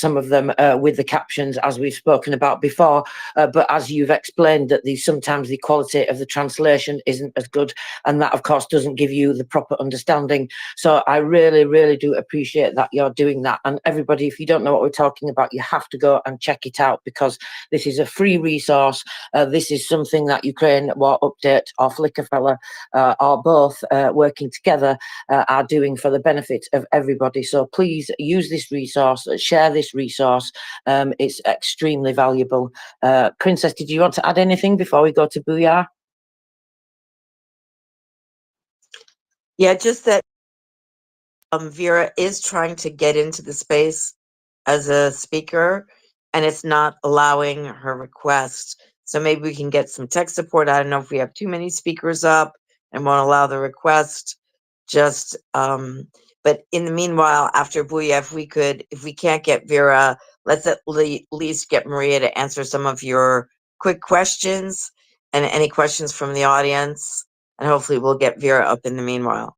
some of them with the captions, as we've spoken about before. But as you've explained, that sometimes the quality of the translation isn't as good, and that, of course, doesn't give you the proper understanding. So I really, really do appreciate that you're doing that. And everybody, if you don't know what we're talking about, you have to go and check it out, because this is a free resource. This is something that Ukraine War Update or Flickerfella or both working together are doing for the benefit of everybody. So please use this resource, share this resource. It's extremely valuable. Princess, did you want to add anything before we go to Booyah? Yeah, just that Vera is trying to get into the space as a speaker, and it's not allowing her request. So maybe we can get some tech support. I don't know if we have too many speakers up and won't allow the request. Just, but in the meanwhile, after Booyah, if we can't get Vera, let's at least get Maria to answer some of your quick questions and any questions from the audience. And hopefully we'll get Vera up in the meanwhile.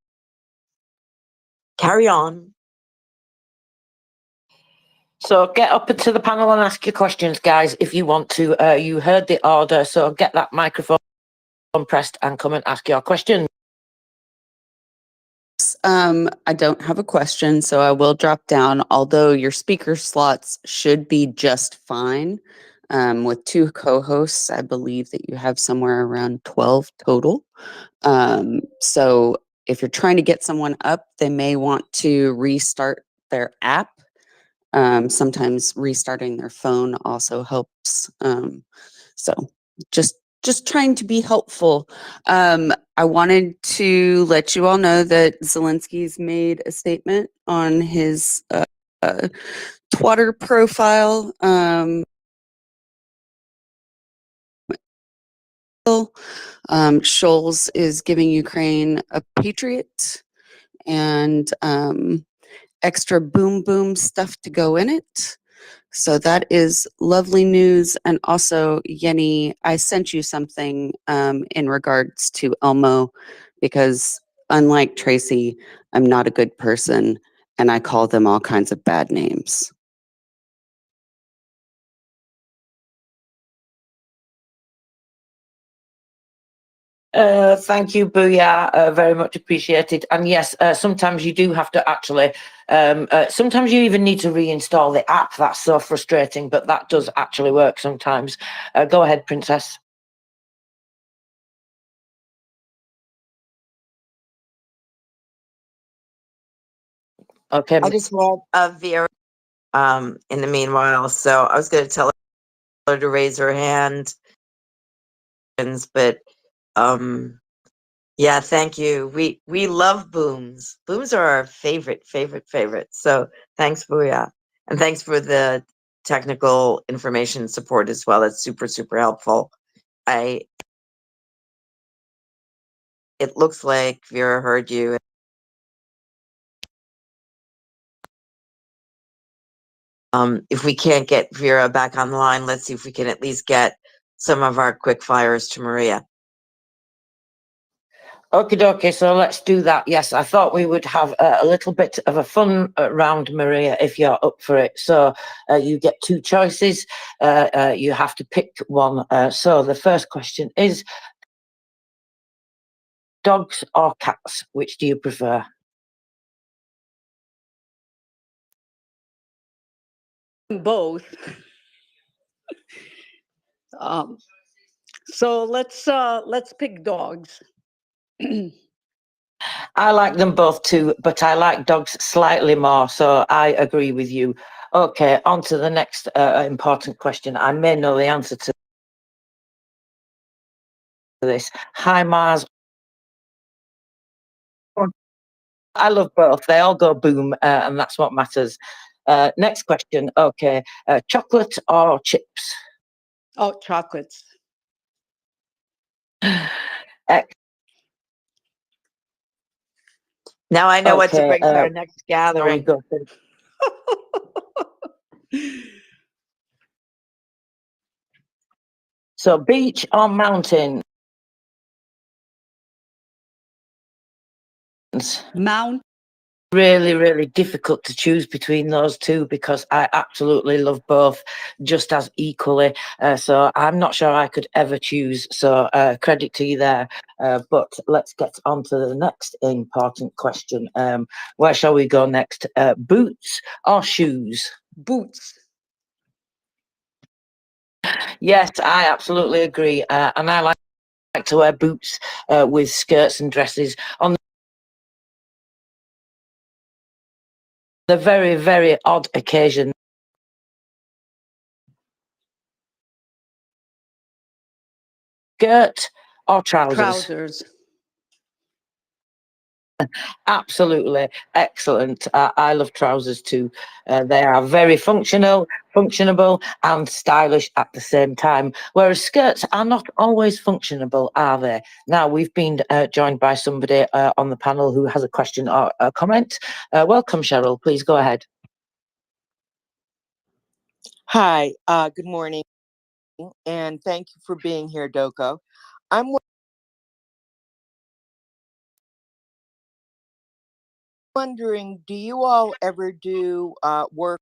Carry on. So get up to the panel and ask your questions, guys, if you want to. You heard the order, so get that microphone pressed and come and ask your question. I don't have a question, so I will drop down, although your speaker slots should be just fine. With 2 co-hosts, I believe that you have somewhere around 12 total. So if you're trying to get someone up, they may want to restart their app. Sometimes restarting their phone also helps. So just trying to be helpful. I wanted to let you all know that Zelensky's made a statement on his Twitter profile. Scholz is giving Ukraine a Patriot and extra boom boom stuff to go in it. So that is lovely news. And also, Yenny, I sent you something in regards to Elmo, because unlike Tracy, I'm not a good person and I call them all kinds of bad names. Thank you, Booyah. Very much appreciated. And yes, sometimes you do have to actually, sometimes you even need to reinstall the app. That's so frustrating, but that does actually work sometimes. Go ahead, Princess. Okay. I just want Vera in the meanwhile. So I was going to tell her to raise her hand, but yeah, thank you. We love booms. Booms are our favorite. So thanks, Booyah. And thanks for the technical information support as well. That's super helpful. It looks like Vera heard you. If we can't get Vera back on the line, let's see if we can at least get some of our quick fires to Maria. Okie dokie, so let's do that. Yes, I thought we would have a little bit of a fun round, Maria, if you're up for it. So you get 2 choices. You have to pick one. So the first question is, dogs or cats? Which do you prefer? Both. So let's pick dogs. I like them both too, but I like dogs slightly more, so I agree with you. Okay, on to the next important question. I may know the answer to this. Hi, Mars. I love both. They all go boom, and that's what matters. Next question. Okay, chocolate or chips? Oh, chocolates. Now I know what to bring for our next gathering. So beach or mountain? Mountain. Really, really difficult to choose between those two because I absolutely love both just as equally. So I'm not sure I could ever choose. So credit to you there. But let's get on to the next important question. Where shall we go next? Boots or shoes? Boots. Yes, I absolutely agree. And I like to wear boots with skirts and dresses on the very, very odd occasion. Skirt or trousers? Trousers. Absolutely excellent. I love trousers too. They are very functionable, and stylish at the same time. Whereas skirts are not always functionable, are they? Now we've been joined by somebody on the panel who has a question or a comment. Welcome, Cheryl. Please go ahead. Hi, good morning, and thank you for being here, Doko. I'm wondering, do you all ever do work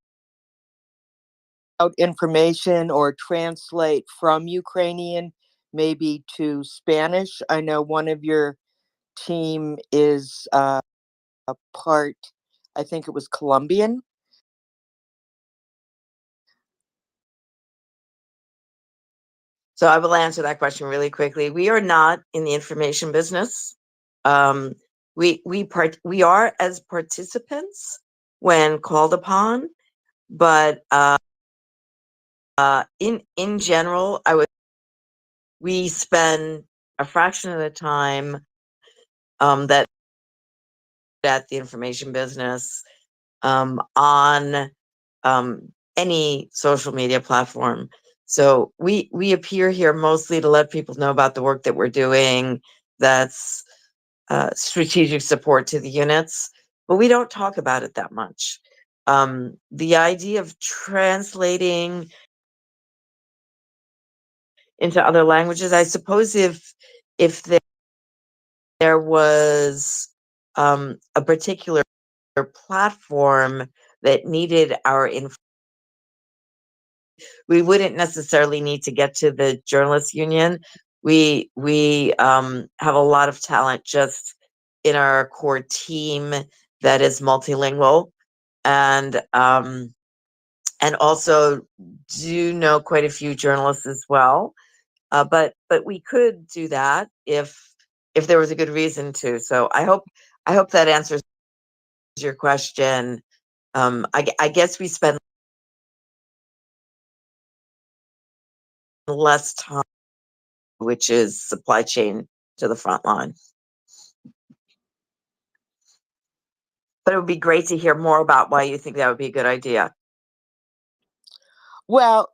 out information or translate from Ukrainian maybe to Spanish? I know one of your team is a part, I think it was Colombian. So I will answer that question really quickly. We are not in the information business. We are as participants when called upon, but in general, we spend a fraction of the time that at the information business on any social media platform. So we appear here mostly to let people know about the work that we're doing. That's strategic support to the units, but we don't talk about it that much. The idea of translating into other languages, I suppose, if there was a particular platform that needed our info, we wouldn't necessarily need to get to the journalists union. We have a lot of talent just in our core team that is multilingual, and also do know quite a few journalists as well. But we could do that if there was a good reason to. So I hope that answers your question. I guess we spend less time, which is supply chain to the front line. But it would be great to hear more about why you think that would be a good idea. Well,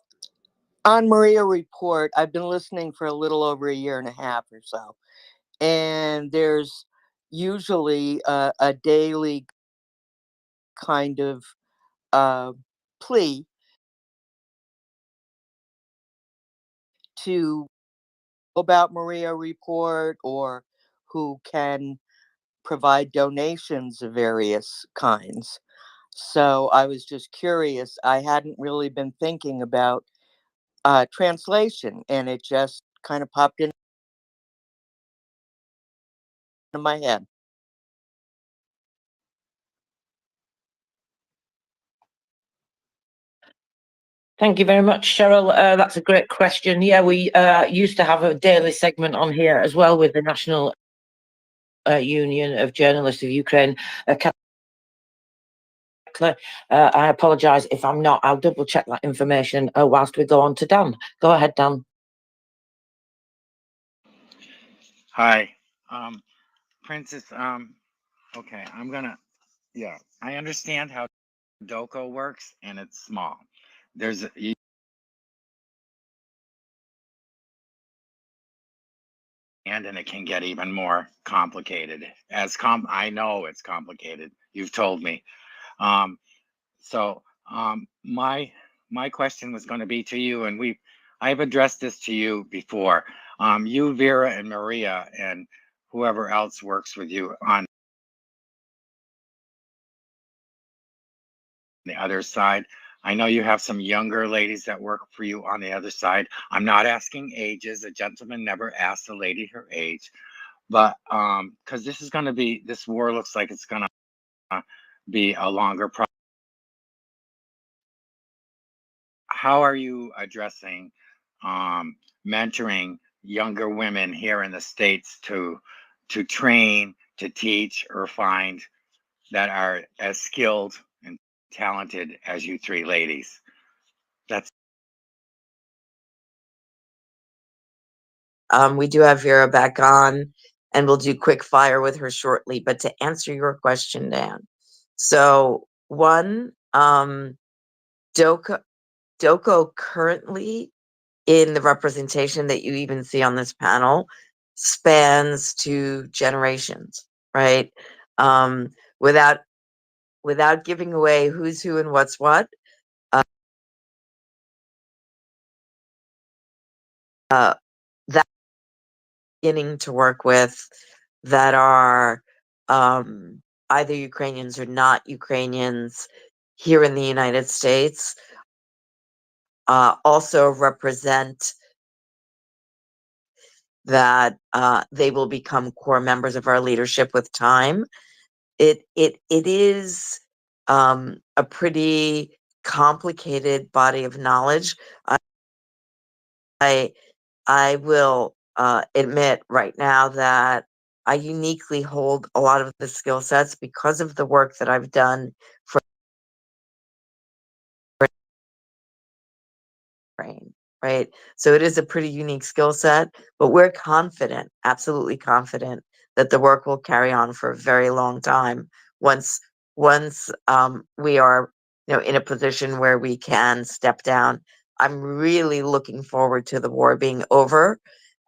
on MriyaReport, I've been listening for a little over a year and a half or so, and there's usually a daily kind of plea to about MriyaReport or who can provide donations of various kinds. So I was just curious. I hadn't really been thinking about translation, and it just kind of popped into my head. Thank you very much, Cheryl. That's a great question. Yeah, we used to have a daily segment on here as well with the National Union of Journalists of Ukraine. I apologise if I'm not. I'll double check that information whilst we go on to Dan. Go ahead, Dan. Hi, Princess. Okay, yeah, I understand how Doko works, and it's small. There's and it can get even more complicated. I know it's complicated. You've told me. So my question was going to be to you, and I've addressed this to you before. You, Vera, and Maria, and whoever else works with you on the other side. I know you have some younger ladies that work for you on the other side. I'm not asking ages. A gentleman never asked a lady her age, but because this war looks like it's gonna be a longer process. How are you addressing mentoring younger women here in the States to train, to teach, or find that are as skilled and talented as you three ladies? That's We do have Vera back on, and we'll do quick fire with her shortly. But to answer your question, Dan, so one, Doko currently in the representation that you even see on this panel spans 2 generations, right? Without giving away who's who and what's what, uh, that beginning to work with that are either Ukrainians or not Ukrainians here in the United States also represent that they will become core members of our leadership with time. It is a pretty complicated body of knowledge. I I will admit right now that I uniquely hold a lot of the skill sets because of the work that I've done for brain, right? So it is a pretty unique skill set, but we're confident, absolutely confident, that the work will carry on for a very long time once we are, in a position where we can step down. I'm really looking forward to the war being over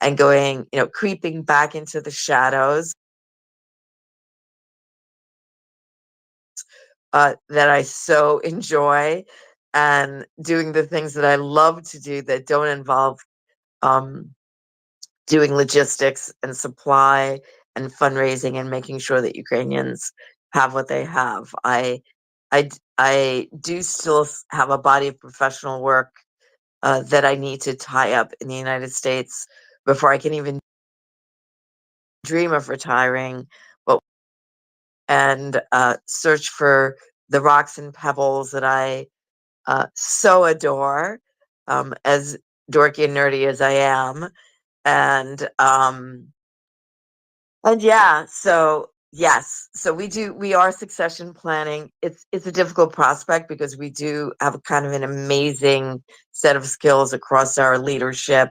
and going, creeping back into the shadows that I so enjoy, and doing the things that I love to do that don't involve um, doing logistics and supply and fundraising and making sure that Ukrainians have what they have. I do still have a body of professional work that I need to tie up in the United States before I can even dream of retiring, but and search for the rocks and pebbles that I so adore, as dorky and nerdy as I am, and yeah, so yes, so we are succession planning. It's a difficult prospect because we do have a kind of an amazing set of skills across our leadership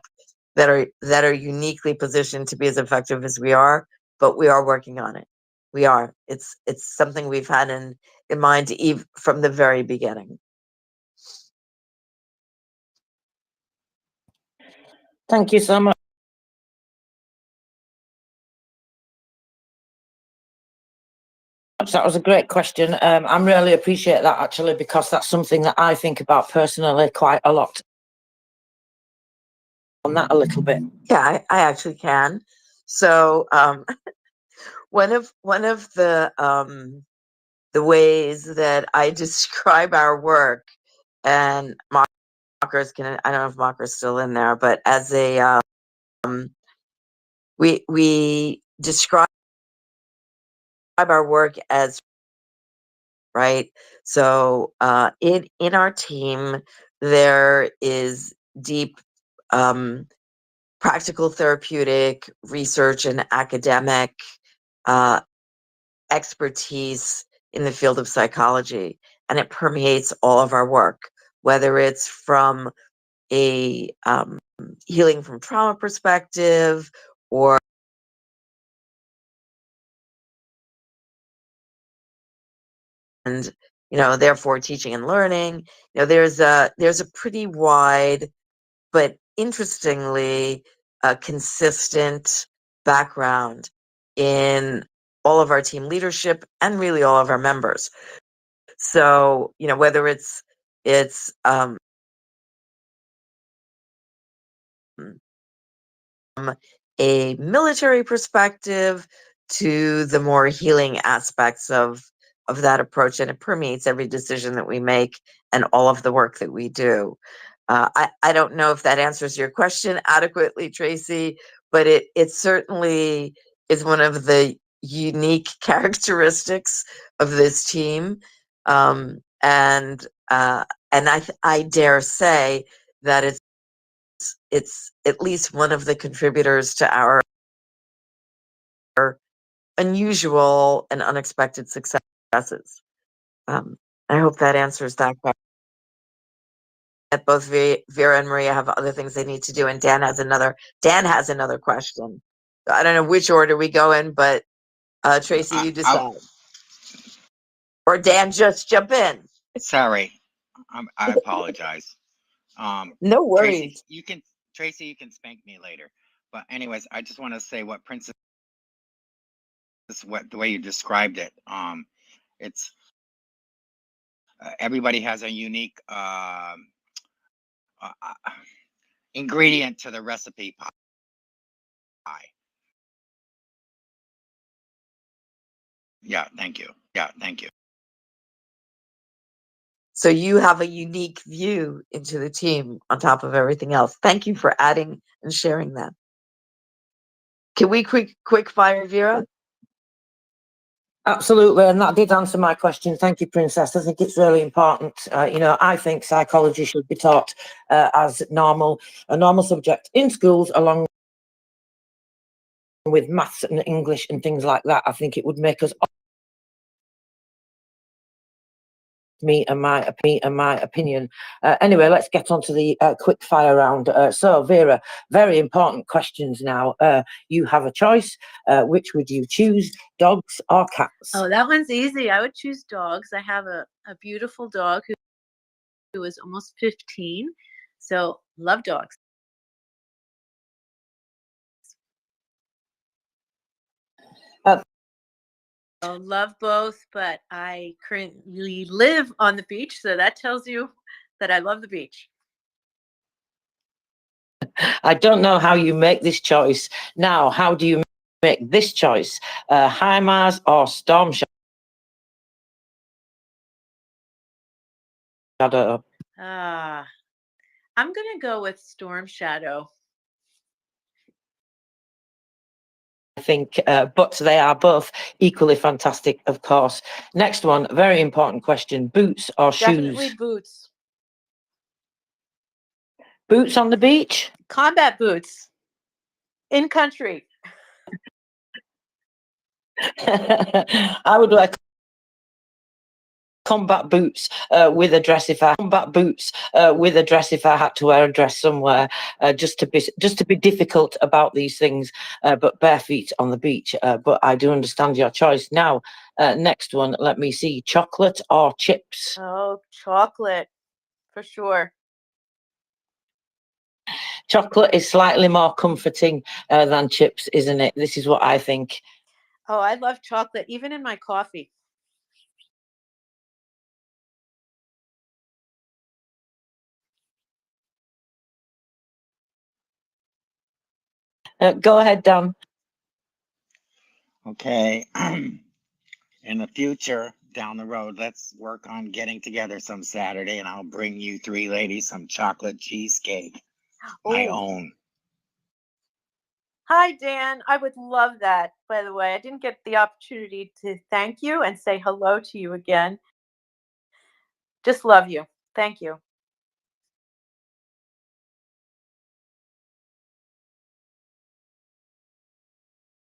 that are uniquely positioned to be as effective as we are, but we are working on it. We are. It's something we've had in mind from the very beginning. Thank you so much. That was a great question. I really appreciate that, actually, because that's something that I think about personally quite a lot. On that a little bit. Yeah, I actually can. So one of the ways that I describe our work, and Mockers can, I don't know if Mocker's still in there, but as a we describe our work as, right. So in our team there is deep practical therapeutic research and academic expertise in the field of psychology, and it permeates all of our work, whether it's from a healing from trauma perspective, or and therefore teaching and learning. There's a pretty wide but interestingly consistent background in all of our team leadership and really all of our members. So whether it's a military perspective to the more healing aspects of of that approach, and it permeates every decision that we make and all of the work that we do. I don't know if that answers your question adequately, Tracy, but it certainly is one of the unique characteristics of this team. And I dare say that it's at least one of the contributors to our unusual and unexpected successes. I hope that answers that question. That both Vera and Maria have other things they need to do, and Dan has another question. I don't know which order we go in, but Tracy, you decide. Or Dan, just jump in. Sorry, I apologize. No worries. Tracy, you can spank me later. But anyways, I just want to say what Princess, the way you described it. It's everybody has a unique ingredient to the recipe pie. Yeah, thank you. So you have a unique view into the team on top of everything else. Thank you for adding and sharing that. Can we quick fire Vera? Absolutely, and that did answer my question. Thank you, Princess. I think it's really important. I think psychology should be taught as a normal subject in schools, along with maths and English and things like that. I think it would make us me and my opinion. Anyway, let's get on to the quick fire round. So Vera, very important questions now. You have a choice. Which would you choose, dogs or cats? Oh, that one's easy. I would choose dogs. I have a beautiful dog who is almost 15. So love dogs. I love both, but I currently live on the beach, so that tells you that I love the beach. I don't know how you make this choice. Now, how do you make this choice? HIMARS or Storm Shadow? I'm going to go with Storm Shadow. I think, but they are both equally fantastic, of course. Next one, very important question: boots or shoes? Definitely boots. Boots on the beach? Combat boots. In country. I would wear combat boots with a dress if I had to wear a dress somewhere, just to be difficult about these things, but bare feet on the beach. But I do understand your choice. Now, next one, let me see: chocolate or chips? Oh, chocolate for sure. Chocolate is slightly more comforting than chips, isn't it? This is what I think. Oh, I love chocolate, even in my coffee. Go ahead, Dan. Okay. In the future, down the road, let's work on getting together some Saturday, and I'll bring you three ladies some chocolate cheesecake, my own. Hi, Dan. I would love that, by the way. I didn't get the opportunity to thank you and say hello to you again. Just love you. Thank you.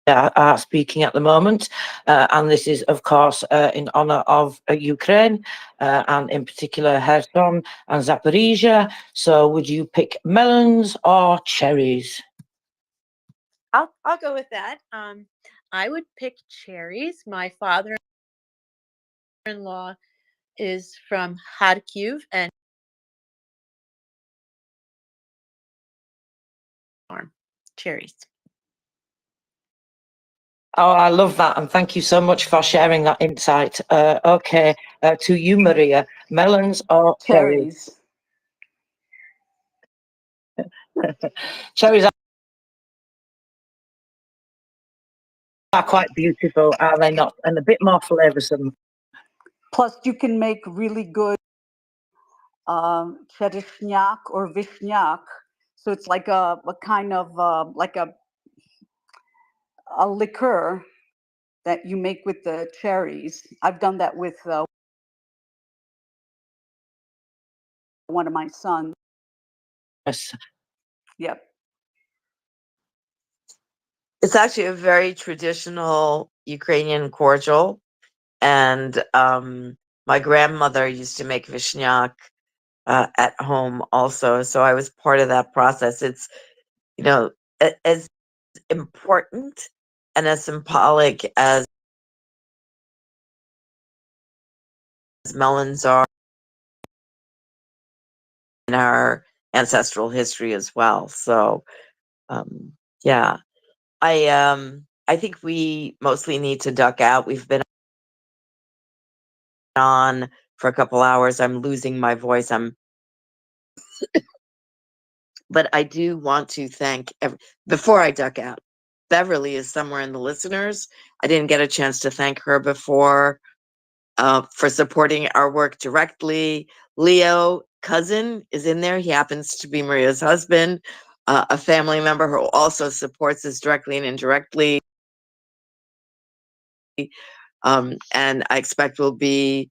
Are speaking at the moment, and this is, of course, in honor of Ukraine, and in particular Kherson and Zaporizhia. So would you pick melons or cherries? I'll go with that. I would pick cherries. My father-in-law is from Kharkiv and cherries. Oh, I love that, and thank you so much for sharing that insight. Okay, to you, Maria, melons or cherries? Cherries are quite beautiful, are they not? And a bit more flavoursome. Plus, you can make really good chereshniak or vishniak. So it's like a kind of like a liqueur that you make with the cherries. I've done that with one of my sons. Yes. Yep. It's actually a very traditional Ukrainian cordial. And my grandmother used to make vishniak at home also. So I was part of that process. It's, you know, as important and as symbolic as melons are in our ancestral history as well. So, yeah, I think we mostly need to duck out. We've been on for a couple hours. I'm losing my voice. But I do want to thank before I duck out. Beverly is somewhere in the listeners. I didn't get a chance to thank her before for supporting our work directly. Leo Cousin is in there. He happens to be Maria's husband, a family member who also supports us directly and indirectly. And I expect we'll be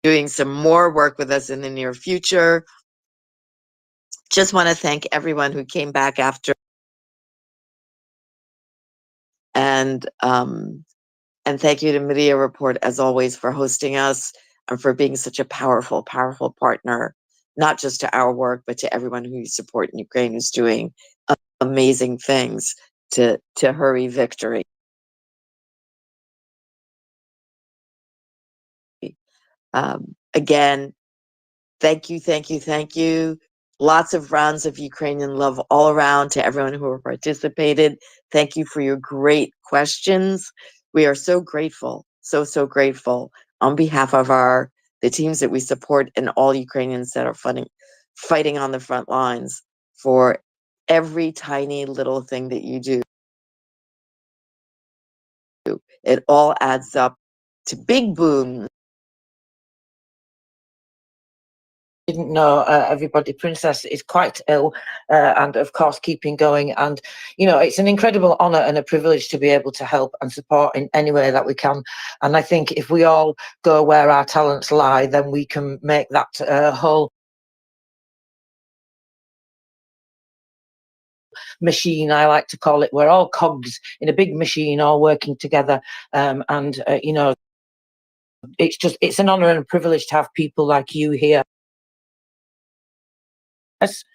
doing some more work with us in the near future. Just want to thank everyone who came back after. And thank you to MriyaReport, as always, for hosting us and for being such a powerful, powerful partner, not just to our work, but to everyone who you support in Ukraine who's doing amazing things to hurry victory. Again, thank you, thank you, thank you. Lots of rounds of Ukrainian love all around to everyone who participated. Thank you for your great questions. We are so grateful, so grateful on behalf of the teams that we support and all Ukrainians that are fighting on the front lines for every tiny little thing that you do. It all adds up to big booms. Didn't know everybody. Princess is quite ill, and of course keeping going. And it's an incredible honor and a privilege to be able to help and support in any way that we can. And I think if we all go where our talents lie, then we can make that whole machine, I like to call it. We're all cogs in a big machine, all working together. It's an honor and a privilege to have people like you here. Yes.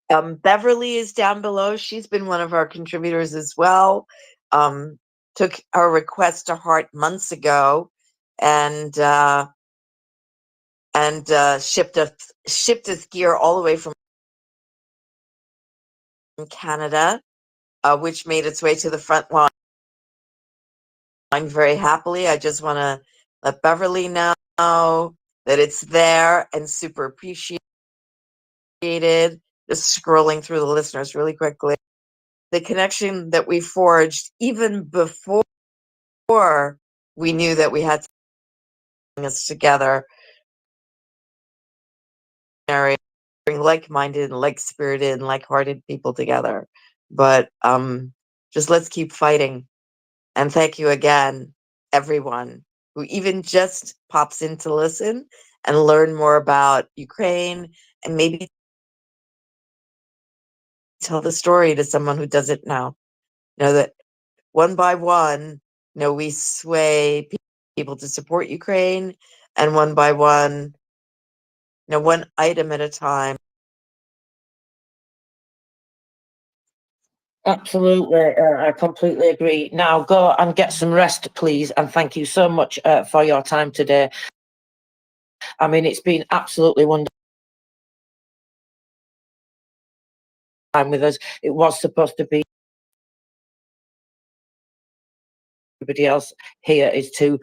Beverly is down below. She's been one of our contributors as well. Took our request to heart months ago and shipped us gear all the way from Canada, which made its way to the front line very happily. I just want to let Beverly know that it's there and super appreciated. Just scrolling through the listeners really quickly. The connection that we forged even before we knew that we had to bring us together, bring like-minded and like-spirited and like-hearted people together. But just let's keep fighting. And thank you again, everyone who even just pops in to listen and learn more about Ukraine and maybe tell the story to someone who doesn't know. Know that one by one, we sway people to support Ukraine, and one by one, one item at a time. Absolutely, I completely agree. Now go and get some rest, please, and thank you so much for your time today. I mean, it's been absolutely wonderful time with us. It was supposed to be everybody else here is to,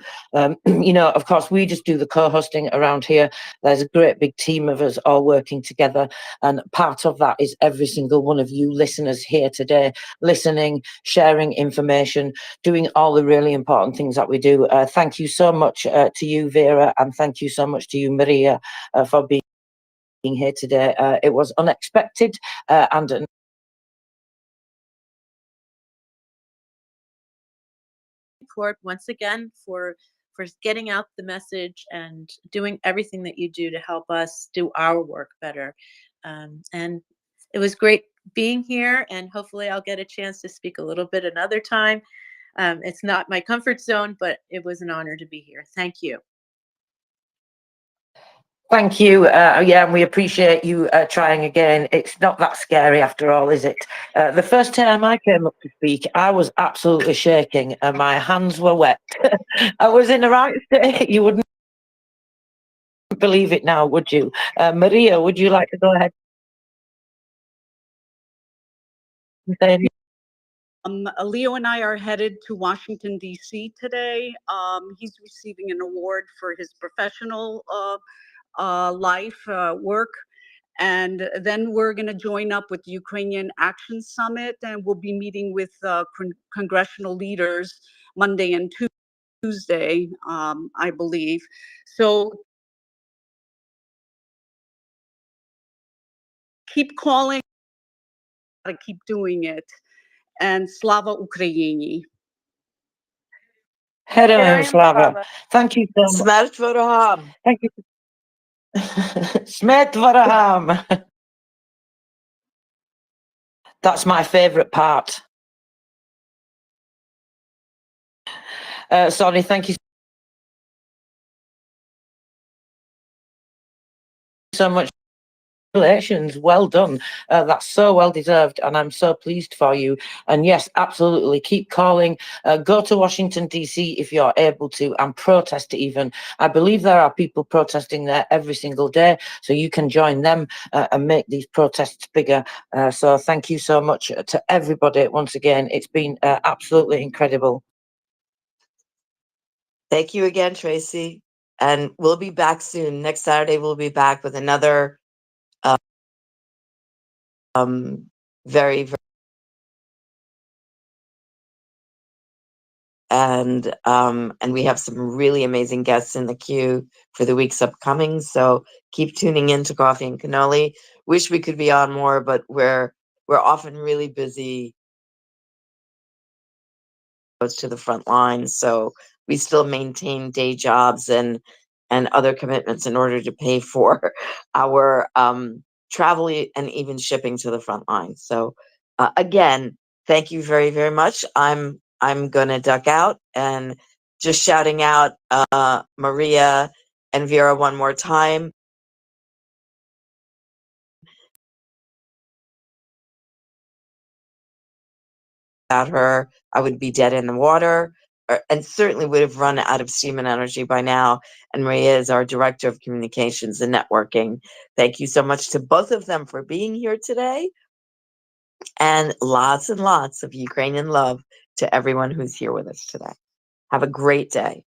you know, of course, we just do the co-hosting around here. There's a great big team of us all working together. And part of that is every single one of you listeners here today, listening, sharing information, doing all the really important things that we do. Thank you so much to you, Vera, and thank you so much to you, Maria, for being here today. It was unexpected and Report once again for getting out the message and doing everything that you do to help us do our work better. And it was great being here, and hopefully I'll get a chance to speak a little bit another time. It's not my comfort zone, but it was an honor to be here. Thank you. thank you. Yeah, and we appreciate you trying again. It's not that scary after all, is it? The first time I came up to speak, I was absolutely shaking and my hands were wet. I was in the right state. You wouldn't believe it now, would you? Maria, would you like to go ahead and say anything? Leo and I are headed to Washington, D.C. today. He's receiving an award for his professional life, work. And then we're going to join up with the Ukrainian Action Summit, and we'll be meeting with congressional leaders Monday and Tuesday, I believe. So keep calling, keep doing it. And Slava Ukraini. Heroin Slava. Thank you so much. Smart Vodaham. Thank you. Smet Varaham. That's my favourite part. Sorry, thank you so much. Congratulations, well done. That's so well deserved, and I'm so pleased for you. And yes, absolutely, keep calling. Go to Washington, D.C. if you're able to, and protest even. I believe there are people protesting there every single day, so you can join them and make these protests bigger. So thank you so much to everybody once again. It's been absolutely incredible. Thank you again, Tracy. And we'll be back soon. Next Saturday, we'll be back with another very, very and we have some really amazing guests in the queue for the weeks upcoming. So keep tuning in to Coffee and Cannoli. Wish we could be on more, but we're often really busy to the front lines. So we still maintain day jobs and other commitments in order to pay for our travel and even shipping to the front line. So again, thank you very, very much. I'm gonna duck out and just shouting out Maria and Vera one more time. Without her, I would be dead in the water, and certainly would have run out of steam and energy by now. And Maria is our Director of Communications and Networking. Thank you so much to both of them for being here today. And lots of Ukrainian love to everyone who's here with us today. Have a great day.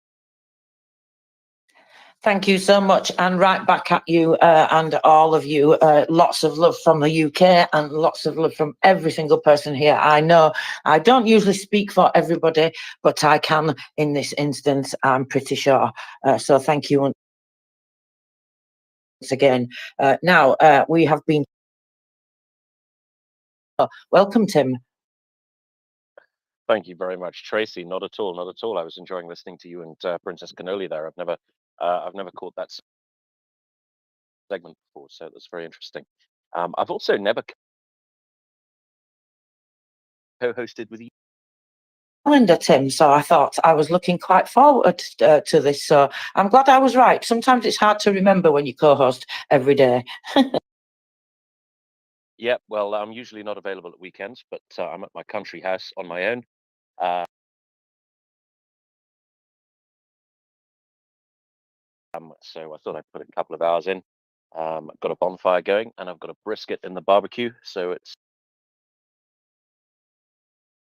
Thank you so much, and right back at you and all of you. Lots of love from the UK and lots of love from every single person here. I know I don't usually speak for everybody, but I can in this instance, I'm pretty sure. So thank you once again. Now, we have been... welcome, Tim. Thank you very much, Tracy. Not at all, not at all. I was enjoying listening to you and Princess Cannoli there. I've never caught that segment before, so that's very interesting. I've also never co-hosted with you. Calendar, Tim, so I thought I was looking quite forward to this. So I'm glad I was right. Sometimes it's hard to remember when you co-host every day. Yeah, well, I'm usually not available at weekends, but I'm at my country house on my own. So I thought I'd put a couple of hours in. I've got a bonfire going, and I've got a brisket in the barbecue, so it's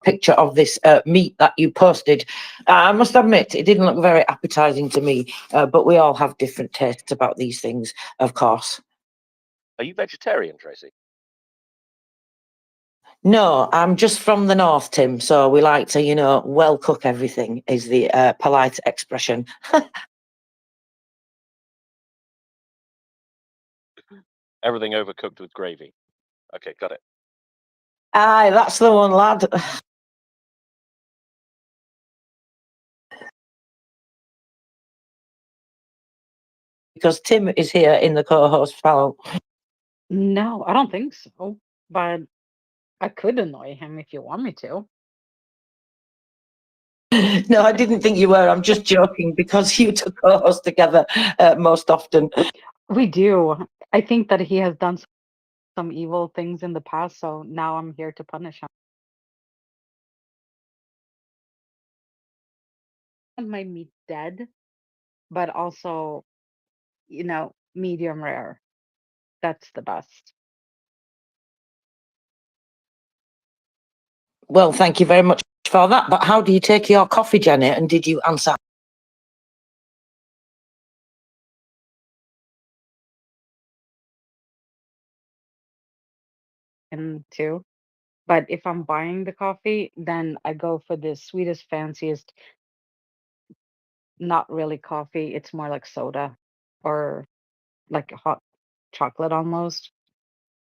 picture of this meat that you posted. I must admit, it didn't look very appetizing to me, but we all have different tastes about these things, of course. Are you vegetarian, Tracy? No, I'm just from the north, Tim, so we like to, you know, well cook everything is the polite expression. Everything overcooked with gravy. Okay, got it. Aye, that's the one, lad. Because Tim is here in the co-host panel. No, I don't think so. But I could annoy him if you want me to. No, I didn't think you were. I'm just joking because you two co-host together most often. We do. I think that he has done some evil things in the past, so now I'm here to punish him. I want my meat dead, but also, you know, medium rare. That's the best. Well, thank you very much for that. But how do you take your coffee, Jenny? And did you answer? And too. But if I'm buying the coffee, then I go for the sweetest, fanciest, not really coffee. It's more like soda or like hot chocolate almost.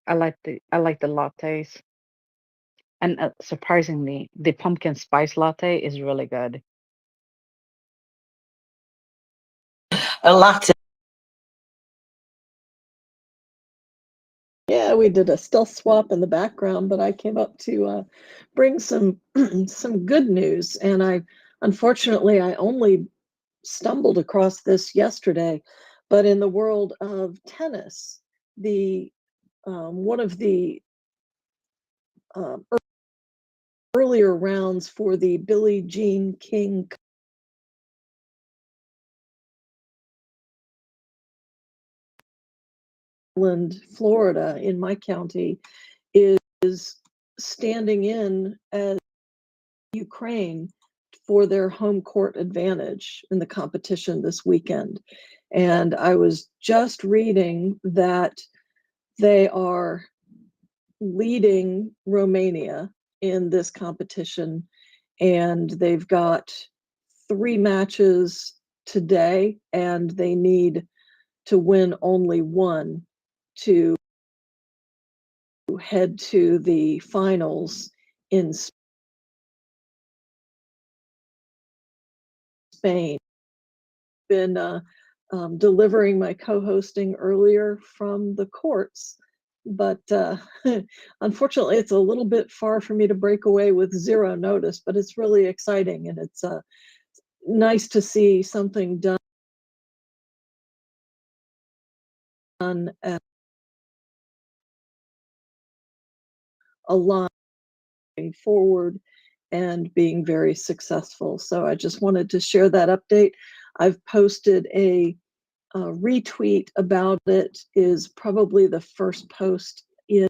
I like the lattes. And surprisingly, the pumpkin spice latte is really good. A latte. Yeah, we did a stealth swap in the background, but I came up to bring some some good news, and unfortunately I only stumbled across this yesterday, but in the world of tennis, the one of the earlier rounds for the Billie Jean King Florida, in my county, is standing in as Ukraine for their home court advantage in the competition this weekend. And I was just reading that they are leading Romania in this competition, and they've got 3 matches today, and they need to win only one to head to the finals in Spain. Been delivering my co-hosting earlier from the courts, but unfortunately it's a little bit far for me to break away with 0 notice, but it's really exciting, and it's nice to see something done at a line forward and being very successful. So I just wanted to share that update. I've posted a retweet about it, is probably the first post in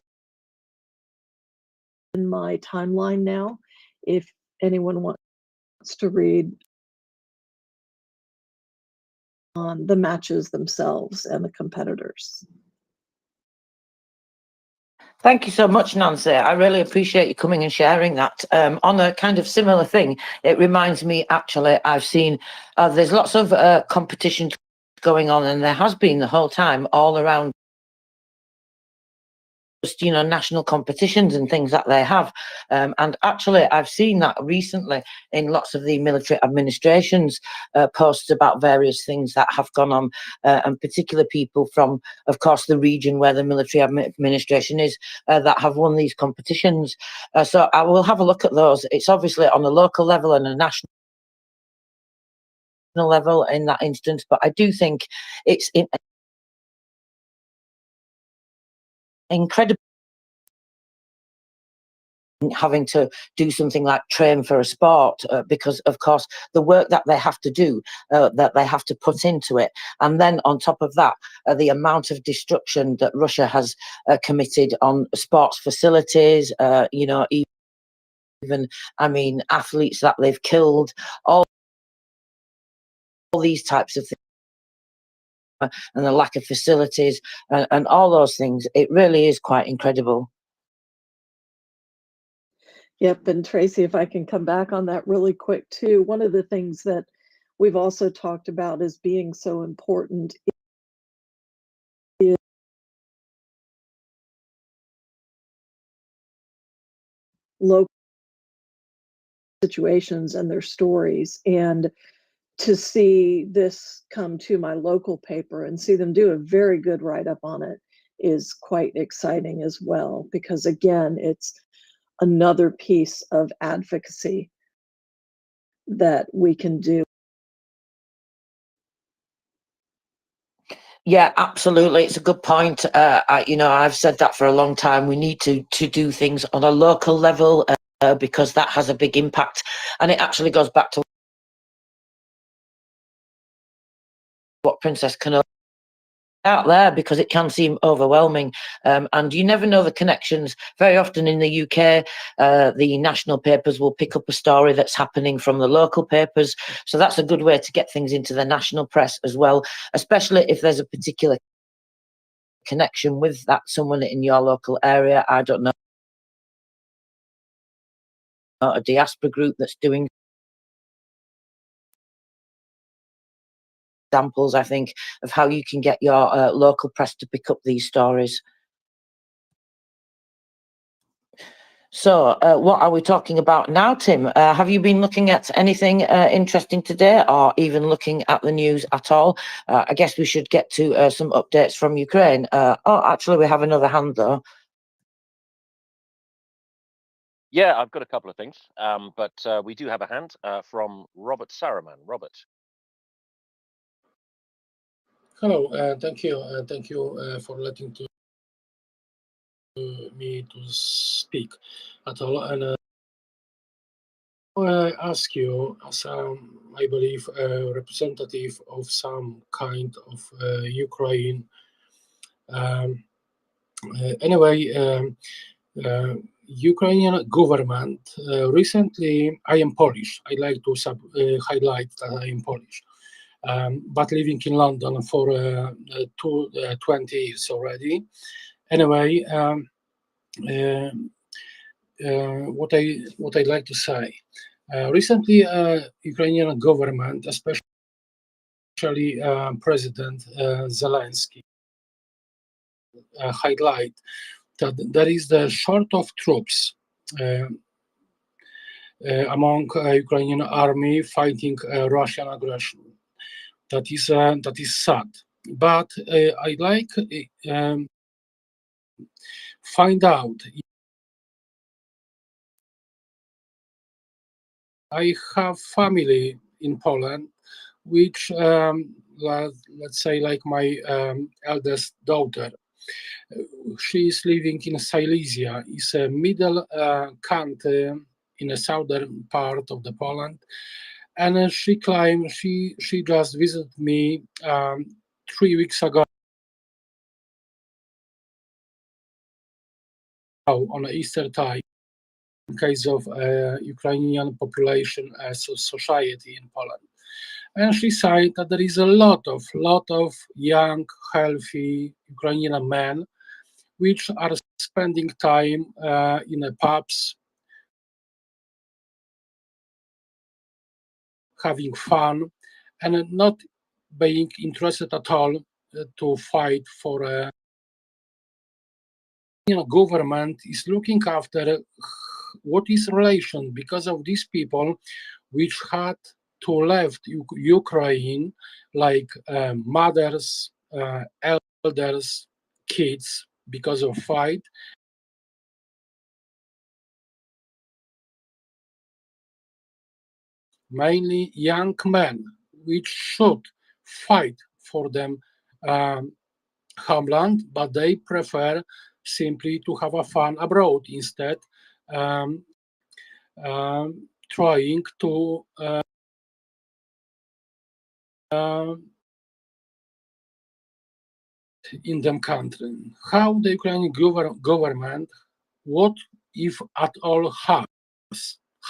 my timeline now, if anyone wants to read on the matches themselves and the competitors. Thank you so much, Nancy. I really appreciate you coming and sharing that. On a kind of similar thing, it reminds me, actually, I've seen there's lots of competition going on, and there has been the whole time all around, you know, national competitions and things that they have. And actually, I've seen that recently in lots of the military administrations posts about various things that have gone on, and particular people from, of course, the region where the military administration is that have won these competitions. So I will have a look at those. It's obviously on a local level and a national level in that instance, but I do think it's incredible having to do something like train for a sport, because of course the work that they have to do, that they have to put into it, and then on top of that, the amount of destruction that Russia has committed on sports facilities, you know, even, I mean, athletes that they've killed, all these types of things, and the lack of facilities and all those things. It really is quite incredible. Yep, and Tracy, if I can come back on that really quick too, one of the things that we've also talked about as being so important is local situations and their stories. And to see this come to my local paper and see them do a very good write-up on it is quite exciting as well, because again, it's another piece of advocacy that we can do. Yeah, absolutely. It's a good point. I've said that for a long time. We need to do things on a local level because that has a big impact. And it actually goes back to what Princess Canoli out there, because it can seem overwhelming, and you never know the connections. Very often in the UK, the national papers will pick up a story that's happening from the local papers, so that's a good way to get things into the national press as well, especially if there's a particular connection with that someone in your local area. I don't know, a diaspora group that's doing examples, I think, of how you can get your local press to pick up these stories. So what are we talking about now, Tim? Have you been looking at anything interesting today, or even looking at the news at all? I guess we should get to some updates from Ukraine. Actually, we have another hand though. Yeah, I've got a couple of things, but we do have a hand from Robert Saraman. Robert. Hello, thank you for letting me to speak at all. And I ask you, as I believe, a representative of some kind of Ukraine. Ukrainian government recently. I am Polish. I like to highlight that I am Polish. But living in London for 20 years already. Anyway, what I like to say, recently, Ukrainian government, especially President Zelensky, highlight that there is the short of troops among Ukrainian army fighting Russian aggression. That is sad, but I like find out. I have family in Poland, which let's say like my eldest daughter. She is living in Silesia. It's a middle country in the southern part of the Poland, and she claimed she just visited me 3 weeks ago on Easter time, in case of Ukrainian population society in Poland. And she said that there is a lot of young, healthy Ukrainian men which are spending time in the pubs, having fun, and not being interested at all to fight for a government is looking after what is relation, because of these people which had to left Ukraine, like mothers, elders, kids, because of fight. Mainly young men, which should fight for them homeland, but they prefer simply to have a fun abroad instead, trying to in them country. How the Ukrainian government, what if at all have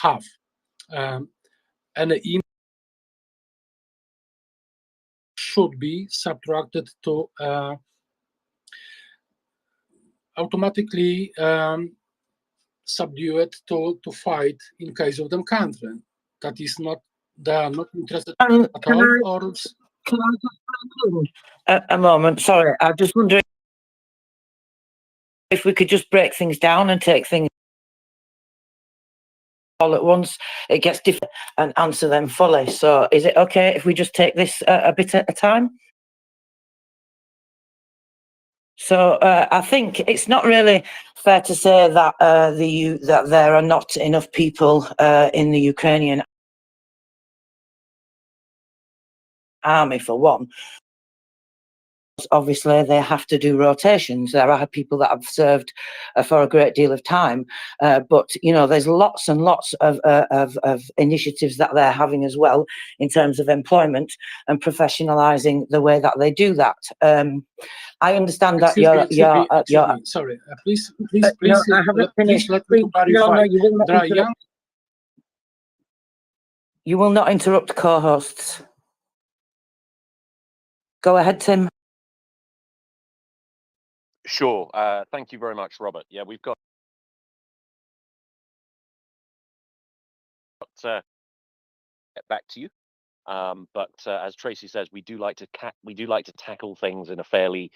have an email should be subtracted to automatically subdue it to fight in case of them country. That is not, they are not interested at all, or can I just a moment? Sorry, I just wondering if we could just break things down and take things all at once. It gets different and answer them fully. So is it okay if we just take this a bit at a time? So I think it's not really fair to say that that there are not enough people in the Ukrainian army, for one. Obviously, they have to do rotations. There are people that have served for a great deal of time, but you know, there's lots and lots of initiatives that they're having as well in terms of employment and professionalising the way that they do that. I understand that excuse me, sorry. Please, no, I haven't finished. Let me clarify. No, you will not There are interrupt. You will not interrupt co-hosts. Go ahead, Tim. Sure. Thank you very much, Robert. Yeah, we've got get back to you. But as Tracy says, we do like to tackle things in a fairly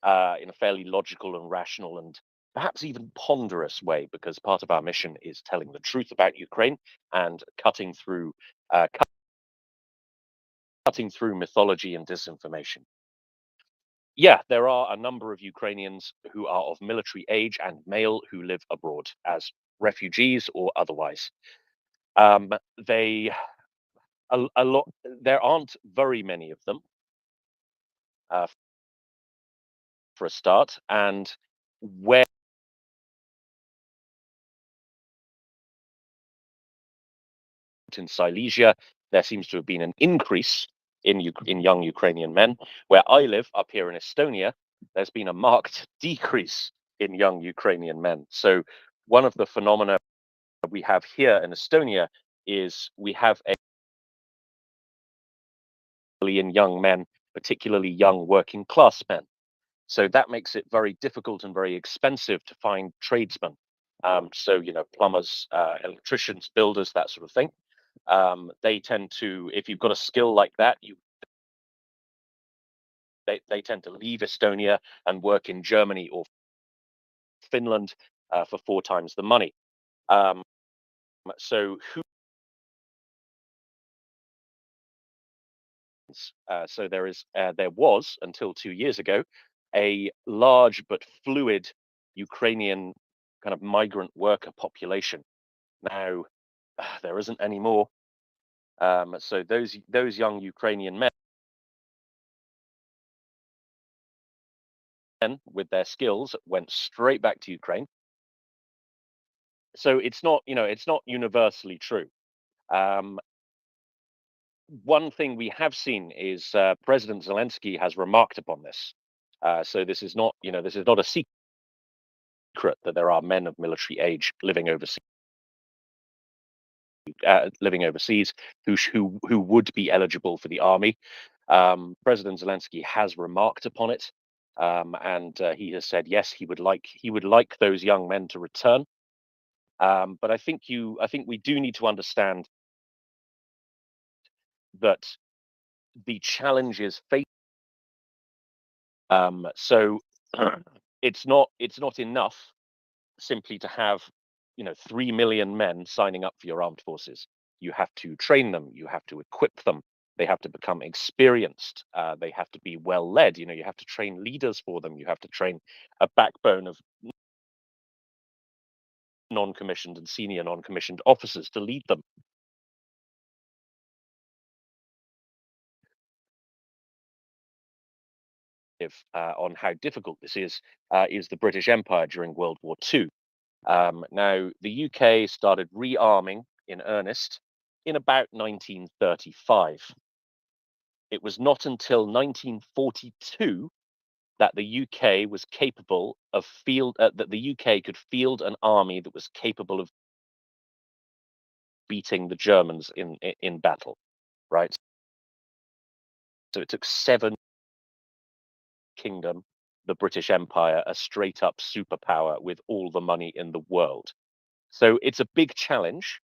logical and rational and perhaps even ponderous way, because part of our mission is telling the truth about Ukraine and cutting through mythology and disinformation. Yeah, there are a number of Ukrainians who are of military age and male who live abroad as refugees or otherwise. There aren't very many of them, for a start, and where in Silesia there seems to have been an increase in young Ukrainian men. Where I live, up here in Estonia, there's been a marked decrease in young Ukrainian men. So one of the phenomena we have here in Estonia is we have in young men, particularly young working class men. So that makes it very difficult and very expensive to find tradesmen. So, you know, plumbers, electricians, builders, that sort of thing. They tend to, if you've got a skill like that, they tend to leave Estonia and work in Germany or Finland for 4 times the money. So there was, until 2 years ago, a large but fluid Ukrainian kind of migrant worker population. Now there isn't any more. So those young Ukrainian men with their skills went straight back to Ukraine. So it's not universally true. One thing we have seen is President Zelensky has remarked upon this. So this is not a secret that there are men of military age living overseas who would be eligible for the army. President Zelensky has remarked upon it, and he has said yes, he would like those young men to return. But I think we do need to understand that the challenges faced. So it's not enough simply to have 3 million men signing up for your armed forces. You have to train them, you have to equip them, they have to become experienced, they have to be well led. You have to train leaders for them, you have to train a backbone of non-commissioned and senior non-commissioned officers to lead them. On how difficult this is the British Empire during World War II. Now, the UK started rearming in earnest in about 1935. It was not until 1942 that the UK was capable of that the UK could field an army that was capable of beating the Germans in battle, right? So it took 7 kingdom, the British Empire, a straight up superpower with all the money in the world. So it's a big challenge.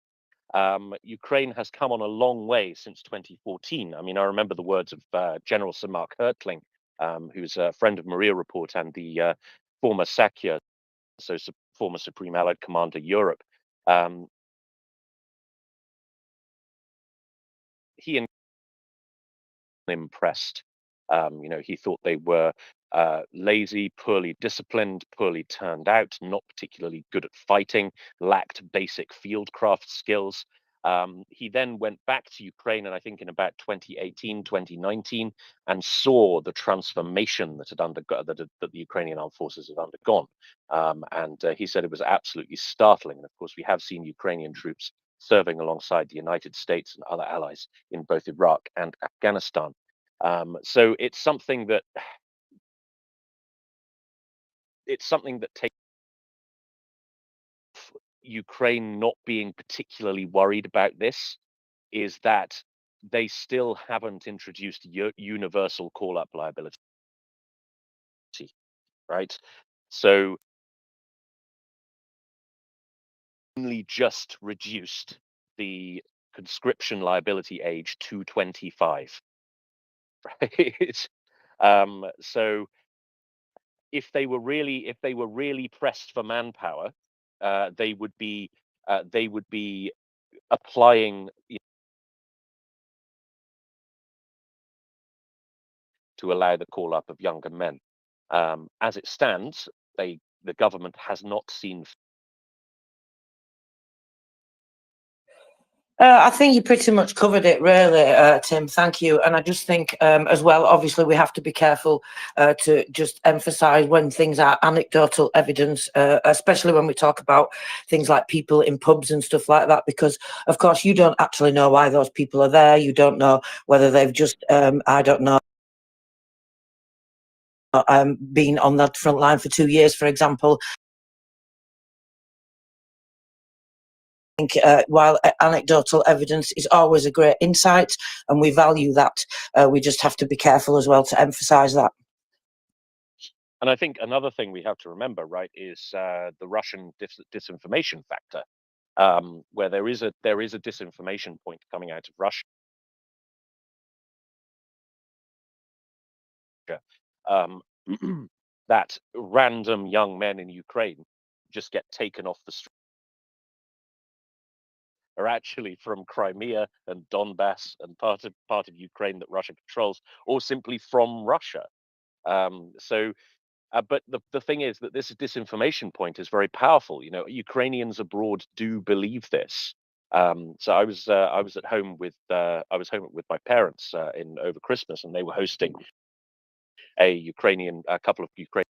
Ukraine has come on a long way since 2014. I mean, I remember the words of General Sir Mark Hertling, who's a friend of MriyaReport and the former Sakya, so former Supreme Allied Commander Europe. He impressed. He thought they were lazy, poorly disciplined, poorly turned out, not particularly good at fighting, lacked basic fieldcraft skills. He then went back to Ukraine, and I think in about 2018, 2019, and saw the transformation that the Ukrainian armed forces had undergone. And he said it was absolutely startling. And of course, we have seen Ukrainian troops serving alongside the United States and other allies in both Iraq and Afghanistan. So it's something that takes Ukraine not being particularly worried about this, is that they still haven't introduced universal call-up liability, right? So only just reduced the conscription liability age to 25, right? So if they were really pressed for manpower, they would be applying to allow the call up of younger men. As it stands, the government has not seen. I think you pretty much covered it, really, Tim. Thank you. And I just think, as well, obviously, we have to be careful to just emphasise when things are anecdotal evidence, especially when we talk about things like people in pubs and stuff like that, because, of course, you don't actually know why those people are there. You don't know whether they've just, I don't know, been on that front line for 2 years, for example. While anecdotal evidence is always a great insight and we value that, we just have to be careful as well to emphasize that. And I think another thing we have to remember, right, is the Russian disinformation factor, where there is a disinformation point coming out of Russia. That random young men in Ukraine just get taken off the street are actually from Crimea and Donbass and part of Ukraine that Russia controls, or simply from Russia. But the thing is that this disinformation point is very powerful. Ukrainians abroad do believe this. So I was at home with my parents over Christmas, and they were hosting a couple of Ukrainian.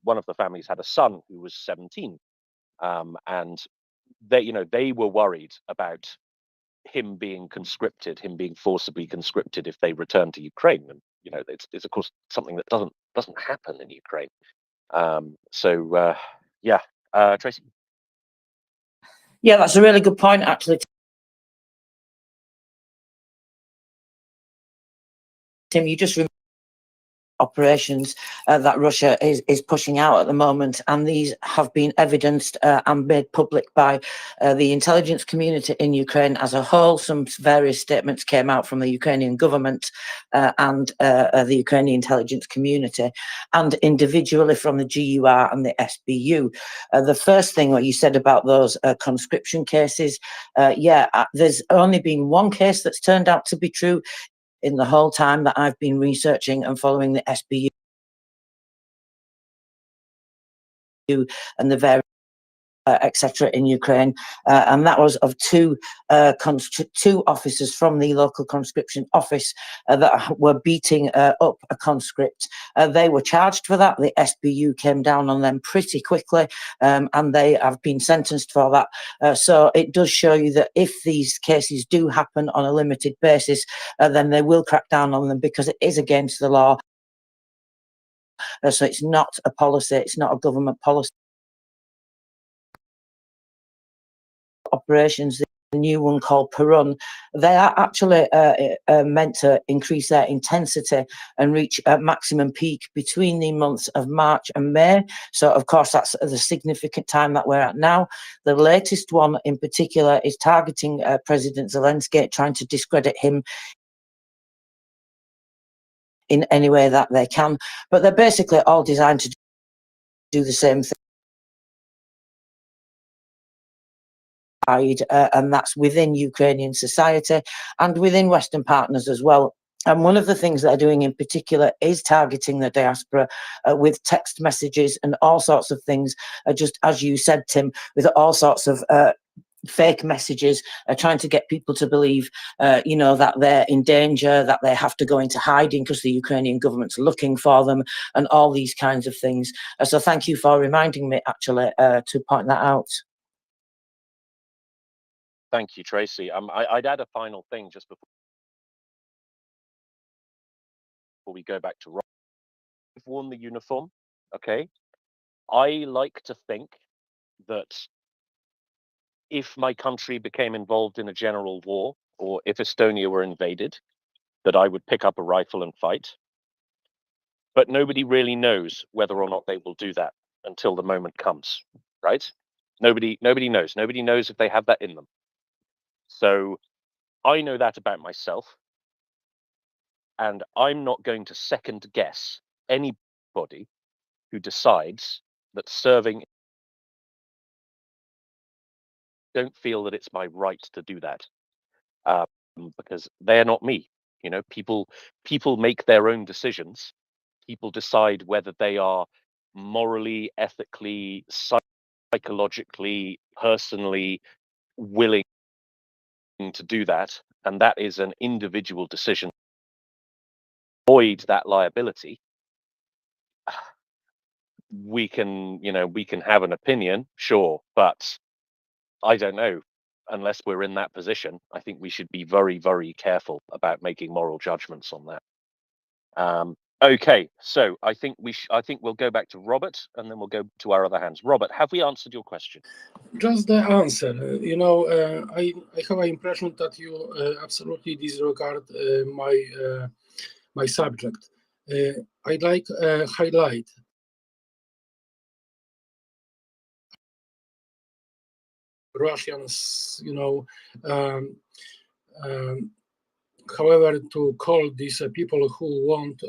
One of the families had a son who was 17. And they were worried about him being forcibly conscripted if they returned to Ukraine. And it's of course something that doesn't happen in Ukraine. Tracy. Yeah, that's a really good point, actually, Tim. You just operations that Russia is pushing out at the moment, and these have been evidenced and made public by the intelligence community in Ukraine as a whole. Some various statements came out from the Ukrainian government and the Ukrainian intelligence community, and individually from the GUR and the SBU. The first thing what you said about those conscription cases, there's only been one case that's turned out to be true in the whole time that I've been researching and following the SBU and the various etc. in Ukraine, and that was of two officers from the local conscription office that were beating up a conscript. They were charged for that. The SBU came down on them pretty quickly, and they have been sentenced for that. So it does show you that if these cases do happen on a limited basis, then they will crack down on them, because it is against the law. So it's not a policy, it's not a government policy. operations, the new one called Perun, they are actually meant to increase their intensity and reach a maximum peak between the months of March and May. So, of course, that's the significant time that we're at now. The latest one in particular is targeting President Zelensky, trying to discredit him in any way that they can. But they're basically all designed to do the same thing. And that's within Ukrainian society and within Western partners as well. And one of the things they're doing in particular is targeting the diaspora with text messages and all sorts of things, just as you said, Tim, with all sorts of fake messages, trying to get people to believe, that they're in danger, that they have to go into hiding because the Ukrainian government's looking for them, and all these kinds of things. So thank you for reminding me, actually, to point that out. Thank you, Tracy. I'd add a final thing just before we go back to Rob. I've worn the uniform, okay? I like to think that if my country became involved in a general war, or if Estonia were invaded, that I would pick up a rifle and fight. But nobody really knows whether or not they will do that until the moment comes, right? Nobody knows. Nobody knows if they have that in them. So I know that about myself, and I'm not going to second guess anybody who decides that serving, don't feel that it's my right to do that, because they're not me. People make their own decisions. People decide whether they are morally, ethically, psychologically, personally willing to do that, and that is an individual decision. Avoid that liability. We can have an opinion, sure, but I don't know. Unless we're in that position, I think we should be very, very careful about making moral judgments on that. Okay, so I think we'll go back to Robert, and then we'll go to our other hands. Robert, have we answered your question? Just the answer. I have an impression that you absolutely disregard my subject. I'd like highlight Russians, however, to call these people who want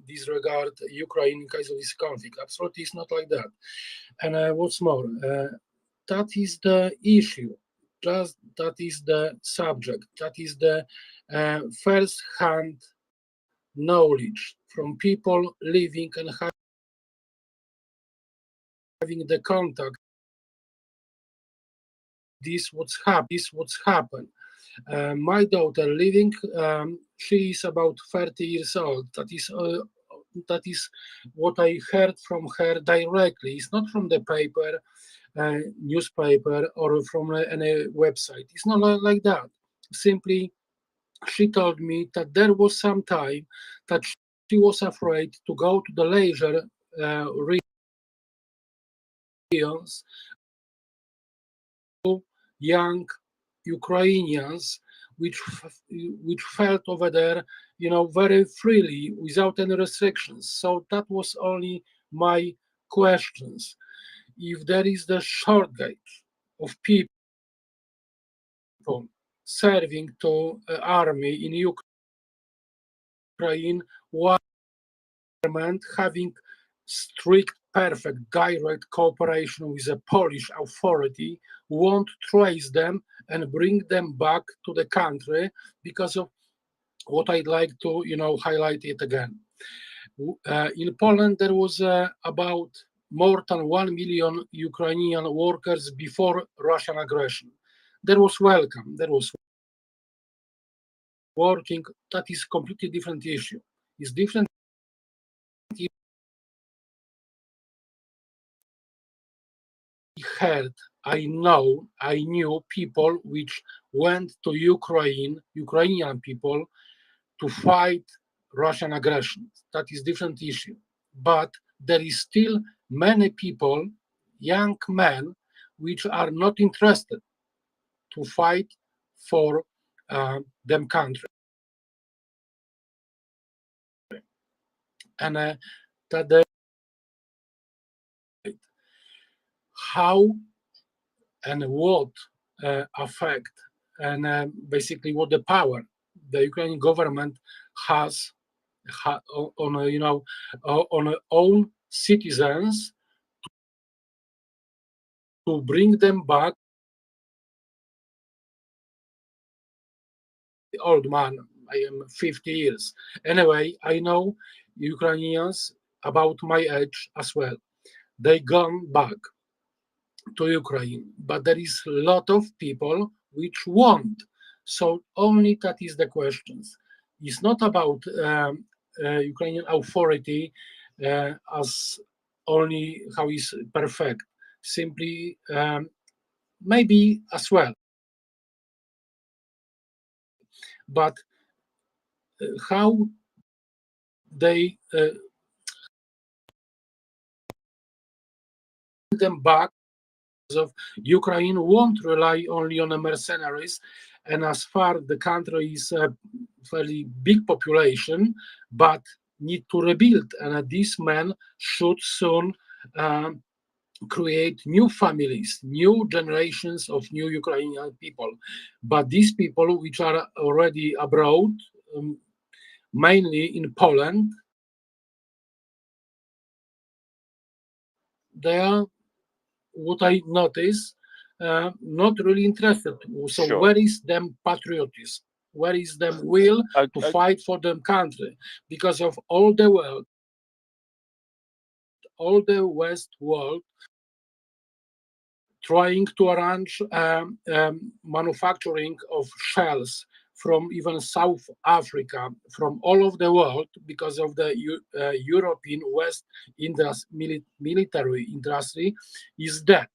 disregard Ukraine in case of this conflict. Absolutely, it's not like that. And what's more, that is the issue. Just that is the subject. That is the first-hand knowledge from people living and having the contact. This what's happened. My daughter living, she is about 30 years old. That is what I heard from her directly. It's not from the paper, newspaper, or from any website. It's not like that. Simply, she told me that there was some time that she was afraid to go to the leisure regions. Young Ukrainians which felt over there, very freely without any restrictions. So that was only my questions. If there is the shortage of people serving to army in Ukraine, why government having strict, perfect, direct cooperation with the Polish authority won't trace them and bring them back to the country because of what I'd like to, highlight it again. In Poland, there was about more than 1 million Ukrainian workers before Russian aggression. That was welcome. That was working. That is completely different issue. It's different. I knew people which went to Ukrainian people, to fight Russian aggression. That is different issue. But there is still many people, young men, which are not interested to fight for them country. And that they how and what affect and basically what the power the Ukrainian government has on on own citizens to bring them back. Old man, I am 50 years. Anyway, I know Ukrainians about my age as well. They gone back to Ukraine, but there is a lot of people which won't. So only that is the questions. It's not about Ukrainian authority as only how is perfect. Simply maybe as well. But how they them back of Ukraine won't rely only on the mercenaries, and as far the country is a fairly big population, but need to rebuild, and these men should soon create new families, new generations of new Ukrainian people. But these people which are already abroad, mainly in Poland, they are, what I notice, not really interested. So Sure. where is them patriotism? Where is them will to fight for them country? Because of all the world, all the West world, trying to arrange manufacturing of shells from even South Africa, from all of the world, because of the European West military industry, is dead.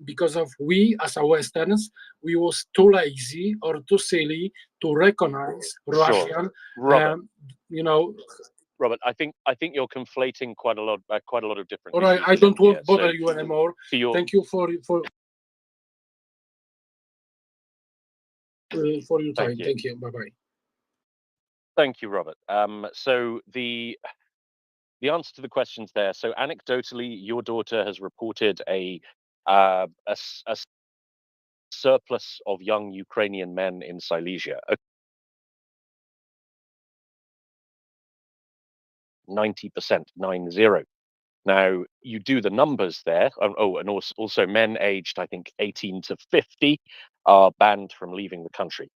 Because of we as a Westerns, we was too lazy or too silly to recognize Russian, Robert, Robert, I think you're conflating quite a lot of different. All right, I don't want to bother so you anymore. Thank you for your time. Thank you. Bye bye. Thank you, Robert. So the answer to the questions there. So anecdotally, your daughter has reported a surplus of young Ukrainian men in Silesia. 90%, 90. Now you do the numbers there. Oh, and also men aged, I think, 18 to 50 are banned from leaving the country.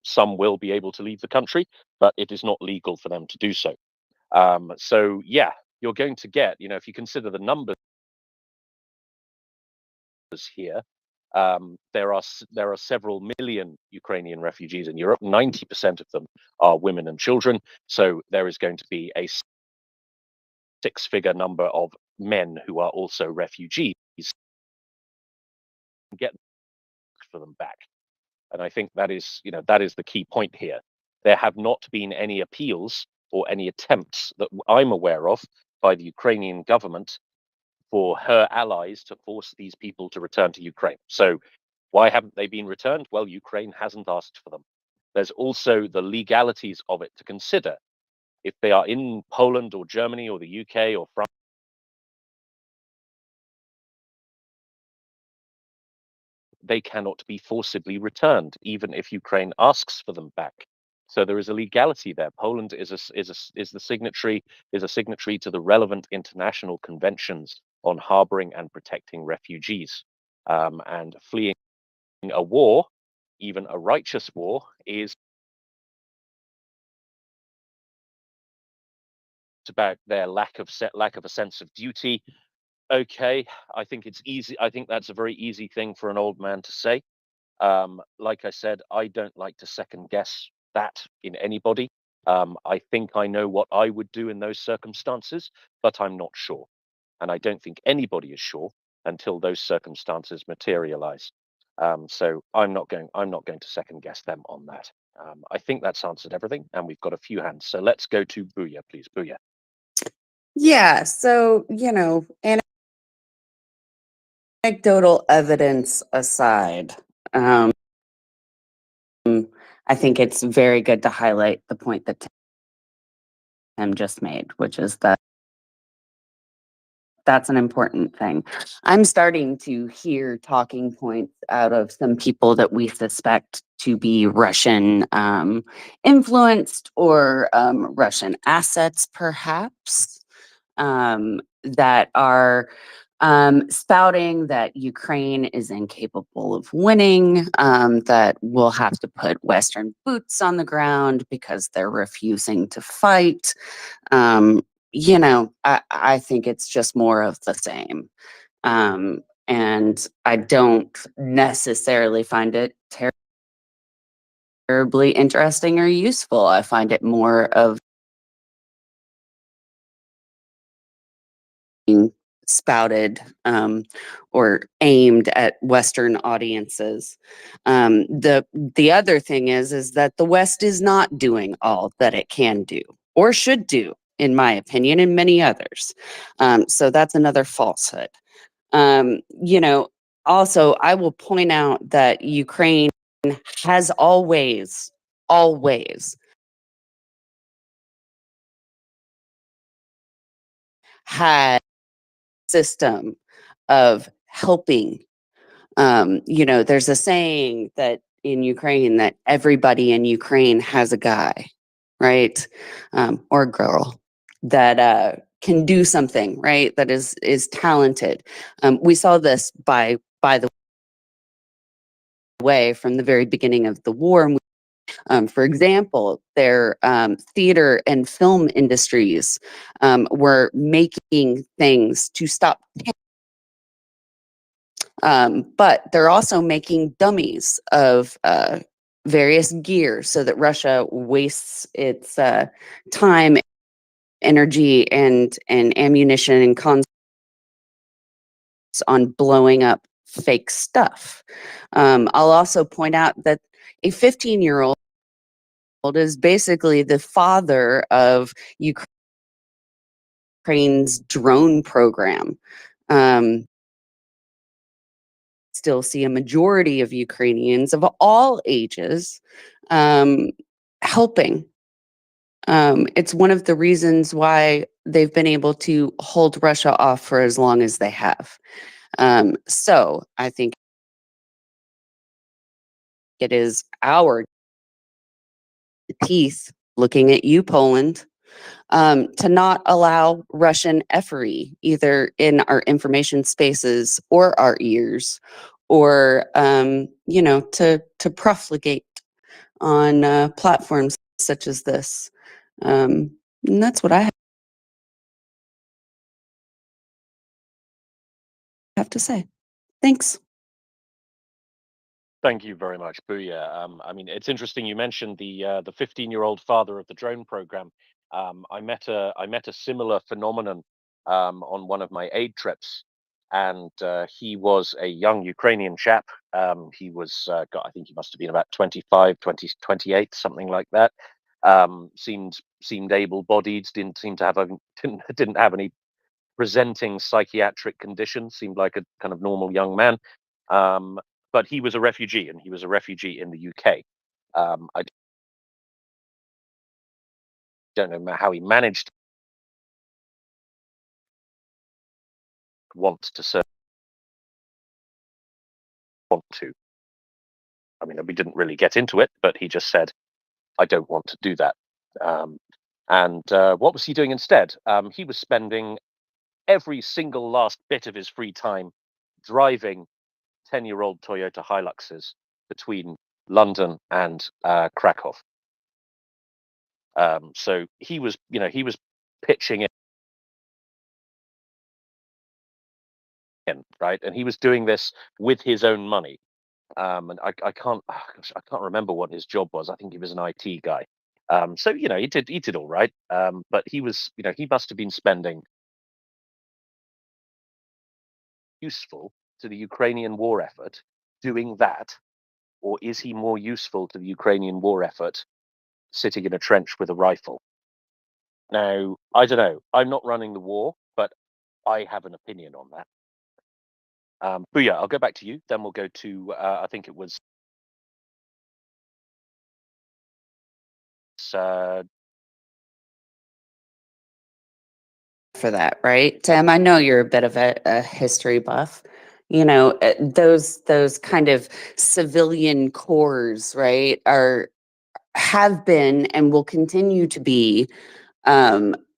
Some will be able to leave the country, but it is not legal for them to do so. So yeah, you're going to get, if you consider the numbers here, there are several million Ukrainian refugees in Europe. 90% of them are women and children. So there is going to be a six-figure number of men who are also refugees. Get for them back, and I think that is the key point here. There have not been any appeals or any attempts that I'm aware of by the Ukrainian government for her allies to force these people to return to Ukraine. So why haven't they been returned? Well, Ukraine hasn't asked for them. There's also the legalities of it to consider. If they are in Poland or Germany or the UK or France, they cannot be forcibly returned, even if Ukraine asks for them back. So there is a legality there. Poland is a signatory to the relevant international conventions on harboring and protecting refugees. And fleeing a war, even a righteous war, is about their lack of a sense of duty. Okay, I think it's easy. I think that's a very easy thing for an old man to say. Like I said, I don't like to second guess that in anybody. I think I know what I would do in those circumstances, but I'm not sure. And I don't think anybody is sure until those circumstances materialize. So I'm not going to second guess them on that. I think that's answered everything, and we've got a few hands. So let's go to Booyah, please. Booyah. Yeah, so, anecdotal evidence aside, I think it's very good to highlight the point that Tim just made, which is that that's an important thing. I'm starting to hear talking points out of some people that we suspect to be Russian influenced or Russian assets, perhaps, that are spouting that Ukraine is incapable of winning, that we'll have to put Western boots on the ground because they're refusing to fight. You know, I think it's just more of the same. And I don't necessarily find it terribly interesting or useful. I find it more of being spouted or aimed at Western audiences. The other thing is that the West is not doing all that it can do or should do, in my opinion, and many others. So that's another falsehood. You know, also, I will point out that Ukraine has always had a system of helping. You know, there's a saying that in Ukraine that everybody in Ukraine has a guy, right? Or a girl that can do something, right? That is talented. We saw this by the way from the very beginning of the war. For example, their theater and film industries were making things to stop. But they're also making dummies of various gear so that Russia wastes its time, energy, and ammunition and cons on blowing up fake stuff. I'll also point out that a 15-year-old is basically the father of Ukraine's drone program. Still see a majority of Ukrainians of all ages helping. It's one of the reasons why they've been able to hold Russia off for as long as they have. So I think it is our teeth looking at you, Poland, to not allow Russian effery either in our information spaces or our ears, or you know, to profligate on platforms such as this. And that's what I have to say. Thanks. Thank you very much, Booyah. I mean, it's interesting you mentioned the 15-year-old father of the drone program. I met a similar phenomenon on one of my aid trips, and he was a young Ukrainian chap. He was I think he must have been about 25, 28, something like that. Seemed able-bodied. Didn't seem to have didn't have any presenting psychiatric condition. Seemed like a kind of normal young man. But he was a refugee, and he was a refugee in the UK. I don't know how he managed to want to serve. Want to. I mean, we didn't really get into it, but he just said, "I don't want to do that." And what was he doing instead? He was spending every single last bit of his free time driving 10-year-old Toyota Hiluxes between London and Krakow. So he was pitching in, right? And he was doing this with his own money. And I can't remember what his job was. I think he was an IT guy. So he did all right. But he was, he must have been spending useful to the Ukrainian war effort doing that, or is he more useful to the Ukrainian war effort sitting in a trench with a rifle? Now, I don't know. I'm not running the war, but I have an opinion on that. Booyah, I'll go back to you. Then we'll go to I think it was for that, right? Tim, I know you're a bit of a history buff. You know, those kind of civilian corps, right, have been and will continue to be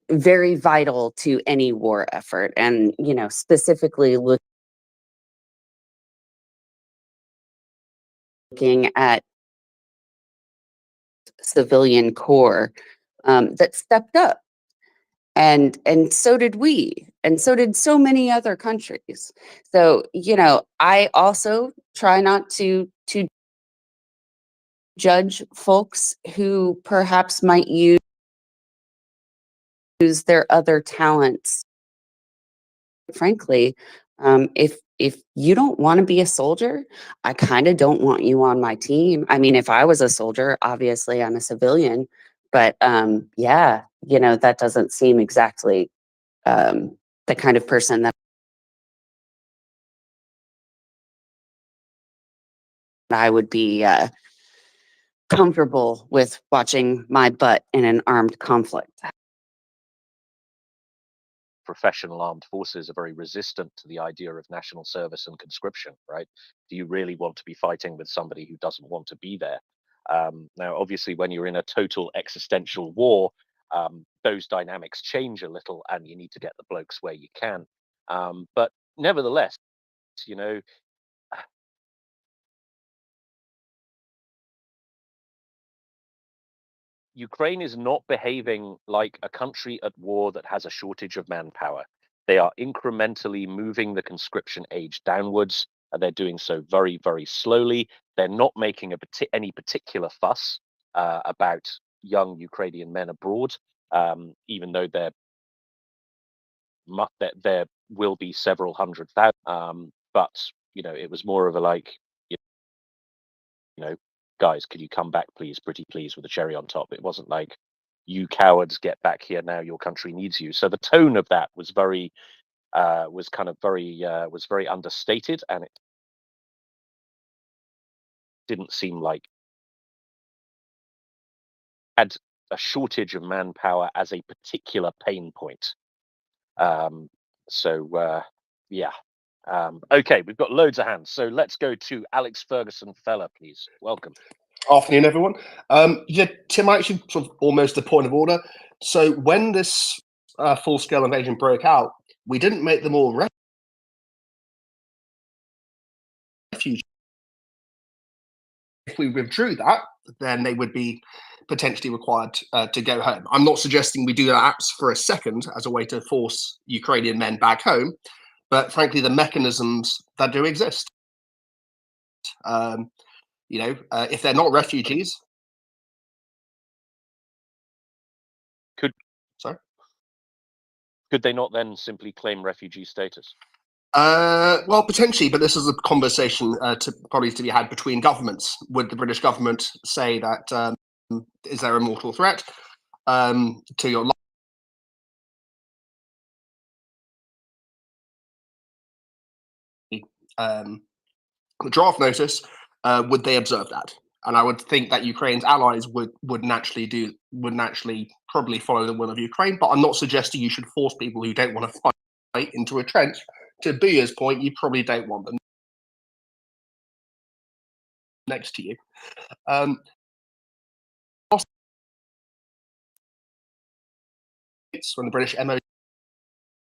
very vital to any war effort. And, you know, specifically looking at civilian corps that stepped up. And so did we, and so did so many other countries. So, you know, I also try not to judge folks who perhaps might use their other talents. Frankly, if you don't want to be a soldier, I kind of don't want you on my team. I mean, if I was a soldier, obviously I'm a civilian, but yeah, you know, that doesn't seem exactly the kind of person that I would be comfortable with watching my butt in an armed conflict. Professional armed forces are very resistant to the idea of national service and conscription, right? Do you really want to be fighting with somebody who doesn't want to be there? Now, obviously, when you're in a total existential war, those dynamics change a little, and you need to get the blokes where you can. But nevertheless, you know, Ukraine is not behaving like a country at war that has a shortage of manpower. They are incrementally moving the conscription age downwards, and they're doing so very, very slowly. They're not making any particular fuss about young Ukrainian men abroad, even though there will be several hundred thousand. But you know, it was more of a like, you know, guys, could you come back, please, pretty please, with a cherry on top. It wasn't like, you cowards, get back here now, your country needs you. So the tone of that was very was very understated, and it didn't seem like had a shortage of manpower as a particular pain point. Yeah. Okay, we've got loads of hands, so let's go to Alex Ferguson Feller, please. Welcome. Afternoon, everyone. Yeah, Tim, actually, sort of almost a point of order. So when this full-scale invasion broke out, we didn't make them all refugees. If we withdrew that, then they would be potentially required to go home. I'm not suggesting we do that for a second as a way to force Ukrainian men back home, but frankly, the mechanisms that do exist. You know, if they're not refugees, could they not then simply claim refugee status? Well, potentially, but this is a conversation probably to be had between governments. Would the British government say that is there a mortal threat to your life? The draft notice, would they observe that? And I would think that Ukraine's allies would naturally probably follow the will of Ukraine. But I'm not suggesting you should force people who don't want to fight into a trench. To Buya's point, you probably don't want them next to you. When the British MO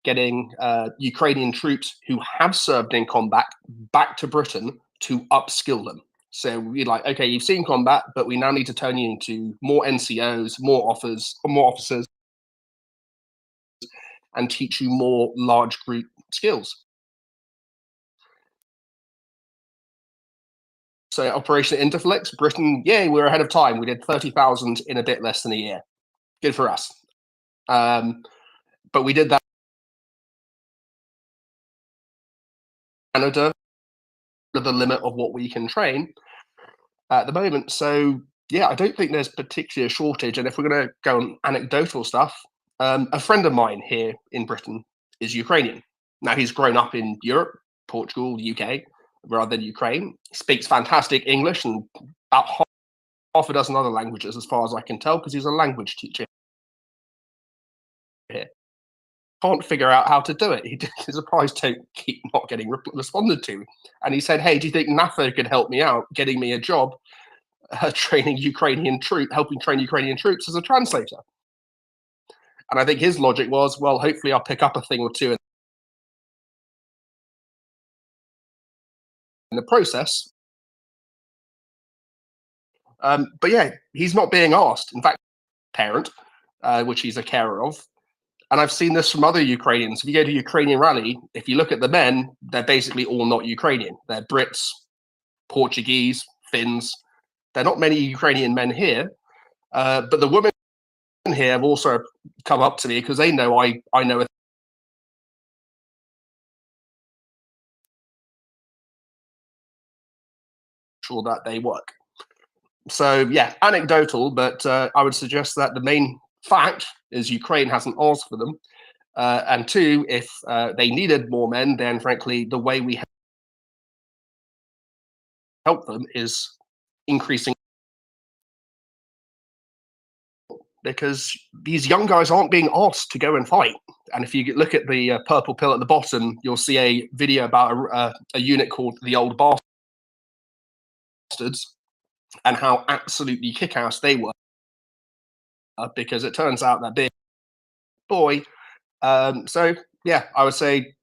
getting Ukrainian troops who have served in combat back to Britain to upskill them. So we're like, okay, you've seen combat, but we now need to turn you into more NCOs, more officers, and teach you more large group skills. So Operation Interflex, Britain, yay, we're ahead of time. We did 30,000 in a bit less than a year. Good for us. But we did that in Canada, the limit of what we can train at the moment. So yeah, I don't think there's particularly a shortage. And if we're going to go on anecdotal stuff, a friend of mine here in Britain is Ukrainian. Now he's grown up in Europe, Portugal, the UK, rather than Ukraine. Speaks fantastic English and about half a dozen other languages, as far as I can tell, because he's a language teacher here. Can't figure out how to do it. His replies don't keep not getting responded to. And he said, "Hey, do you think NATO could help me out, getting me a job, training Ukrainian troops, helping train Ukrainian troops as a translator?" And I think his logic was, well, hopefully I'll pick up a thing or two in the process. But yeah, he's not being asked. In fact, parent, which he's a carer of. And I've seen this from other Ukrainians. If you go to Ukrainian rally, if you look at the men, they're basically all not Ukrainian. They're Brits, Portuguese, Finns. There are not many Ukrainian men here, but the women here have also come up to me because they know I know sure that they work. So yeah, anecdotal, but I would suggest that the main fact is Ukraine hasn't asked for them. And two, if they needed more men, then frankly, the way we help them is increasing, because these young guys aren't being asked to go and fight. And if you look at the purple pill at the bottom, you'll see a video about a unit called the Old Bastards and how absolutely kick-ass they were, because it turns out that big boy. So yeah, I would say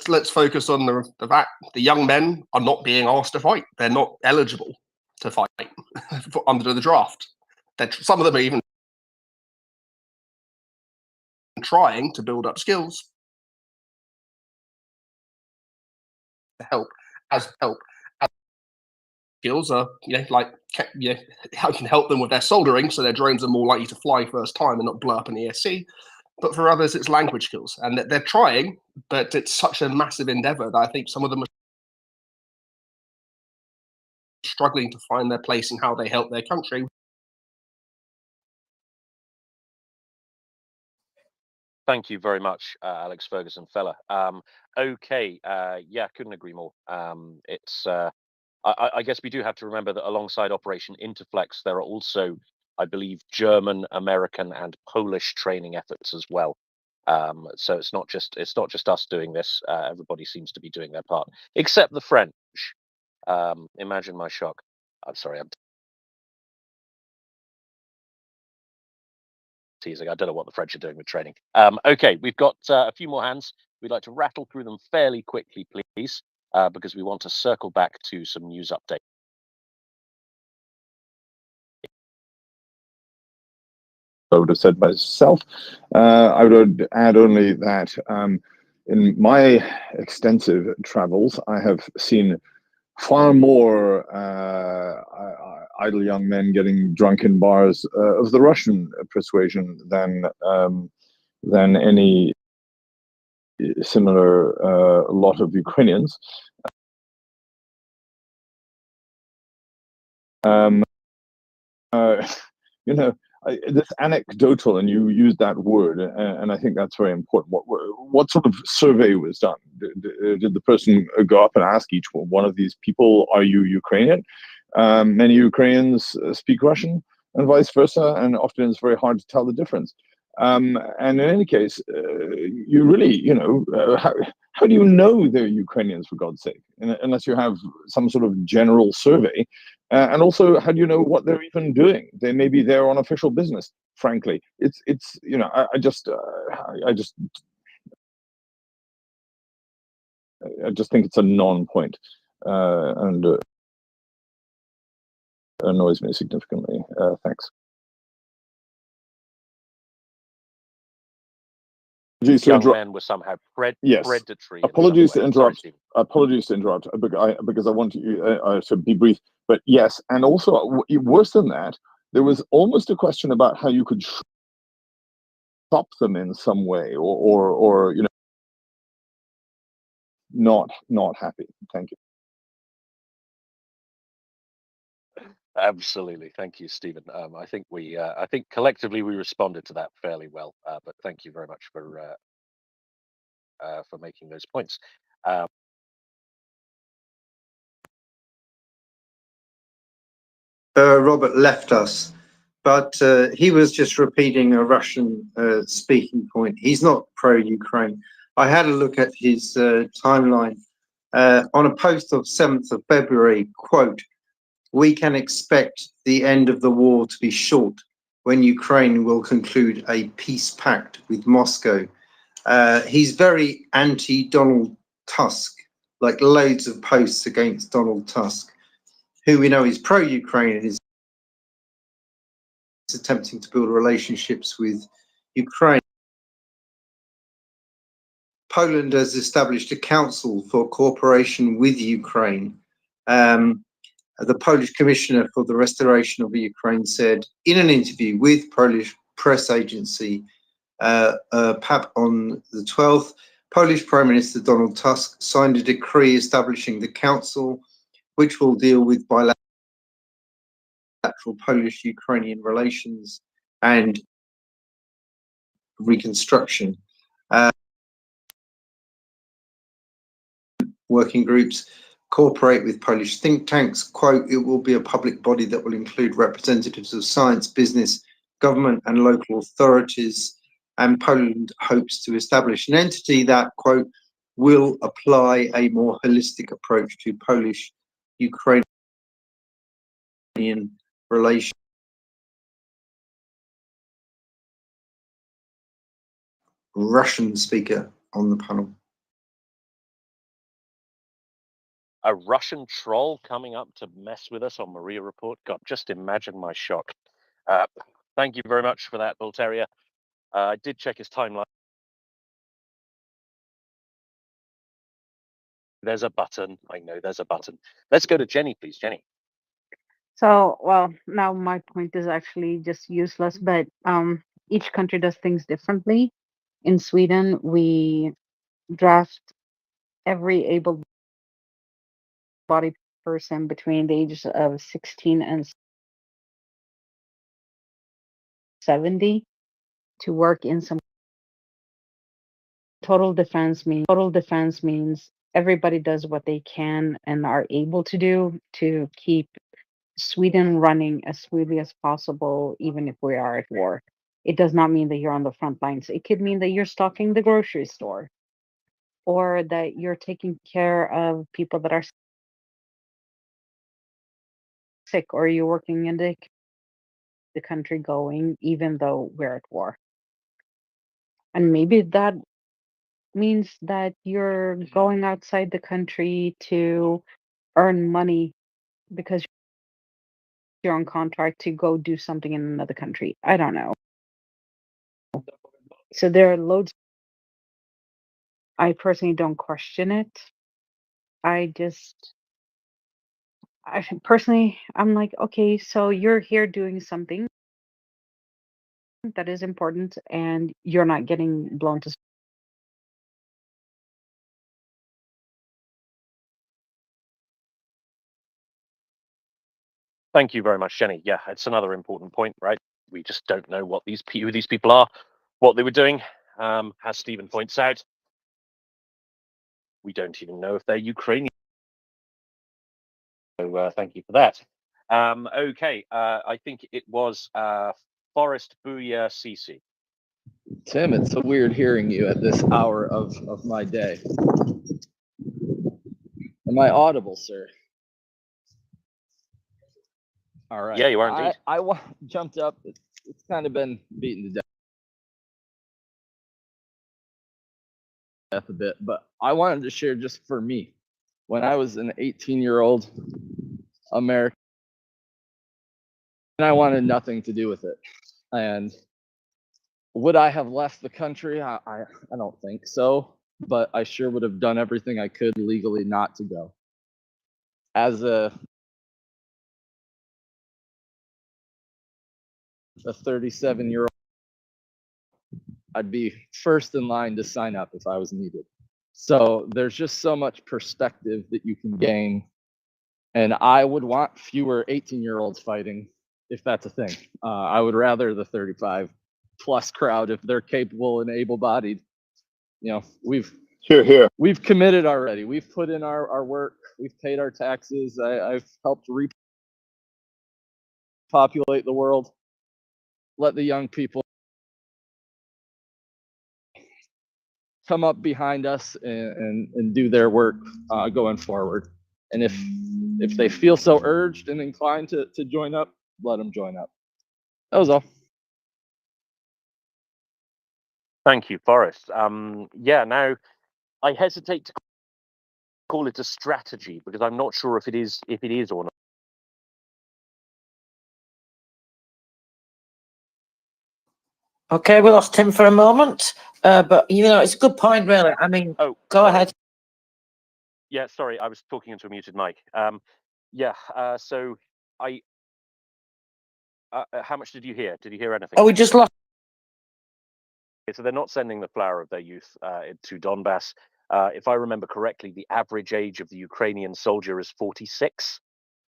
let's focus on the fact the young men are not being asked to fight. They're not eligible to fight under the draft. Some of them are even trying to build up skills to help as skills are, like, how can help them with their soldering, so their drones are more likely to fly first time and not blow up in the ESC. But for others, it's language skills, and they're trying, but it's such a massive endeavor that I think some of them are struggling to find their place in how they help their country. Thank you very much, Alex Ferguson, fella. Okay, yeah, couldn't agree more. It's I guess we do have to remember that alongside Operation Interflex, there are also, I believe, German, American, and Polish training efforts as well. So it's not just us doing this. Everybody seems to be doing their part, except the French. Imagine my shock. I'm sorry, I'm teasing. I don't know what the French are doing with training. Okay, we've got a few more hands. We'd like to rattle through them fairly quickly, please, because we want to circle back to some news updates. I would have said myself. I would add only that in my extensive travels, I have seen far more idle young men getting drunk in bars of the Russian persuasion than any similar lot of Ukrainians. This anecdotal, and you used that word, and I think that's very important. What sort of survey was done? Did the person go up and ask each one of these people, "Are you Ukrainian?" Many Ukrainians speak Russian, and vice versa, and often it's very hard to tell the difference. And in any case, you really, how do you know they're Ukrainians, for God's sake, unless you have some sort of general survey? And also, how do you know what they're even doing? They may be there on official business. Frankly, I just think it's a non-point, and annoys me significantly. Thanks. Young men were somehow predatory. Apologies to interrupt. Apologies to interrupt, because I want to be brief. But yes, and also worse than that, there was almost a question about how you could stop them in some way, or not happy. Thank you. Absolutely, thank you, Stephen. I think I think collectively we responded to that fairly well. But thank you very much for making those points. Robert left us, but he was just repeating a Russian speaking point. He's not pro-Ukraine. I had a look at his timeline on a post of 7th of February, quote, "We can expect the end of the war to be short when Ukraine will conclude a peace pact with Moscow." He's very anti-Donald Tusk, like loads of posts against Donald Tusk, who we know is pro-Ukraine and is attempting to build relationships with Ukraine. Poland has established a council for cooperation with Ukraine. The Polish Commissioner for the Restoration of Ukraine said in an interview with Polish press agency PAP on the 12th, Polish Prime Minister Donald Tusk signed a decree establishing the council, which will deal with bilateral Polish-Ukrainian relations and reconstruction. Working groups cooperate with Polish think tanks. Quote, "It will be a public body that will include representatives of science, business, government and local authorities." And Poland hopes to establish an entity that, quote, "will apply a more holistic approach to Polish-Ukrainian relations." Russian speaker on the panel. A Russian troll coming up to mess with us on MriyaReport. God, just imagine my shock. Thank you very much for that, Bull Terrier. I did check his timeline. There's a button. I know there's a button. Let's go to Jenny, please. Jenny. So, well, now my point is actually just useless, but each country does things differently. In Sweden, we draft every able-bodied person between the ages of 16 and 70 to work in some total defense means everybody does what they can and are able to do to keep Sweden running as smoothly as possible, even if we are at war. It does not mean that you're on the front lines. It could mean that you're stocking the grocery store or that you're taking care of people that are sick, or you're working in the country going, even though we're at war. And maybe that means that you're going outside the country to earn money because you're on contract to go do something in another country. I don't know. So there are loads. I personally don't question it. I personally, I'm like, okay, so you're here doing something that is important and you're not getting blown to. Thank you very much, Jenny. Yeah, it's another important point, right? We just don't know what who these people are, what they were doing. As Stephen points out, we don't even know if they're Ukrainian. So thank you for that. Okay, I think it was Forrest Booyah Cece. Tim, it's so weird hearing you at this hour of my day. Am I audible, sir? All right. Yeah, you are indeed. I jumped up. It's kind of been beaten to death a bit, but I wanted to share just for me. When I was an 18-year-old American, I wanted nothing to do with it. And would I have left the country? I don't think so, but I sure would have done everything I could legally not to go. As a 37-year-old, I'd be first in line to sign up if I was needed. So there's just so much perspective that you can gain. And I would want fewer 18-year-olds fighting, if that's a thing. I would rather the 35 plus crowd if they're capable and able-bodied. You know, we've committed already. We've put in our work. We've paid our taxes. I've helped populate the world. Let the young people come up behind us and do their work going forward. And if they feel so urged and inclined to join up, let them join up. That was all. Thank you, Forrest. Yeah, now I hesitate to call it a strategy because I'm not sure if it is or not. Okay, we lost Tim for a moment, but it's a good point, really. I mean, Oh, go sorry. ahead. Yeah, sorry, I was talking into a muted mic. Yeah, so I. How much did you hear? Did you hear anything? Oh, we just lost. Okay, so they're not sending the flower of their youth to Donbass. If I remember correctly, the average age of the Ukrainian soldier is 46.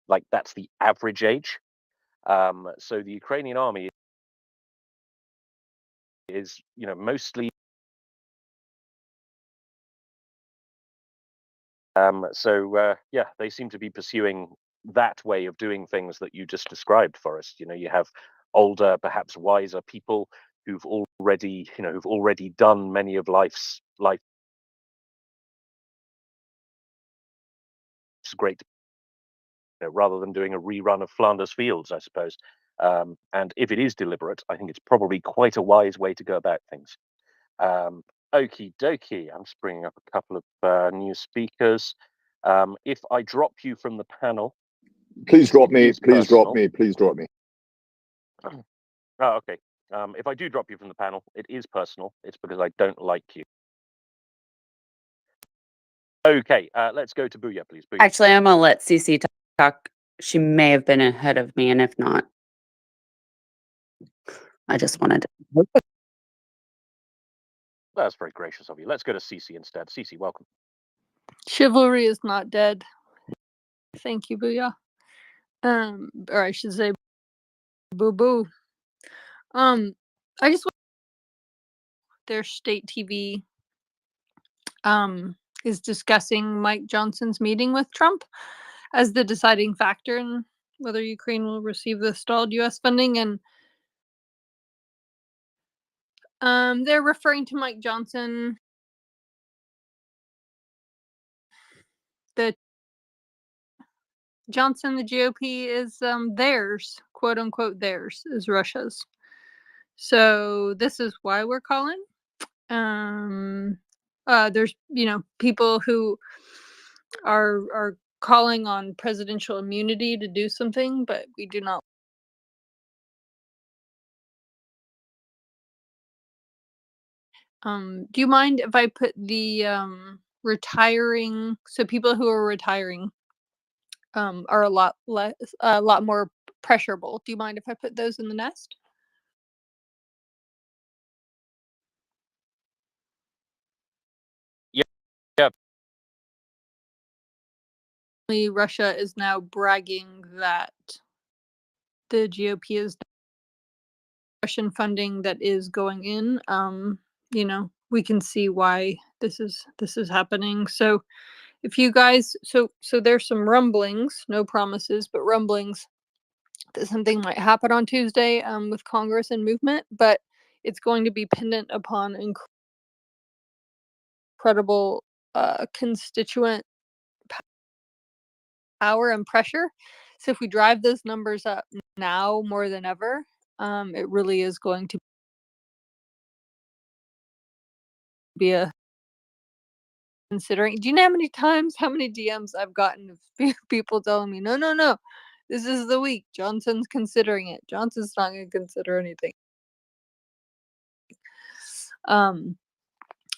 Like that's the average age. So the Ukrainian army is, mostly. Yeah, they seem to be pursuing that way of doing things that you just described, Forrest. You have older, perhaps wiser people who've already done many of life's great, rather than doing a rerun of Flanders Fields, I suppose. And if it is deliberate, I think it's probably quite a wise way to go about things. Okie dokie. I'm just bringing up a couple of new speakers. If I drop you from the panel, Please drop me. Please drop personal. me. Please drop me. Oh, okay. If I do drop you from the panel, it is personal. It's because I don't like you. Okay, let's go to Booyah, please. Booyah. Actually, I'm gonna let Cece talk. She may have been ahead of me, and if not, I just wanted to. That's very gracious of you. Let's go to Cece instead. Cece, welcome. Chivalry is not dead. Thank you, Booyah. Or I should say, boo boo. I just their state TV is discussing Mike Johnson's meeting with Trump as the deciding factor in whether Ukraine will receive the stalled U.S. funding, and they're referring to Mike Johnson, the GOP is theirs, quote unquote theirs, is Russia's. So this is why we're calling. There's people who are calling on presidential immunity to do something, but we do not. Do you mind if I put the retiring? So people who are retiring are a lot more pressurable. Do you mind if I put those in the nest? Yeah. Russia is now bragging that the GOP is Russian funding that is going in. We can see why this is happening. So if you guys, so there's some rumblings, no promises, but rumblings that something might happen on Tuesday with Congress and movement, but it's going to be pendant upon incredible constituent power and pressure. So if we drive those numbers up now more than ever, it really is going to be a considering. Do you know how many DMs I've gotten of people telling me, no, this is the week Johnson's considering it. Johnson's not going to consider anything.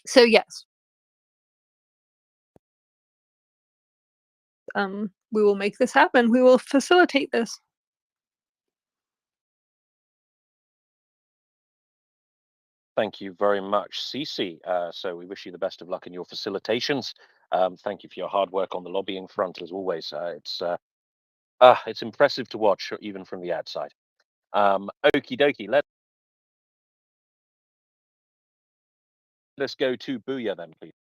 So yes, we will make this happen. We will facilitate this. Thank you very much, Cece. So we wish you the best of luck in your facilitations. Thank you for your hard work on the lobbying front, as always. It's impressive to watch, even from the outside. Okie dokie. Let's go to Booyah then, please.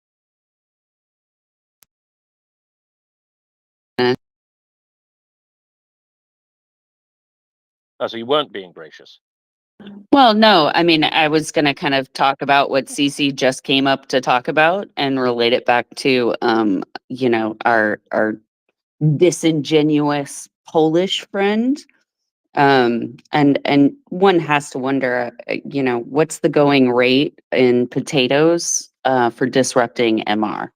Oh, so you weren't being gracious. Well, no, I mean, I was going to kind of talk about what Cece just came up to talk about and relate it back to, you know, our disingenuous Polish friend. And one has to wonder, you know, what's the going rate in potatoes for disrupting MR?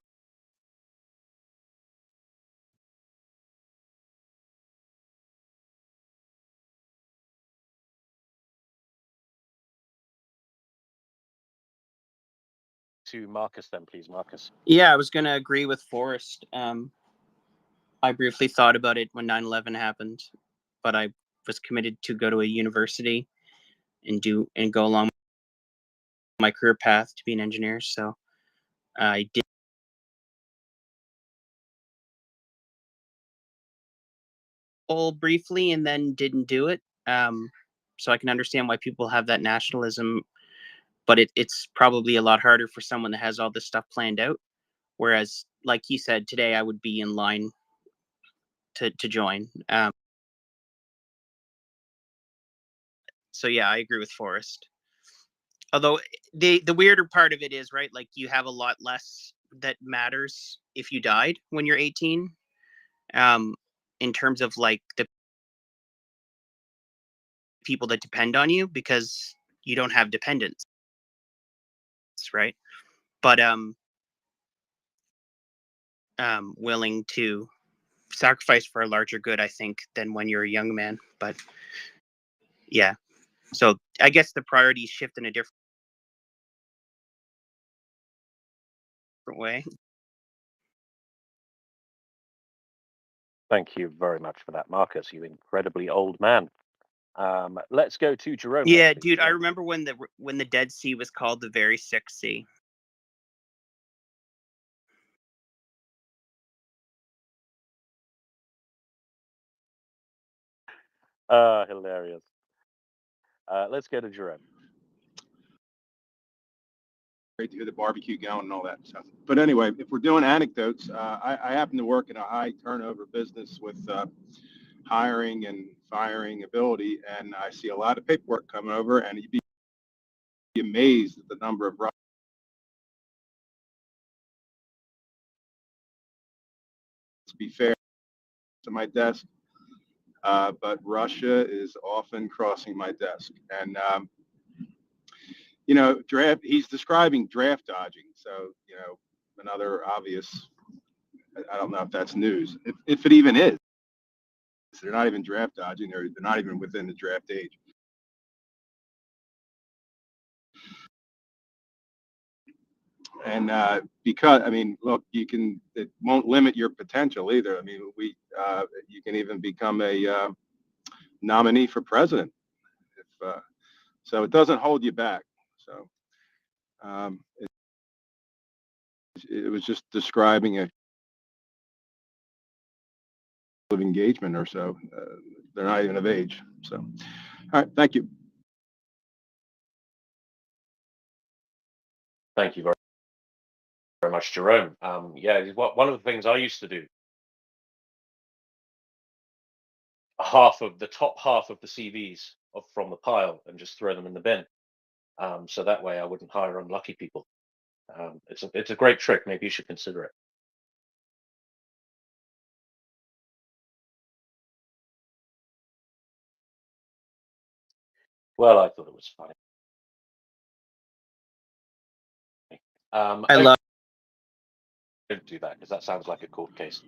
To Marcus then, please, Marcus. Yeah, I was going to agree with Forrest. I briefly thought about it when 9/11 happened, but I was committed to go to a university and go along my career path to be an engineer. So I did all briefly and then didn't do it. So I can understand why people have that nationalism, but it's probably a lot harder for someone that has all this stuff planned out. Whereas, like he said, today I would be in line to join. So yeah, I agree with Forrest. Although the weirder part of it is, right, like you have a lot less that matters if you died when you're 18, in terms of like the people that depend on you, because you don't have dependents, right? But willing to sacrifice for a larger good, I think, than when you're a young man. But yeah, so I guess the priorities shift in a different way. Thank you very much for that, Marcus. You incredibly old man. Let's go to Jerome. Yeah, next, please, dude, I Jerome. remember when the Dead Sea was called the Very Sick Sea. Hilarious. Let's go to Jerome. Great to hear the barbecue going and all that stuff. But anyway, if we're doing anecdotes, I happen to work in a high turnover business with hiring and firing ability, and I see a lot of paperwork coming over, and you'd be amazed at the number of to be fair to my desk, but Russia is often crossing my desk, and you know, he's describing draft dodging, so you know, another obvious. I don't know if that's news, if it even is. They're not even draft dodging. They're not even within the draft age. And because, I mean, look, it won't limit your potential either. I mean, you can even become a nominee for president. So it doesn't hold you back. So it was just describing a of engagement or so. They're not even of age. So, all right, thank you. Thank you very much, Jerome. Yeah, one of the things I used to do, the top half of the CVs from the pile and just throw them in the bin. So that way I wouldn't hire unlucky people. It's a great trick. Maybe you should consider it. Well, I thought it was funny. I love. Don't do that because that sounds like a court case.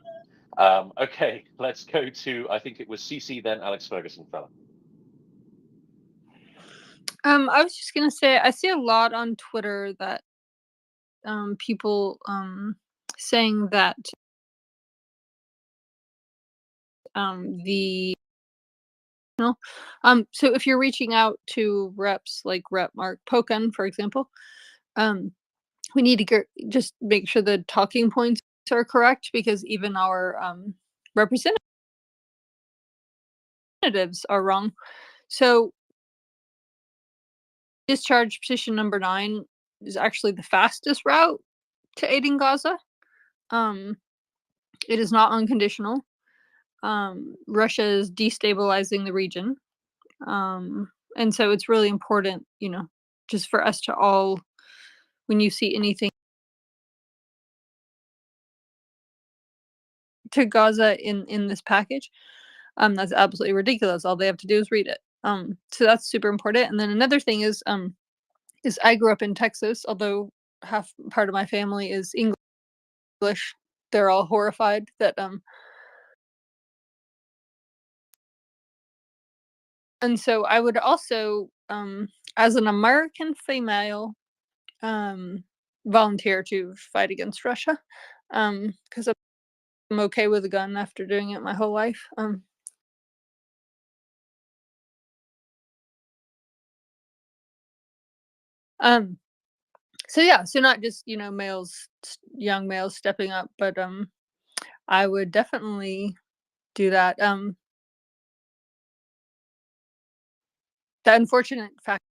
Okay, let's go to, I think it was CC, then Alex Ferguson, fella. I was just gonna say, I see a lot on Twitter that people saying that the so if you're reaching out to reps like Rep Mark Pocan, for example, we need to just make sure the talking points are correct, because even our representatives are wrong. So discharge petition number 9 is actually the fastest route to aiding Gaza. It is not unconditional. Russia is destabilizing the region. And so it's really important, you know, just for us to all, when you see anything to Gaza in this package, that's absolutely ridiculous. All they have to do is read it. So that's super important. And then another thing is I grew up in Texas, although half part of my family is English. They're all horrified that and so I would also as an American female volunteer to fight against Russia, because I'm okay with a gun after doing it my whole life. So yeah, so not just, you know, young males stepping up, but I would definitely do that. The unfortunate fact,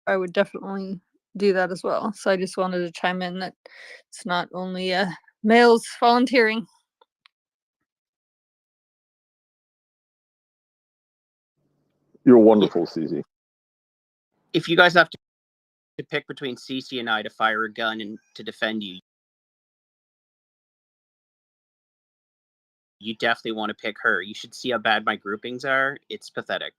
I would definitely do that as well. So I just wanted to chime in that it's not only males volunteering. You're wonderful, Cece. If you guys have to pick between Cece and I to fire a gun and to defend you, you definitely want to pick her. You should see how bad my groupings are. It's pathetic.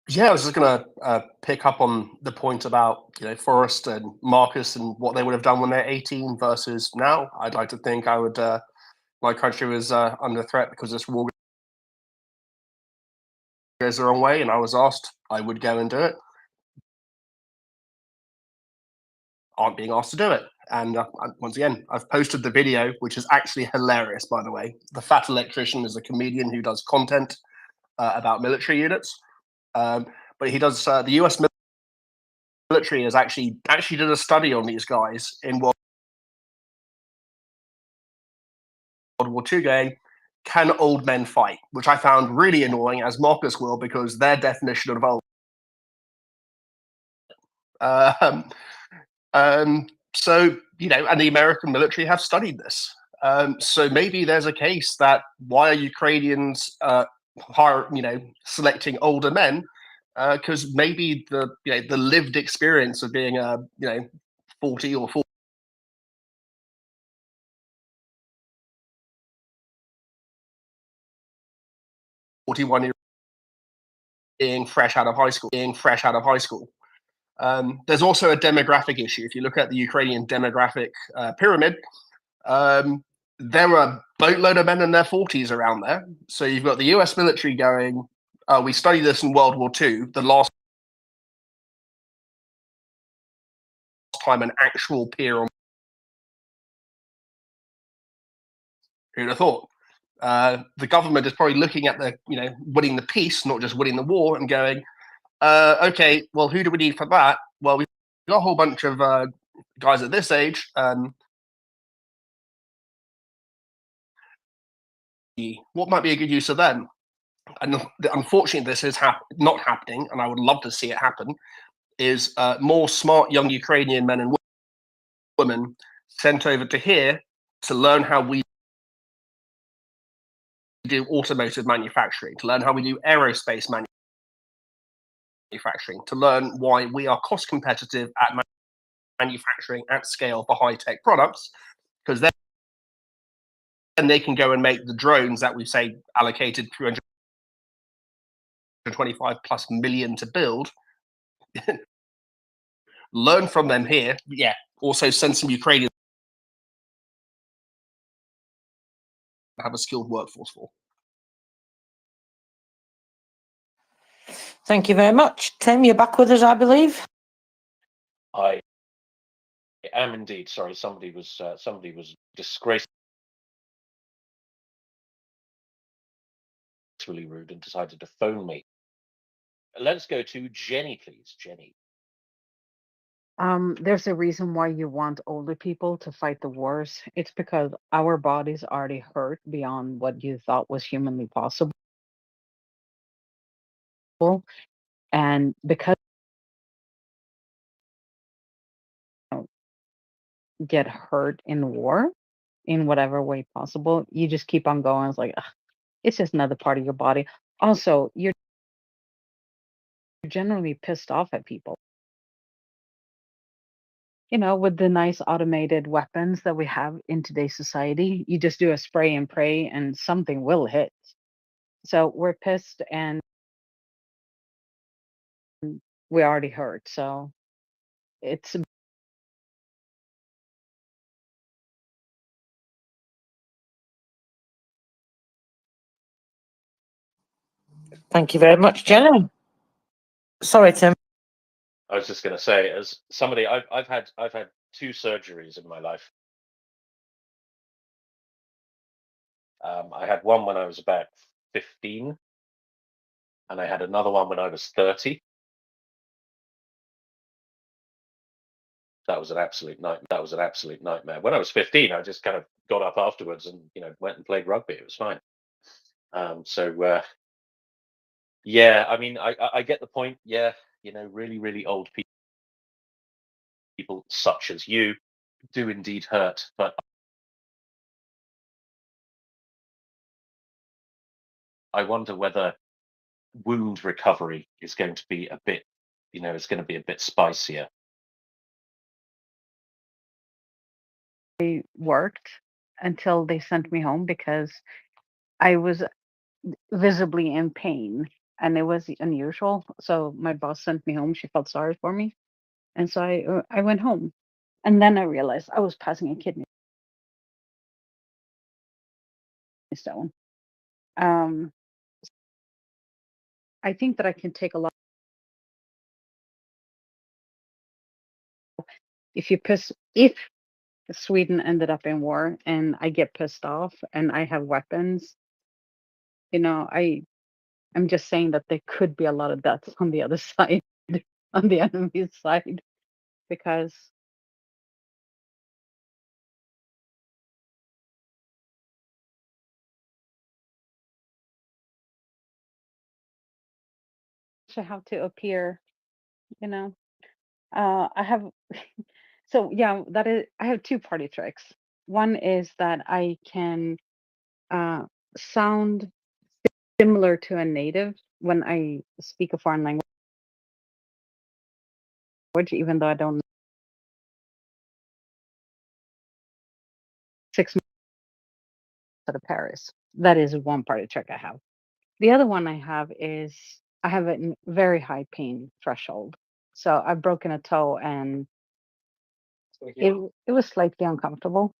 Yeah, I was just going to pick up on the point about, you know, Forrest and Marcus and what they would have done when they're 18 versus now. I'd like to think I would, my country was under threat because this war goes the wrong way, and I was asked, I would go and do it. Aren't being asked to do it. And once again, I've posted the video, which is actually hilarious, by the way. The Fat Electrician is a comedian who does content about military units. But he does, the US military has actually did a study on these guys in World War II going, can old men fight? Which I found really annoying, as Marcus will, because their definition of old. So, you know, and the American military have studied this. So maybe there's a case that why are Ukrainians selecting older men? Because maybe the lived experience of being a 40 or 41 year being fresh out of high school. There's also a demographic issue. If you look at the Ukrainian demographic pyramid, there are a boatload of men in their 40s around there. So you've got the US military going, we studied this in World War II, the last time an actual peer on who'd have thought. The government is probably looking at winning the peace, not just winning the war, and going, okay, well, who do we need for that? Well, we've got a whole bunch of guys at this age. What might be a good use of them? And unfortunately, this is not happening, and I would love to see it happen, is more smart young Ukrainian men and women sent over to here to learn how we do automotive manufacturing, to learn how we do aerospace manufacturing, to learn why we are cost competitive at manufacturing at scale for high-tech products, because then they can go and make the drones that we've say allocated 325 plus million to build. Learn from them here. Yeah. Also send some Ukrainians to have a skilled workforce for. Thank you very much. Tim, you're back with us, I believe. I am indeed. Sorry, somebody was disgracefully rude and decided to phone me. Let's go to Jenny, please. Jenny. There's a reason why you want older people to fight the wars. It's because our bodies already hurt beyond what you thought was humanly possible. And because get hurt in war, in whatever way possible, you just keep on going. It's like, ugh, it's just another part of your body. Also, you're generally pissed off at people. You know, with the nice automated weapons that we have in today's society, you just do a spray and pray and something will hit. So we're pissed and we already hurt. So it's Thank you very much, Jenna. Sorry, Tim. I was just going to say, as somebody, I've had 2 surgeries in my life. I had one when I was about 15, and I had another one when I was 30. That was an absolute nightmare. When I was 15, I just kind of got up afterwards and went and played rugby. It was fine. Yeah, I mean, I get the point. Yeah, really, really old people such as you do indeed hurt, but I wonder whether wound recovery is going to be a bit, it's going to be a bit spicier. worked until they sent me home because I was visibly in pain and it was unusual. So my boss sent me home. She felt sorry for me. And so I went home. And then I realized I was passing a kidney stone. I think that I can take a lot. If Sweden ended up in war and I get pissed off and I have weapons, I'm just saying that there could be a lot of deaths on the other side, on the enemy's side, because I have to appear, you know. I have so yeah, that is I have 2 party tricks. One is that I can sound similar to a native when I speak a foreign language, even though I don't 6 months out of Paris. That is one party trick I have. The other one I have is I have a very high pain threshold. So I've broken a toe and it was slightly uncomfortable.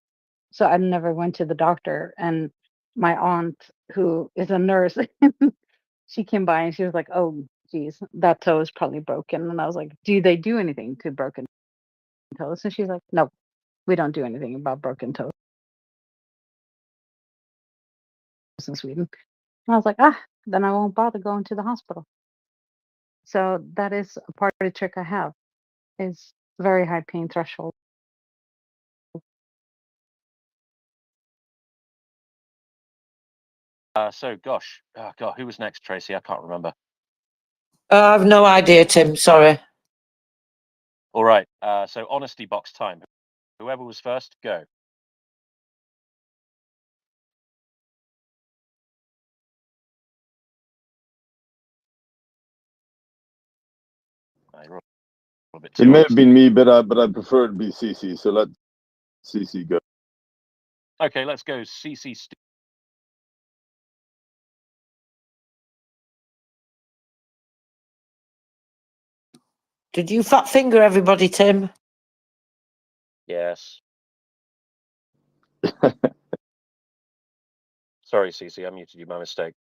So I never went to the doctor. And my aunt, who is a nurse, she came by and she was like, "Oh, geez, that toe is probably broken." And I was like, "Do they do anything to broken toes?" And she's like, "No, we don't do anything about broken toes in Sweden." And I was like, then I won't bother going to the hospital. So that is a party trick I have, is very high pain threshold. So, gosh, oh God, who was next, Tracy? I can't remember. I have no idea, Tim. Sorry. All right. So, honesty box time. Whoever was first, go. You're a bit It too may have honest. been me, but I prefer it to be CC. So let CC go. Okay, let's go. CC. Did you fat finger everybody, Tim? Yes. Sorry, CC, I muted you. My mistake.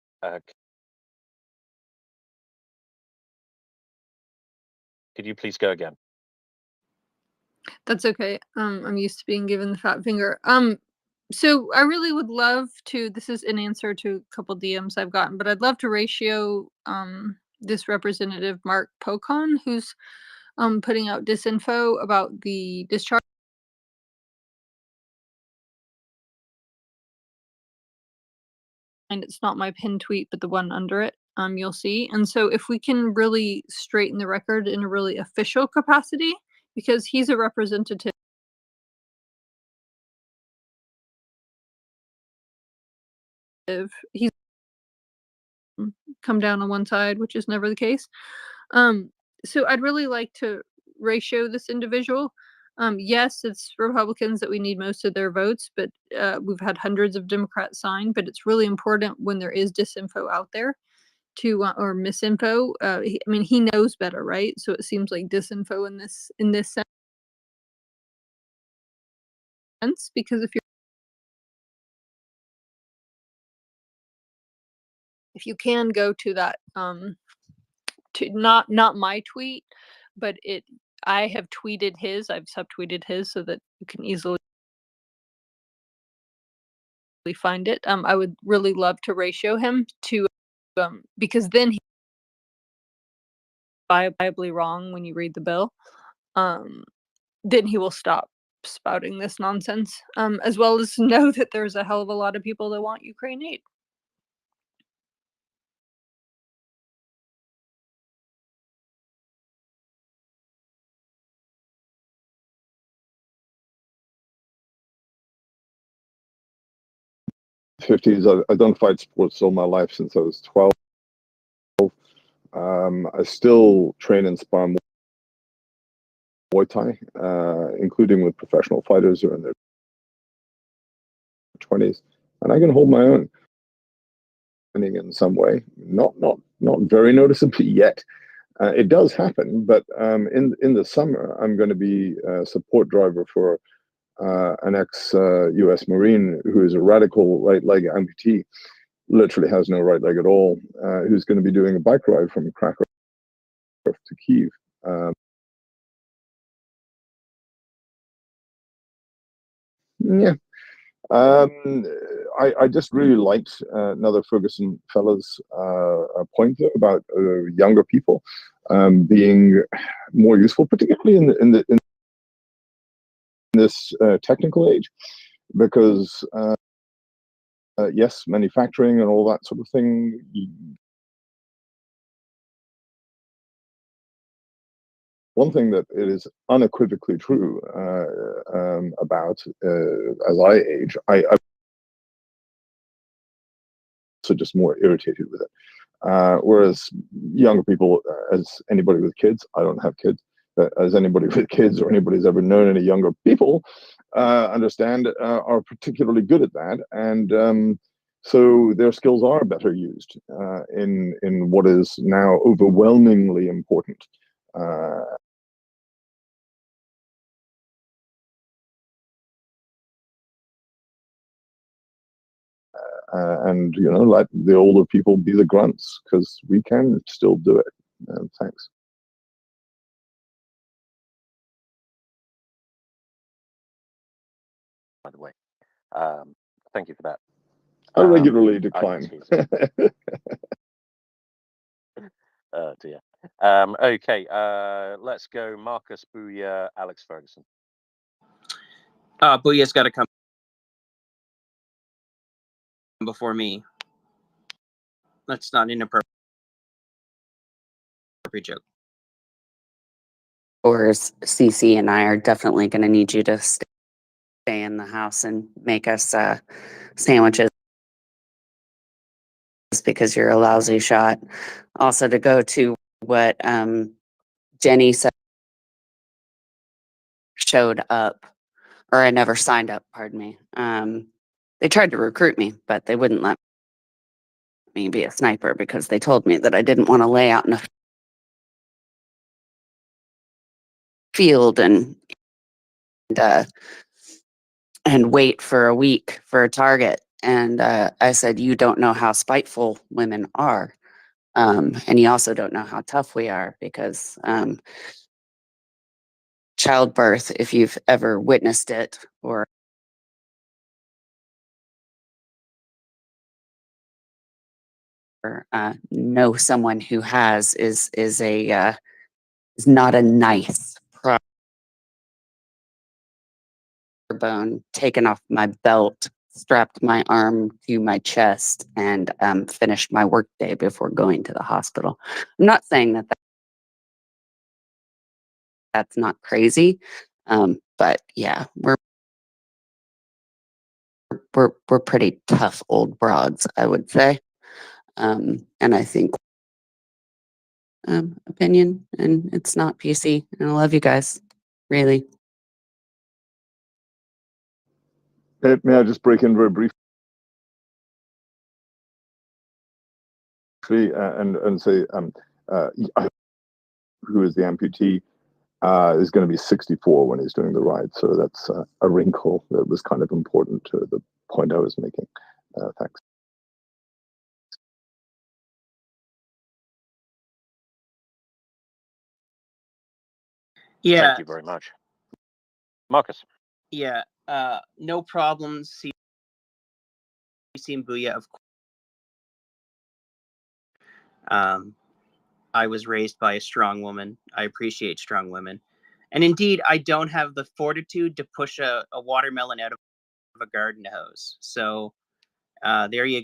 Could you please go again? That's okay. I'm used to being given the fat finger. So I really would love to. This is in answer to a couple DMs I've gotten, but I'd love to ratio this Representative Mark Pocon, who's putting out disinfo about the discharge. And it's not my pinned tweet, but the one under it. You'll see. And so if we can really straighten the record in a really official capacity, because he's a representative he's come down on one side, which is never the case. So I'd really like to ratio this individual. Yes, it's Republicans that we need most of their votes, but we've had hundreds of Democrats sign. But it's really important when there is disinfo out there to or misinfo. I mean, he knows better, right? So it seems like disinfo in this sense, because if you can go to that to not my tweet, but I have tweeted his, I've subtweeted his so that you can easily find it. I would really love to ratio him to because then he's viably wrong when you read the bill. Then he will stop spouting this nonsense, as well as know that there's a hell of a lot of people that want Ukraine aid. '50s. I've done fight sports all my life since I was 12. I still train and spar Muay Thai, including with professional fighters who are in their 20s, and I can hold my own in some way. Not very noticeably yet. It does happen, but in the summer, I'm going to be a support driver for an ex-US Marine who is a radical right leg amputee, literally has no right leg at all, who's going to be doing a bike ride from Krakow to Kiev. Yeah. I just really liked another Ferguson fella's point there about younger people being more useful, particularly in this technical age, because yes, manufacturing and all that sort of thing. One thing that it is unequivocally true about as I age, I also just more irritated with it. Whereas younger people, as anybody with kids, I don't have kids, but as anybody with kids or anybody who's ever known any younger people understand, are particularly good at that. And so their skills are better used in what is now overwhelmingly important. And let the older people be the grunts, because we can still do it. Thanks. By the way, thank you for that. I regularly decline. Oh dear. Okay, let's go. Marcus Booyah, Alex Ferguson. Booyah's got to come before me. That's not inappropriate joke. Or Cece and I are definitely going to need you to stay in the house and make us sandwiches, because you're a lousy shot. Also, to go to what Jenny said, showed up, or I never signed up, pardon me. They tried to recruit me, but they wouldn't let me be a sniper because they told me that I didn't want to lay out in a field and wait for a week for a target. And I said, you don't know how spiteful women are. And you also don't know how tough we are, because childbirth, if you've ever witnessed it or know someone who has, is not a nice bone. Taken off my belt, strapped my arm to my chest, and finished my workday before going to the hospital. I'm not saying that that's not crazy, but yeah, we're we're pretty tough old broads, I would say. And I think opinion, and it's not PC. And I love you guys, really. May I just break in very briefly and say, who is the amputee, is going to be 64 when he's doing the ride. So that's a wrinkle that was kind of important to the point I was making. Thanks. Yeah. Thank you very much. Marcus. Yeah. No problems. CC and Booyah, of course. I was raised by a strong woman. I appreciate strong women. And indeed, I don't have the fortitude to push a watermelon out of a garden hose. So there you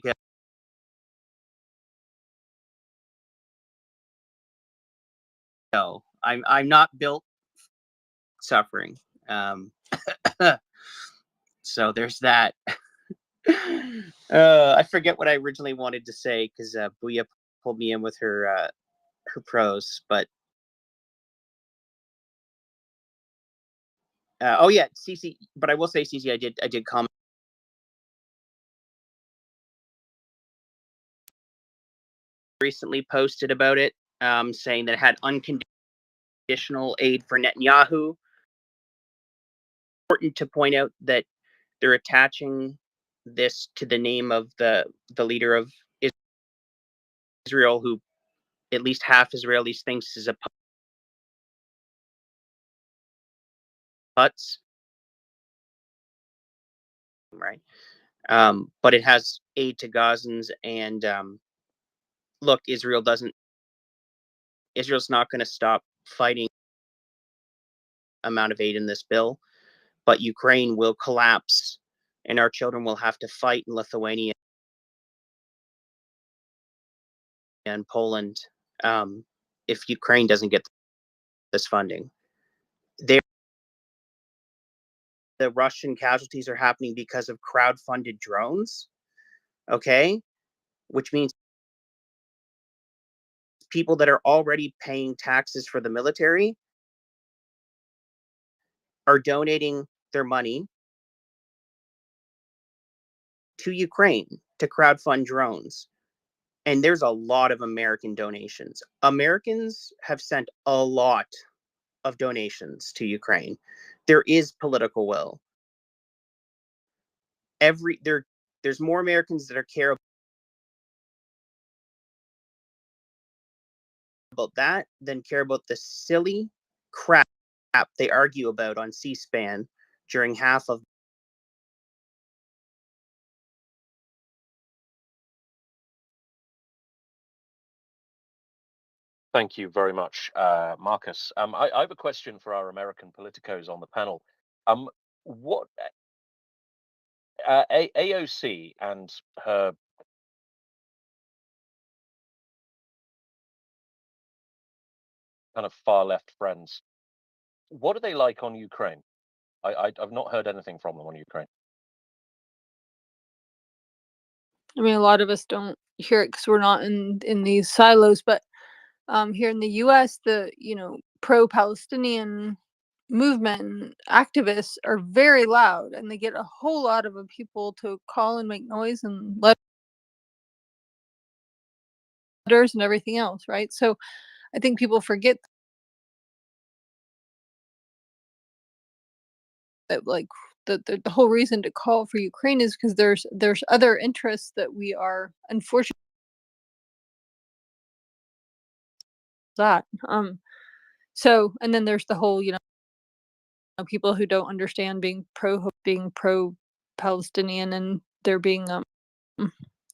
go. I'm not built suffering. So there's that. I forget what I originally wanted to say because Booyah pulled me in with her pros, but oh yeah, CC. But I will say, CC, I did comment recently posted about it, saying that it had unconditional aid for Netanyahu. Important to point out that they're attaching this to the name of the leader of Israel, who at least half Israelis thinks is a putz, right? But it has aid to Gazans, and look, Israel's not going to stop fighting amount of aid in this bill, but Ukraine will collapse, and our children will have to fight in Lithuania and Poland if Ukraine doesn't get this funding. The Russian casualties are happening because of crowd-funded drones, okay? Which means people that are already paying taxes for the military are donating their money to Ukraine to crowdfund drones. And there's a lot of American donations. Americans have sent a lot of donations to Ukraine. There is political will. There's more Americans that care about that than care about the silly crap they argue about on C-SPAN during half of Thank you very much, Marcus. I have a question for our American politicos on the panel. What AOC and her kind of far left friends, what are they like on Ukraine? I've not heard anything from them on Ukraine. I mean, a lot of us don't hear it because we're not in these silos, but here in the U.S., the pro-Palestinian movement activists are very loud, and they get a whole lot of people to call and make noise and letters and everything else, right? So I think people forget that, like, the whole reason to call for Ukraine is because there's other interests that we are unfortunately that. So, and then there's the whole, people who don't understand being pro-Palestinian, and there being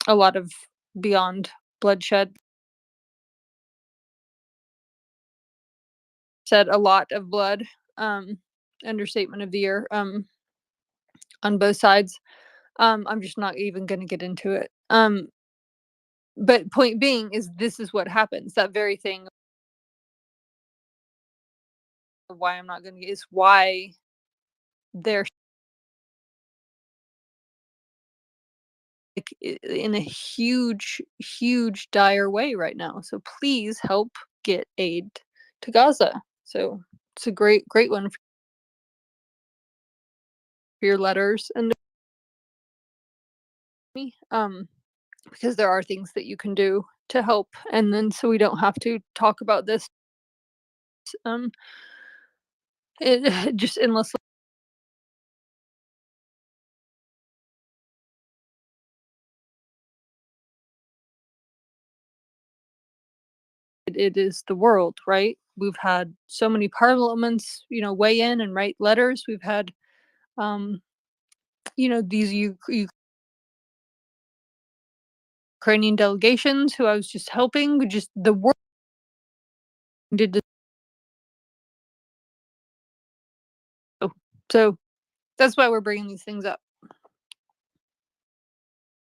a lot of beyond bloodshed. Said a lot of blood, understatement of the year, on both sides. I'm just not even going to get into it. But point being is this is what happens. That very thing. Why I'm not going to is why they're in a huge dire way right now. So please help get aid to Gaza. So it's a great one for your letters and me, because there are things that you can do to help, and then so we don't have to talk about this it just endlessly. It is the world, right? We've had so many parliaments, weigh in and write letters. We've had, these Ukrainian delegations who I was just helping. Just the world did this. So that's why we're bringing these things up.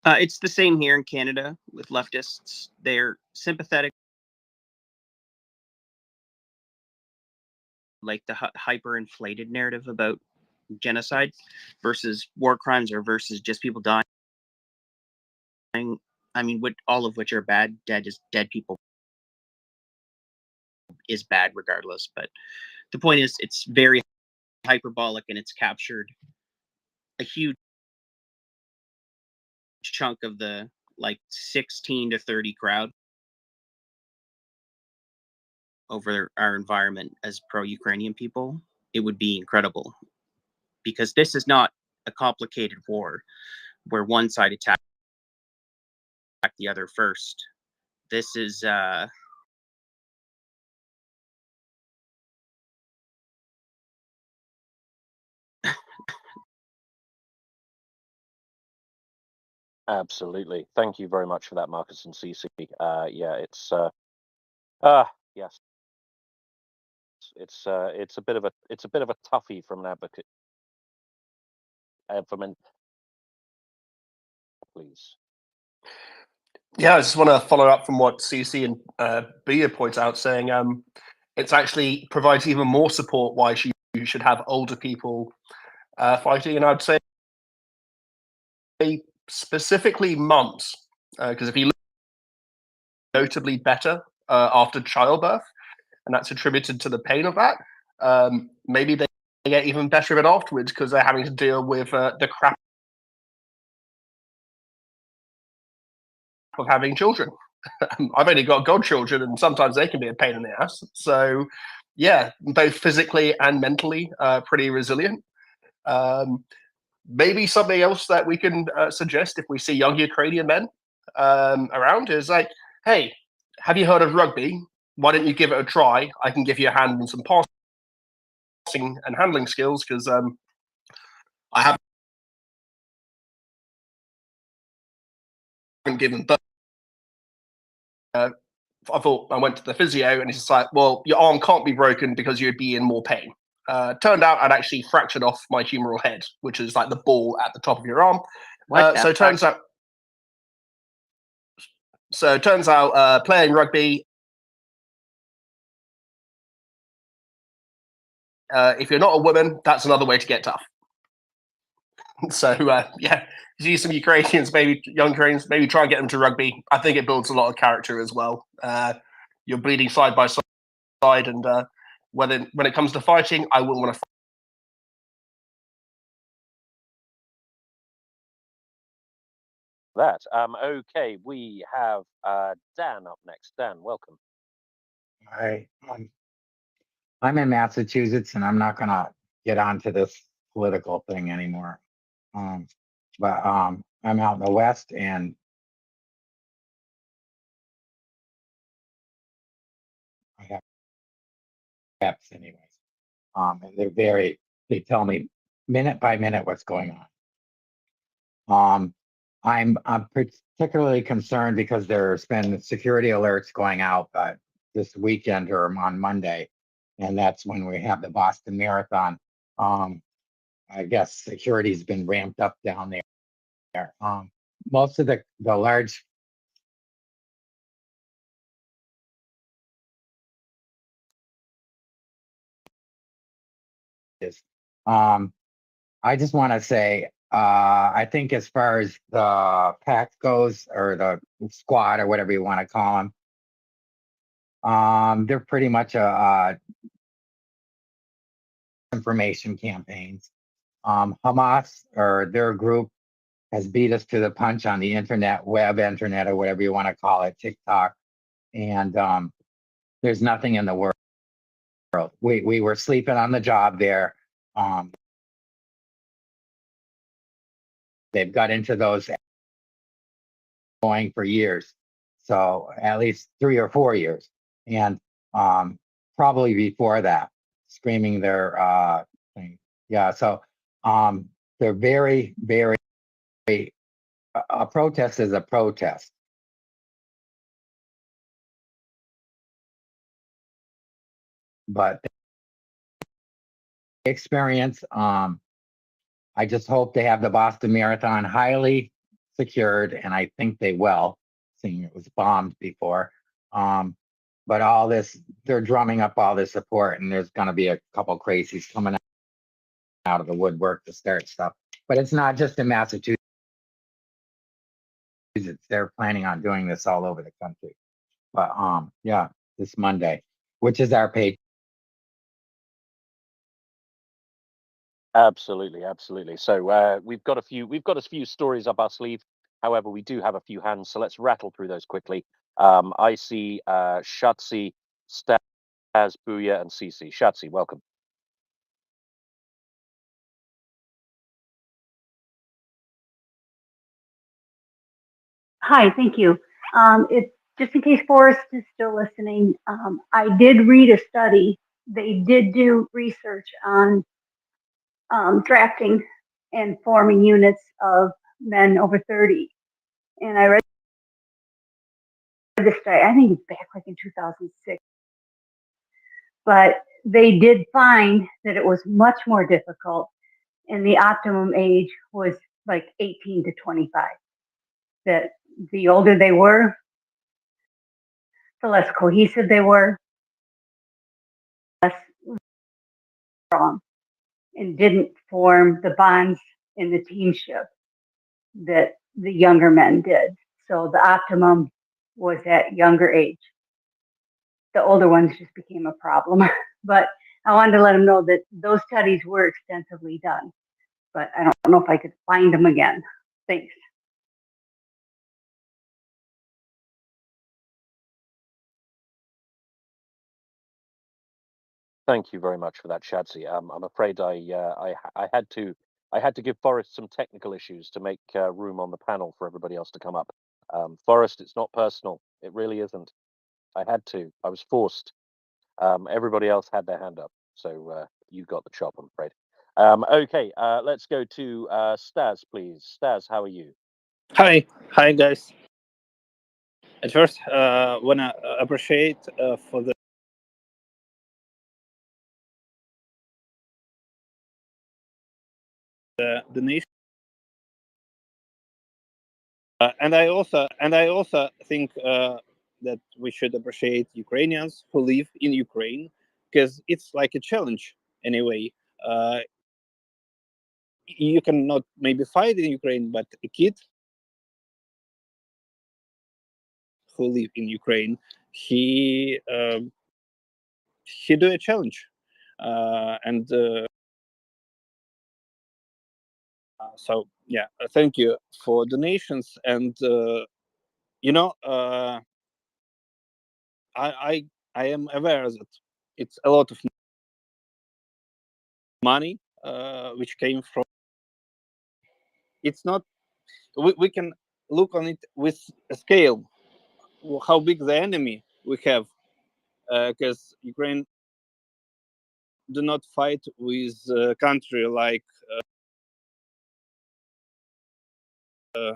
It's the same here in Canada with leftists. They're sympathetic, like the hyper-inflated narrative about genocide versus war crimes or versus just people dying. I mean, all of which are bad. Dead people is bad regardless. But the point is, it's very hyperbolic and it's captured a huge chunk of the 16 to 30 crowd over our environment as pro-Ukrainian people. It would be incredible, because this is not a complicated war where one side attacked the other first. This is Absolutely. Thank you very much for that, Marcus and Cece. Yeah, it's yes, it's a bit of a toughie from an advocate. Please. Yeah, I just want to follow up from what CC and Bia points out, saying it's actually provides even more support why you should have older people fighting, and I'd say specifically mums, because if you look notably better after childbirth, and that's attributed to the pain of that. Maybe they get even better of it afterwards because they're having to deal with the crap of having children. I've only got godchildren, and sometimes they can be a pain in the ass. So, yeah, both physically and mentally, pretty resilient. Maybe something else that we can suggest if we see young Ukrainian men around is like, hey, have you heard of rugby? Why don't you give it a try? I can give you a hand and some passing and handling skills, because I haven't given birth. I thought I went to the physio, and he's just like, well, your arm can't be broken because you'd be in more pain. Turned out I'd actually fractured off my humeral head, which is like the ball at the top of your arm. So it turns out playing rugby, if you're not a woman, that's another way to get tough. So yeah, see some Ukrainians, maybe young Ukrainians, maybe try and get them to rugby. I think it builds a lot of character as well. You're bleeding side by side, and when it comes to fighting, I wouldn't want to. That okay, we have Dan up next. Dan, welcome. All right. I'm in Massachusetts, and I'm not gonna get onto this political thing anymore. But I'm out in the West, and I have apps anyways. And they tell me minute by minute what's going on. I'm particularly concerned because there's been security alerts going out this weekend or on Monday, and that's when we have the Boston Marathon. I guess security's been ramped up down there. Most of the large is. I just want to say I think as far as the pack goes, or the squad, or whatever you want to call them, they're pretty much information campaigns. Hamas, or their group, has beat us to the punch on the internet, internet, or whatever you want to call it, TikTok. And there's nothing in the world. We were sleeping on the job there. They've got into those going for years. So at least 3 or 4 years. And probably before that, screaming their thing. Yeah, so they're very, very, a protest is a protest. But experience, I just hope they have the Boston Marathon highly secured, and I think they will, seeing it was bombed before. But all this, they're drumming up all this support, and there's going to be a couple crazies coming out of the woodwork to start stuff. But it's not just in Massachusetts. They're planning on doing this all over the country. But yeah, this Monday, which is our page. Absolutely, absolutely. So we've got a few stories up our sleeve. However, we do have a few hands, so let's rattle through those quickly. I see Shatsi, Staz, Booyah, and Cece. Shatsi, welcome. Hi, thank you. It, just in case Forrest is still listening, I did read a study. They did do research on drafting and forming units of men over 30. And I read this study, I think it's back like in 2006. But they did find that it was much more difficult, and the optimum age was like 18 to 25. That the older they were, the less cohesive they were, less strong, and didn't form the bonds in the teamship that the younger men did. So the optimum was at younger age. The older ones just became a problem. But I wanted to let them know that those studies were extensively done, but I don't know if I could find them again. Thanks. Thank you very much for that, Shatsi. I'm afraid I had to give Forrest some technical issues to make room on the panel for everybody else to come up. Forrest, it's not personal. It really isn't. I had to. I was forced. Everybody else had their hand up, so you got the chop, I'm afraid. Okay, let's go to Staz, please. Staz, how are you? Hi guys. At first, wanna appreciate for the donation, and I also think that we should appreciate Ukrainians who live in Ukraine, because it's like a challenge anyway. You cannot maybe fight in Ukraine, but a kid who live in Ukraine, he do a challenge, and so yeah, thank you for donations. And you know, I am aware that it's a lot of money which came from. It's not. We can look on it with a scale, how big the enemy we have, because Ukraine do not fight with a country like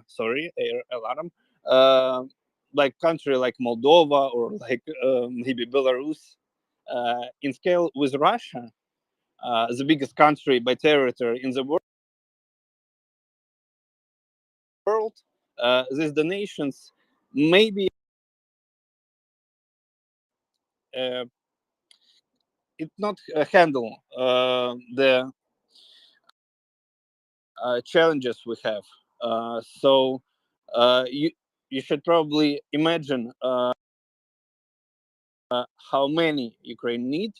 sorry, air alarm, like country like Moldova, or like maybe Belarus, in scale with Russia, the biggest country by territory in the world. These donations maybe it not handle the challenges we have. So you should probably imagine how many Ukraine need.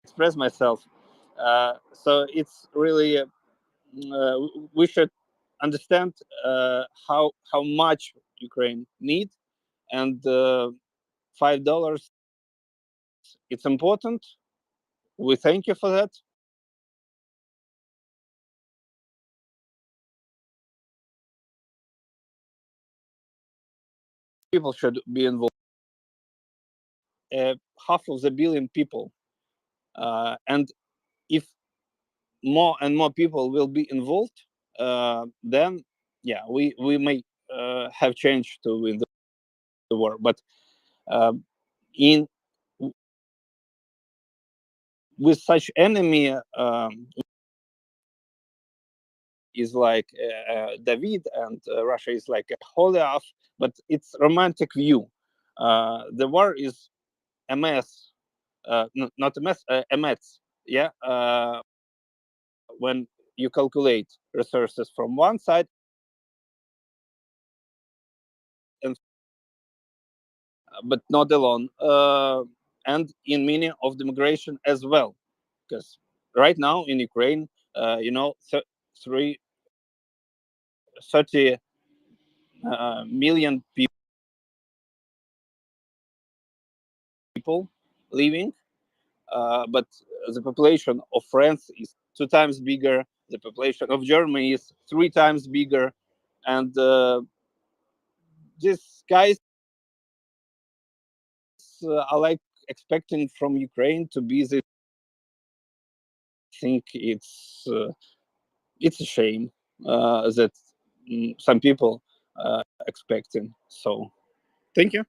Express myself. So it's really we should understand how much Ukraine need, and $5. It's important. We thank you for that. People should be involved. Half of the billion people, and if more and more people will be involved, then yeah, we may have change to win the war. But in with such enemy is like David, and Russia is like a Goliath, but it's romantic view. The war is a mess, not a mess, a mess. Yeah, when you calculate resources from one side and but not alone, and in meaning of the migration as well, because right now in Ukraine, 30 million people living, but the population of France is 2 times bigger. The population of Germany is 3 times bigger, and these guys are like expecting from Ukraine to be this. I think it's a shame that some people expecting. So, thank you.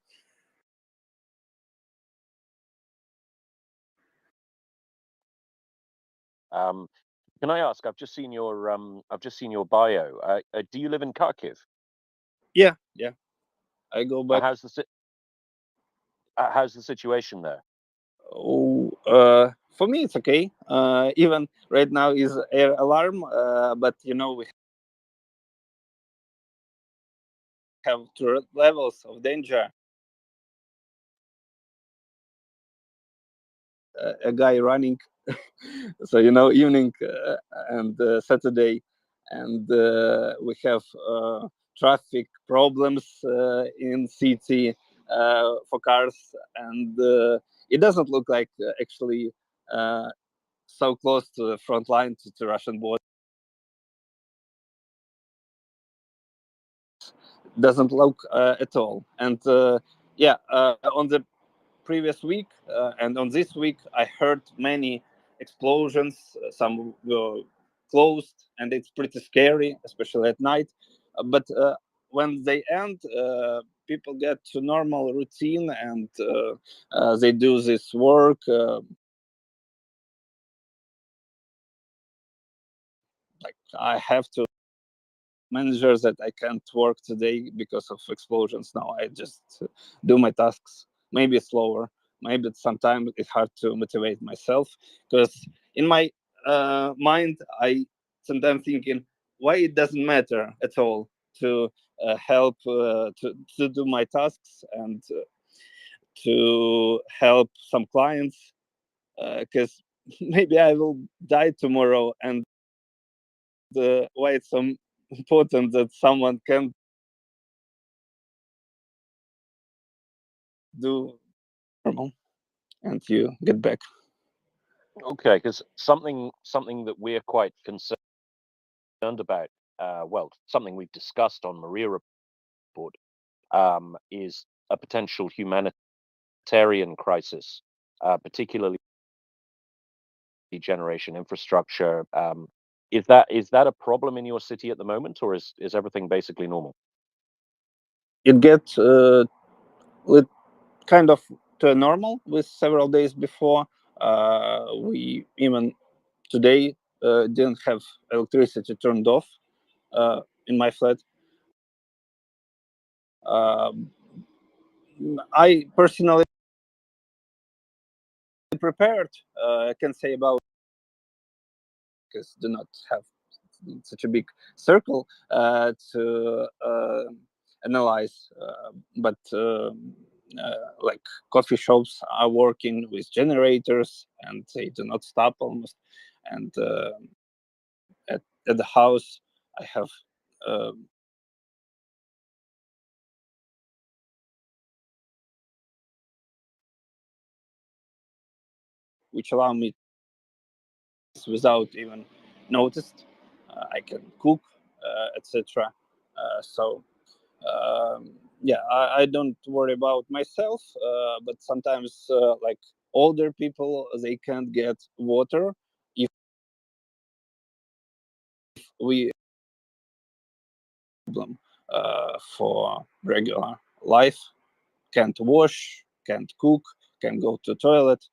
Can I ask? I've just seen your bio. Do you live in Kharkiv? Yeah. I go back. How's the situation there? Oh, for me it's okay. Even right now is air alarm, but we have 2 levels of danger. A guy running, so evening and Saturday, and we have traffic problems in city for cars, and it doesn't look like actually so close to the front line to Russian border. Doesn't look at all, and on the previous week and on this week I heard many explosions. Some were closed, and it's pretty scary, especially at night, but when they end, people get to normal routine, and they do this work like I have to managers that I can't work today because of explosions. Now I just do my tasks, maybe slower, maybe sometimes it's hard to motivate myself, because in my mind I sometimes thinking why it doesn't matter at all to help to do my tasks and to help some clients, because maybe I will die tomorrow, and why it's so important that someone can do normal and you get back. Okay, because something that we're quite concerned about, something we've discussed on MriyaReport, is a potential humanitarian crisis, particularly generation infrastructure. Is that a problem in your city at the moment, or is everything basically normal? It gets kind of to normal with several days before. We even today didn't have electricity turned off in my flat. I personally prepared. I can say about because do not have such a big circle to analyze. But like coffee shops are working with generators, and they do not stop almost. And at the house, I have which allow me without even noticed. I can cook, etc. So yeah, I don't worry about myself, but sometimes like older people, they can't get water if we problem for regular life, can't wash, can't cook, can't go to toilet.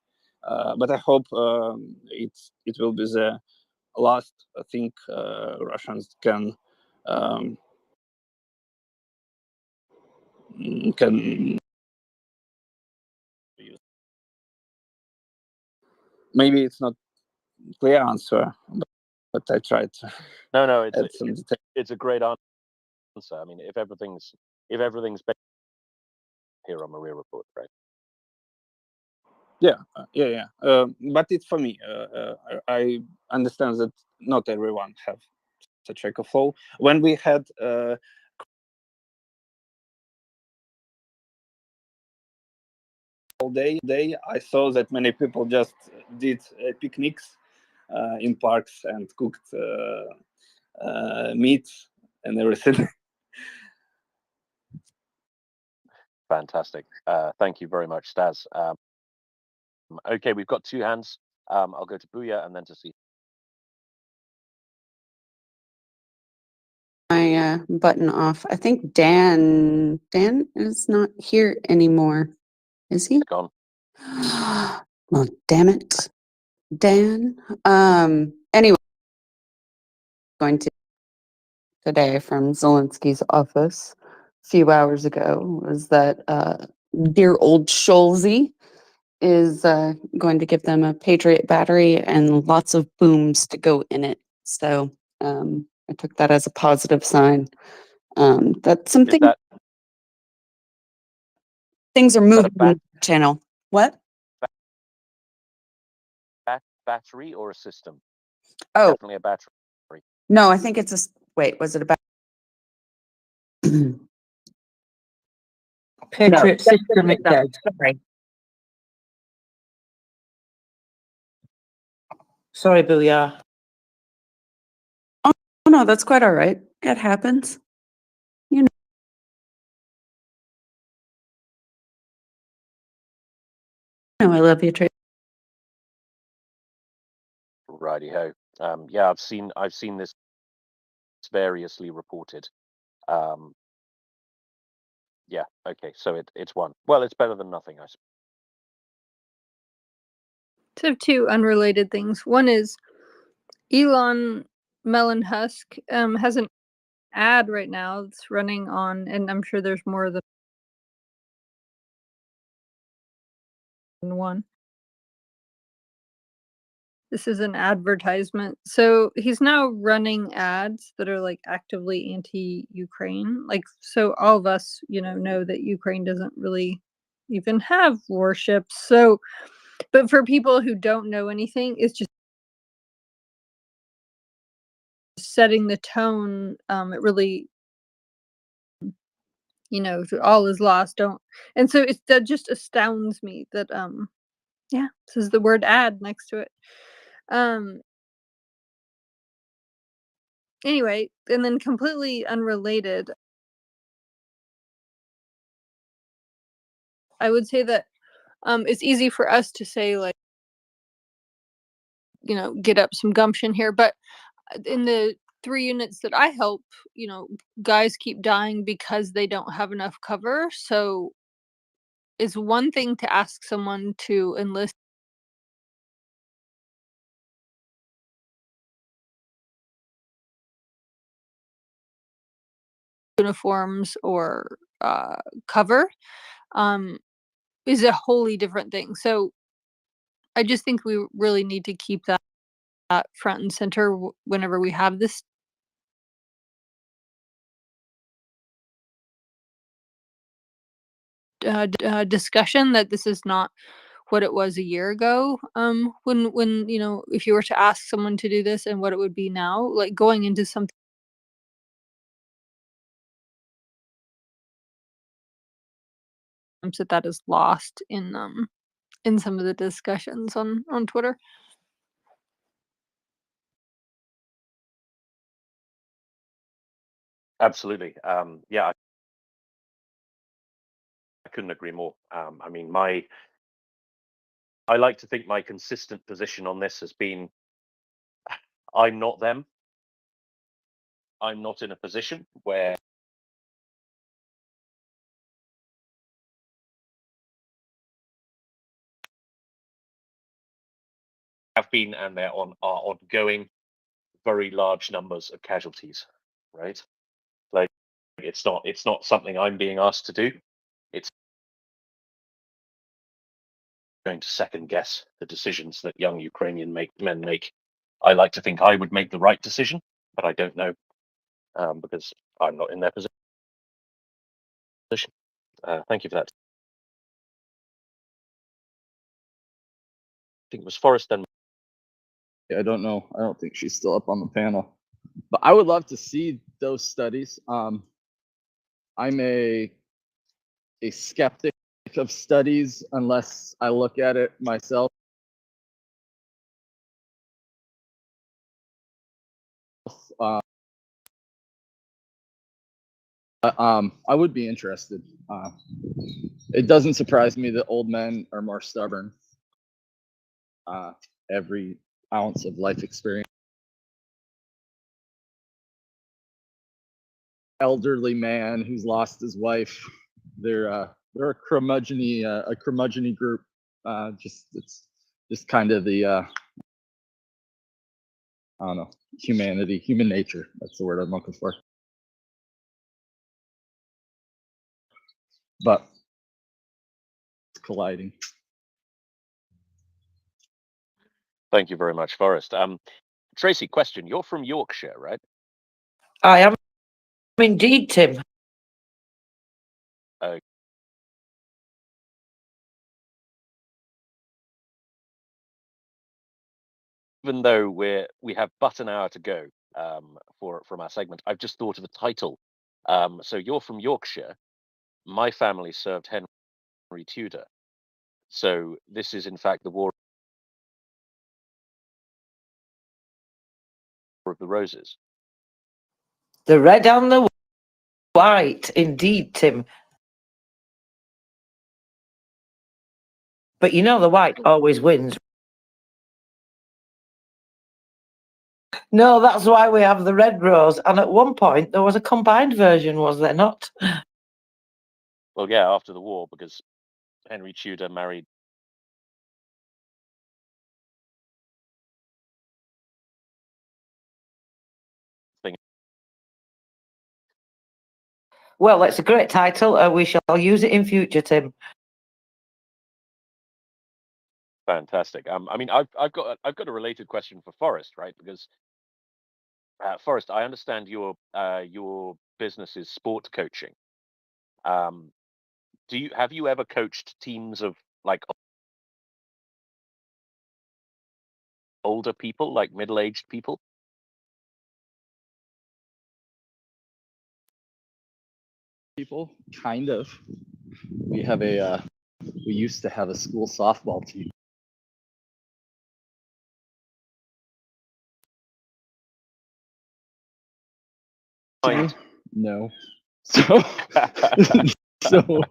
But I hope it will be the last thing Russians can use. Maybe it's not clear answer, but I tried to No, add some detail. it's a great answer. I mean, if everything's better here on MriyaReport, right? Yeah. But it's for me. I understand that not everyone have such a flow. When we had all day, I saw that many people just did picnics in parks and cooked meat and everything. Fantastic. Thank you very much, Stas. Okay, we've got two hands. I'll go to Booyah and then to see. My button off. I think Dan is not here anymore. Is he? Gone. Well, damn it. Dan. Anyway, going to today from Zelensky's office a few hours ago was that dear old Scholzy is going to give them a Patriot battery and lots of booms to go in it. So I took that as a positive sign. That's something. Things are moving on the channel. What? Battery or a system? Oh, definitely a battery. No, I think it's a. Wait, was it a Patriot system, it says. Sorry, Booyah. Oh no, that's quite all right. It happens. You know, I love you, Tracy. Righty ho. Yeah, I've seen this variously reported. Yeah, okay, so it's one. Well, it's better than nothing, I suppose. So two unrelated things. One is Elon Melon Husk has an ad right now that's running on, and I'm sure there's more than one. This is an advertisement. So he's now running ads that are like actively anti-Ukraine. Like, so all of us, know that Ukraine doesn't really even have warships. So, but for people who don't know anything, it's just setting the tone. It really, all is lost. Don't. And so that just astounds me that, yeah, this is the word ad next to it. Anyway, and then completely unrelated, I would say that it's easy for us to say, like, get up some gumption here, but in the 3 units that I help, guys keep dying because they don't have enough cover. So it's one thing to ask someone to enlist uniforms or cover, is a wholly different thing. So I just think we really need to keep that front and center whenever we have this discussion, that this is not what it was a year ago, when you know, if you were to ask someone to do this and what it would be now, like going into something that is lost in some of the discussions on Twitter. Absolutely. Yeah, I couldn't agree more. I mean, I like to think my consistent position on this has been, I'm not them. I'm not in a position where have been, and there are ongoing very large numbers of casualties, right? Like, it's not something I'm being asked to do. It's going to second guess the decisions that young Ukrainian men make. I like to think I would make the right decision, but I don't know, because I'm not in their position. Thank you for that. I think it was Forrest then. I don't know. I don't think she's still up on the panel, but I would love to see those studies. I'm a skeptic of studies unless I look at it myself. I would be interested. It doesn't surprise me that old men are more stubborn. Every ounce of life experience. Elderly man who's lost his wife. They're a curmudgeon group. It's just kind of the I don't know, human nature. That's the word I'm looking for. But it's colliding. Thank you very much, Forrest. Tracy, question. You're from Yorkshire, right? I am indeed, Tim. Even though we have but an hour to go from our segment, I've just thought of a title. So you're from Yorkshire. My family served Henry Tudor. So this is in fact the War of the Roses. The red and the white, indeed, Tim. But you know the white always wins. No, that's why we have the red rose. And at one point there was a combined version, was there not? Well, yeah, after the war, because Henry Tudor married Well, it's a great title. We shall use it in future, Tim. Fantastic. I mean, I've got a related question for Forrest, right? Because Forrest, I understand your business is sport coaching. Have you ever coached teams of like older people, like middle-aged people? People, kind of. We have we used to have a school softball team. No. So so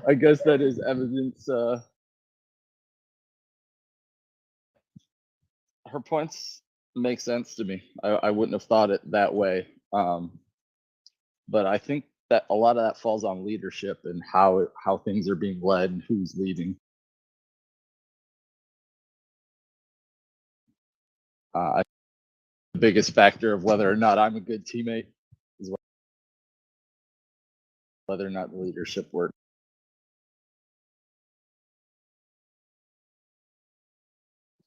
I guess that is evidence. Her points make sense to me. I wouldn't have thought it that way. But I think that a lot of that falls on leadership and how things are being led and who's leading. The biggest factor of whether or not I'm a good teammate is whether or not the leadership works.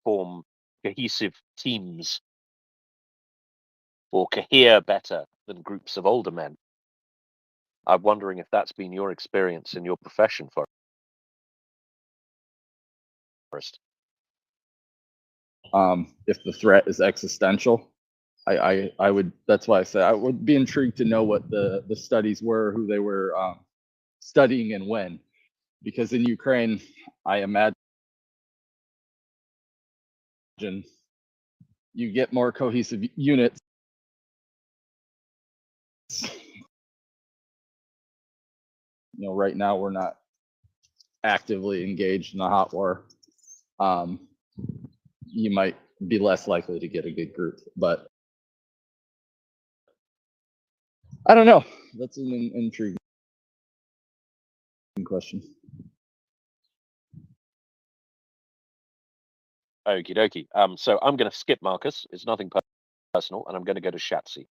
Form cohesive teams or cohere better than groups of older men. I'm wondering if that's been your experience in your profession, Forrest. If the threat is existential, I would. That's why I said I would be intrigued to know what the studies were, who they were studying, and when. Because in Ukraine, I imagine you get more cohesive units. You know, right now we're not actively engaged in a hot war. You might be less likely to get a good group, but I don't know. That's an intriguing question. Okie dokie. So I'm going to skip Marcus. It's nothing personal, and I'm going to go to Shatsi.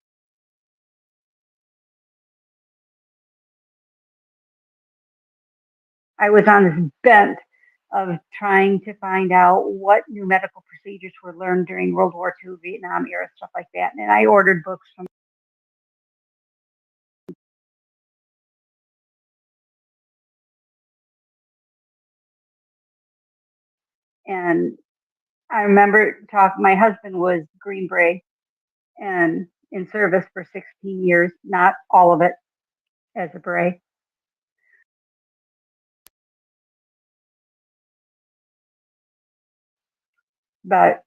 I was on this bent of trying to find out what new medical procedures were learned during World War II, Vietnam era, stuff like that. And I ordered books from and I remember my husband was Green Beret and in service for 16 years, not all of it as a Beret. But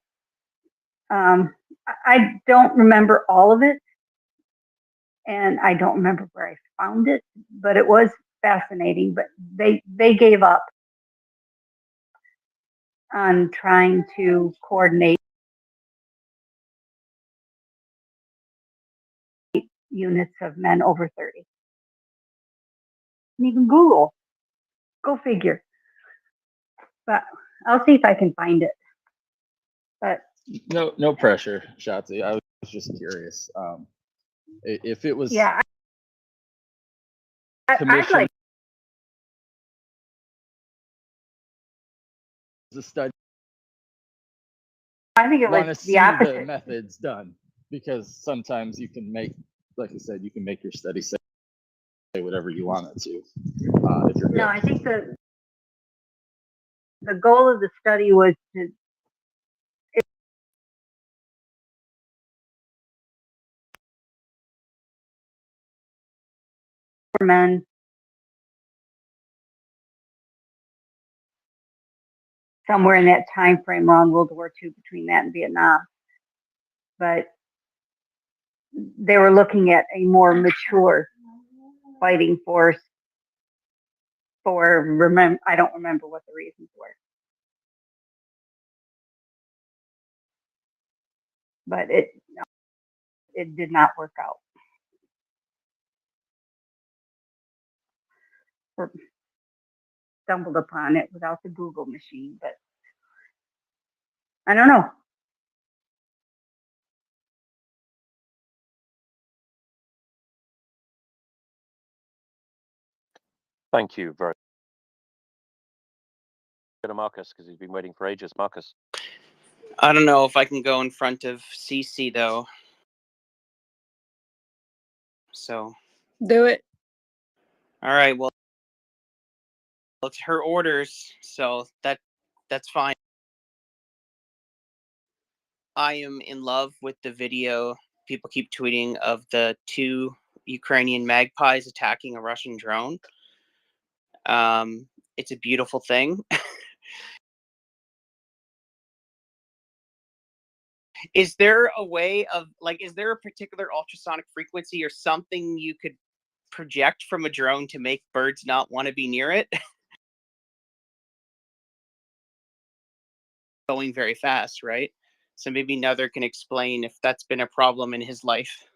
I don't remember all of it, and I don't remember where I found it, but it was fascinating. But they gave up on trying to coordinate units of men over 30. And even Google, go figure. But I'll see if I can find it. But no pressure, Shotzi. I was just curious. If it was yeah, I'd like the study. I think it Want to was see the opposite. the methods done, because sometimes you can make, like you said, you can make your study say whatever you want it to. If you're No, I think the goal of the study was to for men somewhere in that time frame around World War II, between that and Vietnam. But they were looking at a more mature fighting force for I don't remember what the reasons were. But it did not work out. Or stumbled upon it without the Google machine, but I don't know. Thank you very much. Go to Marcus, because he's been waiting for ages. Marcus. I don't know if I can go in front of CC though. So Do it. all right, well, it's her orders, so that's fine. I am in love with the video people keep tweeting of the 2 Ukrainian magpies attacking a Russian drone. It's a beautiful thing. Is there a way of, like, is there a particular ultrasonic frequency or something you could project from a drone to make birds not want to be near it? Going very fast, right? So maybe Nether can explain if that's been a problem in his life.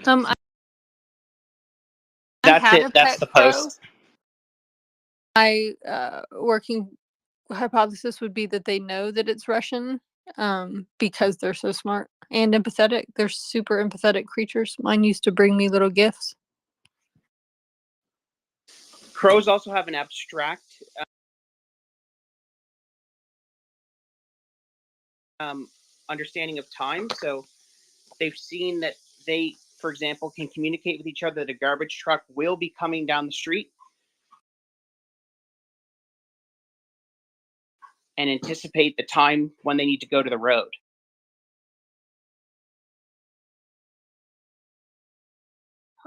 I That's had it. a That's pet the crow. post. My working hypothesis would be that they know that it's Russian because they're so smart and empathetic. They're super empathetic creatures. Mine used to bring me little gifts. Crows also have an abstract understanding of time. So they've seen that they, for example, can communicate with each other that a garbage truck will be coming down the street and anticipate the time when they need to go to the road.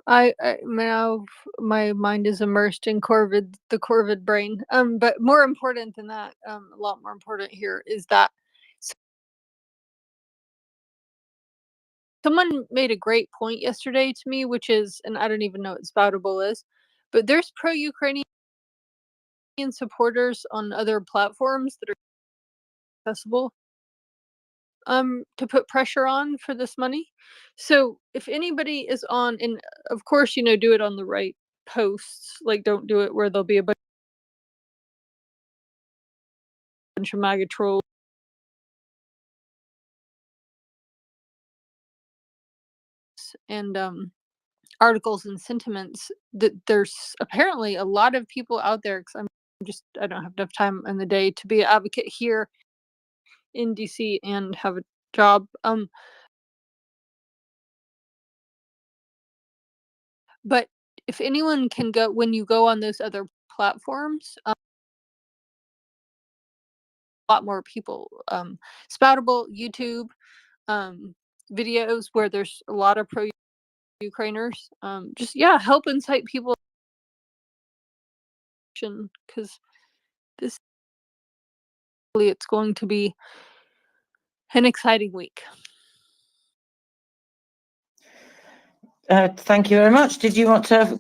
I now my mind is immersed in the Corvid brain. But more important than that, a lot more important here is that someone made a great point yesterday to me, which is, and I don't even know what Spoutable is, but there's pro-Ukrainian supporters on other platforms that are accessible to put pressure on for this money. So if anybody is on, and of course, do it on the right posts, like don't do it where there'll be a bunch of MAGA trolls and articles and sentiments. That there's apparently a lot of people out there, because I don't have enough time in the day to be an advocate here in DC and have a job. But if anyone can go, when you go on those other platforms, a lot more people, Spoutable, YouTube, videos where there's a lot of pro-Ukrainers, just help incite people, because it's going to be an exciting week. Thank you very much. Did you want to?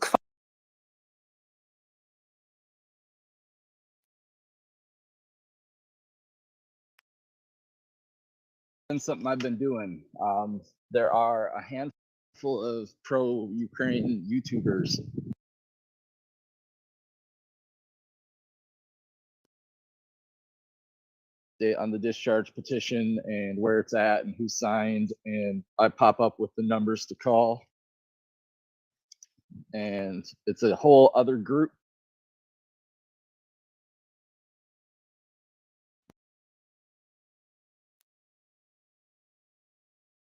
And something I've been doing. There are a handful of pro-Ukraine YouTubers on the discharge petition and where it's at and who signed, and I pop up with the numbers to call, and it's a whole other group.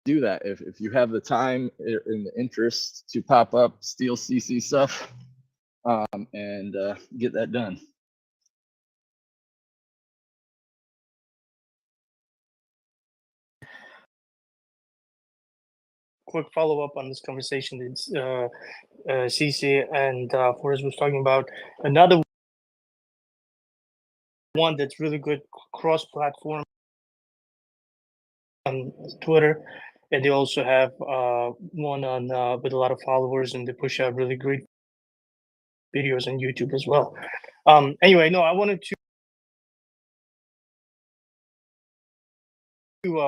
Do that if you have the time and the interest to pop up Steel CC stuff, and get that done. Quick follow-up on this conversation that CC and Forrest was talking about. Another one that's really good cross-platform on Twitter, and they also have one on with a lot of followers, and they push out really great videos on YouTube as well. Anyway, no, I wanted to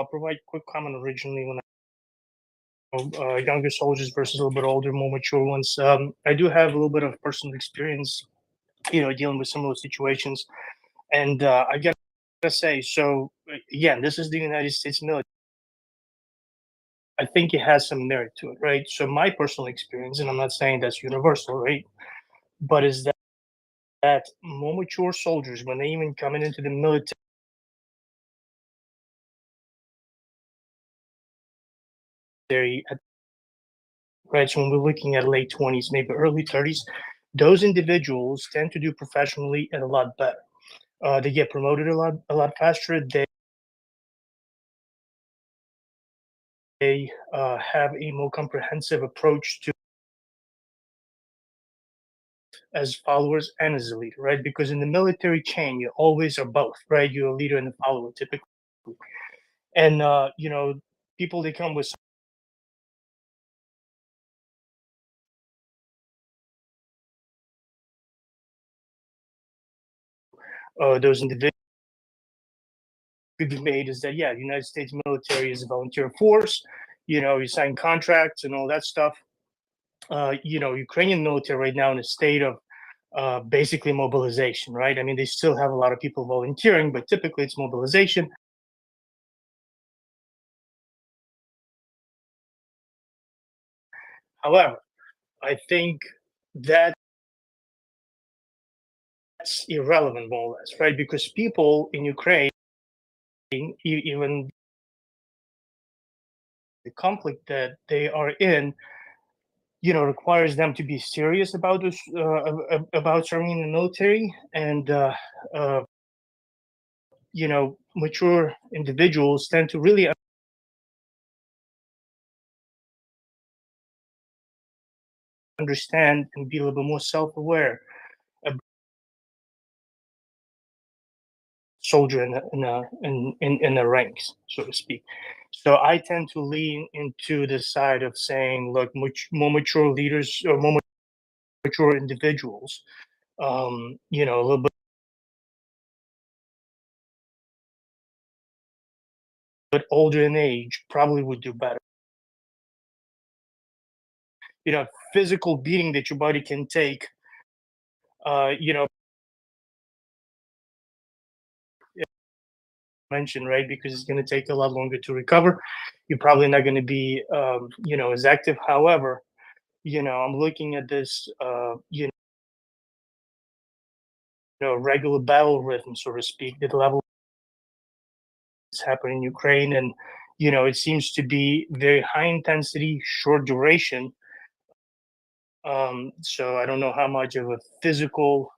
provide a quick comment originally when younger soldiers versus a little bit older, more mature ones. I do have a little bit of personal experience, dealing with some of those situations. And I gotta say, so again, this is the United States military. I think it has some merit to it, right? So my personal experience, and I'm not saying that's universal, right? But is that more mature soldiers, when they even coming into the military, right? So when we're looking at late 20s, maybe early 30s, those individuals tend to do professionally and a lot better. They get promoted a lot faster. They have a more comprehensive approach to as followers and as a leader, right? Because in the military chain, you always are both, right? You're a leader and a follower typically. And people, they come with those individuals could be made is that, the United States military is a volunteer force. You sign contracts and all that stuff. Ukrainian military right now in a state of basically mobilization, right? I mean, they still have a lot of people volunteering, but typically it's mobilization. However, I think that's irrelevant, more or less, right? Because people in Ukraine, even the conflict that they are in, requires them to be serious about this, about serving in the military, and mature individuals tend to really understand and be a little bit more self-aware about soldier in the ranks, so to speak. So I tend to lean into the side of saying, look, more mature leaders or more mature individuals, a little bit older in age, probably would do better. Physical beating that your body can take, mention, right? Because it's going to take a lot longer to recover. You're probably not going to be, as active. However, I'm looking at this, regular battle rhythm, so to speak, the level that's happening in Ukraine. And, it seems to be very high intensity, short duration. So I don't know how much of a physical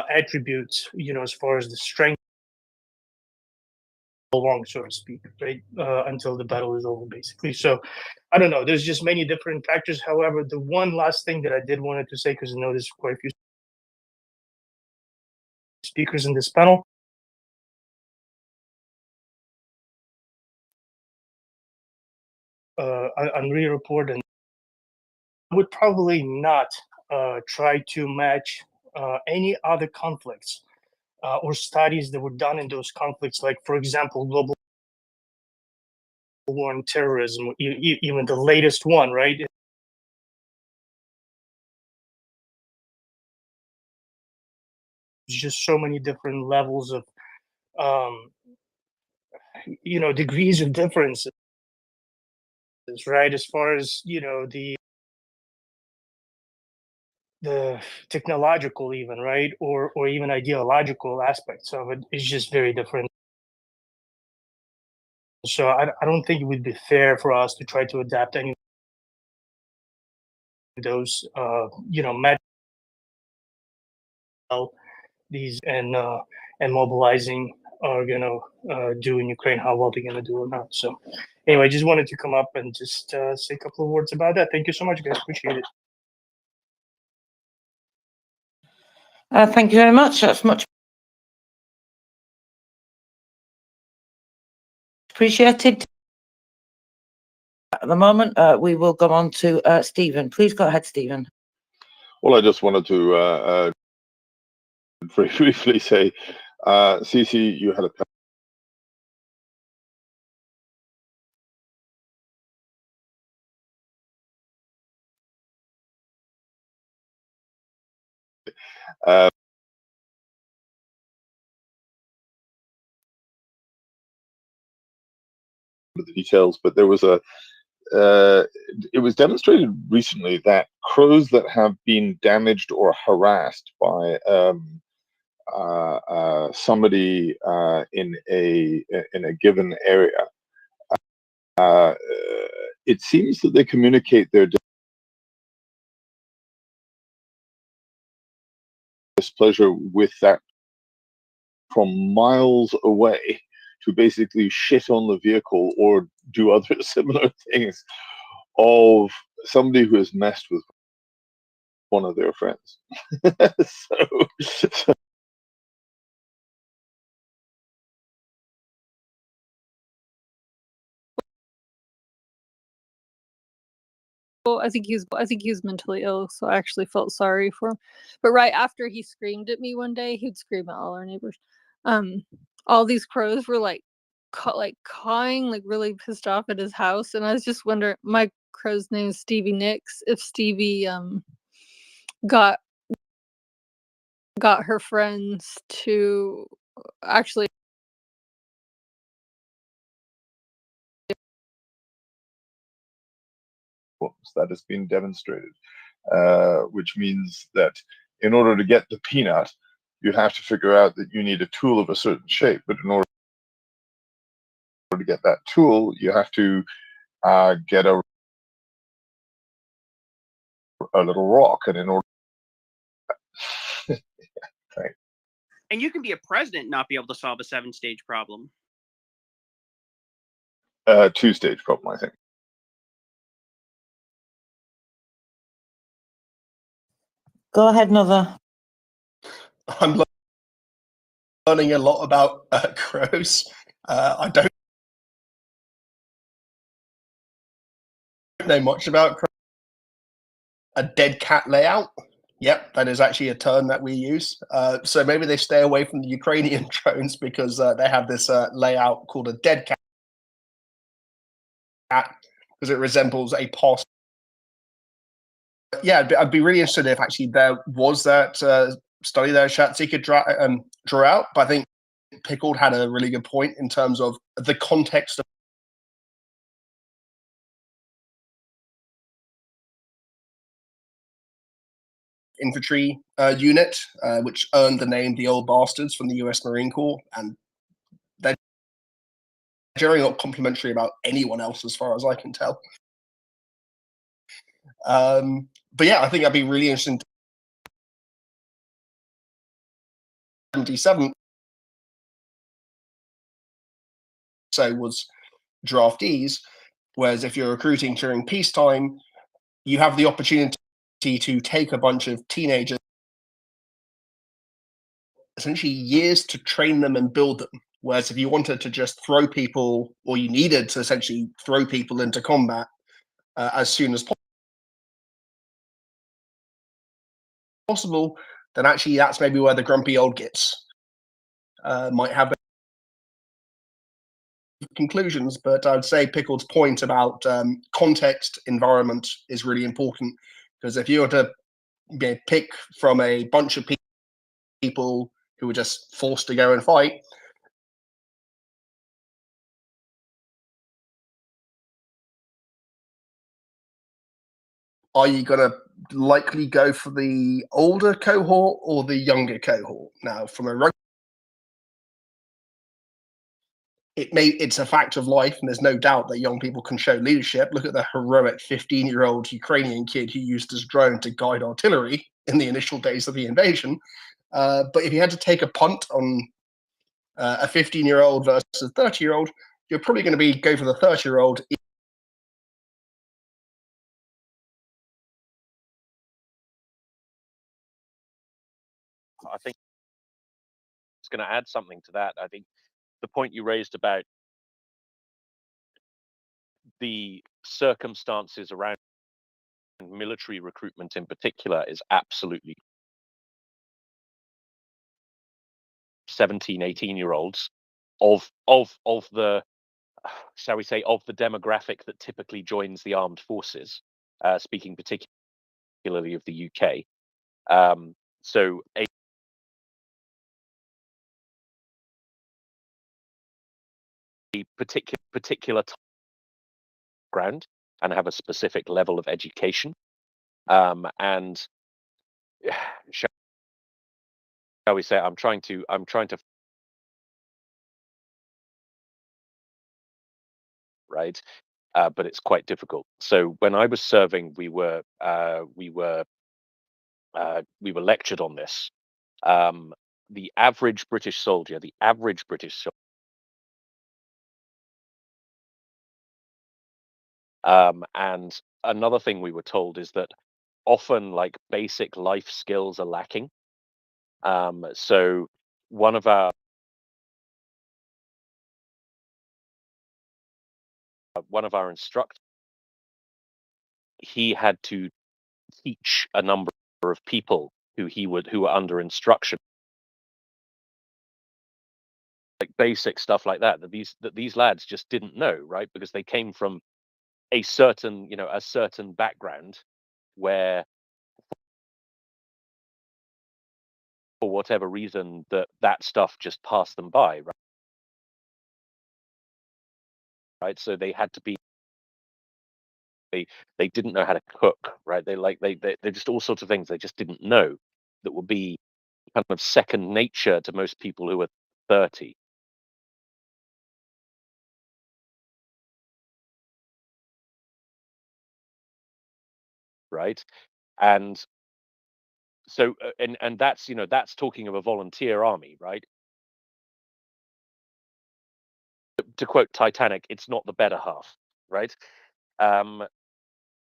attributes, as far as the strength along, so to speak, right? Until the battle is over, basically. So I don't know. There's just many different factors. However, the one last thing that I did wanted to say, because I know there's quite a few speakers in this panel. On MriyaReport, and I would probably not try to match any other conflicts or studies that were done in those conflicts, like, for example, global war and terrorism, even the latest one, right? There's just so many different levels of, degrees of differences, right? As far as, the technological, even, right? Or even ideological aspects of it is just very different. So I don't think it would be fair for us to try to adapt any of those, these and mobilizing are gonna do in Ukraine, how well they're gonna do or not. So anyway, just wanted to come up and just say a couple of words about that. Thank you so much, guys. Appreciate it. Thank you very much. That's much appreciated. At the moment, we will go on to Stephen. Please go ahead, Stephen. Well, I just wanted to very briefly say, Cece, you had a the details, but there was it was demonstrated recently that crows that have been damaged or harassed by somebody in a given area, it seems that they communicate their displeasure with that from miles away, to basically shit on the vehicle or do other similar things of somebody who has messed with one of their friends. so Well, I think he was mentally ill, so I actually felt sorry for him. But right after he screamed at me one day, he'd scream at all our neighbors. All these crows were like cawing, like really pissed off at his house, and I was just wondering. My crow's name is Stevie Nicks. If Stevie got her friends to actually importance. That has been demonstrated, which means that in order to get the peanut, you have to figure out that you need a tool of a certain shape. But in order to get that tool, you have to get a little rock, and in order right. And you can be a president and not be able to solve a 7-stage problem. 2-stage problem, I think. Go ahead, Nother. I'm learning a lot about crows. I don't know much about crows. A dead cat layout. Yep, that is actually a term that we use. So maybe they stay away from the Ukrainian drones because they have this layout called a dead cat because it resembles a past. Yeah, I'd be really interested if actually there was that study there Shatsy could draw out. But I think Pickled had a really good point in terms of the context of infantry unit, which earned the name the Old Bastards from the US Marine Corps. And they're generally not complimentary about anyone else as far as I can tell. But yeah, I think that'd be really interesting. 77 so was draftees, whereas if you're recruiting during peacetime, you have the opportunity to take a bunch of teenagers, essentially years to train them and build them. Whereas if you wanted to just throw people, or you needed to essentially throw people into combat as soon as possible, then actually that's maybe where the grumpy old gits might have conclusions. But I would say Pickled's point about context, environment is really important, because if you were to pick from a bunch of people who were just forced to go and fight, are you going to likely go for the older cohort or the younger cohort? Now, from a it's a fact of life, and there's no doubt that young people can show leadership. Look at the heroic 15-year-old Ukrainian kid who used his drone to guide artillery in the initial days of the invasion. But if you had to take a punt on a 15-year-old versus a 30-year-old, you're probably going to go for the 30-year-old. I think it's going to add something to that. I think the point you raised about the circumstances around military recruitment in particular is absolutely 17, 18-year-olds of the, shall we say, of the demographic that typically joins the armed forces, speaking particularly of the UK. So a particular background and have a specific level of education, and shall we say, I'm trying to right, but it's quite difficult. So when I was serving, we were lectured on this. The average British soldier, and another thing we were told is that often like basic life skills are lacking. So one of our instructors, he had to teach a number of people who were under instruction, like basic stuff like that these lads just didn't know, right? Because they came from a certain background where, for whatever reason, that stuff just passed them by, right? So they had to be they didn't know how to cook, right? They're just all sorts of things they just didn't know that would be kind of second nature to most people who are 30. Right? And so and that's, that's talking of a volunteer army, right? To quote Titanic, it's not the better half, right?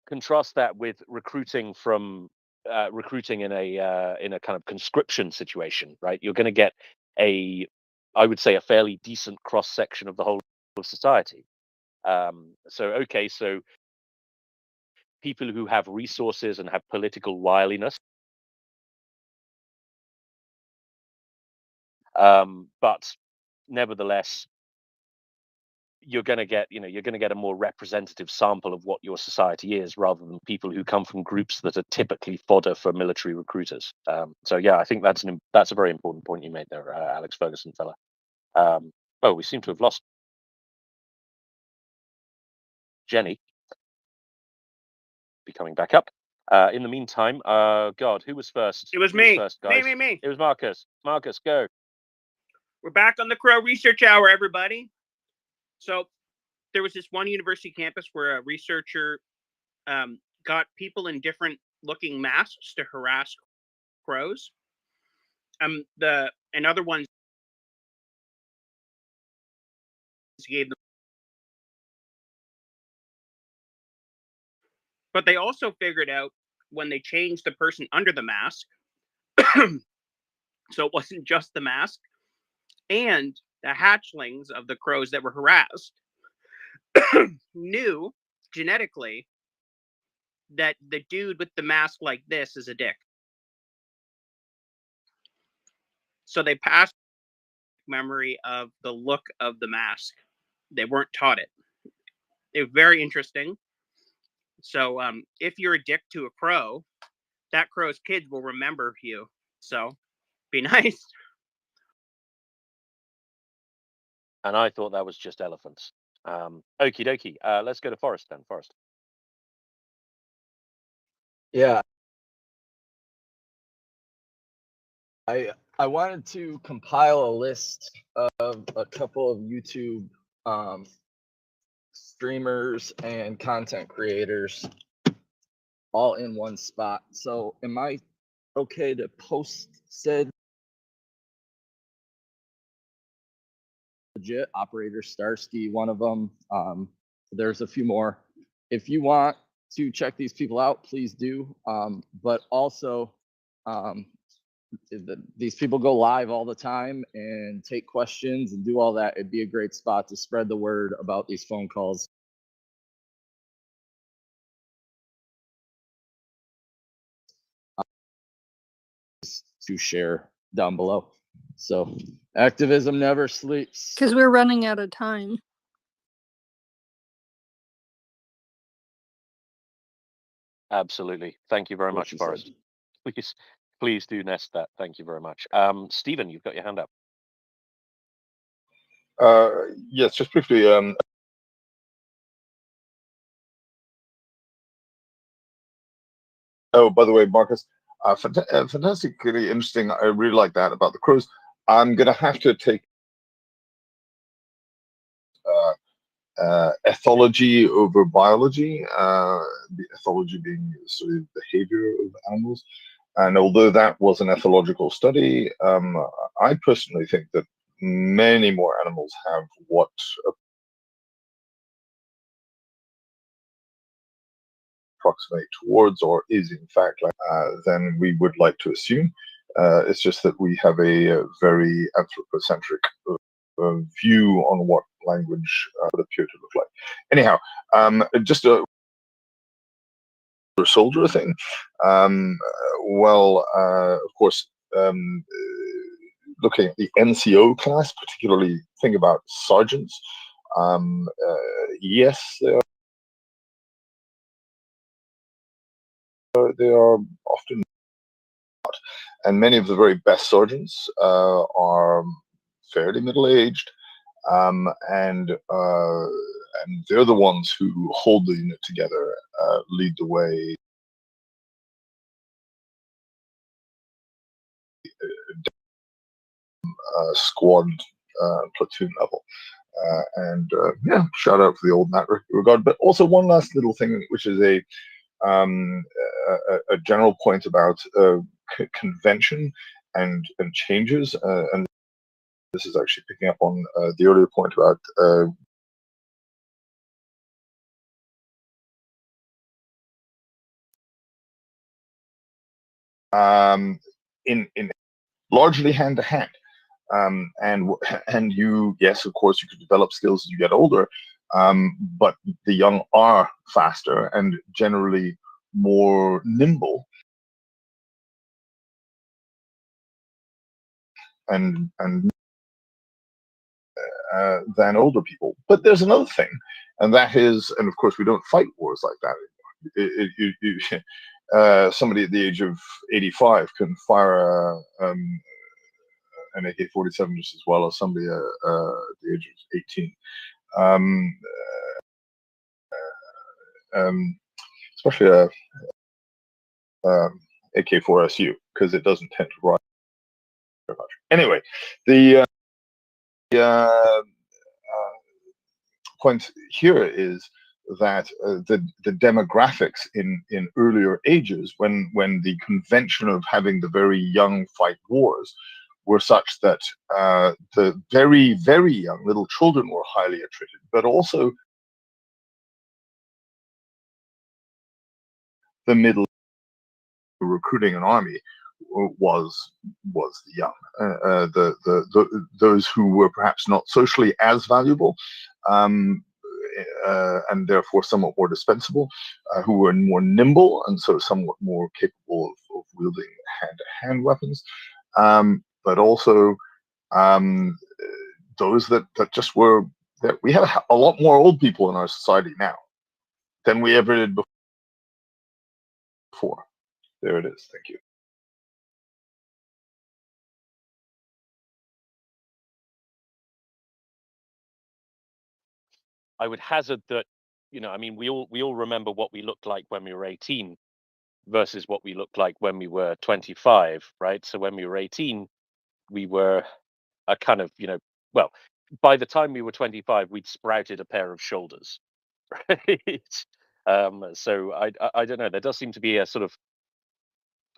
Contrast that with recruiting in a kind of conscription situation, right? You're going to get I would say, a fairly decent cross section of the whole of society. So people who have resources and have political wiliness, but nevertheless, you're going to get a more representative sample of what your society is, rather than people who come from groups that are typically fodder for military recruiters. So yeah, I think that's a very important point you made there, Alex Ferguson fella. Oh, we seem to have lost Jenny. Be coming back up. In the meantime, God, who was first? It was Who me. first, guys? Me. It was Marcus. Marcus, go. We're back on the Crow Research Hour, everybody. So there was this one university campus where a researcher got people in different looking masks to harass crows. And other ones gave them, but they also figured out when they changed the person under the mask, so it wasn't just the mask, and the hatchlings of the crows that were harassed knew genetically that the dude with the mask like this is a dick. So they passed memory of the look of the mask. They weren't taught it. It was very interesting. So if you're a dick to a crow, that crow's kids will remember you. So be nice. And I thought that was just elephants. Okie dokie. Let's go to Forrest then. Forrest. Yeah. I wanted to compile a list of a couple of YouTube streamers and content creators all in one spot. So am I okay to post said legit? Operator Starsky, one of them. There's a few more. If you want to check these people out, please do. But also, these people go live all the time and take questions and do all that. It'd be a great spot to spread the word about these phone calls. To share down below. So activism never sleeps. Because we're running out of time. Absolutely. Thank you very much, Forrest. Please do nest that. Thank you very much. Stephen, you've got your hand up. Yes, just briefly. Oh, by the way, Marcus, fantastically interesting. I really like that about the crows. I'm going to have to take ethology over biology, the ethology being sort of behavior of animals. And although that was an ethological study, I personally think that many more animals have what approximate towards or is in fact like than we would like to assume. It's just that we have a very anthropocentric view on what language would appear to look like. Anyhow, just a soldier thing. Well, of course, looking at the NCO class, particularly think about sergeants. Yes, they are often not, and many of the very best sergeants are fairly middle-aged, and and they're the ones who hold the unit together, lead the way, squad, platoon level. Yeah, shout out for the old in that regard. But also one last little thing, which is a general point about convention and changes, and this is actually picking up on the earlier point about in largely hand to hand. And you, yes, of course, you could develop skills as you get older, but the young are faster and generally more nimble and than older people. But there's another thing, and that is, and of course, we don't fight wars like that anymore. Somebody at the age of 85 can fire an AK-47 just as well as somebody at the age of 18. Especially a AK-4SU, because it doesn't tend to run very much. Anyway, the point here is that the demographics in earlier ages, when the convention of having the very young fight wars were such that the very, very young little children were highly attrited, but also the middle recruiting an army was the young, those who were perhaps not socially as valuable, and therefore somewhat more dispensable, who were more nimble and so somewhat more capable of wielding hand-to-hand weapons, but also those that just were that we have a lot more old people in our society now than we ever did before. There it is. Thank you. I would hazard that, I mean, we all remember what we looked like when we were 18 versus what we looked like when we were 25, right? So when we were 18, we were a kind of, well, by the time we were 25, we'd sprouted a pair of shoulders, right? So I don't know. There does seem to be a sort of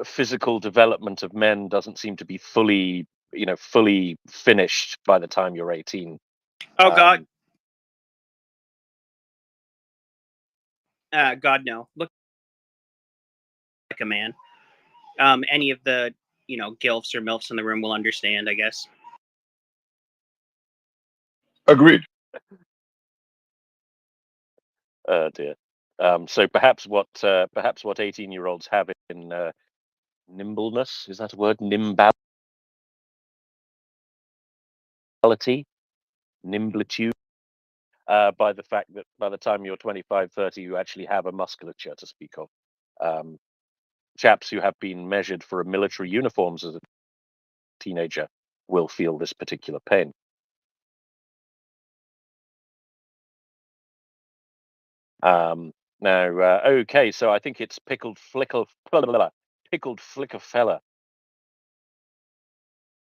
physical development of men doesn't seem to be fully finished by the time you're 18. Oh God. God, no. Look like a man. Any of the, gilfs or milfs in the room will understand, I guess. Agreed. Dear. So perhaps what 18-year-olds have in nimbleness, is that a word? Nimbality, nimblitude, by the fact that by the time you're 25, 30, you actually have a musculature to speak of. Chaps who have been measured for a military uniforms as a teenager will feel this particular pain. Now, okay, so I think it's pickled flicker fella.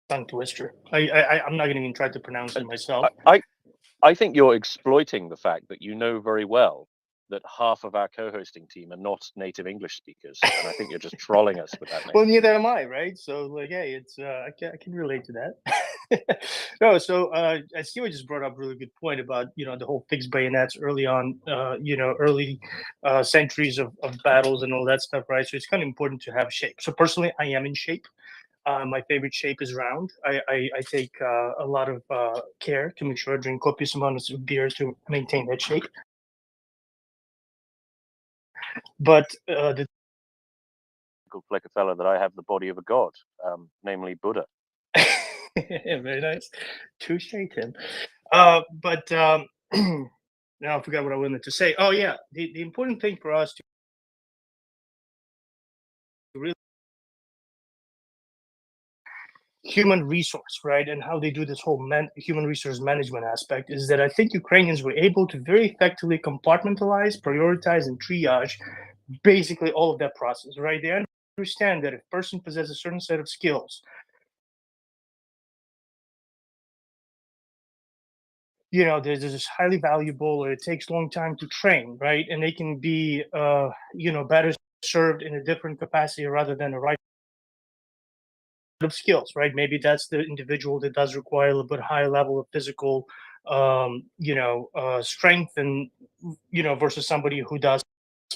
Tongue twister. I'm not going to even try to pronounce it myself. I think you're exploiting the fact that you know very well that half of our co-hosting team are not native English speakers, and I think you're just trolling us with that name. Well, neither am I, right? So, like, hey, it's I can relate to that. No, so Steve just brought up a really good point about the whole fixed bayonets early on, early centuries of battles and all that stuff, right? So it's kind of important to have shape. So personally, I am in shape. My favorite shape is round. I take a lot of care to make sure I drink copious amounts of beer to maintain that shape. But the like a fella that I have the body of a god, namely Buddha. Very nice. Touche, Tim. But now I forgot what I wanted to say. Oh yeah, the important thing for us to really human resource, right, and how they do this whole human resource management aspect, is that I think Ukrainians were able to very effectively compartmentalize, prioritize, and triage basically all of that process, right? They understand that if a person possesses a certain set of skills, you know, there's this highly valuable, or it takes a long time to train, right? And they can be, you know, better served in a different capacity rather than a right of skills, right? Maybe that's the individual that does require a little bit higher level of physical, you know, strength, and you know, versus somebody who does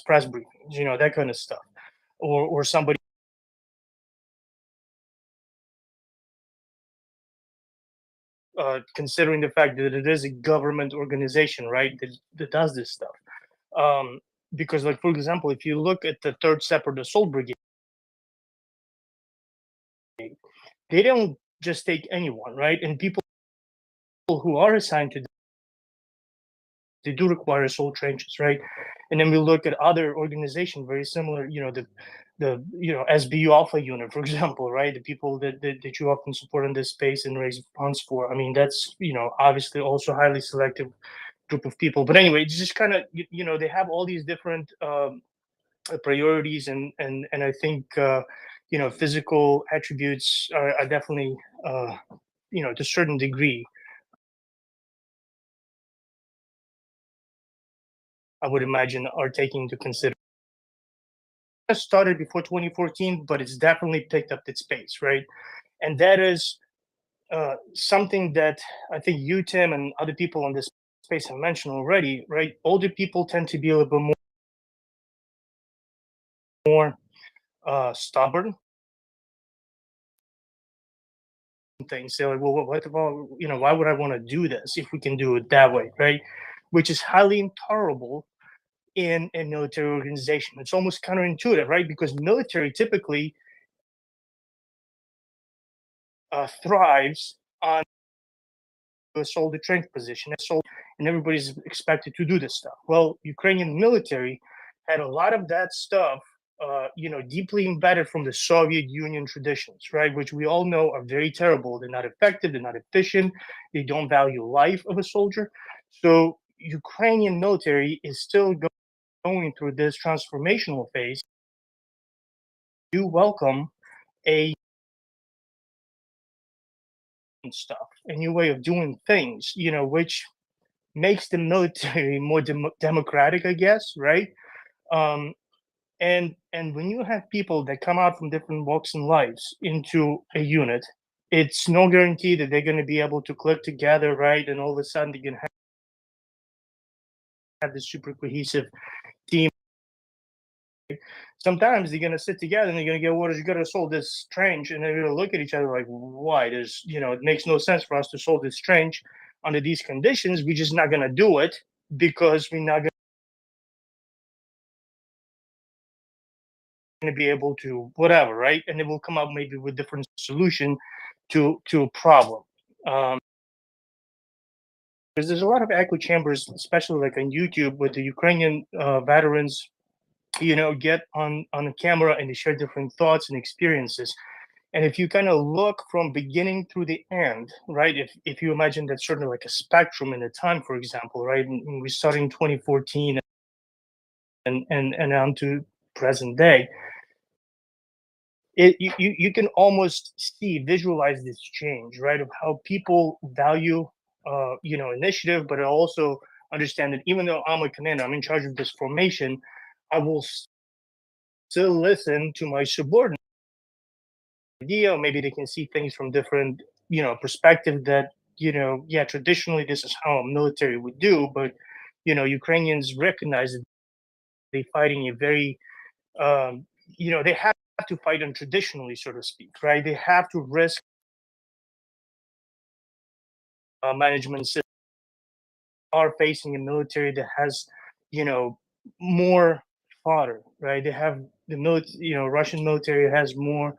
press briefings, you know, that kind of stuff, or somebody. Considering the fact that it is a government organization, right, that does this stuff. Because, like, for example, if you look at the 3rd Separate Assault Brigade, they don't just take anyone, right? And people who are assigned to, they do require assault trenches, right? And then we look at other organizations very similar, you know, the you know, SBU Alpha Unit, for example, right? The people that you often support in this space and raise funds for. I mean, that's, you know, obviously also highly selective group of people. But anyway, it's just kind of, you know, they have all these different priorities, and I think you know, physical attributes are definitely you know, to a certain degree, I would imagine, are taking into consideration. It started before 2014, but it's definitely picked up its pace, right? And that is something that I think you, Tim, and other people in this space have mentioned already, right? Older people tend to be a little bit more stubborn. Things, they're like, well, what about, you know, why would I want to do this if we can do it that way, right? Which is highly intolerable in a military organization. It's almost counterintuitive, right? Because military typically thrives on a soldier strength position, and everybody's expected to do this stuff. Well, Ukrainian military had a lot of that stuff, you know, deeply embedded from the Soviet Union traditions, right? Which we all know are very terrible. They're not effective. They're not efficient. They don't value life of a soldier. So Ukrainian military is still going through this transformational phase. You welcome a stuff, a new way of doing things, you know, which makes the military more democratic, I guess, right? Um, and when you have people that come out from different walks in lives into a unit, it's no guarantee that they're going to be able to click together, right? And all of a sudden they can have this super cohesive team. Sometimes they're going to sit together and they're going to get orders, you got to solve this strange, and they're going to look at each other like, why? There's, you know, it makes no sense for us to solve this strange under these conditions. We're just not going to do it because we're not going to be able to whatever, right? And they will come up maybe with different solution to a problem. Because there's a lot of echo chambers, especially like on YouTube, with the Ukrainian veterans, you know, get on a camera and they share different thoughts and experiences. And if you kind of look from beginning through the end, right? If you imagine that sort of like a spectrum in a time, for example, right? And we started in 2014 and on to present day. You can almost visualize this change, right? Of how people value, you know, initiative, but also understand that even though I'm a commander, I'm in charge of this formation, I will still listen to my subordinate idea, or maybe they can see things from different, you know, perspective that, you know, yeah, traditionally this is how a military would do, but, you know, Ukrainians recognize that they're fighting a very, you know, they have to fight untraditionally, so to speak, right? They have to risk management system, are facing a military that has, you know, more fodder, right? They have the military, you know, Russian military has more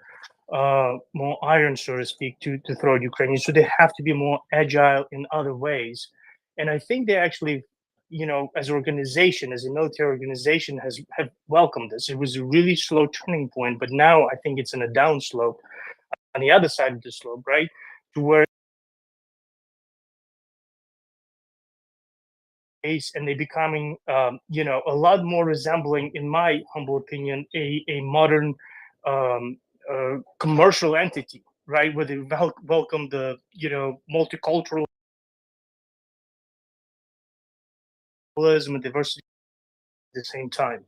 iron, so to speak, to throw at Ukrainians. So they have to be more agile in other ways. And I think they actually, you know, as an organization, as a military organization, have welcomed this. It was a really slow turning point, but now I think it's in a downslope. on the other side of the slope, right, to where and they're becoming, you know, a lot more resembling, in my humble opinion, a modern commercial entity, right, where they welcome the, you know, multiculturalism and diversity at the same time.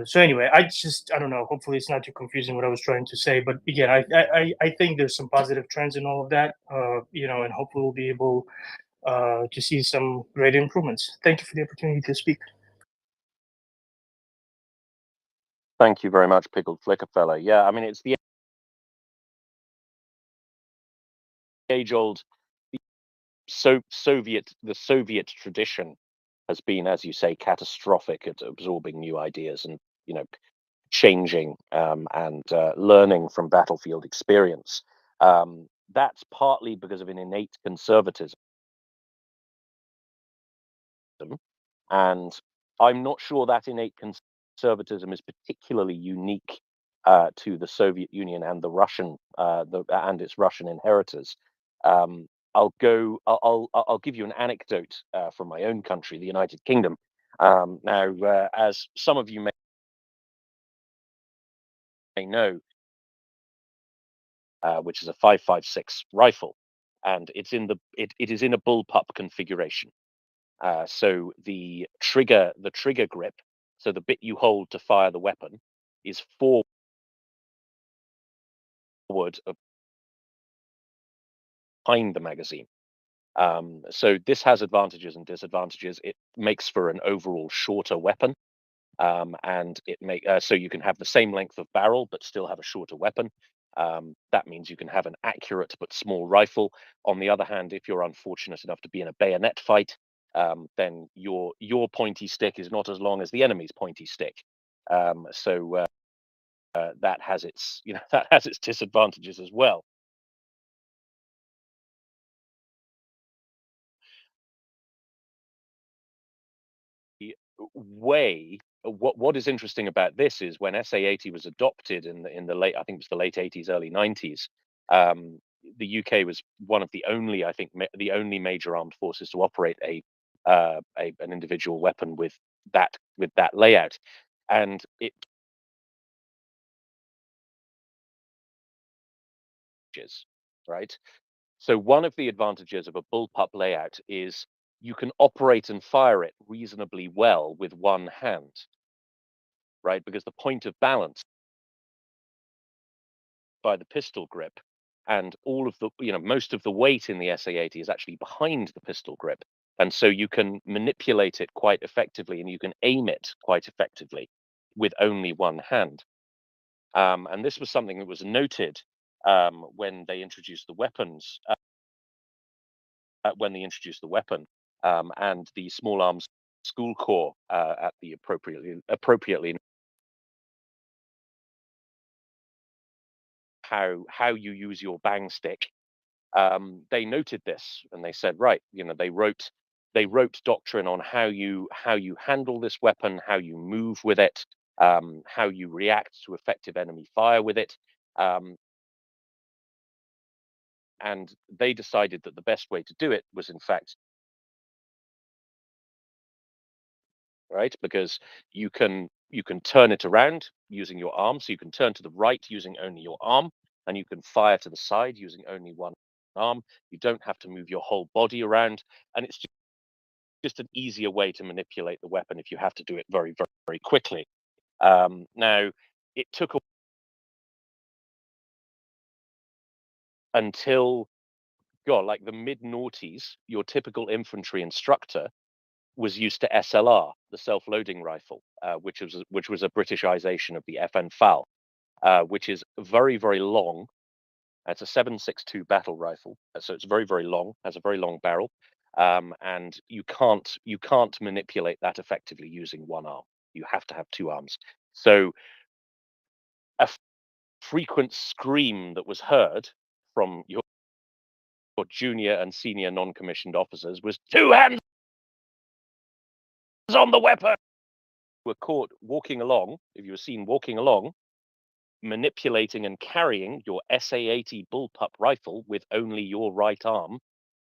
So anyway, I don't know. Hopefully, it's not too confusing what I was trying to say. But again, I think there's some positive trends in all of that. You know, and hopefully we'll be able to see some great improvements. Thank you for the opportunity to speak. Thank you very much, Pickled Flicker Fella. Yeah, I mean, it's the age-old the Soviet tradition has been, as you say, catastrophic at absorbing new ideas and, you know, changing and learning from battlefield experience. That's partly because of an innate conservatism. And I'm not sure that innate conservatism is particularly unique to the Soviet Union and the Russian and its Russian inheritors. I'll give you an anecdote from my own country, the United Kingdom. Now, as some of you may know, which is a 5.56 rifle, and it is in a bullpup configuration. So the trigger grip, so the bit you hold to fire the weapon, is forward behind the magazine. So this has advantages and disadvantages. It makes for an overall shorter weapon, and so you can have the same length of barrel but still have a shorter weapon. That means you can have an accurate but small rifle. On the other hand, if you're unfortunate enough to be in a bayonet fight, then your pointy stick is not as long as the enemy's pointy stick. So that has its that has its disadvantages as well. What is interesting about this is when SA-80 was adopted in the late, I think it was the late 80s, early 90s. The UK was one of the only, I think, the only major armed forces to operate an individual weapon with that layout, and it right. So one of the advantages of a bullpup layout is you can operate and fire it reasonably well with one hand, right? Because the point of balance by the pistol grip, and all of the, most of the weight in the SA-80 is actually behind the pistol grip. And so you can manipulate it quite effectively and you can aim it quite effectively with only one hand. And this was something that was noted when they introduced the weapons, and the Small Arms School Corps at the appropriately how you use your bang stick. They noted this and they said, right, they wrote doctrine on how you handle this weapon, how you move with it, how you react to effective enemy fire with it. And they decided that the best way to do it was, in fact, right, because you can turn it around using your arm. So you can turn to the right using only your arm, and you can fire to the side using only one arm. You don't have to move your whole body around, and it's just an easier way to manipulate the weapon if you have to do it very, very, very quickly. Now, it took until, like the mid-noughties, your typical infantry instructor was used to SLR, the self-loading rifle, which was a Britishization of the FN FAL, which is very, very long. It's a 7.62 battle rifle, so it's very, very long, has a very long barrel, and you can't manipulate that effectively using one arm. You have to have two arms. So a frequent scream that was heard from your junior and senior non-commissioned officers was, "Two hands on the weapon!" Were caught walking along, if you were seen walking along manipulating and carrying your SA-80 bullpup rifle with only your right arm,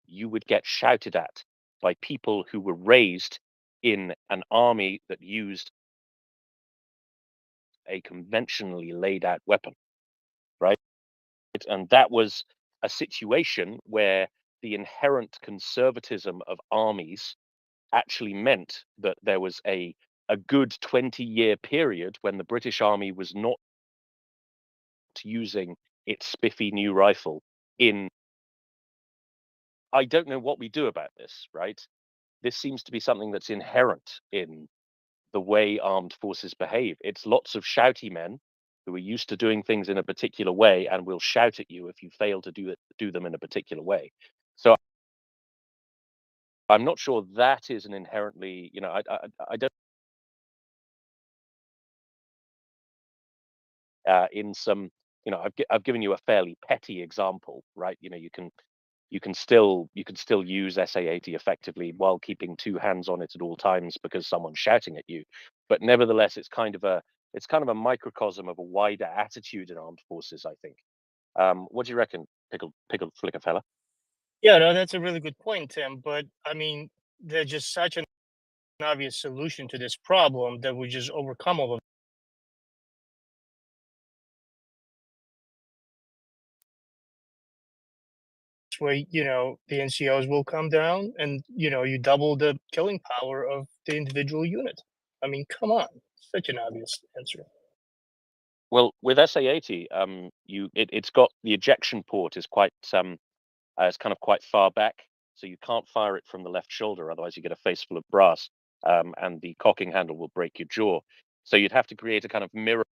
you would get shouted at by people who were raised in an army that used a conventionally laid out weapon, right? And that was a situation where the inherent conservatism of armies actually meant that there was a good 20-year period when the British Army was not using its spiffy new rifle in. I don't know what we do about this, right? This seems to be something that's inherent in the way armed forces behave. It's lots of shouty men who are used to doing things in a particular way and will shout at you if you fail to do them in a particular way. So I'm not sure that is an inherently, I don't. In some, I've given you a fairly petty example, right? You can still use SA-80 effectively while keeping two hands on it at all times because someone's shouting at you. But nevertheless, it's kind of a microcosm of a wider attitude in armed forces, I think. What do you reckon, pickled flicker fella? Yeah, no, that's a really good point, Tim. But I mean, there's just such an obvious solution to this problem that we just overcome all of this way, the NCOs will come down and, you double the killing power of the individual unit. I mean, come on. Such an obvious answer. Well, with SA-80, it's got the ejection port is quite it's kind of quite far back, so you can't fire it from the left shoulder, otherwise you get a face full of brass, and the cocking handle will break your jaw. So you'd have to create a kind of mirror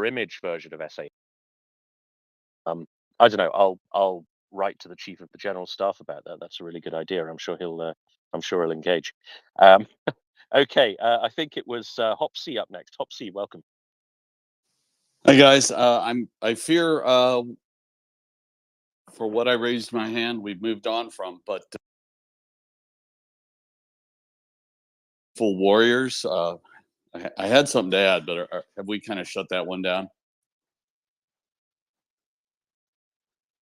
image version of SA. I don't know. I'll write to the chief of the general staff about that. That's a really good idea. I'm sure he'll engage. Okay, I think it was Hopsy up next. Hopsy, welcome. Hi guys, I fear for what I raised my hand, we've moved on from, but full warriors. I had something to add, but have we kind of shut that one down?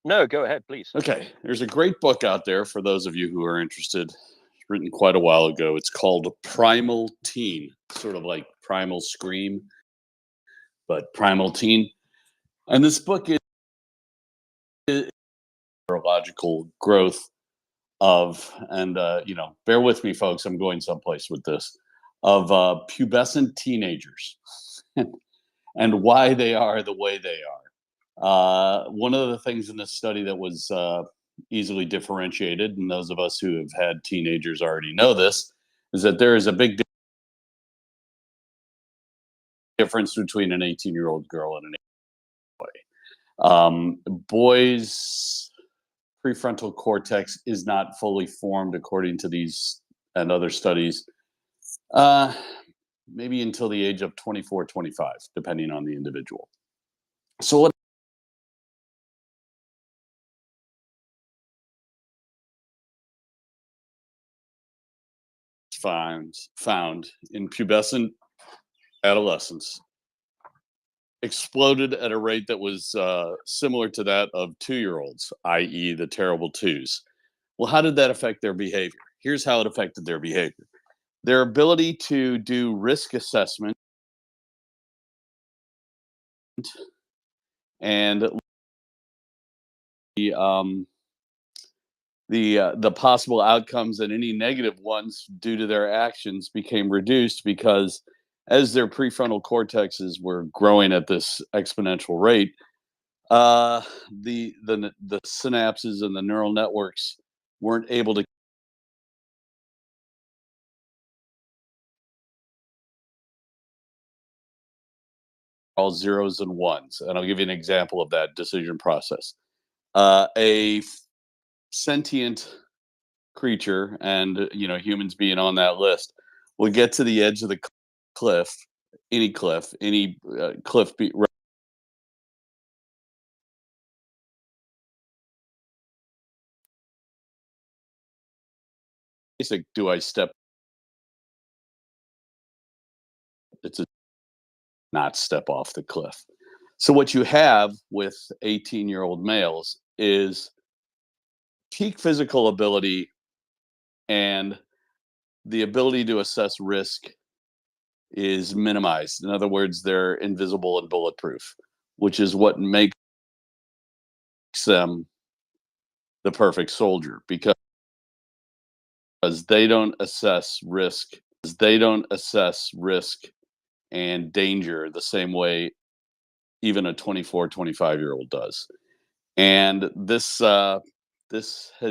No, go ahead, please. Okay, there's a great book out there for those of you who are interested. It's written quite a while ago. It's called Primal Teen, sort of like Primal Scream, but Primal Teen. And this book is neurological growth of, and bear with me, folks, I'm going someplace with this, of pubescent teenagers and why they are the way they are. One of the things in this study that was easily differentiated, and those of us who have had teenagers already know this, is that there is a big difference between an 18-year-old girl and an 18-year-old boy. Boys' prefrontal cortex is not fully formed, according to these and other studies, maybe until the age of 24, 25, depending on the individual. So what found in pubescent adolescents exploded at a rate that was similar to that of 2-year-olds, i.e. the terrible twos. Well, how did that affect their behavior? Here's how it affected their behavior. Their ability to do risk assessment and the possible outcomes and any negative ones due to their actions became reduced, because as their prefrontal cortexes were growing at this exponential rate, the synapses and the neural networks weren't able to all zeros and ones. And I'll give you an example of that decision process. A sentient creature, and humans being on that list, will get to the edge of the cliff, any cliff, basic, do I step not step off the cliff. So what you have with 18-year-old males is peak physical ability and the ability to assess risk is minimized. In other words, they're invisible and bulletproof, which is what makes them the perfect soldier, because they don't assess risk. They don't assess risk and danger the same way even a 24, 25-year-old does. And this has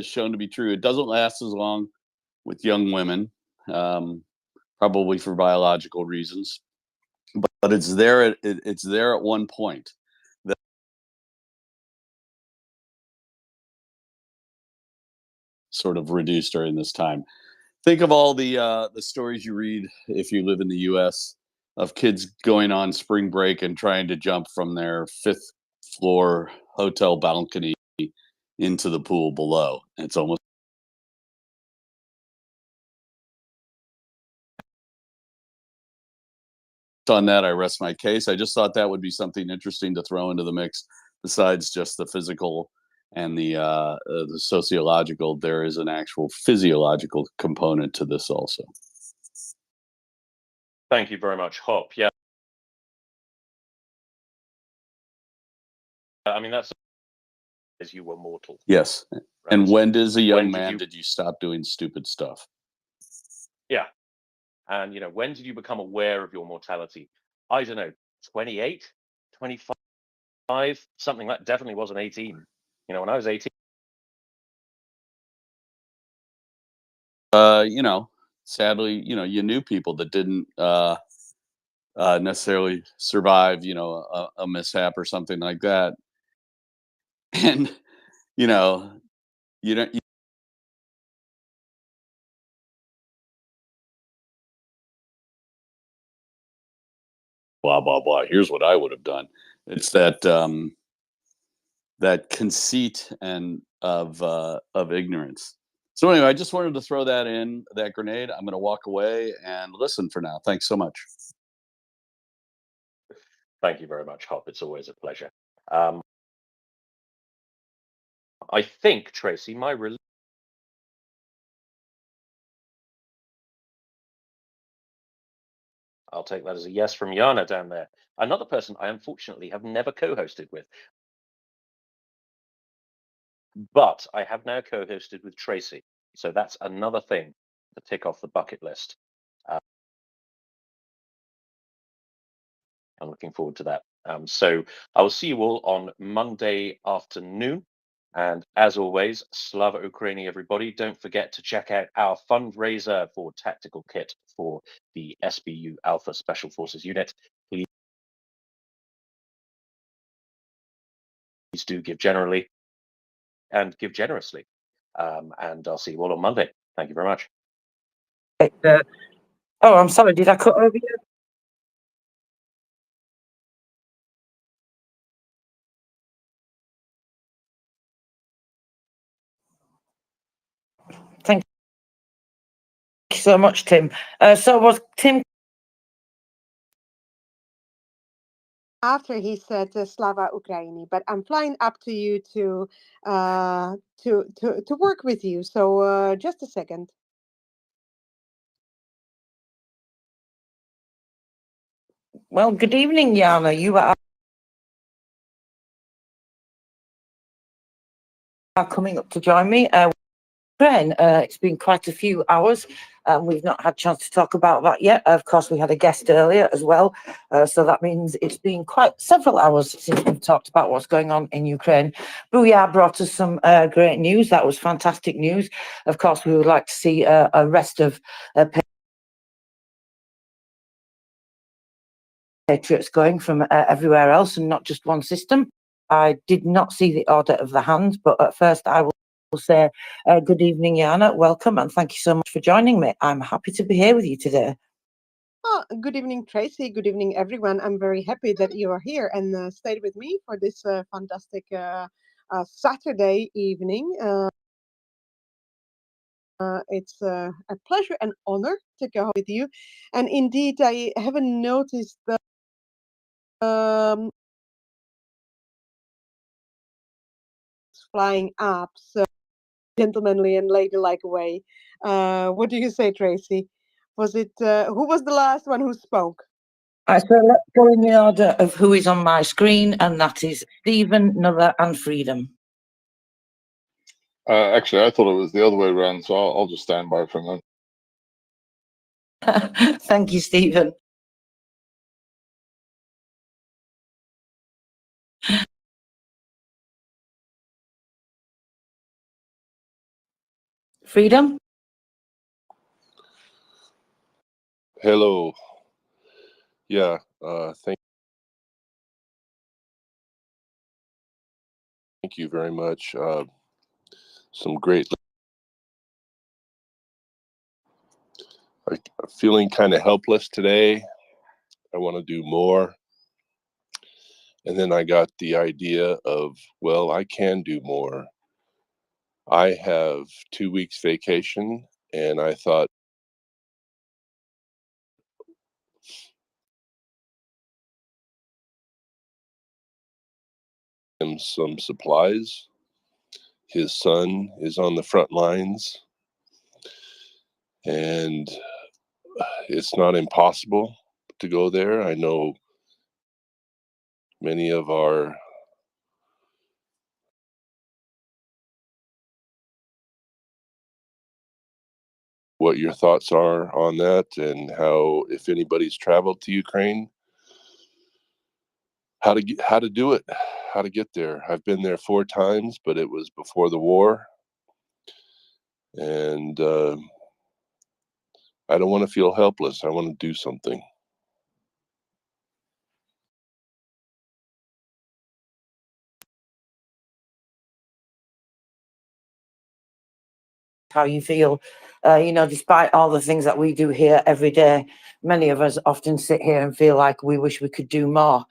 shown to be true. It doesn't last as long with young women, probably for biological reasons, but it's there at one point that sort of reduced during this time. Think of all the stories you read if you live in the U.S. of kids going on spring break and trying to jump from their 5th floor hotel balcony into the pool below. It's almost on that. I rest my case. I just thought that would be something interesting to throw into the mix. Besides just the physical and the sociological, there is an actual physiological component to this also. Thank you very much, Hop. Yeah. I mean, that's as you were mortal. Yes. Right? And when as a young When man did you stop doing stupid stuff? Yeah. And, when did you become aware of your mortality? I don't know, 28, 25, something like definitely wasn't 18. When I was 18. Sadly, you knew people that didn't necessarily survive, a mishap or something like that. And, you don't. Blah blah blah. Here's what I would have done. It's that that conceit and of ignorance. So anyway, I just wanted to throw that in, that grenade. I'm going to walk away and listen for now. Thanks so much. Thank you very much, Hop. It's always a pleasure. I think, Tracy, I'll take that as a yes from Yana down there. Another person I unfortunately have never co-hosted with. But I have now co-hosted with Tracy. So that's another thing to tick off the bucket list. I'm looking forward to that. So I will see you all on Monday afternoon. And as always, Slava Ukraini, everybody. Don't forget to check out our fundraiser for tactical kit for the SBU Alpha Special Forces Unit. Please do give generally and give generously. And I'll see you all on Monday. Thank you very much. Oh, I'm sorry. Did I cut over you? Thank you so much, Tim. So was Tim? After he said Slava Ukraini, but I'm flying up to you to work with you. So just a second. Well, good evening, Yana. You are coming up to join me. It's been quite a few hours. We've not had a chance to talk about that yet. Of course, we had a guest earlier as well. So that means it's been quite several hours since we've talked about what's going on in Ukraine. Booyah brought us some great news. That was fantastic news. Of course, we would like to see a rest of patriots going from everywhere else and not just one system. I did not see the order of the hand, but at first I will say good evening, Yana. Welcome, and thank you so much for joining me. I'm happy to be here with you today. Oh, good evening, Tracy. Good evening, everyone. I'm very happy that you are here and stayed with me for this fantastic Saturday evening. It's a pleasure and honor to go with you. And indeed, I haven't noticed the flying up so gentlemanly and ladylike way. What do you say, Tracy? Was it who was the last one who spoke? So let's go in the order of who is on my screen, and that is Stephen, Nulla, and Freedom. Actually, I thought it was the other way around, so I'll just stand by from that. Thank you, Stephen. Freedom? Hello. Yeah, thank you very much. Some great. I'm feeling kind of helpless today. I want to do more. And then I got the idea of, well, I can do more. I have 2 weeks vacation, and I thought, him some supplies. His son is on the front lines, and it's not impossible to go there. I know many of our what your thoughts are on that, and how, if anybody's traveled to Ukraine, how to do it, how to get there. I've been there 4 times, but it was before the war, and I don't want to feel helpless. I want to do something. How you feel, despite all the things that we do here every day, many of us often sit here and feel like we wish we could do more.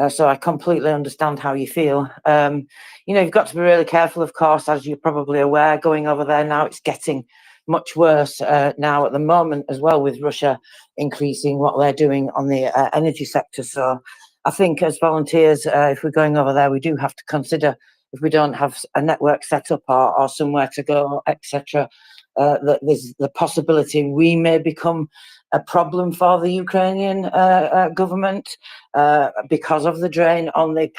So I completely understand how you feel. You've got to be really careful, of course, as you're probably aware, going over there now. It's getting much worse now at the moment as well, with Russia increasing what they're doing on the energy sector. So I think as volunteers, if we're going over there, we do have to consider, if we don't have a network set up or somewhere to go, etc., that there's the possibility we may become a problem for the Ukrainian government because of the drain on the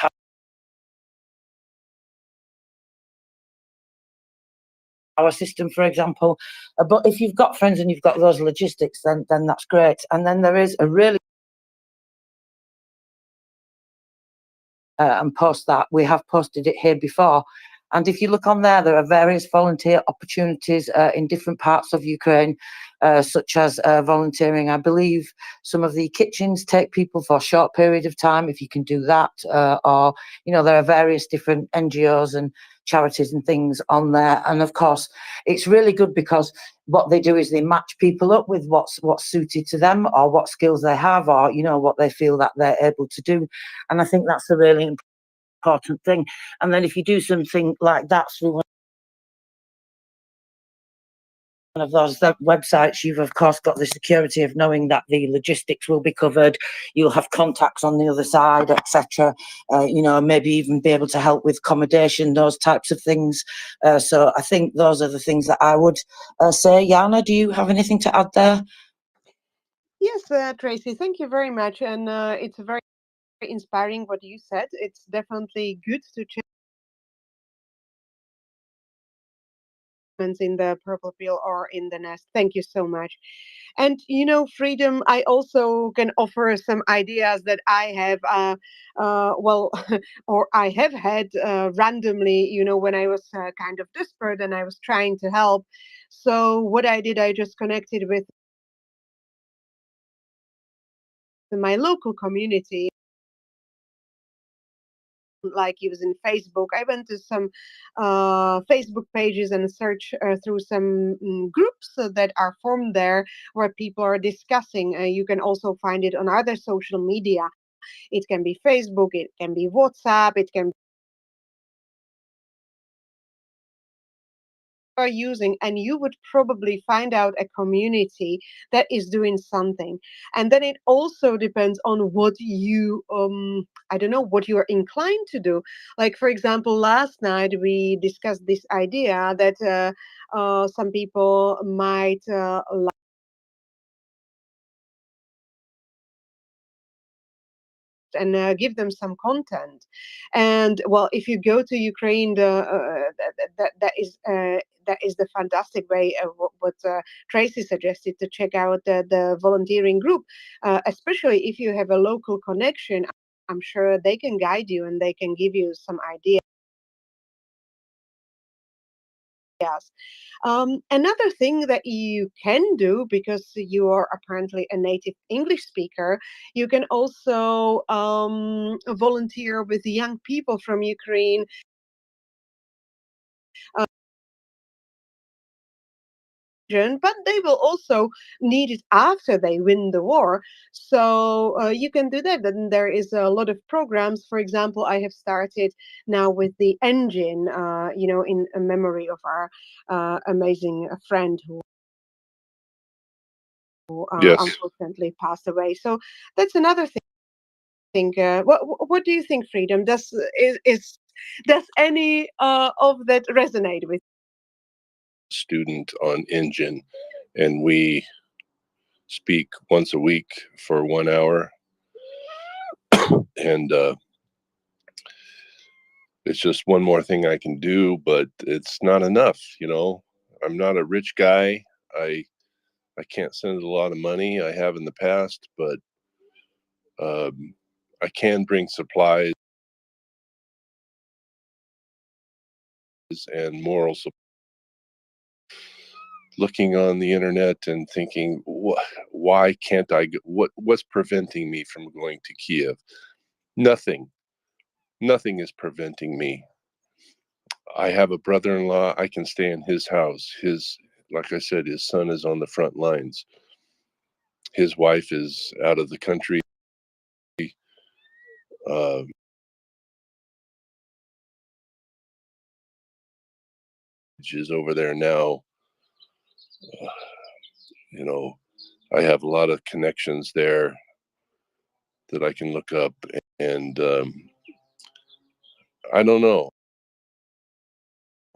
power system, for example. But if you've got friends and you've got those logistics, then that's great. And then there is a really and post that. We have posted it here before. And if you look on there, there are various volunteer opportunities in different parts of Ukraine, such as volunteering. I believe some of the kitchens take people for a short period of time, if you can do that. Or, there are various different NGOs and charities and things on there. And of course, it's really good because what they do is they match people up with what's suited to them, or what skills they have, or what they feel that they're able to do. And I think that's a really important thing. And then if you do something like that through one of those websites, you've of course got the security of knowing that the logistics will be covered. You'll have contacts on the other side, etc. Maybe even be able to help with accommodation, those types of things. So I think those are the things that I would say. Jana, do you have anything to add there? Yes, Tracy, thank you very much. And it's very inspiring what you said. It's definitely good to check in the purple pill or in the nest. Thank you so much. And Freedom, I also can offer some ideas that I have or I have had randomly, when I was kind of desperate and I was trying to help. So what I did, I just connected with my local community, like using Facebook. I went to some Facebook pages and search through some groups that are formed there where people are discussing. You can also find it on other social media. It can be Facebook, it can be WhatsApp, it can are using, and you would probably find out a community that is doing something. And then it also depends on what you I don't know, what you're inclined to do. Like, for example, last night we discussed this idea that some people might and give them some content. And well, if you go to Ukraine, that is the fantastic way of what Tracy suggested, to check out the volunteering group, especially if you have a local connection. I'm sure they can guide you and they can give you some ideas. Another thing that you can do, because you are apparently a native English speaker, you can also volunteer with young people from Ukraine. But they will also need it after they win the war. So you can do that. And there is a lot of programs. For example, I have started now with the engine, in a memory of our amazing friend who Yes. unfortunately passed away. So that's another thing. What do you think, Freedom? Does any of that resonate with Student on engine, and we speak once a week for 1 hour, and it's just one more thing I can do, but it's not enough. I'm not a rich guy. I can't send a lot of money. I have in the past, but I can bring supplies and moral support. Looking on the internet and thinking, why can't I go? What's preventing me from going to Kiev? Nothing is preventing me. I have a brother-in-law. I can stay in his house. Like I said, his son is on the front lines. His wife is out of the country. Is over there now. I have a lot of connections there that I can look up, and I don't know.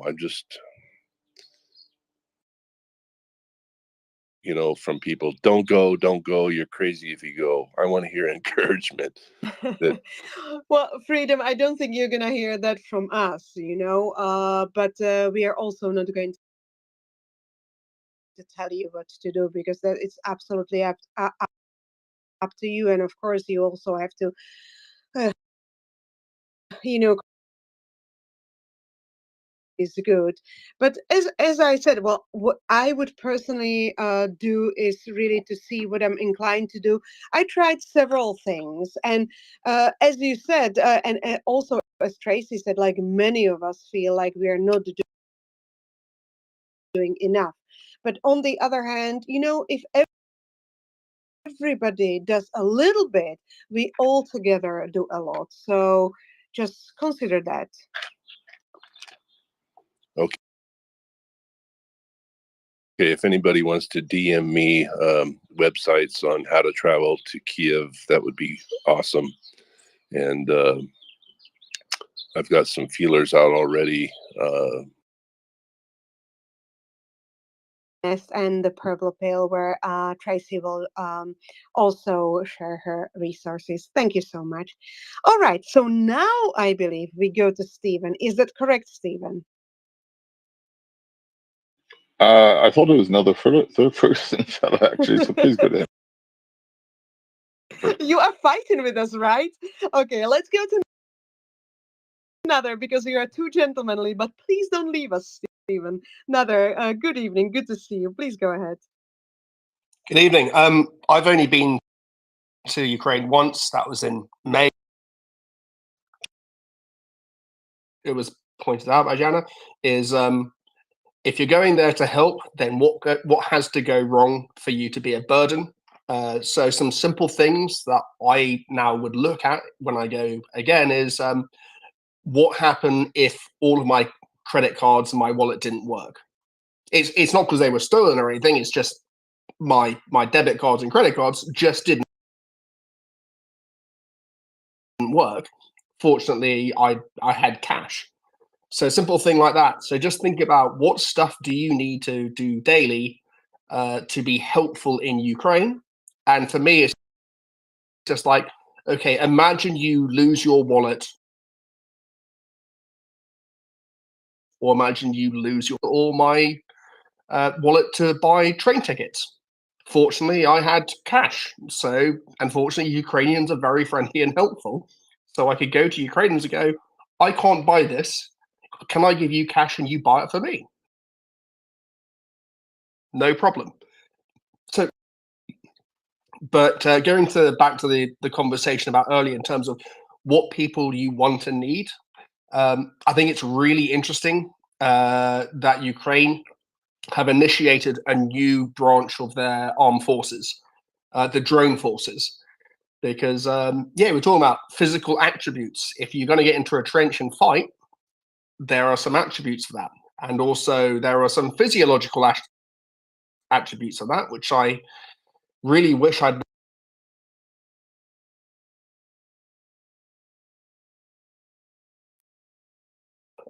I'm just, from people, don't go, you're crazy if you go. I want to hear encouragement. Well, Freedom, I don't think you're gonna hear that from us, but we are also not going to tell you what to do, because that it's absolutely up to you. And of course, you also have to, is good. But as I said, well, what I would personally do is really to see what I'm inclined to do. I tried several things, and as you said, and also as Tracy said, like many of us feel like we are not doing enough. But on the other hand, if everybody does a little bit, we all together do a lot. So just consider that. Okay, if anybody wants to DM me websites on how to travel to Kiev, that would be awesome. And I've got some feelers out already. And the Purple Pill, where Tracy will also share her resources. Thank you so much. All right, so now I believe we go to Stephen. Is that correct, Stephen? I thought it was another third person fellow, actually, so please go ahead. You are fighting with us, right? Okay, let's go to another, because you are too gentlemanly, but please don't leave us, Stephen. Another, good evening, good to see you. Please go ahead. Good evening. I've only been to Ukraine once. That was in May. It was pointed out by Jana, is if you're going there to help, then what has to go wrong for you to be a burden? So some simple things that I now would look at when I go again is what happened if all of my credit cards and my wallet didn't work? It's not because they were stolen or anything. It's just my debit cards and credit cards just didn't work. Fortunately, I had cash. So simple thing like that. So just think about what stuff do you need to do daily to be helpful in Ukraine. And for me, it's just like, okay, imagine you lose your wallet, or imagine you lose my wallet to buy train tickets. Fortunately, I had cash. So unfortunately, Ukrainians are very friendly and helpful. So I could go to Ukrainians and go, I can't buy this. Can I give you cash and you buy it for me? No problem. So, but going back to the conversation about earlier in terms of what people you want and need, I think it's really interesting that Ukraine have initiated a new branch of their armed forces, the drone forces. Because, yeah, we're talking about physical attributes. If you're going to get into a trench and fight, there are some attributes for that. And also there are some physiological attributes of that, which I really wish I'd.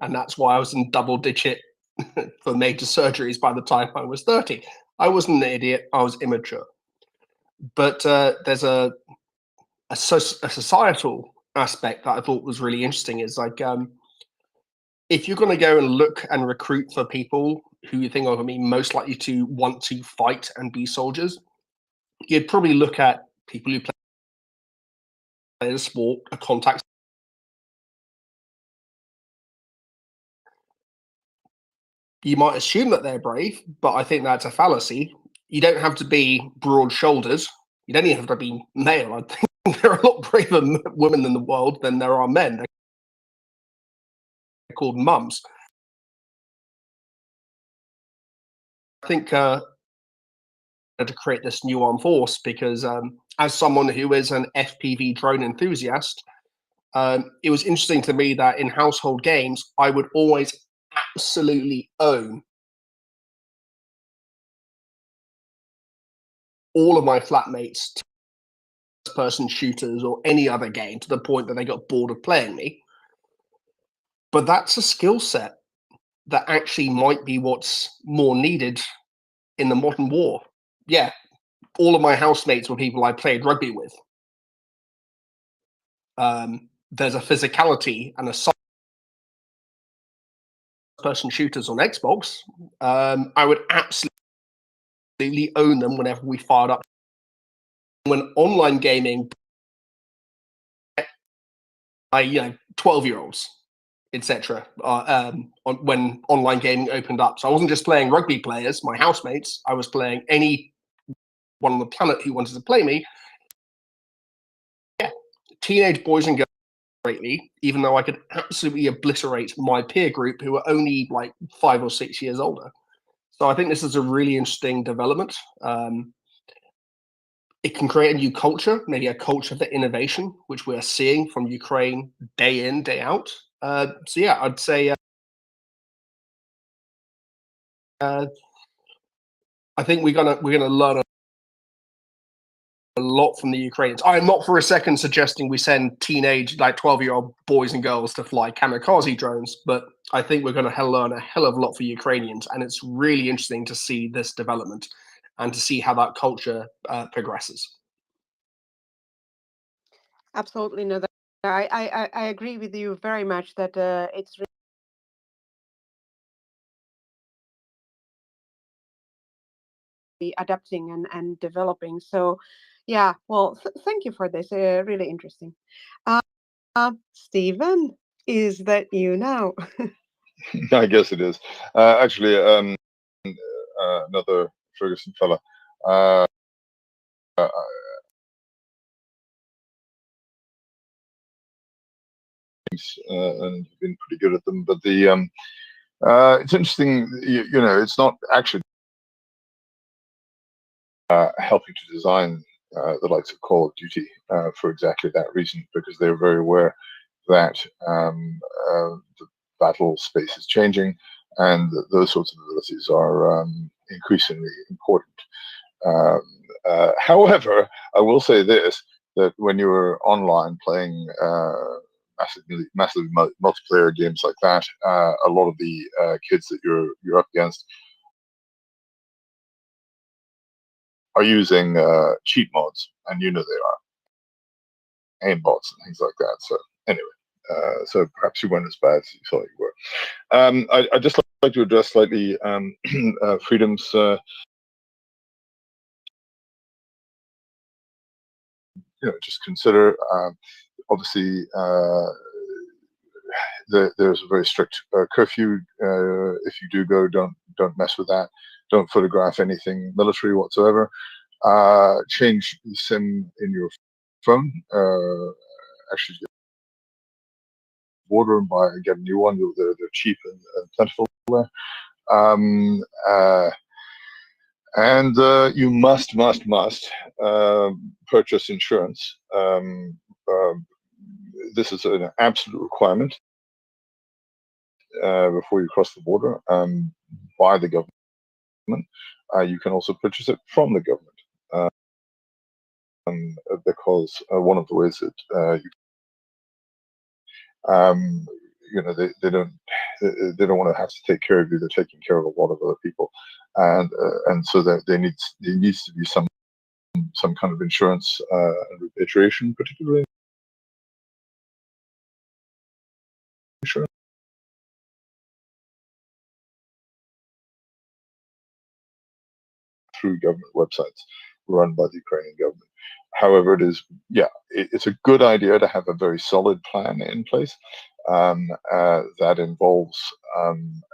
And that's why I was in double digit for major surgeries by the time I was 30. I wasn't an idiot, I was immature. But there's a societal aspect that I thought was really interesting is like, if you're going to go and look and recruit for people who you think are going to be most likely to want to fight and be soldiers, you'd probably look at people who play the sport, a contact. You might assume that they're brave, but I think that's a fallacy. You don't have to be broad shoulders. You don't even have to be male. I think there are a lot braver women in the world than there are men. They're called mums. I think to create this new armed force because as someone who is an FPV drone enthusiast, it was interesting to me that in household games, I would always absolutely own all of my flatmates person shooters or any other game to the point that they got bored of playing me. But that's a skill set that actually might be what's more needed in the modern war. Yeah, all of my housemates were people I played rugby with. There's a physicality and a person shooters on Xbox. I would absolutely own them whenever we fired up. When online gaming, 12-year-olds, etc. When online gaming opened up, so I wasn't just playing rugby players, my housemates. I was playing any one on the planet who wanted to play me. Yeah, teenage boys and girls greatly, even though I could absolutely obliterate my peer group who were only like 5 or 6 years older. So I think this is a really interesting development. It can create a new culture, maybe a culture for innovation, which we're seeing from Ukraine day in, day out. So yeah, I'd say I think we're gonna learn a lot from the Ukrainians. I'm not for a second suggesting we send teenage, like 12-year-old boys and girls to fly kamikaze drones, but I think we're going to learn a hell of a lot for Ukrainians, and it's really interesting to see this development and to see how that culture progresses. Absolutely, no. I agree with you very much that it's really adapting and developing. So, yeah. Well, thank you for this. Really interesting. Stephen, is that you now? I guess it is. Actually, another Ferguson fella. And you've been pretty good at them. But the it's interesting. You know, it's not actually helping to design the likes of Call of Duty for exactly that reason, because they're very aware that the battle space is changing, and those sorts of abilities are increasingly important. However, I will say this, that when you're online playing massively multiplayer games like that, a lot of the kids that you're up against are using cheat mods, and you know they are aim bots and things like that. So anyway, so perhaps you weren't as bad as you thought you were. I'd just like to address slightly Freedom's just consider, obviously, there's a very strict curfew. If you do go, don't mess with that. Don't photograph anything military whatsoever. Change the SIM in your phone. Actually, order and get a new one. They're cheap and plentiful there. And you must purchase insurance. This is an absolute requirement before you cross the border by the government. You can also purchase it from the government because one of the ways that they don't want to have to take care of you. They're taking care of a lot of other people, and so that there needs to be some kind of insurance and repatriation, particularly insurance through government websites run by the Ukrainian government. However, it's a good idea to have a very solid plan in place that involves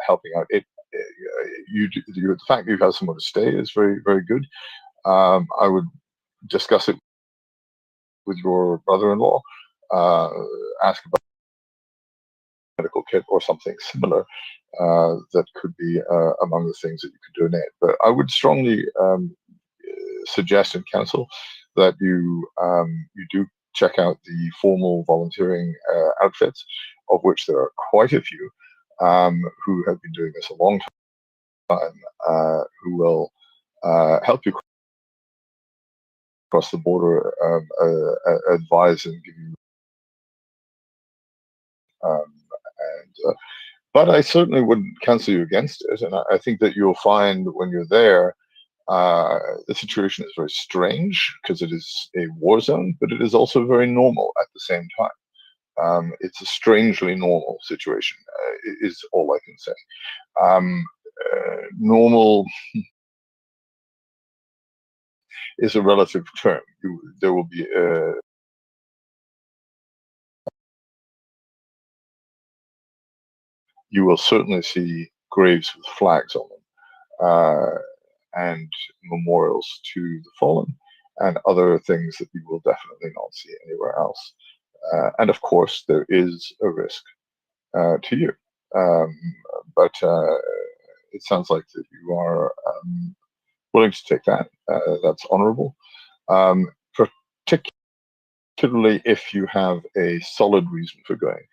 helping out. The fact that you have somewhere to stay is very, very good. I would discuss it with your brother-in-law. Ask about a medical kit or something similar that could be among the things that you could donate. But I would strongly suggest and counsel that you do check out the formal volunteering outfits, of which there are quite a few who have been doing this a long time, who will help you cross the border, advise and give you but I certainly wouldn't counsel you against it, and I think that you'll find when you're there the situation is very strange because it is a war zone, but it is also very normal at the same time. It's a strangely normal situation, is all I can say. Normal is a relative term. There will be you will certainly see graves with flags on them and memorials to the fallen and other things that you will definitely not see anywhere else. And of course, there is a risk to you. But it sounds like that you are willing to take that. That's honorable. Particularly if you have a solid reason for going.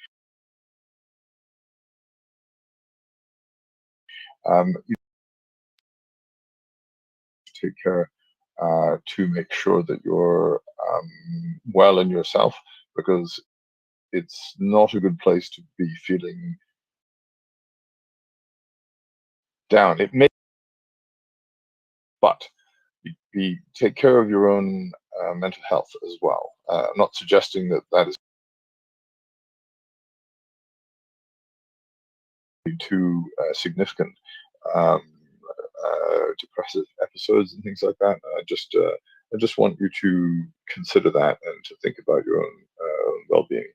You take care to make sure that you're well in yourself, because it's not a good place to be feeling down. It may, but take care of your own mental health as well. I'm not suggesting that that is too significant depressive episodes and things like that. I just want you to consider that and to think about your own well-being.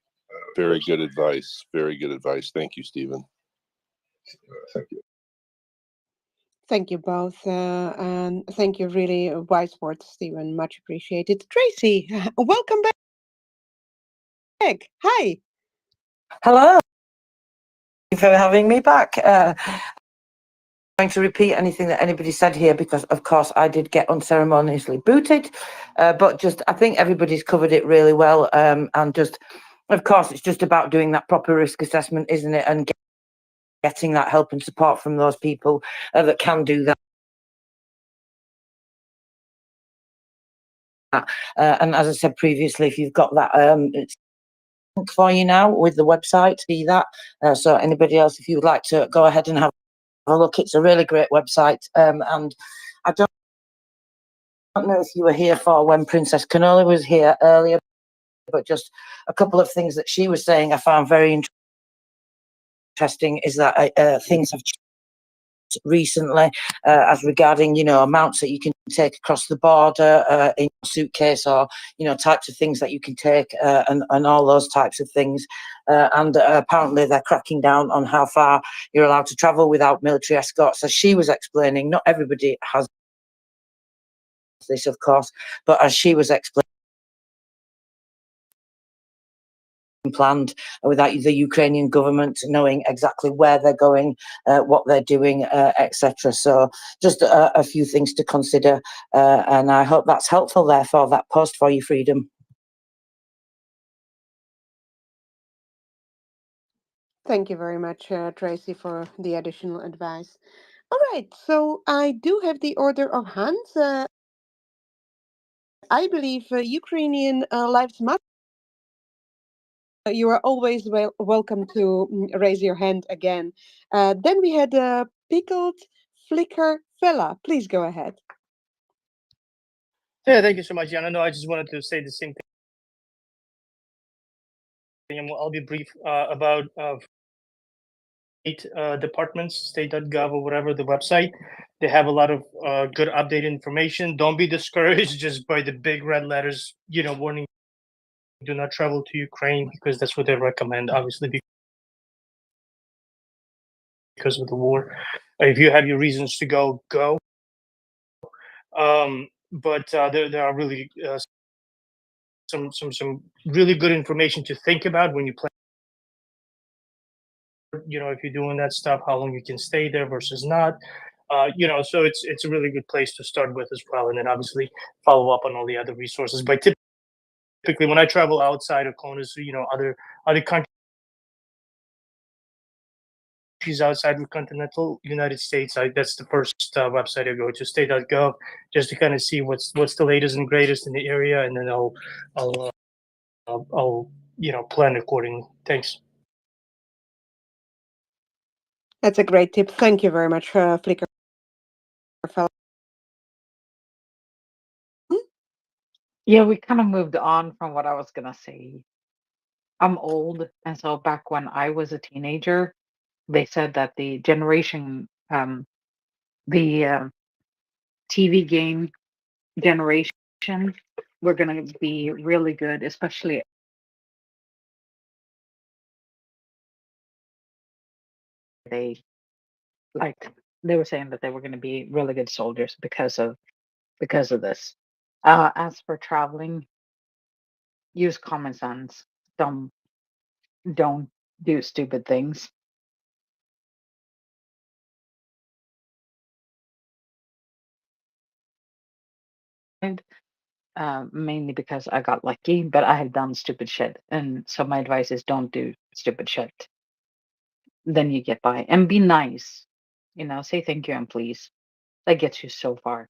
Very good advice. Very good advice. Thank you, Stephen. Thank you. Thank you both, and thank you, really wise words, Stephen. Much appreciated. Tracy, welcome back. Hi. Hello. Thank you for having me back. Going to repeat anything that anybody said here because, of course, I did get unceremoniously booted. But just, I think everybody's covered it really well. And just, of course, it's just about doing that proper risk assessment, isn't it? And getting that help and support from those people that can do that. And as I said previously, if you've got that, it's for you now with the website, see that. So anybody else, if you would like to go ahead and have a look, it's a really great website. And I don't know if you were here for when Princess Canola was here earlier, but just a couple of things that she was saying I found very interesting is that things have changed recently as regarding, you know, amounts that you can take across the border in your suitcase, or, you know, types of things that you can take and all those types of things. And apparently they're cracking down on how far you're allowed to travel without military escorts. As she was explaining, not everybody has this, of course, but as she was explaining, planned without the Ukrainian government knowing exactly where they're going, what they're doing, etc. So just a few things to consider, and I hope that's helpful there for that post for you, Freedom. Thank you very much, Tracy, for the additional advice. All right, so I do have the order of hands. I believe Ukrainian Lives Matter. You are always welcome to raise your hand again. Then we had Pickled Flicker Fella. Please go ahead. Yeah, thank you so much, Yana. No, I just wanted to say the same thing. And I'll be brief about state departments, state.gov or whatever, the website. They have a lot of good updated information. Don't be discouraged just by the big red letters, you know, warning, do not travel to Ukraine, because that's what they recommend, obviously, because of the war. If you have your reasons to go, go. But there are really some really good information to think about when you plan. You know, if you're doing that stuff, how long you can stay there versus not. You know, so it's a really good place to start with as well, and then obviously follow up on all the other resources. But typically, when I travel outside of CONUS, you know, other countries outside the continental United States, that's the first website I go to, state.gov, just to kind of see what's the latest and greatest in the area, and then I'll you know, plan accordingly. Thanks. That's a great tip. Thank you very much, Flicker Fella. Yeah, we kind of moved on from what I was gonna say. I'm old, and so back when I was a teenager, they said that the generation, the TV game generation, were gonna be really good, especially they they were saying that they were going to be really good soldiers because of this. As for traveling, use common sense. Don't do stupid things. Mainly because I got lucky, but I have done stupid shit, and so my advice is don't do stupid shit. Then you get by, and be nice. You know, say thank you and please. That gets you so far.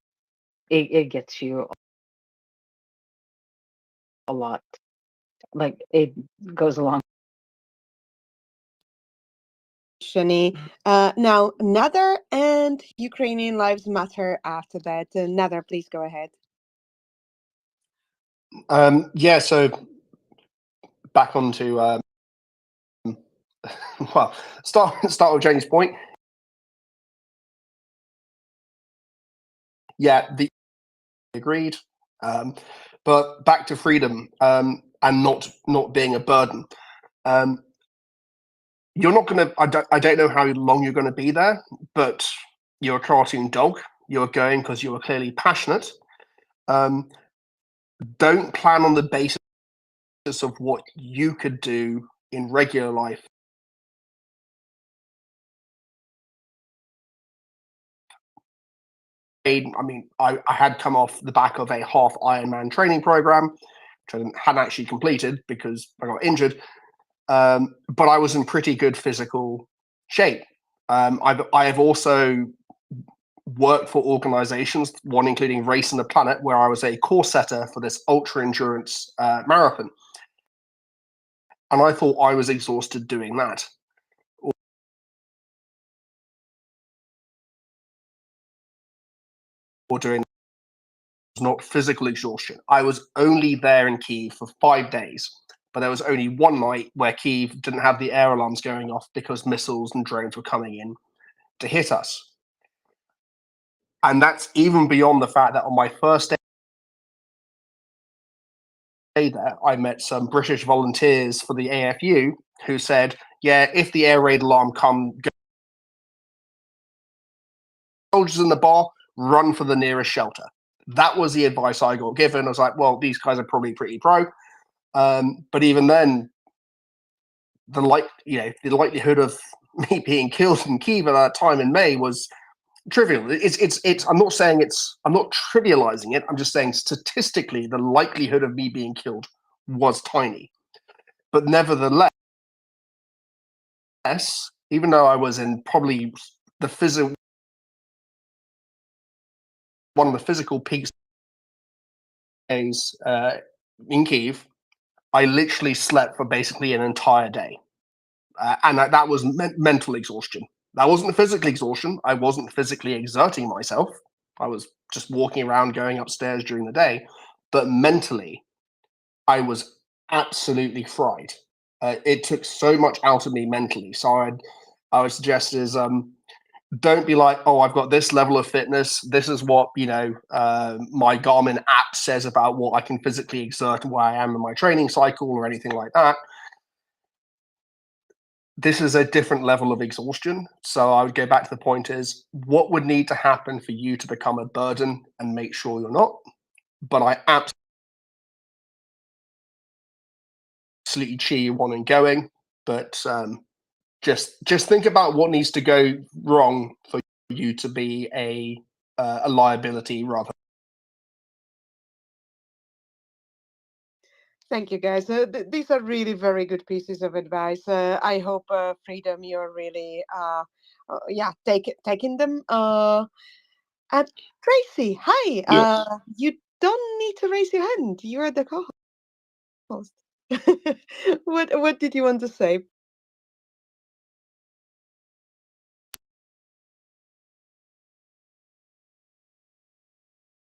It gets you a lot. Like it goes along. Shani. Now, Nether and Ukrainian Lives Matter after that. Nether, please go ahead. Yeah, so back onto well, start with James' point. Yeah, agreed. But back to freedom and not being a burden. You're not going to. I don't know how long you're going to be there, but you're a cartoon dog. You're going because you are clearly passionate. Don't plan on the basis of what you could do in regular life. I mean, I had come off the back of a half Ironman training program, which I hadn't actually completed because I got injured. But I was in pretty good physical shape. I have also worked for organizations, one including Race on the Planet, where I was a course setter for this ultra endurance marathon. And I thought I was exhausted doing that. Or doing not physical exhaustion. I was only there in Kyiv for 5 days, but there was only one night where Kyiv didn't have the air alarms going off because missiles and drones were coming in to hit us. And that's even beyond the fact that on my first day there, I met some British volunteers for the AFU who said, yeah, if the air raid alarm comes, soldiers in the bar, run for the nearest shelter. That was the advice I got given. I was like, well, these guys are probably pretty pro. But even then, the likelihood of me being killed in Kyiv at that time in May was trivial. I'm not saying I'm not trivializing it. I'm just saying statistically, the likelihood of me being killed was tiny. But nevertheless, even though I was in probably one of the physical peaks days in Kyiv, I literally slept for basically an entire day. And that was mental exhaustion. That wasn't physical exhaustion. I wasn't physically exerting myself. I was just walking around, going upstairs during the day. But mentally, I was absolutely fried. It took so much out of me mentally. So I would suggest is don't be like, oh, I've got this level of fitness. This is what, my Garmin app says about what I can physically exert and where I am in my training cycle or anything like that. This is a different level of exhaustion. So I would go back to the point is, what would need to happen for you to become a burden and make sure you're not? But I absolutely cheer you on and going. But just think about what needs to go wrong for you to be a liability rather. Thank you, guys. These are really very good pieces of advice. I hope, Freedom, you're really, taking them. And Tracy, hi. Yeah. You don't need to raise your hand. You are the co-host. What did you want to say?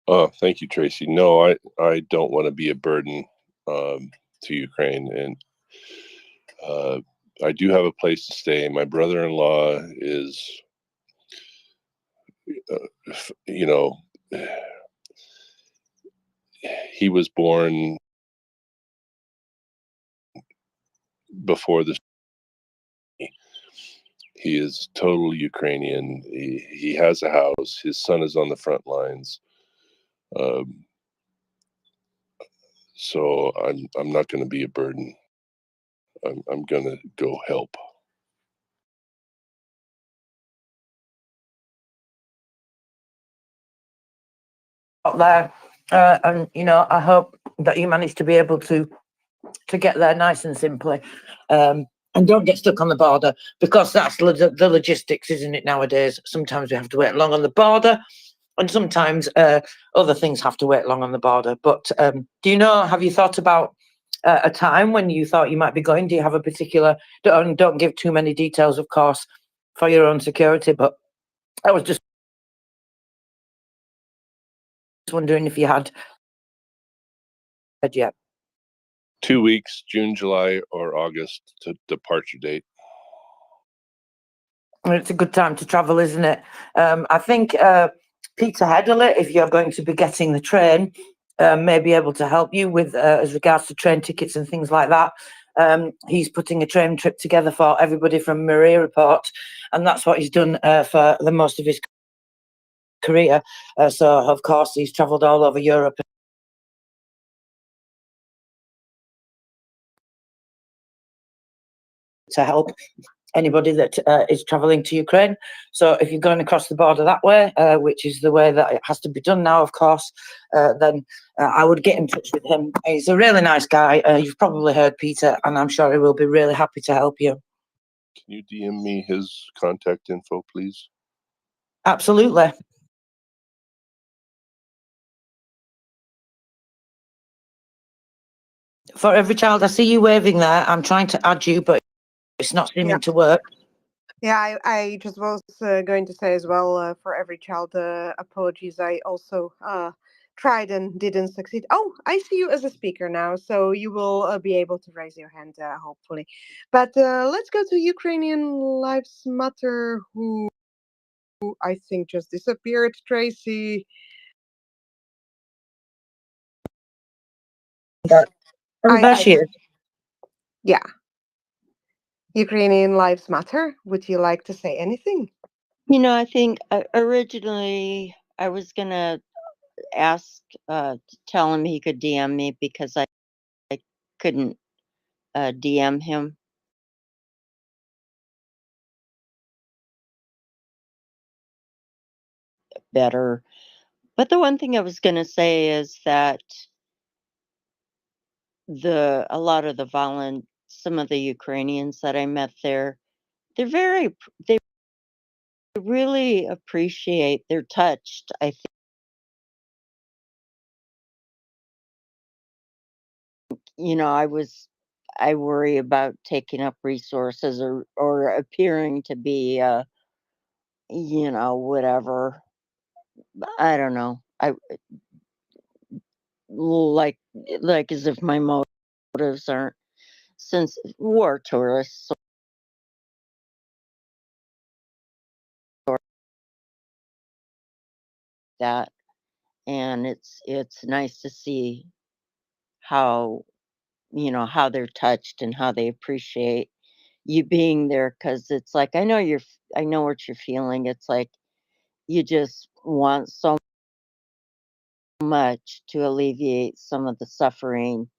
Oh, thank you, Tracy. No, I don't want to be a burden to Ukraine, and I do have a place to stay. My brother-in-law is, he was born before this. He is total Ukrainian. He has a house. His son is on the front lines. So I'm not going to be a burden. I'm going to go help. Out there, and I hope that you manage to be able to get there nice and simply, and don't get stuck on the border, because that's the logistics, isn't it? Nowadays, sometimes we have to wait long on the border, and sometimes other things have to wait long on the border. But have you thought about a time when you thought you might be going? Do you have a particular? Don't give too many details, of course, for your own security. But I was just wondering if you had yet. 2 weeks, June, July, or August to departure date. It's a good time to travel, isn't it? I think Peter Headley, if you're going to be getting the train, may be able to help you with as regards to train tickets and things like that. He's putting a train trip together for everybody from MriyaReport, and that's what he's done for the most of his career. So, of course, he's travelled all over Europe to help anybody that is travelling to Ukraine. So if you're going across the border that way, which is the way that it has to be done now, of course, then I would get in touch with him. He's a really nice guy. You've probably heard Peter, and I'm sure he will be really happy to help you. Can you DM me his contact info, please? Absolutely. For every child, I see you waving there. I'm trying to add you, but it's not seeming Yeah. to work. Yeah, I just was going to say as well, for every child, apologies. I also tried and didn't succeed. Oh, I see you as a speaker now, so you will be able to raise your hand, hopefully. But let's go to Ukrainian Lives Matter, who I think just disappeared. Tracy. Oh, there she is. Yeah. Ukrainian Lives Matter. Would you like to say anything? You know, I think originally I was gonna ask, tell him he could DM me because I couldn't DM him. Better. But the one thing I was gonna say is that a lot of some of the Ukrainians that I met there, they really appreciate, they're touched, I think. You know, I worry about taking up resources or appearing to be, you know, whatever. I don't know. Like as if my motives aren't, since war tourists or that, and it's nice to see how, you know, how they're touched and how they appreciate you being there, because it's like I know what you're feeling. It's like you just want so much to alleviate some of the suffering.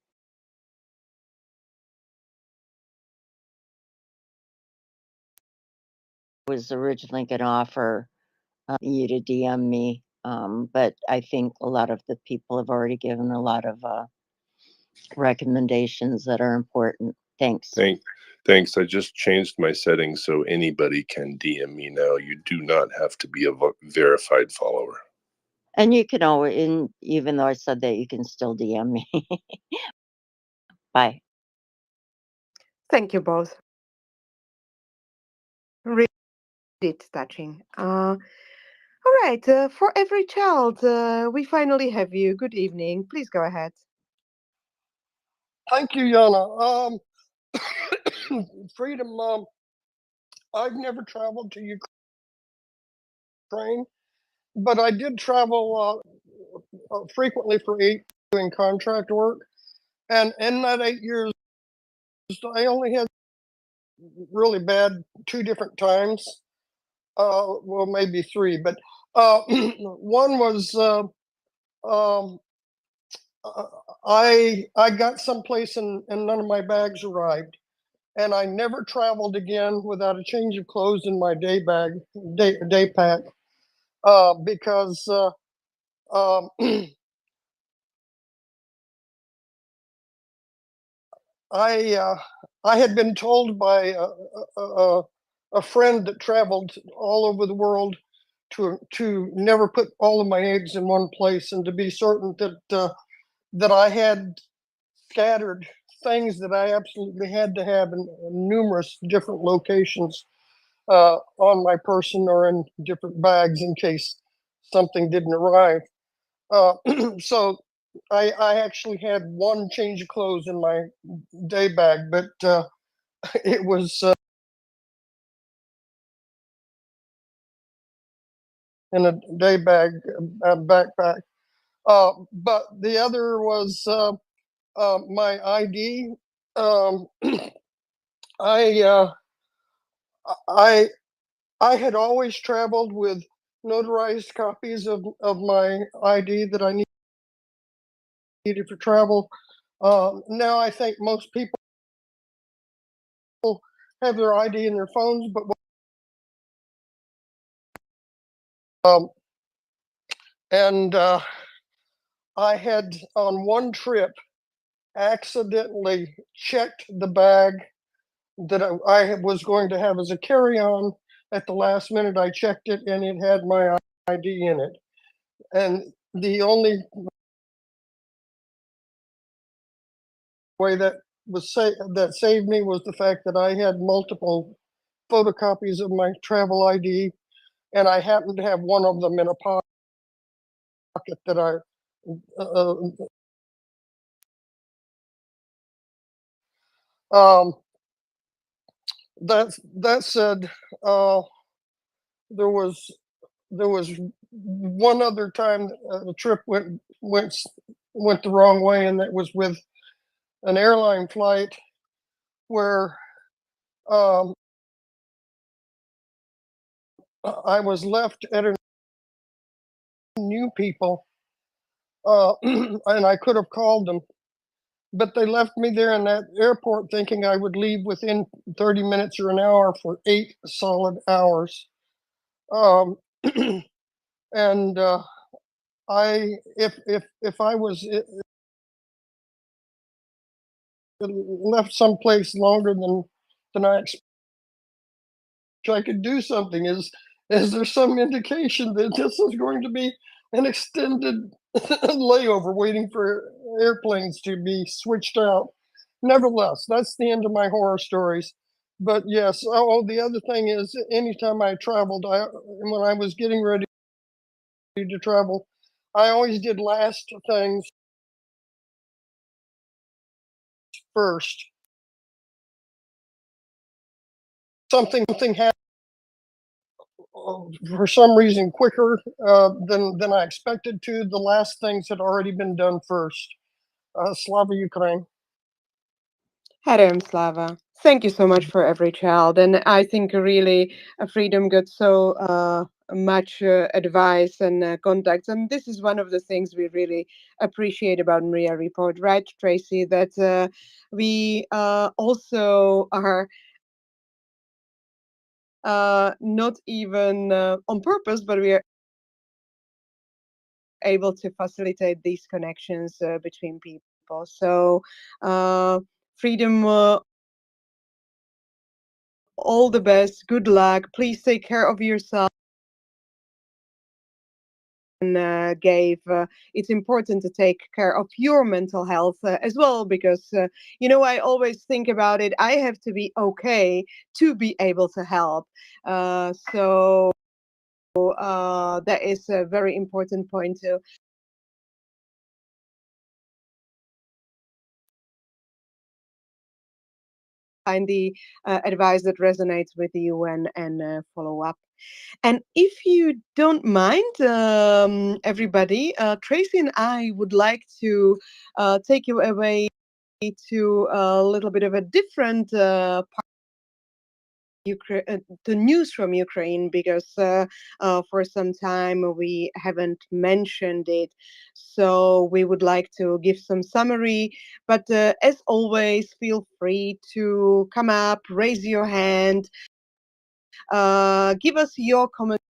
Was originally going to offer you to DM me, but I think a lot of the people have already given a lot of recommendations that are important. Thanks. Thanks. I just changed my settings so anybody can DM me now. You do not have to be a verified follower. And you can always, even though I said that, you can still DM me. Bye. Thank you both. Really touching. All right, for every child, we finally have you. Good evening. Please go ahead. Thank you, Yana. Freedom, I've never traveled to Ukraine, but I did travel frequently for 8 years doing contract work. And in that 8 years, I only had really bad 2 different times. Well, maybe 3, but one was I got someplace and none of my bags arrived. And I never traveled again without a change of clothes in my day pack, because I had been told by a friend that traveled all over the world to never put all of my eggs in one place, and to be certain that I had scattered things that I absolutely had to have in numerous different locations on my person or in different bags in case something didn't arrive. So I actually had one change of clothes in my day bag, but it was in a day bag backpack. But the other was my ID. Um, I I I had always traveled with notarized copies of my ID that I needed for travel. Now I think most people have their ID in their phones, but and I had on one trip accidentally checked the bag that I was going to have as a carry-on. At the last minute, I checked it and it had my ID in it. And the only way that that saved me was the fact that I had multiple photocopies of my travel ID, and I happened to have one of them in a pocket that I that said, there was one other time the trip went the wrong way, and that was with an airline flight where I was left at a new people, and I could have called them, but they left me there in that airport thinking I would leave within 30 minutes or an hour for 8 solid hours. And if I was left someplace longer than I expected, I could do something. Is there some indication that this is going to be an extended layover waiting for airplanes to be switched out? Nevertheless, that's the end of my horror stories. But yes, the other thing is, anytime I traveled, when I was getting ready to travel, I always did last things first. Something happened for some reason quicker than I expected to. The last things had already been done first. Slava Ukraine. Harem Slava. Thank you so much for every child. And I think really Freedom got so much advice and contacts. And this is one of the things we really appreciate about MriyaReport, right, Tracy? That we also are not even on purpose, but we are able to facilitate these connections between people. So Freedom, all the best, good luck, please take care of yourself. And it's important to take care of your mental health as well, because I always think about it, I have to be okay to be able to help. So that is a very important point to find the advice that resonates with you and follow up. And if you don't mind, everybody, Tracy and I would like to take you away to a little bit of a different part. The news from Ukraine, because for some time we haven't mentioned it. So we would like to give some summary, but as always, feel free to come up, raise your hand, give us your comments,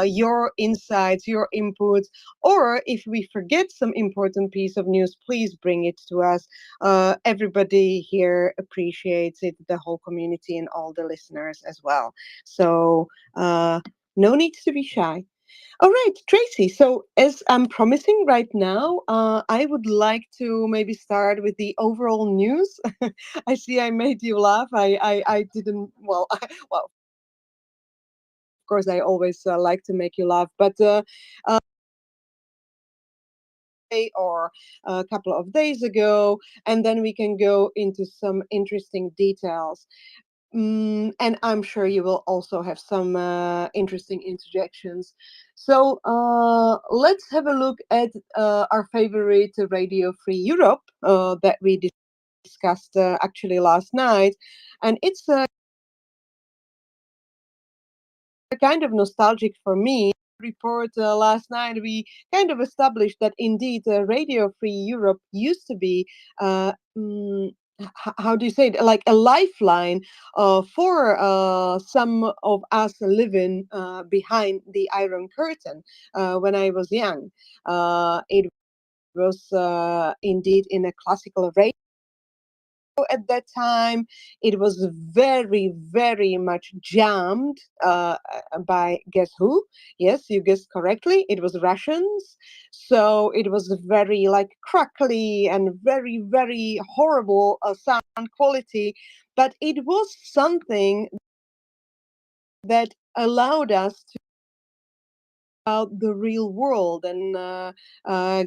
your insights, your inputs, or if we forget some important piece of news, please bring it to us. Everybody here appreciates it, the whole community and all the listeners as well. So no need to be shy. All right, Tracy. So as I'm promising right now, I would like to maybe start with the overall news. I see I made you laugh. I didn't, well, well, course, I always like to make you laugh, but or a couple of days ago, and then we can go into some interesting details. And I'm sure you will also have some interesting interjections. So let's have a look at our favorite Radio Free Europe that we discussed actually last night. And it's kind of nostalgic for me. Report last night, we kind of established that indeed Radio Free Europe used to be how do you say it, like a lifeline for some of us living behind the Iron Curtain when I was young. It was indeed in a classical radio at that time. It was very, very much jammed by, guess who? Yes, you guessed correctly. It was Russians. So it was very like crackly and very, very horrible sound quality. But it was something that allowed us to about the real world and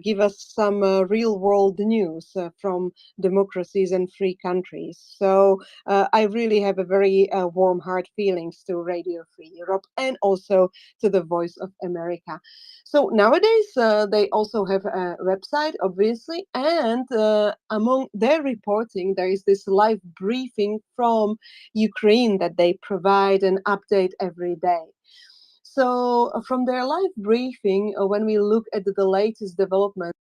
give us some real world news from democracies and free countries. So I really have a very warm heart feelings to Radio Free Europe and also to the Voice of America. So nowadays they also have a website, obviously, and among their reporting there is this live briefing from Ukraine that they provide and update every day. So from their live briefing, when we look at the latest developments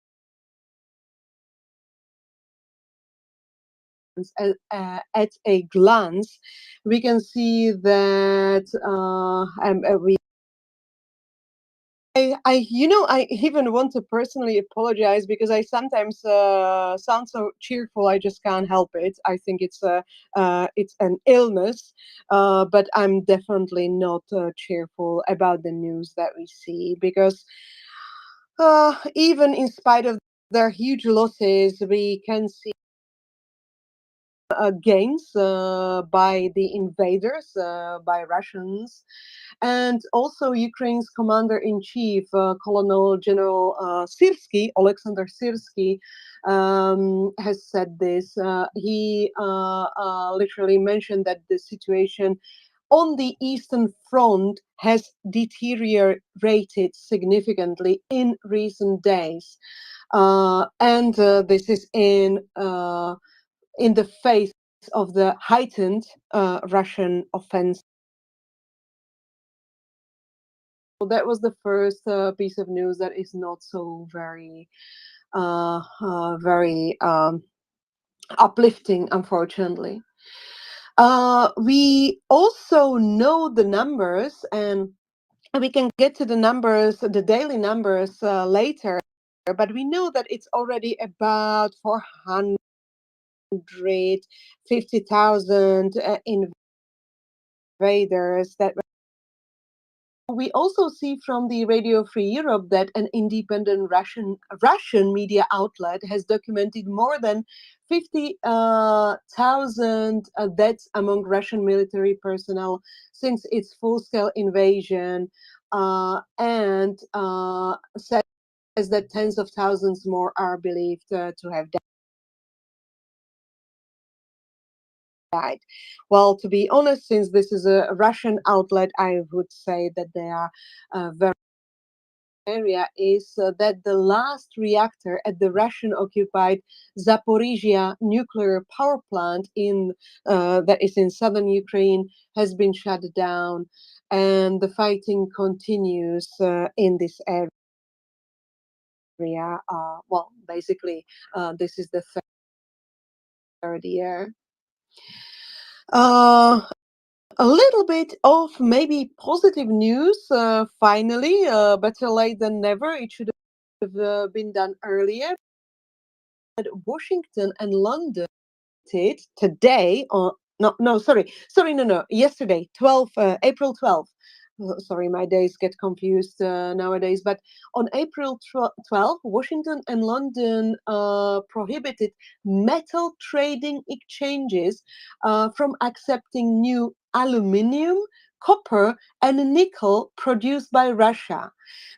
at a glance, we can see that I even want to personally apologize because I sometimes sound so cheerful. I just can't help it. I think it's an illness, but I'm definitely not cheerful about the news that we see because even in spite of their huge losses, we can see gains by the invaders, by Russians. And also Ukraine's commander-in-chief, Colonel General Syrsky, Alexander Syrsky, has said this. He literally mentioned that the situation on the Eastern Front has deteriorated significantly in recent days. And this is in the face of the heightened Russian offensive. So that was the first piece of news that is not so very, very uplifting, unfortunately. We also know the numbers, and we can get to the numbers, the daily numbers later, but we know that it's already about 450,000 invaders that we also see from the Radio Free Europe that an independent Russian media outlet has documented more than 50,000 deaths among Russian military personnel since its full-scale invasion, and says that tens of thousands more are believed to have died. Well, to be honest, since this is a Russian outlet, I would say that they are very area is that the last reactor at the Russian-occupied Zaporizhia nuclear power plant that is in southern Ukraine has been shut down, and the fighting continues in this area. Well, basically, this is the third year. A little bit of maybe positive news, finally, better late than never. It should have been done earlier. Washington and London today, yesterday, April 12th. Sorry, my days get confused nowadays. But on April 12th, Washington and London prohibited metal trading exchanges from accepting new aluminium, copper, and nickel produced by Russia.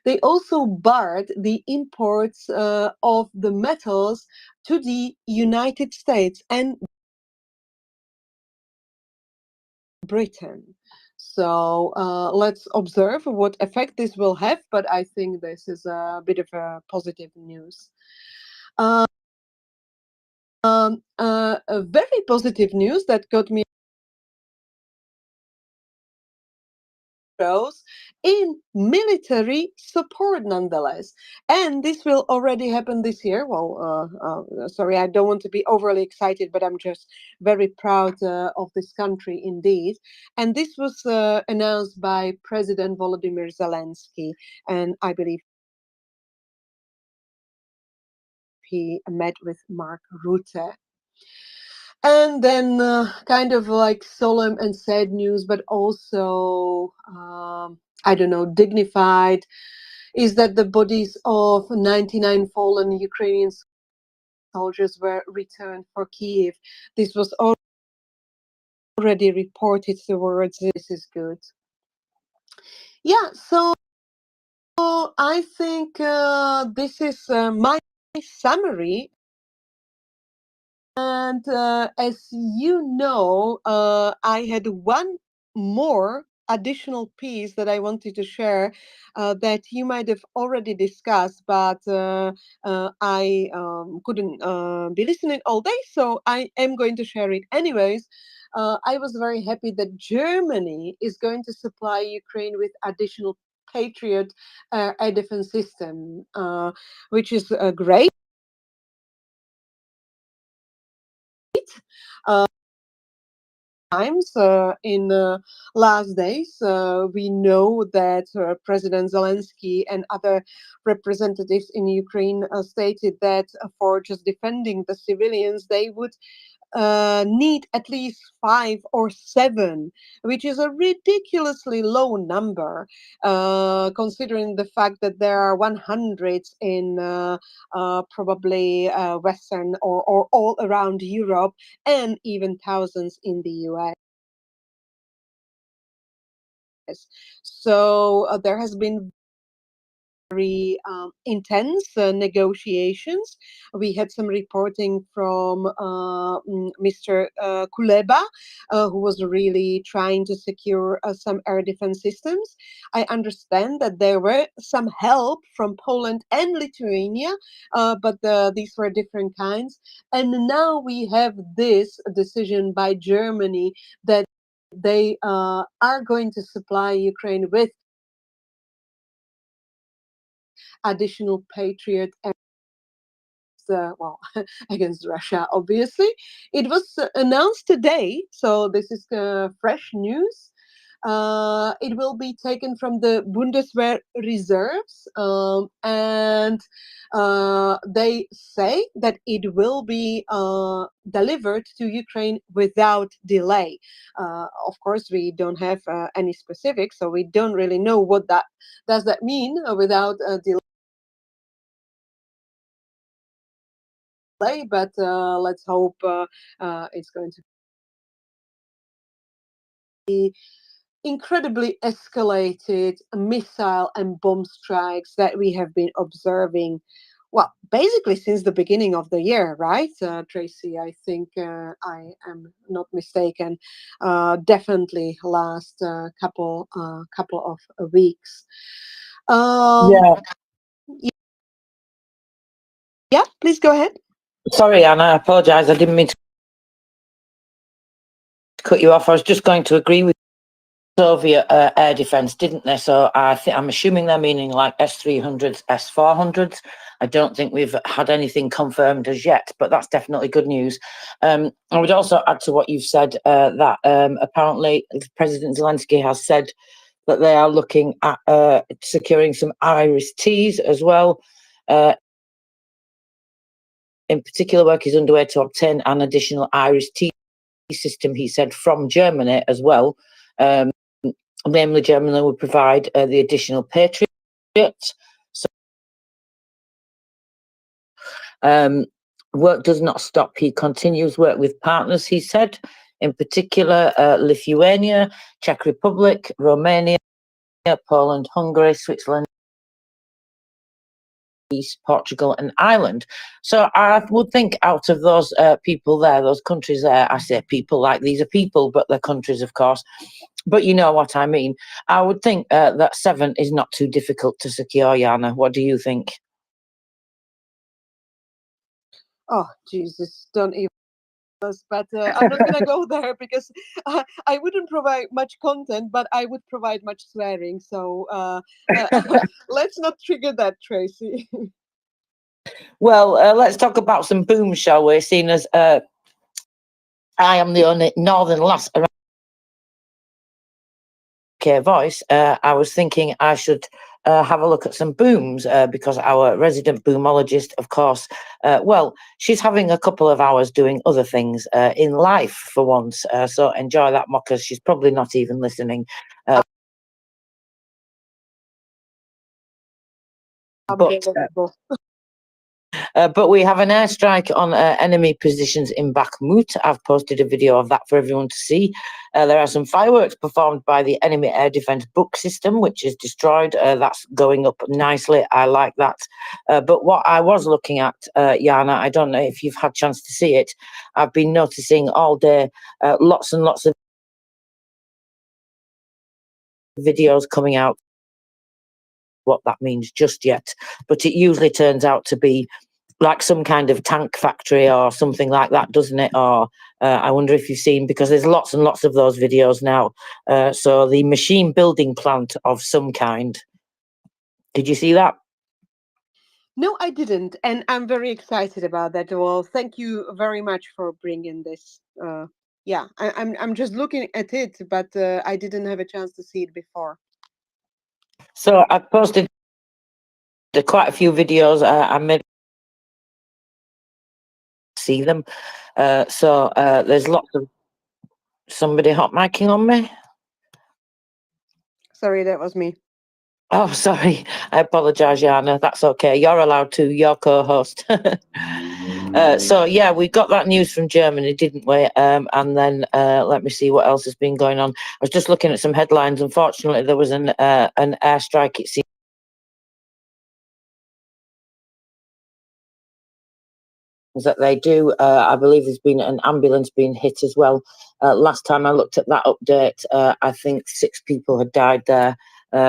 They also barred the imports of the metals to the United States and Britain. So let's observe what effect this will have, but I think this is a bit of a positive news. A very positive news that got me in military support nonetheless, and this will already happen this year. Well, sorry, I don't want to be overly excited, but I'm just very proud of this country indeed. And this was announced by President Volodymyr Zelensky, and I believe he met with Mark Rutte. And then kind of like solemn and sad news, but also, I don't know, dignified, is that the bodies of 99 fallen Ukrainian soldiers were returned for Kiev. This was already reported towards. This is good. Yeah, so I think this is my summary. And as you know, I had one more additional piece that I wanted to share that you might have already discussed, but I couldn't be listening all day, so I am going to share it anyways. I was very happy that Germany is going to supply Ukraine with additional Patriot air defense system, which is great. Times in last days, we know that President Zelensky and other representatives in Ukraine stated that for just defending the civilians, they would need at least 5 or 7, which is a ridiculously low number, considering the fact that there are 100s in probably Western or all around Europe, and even thousands in the US. So there has been very intense negotiations. We had some reporting from Mr. Kuleba, who was really trying to secure some air defense systems. I understand that there were some help from Poland and Lithuania, but these were different kinds. And now we have this decision by Germany that they are going to supply Ukraine with additional Patriot well, against Russia, obviously. It was announced today, so this is fresh news. It will be taken from the Bundeswehr reserves, and they say that it will be delivered to Ukraine without delay. Of course, we don't have any specifics, so we don't really know what that does that mean without delay. But let's hope it's going to be incredibly escalated missile and bomb strikes that we have been observing, well, basically since the beginning of the year, right, Tracy? I think I am not mistaken. Definitely last couple of weeks. Yeah. Yeah, please go ahead. Sorry, Anna, I apologise. I didn't mean to cut you off. I was just going to agree with Soviet air defence, didn't they? So I'm assuming they're meaning like S-300s, S-400s. I don't think we've had anything confirmed as yet, but that's definitely good news. I would also add to what you've said that apparently President Zelensky has said that they are looking at securing some IRIS-Ts as well. In particular, work is underway to obtain an additional IRIS-T system, he said, from Germany as well. Namely, Germany would provide the additional Patriots. So, work does not stop. He continues work with partners, he said, in particular Lithuania, Czech Republic, Romania, Poland, Hungary, Switzerland, Portugal and Ireland. So I would think out of those people there, those countries there, I say people like these are people, but they're countries, of course. But you know what I mean. I would think that 7 is not too difficult to secure, Jana. What do you think? Oh, Jesus, don't even. But I'm not going to go there because I wouldn't provide much content, but I would provide much swearing. So let's not trigger that, Tracy. Well, let's talk about some boom, shall we? Seeing as I am the only northern lass around UK voice, I was thinking I should have a look at some booms because our resident boomologist, of course, well, she's having a couple of hours doing other things in life for once. So enjoy that, Mockers. She's probably not even listening. But we have an airstrike on enemy positions in Bakhmut. I've posted a video of that for everyone to see. There are some fireworks performed by the enemy air defense book system, which is destroyed. That's going up nicely. I like that. But what I was looking at, Jana, I don't know if you've had a chance to see it. I've been noticing all day lots and lots of videos coming out what that means just yet, but it usually turns out to be like some kind of tank factory or something like that, doesn't it? Or I wonder if you've seen, because there's lots and lots of those videos now. So the machine building plant of some kind. Did you see that? No, I didn't, and I'm very excited about that. Well, thank you very much for bringing this. Yeah, I'm just looking at it, but I didn't have a chance to see it before. So I've posted quite a few videos. I made see them. So there's lots of somebody hot micing on me. Sorry, that was me. Oh, sorry. I apologise, Jana. That's okay. You're allowed to. You're co-host. So yeah, we got that news from Germany, didn't we? And then let me see what else has been going on. I was just looking at some headlines. Unfortunately, there was an airstrike. It seems that they do. I believe there's been an ambulance being hit as well. Last time I looked at that update, I think 6 people had died there.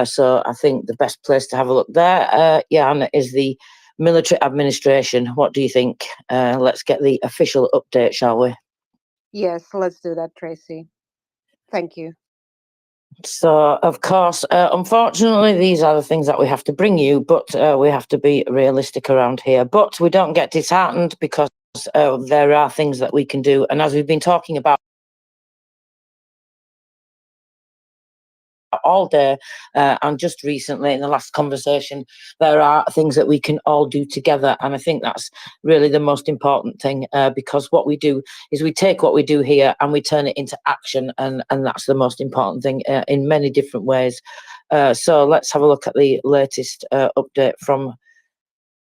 So I think the best place to have a look there, Jan, is the military administration. What do you think? Let's get the official update, shall we? Yes, let's do that, Tracy. Thank you. So, of course, unfortunately, these are the things that we have to bring you, but we have to be realistic around here. But we don't get disheartened because there are things that we can do. And as we've been talking about all day and just recently in the last conversation, there are things that we can all do together, and I think that's really the most important thing, because what we do is we take what we do here and we turn it into action, and that's the most important thing in many different ways. So let's have a look at the latest update from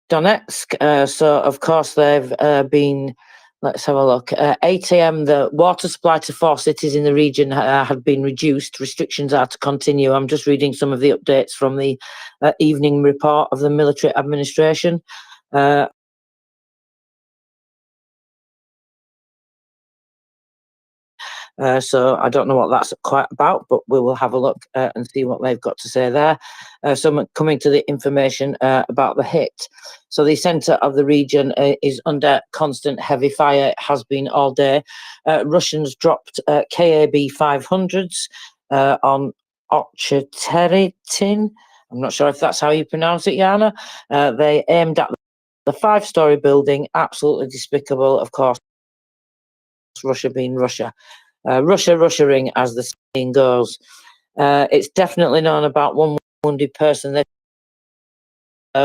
Donetsk. So of course they've been, let's have a look. 8 a.m. the water supply to 4 cities in the region had been reduced. Restrictions are to continue. I'm just reading some of the updates from the evening report of the military administration. So I don't know what that's quite about, but we will have a look and see what they've got to say there. So coming to the information about the hit. So the centre of the region is under constant heavy fire. It has been all day. Russians dropped KAB 500s on Okcheteritin. I'm not sure if that's how you pronounce it, Jana. They aimed at the 5-story building. Absolutely despicable, of course. Russia being Russia. Russiaing, as the saying goes. It's definitely known about one wounded person. That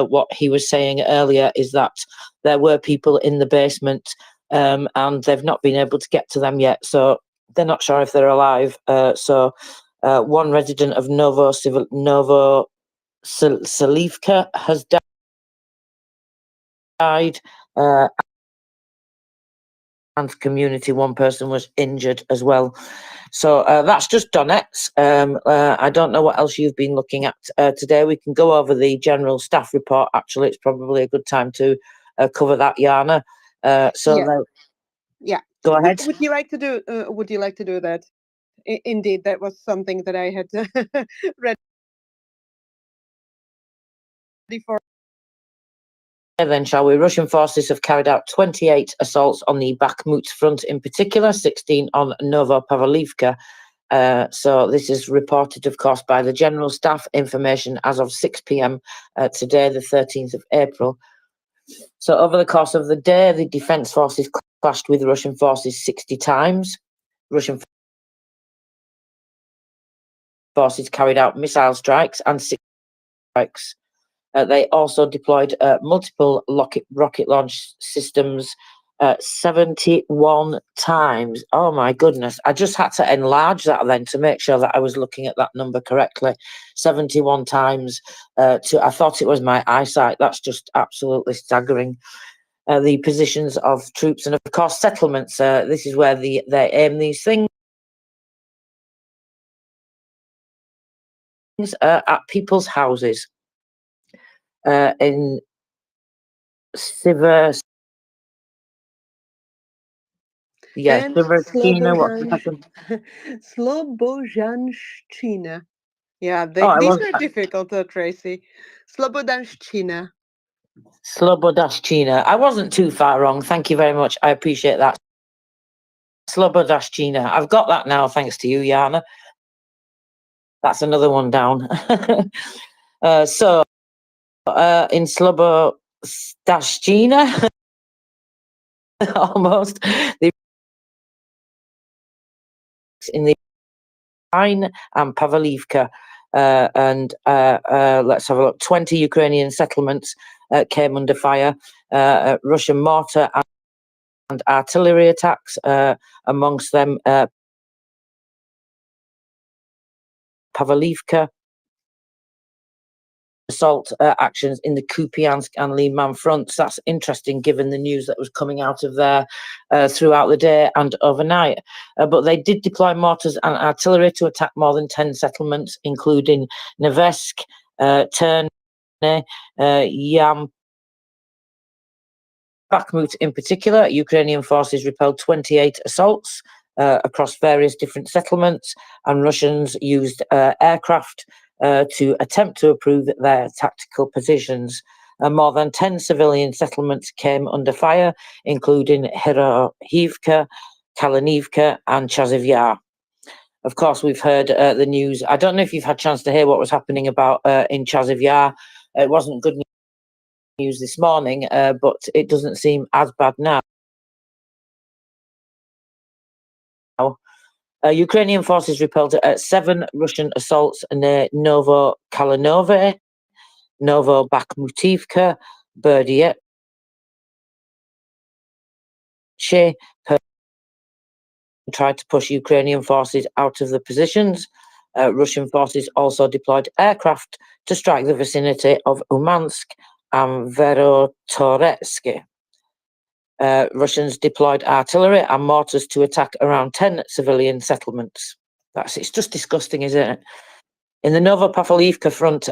what he was saying earlier is that there were people in the basement, and they've not been able to get to them yet. So they're not sure if they're alive. So one resident of Novoselivka has died. And community, one person was injured as well. So that's just Donetsk. I don't know what else you've been looking at today. We can go over the general staff report. Actually, it's probably a good time to cover that, Jana. Yeah. Go ahead. Would you like to do? Would you like to do that? Indeed, that was something that I had read before. Then, shall we? Russian forces have carried out 28 assaults on the Bakhmut front in particular, 16 on Novopavlivka. So this is reported, of course, by the General Staff. Information as of 6 p.m. Today, the 13th of April. So over the course of the day, the defence forces clashed with Russian forces 60 times. Russian forces carried out missile strikes and strikes. They also deployed multiple rocket launch systems 71 times. Oh my goodness. I just had to enlarge that then to make sure that I was looking at that number correctly. 71 times. I thought it was my eyesight. That's just absolutely staggering. The positions of troops and, of course, settlements. This is where they aim these things. At people's houses. In Siver. Yes, And Siverstina, what's the second? Slobodanshchina. Yeah, Oh, these are difficult, Tracy. Slobodanshchina. Slobodashchina. I wasn't too far wrong. Thank you very much. I appreciate that. Slobodashchina. I've got that now, thanks to you, Jana. That's another one down. In Slobodashchina, almost, in the Rhine and Pavlivka. Let's have a look. 20 Ukrainian settlements came under fire. Russian mortar and artillery attacks, amongst them Pavlivka. Assault actions in the Kupiansk and Liman fronts. That's interesting given the news that was coming out of there throughout the day and overnight. But they did deploy mortars and artillery to attack more than 10 settlements, including Nevesk, Terne, Yam, Bakhmut in particular. Ukrainian forces repelled 28 assaults across various different settlements, and Russians used aircraft to attempt to improve their tactical positions. More than 10 civilian settlements came under fire, including Hirohivka, Kalinivka, and Chasiv Yar. Of course, we've heard the news. I don't know if you've had a chance to hear what was happening about in Chasiv Yar. It wasn't good news this morning, but it doesn't seem as bad now. Ukrainian forces repelled 7 Russian assaults near Novo-Kalinove, Novo-Bakhmutivka, Berdietche, tried to push Ukrainian forces out of the positions. Russian forces also deployed aircraft to strike the vicinity of Umansk and Verotoretsky. Russians deployed artillery and mortars to attack around 10 civilian settlements. It's just disgusting, isn't it? In the Novopavlivka front,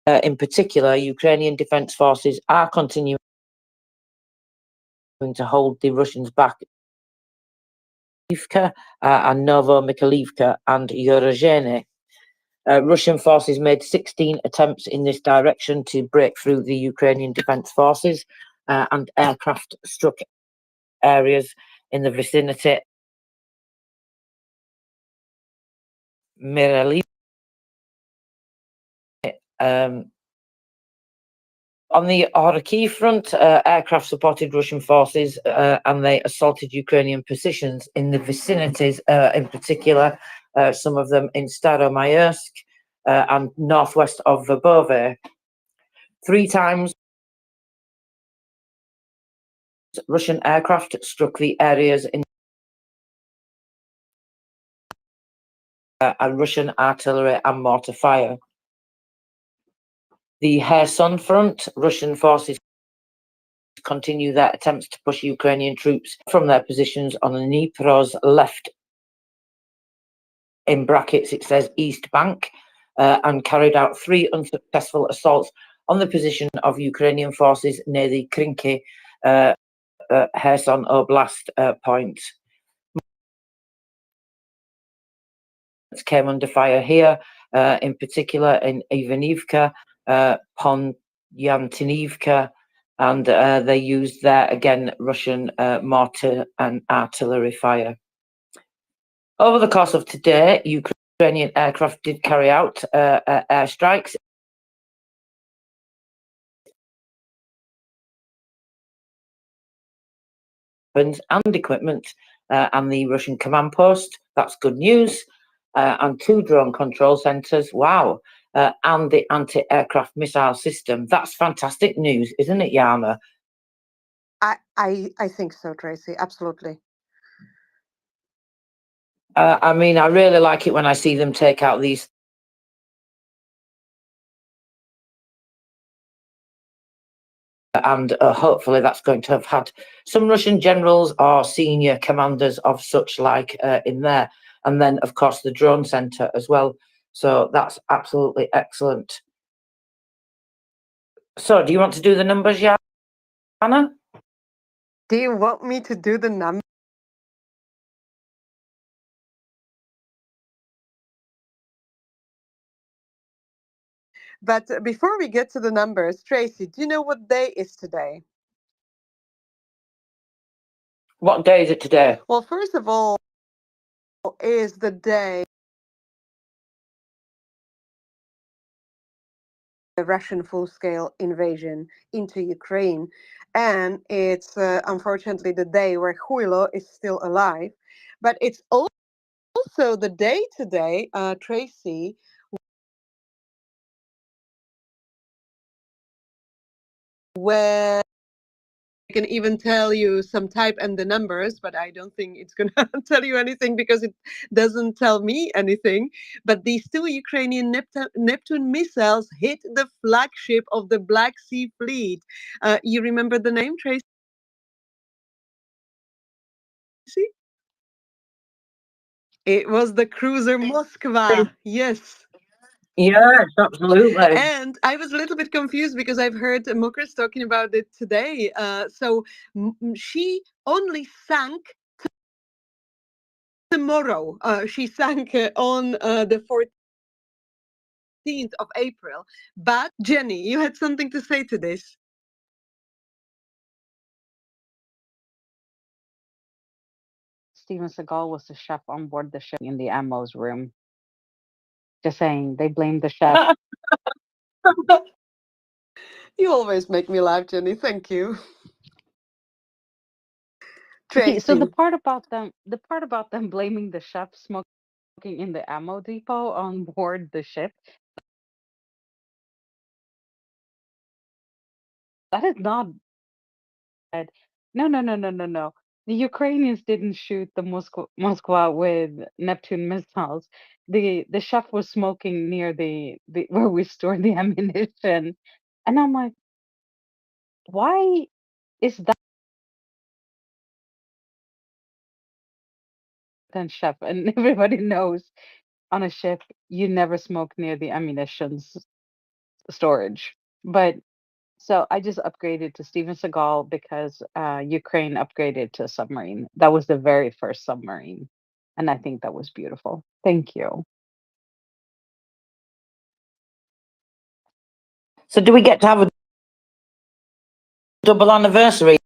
in particular, Ukrainian defense forces are continuing to hold the Russians back. And Novomikhailivka and Yorozhene. Russian forces made 16 attempts in this direction to break through the Ukrainian defense forces, and aircraft struck areas in the vicinity. On the Kharkiv front, aircraft supported Russian forces and they assaulted Ukrainian positions in the vicinities, in particular, some of them in Staromaersk and northwest of Verbove. 3 times, Russian aircraft struck the areas in and Russian artillery and mortar fire. The Kherson front, Russian forces continue their attempts to push Ukrainian troops from their positions on the Dnipro's left, in brackets it says East Bank, and carried out 3 unsuccessful assaults on the position of Ukrainian forces near the Krinky Kherson Oblast point. Came under fire here, in particular in Ivanivka, Ponyantinivka, and they used there again Russian mortar and artillery fire. Over the course of today, Ukrainian aircraft did carry out airstrikes and equipment and the Russian command post. That's good news. and 2 drone control centres. Wow. And the anti-aircraft missile system. That's fantastic news, isn't it, Jana? I think so, Tracy. Absolutely. I mean, I really like it when I see them take out these and hopefully that's going to have had some Russian generals or senior commanders of such like in there. And then, of course, the drone centre as well. So that's absolutely excellent. So do you want to do the numbers, Jana? Do you want me to do the numbers? But before we get to the numbers, Tracy, do you know what day is today? What day is it today? Well, first of all, is the day the Russian full-scale invasion into Ukraine. And it's unfortunately the day where Huilo is still alive. But it's also the day today, Tracy, where I can even tell you some type and the numbers, but I don't think it's going to tell you anything because it doesn't tell me anything. But these 2 Ukrainian Neptune missiles hit the flagship of the Black Sea Fleet. You remember the name, Tracy? It was the cruiser Moskva. Yes. Yes, absolutely. And I was a little bit confused because I've heard Mokris talking about it today. So she only sank tomorrow. She sank on the 14th of April. But Jenny, you had something to say to this. Steven Seagal was the chef on board the ship in the ammo's room. Just saying, they blamed the chef. You always make me laugh, Jenny. Thank you. Okay, so the Tracy. part about them blaming the chef smoking in the ammo depot on board the ship, that is not bad. No, no, no, no, no, no. The Ukrainians didn't shoot the Moskva with Neptune missiles. The chef was smoking near the where we store the ammunition, and I'm like, why is that then chef? And everybody knows on a ship you never smoke near the ammunition's storage. But so I just upgraded to Steven Seagal because Ukraine upgraded to submarine. That was the very first submarine. And I think that was beautiful. Thank you. So do we get to have a double anniversary?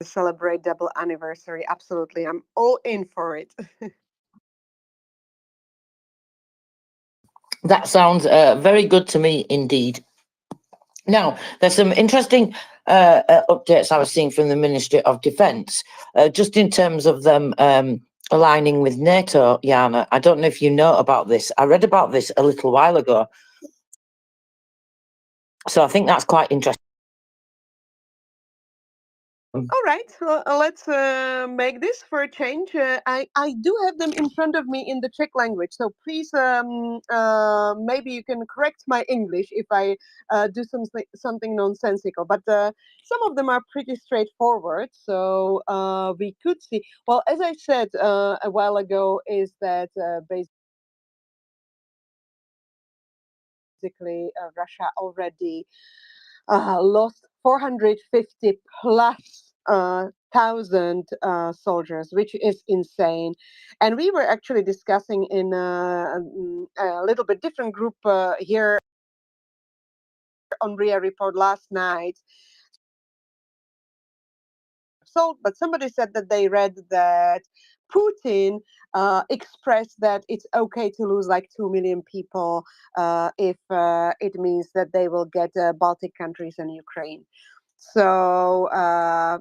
Celebrate double anniversary. Absolutely. I'm all in for it. That sounds very good to me indeed. Now, there's some interesting updates I was seeing from the Ministry of Defence, just in terms of them aligning with NATO, Jana. I don't know if you know about this. I read about this a little while ago. So I think that's quite interesting. All right, well, let's make this for a change. I do have them in front of me in the Czech language, so please maybe you can correct my English if I do something nonsensical. But some of them are pretty straightforward, so we could see. Well, as I said a while ago, is that basically Russia already lost 450 plus thousand soldiers, which is insane. And we were actually discussing in a little bit different group here on MriyaReport last night. But somebody said that they read that Putin expressed that it's okay to lose like 2 million people if it means that they will get Baltic countries and Ukraine. So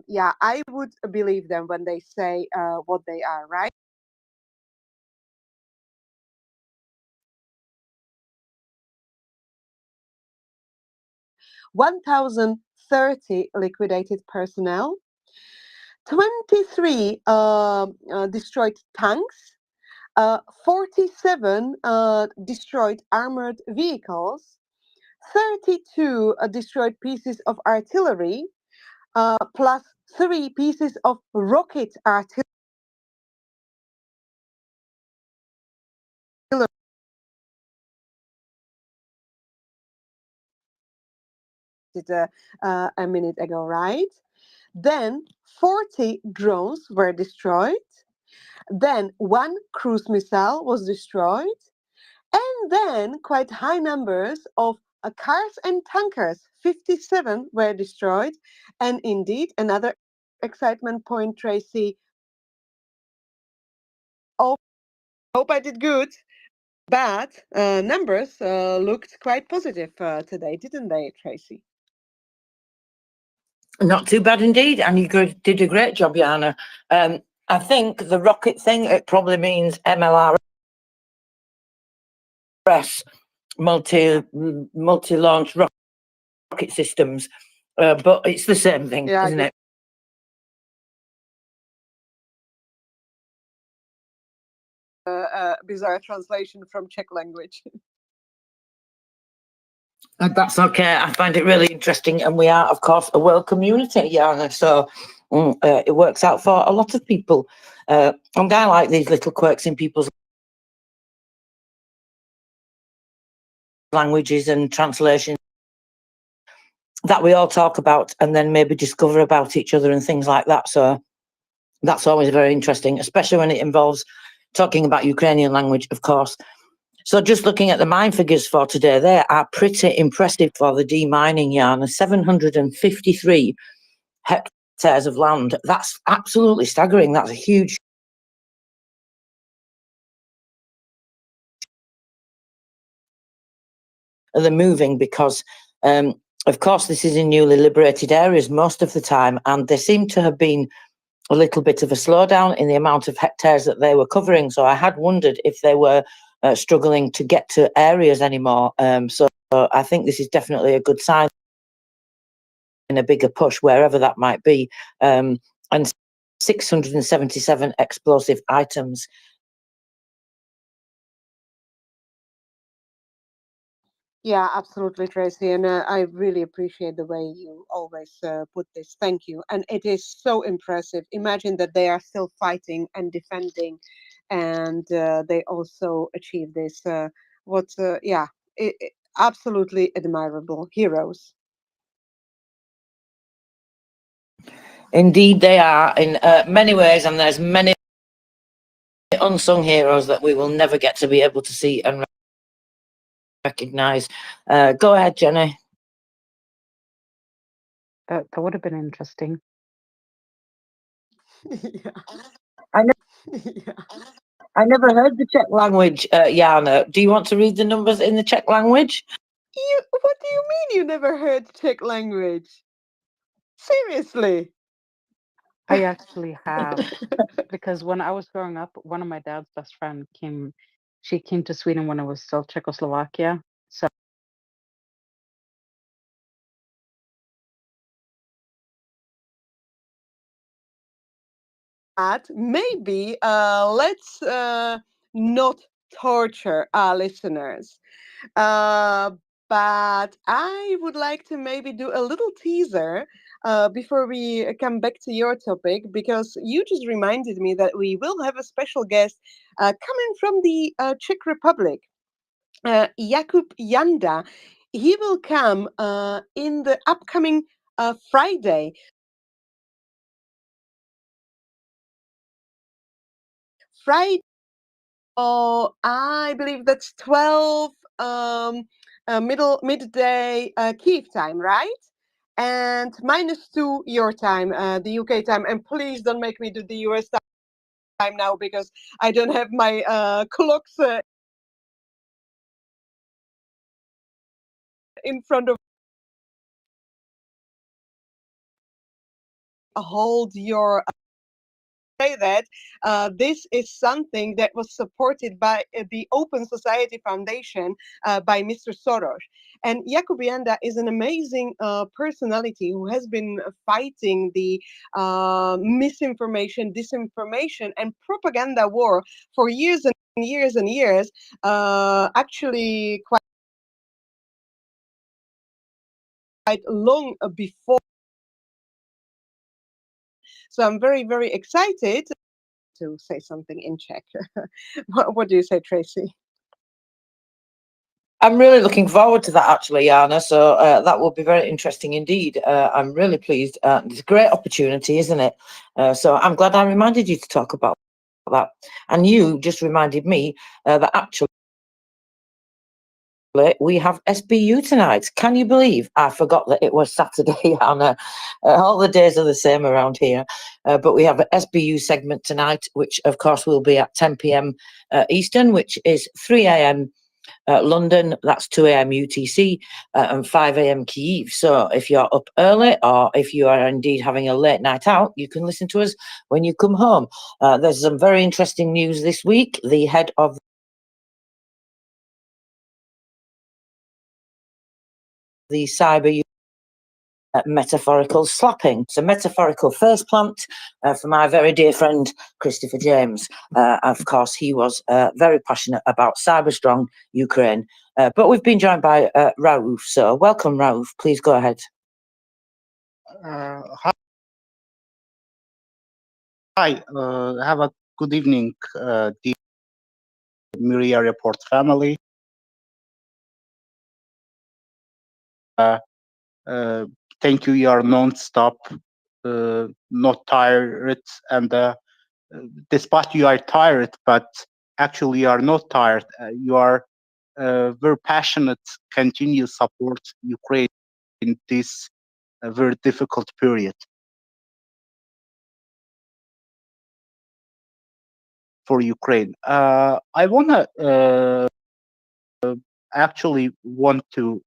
yeah, I would believe them when they say what they are, right? 1,030 liquidated personnel, 23 destroyed tanks, 47 destroyed armored vehicles, 32 destroyed pieces of artillery, plus 3 pieces of rocket artillery. A minute ago, right? Then 40 drones were destroyed. Then 1 cruise missile was destroyed. And then quite high numbers of cars and tankers, 57 were destroyed. And indeed, another excitement point, Tracy. Oh, hope I did good. But numbers looked quite positive today, didn't they, Tracy? Not too bad indeed, and you did a great job, Jana. I think the rocket thing, it probably means MLRS, multi-launch rocket systems, but it's the same thing, Yeah, isn't it? Bizarre translation from Czech language. That's okay. I find it really interesting, and we are, of course, a world community, Jana. So it works out for a lot of people. And I like these little quirks in people's languages and translations that we all talk about, and then maybe discover about each other and things like that. So that's always very interesting, especially when it involves talking about Ukrainian language, of course. So just looking at the mine figures for today, they are pretty impressive for the demining yarn. 753 hectares of land. That's absolutely staggering. That's a huge. They're moving because, of course, this is in newly liberated areas most of the time, and there seemed to have been a little bit of a slowdown in the amount of hectares that they were covering. So I had wondered if they were struggling to get to areas anymore. So I think this is definitely a good sign in a bigger push, wherever that might be. And 677 explosive items. Yeah, absolutely, Tracy. And I really appreciate the way you always put this. Thank you. And it is so impressive. Imagine that they are still fighting and defending, and they also achieve this. Yeah, absolutely admirable heroes. Indeed, they are in many ways, and there's many unsung heroes that we will never get to be able to see and recognise. Go ahead, Jenny. That would have been interesting. Yeah. I never heard the Czech language, Jana. Do you want to read the numbers in the Czech language? What do you mean you never heard Czech language? Seriously? I actually have, because when I was growing up, one of my dad's best friend she came to Sweden when it was still Czechoslovakia. So maybe let's not torture our listeners. But I would like to maybe do a little teaser before we come back to your topic, because you just reminded me that we will have a special guest coming from the Czech Republic, Jakub Janda. He will come in the upcoming Friday. Oh, I believe that's 12 midday Kiev time, right? And -2 your time, the UK time. And please don't make me do the US time now, because I don't have my clocks in front of hold your say that this is something that was supported by the Open Society Foundation by Mr. Soros. And Jakub Janda is an amazing personality who has been fighting the misinformation, disinformation, and propaganda war for years and years and years, actually quite long before. So I'm very, very excited to say something in Czech. What do you say, Tracy? I'm really looking forward to that, actually, Jana. So that will be very interesting indeed. I'm really pleased. It's a great opportunity, isn't it? So I'm glad I reminded you to talk about that. And you just reminded me that actually we have SBU tonight. Can you believe I forgot that it was Saturday, Anna? All the days are the same around here. But we have an SBU segment tonight, which of course will be at 10 p.m. Eastern, which is 3 a.m. London, that's 2 a.m. UTC, and 5 a.m. Kyiv. So if you're up early or if you are indeed having a late night out, you can listen to us when you come home. There's some very interesting news this week. The head of the cyber metaphorical slapping. It's a metaphorical face plant for my very dear friend Christopher James. Of course, he was very passionate about cyber strong Ukraine. But we've been joined by Raouf. So welcome, Raouf. Please go ahead. Hi, have a good evening, dear MriyaReport family. Thank you. You are non-stop, not tired, and despite you are tired, but actually you are not tired. You are very passionate, continue support Ukraine in this very difficult period for Ukraine. I wanna actually want to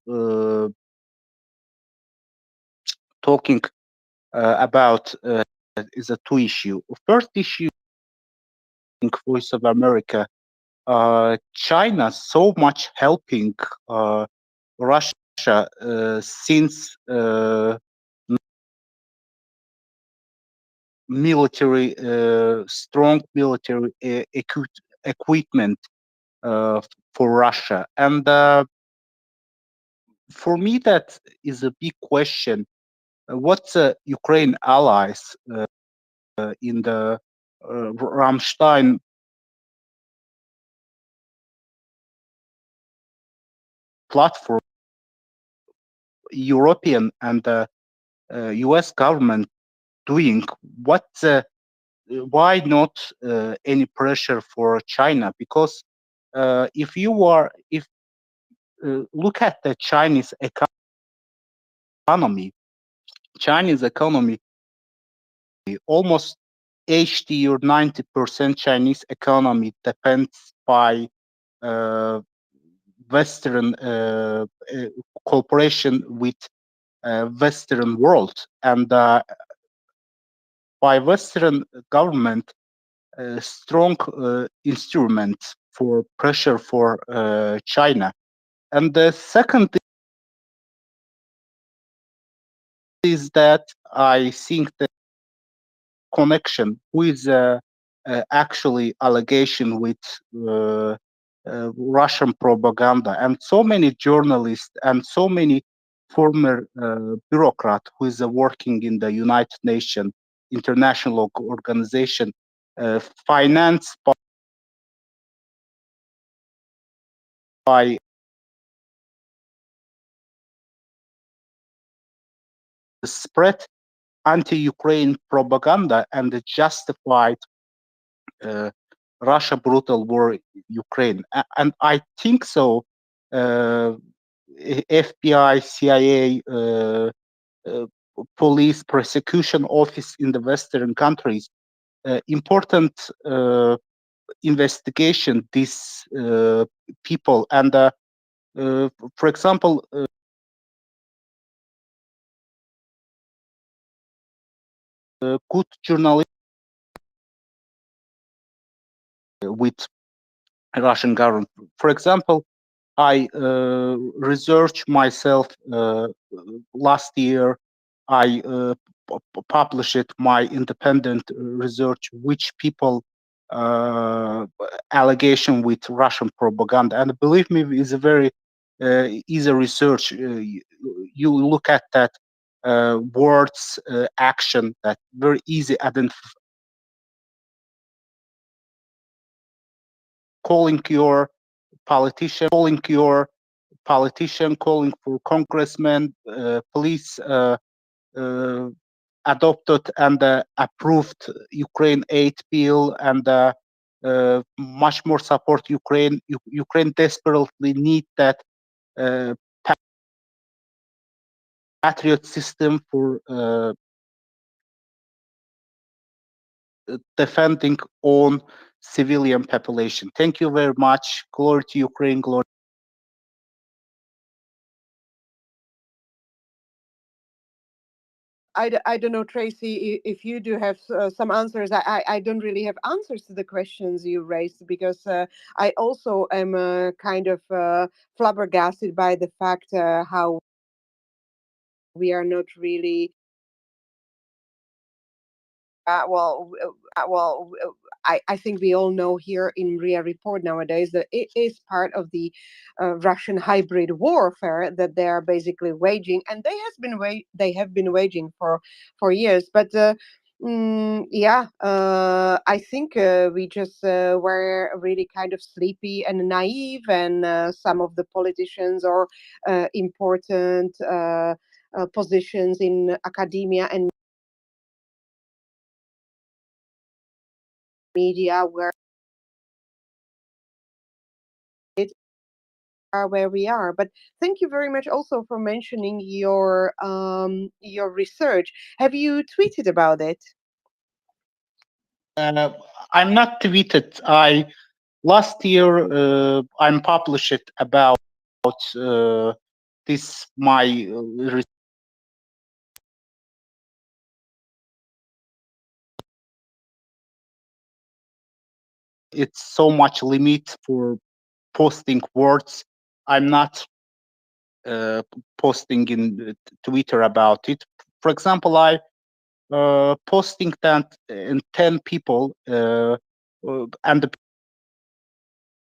talking about is a two issue. First issue, Voice of America, China so much helping Russia since military strong military equipment for Russia, and for me that is a big question. What's Ukraine allies in the Ramstein platform, European and US government doing? What? Why not any pressure for China? Because if look at the Chinese economy, almost 80 or 90% Chinese economy depends by Western cooperation with Western world, and by Western government strong instrument for pressure for China. And the second is that I think the connection with actually allegation with Russian propaganda, and so many journalists and so many former bureaucrat who is working in the United Nations international organization, financed by spread anti-Ukraine propaganda and justified Russia brutal war in Ukraine. And I think so. FBI, CIA, police prosecution office in the Western countries, important investigation these people. And for example, good journalism with Russian government. For example, I researched myself last year. I published my independent research, which people allegation with Russian propaganda, and believe me, it's a very easy research. You look at that words, action, that very easy identify. Calling your politician, calling for congressmen, police adopted and approved Ukraine aid bill, and much more support Ukraine. Ukraine desperately need that patriot system for defending own civilian population. Thank you very much. Glory to Ukraine. Glory. I don't know, Tracy, if you do have some answers. I don't really have answers to the questions you raised, because I also am kind of flabbergasted by the fact how we are not really I think we all know here in MriyaReport nowadays that it is part of the Russian hybrid warfare that they are basically waging, and they have been waging for years. But I think we just were really kind of sleepy and naive, and some of the politicians or important positions in academia and media where it are where we are. But thank you very much also for mentioning your research. Have you tweeted about it? I'm not tweeted. Last year I'm published about this my it's so much limit for posting words. I'm not posting in Twitter about it. For example, I posting that in 10 people and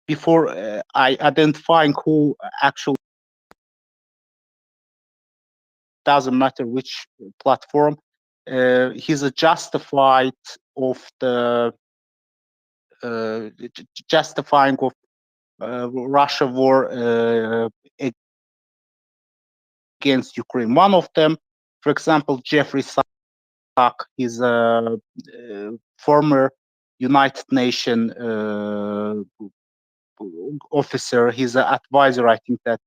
before I identifying who actually, doesn't matter which platform, he's a justified of the justifying of Russia war against Ukraine. One of them, for example, Jeffrey Sachs, is a former United Nations officer. He's an advisor, I think, that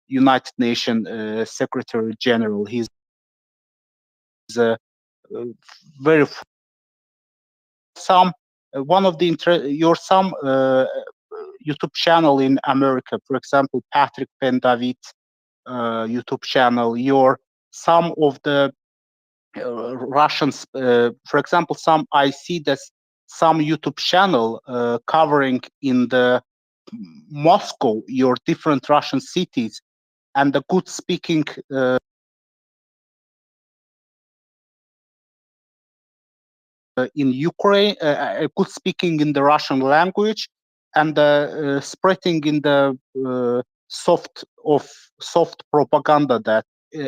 United Nations Secretary General. He's a very some one of the some YouTube channel in America, for example, Patrick Ben David YouTube channel. Some of the Russians, for example, I see that some YouTube channel covering in the Moscow, your different Russian cities, and the good speaking in Ukraine, good speaking in the Russian language, and spreading in the soft propaganda that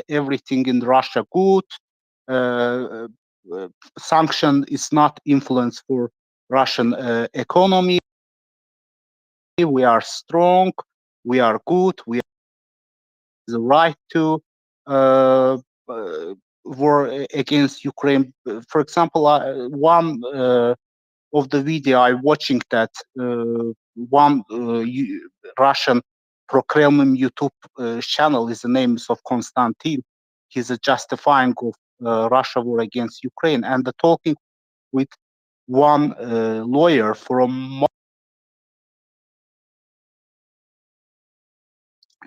everything in Russia good, sanction is not influence for Russian economy. We are strong, we are good, we have the right to war against Ukraine. For example, one of the video I'm watching that one Russian pro-Kremlin YouTube channel is the name of Konstantin. He's a justifying of Russia war against Ukraine, and the talking with one lawyer from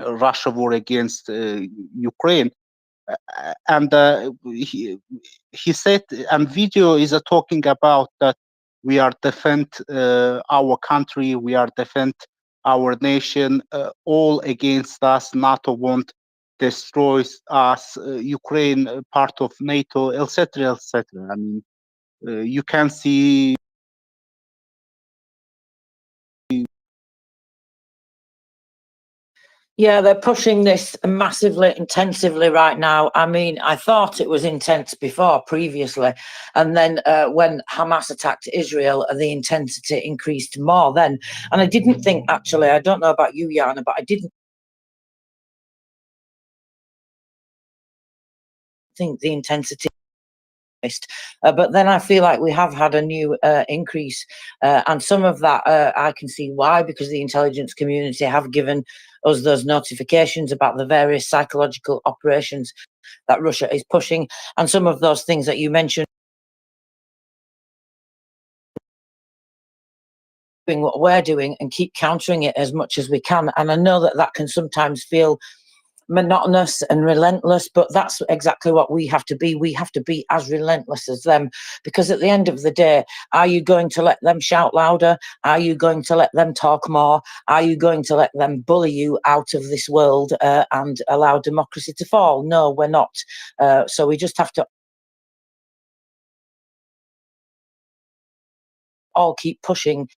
Russia war against Ukraine. and he said, and video is talking about that we are defend our country, we are defend our nation, all against us. NATO won't destroy us. Ukraine part of NATO, etc., etc. I mean, you can see. Yeah, they're pushing this massively, intensively right now. I mean, I thought it was intense before, previously. And then when Hamas attacked Israel, the intensity increased more then. And I didn't think, actually, I don't know about you, Jana, but I didn't think the intensity. But then I feel like we have had a new increase, and some of that I can see why, because the intelligence community have given us those notifications about the various psychological operations that Russia is pushing, and some of those things that you mentioned, doing what we're doing and keep countering it as much as we can. And I know that that can sometimes feel monotonous and relentless, but that's exactly what we have to be. We have to be as relentless as them, because at the end of the day, are you going to let them shout louder? Are you going to let them talk more? Are you going to let them bully you out of this world and allow democracy to fall? No, we're not. So we just have to all keep pushing.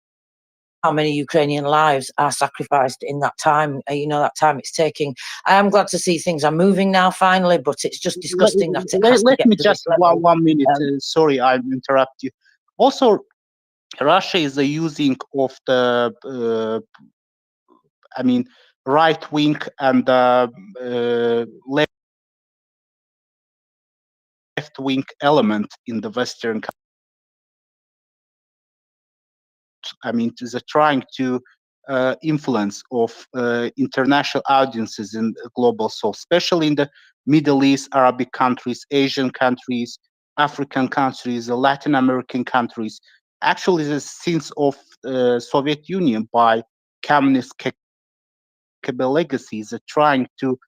How many Ukrainian lives are sacrificed in that time, that time it's taking. I am glad to see things are moving now, finally, but it's just disgusting that it has to Let get me to just this level. 1 minute. Sorry, I interrupt you. Also, Russia is using of the, I mean, right wing and left wing element in the Western. I mean, is trying to influence of international audiences in global south, especially in the Middle East, Arabic countries, Asian countries, African countries, Latin American countries. Actually, the since of Soviet Union by communist KGB legacies are trying to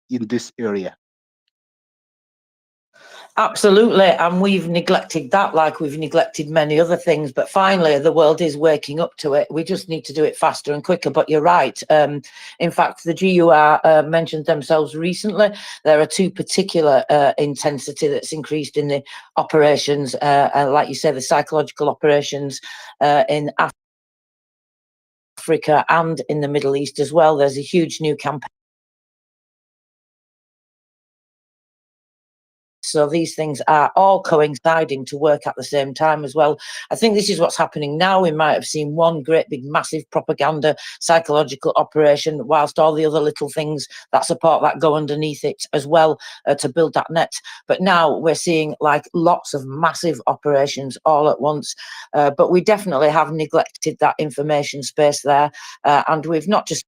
in this area. Absolutely, and we've neglected that like we've neglected many other things, but finally the world is waking up to it. We just need to do it faster and quicker, but you're right. In fact, the GUR mentioned themselves recently. There are two particular intensity that's increased in the operations, like you say, the psychological operations in Africa and in the Middle East as well. There's a huge new campaign. So these things are all coinciding to work at the same time as well. I think this is what's happening now. We might have seen one great big massive propaganda psychological operation, whilst all the other little things that support that go underneath it as well to build that net. But now we're seeing like lots of massive operations all at once. But we definitely have neglected that information space there. And we've not just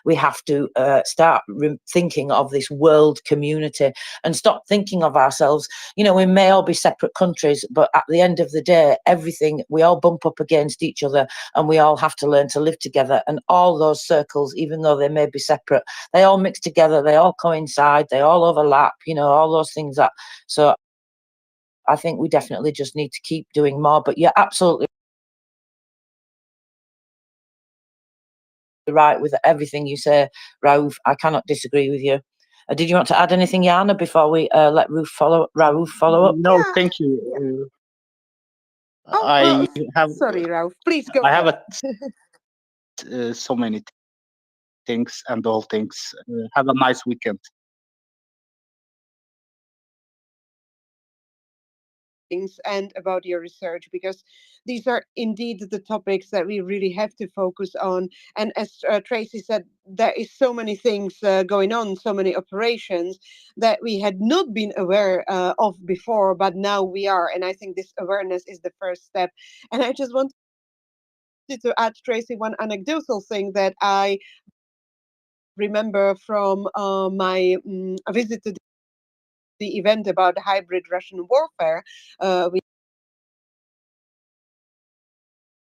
we have to start thinking of this world community and stop thinking of ourselves. We may all be separate countries, but at the end of the day, everything, we all bump up against each other and we all have to learn to live together. And all those circles, even though they may be separate, they all mix together, they all coincide, they all overlap, all those things so I think we definitely just need to keep doing more. But you're absolutely right with everything you say, Raouf. I cannot disagree with you. Did you want to add anything, Jana, before we let Raouf follow up? No, thank you. I have. Sorry, Raouf. Please go. I have so many things and all things. Have a nice weekend. And about your research, because these are indeed the topics that we really have to focus on. And as Tracy said, there is so many things going on, so many operations that we had not been aware of before, but now we are. And I think this awareness is the first step. And I just wanted to add, Tracy, one anecdotal thing that I remember from my visit to the event about hybrid Russian warfare.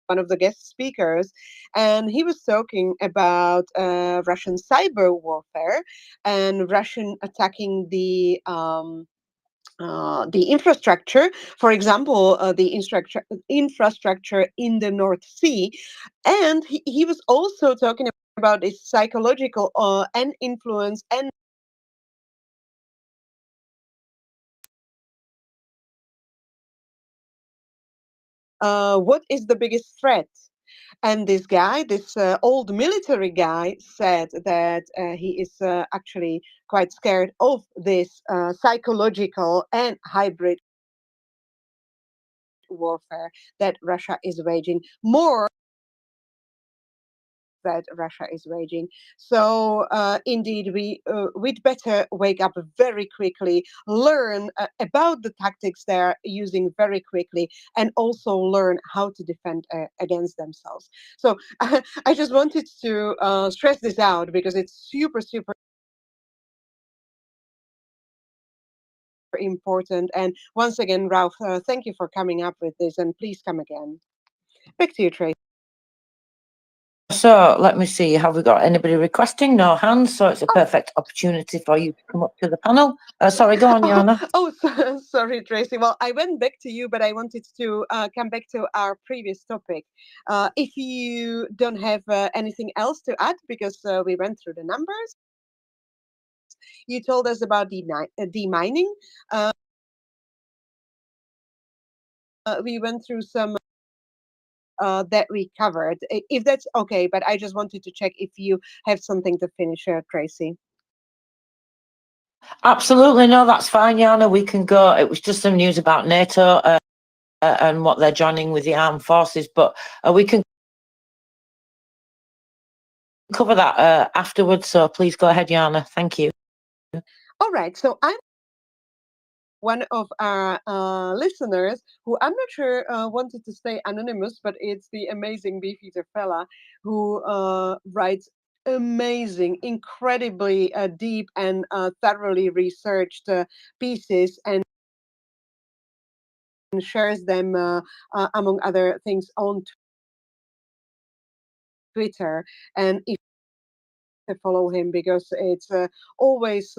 one of the guest speakers, and he was talking about Russian cyber warfare and Russian attacking the infrastructure, for example, the infrastructure in the North Sea. And he was also talking about its psychological and influence and what is the biggest threat. And this guy, this old military guy, said that he is actually quite scared of this psychological and hybrid warfare that Russia is waging, more that Russia is waging. So indeed, we'd better wake up very quickly, learn about the tactics they're using very quickly, and also learn how to defend against themselves. So I just wanted to stress this out because it's super, super important. And once again, Ralph, thank you for coming up with this, and please come again. Back to you, Tracy. So let me see, have we got anybody requesting? No hands, so it's a perfect opportunity for you to come up to the panel. Sorry, go on, Jana. Sorry, Tracy. Well, I went back to you, but I wanted to come back to our previous topic. If you don't have anything else to add, because we went through the numbers, you told us about demining. We went through some that we covered, if that's okay, but I just wanted to check if you have something to finish, Tracy. Absolutely, no, that's fine, Jana. We can go. It was just some news about NATO and what they're joining with the armed forces, but we can cover that afterwards. So please go ahead, Jana. Thank you. All right. So I'm one of our listeners who I'm not sure wanted to stay anonymous, but it's the amazing Beefeater fella who writes amazing, incredibly deep and thoroughly researched pieces and shares them among other things on Twitter. And if to follow him, because it's always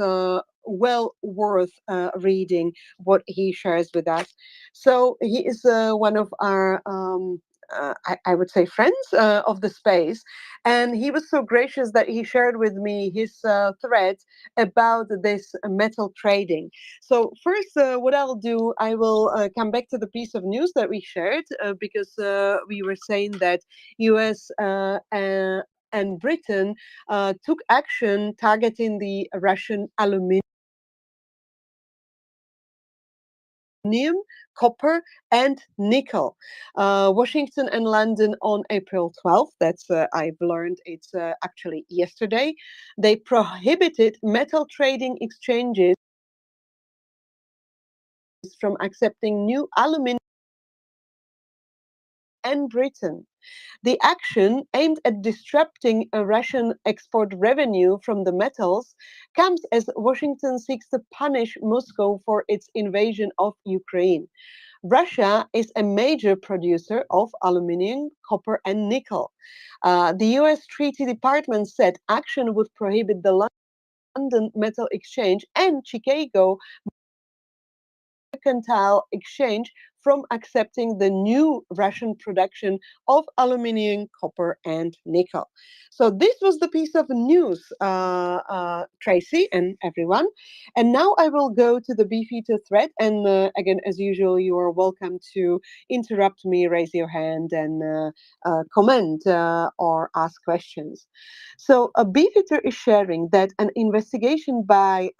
well worth reading what he shares with us. So he is one of our I would say friends of the space, and he was so gracious that he shared with me his thread about this metal trading. So first, what I'll do, I will come back to the piece of news that we shared because we were saying that US and Britain took action targeting the Russian aluminium, copper, and nickel. Washington and London on April 12th, that's I've learned it's actually yesterday, they prohibited metal trading exchanges from accepting new aluminium and Britain. The action, aimed at disrupting a Russian export revenue from the metals, comes as Washington seeks to punish Moscow for its invasion of Ukraine. Russia is a major producer of aluminium, copper, and nickel. The US Treaty Department said action would prohibit the London Metal Exchange and Chicago Mercantile Exchange from accepting the new Russian production of aluminium, copper, and nickel. So this was the piece of news, Tracy and everyone. And now I will go to the Beefeater thread. And again, as usual, you are welcome to interrupt me, raise your hand, and comment or ask questions. So Beefeater is sharing that an investigation by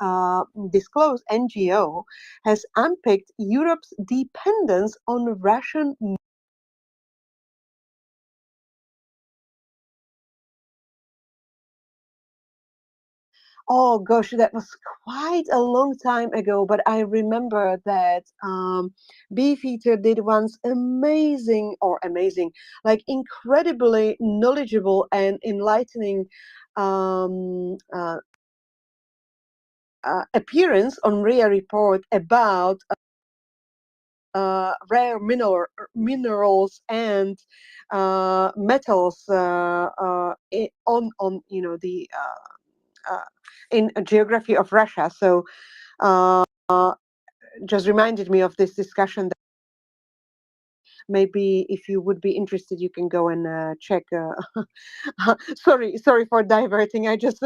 disclosed NGO has unpicked Europe's dependence on Russian Oh gosh, that was quite a long time ago, but I remember that Beefeater did once amazing, like incredibly knowledgeable and enlightening appearance on MriyaReport about rare minerals and metals on the in a geography of Russia. So just reminded me of this discussion. Maybe if you would be interested, you can go and check. Sorry for diverting. I just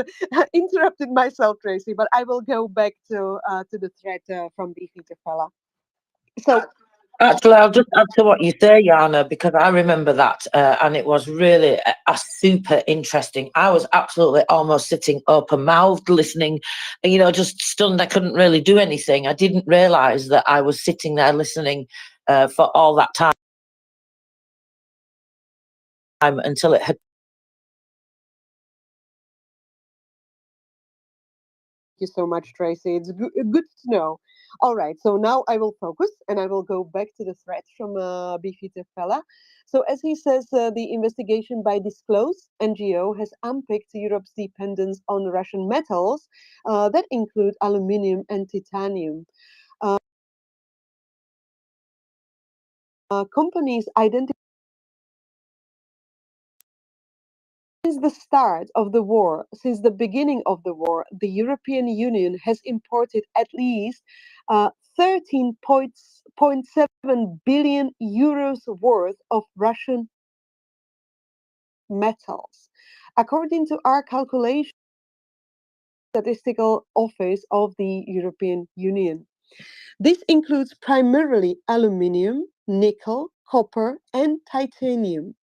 interrupted myself, Tracy. But I will go back to the thread from Beefy Fella. So Actually, I'll just add to what you say, Jana, because I remember that, and it was really a super interesting. I was absolutely almost sitting open-mouthed listening, just stunned. I couldn't really do anything. I didn't realise that I was sitting there listening for all that time until it had. Thank you so much, Tracy. It's good to know. All right, so now I will focus and I will go back to the thread from Beefy Fella. So as he says, the investigation by Disclose NGO has unpicked Europe's dependence on Russian metals that include aluminium and titanium. Companies identify. Since the start of the war, since the beginning of the war, the European Union has imported at least 13.7 billion euros worth of Russian metals. According to our calculation, Statistical Office of the European Union. This includes primarily aluminium, nickel, copper, and titanium.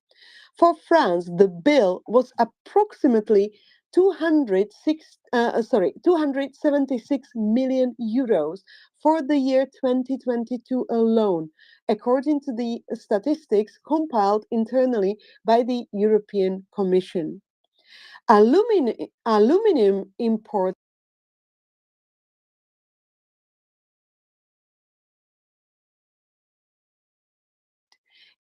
For France, the bill was approximately 276 million euros for the year 2022 alone, according to the statistics compiled internally by the European Commission. Aluminium imports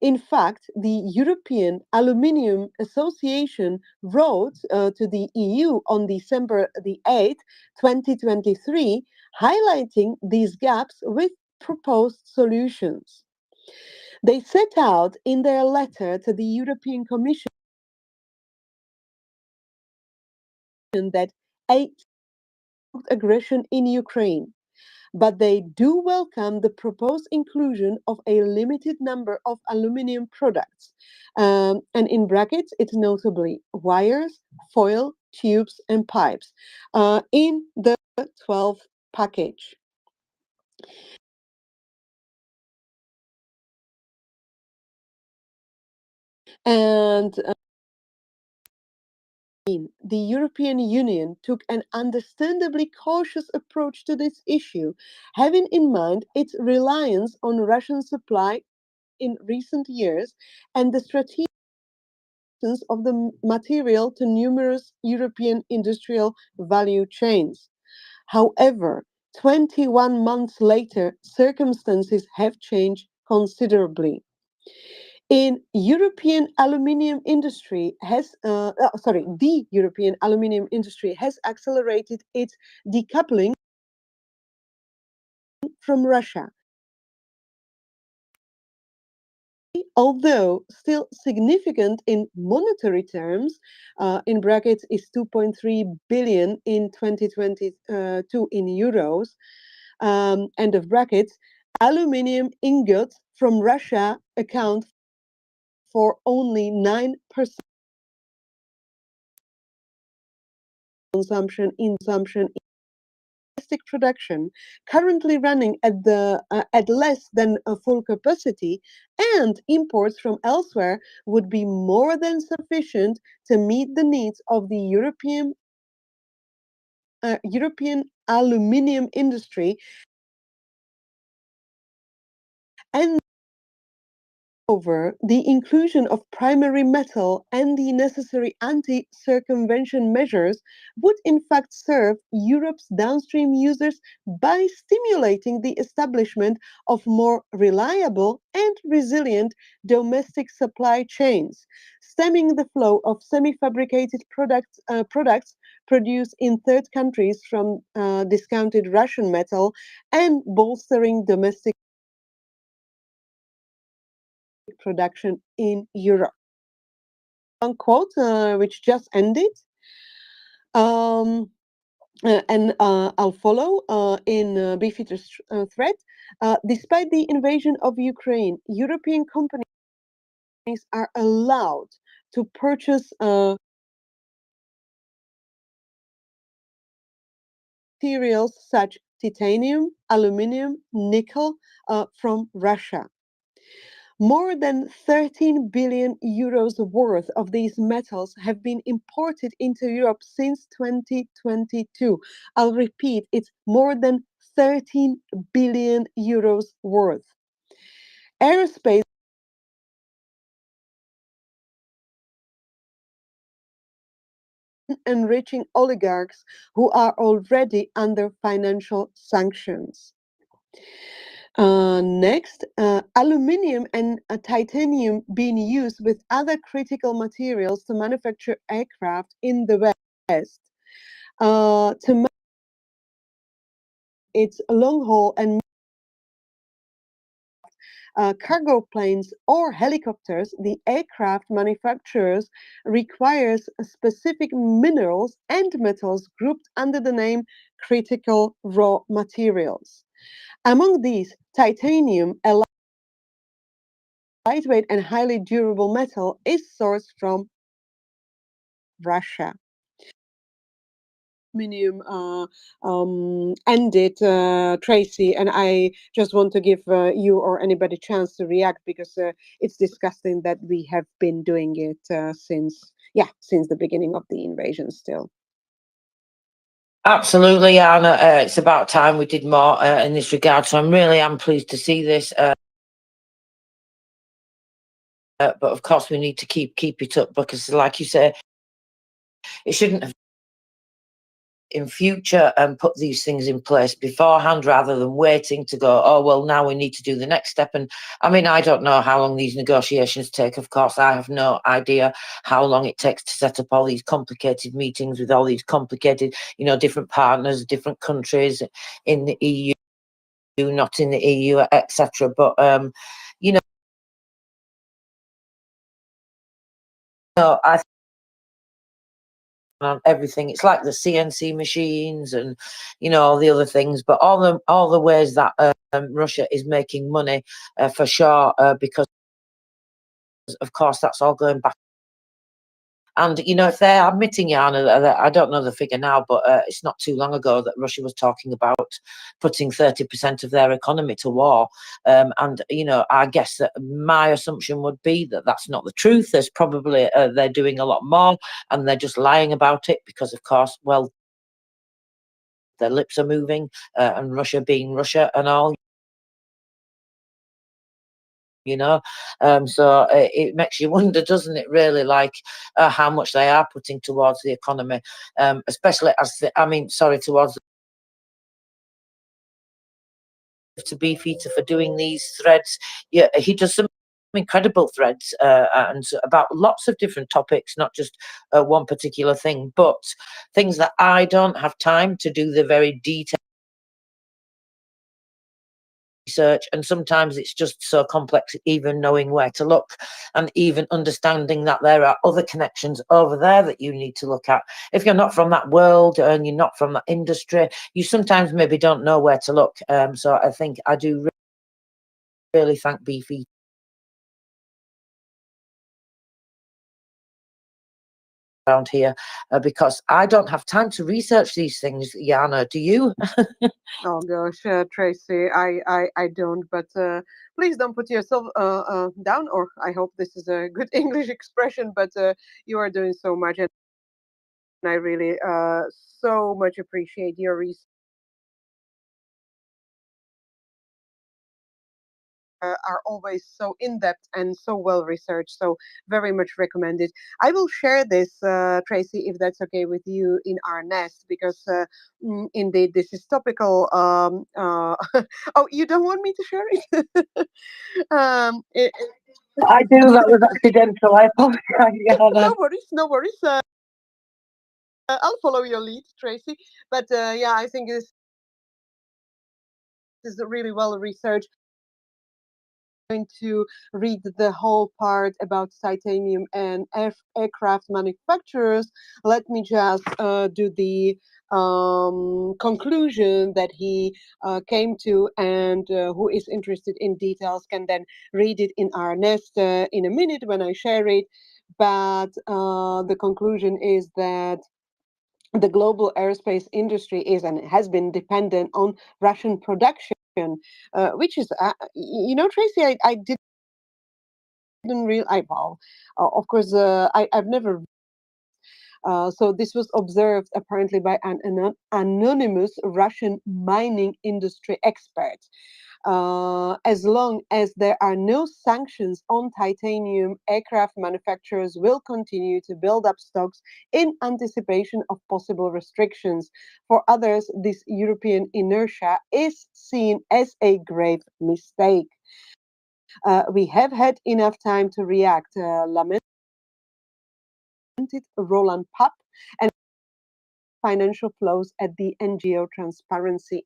In fact, the European Aluminium Association wrote to the EU on December the 8th, 2023, highlighting these gaps with proposed solutions. They set out in their letter to the European Commission that aggression in Ukraine, but they do welcome the proposed inclusion of a limited number of aluminium products. And in brackets, it's notably wires, foil, tubes, and pipes in the 12th package. And the European Union took an understandably cautious approach to this issue, having in mind its reliance on Russian supply in recent years and the strategic of the material to numerous European industrial value chains. However, 21 months later, circumstances have changed considerably. The European aluminium industry has accelerated its decoupling from Russia. Although still significant in monetary terms, in brackets is 2.3 billion in 2022 in euros, end of brackets, aluminium ingots from Russia account for only 9% consumption in domestic production, currently running at less than a full capacity, and imports from elsewhere would be more than sufficient to meet the needs of the European aluminium industry and Moreover, the inclusion of primary metal and the necessary anti-circumvention measures would in fact serve Europe's downstream users by stimulating the establishment of more reliable and resilient domestic supply chains, stemming the flow of semi-fabricated products produced in third countries from discounted Russian metal and bolstering domestic production in Europe. Quote, which just ended. And I'll follow in Beefeater's thread. Despite the invasion of Ukraine, European companies are allowed to purchase materials such titanium, aluminium, nickel from Russia. More than 13 billion euros worth of these metals have been imported into Europe since 2022. I'll repeat, it's more than 13 billion euros worth. Aerospace enriching oligarchs who are already under financial sanctions. Next, aluminium and titanium being used with other critical materials to manufacture aircraft in the West. To its long haul and cargo planes or helicopters, the aircraft manufacturers requires specific minerals and metals grouped under the name critical raw materials. Among these, titanium, a lightweight and highly durable metal, is sourced from Russia. Aluminium ended, Tracy, and I just want to give you or anybody chance to react because it's disgusting that we have been doing it since the beginning of the invasion still. Absolutely, Anna. It's about time we did more in this regard. So I'm pleased to see this. But of course, we need to keep it up because, like you say, it shouldn't have in future and put these things in place beforehand rather than waiting to go, oh, well, now we need to do the next step. And I mean, I don't know how long these negotiations take. Of course, I have no idea how long it takes to set up all these complicated meetings with all these complicated, different partners, different countries in the EU, not in the EU, etc. But, I on everything. It's like the CNC machines and all the other things, but all the ways that Russia is making money for sure, because of course that's all going back. And if they're admitting, Jana, that I don't know the figure now, but it's not too long ago that Russia was talking about putting 30% of their economy to war. And I guess that my assumption would be that that's not the truth. There's probably they're doing a lot more, and they're just lying about it because, of course, well, their lips are moving, and Russia being Russia and all. So it makes you wonder, doesn't it, really, like how much they are putting towards the economy, especially towards to Beefeater for doing these threads. Yeah, he does some incredible threads and about lots of different topics, not just one particular thing, but things that I don't have time to do the very detailed research, and sometimes it's just so complex even knowing where to look and even understanding that there are other connections over there that you need to look at. If you're not from that world and you're not from that industry, you sometimes maybe don't know where to look. So I think I do really thank Beefy around here because I don't have time to research these things. Jana, do you? Oh gosh, Tracy, I don't, but please don't put yourself down, or I hope this is a good English expression, but you are doing so much, and I really so much appreciate your research. Are always so in-depth and so well researched, so very much recommended. I will share this, Tracy, if that's okay with you, in our nest, because indeed this is topical. Oh, you don't want me to share it? I do. That was accidental. I apologize. No worries, no worries. I'll follow your lead, Tracy. But yeah, I think this is really well researched. going to read the whole part about titanium and aircraft manufacturers, let me just do the conclusion that he came to, and who is interested in details can then read it in our nest in a minute when I share it. But the conclusion is that the global aerospace industry is and has been dependent on Russian production, which is, Tracy, I didn't realize. Well, of course, I've never. So this was observed apparently by an anonymous Russian mining industry expert. As long as there are no sanctions on titanium, aircraft manufacturers will continue to build up stocks in anticipation of possible restrictions. For others, this European inertia is seen as a grave mistake. We have had enough time to react, lamented Roland Papp, and financial flows at the NGO Transparency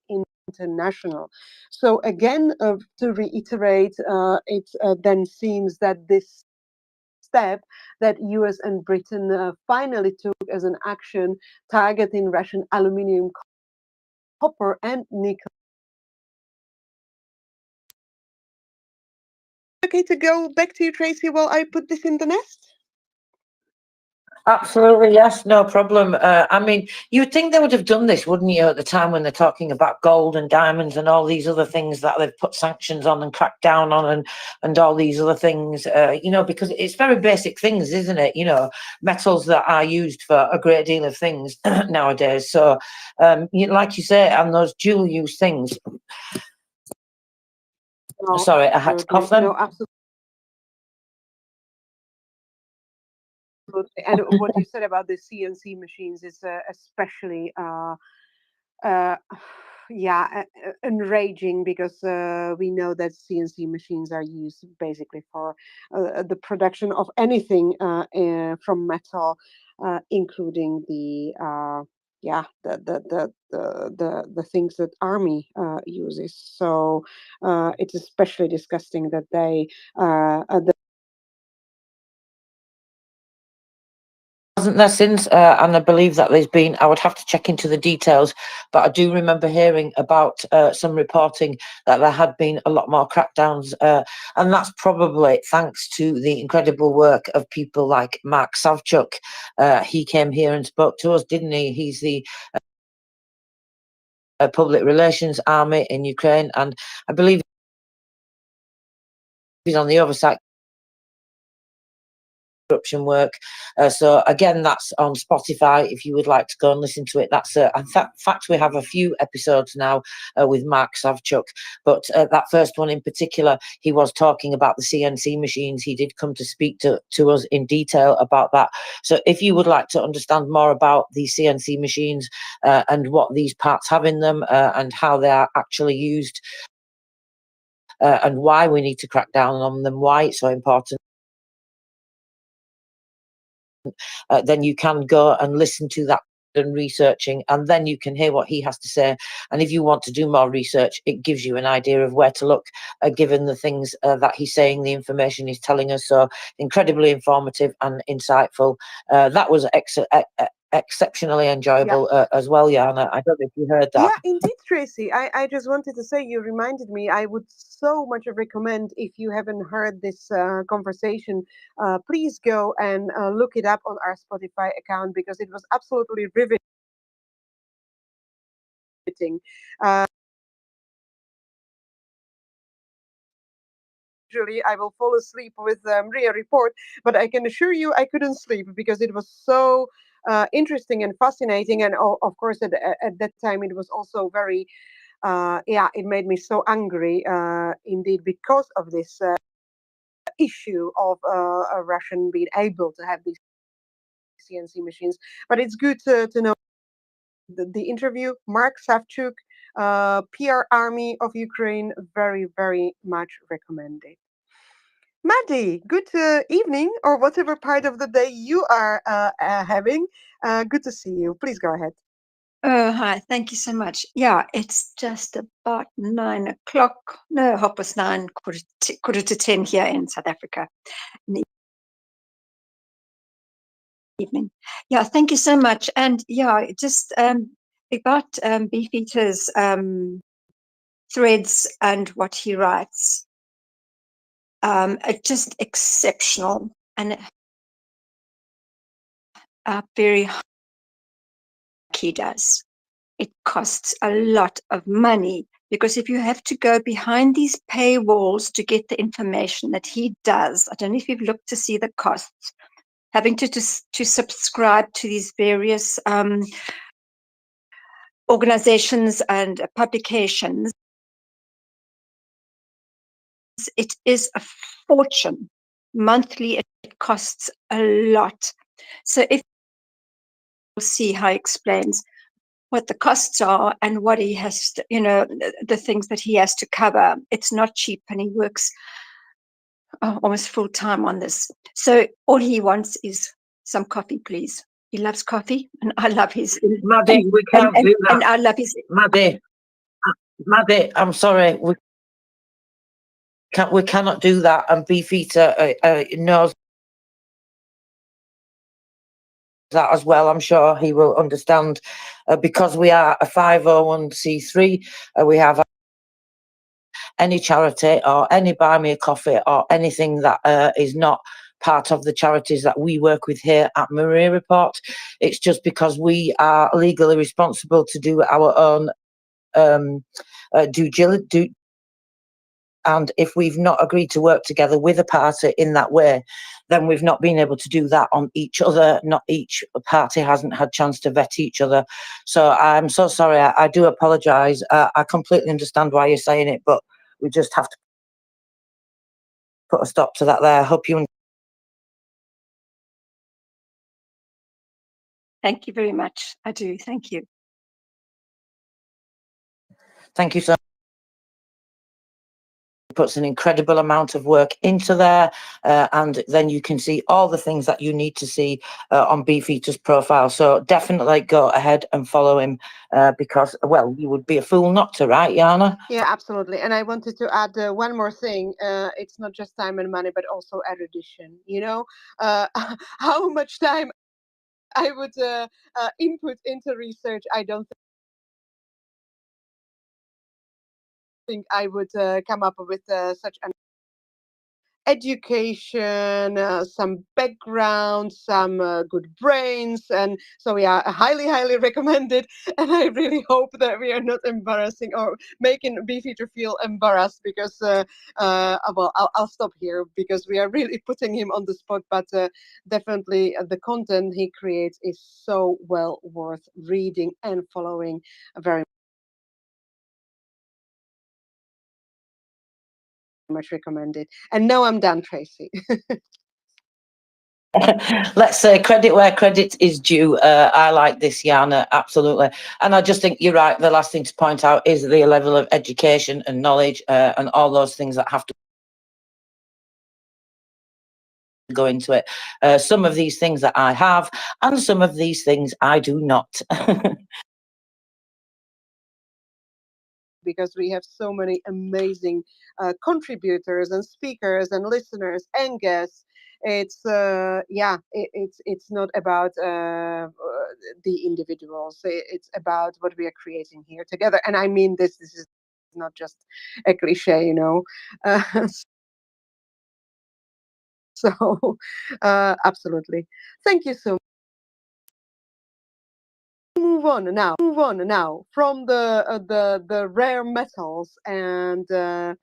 International. So again, to reiterate, it then seems that this step that US and Britain finally took as an action targeting Russian aluminium, copper, and nickel. Okay, to go back to you, Tracy, while I put this in the nest? Absolutely, yes, no problem. I mean, you would think they would have done this, wouldn't you, at the time when they're talking about gold and diamonds and all these other things that they've put sanctions on and cracked down on, and all these other things, because it's very basic things, isn't it? Metals that are used for a great deal of things nowadays. So, like you say, and those dual use things. No, sorry, I had to cough then. No, absolutely. And what you said about the CNC machines is especially enraging, because we know that CNC machines are used basically for the production of anything from metal, including the things that army uses. So it's especially disgusting that they Hasn't there since, and I believe that there's been, I would have to check into the details, but I do remember hearing about some reporting that there had been a lot more crackdowns, and that's probably thanks to the incredible work of people like Mark Savchuk. He came here and spoke to us, didn't he? He's the public relations army in Ukraine, and I believe he's on the oversight corruption work. So again, that's on Spotify if you would like to go and listen to it. That's in fact, we have a few episodes now with Mark Savchuk, but that first one in particular, he was talking about the CNC machines. He did come to speak to us in detail about that. So if you would like to understand more about the CNC machines and what these parts have in them and how they are actually used and why we need to crack down on them, why it's so important, then you can go and listen to that and researching, and then you can hear what he has to say. And if you want to do more research, it gives you an idea of where to look, given the things that he's saying, the information he's telling us. So incredibly informative and insightful. That was exceptionally enjoyable as well, Jana. I don't know if you heard that. Yeah, indeed, Tracy. I just wanted to say, you reminded me, I would so much recommend, if you haven't heard this conversation, please go and look it up on our Spotify account, because it was absolutely riveting. Usually I will fall asleep with MriyaReport, but I can assure you I couldn't sleep, because it was so interesting and fascinating. And of course, at that time, it was also very, it made me so angry indeed, because of this issue of a Russian being able to have these CNC machines. But it's good to know the interview. Mark Savchuk, PR Army of Ukraine, very, very much recommended. Maddie, good evening, or whatever part of the day you are having. Good to see you. Please go ahead. Hi, thank you so much. Yeah, it's just about 9 o'clock. No, 9:30, quarter to 10 here in South Africa in the evening. Yeah, thank you so much. And yeah, just about Beefeater's threads and what he writes. Just exceptional and very he does. It costs a lot of money because if you have to go behind these paywalls to get the information that he does, I don't know if you've looked to see the costs, having to subscribe to these various organizations and publications, it is a fortune. Monthly, it costs a lot. So if you'll see how he explains what the costs are and what he has to, the things that he has to cover. It's not cheap, and he works almost full time on this. So all he wants is some coffee, please. He loves coffee, and I love his. Maddie, we can't do that. And I love his. Maddie, I'm sorry. We cannot do that. And Beefeater knows that as well. I'm sure he will understand because we are a 501c3. We have any charity or any buy me a coffee or anything that is not part of the charities that we work with here at MriyaReport. It's just because we are legally responsible to do our own due diligence. And if we've not agreed to work together with a party in that way, then we've not been able to do that on each other. Not each party hasn't had chance to vet each other. So I'm so sorry. I do apologise. I completely understand why you're saying it, but we just have to put a stop to that there. I hope you. Thank you very much. I do. Thank you. Thank you so much. Puts an incredible amount of work into there, and then you can see all the things that you need to see on Beefeater's profile. So definitely go ahead and follow him because, well, you would be a fool not to, right, Jana? Yeah, absolutely. And I wanted to add one more thing. It's not just time and money, but also erudition. How much time I would input into research, I don't think I would come up with such an education, some background, some good brains. And so, yeah, I highly recommend it. And I really hope that we are not embarrassing or making Beefeater feel embarrassed because, well, I'll stop here because we are really putting him on the spot. But definitely the content he creates is so well worth reading and following very much recommended. And now I'm done, Tracy. Let's say credit where credit is due. I like this, Jana, absolutely. And I just think you're right. The last thing to point out is the level of education and knowledge and all those things that have to go into it. Some of these things that I have and some of these things I do not. Because we have so many amazing contributors and speakers and listeners and guests. It's it's not about the individuals. It's about what we are creating here together. And I mean this is not just a cliche, so absolutely. Thank you so much. Move on now from the rare metals, and I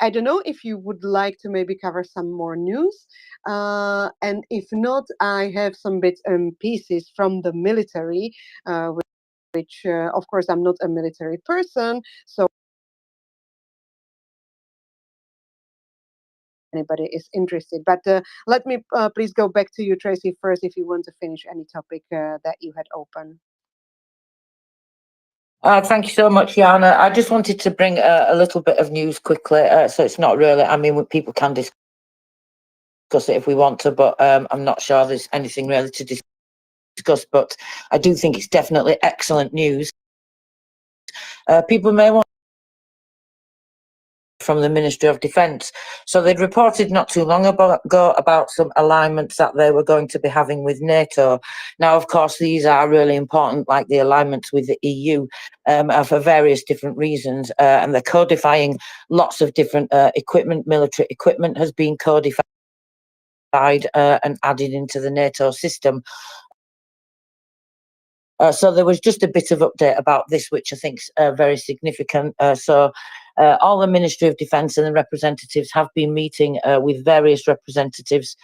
don't know if you would like to maybe cover some more news, and if not, I have some bits and pieces from the military, which of course I'm not a military person, so anybody is interested. But let me please go back to you, Tracy, first, if you want to finish any topic that you had open. Thank you so much, Jana. I just wanted to bring a little bit of news quickly. So it's not really, I mean, people can discuss it if we want to, but I'm not sure there's anything really to discuss. discuss, but I do think it's definitely excellent news. People may want from the Ministry of Defence. So they'd reported not too long ago about some alignments that they were going to be having with NATO. Now, of course, these are really important, like the alignments with the EU, for various different reasons, and they're codifying lots of different equipment. Military equipment has been codified and added into the NATO system. So there was just a bit of update about this, which I think is very significant. All the Ministry of Defence and the representatives have been meeting with various representatives.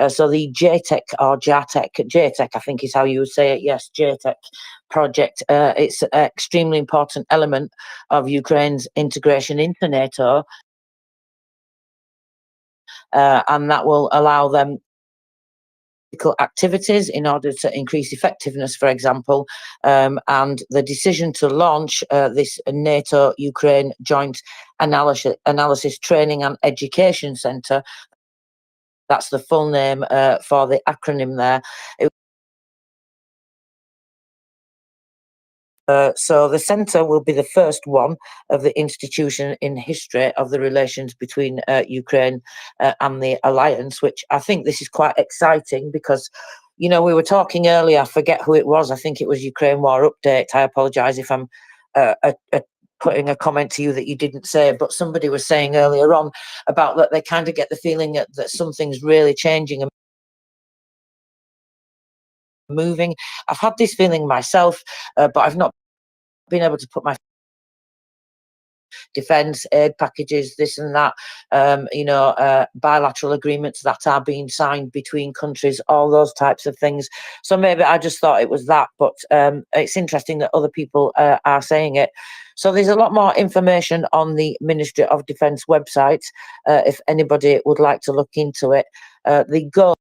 So the JTEC or JTEC, I think is how you would say it. Yes, JTEC project. It's an extremely important element of Ukraine's integration into NATO, and that will allow them activities in order to increase effectiveness, for example, and the decision to launch this NATO-Ukraine Joint Analysis Training and Education Centre. That's the full name for the acronym there. So the centre will be the first one of the institution in history of the relations between Ukraine and the alliance, which I think this is quite exciting because, you know, we were talking earlier, I forget who it was, I think it was Ukraine War Update. I apologise if I'm putting a comment to you that you didn't say, but somebody was saying earlier on about that they kind of get the feeling that something's really changing and moving. I've had this feeling myself, but I've not been able to put my defence aid packages, this and that, bilateral agreements that are being signed between countries, all those types of things. So maybe I just thought it was that, but it's interesting that other people are saying it. So there's a lot more information on the Ministry of Defence website if anybody would like to look into it. The goal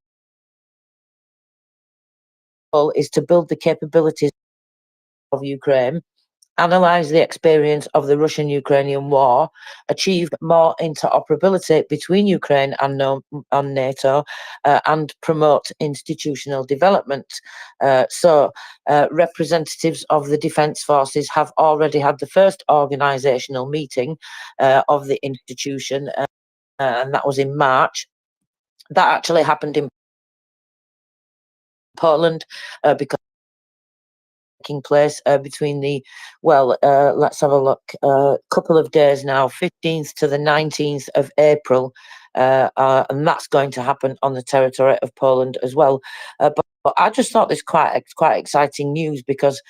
is to build the capabilities of Ukraine, analyse the experience of the Russian-Ukrainian war, achieve more interoperability between Ukraine and NATO, and promote institutional development. Representatives of the Defence Forces have already had the first organisational meeting of the institution, and that was in March. That actually happened in Poland because taking place between the, let's have a look, couple of days now, 15th to the 19th of April, and that's going to happen on the territory of Poland as well. But I just thought this quite exciting news because,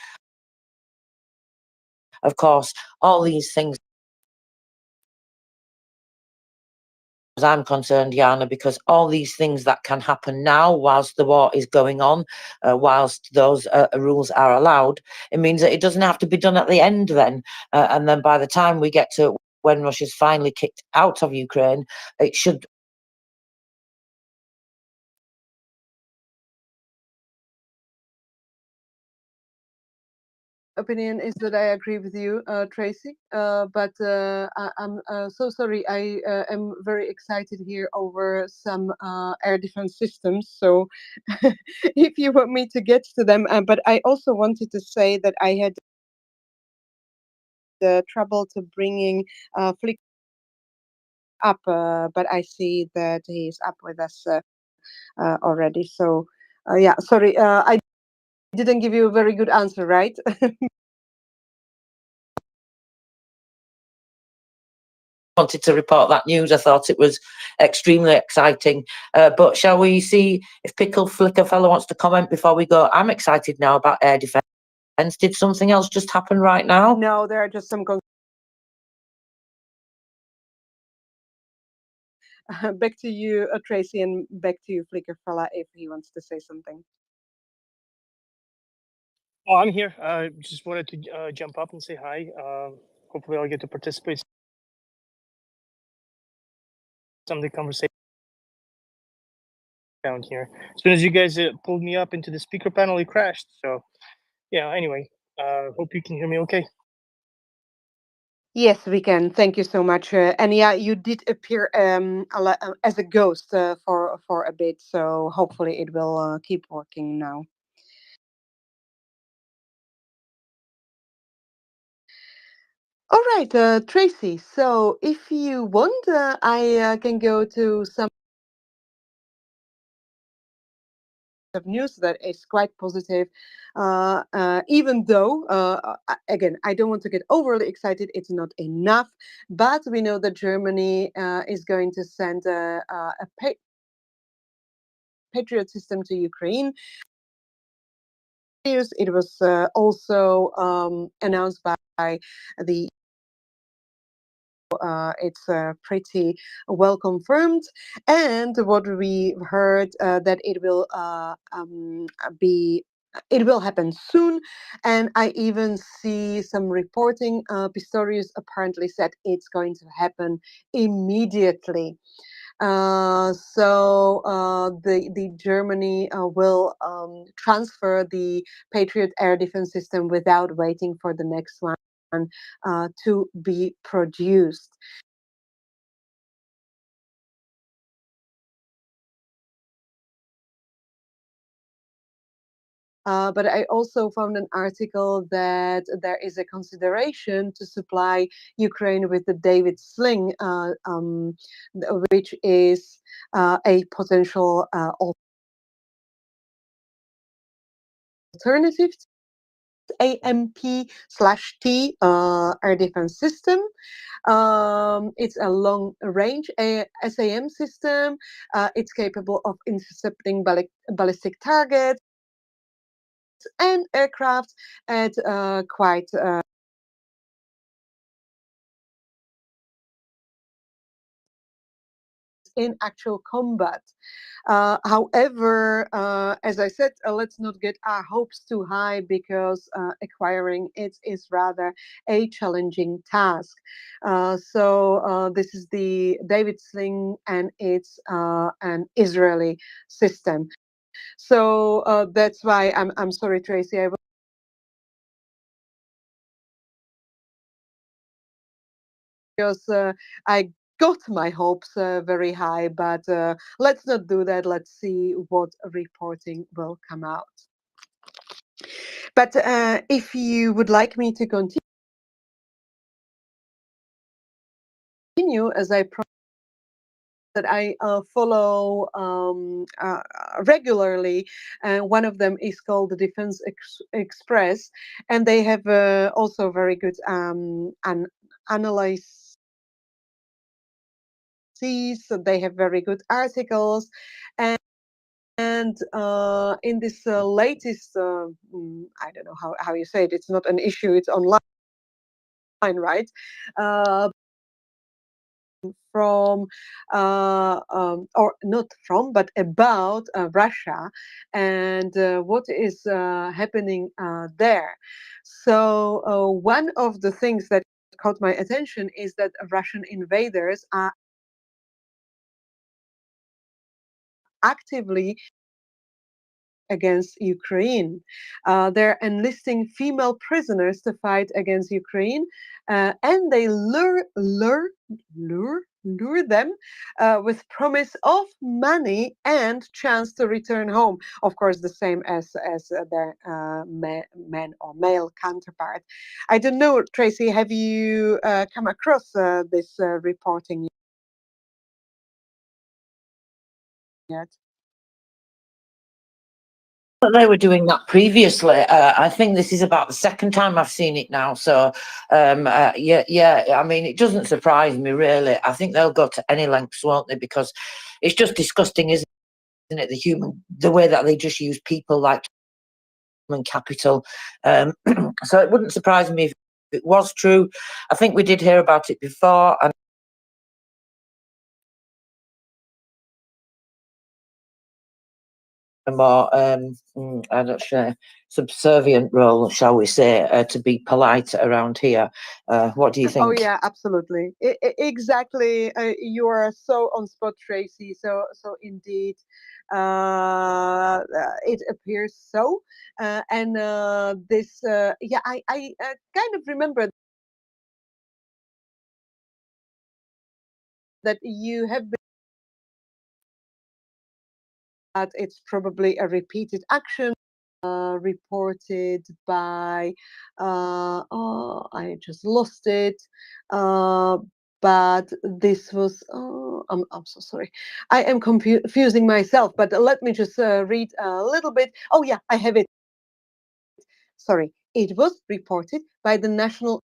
of course, all these things, as I'm concerned, Jana, because all these things that can happen now whilst the war is going on, whilst those rules are allowed, it means that it doesn't have to be done at the end then. And then by the time we get to when Russia's finally kicked out of Ukraine, it should opinion is that I agree with you, Tracy. But I'm so sorry. I am very excited here over some air defense systems. So if you want me to get to them, but I also wanted to say that I had the trouble to bringing Flick up, but I see that he's up with us already. So yeah, sorry, I didn't give you a very good answer, right? wanted to report that news. I thought it was extremely exciting. But shall we see if Pickle Flicker Fella wants to comment before we go? I'm excited now about air defence. Did something else just happen right now? No, there are just some back to you, Tracy, and back to you, Flicker Fella, if he wants to say something. Oh, I'm here. Just wanted to jump up and say hi. Hopefully, I'll get to participate in some of the conversation down here. As soon as you guys pulled me up into the speaker panel, it crashed. So, yeah. Anyway, hope you can hear me okay. Yes, we can. Thank you so much. And yeah, you did appear as a ghost for a bit. So hopefully, it will keep working now. All right, Tracy. So if you want, I can go to some of news that is quite positive, even though, again, I don't want to get overly excited. It's not enough, but we know that Germany is going to send a Patriot system to Ukraine. It was also announced by the it's pretty well confirmed, and what we heard that it will happen soon, and I even see some reporting. Pistorius apparently said it's going to happen immediately. The Germany will transfer the Patriot air defense system without waiting for the next one to be produced. But I also found an article that there is a consideration to supply Ukraine with the David Sling, which is a potential alternative AMP/T air defense system. It's a long-range SAM system. It's capable of intercepting ballistic targets and aircraft at quite in actual combat. However, as I said, let's not get our hopes too high, because acquiring it is rather a challenging task. This is the David Sling, and it's an Israeli system. So that's why I'm sorry, Tracy. Because I got my hopes very high, but let's not do that. Let's see what reporting will come out. But if you would like me to continue, as I promised, that I follow regularly, and one of them is called the Defense Express, and they have also very good analysis. So they have very good articles, and in this latest, I don't know how you say it. It's not an issue. It's online, right? From or not from, but about Russia, and what is happening there. So one of the things that caught my attention is that Russian invaders are actively against Ukraine. They're enlisting female prisoners to fight against Ukraine, and they lure them with promise of money and chance to return home. Of course, the same as their men or male counterpart. I don't know, Tracy, have you come across this reporting yet? They were doing that previously. I think this is about the second time I've seen it now. So, yeah. I mean, it doesn't surprise me really. I think they'll go to any lengths, won't they? Because it's just disgusting, isn't it? The way that they just use people like human capital. So it wouldn't surprise me if it was true. I think we did hear about it before, and a more I don't know, subservient role, shall we say, to be polite around here. What do you think? Oh yeah, absolutely. Exactly. You are so on spot, Tracy. So indeed, it appears so. And this, yeah, I kind of remember that you have been. That it's probably a repeated action. reported by, oh, I just lost it. But this was, oh, I'm so sorry. I am confusing myself, but let me just read a little bit. Oh yeah, I have it. Sorry, it was reported by the National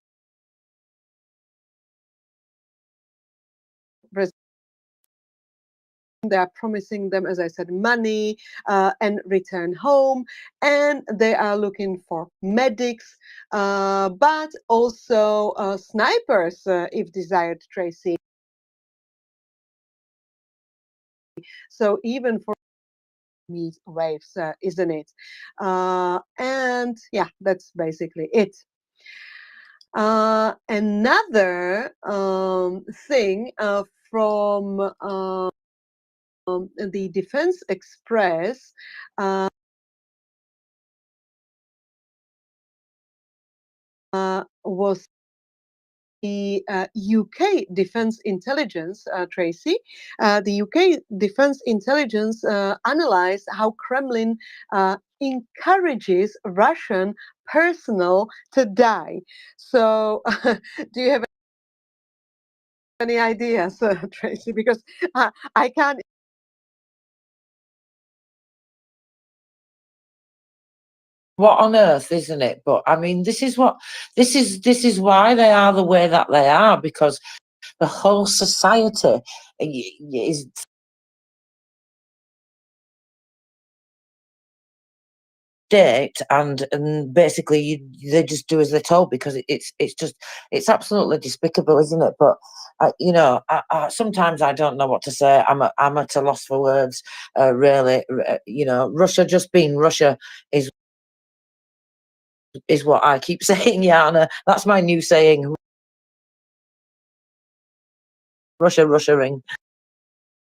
They are promising them, as I said, money and return home, and they are looking for medics, but also snipers if desired, Tracy. So even for meat waves, isn't it? And yeah, that's basically it. Another thing from the Defense Express was the UK Defense Intelligence, Tracy. The UK Defense Intelligence analyzed how Kremlin encourages Russian personnel to die. So, do you have any ideas, Tracy? Because I can't. What on earth, isn't it? But I mean, this is why they are the way that they are, because the whole society is date, and basically they just do as they're told, because it's absolutely despicable, isn't it? But I sometimes I don't know what to say. I'm at a loss for words, really. Russia just being Russia is what I keep saying, Yana. That's my new saying. Russiaing.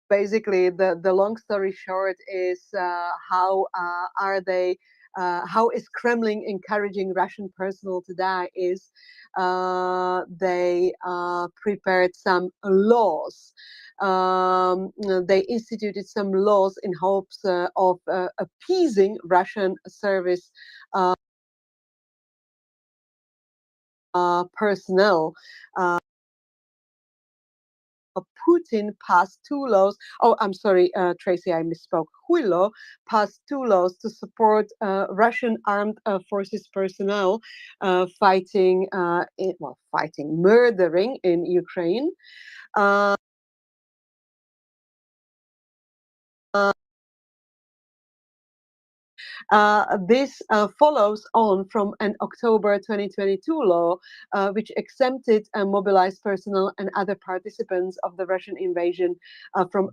Basically, the long story short is how is Kremlin encouraging Russian personnel to die? Is they prepared some laws. They instituted some laws in hopes of appeasing Russian service personnel. Putin passed two laws. Oh, I'm sorry, Tracy, I misspoke. Huilo passed two laws to support Russian armed forces personnel fighting, murdering in Ukraine. This follows on from an October 2022 law, which exempted mobilized personnel and other participants of the Russian invasion from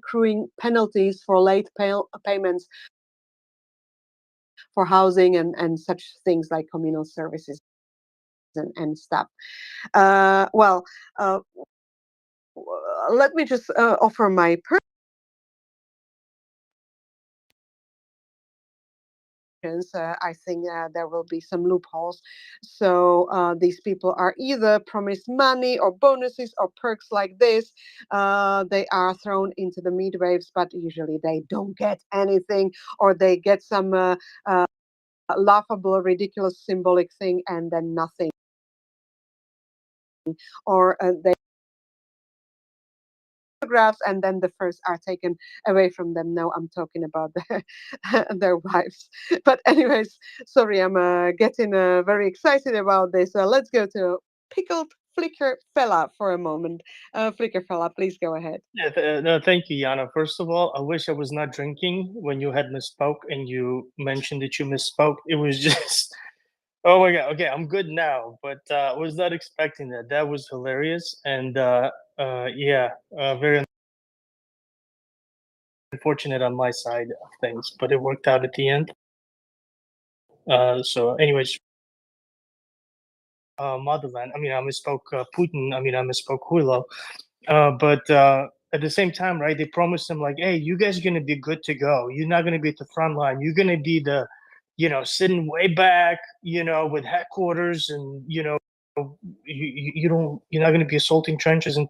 accruing penalties for late payments for housing and such things like communal services and stuff. Let me just offer my I think there will be some loopholes. So these people are either promised money or bonuses or perks like this. They are thrown into the meat waves, but usually they don't get anything, or they get some laughable, ridiculous, symbolic thing and then nothing. Or they photographs and then the furs are taken away from them. Now I'm talking about their wives. But anyways, sorry, I'm getting very excited about this. Let's go to Pickled Flicker Fella for a moment. Flicker Fella, please go ahead. Yeah, no, thank you, Yana. First of all, I wish I was not drinking when you had misspoke and you mentioned that you misspoke. It was just, oh my God. Okay, I'm good now, but I was not expecting that. That was hilarious. And yeah, very unfortunate on my side of things, but it worked out at the end. So anyways, motherland. I mean, I misspoke Putin. I mean, I misspoke Huilo. But at the same time, right? They promised him like, "Hey, you guys are gonna be good to go. You're not gonna be at the front line. You're gonna be the, sitting way back, with headquarters, and you're not gonna be assaulting trenches and."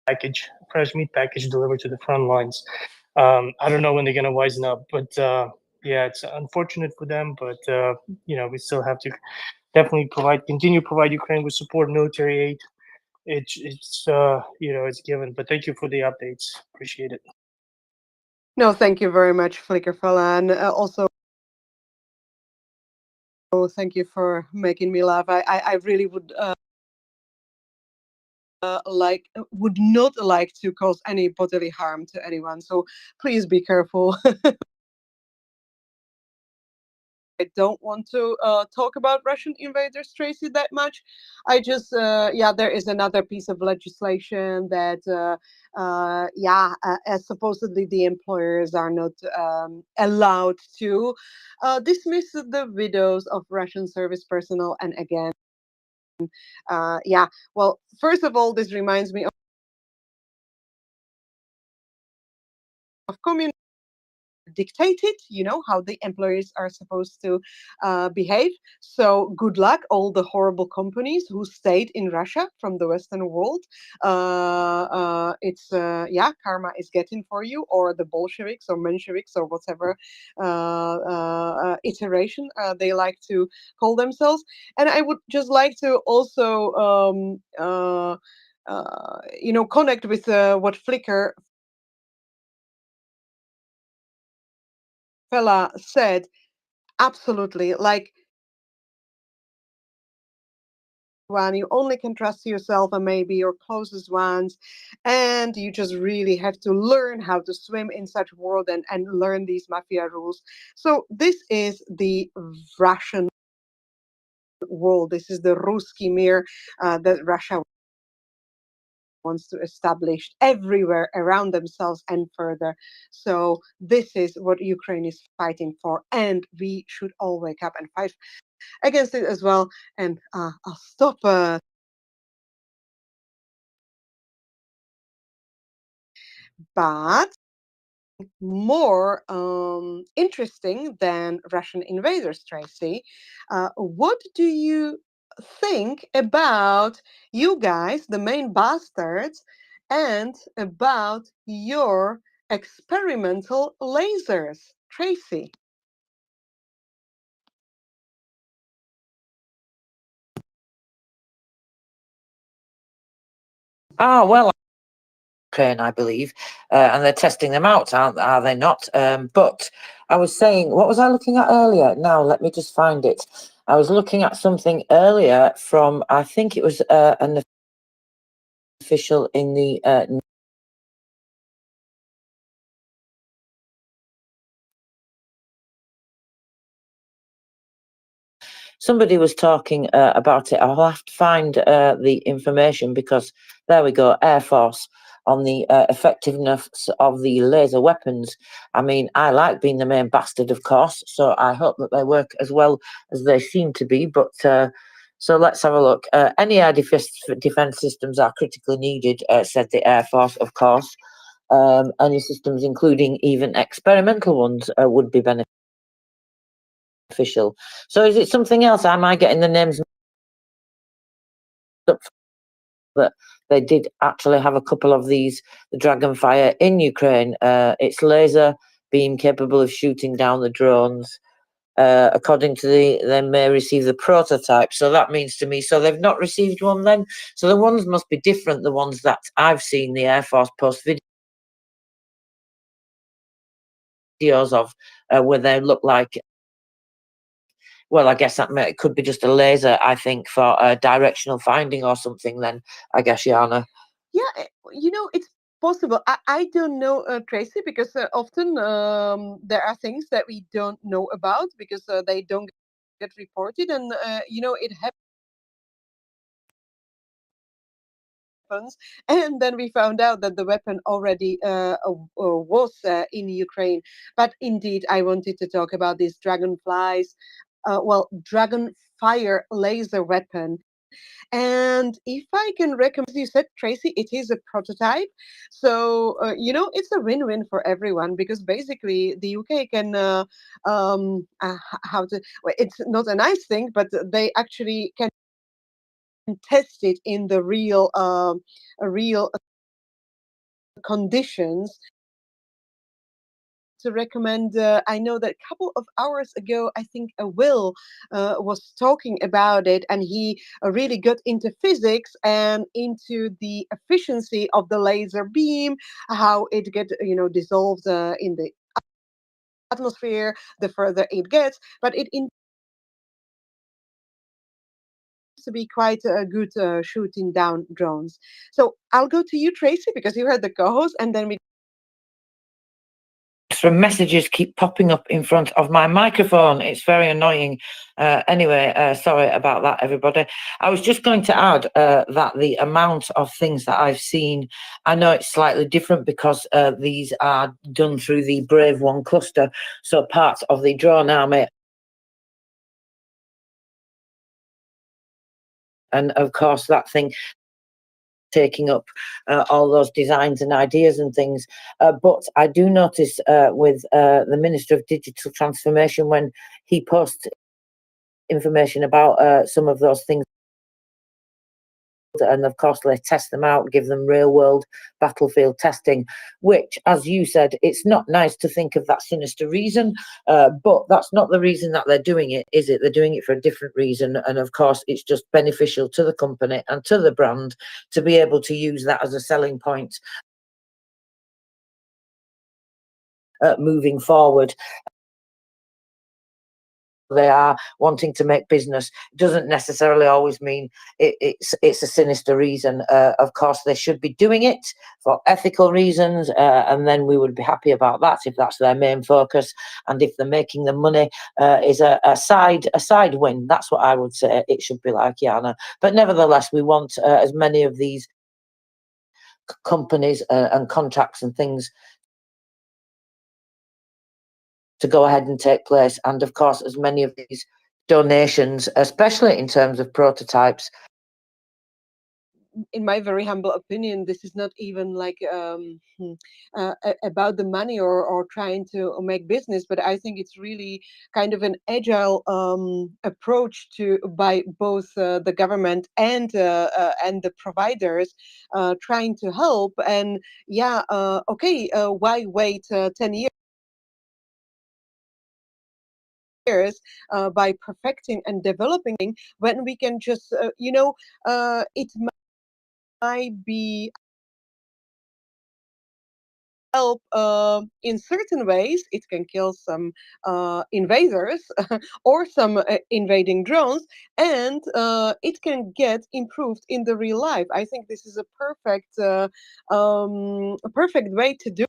package, fresh meat package delivered to the front lines. I don't know when they're gonna wisen up, but yeah, it's unfortunate for them, but we still have to definitely continue to provide Ukraine with support, military aid. It's it's given. But thank you for the updates. Appreciate it. No, thank you very much, Flickerfella, and also thank you for making me laugh. I really would would not like to cause any bodily harm to anyone. So please be careful. I don't want to talk about Russian invaders, Tracy, that much. I just, there is another piece of legislation that, supposedly the employers are not allowed to dismiss the widows of Russian service personnel. And again, well, first of all, this reminds me of communism. Dictated, how the employees are supposed to behave. So good luck, all the horrible companies who stayed in Russia from the Western world. It's karma is getting for you, or the Bolsheviks or Mensheviks or whatever iteration they like to call themselves. And I would just like to also connect with what Flickr fella said. Absolutely, like, one, you only can trust yourself and maybe your closest ones, and you just really have to learn how to swim in such world and learn these mafia rules. So this is the Russian world. This is the Ruski Mir that Russia wants to establish everywhere around themselves and further. So this is what Ukraine is fighting for, and we should all wake up and fight against it as well. And I'll stop. But more interesting than Russian invaders, Tracy, what do you think about you guys, the main bastards, and about your experimental lasers, Tracy? Well, Ukraine, I believe, and they're testing them out, are they not? But I was saying, what was I looking at earlier? Now, let me just find it. I was looking at something earlier from, I think it was an official in the somebody was talking about it. I'll have to find the information, because there we go, Air Force, on the effectiveness of the laser weapons. I mean, I like being the main bastard, of course, so I hope that they work as well as they seem to be. But so let's have a look. Any air defense systems are critically needed, said the Air Force, of course. Any systems, including even experimental ones, would be beneficial. So is it something else? Am I getting the names up? That they did actually have a couple of these, the Dragonfire in Ukraine. It's laser beam capable of shooting down the drones. According to they may receive the prototype. So that means to me, so they've not received one then? So the ones must be different, the ones that I've seen the Air Force post videos of, where they look like, well, I guess that could be just a laser, I think, for directional finding or something then, I guess, Yana. Yeah, it's possible. I don't know, Tracy, because often there are things that we don't know about because they don't get reported, and it happens. And then we found out that the weapon already was in Ukraine. But indeed, I wanted to talk about these dragonflies. Dragonfire laser weapon. And if I can recommend, as you said, Tracy, it is a prototype. So, it's a win-win for everyone, because basically the UK can, well, it's not a nice thing, but they actually can test it in the real conditions to recommend. I know that a couple of hours ago, I think Will was talking about it, and he really got into physics and into the efficiency of the laser beam, how it gets, dissolved in the atmosphere the further it gets, but it to be quite a good shooting down drones. So I'll go to you, Tracy, because you heard the co-host, and then we. From messages keep popping up in front of my microphone. It's very annoying. Anyway, sorry about that, everybody. I was just going to add that the amount of things that I've seen, I know it's slightly different because these are done through the Brave One cluster. So parts of the drone army. And of course, that thing taking up all those designs and ideas and things. But I do notice with the Minister of Digital Transformation, when he posts information about some of those things, and of course they test them out, give them real world battlefield testing, which, as you said, it's not nice to think of that sinister reason, but that's not the reason that they're doing it, is it? They're doing it for a different reason, and of course it's just beneficial to the company and to the brand to be able to use that as a selling point moving forward. They are wanting to make business. It doesn't necessarily always mean it's a sinister reason. Of course, they should be doing it for ethical reasons, and then we would be happy about that if that's their main focus. And if they're making the money is a side win, that's what I would say it should be like, Jana. But nevertheless, we want as many of these companies and contracts and things to go ahead and take place, and of course as many of these donations, especially in terms of prototypes. In my very humble opinion, this is not even like about the money or trying to make business, but I think it's really kind of an agile approach to by both the government and the providers trying to help. And yeah, okay, why wait 10 years? By perfecting and developing when we can just it might be help in certain ways. It can kill some invaders or some invading drones, and it can get improved in the real life. I think this is a perfect way to do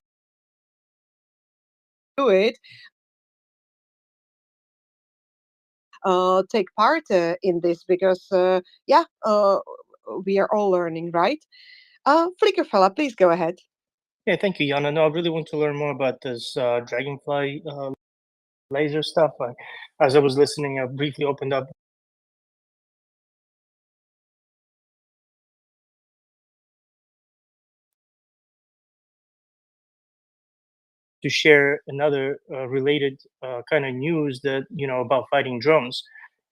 it. Take part in this, because we are all learning, right? Flicker fella, please go ahead. Yeah, thank you, Jana. No, I really want to learn more about this dragonfly laser stuff. As I was listening, I briefly opened up to share another related kind of news that about fighting drones.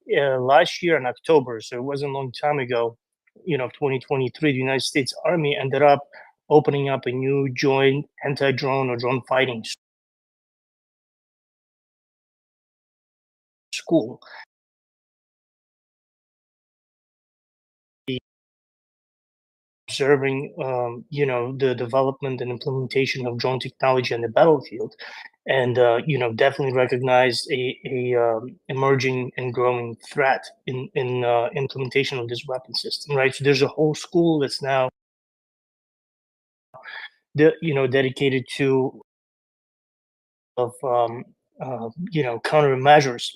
Last year in October, so it wasn't a long time ago, 2023, the United States Army ended up opening up a new joint anti-drone or drone fighting school. Observing, the development and implementation of drone technology on the battlefield, and definitely recognize a emerging and growing threat in implementation of this weapon system. Right, so there's a whole school that's now dedicated to of countermeasures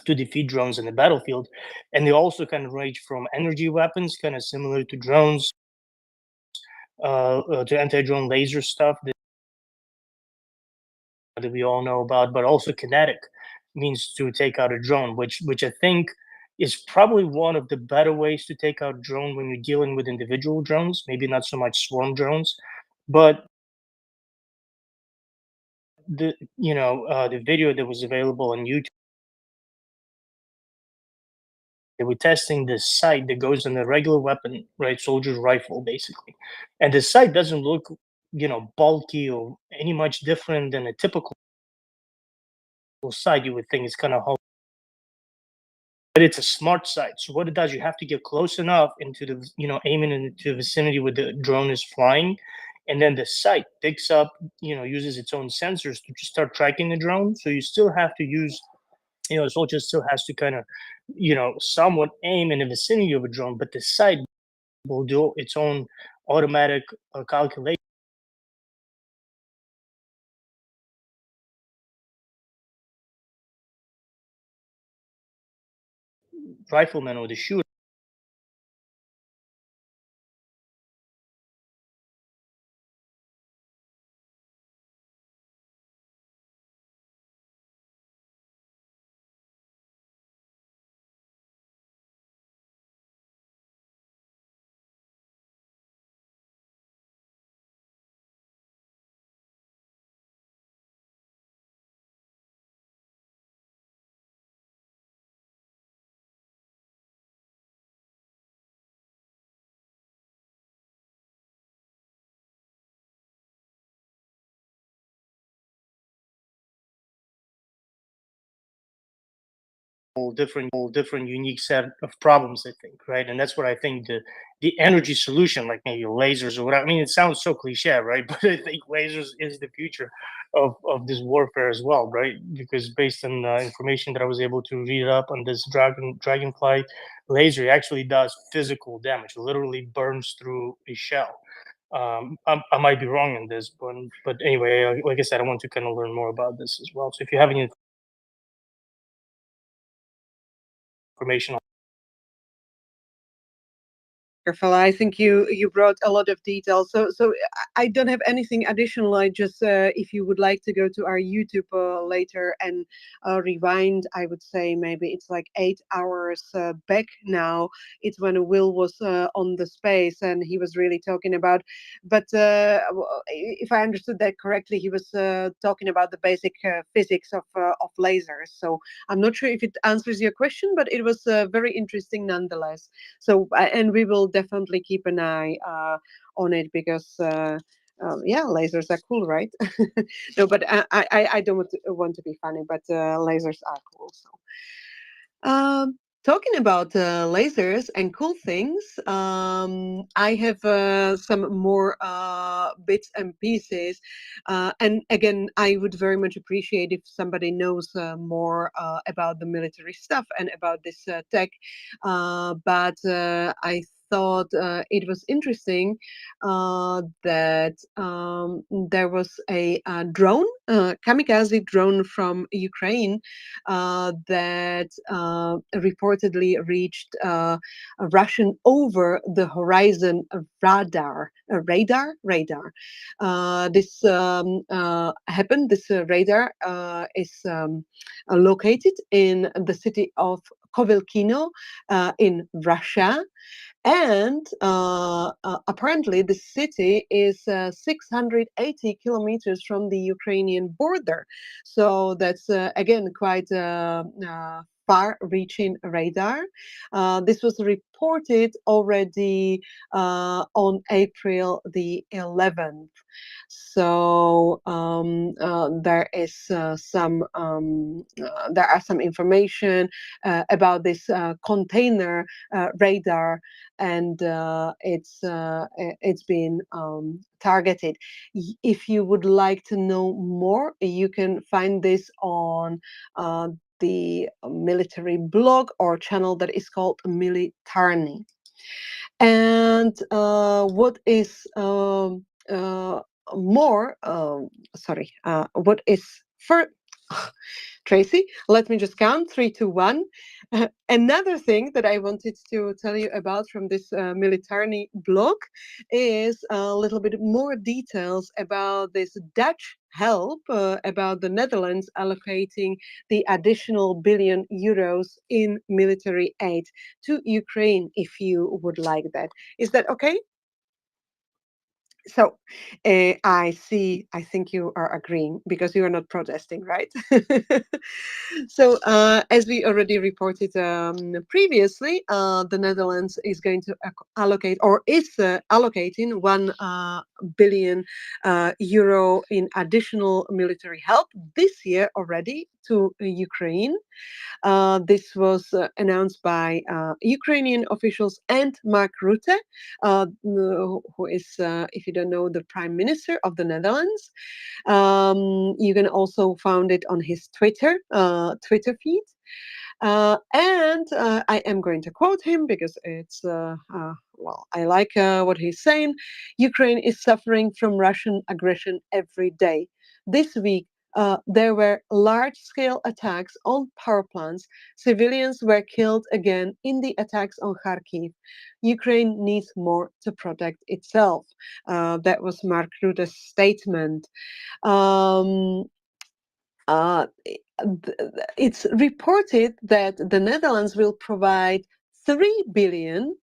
to defeat drones in the battlefield, and they also kind of range from energy weapons, kind of similar to drones, to anti-drone laser stuff that we all know about, but also kinetic means to take out a drone, which I think is probably one of the better ways to take out drone when you're dealing with individual drones, maybe not so much swarm drones. But the video that was available on YouTube, they were testing this sight that goes in a regular weapon, right, soldier's rifle basically, and the sight doesn't look bulky or any much different than a typical site. You would think it's kind of hard, but it's a smart site. So what it does, you have to get close enough into the, aiming into the vicinity where the drone is flying, and then the site picks up, uses its own sensors to start tracking the drone. So you still have to use, the soldier still has to kind of, somewhat aim in the vicinity of a drone, but the site will do its own automatic calculation. Rifleman or the shooter. Different unique set of problems, I think, right? And that's what I think the energy solution, like maybe lasers or whatever. I mean, it sounds so cliche, right? But I think lasers is the future of this warfare as well, right? Because based on information that I was able to read up on this dragonfly laser, it actually does physical damage. It literally burns through a shell. I might be wrong in this, but anyway, like I said, I want to kind of learn more about this as well. So if you have any information on I think you brought a lot of details. So I don't have anything additional. I just if you would like to go to our YouTube later and rewind, I would say maybe it's like 8 hours back now. It's when Will was on the space and he was really talking about. But if I understood that correctly, he was talking about the basic physics of lasers. So I'm not sure if it answers your question, but it was very interesting nonetheless. So and we will definitely keep an eye on it because yeah, lasers are cool, right? No, but I don't want to be funny, but lasers are cool. So talking about lasers and cool things, I have some more bits and pieces. And again, I would very much appreciate if somebody knows more about the military stuff and about this tech. But I thought it was interesting that there was a drone, kamikaze drone from Ukraine that reportedly reached a Russian over the horizon radar. This happened. This radar is located in the city of Kovelkino in Russia. And apparently, the city is 680 kilometers from the Ukrainian border. So that's, again, quite far-reaching radar. This was reported already on April the 11th. So there is there are some information about this container radar, and it's been targeted. If you would like to know more, you can find this on the military blog or channel that is called Militarny. And what is more, what is for Tracy, let me just count 3, 2, 1. Another thing that I wanted to tell you about from this Militarny blog is a little bit more details about this Dutch help, about the Netherlands allocating the additional billion euros in military aid to Ukraine, if you would like that. Is that okay? So I think you are agreeing because you are not protesting, right? So as we already reported previously, the Netherlands is going to allocate or is allocating billion euro in additional military help this year already to Ukraine. This was announced by Ukrainian officials and Mark Rutte, who is, if you don't know, the Prime Minister of the Netherlands. You can also find it on his Twitter feed. And I am going to quote him because it's, well, I like what he's saying. Ukraine is suffering from Russian aggression every day. This week, there were large-scale attacks on power plants. Civilians were killed again in the attacks on Kharkiv. Ukraine needs more to protect itself. That was Mark Rutte's statement. Uh, it's reported that the Netherlands will provide 3 billion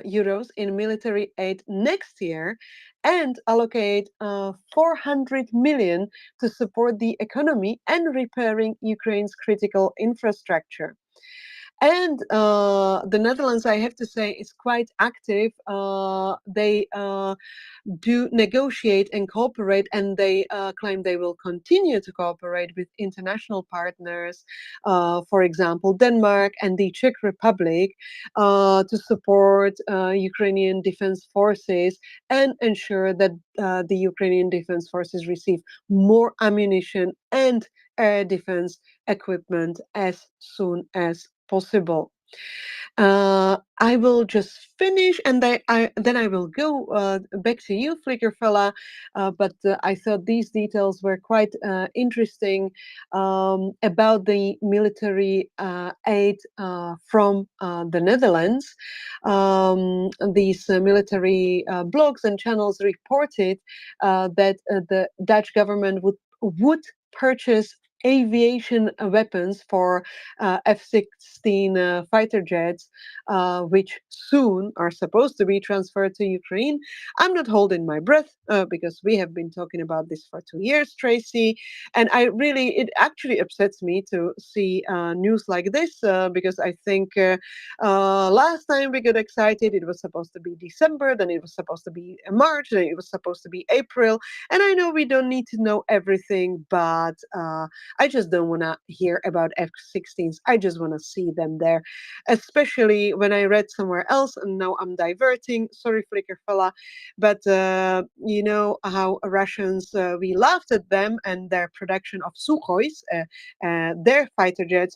euros in military aid next year and allocate 400 million to support the economy and repairing Ukraine's critical infrastructure. And the Netherlands, I have to say, is quite active. They do negotiate and cooperate, and they claim they will continue to cooperate with international partners, for example, Denmark and the Czech Republic, to support Ukrainian defense forces and ensure that the Ukrainian defense forces receive more ammunition and air defense equipment as soon as possible. I will just finish, and then I will go back to you, Flicker fella. But I thought these details were quite interesting about the military aid from the Netherlands. These military blogs and channels reported that the Dutch government would purchase aviation weapons for F-16 fighter jets, which soon are supposed to be transferred to Ukraine. I'm not holding my breath because we have been talking about this for 2 years, Tracy, and it actually upsets me to see news like this because I think last time we got excited, it was supposed to be December, then it was supposed to be March, then it was supposed to be April, and I know we don't need to know everything, but I just don't want to hear about F-16s. I just want to see them there, especially when I read somewhere else, and now I'm diverting. Sorry, Flicker fella, but you know how Russians, we laughed at them and their production of Sukhois, their fighter jets,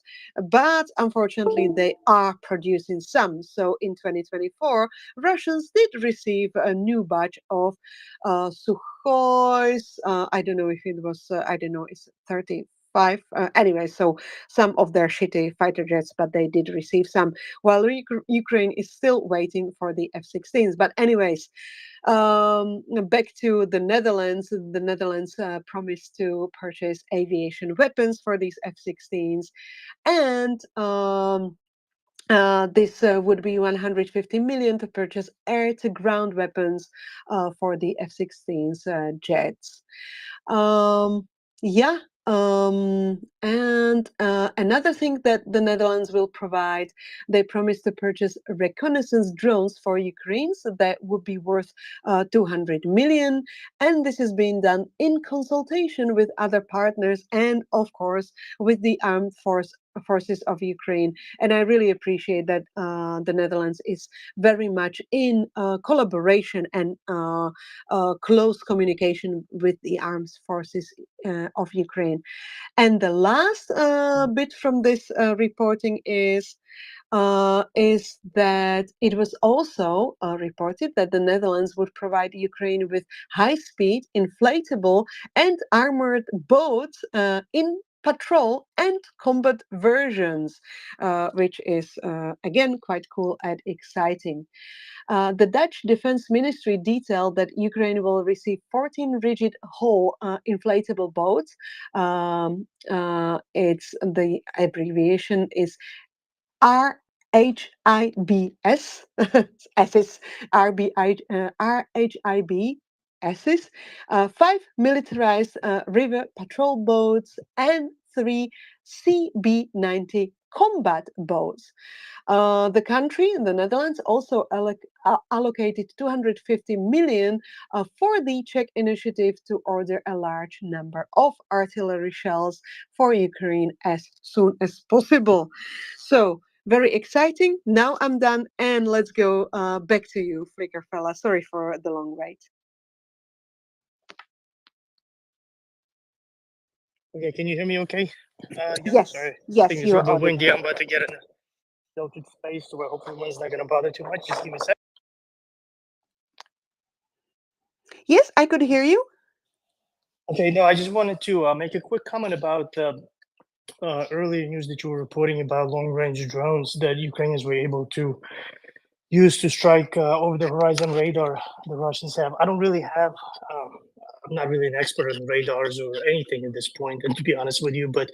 but unfortunately they are producing some. So in 2024, Russians did receive a new batch of Sukhois. I don't know if it was, I don't know, it's 35. Anyway, so some of their shitty fighter jets, but they did receive some, while Ukraine is still waiting for the F-16s. But anyways, back to the Netherlands. The Netherlands promised to purchase aviation weapons for these F-16s, and this would be 150 million to purchase air-to-ground weapons for the F-16s jets. Yeah. And another thing that the Netherlands will provide, they promise to purchase reconnaissance drones for Ukraine, so that would be worth 200 million. And this is being done in consultation with other partners and, of course, with the armed forces of Ukraine. And I really appreciate that the Netherlands is very much in collaboration and close communication with the armed forces of Ukraine. And the last bit from this reporting is that it was also reported that the Netherlands would provide Ukraine with high-speed, inflatable, and armored boats in patrol and combat versions, which is again quite cool and exciting. The Dutch Defense Ministry detailed that Ukraine will receive 14 rigid hull inflatable boats. It's the abbreviation is RHIBS, SS, RHIBS, 5 militarized river patrol boats, and 3 CB-90 combat boats. The country, the Netherlands, also allocated 250 million for the Czech initiative to order a large number of artillery shells for Ukraine as soon as possible. So, very exciting. Now I'm done, and let's go back to you, Flickerfella. Sorry for the long wait. Okay, can you hear me okay? Yes, Sorry. I yes, think it's a you're little bit audible. windy. I'm about to get in a sheltered space where hopefully one's not going to bother too much. Just give me a sec. Yes, I could hear you. Okay, no, I just wanted to make a quick comment about earlier news that you were reporting about long-range drones that Ukrainians were able to use to strike over-the-horizon radar the Russians have. I don't really have, I'm not really an expert on radars or anything at this point, and to be honest with you, but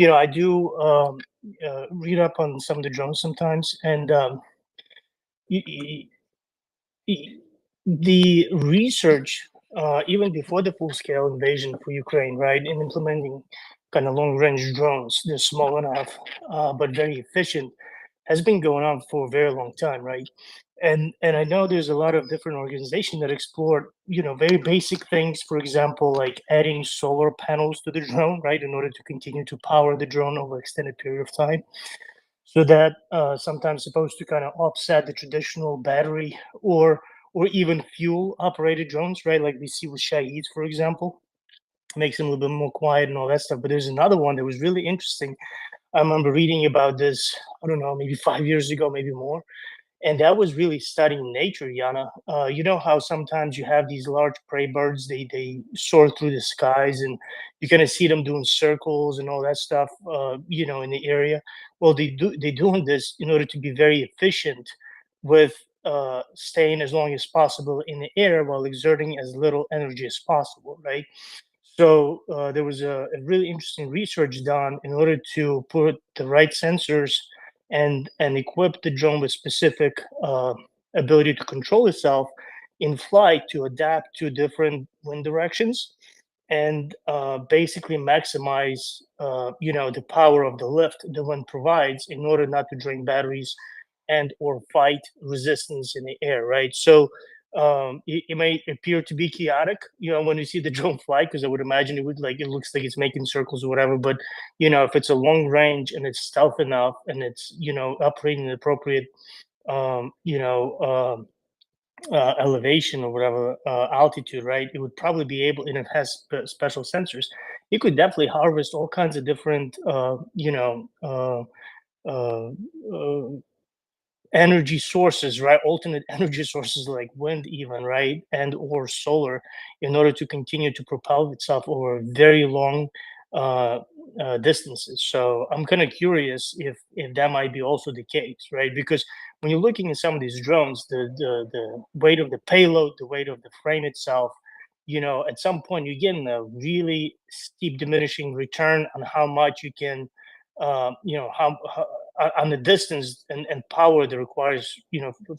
I do read up on some of the drones sometimes, and the research, even before the full-scale invasion for Ukraine, right, in implementing kind of long-range drones, they're small enough but very efficient, has been going on for a very long time, right? And I know there's a lot of different organizations that explore, very basic things. For example, like adding solar panels to the drone, right, in order to continue to power the drone over extended period of time. So that sometimes supposed to kind of offset the traditional battery or even fuel operated drones, right? Like we see with Shaheeds, for example, makes them a little bit more quiet and all that stuff. But there's another one that was really interesting. I remember reading about this, I don't know, maybe 5 years ago, maybe more. And that was really studying nature, Yana. You know how sometimes you have these large prey birds, they soar through the skies and you kind of see them doing circles and all that stuff, in the area. Well, they're doing this in order to be very efficient with staying as long as possible in the air while exerting as little energy as possible, right? So there was a really interesting research done in order to put the right sensors and equip the drone with specific ability to control itself in flight to adapt to different wind directions and basically maximize the power of the lift the wind provides in order not to drain batteries and or fight resistance in the air, right? So it may appear to be chaotic, when you see the drone fly, because I would imagine it looks like it's making circles or whatever. But if it's a long range and it's stealth enough and it's operating at appropriate elevation or whatever altitude, right? It would probably be able, and it has special sensors. It could definitely harvest all kinds of different, uh, uh, energy sources, right? Alternate energy sources like wind, even, right, and or solar, in order to continue to propel itself over very long uh, distances. So I'm kind of curious if that might be also the case, right? Because when you're looking at some of these drones, the weight of the payload, the weight of the frame itself, at some point you're getting a really steep diminishing return on how much you can how on the distance and power that requires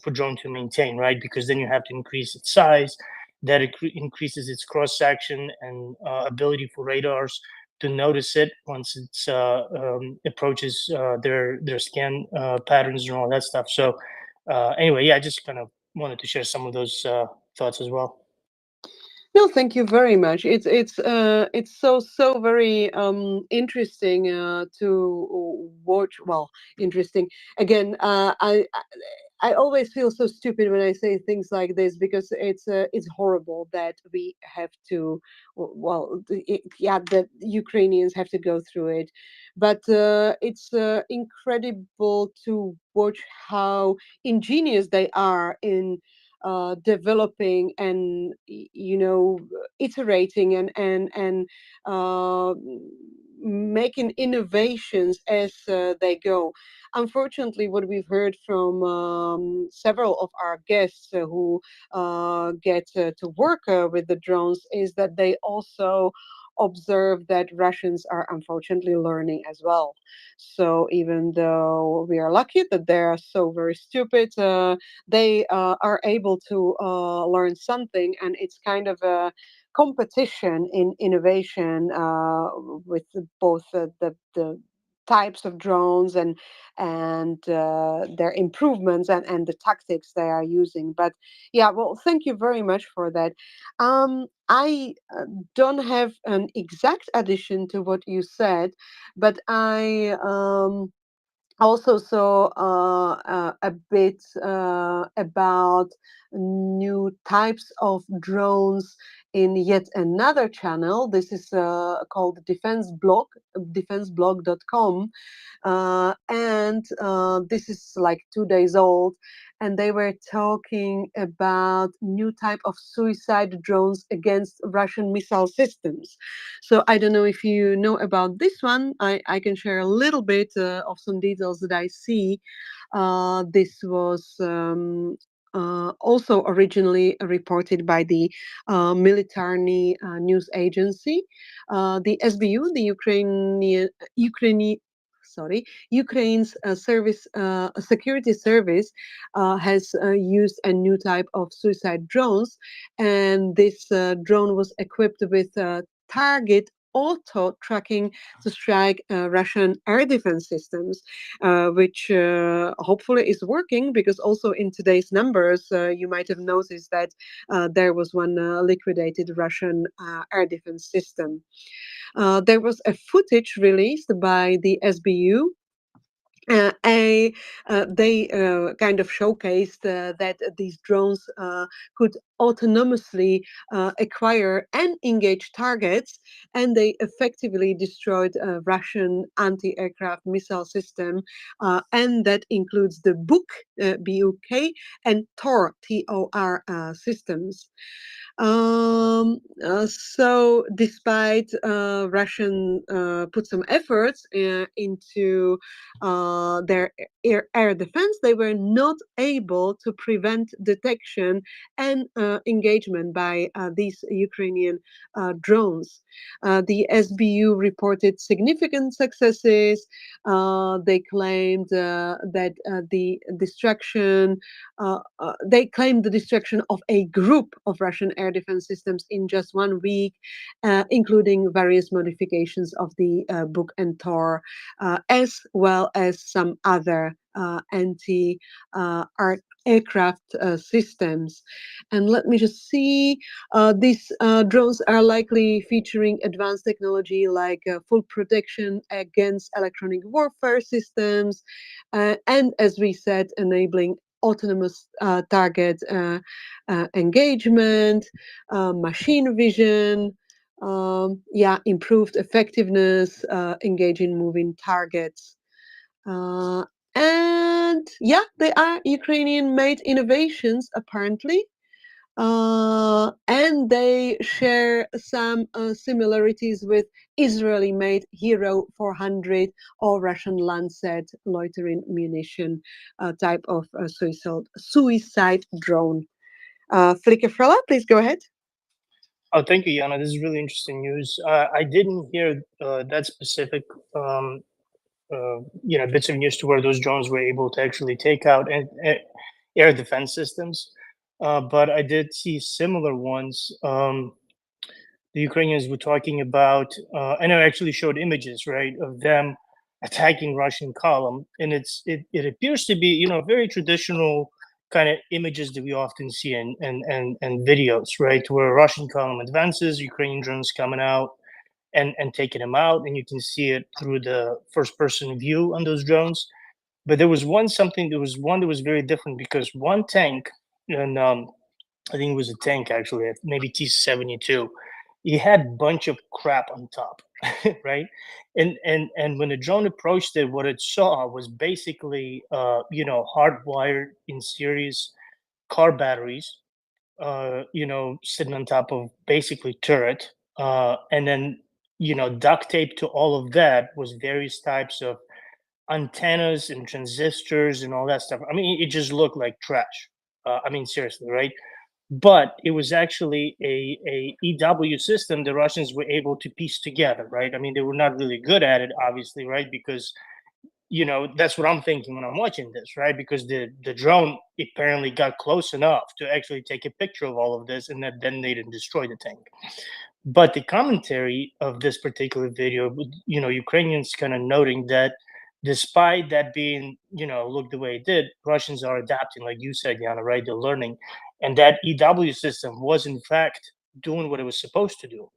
for drone to maintain, right? Because then you have to increase its size, that increases its cross section and ability for radars to notice it once it's approaches their scan patterns and all that stuff. So anyway, yeah, I just kind of wanted to share some of those thoughts as well. No, thank you very much. It's so very interesting to watch. Well, interesting. Again, I always feel so stupid when I say things like this because it's horrible that we have to. Yeah, that Ukrainians have to go through it, but it's incredible to watch how ingenious they are in developing and iterating and making innovations as they go. Unfortunately, what we've heard from several of our guests who get to work with the drones is that they also observe that Russians are unfortunately learning as well. So even though we are lucky that they are so very stupid, they are able to learn something, and it's kind of a competition in innovation with both the types of drones and their improvements and the tactics they are using. But yeah, well, thank you very much for that. I don't have an exact addition to what you said, but I also saw a bit about new types of drones in yet another channel. This is called defenseblog.com, and this is like 2 days old, and they were talking about new type of suicide drones against Russian missile systems. So I don't know if you know about this one. I can share a little bit of some details that I see. This was also originally reported by the military news agency. The SBU, the Ukraine's security service has used a new type of suicide drones, and this drone was equipped with target auto tracking to strike Russian air defense systems, which hopefully is working, because also in today's numbers, you might have noticed that there was one liquidated Russian air defense system. There was a footage released by the SBU. They kind of showcased that these drones could autonomously acquire and engage targets, and they effectively destroyed a Russian anti-aircraft missile system, and that includes the BUK, and TOR, TOR systems. So despite Russian put some efforts into their air defense, they were not able to prevent detection and engagement by these Ukrainian drones. The SBU reported significant successes. They claimed that the destruction they claimed the destruction of a group of Russian air defense systems in just 1 week, including various modifications of the Buk and Tor, as well as some other anti-aircraft systems. And let me just see, these drones are likely featuring advanced technology like full protection against electronic warfare systems, and as we said, enabling autonomous target engagement, machine vision, improved effectiveness, engaging moving targets. And yeah, they are Ukrainian-made innovations, apparently. And they share some similarities with Israeli-made Hero 400 or Russian Lancet loitering munition type of suicide drone. Flikafrella, please go ahead. Oh, thank you, Yana. This is really interesting news. I didn't hear that specific, bits of news to where those drones were able to actually take out air defense systems. But I did see similar ones. The Ukrainians were talking about, and I actually showed images, right, of them attacking Russian column, and it appears to be, very traditional kind of images that we often see in videos, right, where a Russian column advances, Ukrainian drones coming out and taking them out, and you can see it through the first person view on those drones. But there was one that was very different, because one tank, and I think it was a tank actually, maybe T-72. He had a bunch of crap on top, right? And when the drone approached it, what it saw was basically, hardwired in series car batteries, sitting on top of basically turret, and then duct tape to all of that was various types of antennas and transistors and all that stuff. I mean, it just looked like trash. I mean, seriously, right? But it was actually a EW system the Russians were able to piece together, right? I mean, they were not really good at it, obviously, right? Because that's what I'm thinking when I'm watching this, right? Because the drone apparently got close enough to actually take a picture of all of this, and then they didn't destroy the tank. But the commentary of this particular video, Ukrainians kind of noting that despite that being, look the way it did, Russians are adapting, like you said, Yana, right? They're learning. And that EW system was, in fact, doing what it was supposed to do.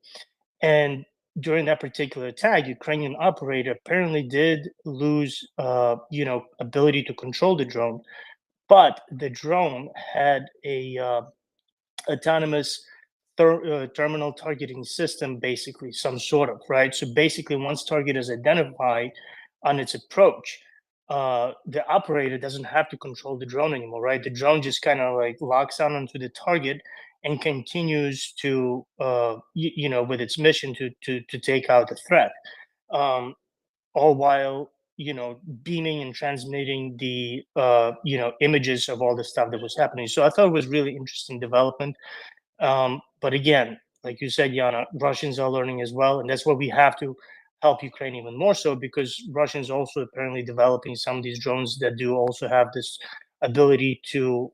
And during that particular attack, Ukrainian operator apparently did lose, ability to control the drone, but the drone had a autonomous terminal targeting system, basically, some sort of, right? So basically, once target is identified on its approach, the operator doesn't have to control the drone anymore, right? The drone just kind of like locks on onto the target and continues to, with its mission to take out the threat, um, all while beaming and transmitting the images of all the stuff that was happening. So I thought it was really interesting development. But again, like you said, Yana, Russians are learning as well, and that's where we have to help Ukraine even more so, because Russians also apparently developing some of these drones that do also have this ability to,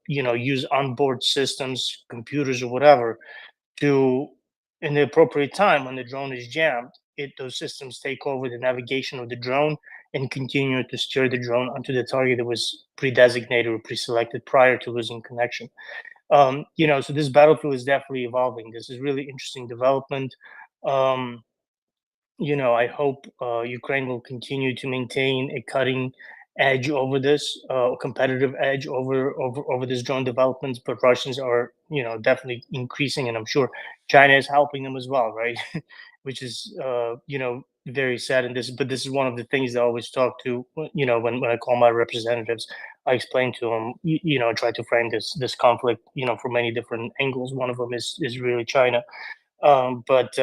use onboard systems, computers, or whatever, to, in the appropriate time when the drone is jammed, those systems take over the navigation of the drone and continue to steer the drone onto the target that was pre-designated or pre-selected prior to losing connection. So this battlefield is definitely evolving. This is really interesting development. Um, I hope Ukraine will continue to maintain a cutting edge over this, competitive edge over this drone developments. But Russians are, definitely increasing, and I'm sure China is helping them as well, right? Which is, very sad. But this is one of the things I always talk to, when I call my representatives. I explain to them, try to frame this conflict, from many different angles. One of them is really China. But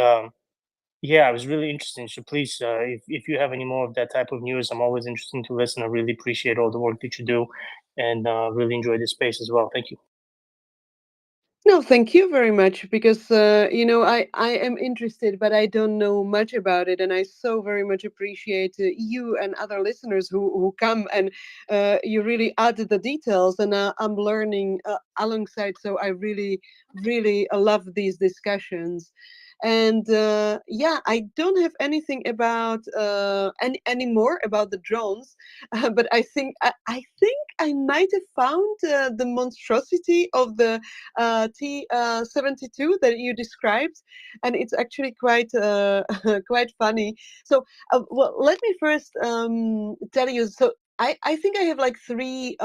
yeah, it was really interesting. So please, if you have any more of that type of news, I'm always interested to listen. I really appreciate all the work that you do, and really enjoy this space as well. Thank you. No, thank you very much, because I am interested, but I don't know much about it, and I so very much appreciate you and other listeners who come and you really add the details, and I'm learning alongside. So I really, really love these discussions. And yeah, I don't have anything about any more about the drones, but I think I might have found the monstrosity of the T-72 that you described, and it's actually quite quite funny. So, well, let me first tell you. So, I think I have like three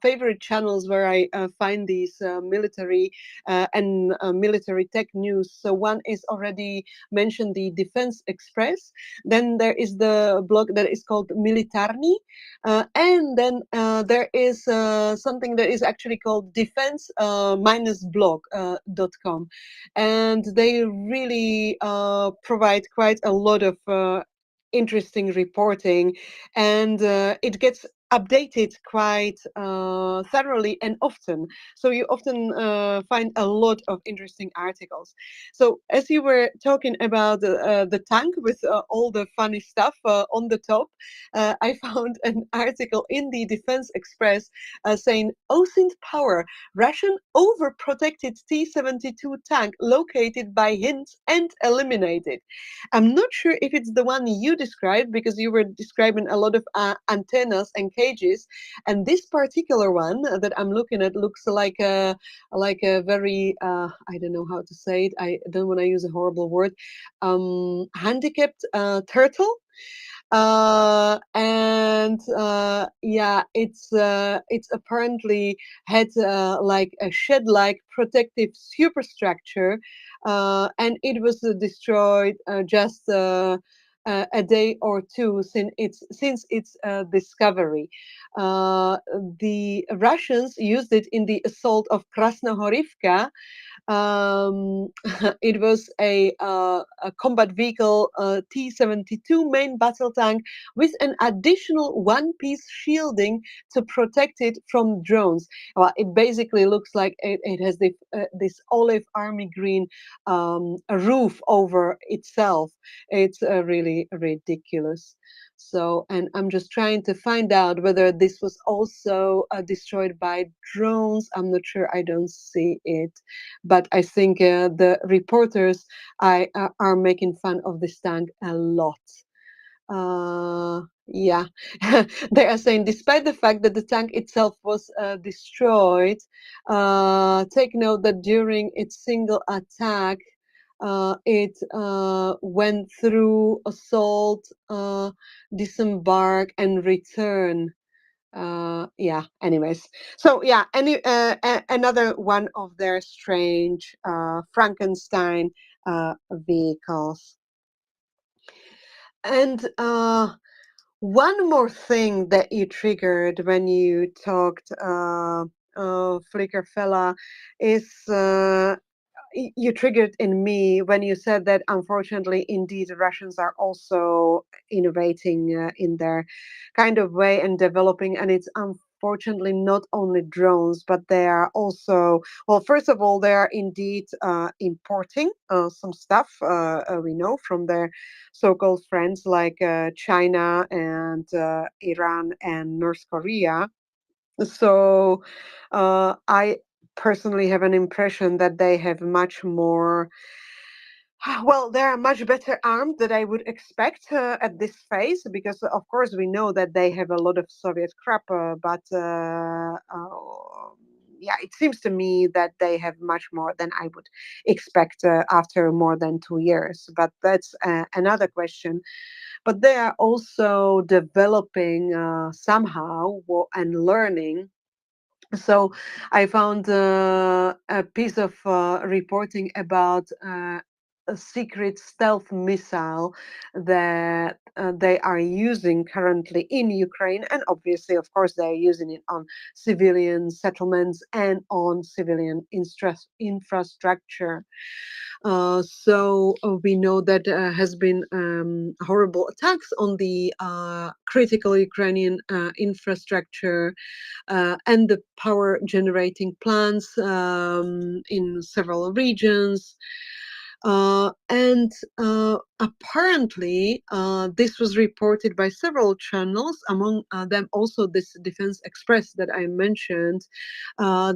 favorite channels where I find these military and military tech news. So one is already mentioned, the Defense Express. Then there is the blog that is called Militarny. And then there is something that is actually called defense-blog.com. And they really provide quite a lot of interesting reporting, and it gets updated quite thoroughly and often. So you often find a lot of interesting articles. So as you were talking about the tank with all the funny stuff on the top, I found an article in the Defense Express saying, OSINT Power, Russian overprotected T-72 tank located by hints and eliminated. I'm not sure if it's the one you described, because you were describing a lot of antennas and cages, and this particular one that I'm looking at looks like a very I don't know how to say it. I don't want to use a horrible word. Handicapped turtle. And yeah, it's apparently had like a shed-like protective superstructure, and it was destroyed just a day or two since its discovery. The Russians used it in the assault of Krasnohorivka. It was a combat vehicle T-72 main battle tank with an additional one-piece shielding to protect it from drones. Well, it basically looks like it has this olive army green roof over itself. It's really ridiculous. So, and I'm just trying to find out whether this was also destroyed by drones. I'm not sure. I don't see it, but I think the reporters are making fun of this tank a lot. Yeah, they are saying despite the fact that the tank itself was destroyed, take note that during its single attack, it went through assault, disembark, and return. Yeah, anyways. So yeah, another one of their strange Frankenstein vehicles. And one more thing that you triggered when you talked, Flicker fella, is you triggered in me when you said that unfortunately, indeed, the Russians are also innovating in their kind of way and developing, and it's unfortunately not only drones, but they are also, well, first of all, they are indeed importing some stuff we know from their so-called friends like China and Iran and North Korea. So I personally have an impression that they have much more, well, they are much better armed than I would expect at this phase, because of course we know that they have a lot of Soviet crap, but yeah, it seems to me that they have much more than I would expect after more than 2 years. But that's another question. But they are also developing somehow and learning. So I found a piece of reporting about a secret stealth missile that they are using currently in Ukraine. And obviously, of course, they're using it on civilian settlements and on civilian infrastructure. So we know that has been horrible attacks on the critical Ukrainian infrastructure and the power generating plants in several regions. And apparently, this was reported by several channels, among them also this Defense Express that I mentioned.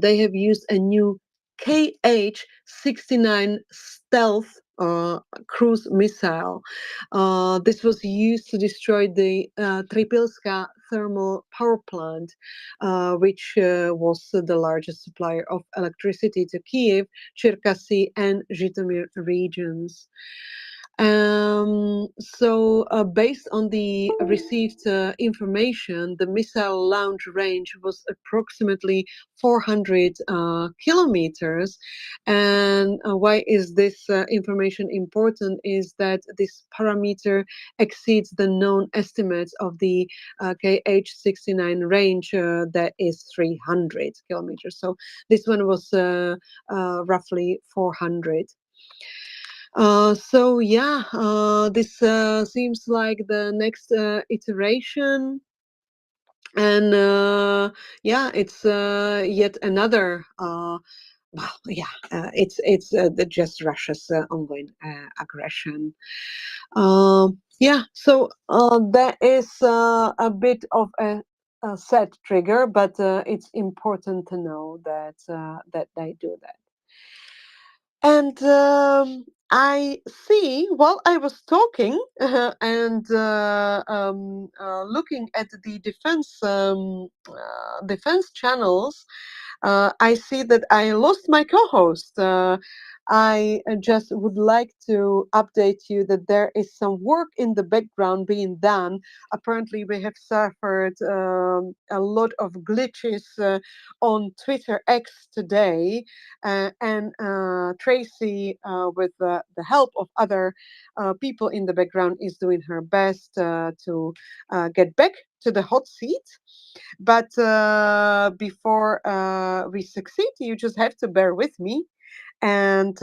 They have used a new KH-69 stealth cruise missile. This was used to destroy the Tripilska thermal power plant, which was the largest supplier of electricity to Kiev, Cherkasy, and Zhytomyr regions. So based on the received information, the missile launch range was approximately 400 kilometers. And why is this information important is that this parameter exceeds the known estimates of the KH-69 range that is 300 kilometers. So this one was roughly 400. So yeah, this seems like the next iteration, and yeah, it's yet another. Well, yeah, it's just Russia's ongoing aggression. Yeah, so that is a bit of a sad trigger, but it's important to know that that they do that. And I see while I was talking and looking at the defense channels, I see that I lost my co-host. I just would like to update you that there is some work in the background being done. Apparently, we have suffered a lot of glitches on Twitter X today, and Tracy, with the help of other people in the background, is doing her best to get back to the hot seat. But before we succeed, you just have to bear with me. And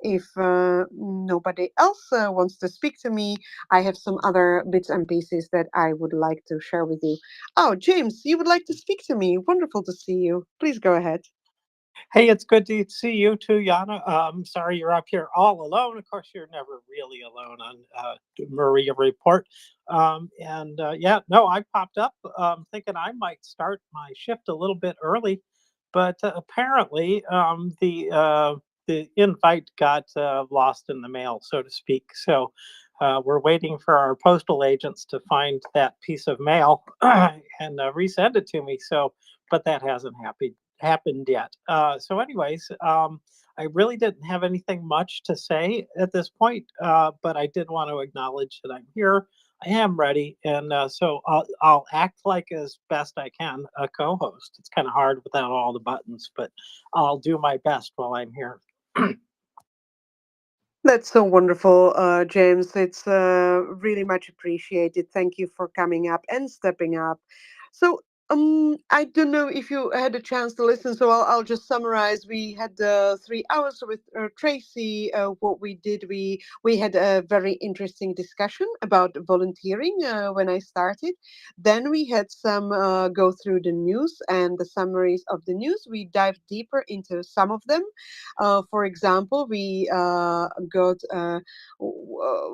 if nobody else wants to speak to me, I have some other bits and pieces that I would like to share with you. Oh, James, you would like to speak to me? Wonderful to see you. Please go ahead. Hey, it's good to see you too, Yana. Sorry you're up here all alone. Of course, you're never really alone on Maria Report. Yeah, no, I popped up thinking I might start my shift a little bit early, but apparently the invite got lost in the mail, so to speak. So we're waiting for our postal agents to find that piece of mail and resend it to me. So, but that hasn't happened yet. So, anyways, I really didn't have anything much to say at this point, but I did want to acknowledge that I'm here. I am ready, and so I'll act like as best I can a co-host. It's kind of hard without all the buttons, but I'll do my best while I'm here. That's so wonderful, James. It's really much appreciated. Thank you for coming up and stepping up. So, I don't know if you had a chance to listen, so I'll just summarize. We had 3 hours with Tracy. What we did, we had a very interesting discussion about volunteering when I started. Then we had some go through the news and the summaries of the news. We dived deeper into some of them. For example, we got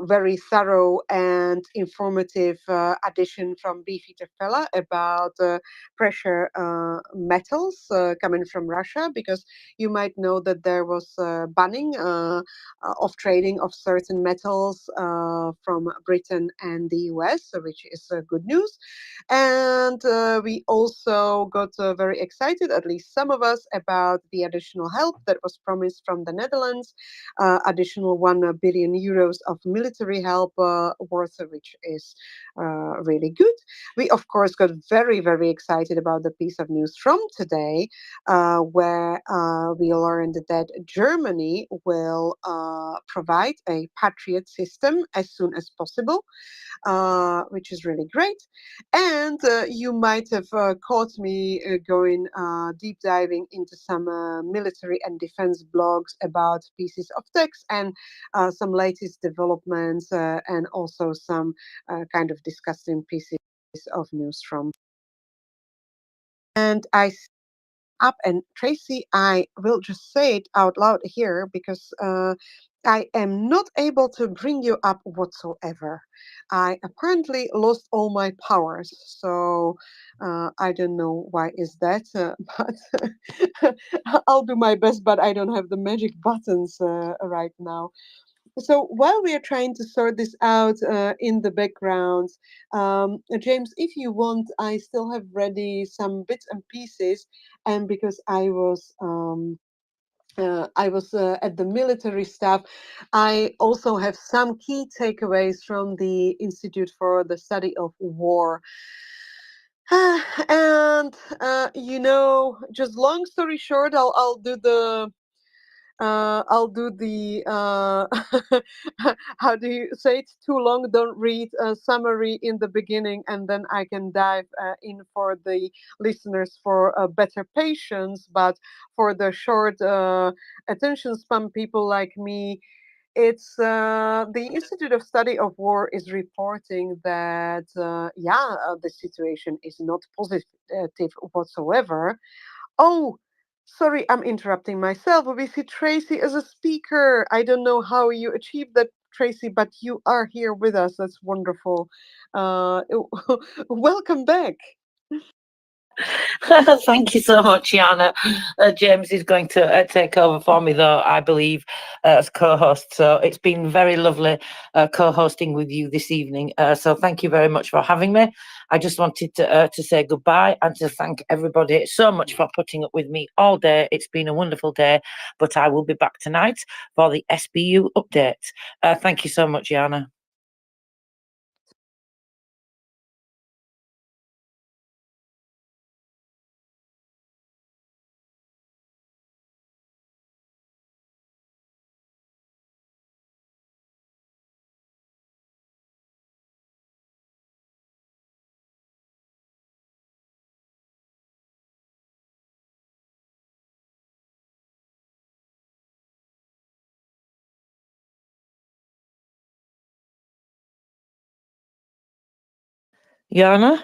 very thorough and informative addition from Beefeater Fella about pressure metals coming from Russia, because you might know that there was banning of trading of certain metals from Britain and the US, which is good news. And we also got very excited, at least some of us, about the additional help that was promised from the Netherlands, additional 1 billion euros of military help worth, which is really good. We, of course, got very, very excited about the piece of news from today, where we learned that Germany will provide a Patriot system as soon as possible, which is really great. And you might have caught me going deep diving into some military and defense blogs about pieces of text and some latest developments, and also some kind of disgusting pieces of news from. And I up, and Tracy, I will just say it out loud here because I am not able to bring you up whatsoever. I apparently lost all my powers, so I don't know why is that, but I'll do my best. But I don't have the magic buttons right now. So while we are trying to sort this out in the background, James, if you want, I still have ready some bits and pieces, and because I was at the military staff, I also have some key takeaways from the Institute for the Study of War. And just long story short, I'll do the how do you say it? Too long, don't read a summary in the beginning, and then I can dive in for the listeners for better patience. But for the short attention span people like me, it's the Institute of Study of War is reporting that the situation is not positive whatsoever. Oh, sorry, I'm interrupting myself. We see Tracy as a speaker. I don't know how you achieved that, Tracy, but you are here with us. That's wonderful. Welcome back. Thank you so much, Yana. James is going to take over for me, though, I believe, as co-host. So it's been very lovely co-hosting with you this evening. So thank you very much for having me. I just wanted to say goodbye and to thank everybody so much for putting up with me all day. It's been a wonderful day, but I will be back tonight for the SBU update. Thank you so much, Yana. Yana?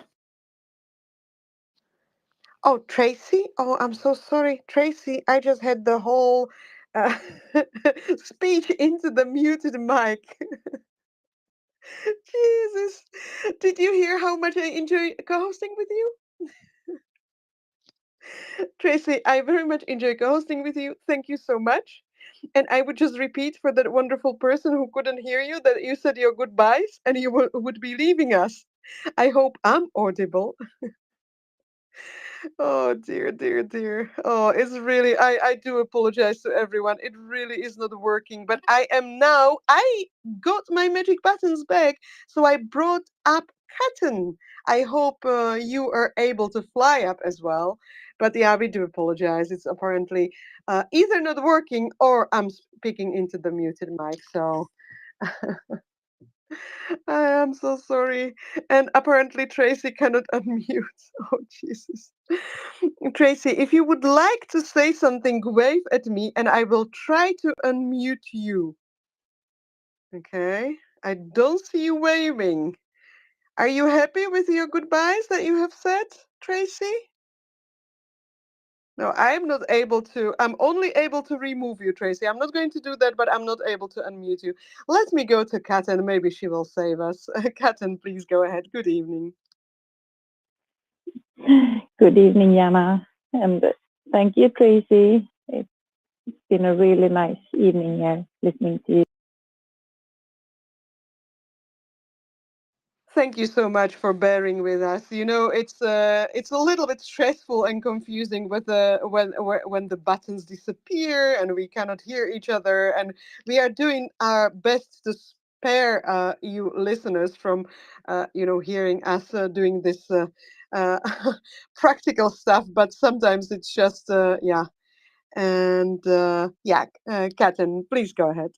Oh, Tracy. Oh, I'm so sorry, Tracy. I just had the whole uh, speech into the muted mic. Jesus. Did you hear how much I enjoy co-hosting with you? Tracy, I very much enjoy co-hosting with you. Thank you so much. And I would just repeat for that wonderful person who couldn't hear you that you said your goodbyes and you would be leaving us. I hope I'm audible. Oh dear, dear, dear. Oh, it's really, I do apologize to everyone. It really is not working, but I got my magic buttons back. So I brought up Katten. I hope you are able to fly up as well. But yeah, we do apologize. It's apparently either not working or I'm speaking into the muted mic. So I am so sorry. And apparently Tracy cannot unmute. Oh, Jesus. Tracy, if you would like to say something, wave at me and I will try to unmute you. Okay. I don't see you waving. Are you happy with your goodbyes that you have said, Tracy? No, I'm not able to. I'm only able to remove you, Tracy. I'm not going to do that, but I'm not able to unmute you. Let me go to Kat and maybe she will save us. Katten, please go ahead. Good evening. Good evening, Jana, and thank you, Tracy. It's been a really nice evening here listening to you. Thank you so much for bearing with us. You know, it's a little bit stressful and confusing with when the buttons disappear and we cannot hear each other. And we are doing our best to spare you listeners from, hearing us doing this uh, practical stuff. But sometimes it's just, yeah. And yeah, Katten, please go ahead.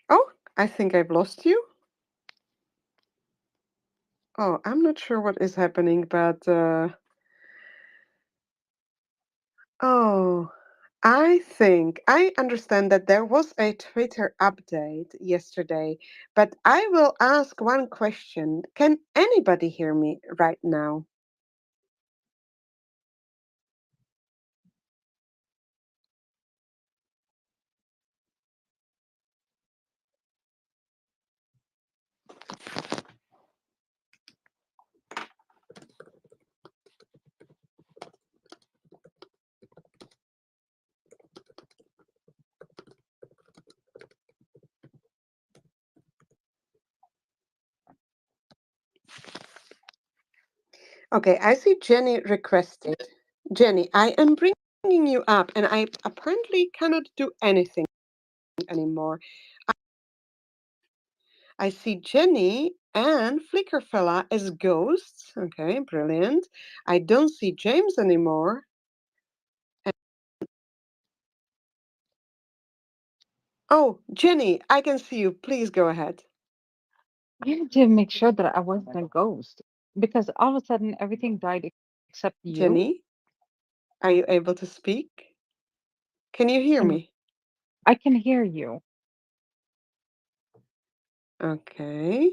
Oh, I think I've lost you. Oh, I'm not sure what is happening, but oh, I understand that there was a Twitter update yesterday, but I will ask one question. Can anybody hear me right now? Okay, I see Jenny requested. Jenny, I am bringing you up, and I apparently cannot do anything anymore. I see Jenny and Flickerfella as ghosts. Okay, brilliant. I don't see James anymore. Oh, Jenny, I can see you. Please go ahead. I had to make sure that I wasn't a ghost because all of a sudden everything died except you. Jenny, are you able to speak? Can you hear me? I can hear you. Okay.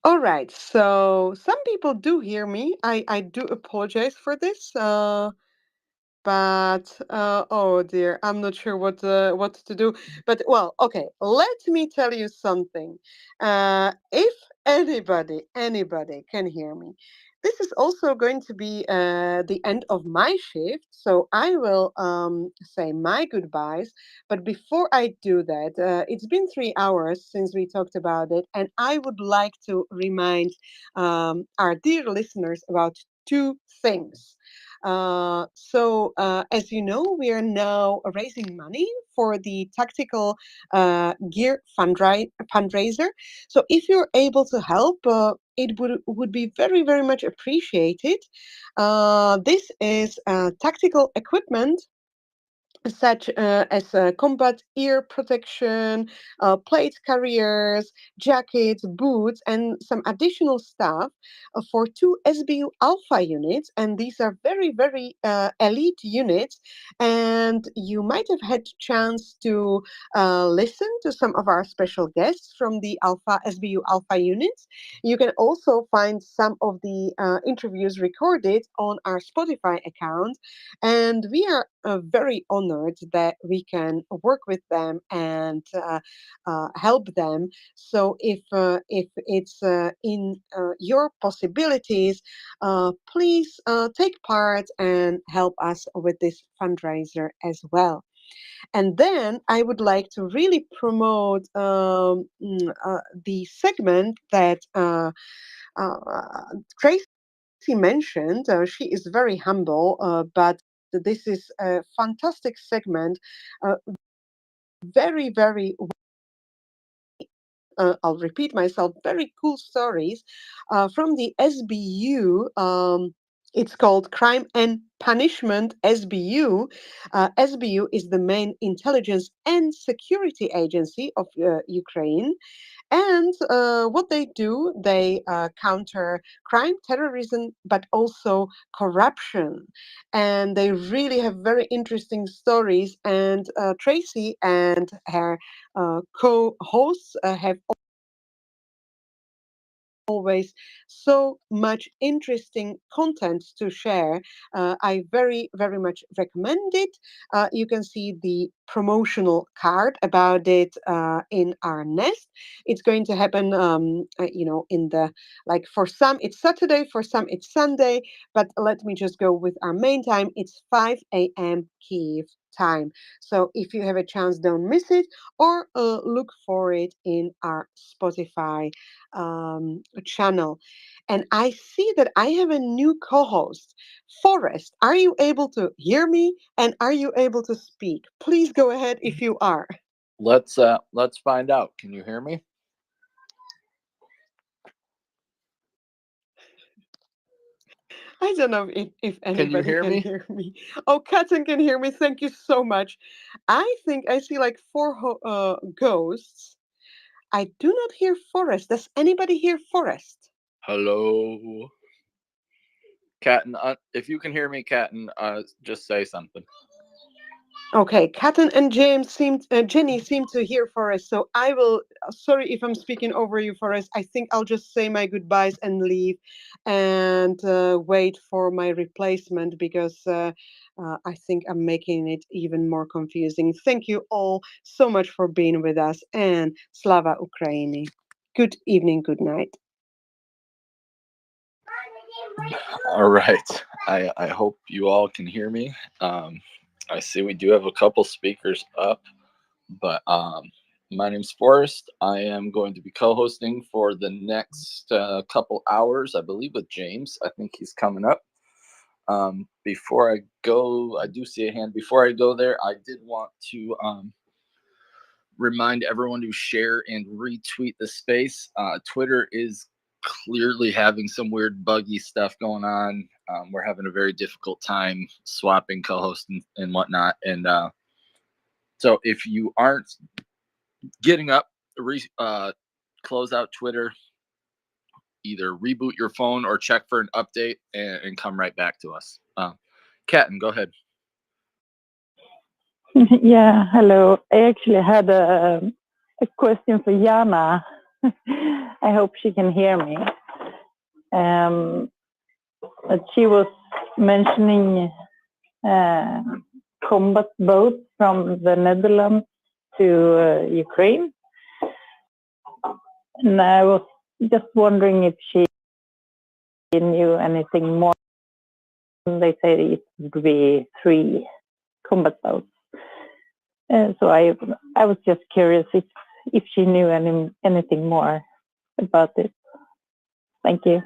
All right. So some people do hear me. I do apologize for this. But oh dear, I'm not sure what to do. But well, okay, let me tell you something. If anybody can hear me, this is also going to be the end of my shift, so I will say my goodbyes. But before I do that, it's been 3 hours since we talked about it, and I would like to remind our dear listeners about two things. As you know, we are now raising money for the tactical gear fundraiser. So if you're able to help, it would be very, very much appreciated. This is tactical equipment such as combat ear protection, plate carriers, jackets, boots, and some additional stuff for 2 SBU Alpha units. And these are very, very elite units. And you might have had chance to listen to some of our special guests from the SBU Alpha units. You can also find some of the interviews recorded on our Spotify account. And we are very honored that we can work with them and help them. So if it's in your possibilities, please take part and help us with this fundraiser as well. And then I would like to really promote the segment that Tracy mentioned. She is very humble, but this is a fantastic segment. Very, very, I'll repeat myself, very cool stories from the SBU. It's called Crime and Punishment SBU. SBU is the main intelligence and security agency of Ukraine. And what they do, they counter crime, terrorism, but also corruption. And they really have very interesting stories. And Tracy and her co-hosts have always so much interesting content to share. I very, very much recommend it. You can see the promotional card about it in our nest. It's going to happen, in the, like, for some it's Saturday, for some it's Sunday, but let me just go with our main time. It's 5 a.m. Kyiv time. So if you have a chance, don't miss it, or look for it in our Spotify channel. And I see that I have a new co-host. Forrest, are you able to hear me? And are you able to speak? Please go ahead if you are. Let's find out. Can you hear me? I don't know if anybody hear can me? hear me. Oh, Katin can hear me. Thank you so much. I think I see like 4 ghosts. I do not hear Forrest. Does anybody hear Forrest? Hello, Catton. If you can hear me, Catton, just say something. Okay, Katin and Jenny seem to hear Forrest, so I will, sorry if I'm speaking over you, Forrest. I think I'll just say my goodbyes and leave and wait for my replacement, because I think I'm making it even more confusing. Thank you all so much for being with us, and Slava Ukraini. Good evening, good night. All right. I hope you all can hear me. I see we do have a couple speakers up, but my name's Forrest. I am going to be co-hosting for the next couple hours, I believe, with James. I think he's coming up. Before I go, I do see a hand. Before I go there, I did want to remind everyone to share and retweet the space. Twitter is clearly having some weird buggy stuff going on. We're having a very difficult time swapping co-hosts and whatnot. And so if you aren't getting up, close out Twitter, either reboot your phone or check for an update and come right back to us. Katin, go ahead. Yeah, hello. I actually had a question for Jana. I hope she can hear me. She was mentioning combat boats from the Netherlands to Ukraine. And I was just wondering if she knew anything more. They say it would be 3 combat boats. So I was just curious if she knew anything more about it. Thank you.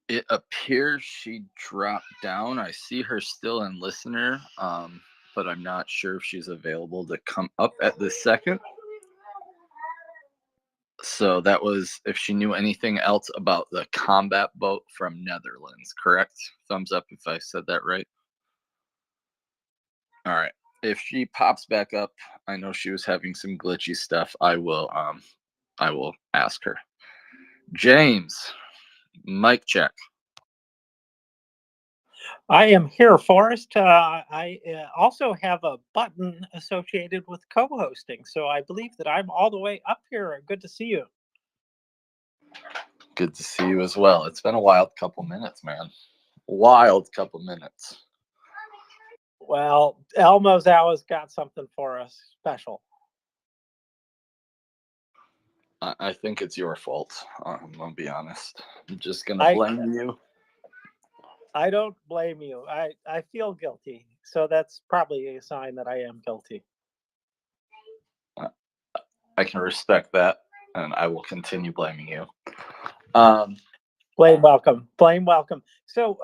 It appears she dropped down. I see her still in listener, but I'm not sure if she's available to come up at this second. So that was if she knew anything else about the combat boat from Netherlands, correct? Thumbs up if I said that right. All right. If she pops back up, I know she was having some glitchy stuff. I will ask her. James, mic check. I am here, Forrest. I also have a button associated with co-hosting, so I believe that I'm all the way up here. Good to see you. Good to see you as well. It's been a wild couple minutes, man. Wild couple minutes. Well, Elmo's always got something for us special. I think it's your fault. I'll be honest. I'm just gonna blame you. I don't blame you. I feel guilty, so that's probably a sign that I am guilty. I can respect that, and I will continue blaming you. Blame welcome. Blame welcome. So,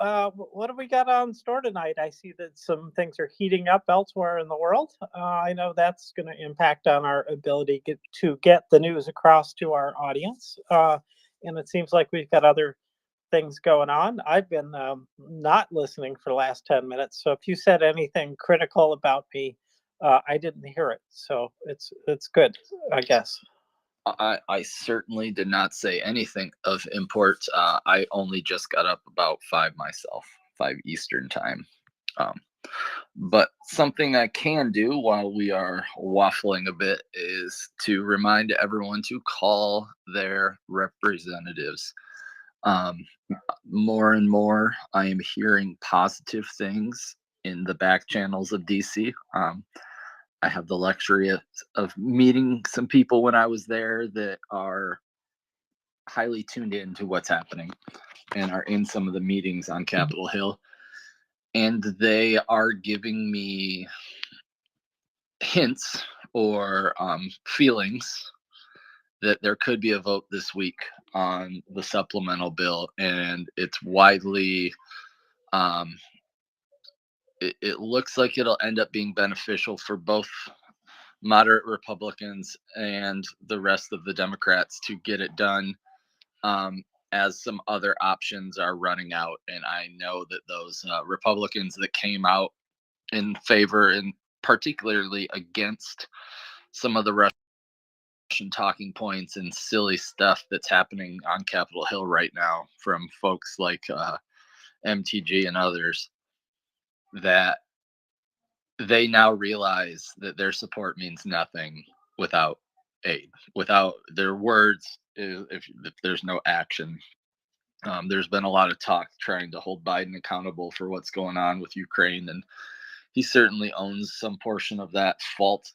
what have we got on store tonight? I see that some things are heating up elsewhere in the world. I know that's going to impact on our ability to get the news across to our audience. And it seems like we've got other things going on. I've been not listening for the last 10 minutes. So if you said anything critical about me, I didn't hear it. So it's good, I guess. I certainly did not say anything of import. I only just got up about 5 myself, 5 Eastern time. But something I can do while we are waffling a bit is to remind everyone to call their representatives. More and more, I am hearing positive things in the back channels of DC. I have the luxury of meeting some people when I was there that are highly tuned in to what's happening and are in some of the meetings on Capitol Hill. And they are giving me hints or feelings that there could be a vote this week on the supplemental bill. And it's widely, it looks like it'll end up being beneficial for both moderate Republicans and the rest of the Democrats to get it done, as some other options are running out. And I know that those Republicans that came out in favor and particularly against some of the Russian talking points and silly stuff that's happening on Capitol Hill right now from folks like MTG and others, that they now realize that their support means nothing without aid, without their words, if there's no action. There's been a lot of talk trying to hold Biden accountable for what's going on with Ukraine, and he certainly owns some portion of that fault.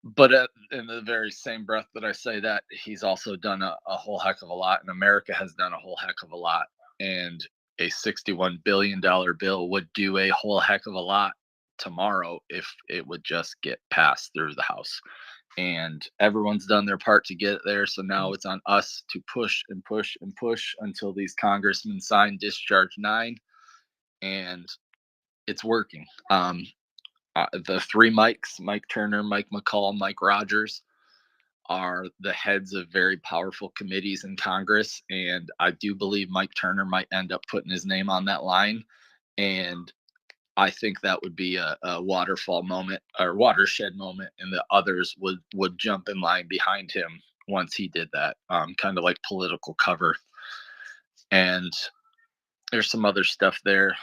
But in the very same breath that I say that, he's also done a whole heck of a lot, and America has done a whole heck of a lot. And a $61 billion bill would do a whole heck of a lot tomorrow if it would just get passed through the House. And everyone's done their part to get it there. So now it's on us to push and push and push until these congressmen sign Discharge 9. And it's working. The 3 Mikes, Mike Turner, Mike McCall, Mike Rogers, are the heads of very powerful committees in Congress. And I do believe Mike Turner might end up putting his name on that line. And I think that would be a waterfall moment or watershed moment, and the others would jump in line behind him once he did that, kind of like political cover. And there's some other stuff there,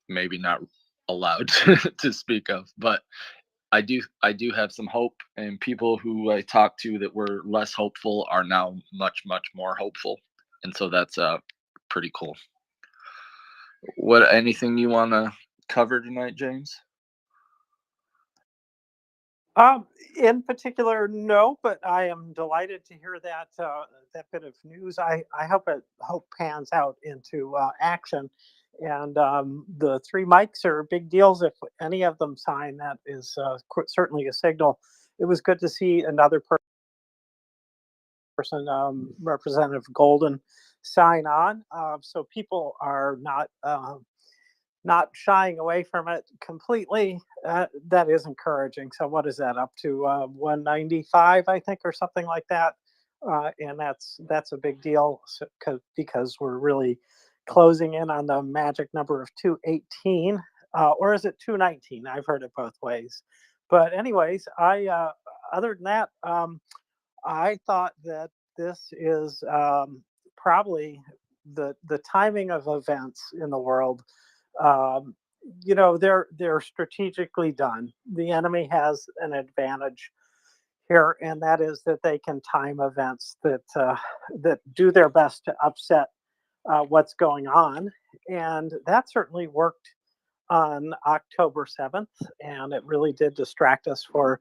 maybe not allowed to speak of, but I do have some hope, and people who I talked to that were less hopeful are now much more hopeful, and so that's pretty cool. What, anything you want to cover tonight, James? In particular, no, but I am delighted to hear that that bit of news. I hope pans out into action. And the 3 Mikes are big deals. If any of them sign, that is certainly a signal. It was good to see another person, Representative Golden, sign on. So people are not shying away from it completely. That is encouraging. So what is that, up to 195, I think, or something like that? And that's a big deal because we're really closing in on the magic number of 218. or is it 219? I've heard it both ways. But anyways, other than that, I thought that this is probably the timing of events in the world. Um, they're strategically done. The enemy has an advantage here, and that is that they can time events that do their best to upset what's going on, and that certainly worked on October 7th, and it really did distract us for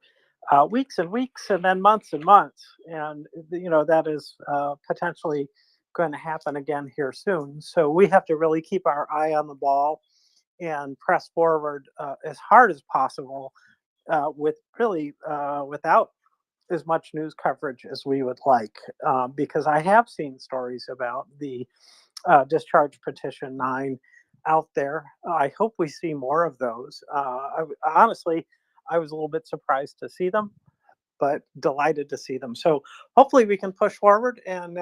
weeks and weeks, and then months and months, and that is potentially going to happen again here soon. So we have to really keep our eye on the ball and press forward as hard as possible with really without as much news coverage as we would like, because I have seen stories about the discharge petition 9 out there. I hope we see more of those. Honestly, I was a little bit surprised to see them, but delighted to see them. So hopefully we can push forward. And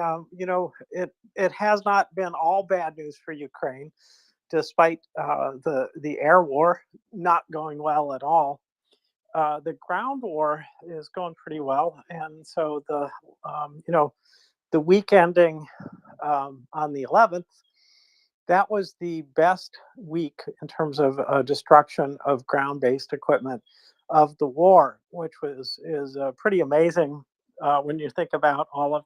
it has not been all bad news for Ukraine, despite the air war not going well at all. The ground war is going pretty well, and so the week ending on the 11th, that was the best week in terms of destruction of ground-based equipment of the war, which is pretty amazing when you think about all of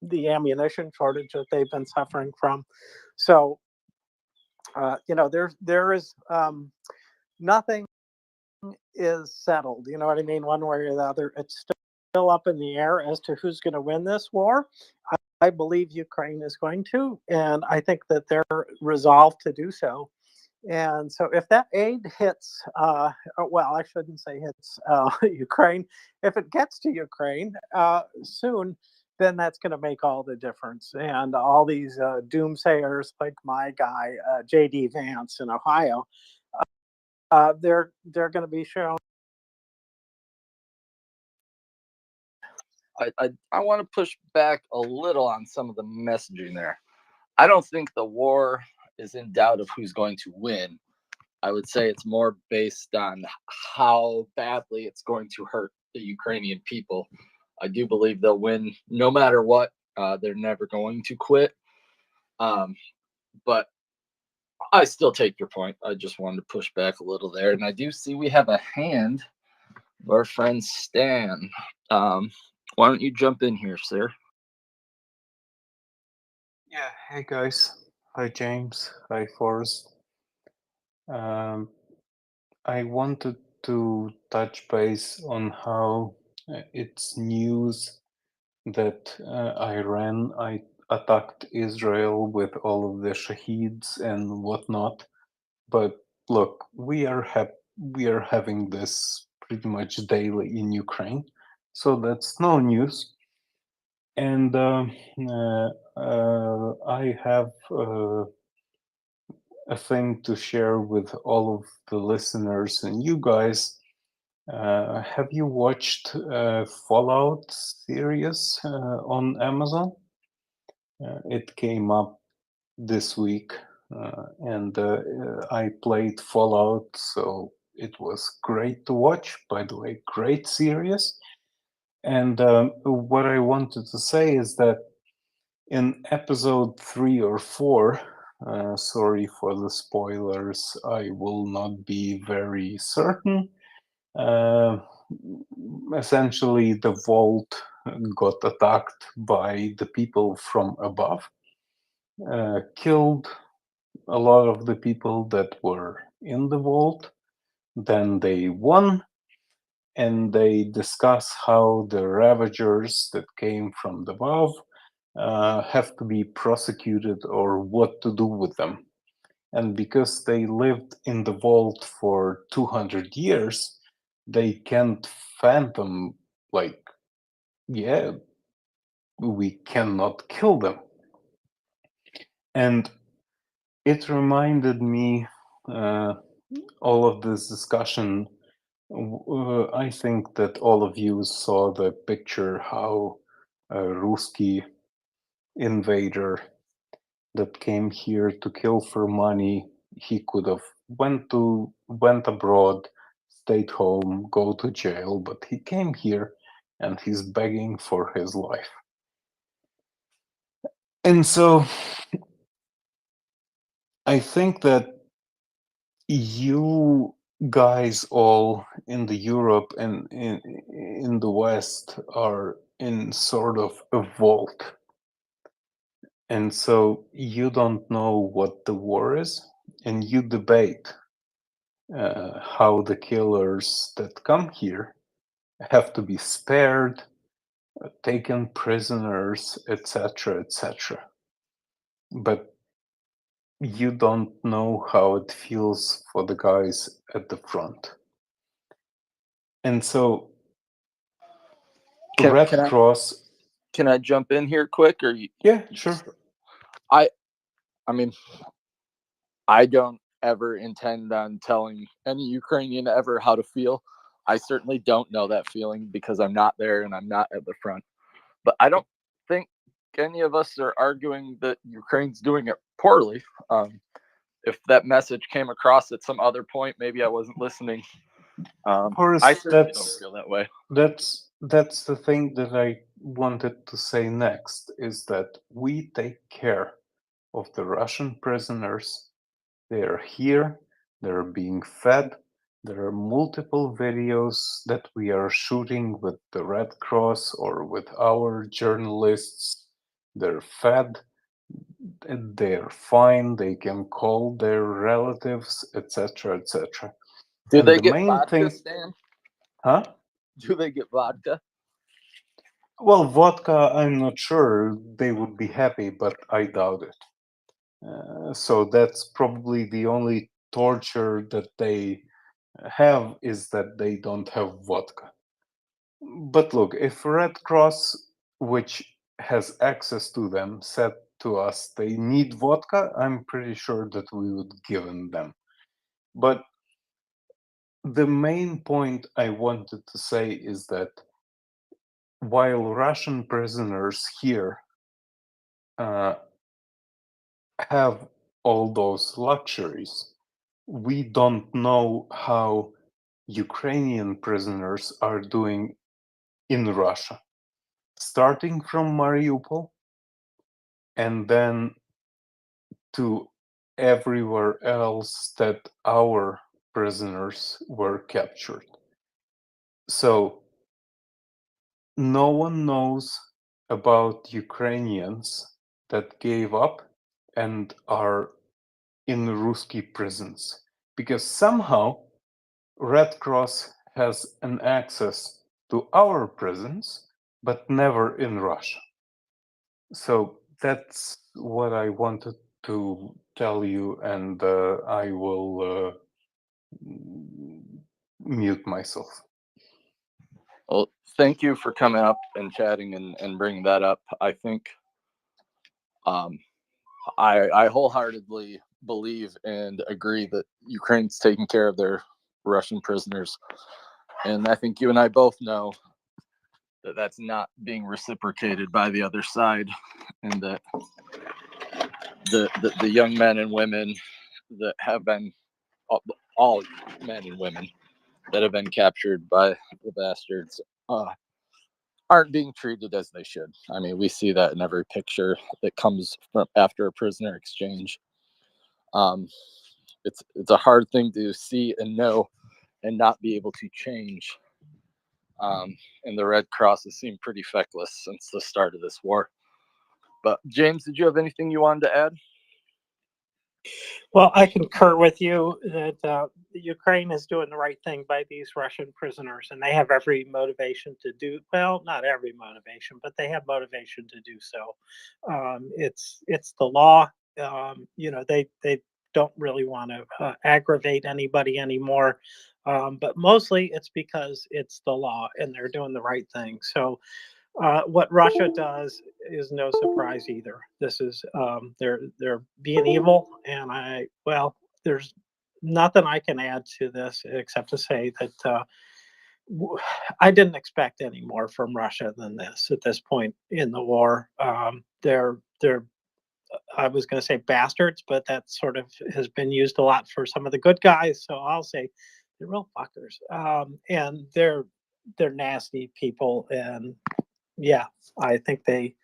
the ammunition shortage that they've been suffering from. So there is nothing is settled. You know what I mean? One way or the other, it's still up in the air as to who's going to win this war. I believe Ukraine is going to, and I think that they're resolved to do so. And so if that aid hits, well, I shouldn't say hits Ukraine, if it gets to Ukraine soon, then that's going to make all the difference. And all these doomsayers like my guy, J.D. Vance in Ohio, they're going to be shown. I want to push back a little on some of the messaging there. I don't think the war is in doubt of who's going to win. I would say it's more based on how badly it's going to hurt the Ukrainian people. I do believe they'll win no matter what. They're never going to quit. But I still take your point. I just wanted to push back a little there. And I do see we have a hand of our friend Stan. Why don't you jump in here, sir? Yeah, hey guys. Hi James. Hi Forrest. I wanted to touch base on how it's news that Iran attacked Israel with all of the shaheeds and whatnot. But look, we are having this pretty much daily in Ukraine, so that's no news. And I have a thing to share with all of the listeners and you guys. Have you watched Fallout series on Amazon? It came up this week, and I played Fallout, so it was great to watch. By the way, great series. And what I wanted to say is that in episode 3 or 4, sorry for the spoilers, I will not be very certain. Essentially, the vault got attacked by the people from above, killed a lot of the people that were in the vault. Then they won, and they discuss how the ravagers that came from above have to be prosecuted or what to do with them. And because they lived in the vault for 200 years, they can't fathom, like, yeah, we cannot kill them. And it reminded me, all of this discussion, I think that all of you saw the picture how a Ruski invader that came here to kill for money He could have went abroad, stayed home, go to jail, but he came here and he's begging for his life. And so I think that you guys all in the Europe and in the West are in sort of a vault. And so you don't know what the war is, and you debate how the killers that come here have to be spared, taken prisoners, etc., etc. But you don't know how it feels for the guys at the front. And so Red Cross. Can I jump in here quick? Or yeah, sure. I mean, I don't ever intend on telling any Ukrainian ever how to feel. I certainly don't know that feeling because I'm not there and I'm not at the front. But I don't think any of us are arguing that Ukraine's doing it poorly. If that message came across at some other point, maybe I wasn't listening. Boris, I certainly don't feel that way. That's the thing that I wanted to say next, is that we take care of the Russian prisoners. They are here, they're being fed. There are multiple videos that we are shooting with the Red Cross or with our journalists. They're fed, they're fine, they can call their relatives, etc., etc. Do And they the get main vodka, thing, Stan? huh? Do they get vodka? Well, vodka, I'm not sure. They would be happy, but I doubt it. So that's probably the only torture that they have, is that they don't have vodka. But look, if Red Cross, which has access to them, said to us they need vodka, I'm pretty sure that we would give them. But the main point I wanted to say is that while Russian prisoners here have all those luxuries, we don't know how Ukrainian prisoners are doing in Russia, starting from Mariupol and then to everywhere else that our prisoners were captured. So no one knows about Ukrainians that gave up and are in Ruski prisons, because somehow Red Cross has an access to our prisons, but never in Russia. So that's what I wanted to tell you, and I will mute myself. Well, thank you for coming up and chatting and bringing that up. I think I wholeheartedly believe and agree that Ukraine's taking care of their Russian prisoners. And I think you and I both know that that's not being reciprocated by the other side, and that the young men and women that have been, all men and women that have been captured by the bastards, aren't being treated as they should. I mean, we see that in every picture that comes from after a prisoner exchange. It's a hard thing to see and know and not be able to change. And the Red Cross has seemed pretty feckless since the start of this war. But James, did you have anything you wanted to add? Well, I concur with you that Ukraine is doing the right thing by these Russian prisoners, and they have every motivation to do, well, not every motivation, but they have motivation to do so. It's the law. They don't really want to aggravate anybody anymore, but mostly it's because it's the law and they're doing the right thing. So what Russia does is no surprise either. This is they're being evil, and there's nothing I can add to this except to say that I didn't expect any more from Russia than this at this point in the war. They're I was going to say bastards, but that sort of has been used a lot for some of the good guys. So I'll say they're real fuckers. And they're nasty people. And yeah, I think they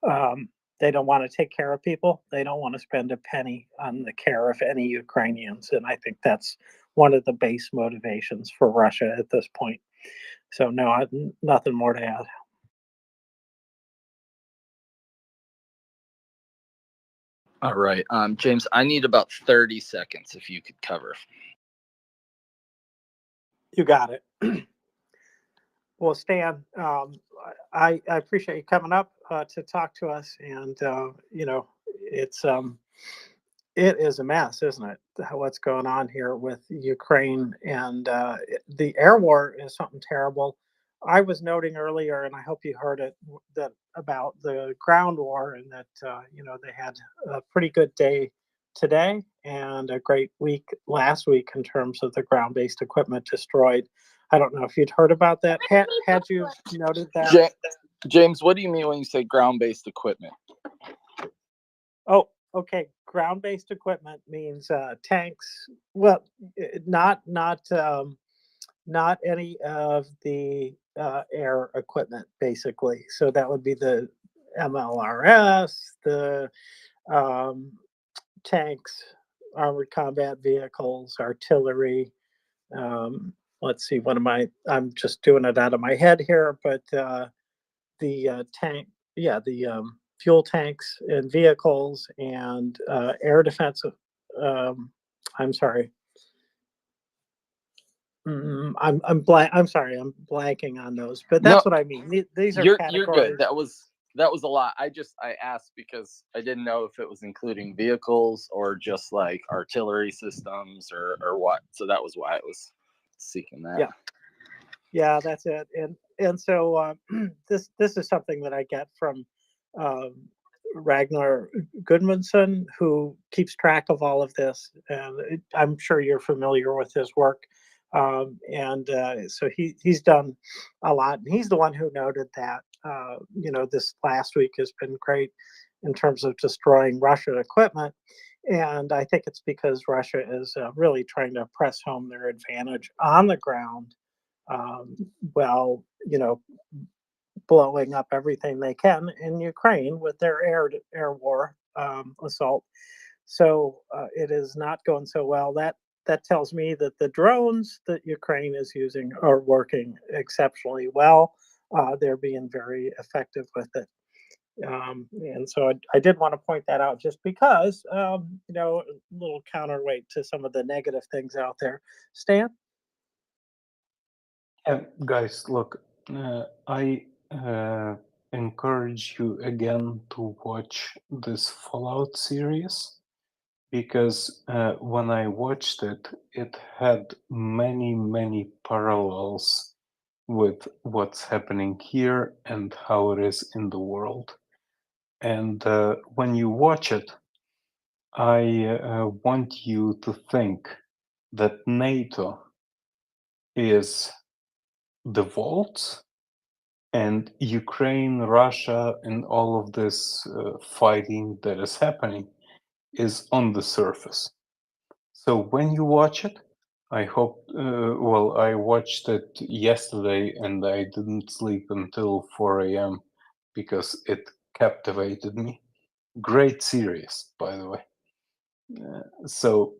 don't want to take care of people. They don't want to spend a penny on the care of any Ukrainians. And I think that's one of the base motivations for Russia at this point. So no, nothing more to add. All right, James, I need about 30 seconds if you could cover. You got it. Well, Stan, I appreciate you coming up to talk to us, and it is a mess, isn't it? What's going on here with Ukraine, and the air war is something terrible. I was noting earlier, and I hope you heard it, that about the ground war, and that they had a pretty good day today and a great week last week in terms of the ground-based equipment destroyed. I don't know if you'd heard about that. Had you noted that? James, what do you mean when you say ground-based equipment? Oh, okay. Ground-based equipment means tanks. Well, not any of the air equipment, basically. So that would be the MLRS, the tanks, armored combat vehicles, artillery. Let's see, I'm just doing it out of my head here, but the tank, yeah, the fuel tanks and vehicles and air defense. I'm sorry. I'm sorry. I'm blanking on those, but that's what I mean. These are You're categories. good. That was a lot. I asked because I didn't know if it was including vehicles or just like artillery systems or what. So that was why I was seeking that. Yeah, that's it. And so this is something that I get from Ragnar Gudmundsson, who keeps track of all of this, and I'm sure you're familiar with his work. So he's done a lot, and he's the one who noted that this last week has been great in terms of destroying Russian equipment. And I think it's because Russia is really trying to press home their advantage on the ground, while blowing up everything they can in Ukraine with their air war assault. So it is not going so well. That tells me that the drones that Ukraine is using are working exceptionally well. They're being very effective with it. And so I did want to point that out just because, a little counterweight to some of the negative things out there. Stan? Guys, look, I encourage you again to watch this Fallout series because when I watched it, it had many, many parallels with what's happening here and how it is in the world. And when you watch it, I want you to think that NATO is the vault and Ukraine, Russia, and all of this fighting that is happening is on the surface. So when you watch it, I hope, I watched it yesterday and I didn't sleep until 4 a.m. because it captivated me. Great series, by the way. So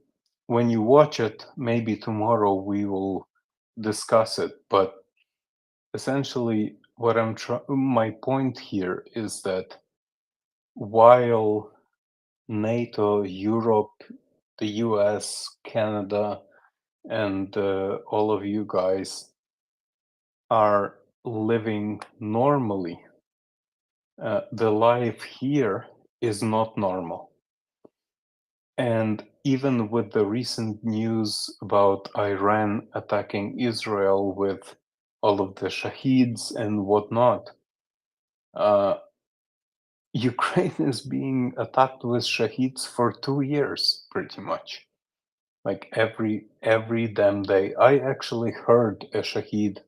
when you watch it, maybe tomorrow we will discuss it, but essentially what my point here is that while NATO, Europe, the US, Canada, and all of you guys are living normally, the life here is not normal. And even with the recent news about Iran attacking Israel with all of the shaheeds and whatnot, Ukraine is being attacked with shaheeds for 2 years, pretty much. Like every damn day. I actually heard a shaheed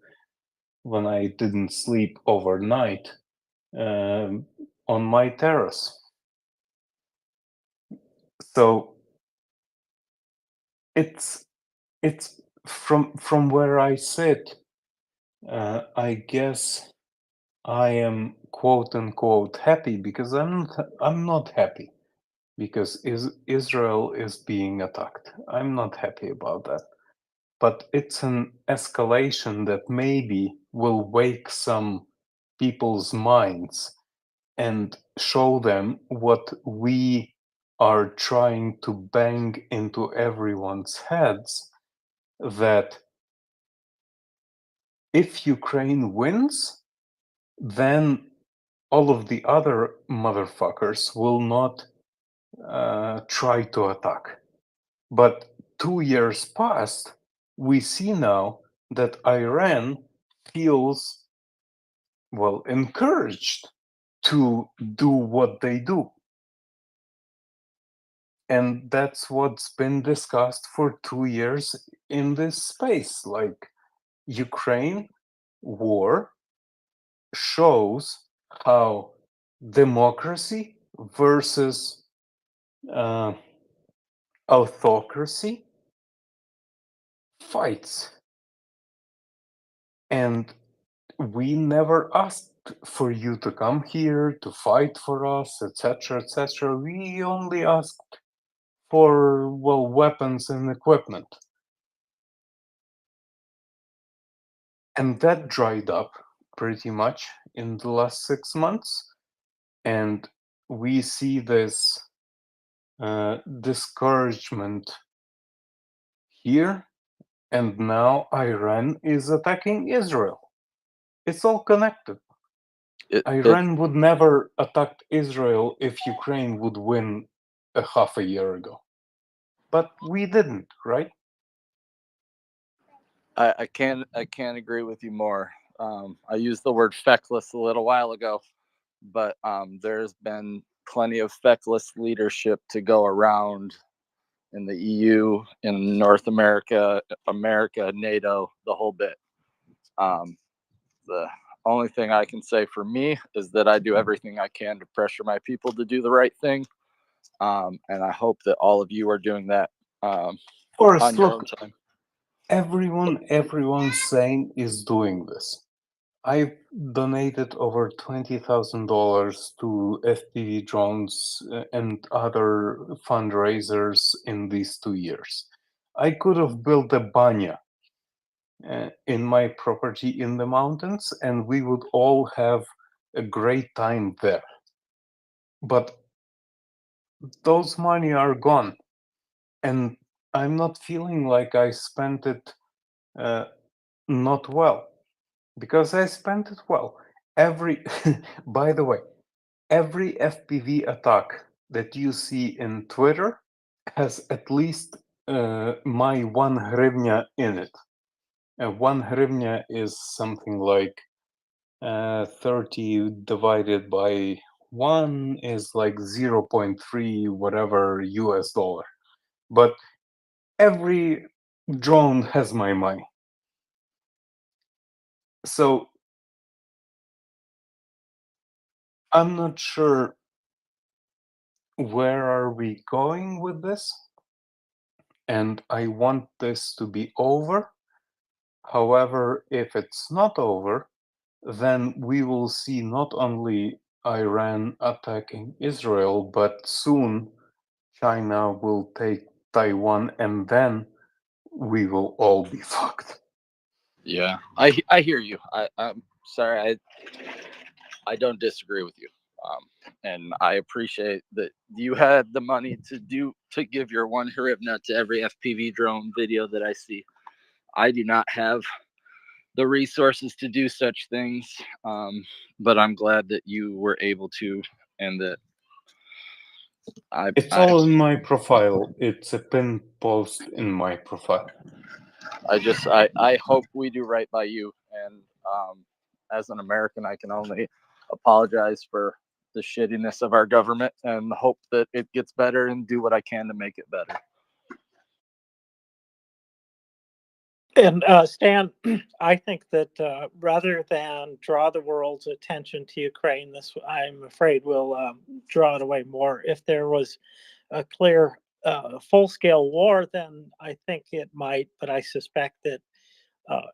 when I didn't sleep overnight on my terrace. So it's from where I sit. I guess I am quote unquote happy because I'm not happy because Israel is being attacked. I'm not happy about that. But it's an escalation that maybe will wake some people's minds and show them what we are trying to bang into everyone's heads, that if Ukraine wins, then all of the other motherfuckers will not try to attack. But 2 years passed, we see now that Iran feels, well, encouraged to do what they do. And that's what's been discussed for 2 years in this space. Like, Ukraine war shows how democracy versus autocracy fights. And we never asked for you to come here to fight for us, etc., etc. We only asked for, well, weapons and equipment. And that dried up pretty much in the last 6 months. And we see this discouragement here. And now Iran is attacking Israel. It's all connected. Iran would never attack Israel if Ukraine would win a half a year ago. But we didn't, right? I can't agree with you more. I used the word feckless a little while ago, but there's been plenty of feckless leadership to go around in the EU, in North America, NATO, the whole bit. The only thing I can say for me is that I do everything I can to pressure my people to do the right thing. And I hope that all of you are doing that on your own time. Everyone sane is doing this. I've donated over $20,000 to FPV drones and other fundraisers in these 2 years. I could have built a banya in my property in the mountains, and we would all have a great time there. But those money are gone, and I'm not feeling like I spent it not well, because I spent it well. By the way, every FPV attack that you see in Twitter has at least my 1 hryvnia in it. 1 hryvnia is something like 30 divided by 1 is like 0.3 whatever US dollar. But every drone has my money. So I'm not sure where are we going with this, and I want this to be over. However, if it's not over, then we will see not only Iran attacking Israel, but soon China will take Taiwan, and then we will all be fucked. Yeah, I hear you. I'm sorry, I don't disagree with you. And I appreciate that you had the money to give your 1 hryvnia to every FPV drone video that I see. I do not have the resources to do such things, but I'm glad that you were able to, and that It's all in my profile. It's a pinned post in my profile. I hope we do right by you, and as an American, I can only apologize for the shittiness of our government and hope that it gets better and do what I can to make it better. And Stan, I think that rather than draw the world's attention to Ukraine, this, I'm afraid, will draw it away more. If there was a clear full-scale war, then I think it might, but I suspect that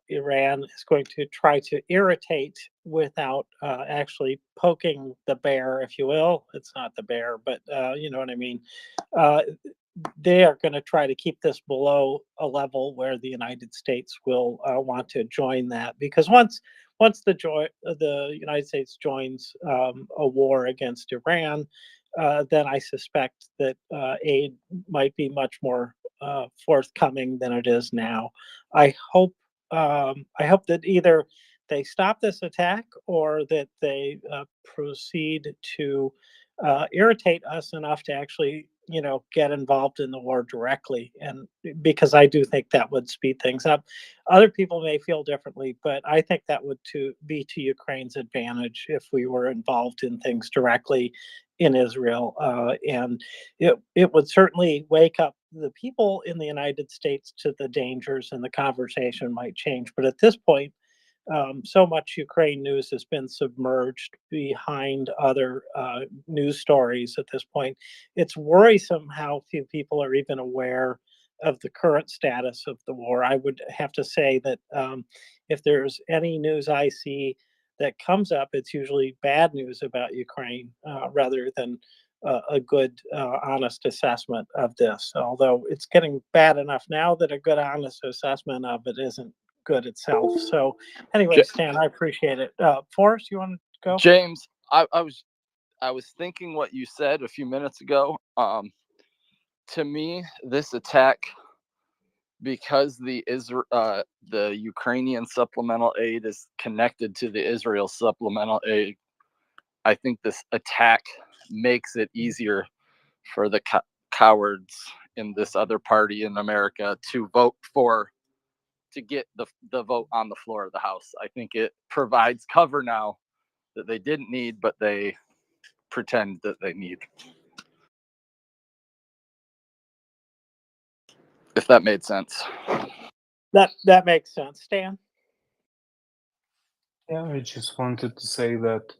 Iran is going to try to irritate without actually poking the bear, if you will. It's not the bear, but you know what I mean. Uh, they are going to try to keep this below a level where the United States will want to join that, because once the United States joins a war against Iran, then I suspect that aid might be much more forthcoming than it is now. I hope that either they stop this attack or that they proceed to irritate us enough to actually, you know, get involved in the war directly. And because I do think that would speed things up. Other people may feel differently, but I think that would be to Ukraine's advantage if we were involved in things directly in Israel. And it would certainly wake up the people in the United States to the dangers, and the conversation might change. But at this point, so much Ukraine news has been submerged behind other news stories at this point. It's worrisome how few people are even aware of the current status of the war. I would have to say that if there's any news I see that comes up, it's usually bad news about Ukraine rather than a good, honest assessment of this. Although it's getting bad enough now that a good, honest assessment of it isn't good itself. So anyway, Stan, I appreciate it. Forrest, you want to go? James, I was thinking what you said a few minutes ago. To me, this attack, because the Ukrainian supplemental aid is connected to the Israel supplemental aid, I think this attack makes it easier for the cowards in this other party in America to get the vote on the floor of the House. I think it provides cover now that they didn't need, but they pretend that they need. If that made sense. That makes sense. Stan? Yeah, I just wanted to say that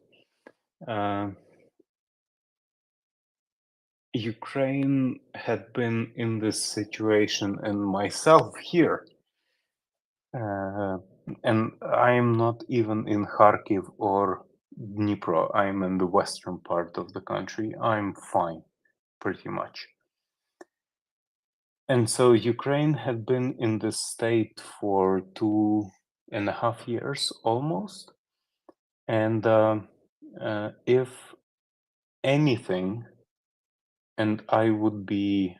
Ukraine had been in this situation, and myself here. And I'm not even in Kharkiv or Dnipro. I'm in the western part of the country. I'm fine, pretty much. And so Ukraine had been in this state for 2.5 years almost. And if anything, and I would be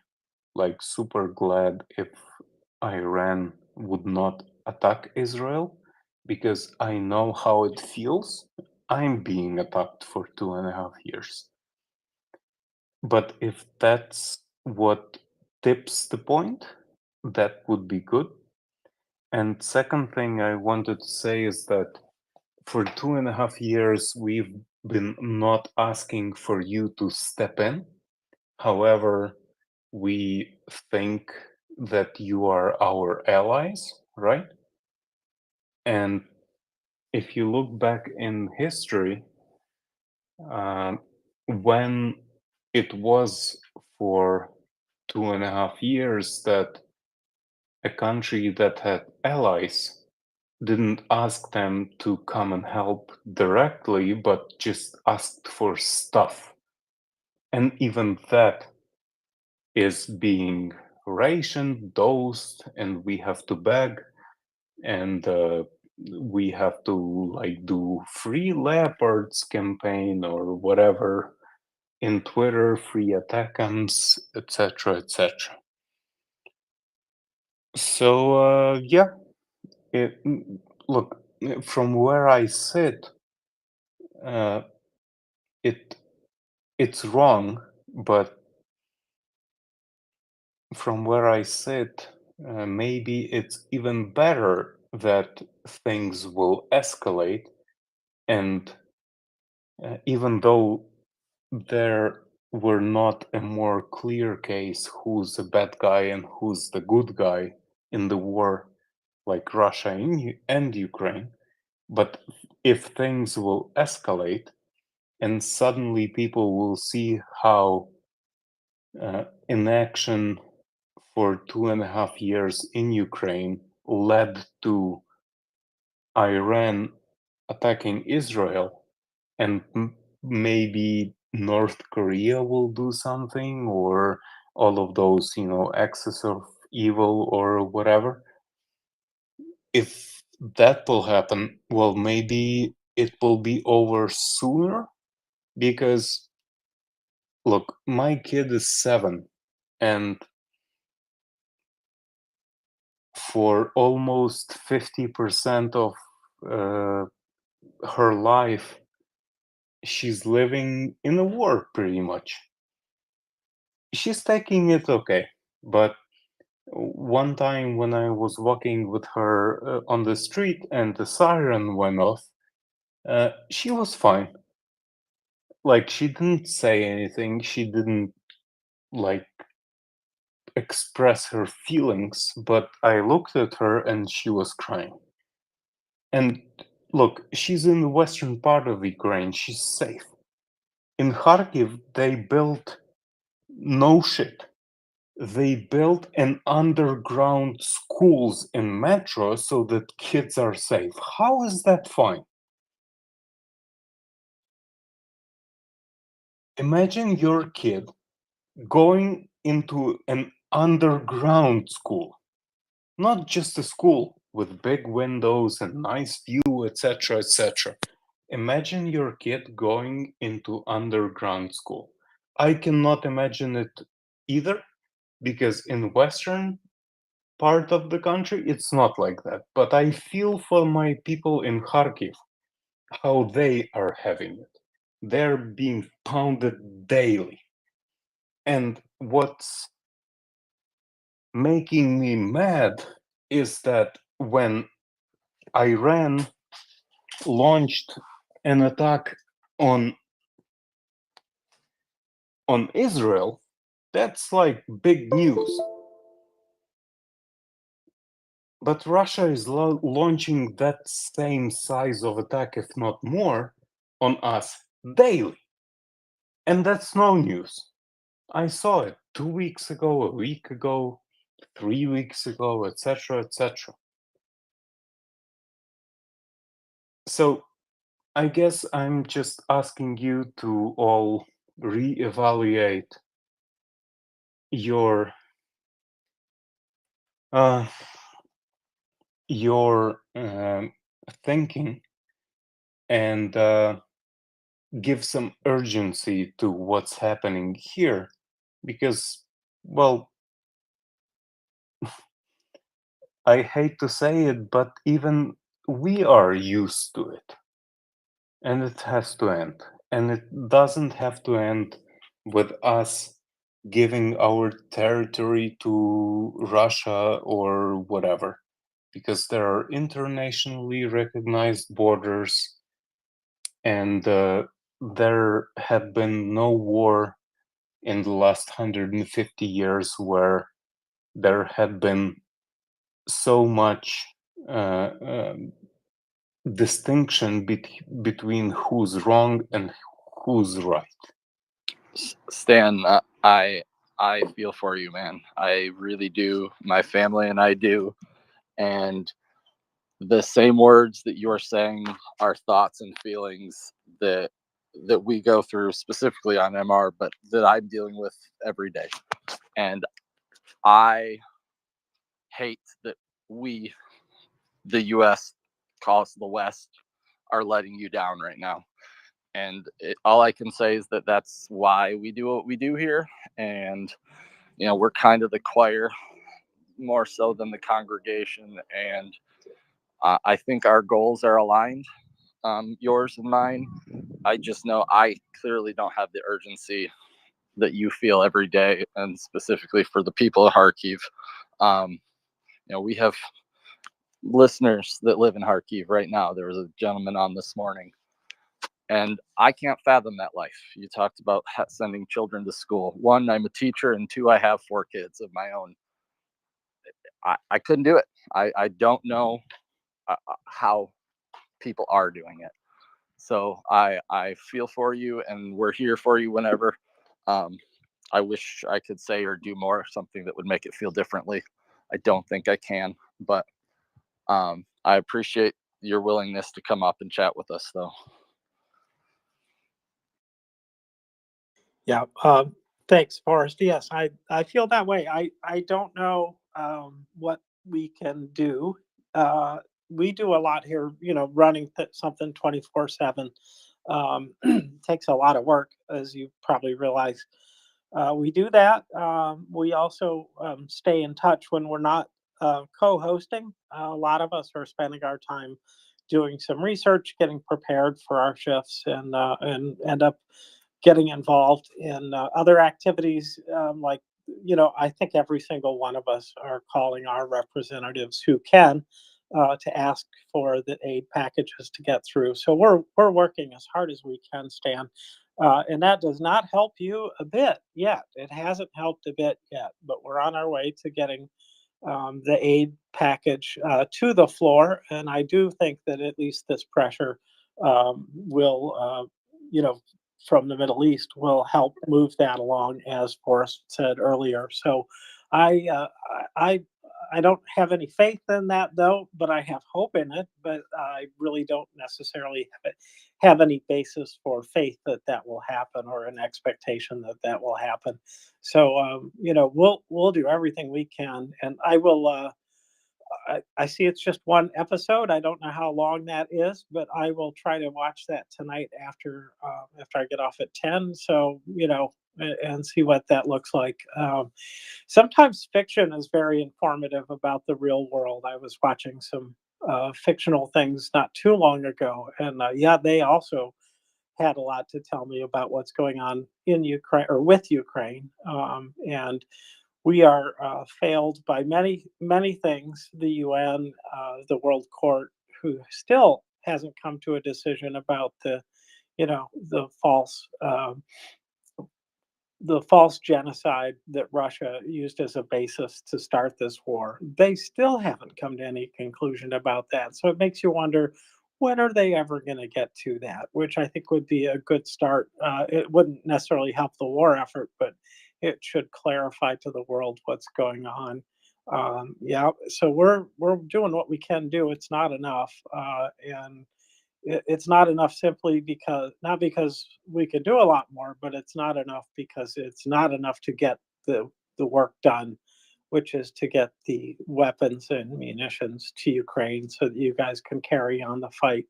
like super glad if Iran would not attack Israel, because I know how it feels. I'm being attacked for 2.5 years. But if that's what tips the point, that would be good. And second thing I wanted to say is that for 2.5 years, we've been not asking for you to step in. However, we think that you are our allies, right? And if you look back in history, when it was for 2.5 years that a country that had allies didn't ask them to come and help directly, but just asked for stuff. And even that is being rationed, dosed, and we have to beg, and we have to like do free leopards campaign or whatever in Twitter, free attackams, etc., etc. So yeah, look, from where I sit, it's wrong, but from where I sit, maybe it's even better that things will escalate, and even though there were not a more clear case who's the bad guy and who's the good guy in the war, like Russia and Ukraine, but if things will escalate and suddenly people will see how inaction for 2.5 years in Ukraine led to Iran attacking Israel, and maybe North Korea will do something, or all of those, axis of evil or whatever. If that will happen, well, maybe it will be over sooner, because look, my kid is 7, and for almost 50% of her life, she's living in a war pretty much. She's taking it okay, but one time when I was walking with her on the street and the siren went off, she was fine. Like, she didn't say anything, she didn't like express her feelings, but I looked at her and she was crying. And look, she's in the western part of Ukraine, she's safe. In Kharkiv, they built no shit. They built an underground schools and metro so that kids are safe. How is that fine? Imagine your kid going into an underground school, not just a school with big windows and nice view, etc., etc. Imagine your kid going into underground school. I cannot imagine it either, because in Western part of the country, it's not like that. But I feel for my people in Kharkiv, how they are having it. They're being pounded daily. And what's making me mad is that when Iran launched an attack on Israel, that's like big news. But Russia is launching that same size of attack, if not more, on us daily. And that's no news. I saw it 2 weeks ago, a week ago, 3 weeks ago, etc., etc. So I guess I'm just asking you to all reevaluate your thinking and give some urgency to what's happening here, because, well, I hate to say it, but even we are used to it, and it has to end. And it doesn't have to end with us giving our territory to Russia or whatever, because there are internationally recognized borders, and there had been no war in the last 150 years where there had been so much distinction between who's wrong and who's right. Stan, I feel for you, man. I really do. My family and I do. And the same words that you're saying are thoughts and feelings that we go through specifically on MR, but that I'm dealing with every day. And I hate that we, the US, calls the West, are letting you down right now. And all I can say is that that's why we do what we do here. And, we're kind of the choir more so than the congregation. And I think our goals are aligned, yours and mine. I just know I clearly don't have the urgency that you feel every day, and specifically for the people of Kharkiv. We have listeners that live in Kharkiv right now. There was a gentleman on this morning, and I can't fathom that life. You talked about sending children to school. One, I'm a teacher, and two, I have 4 kids of my own. I couldn't do it. I don't know how people are doing it. So I feel for you, and we're here for you whenever. I wish I could say or do more, something that would make it feel differently. I don't think I can, but I appreciate your willingness to come up and chat with us, though. Yeah. Thanks, Forrest. Yes, I feel that way. I don't know what we can do. We do a lot here, running something 24/7 takes a lot of work, as you probably realize. We do that. We also stay in touch when we're not co-hosting. A lot of us are spending our time doing some research, getting prepared for our shifts, and end up getting involved in other activities. Like, I think every single one of us are calling our representatives who can to ask for the aid packages to get through. So we're working as hard as we can, Stan. And that does not help you a bit yet. It hasn't helped a bit yet, but we're on our way to getting the aid package to the floor. And I do think that at least this pressure will, from the Middle East will help move that along, as Forrest said earlier. So I, uh, I, I don't have any faith in that though, but I have hope in it. But I really don't necessarily have any basis for faith that that will happen, or an expectation that that will happen. So we'll do everything we can, and I will. I see it's just one episode. I don't know how long that is, but I will try to watch that tonight after I get off at 10. So and see what that looks like. Sometimes fiction is very informative about the real world. I was watching some fictional things not too long ago, and yeah, they also had a lot to tell me about what's going on in Ukraine or with Ukraine. And we are failed by many things. The UN, the World Court, who still hasn't come to a decision about the false the false genocide that Russia used as a basis to start this war. They still haven't come to any conclusion about that. So it makes you wonder, when are they ever going to get to that? Which I think would be a good start. It wouldn't necessarily help the war effort, but it should clarify to the world what's going on. Yeah, so we're doing what we can do. It's not enough, and it's not enough simply because, not because we could do a lot more, but it's not enough because it's not enough to get the work done, which is to get the weapons and munitions to Ukraine so that you guys can carry on the fight.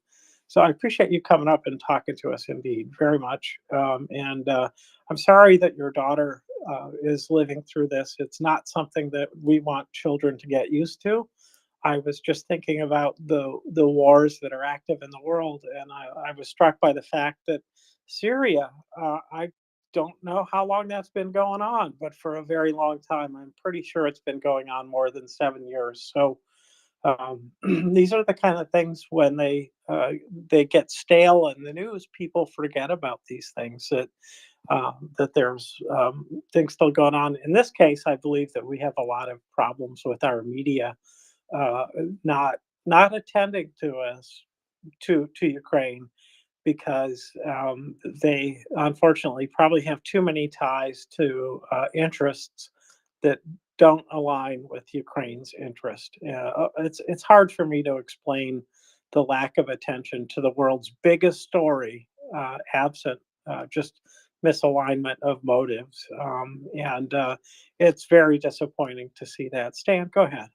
So I appreciate you coming up and talking to us, indeed, very much. And I'm sorry that your daughter is living through this. It's not something that we want children to get used to. I was just thinking about the wars that are active in the world, and I was struck by the fact that Syria, I don't know how long that's been going on, but for a very long time. I'm pretty sure it's been going on more than 7 years. So these are the kind of things when they get stale in the news, people forget about these things, that there's things still going on. In this case, I believe that we have a lot of problems with our media uh, not not attending to us to Ukraine, because they unfortunately probably have too many ties to interests that don't align with Ukraine's interest. It's hard for me to explain the lack of attention to the world's biggest story, absent just misalignment of motives, and it's very disappointing to see that. Stan, go ahead.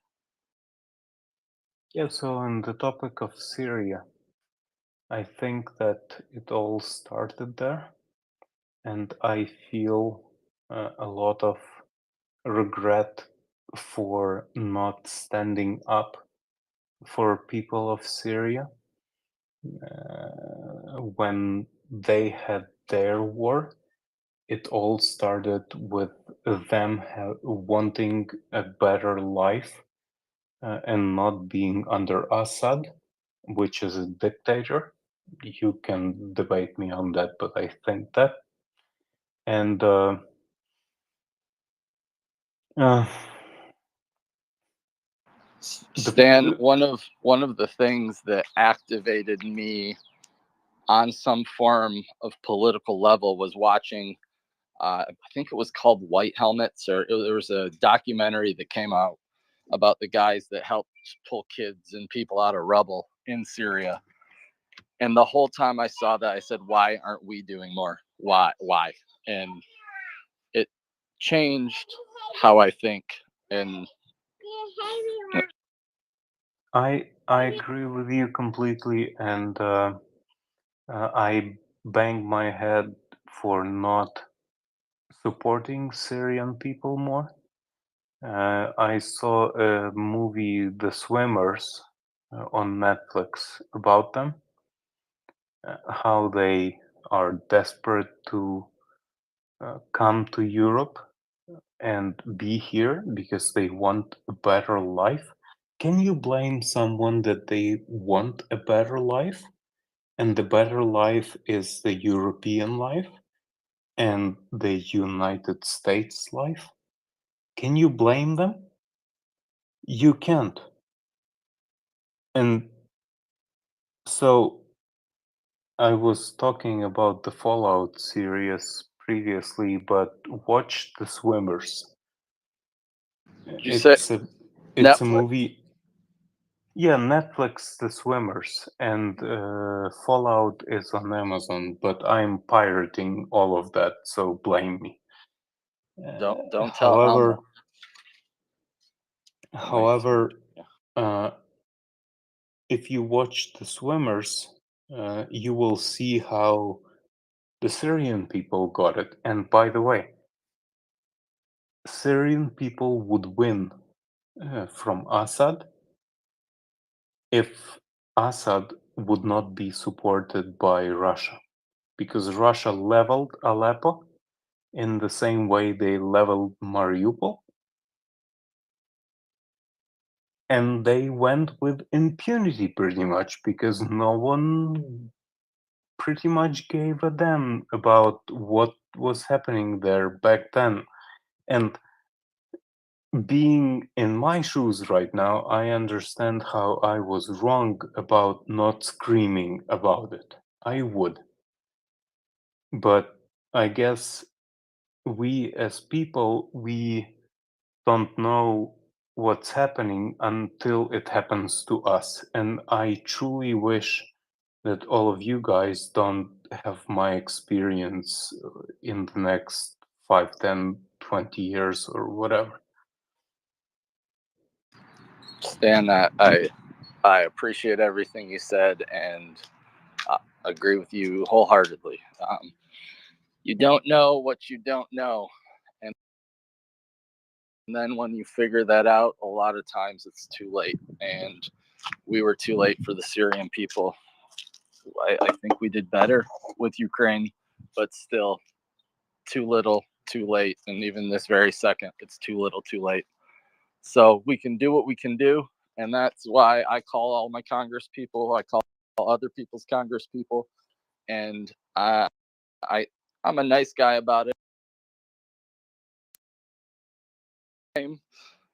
Yeah, so on the topic of Syria, I think that it all started there, and I feel a lot of regret for not standing up for people of Syria when they had their war. It all started with them wanting a better life and not being under Assad, which is a dictator. You can debate me on that, but I think that. And Stan, one of the things that activated me on some form of political level was watching I think it was called White Helmets, or there was a documentary that came out about the guys that helped pull kids and people out of rubble in Syria. And the whole time I saw that, I said, why aren't we doing more? Why? And it changed how I think. And I agree with you completely, and I bang my head for not supporting Syrian people more. I saw a movie, The Swimmers, on Netflix about them, how they are desperate to come to Europe and be here because they want a better life. Can you blame someone that they want a better life? And the better life is the European life and the United States life? Can you blame them? You can't. And so I was talking about the Fallout series previously, but watch The Swimmers. you say It's a Netflix? movie. Yeah, Netflix, The Swimmers, and Fallout is on Amazon, but I'm pirating all of that, so blame me. Don't tell Elmo. However, if you watch The Swimmers, you will see how the Syrian people got it. And by the way, Syrian people would win from Assad if Assad would not be supported by Russia, because Russia leveled Aleppo in the same way they leveled Mariupol. And they went with impunity pretty much because no one pretty much gave a damn about what was happening there back then. And being in my shoes right now, I understand how I was wrong about not screaming about it. I would. But I guess we as people, we don't know what's happening until it happens to us. And I truly wish that all of you guys don't have my experience in the next 5, 10, 20 years or whatever. Stan, I appreciate everything you said and agree with you wholeheartedly. You don't know what you don't know. And then when you figure that out, a lot of times it's too late. And we were too late for the Syrian people. I think we did better with Ukraine, but still too little, too late. And even this very second, it's too little, too late. So we can do what we can do. And that's why I call all my Congress people. I call other people's Congress people. And I'm a nice guy about it.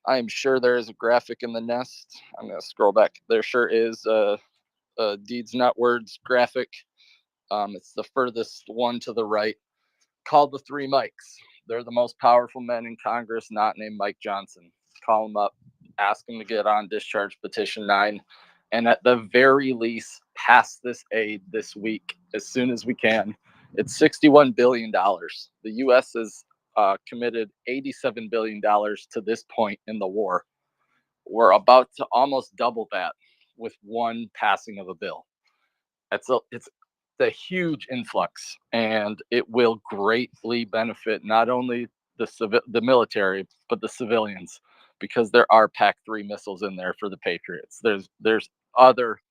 I am sure there is a graphic in the nest. I'm going to scroll back. There sure is a Deeds Not Words graphic. It's the furthest one to the right, called the Three Mikes. They're the most powerful men in Congress, not named Mike Johnson. Call them up, ask them to get on Discharge Petition 9, and at the very least, pass this aid this week as soon as we can. It's $61 billion. The U.S. has committed $87 billion to this point in the war. We're about to almost double that with one passing of a bill. It's a huge influx, and it will greatly benefit not only the military but the civilians, because there are PAC-3 missiles in there for the Patriots. There's other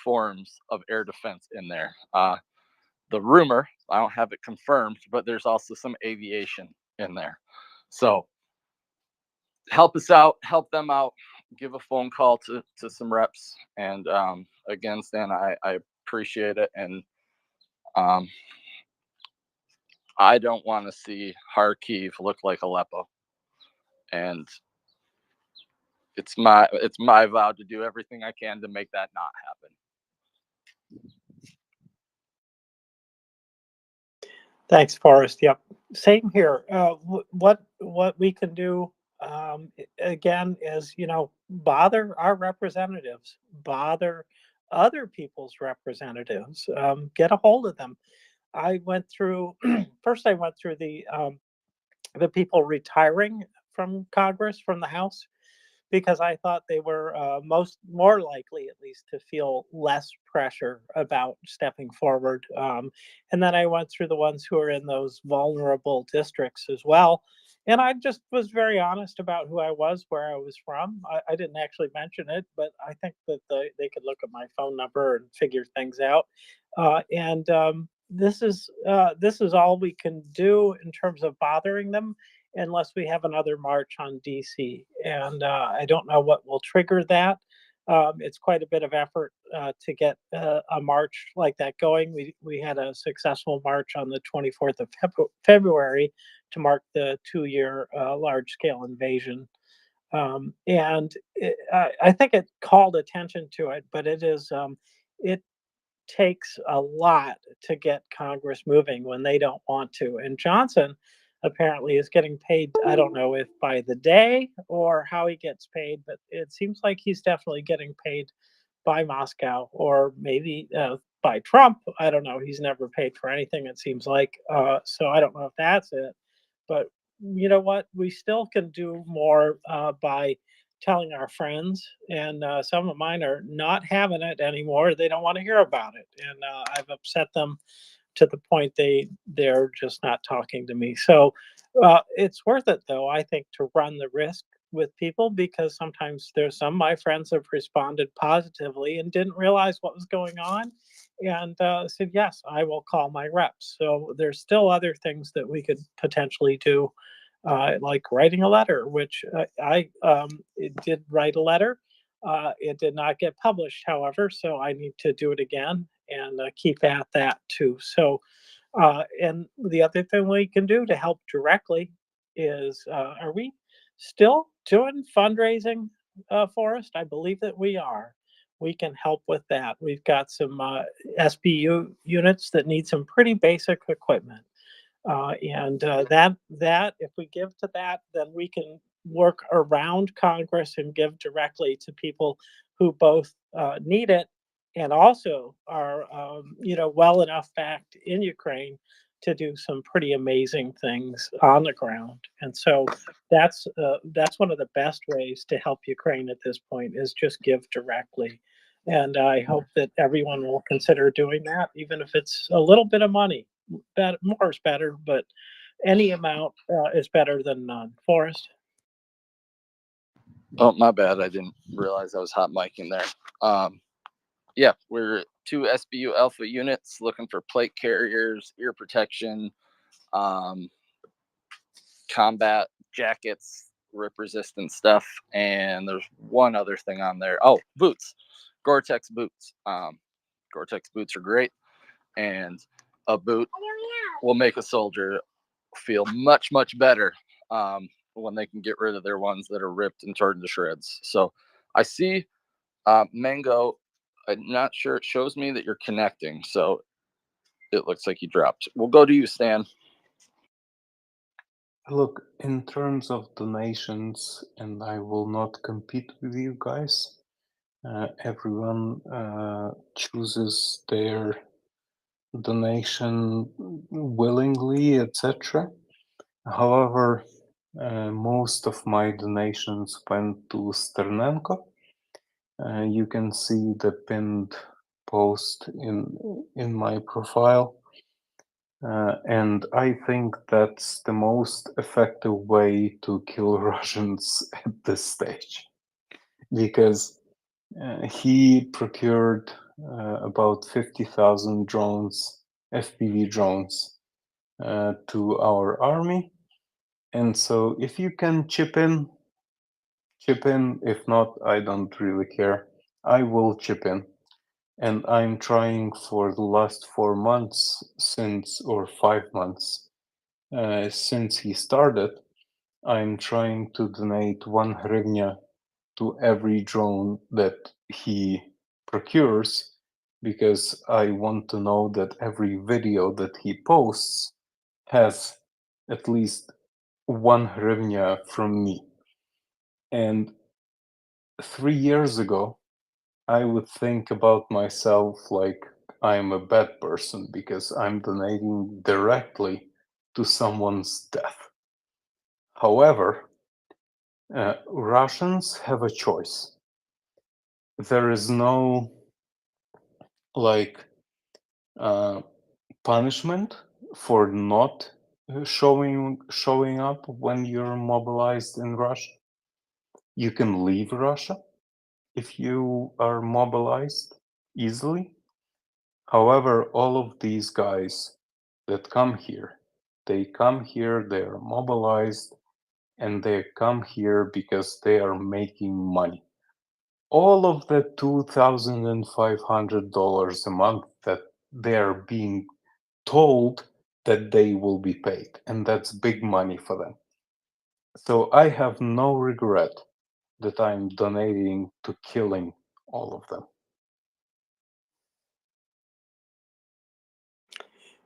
forms of air defense in there. The rumor, I don't have it confirmed, but there's also some aviation in there. So help us out, help them out, give a phone call to some reps. And again, Stan, I appreciate it. And I don't want to see Kharkiv look like Aleppo. And it's my vow to do everything I can to make that not happen. Thanks, Forrest. Yep. Same here. What we can do again is, bother our representatives, bother other people's representatives, get a hold of them. I went through first. I went through the people retiring from Congress, from the House, because I thought they were more likely, at least, to feel less pressure about stepping forward. And then I went through the ones who are in those vulnerable districts as well. And I just was very honest about who I was, where I was from. I didn't actually mention it, but I think that they could look at my phone number and figure things out. And this is all we can do in terms of bothering them, unless we have another march on DC. And I don't know what will trigger that. It's quite a bit of effort to get a march like that going. We had a successful march on the 24th of February to mark the 2-year large-scale invasion. And I think it called attention to it, but it takes a lot to get Congress moving when they don't want to. And Johnson apparently is getting paid. I don't know if by the day or how he gets paid, but it seems like he's definitely getting paid by Moscow, or maybe by Trump. I don't know. He's never paid for anything, it seems like. So I don't know if that's it. But you know what? We still can do more by telling our friends, and some of mine are not having it anymore. They don't want to hear about it, and I've upset them to the point they're just not talking to me. So it's worth it, though, I think, to run the risk with people, because sometimes there's some my friends have responded positively and didn't realize what was going on, and said, yes, I will call my reps. So there's still other things that we could potentially do, like writing a letter, which I did write a letter. It did not get published, however, so I need to do it again and keep at that too. So, and the other thing we can do to help directly is, are we still doing fundraising, Forrest? I believe that we are. We can help with that. We've got some SBU units that need some pretty basic equipment. And that if we give to that, then we can work around Congress and give directly to people who both need it and also are well enough backed in Ukraine to do some pretty amazing things on the ground. And so that's one of the best ways to help Ukraine at this point, is just give directly. And I hope that everyone will consider doing that, even if it's a little bit of money. More is better, but any amount is better than none. Forrest? Oh, my bad. I didn't realize I was hot micing there. Yeah, we're 2 SBU Alpha units looking for plate carriers, ear protection, combat jackets, rip resistant stuff, and there's one other thing on there. Oh, boots, Gore-Tex boots. Gore-Tex boots are great, and a boot will make a soldier feel much better when they can get rid of their ones that are ripped and turned to shreds. So I see Mango. I'm not sure. It shows me that you're connecting, so it looks like you dropped. We'll go to you, Stan. Look, in terms of donations, and I will not compete with you guys. Everyone chooses their donation willingly, etc. However, most of my donations went to Sternenko. You can see the pinned post in my profile. And I think that's the most effective way to kill Russians at this stage, because he procured about 50,000 drones, FPV drones, to our army. And so if you can chip in. If not, I don't really care. I will chip in. And I'm trying for the last 4 months or 5 months, since he started, I'm trying to donate 1 hryvnia to every drone that he procures, because I want to know that every video that he posts has at least 1 hryvnia from me. And 3 years ago, I would think about myself like I'm a bad person because I'm donating directly to someone's death. However, Russians have a choice. There is no punishment for not showing up when you're mobilized in Russia. You can leave Russia if you are mobilized easily. However, all of these guys that come here, they come here, they are mobilized, and they come here because they are making money. All of the $2,500 a month that they are being told that they will be paid, and that's big money for them. So I have no regret that I'm donating to killing all of them.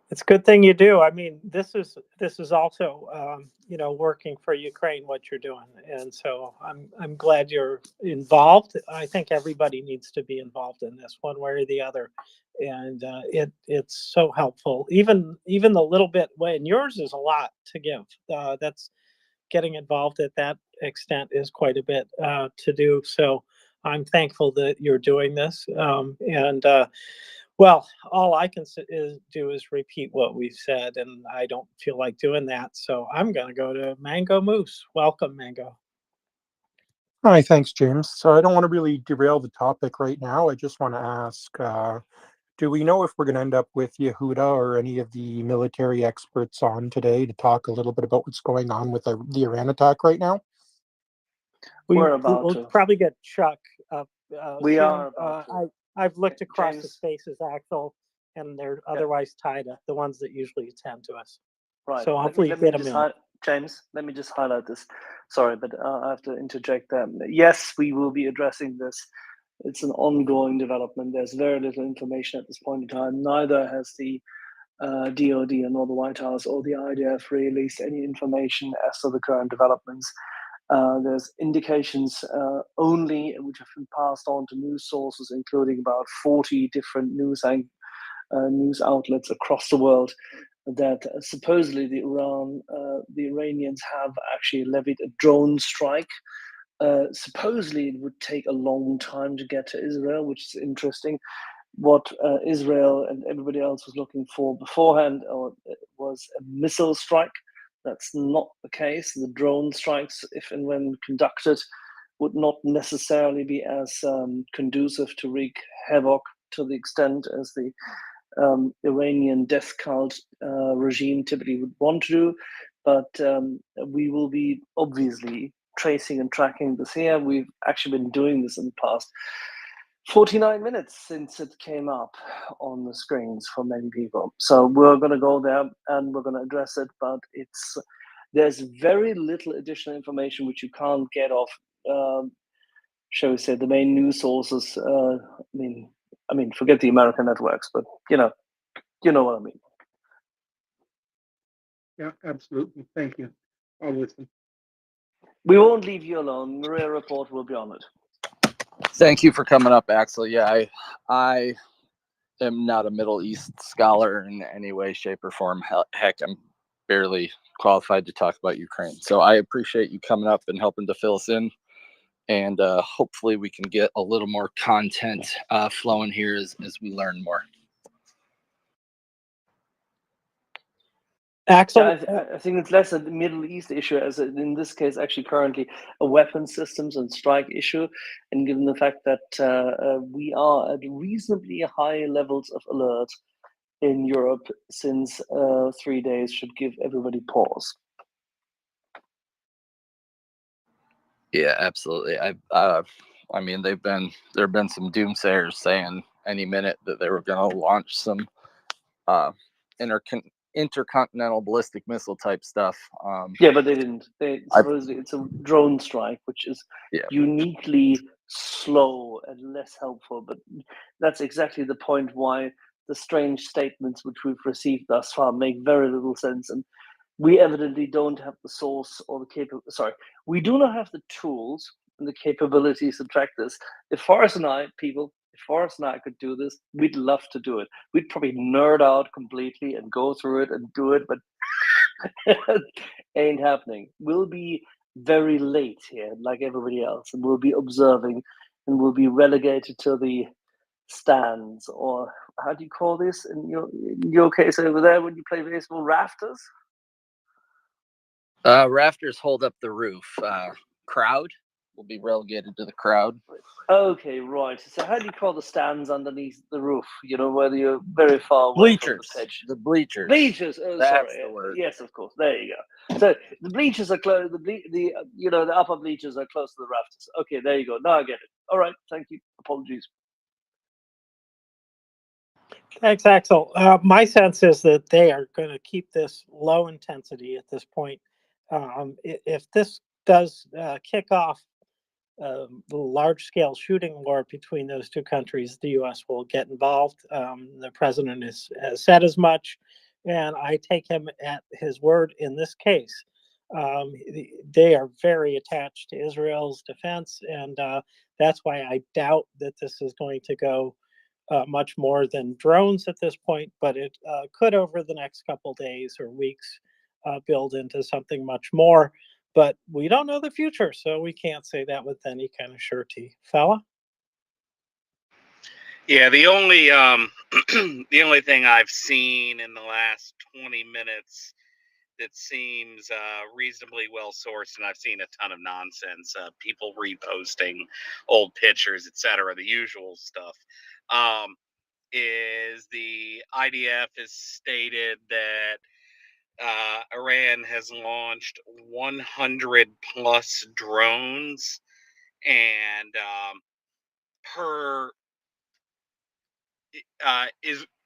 It's a good thing you do. I mean, this is also you know, working for Ukraine, what you're doing, and so I'm glad you're involved. I think everybody needs to be involved in this one way or the other, and it's so helpful. Even the little bit way, and yours is a lot to give. That's getting involved at that extent is quite a bit to do. So I'm thankful that you're doing this, well, all I can do is repeat what we've said, and I don't feel like doing that. So I'm going to go to Mango Moose. Welcome, Mango. Hi, thanks, James. So I don't want to really derail the topic right now. I just want to ask, do we know if we're going to end up with Yehuda or any of the military experts on today to talk a little bit about what's going on with the Iran attack right now? We're about We'll to. probably get Chuck up We soon. are about to. I've looked across the James? spaces, Axel, and they're otherwise tied up, the ones that usually attend to us. Right. So hopefully let get me them just in. James, let me just highlight this. Sorry, but I have to interject them. Yes, we will be addressing this. It's an ongoing development. There's very little information at this point in time. Neither has the DOD nor the White House or the IDF released any information as to the current developments. There's indications only which have been passed on to news sources, including about 40 different news outlets across the world, that supposedly the Iranians have actually levied a drone strike. Supposedly it would take a long time to get to Israel, which is interesting. What Israel and everybody else was looking for beforehand was a missile strike. That's not the case. The drone strikes, if and when conducted, would not necessarily be as conducive to wreak havoc to the extent as the Iranian death cult regime typically would want to do. But we will be obviously tracing and tracking this here. We've actually been doing this in the past 49 minutes since it came up on the screens for many people. So we're going to go there and we're going to address it, but there's very little additional information which you can't get off, shall we say, the main news sources. I mean, forget the American networks, but you know what I mean. Yeah, absolutely. Thank you. I'll listen. We won't leave you alone. MriyaReport will be on it. Thank you for coming up, Axel. Yeah, I am not a Middle East scholar in any way, shape, or form. Heck, I'm barely qualified to talk about Ukraine. So I appreciate you coming up and helping to fill us in. And hopefully we can get a little more content flowing here as we learn more. Axel? Yeah, I think it's less a Middle East issue as in this case actually currently a weapon systems and strike issue, and given the fact that we are at reasonably high levels of alert in Europe, since 3 days should give everybody pause. Yeah, absolutely. I mean, there have been some doomsayers saying any minute that they were going to launch some intercontinental ballistic missile type stuff. Yeah, but they didn't. Supposedly it's a drone strike, which is uniquely slow and less helpful. But that's exactly the point why the strange statements which we've received thus far make very little sense. And we evidently don't have the source or the we do not have the tools and the capabilities to track this. If Forrest and I could do this, we'd love to do it. We'd probably nerd out completely and go through it and do it, but ain't happening. We'll be very late here, like everybody else, and we'll be observing, and we'll be relegated to the stands, or how do you call this in your case over there when you play baseball? Rafters? Rafters hold up the roof. Crowd will be relegated to the crowd. Okay, right. So how do you call the stands underneath the roof? You know, whether you're very far away from the pitch. The bleachers. Bleachers. Oh, That's sorry. the word. Yes, of course. There you go. So the bleachers are close. The upper bleachers are close to the rafters. Okay, there you go. Now I get it. All right. Thank you. Apologies. Thanks, Axel. My sense is that they are going to keep this low intensity at this point. If this does kick off the large-scale shooting war between those two countries, the U.S. will get involved. The president has said as much, and I take him at his word in this case. They are very attached to Israel's defense, and that's why I doubt that this is going to go much more than drones at this point, but it could over the next couple days or weeks build into something much more. But we don't know the future, so we can't say that with any kind of surety. Fella? Yeah, the only the only thing I've seen in the last 20 minutes that seems reasonably well sourced, and I've seen a ton of nonsense, people reposting old pictures, etc., the usual stuff, is the IDF has stated that Iran has launched 100 plus drones, and per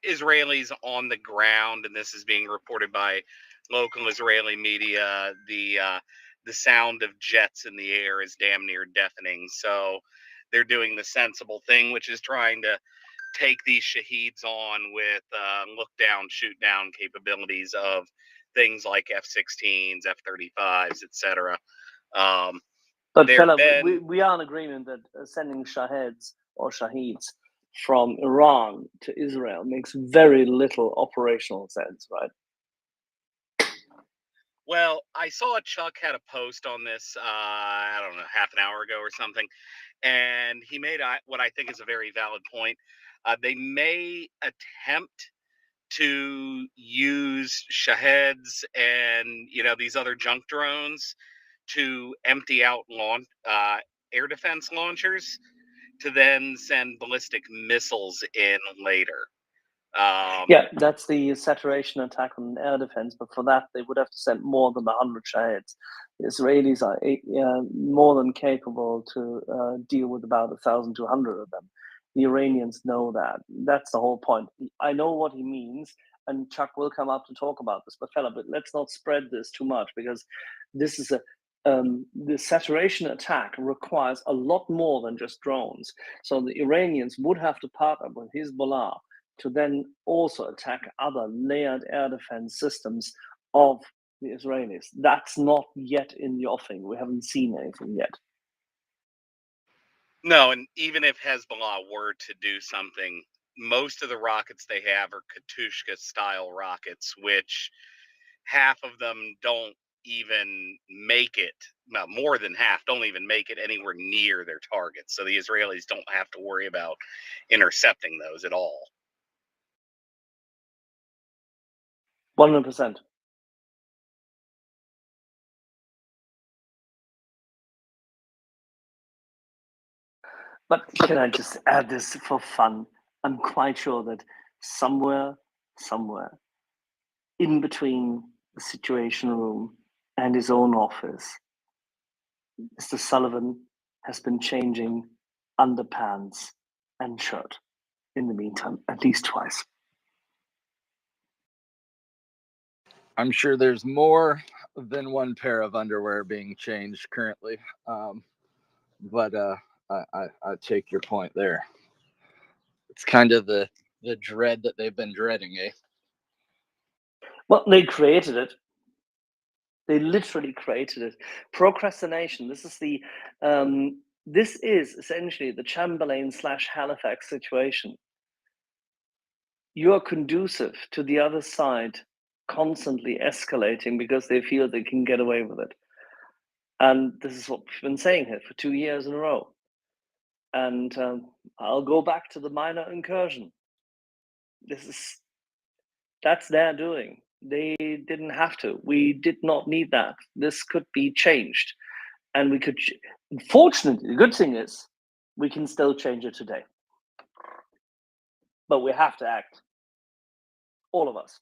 Israelis on the ground, and this is being reported by local Israeli media, the sound of jets in the air is damn near deafening. So they're doing the sensible thing, which is trying to take these shaheeds on with look down, shoot down capabilities of things like F-16s, F-35s, etc. But fella, we are in agreement that sending Shaheds or Shaheeds from Iran to Israel makes very little operational sense, right? Well, I saw Chuck had a post on this, I don't know, half an hour ago or something, and he made what I think is a very valid point. They may attempt to use Shaheds and these other junk drones to empty out air defense launchers to then send ballistic missiles in later. Yeah, that's the saturation attack on air defense, but for that they would have to send more than 100 Shaheds. The Israelis are more than capable to deal with about 1,200 of them. The Iranians know that. That's the whole point. I know what he means, and Chuck will come up to talk about this, but let's not spread this too much, because this is the saturation attack requires a lot more than just drones. So the Iranians would have to partner with Hezbollah to then also attack other layered air defense systems of the Israelis. That's not yet in the offing. We haven't seen anything yet. No, and even if Hezbollah were to do something, most of the rockets they have are Katyusha-style rockets, which half of them don't even make it, well, more than half don't even make it anywhere near their targets. So the Israelis don't have to worry about intercepting those at all. 100%. But can I just add this for fun? I'm quite sure that somewhere, in between the Situation Room and his own office, Mr. Sullivan has been changing underpants and shirt in the meantime, at least twice. I'm sure there's more than one pair of underwear being changed currently, but I take your point there. It's kind of the dread that they've been dreading, eh? Well, they created it. They literally created it. Procrastination. This is essentially the Chamberlain/Halifax situation. You are conducive to the other side constantly escalating because they feel they can get away with it. And this is what we've been saying here for 2 years in a row. And I'll go back to the minor incursion. That's their doing. They didn't have to. We did not need that. This could be changed. And we could, fortunately, the good thing is we can still change it today. But we have to act. All of us.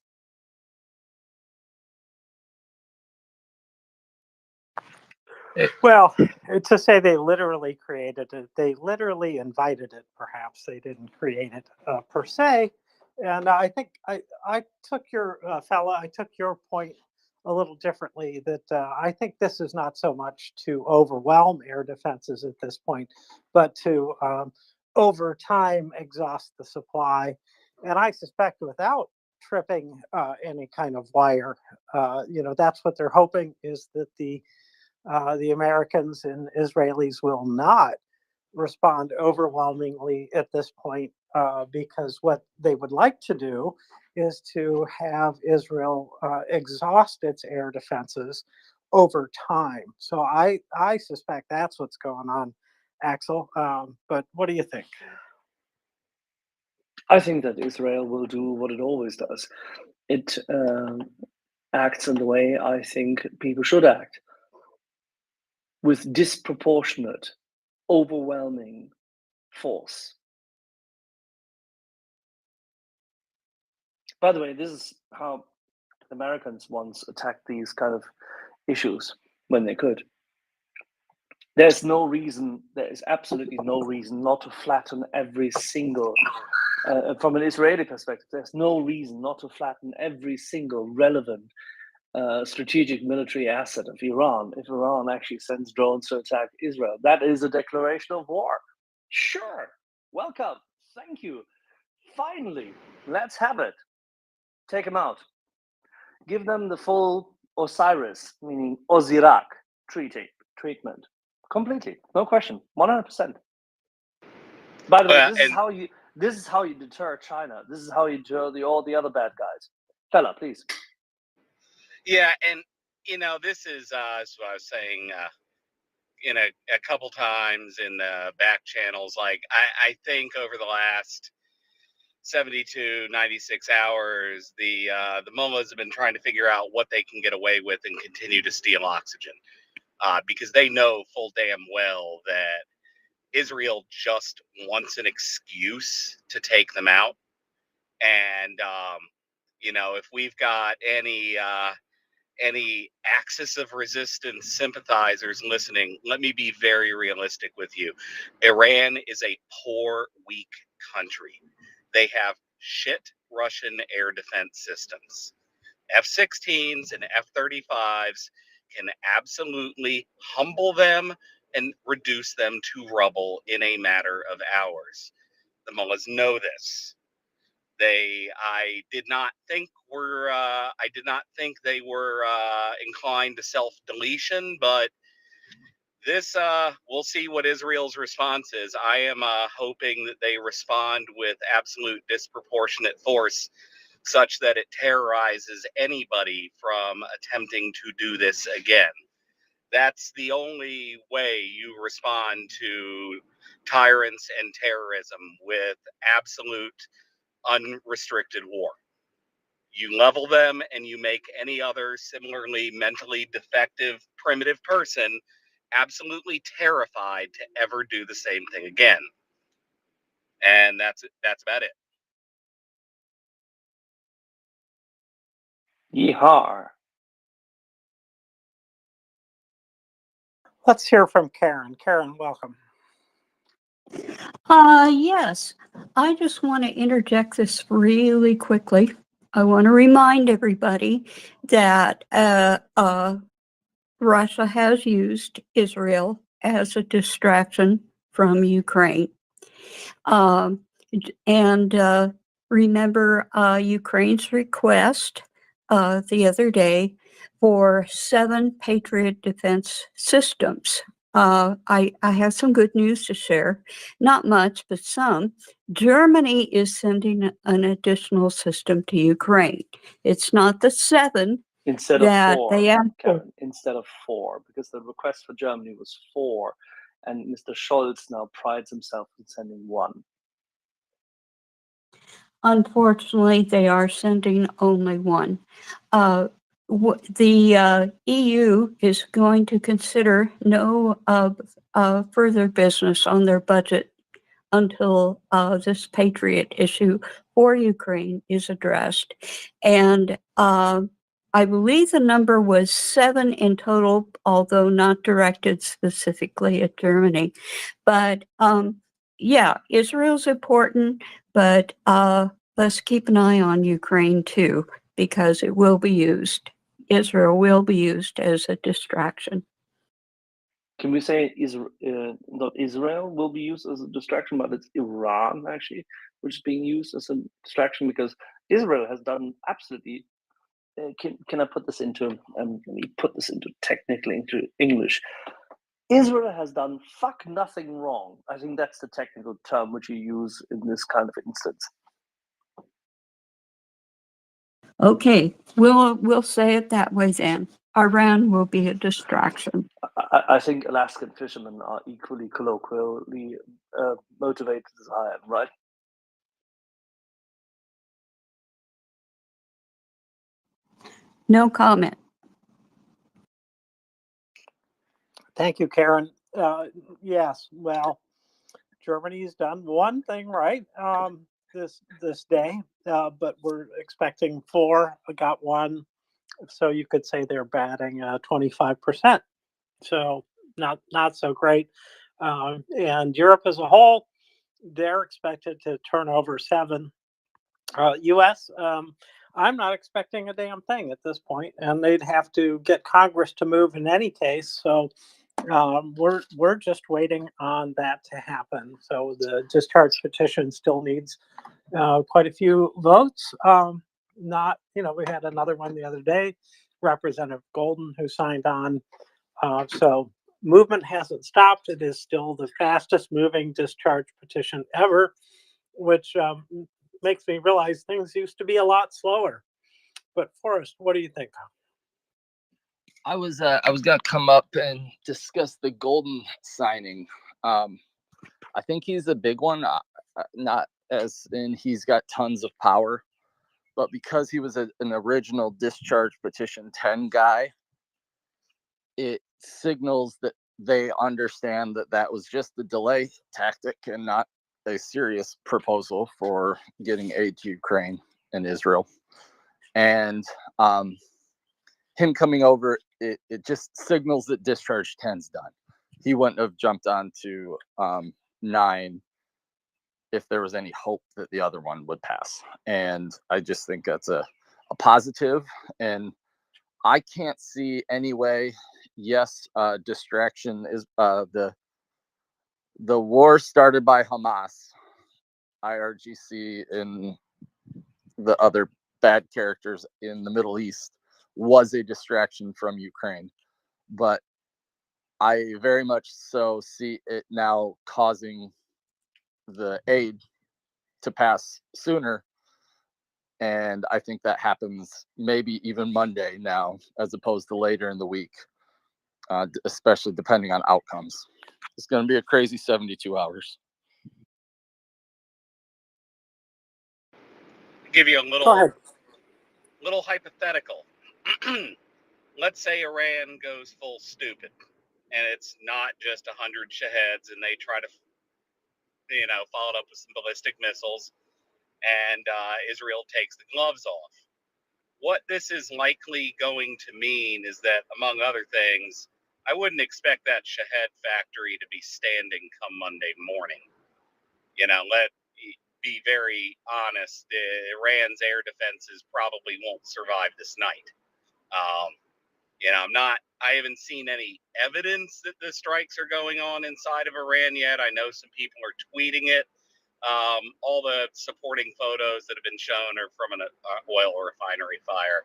Well, to say they literally created it, they literally invited it, perhaps. They didn't create it per se. And I think I took your, I took your point a little differently, that I think this is not so much to overwhelm air defenses at this point, but to, over time, exhaust the supply. And I suspect without tripping any kind of wire, that's what they're hoping, is that the Americans and Israelis will not respond overwhelmingly at this point, because what they would like to do is to have Israel exhaust its air defenses over time. So I suspect that's what's going on, Axel. But what do you think? I think that Israel will do what it always does. It acts in the way I think people should act, with disproportionate, overwhelming force. By the way, this is how Americans once attacked these kind of issues when they could. There's no reason, there is absolutely no reason not to flatten every single, from an Israeli perspective, there's no reason not to flatten every single relevant strategic military asset of Iran if Iran actually sends drones to attack Israel. That is a declaration of war. Sure, welcome, thank you. Finally, let's have it. Take them out. Give them the full Osiris, meaning Osirak treatment. Completely, no question, 100%. By the way, this is how you deter China. This is how you deter all the other bad guys. Fella, please. Yeah, and this is what I was saying in a couple times in the back channels. Like I think over the last 72, 96 hours, the mullahs have been trying to figure out what they can get away with and continue to steal oxygen, because they know full damn well that Israel just wants an excuse to take them out. And if we've got any axis of resistance sympathizers listening, let me be very realistic with you. Iran is a poor, weak country. They have shit Russian air defense systems. F-16s and F-35s can absolutely humble them and reduce them to rubble in a matter of hours. The mullahs know this. I did not think they were inclined to self-deletion, but this, we'll see what Israel's response is. I am hoping that they respond with absolute disproportionate force, such that it terrorizes anybody from attempting to do this again. That's the only way you respond to tyrants and terrorism, with absolute unrestricted war. You level them and you make any other similarly mentally defective primitive person absolutely terrified to ever do the same thing again. And that's about it. Yeehaw. Let's hear from Karen. Karen, welcome. Yes, I just want to interject this really quickly. I want to remind everybody that Russia has used Israel as a distraction from Ukraine. And remember Ukraine's request the other day for 7 Patriot defense systems. I have some good news to share. Not much, but some. Germany is sending an additional system to Ukraine. It's not the 7 Instead of that 4, they asked for. Karen, instead of 4, because the request for Germany was 4, and Mr. Scholz now prides himself in sending 1. Unfortunately, they are sending only 1. The EU is going to consider no further business on their budget until this Patriot issue for Ukraine is addressed. And I believe the number was 7 in total, although not directed specifically at Germany. But yeah, Israel's important, but let's keep an eye on Ukraine too, because it will be used. Israel will be used as a distraction. Can we say not Israel will be used as a distraction, but it's Iran actually, which is being used as a distraction, because Israel has done absolutely. Can I put this into? Let me put this into technically into English. Israel has done fuck nothing wrong. I think that's the technical term which you use in this kind of instance. Okay, we'll say it that way then. Iran will be a distraction. I think Alaskan fishermen are equally colloquially motivated as I am, right? No comment. Thank you, Karen. Yes, well, Germany's done one thing right this day, but we're expecting 4. I got 1, so you could say they're batting 25%. So not so great. And Europe as a whole, they're expected to turn over 7. U.S. I'm not expecting a damn thing at this point, and they'd have to get Congress to move in any case. So we're just waiting on that to happen. So the discharge petition still needs quite a few votes. Not, we had another one the other day, Representative Golden, who signed on. So movement hasn't stopped. It is still the fastest moving discharge petition ever, which makes me realize things used to be a lot slower. But Forrest, what do you think? I was gonna come up and discuss the Golden signing. I think he's a big one, not as in he's got tons of power, but because he was an original discharge petition 10 guy, it signals that they understand that that was just the delay tactic and not a serious proposal for getting aid to Ukraine and Israel. And him coming over, it just signals that discharge 10's done. He wouldn't have jumped on to 9 if there was any hope that the other one would pass. And I just think that's a positive. And I can't see any way. Yes, distraction is the war started by Hamas, IRGC, and the other bad characters in the Middle East was a distraction from Ukraine. But I very much so see it now causing the aid to pass sooner. And I think that happens maybe even Monday now, as opposed to later in the week, especially depending on outcomes. It's going to be a crazy 72 hours. I'll give you a little hypothetical. Let's say Iran goes full stupid, and it's not just 100 shaheds, and they try to, follow it up with some ballistic missiles, and Israel takes the gloves off. What this is likely going to mean is that, among other things, I wouldn't expect that Shahed factory to be standing come Monday morning. Let be very honest. Iran's air defenses probably won't survive this night. I haven't seen any evidence that the strikes are going on inside of Iran yet. I know some people are tweeting it. All the supporting photos that have been shown are from an oil refinery fire.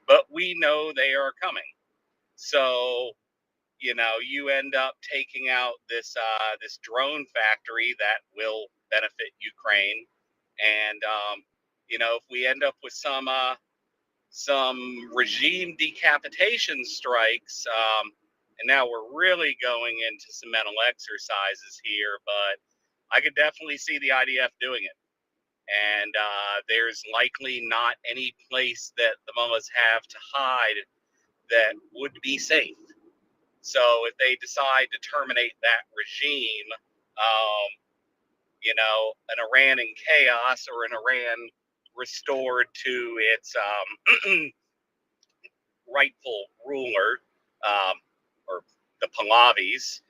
But we know they are coming. So, you know, you end up taking out this this drone factory that will benefit Ukraine, and you know, if we end up with some regime decapitation strikes, and now we're really going into some mental exercises here, but I could definitely see the IDF doing it. And there's likely not any place that the mullahs have to hide that would be safe. So if they decide to terminate that regime, you know, an Iran in chaos or an Iran restored to its rightful ruler, or the Pahlavis,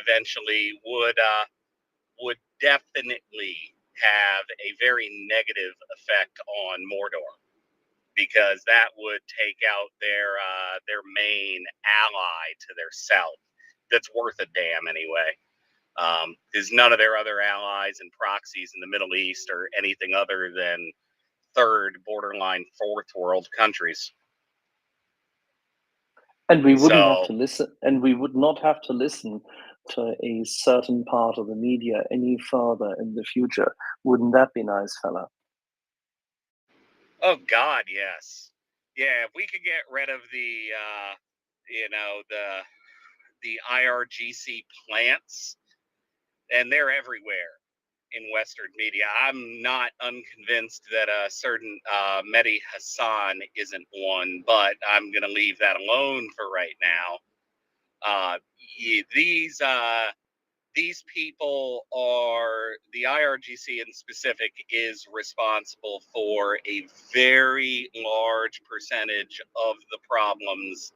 eventually would definitely have a very negative effect on Mordor, because that would take out their main ally to their south. That's worth a damn anyway, because none of their other allies and proxies in the Middle East are anything other than third, borderline fourth world countries. And we wouldn't have So, to listen, and we would not have to listen to a certain part of the media any further in the future. Wouldn't that be nice, fella? oh God, yes, yeah. If we could get rid of the, you know, the IRGC plants, and they're everywhere in Western media. I'm not unconvinced that a certain Mehdi Hassan isn't one, but I'm going to leave that alone for right now. These people are, the IRGC in specific is responsible for a very large percentage of the problems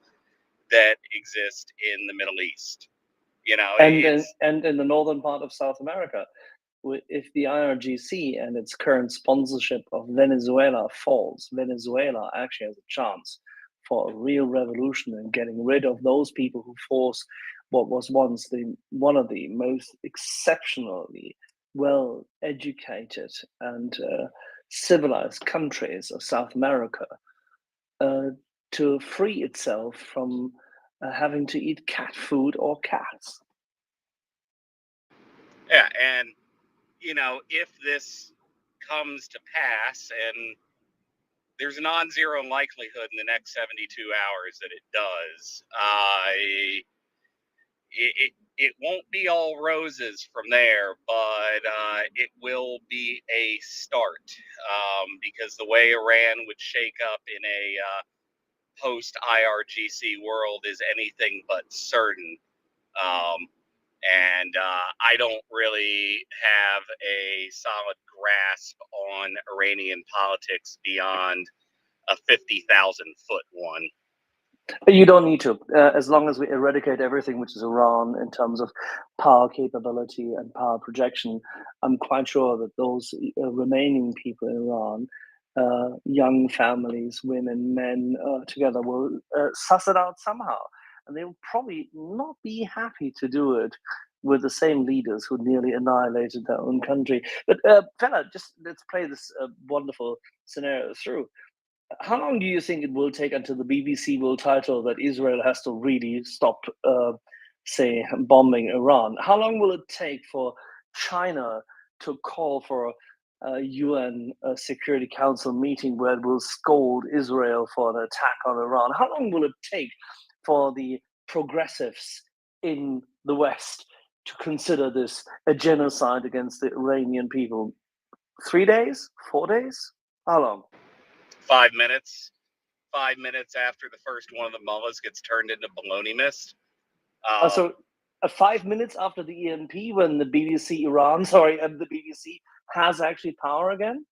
that exist in the Middle East. You know, And in the northern part of South America, if the IRGC and its current sponsorship of Venezuela falls, Venezuela actually has a chance for a real revolution and getting rid of those people who force what was once one of the most exceptionally well educated and civilized countries of South America to free itself from having to eat cat food or cats. yeah, and you know, if this comes to pass, and there's a non-zero likelihood in the next 72 hours that it does, it won't be all roses from there, but it will be a start, because the way Iran would shake up in a post IRGC world is anything but certain. Um, and I don't really have a solid grasp on Iranian politics beyond a 50,000 foot one. But you don't need to, as long as we eradicate everything which is Iran in terms of power capability and power projection. I'm quite sure that those remaining people in Iran, young families, women, men, together will suss it out somehow. And they will probably not be happy to do it with the same leaders who nearly annihilated their own country. But fella, just let's play this wonderful scenario through. How long do you think it will take until the BBC will title that Israel has to really stop, say, bombing Iran? How long will it take for China to call for a UN Security Council meeting where it will scold Israel for an attack on Iran? How long will it take for the progressives in the West to consider this a genocide against the Iranian people? 3 days? 4 days? How long? 5 minutes. 5 minutes after the first one of the mullahs gets turned into baloney mist. So 5 minutes after the EMP, when the BBC and the BBC has actually power again?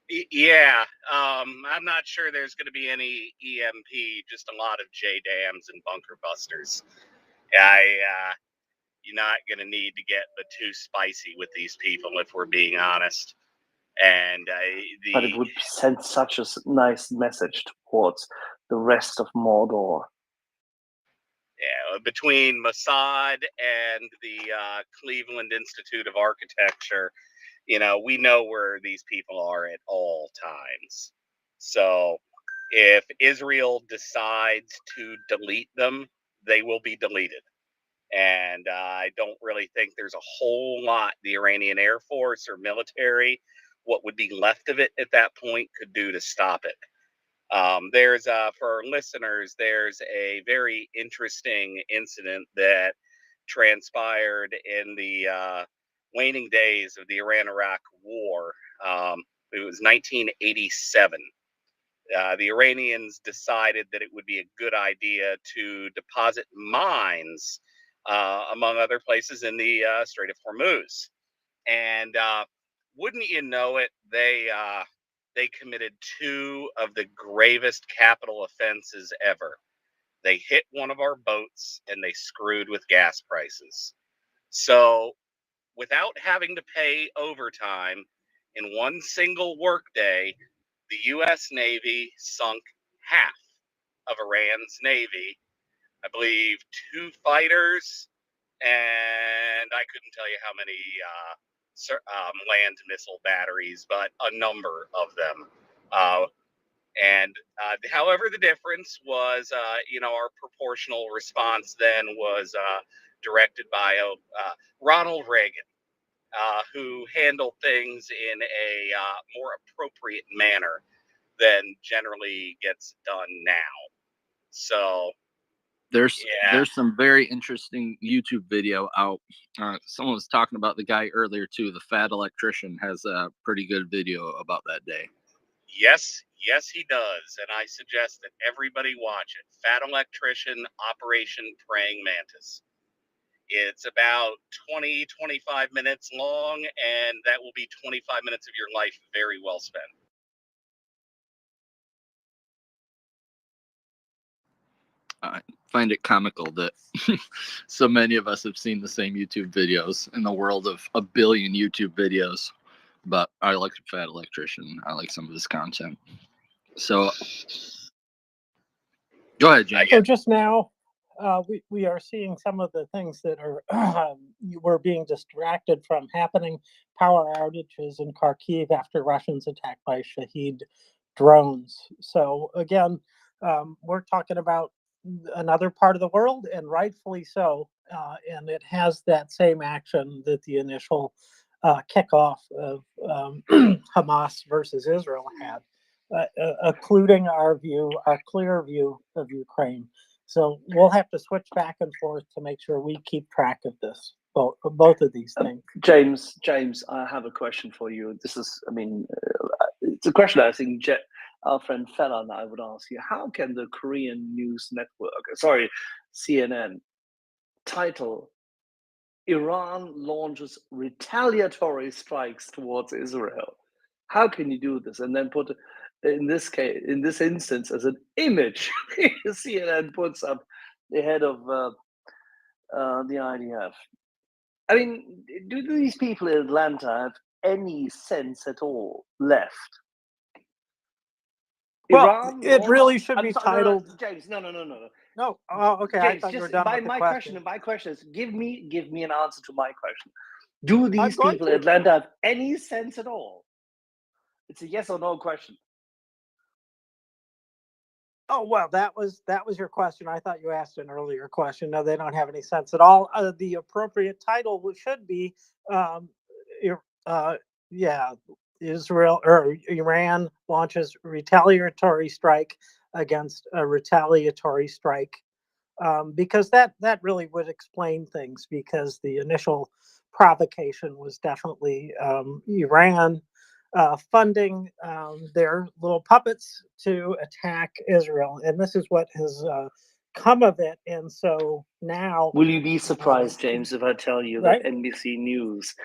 Yeah, I'm not sure there's going to be any EMP, just a lot of JDAMs and bunker busters. You're not going to need to get too spicy with these people, if we're being honest. And but it would send such a nice message towards the rest of Mordor. Yeah, between Mossad and the Cleveland Institute of Architecture, you know, we know where these people are at all times. So, If Israel decides to delete them, they will be deleted. And I don't really think there's a whole lot the Iranian Air Force or military, what would be left of it at that point, could do to stop it. There's for our listeners, there's a very interesting incident that transpired in the waning days of the Iran-Iraq War. It was 1987. The Iranians decided that it would be a good idea to deposit mines, among other places, in the Strait of Hormuz. And wouldn't you know it, they committed two of the gravest capital offenses ever. They hit one of our boats and they screwed with gas prices. So, without having to pay overtime, in one single workday, the U.S. Navy sunk half of Iran's Navy. I believe 2 fighters, and I couldn't tell you how many land missile batteries, but a number of them. However, the difference was, our proportional response then was directed by Ronald Reagan, who handled things in a more appropriate manner than generally gets done now. So There's yeah, there's some very interesting YouTube video out. Someone was talking about the guy earlier too. The fat electrician has a pretty good video about that day. yes, he does, and I suggest that everybody watch it. Fat Electrician, Operation Praying Mantis. It's about 20-25 minutes long, and that will be 25 minutes of your life very well spent. I find it comical that so many of us have seen the same YouTube videos in the world of a billion YouTube videos. But I like Fat Electrician. I like some of his content. So go ahead, James. So just now, we are seeing some of the things that are we're being distracted from happening. Power outages in Kharkiv after Russians attacked by Shahed drones. So again, we're talking about another part of the world, and rightfully so. And it has that same action that the initial kickoff of Hamas versus Israel had, occluding our clear view of Ukraine. So we'll have to switch back and forth to make sure we keep track of this, both of these things. James, I have a question for you. This is, it's a question I think our friend Fella and I would ask you. How can the Korean news network, CNN, title Iran launches retaliatory strikes towards Israel? How can you do this? And then put, in this instance, as an image, CNN puts up the head of the IDF. I mean, do these people in Atlanta have any sense at all left? Well, Iran it really should be titled. No, James, no. No, okay. James, I thought you were done with the question. My question is, give me an answer to my question. Do these going people in Atlanta have any sense at all? It's a yes or no question. Oh well, that was your question. I thought you asked an earlier question. No, they don't have any sense at all. The appropriate title should be, Israel or Iran launches retaliatory strike against a retaliatory strike, because that really would explain things. Because the initial provocation was definitely Iran funding their little puppets to attack Israel, and this is what has come of it. And so now, will you be surprised, James, if I tell you that NBC News,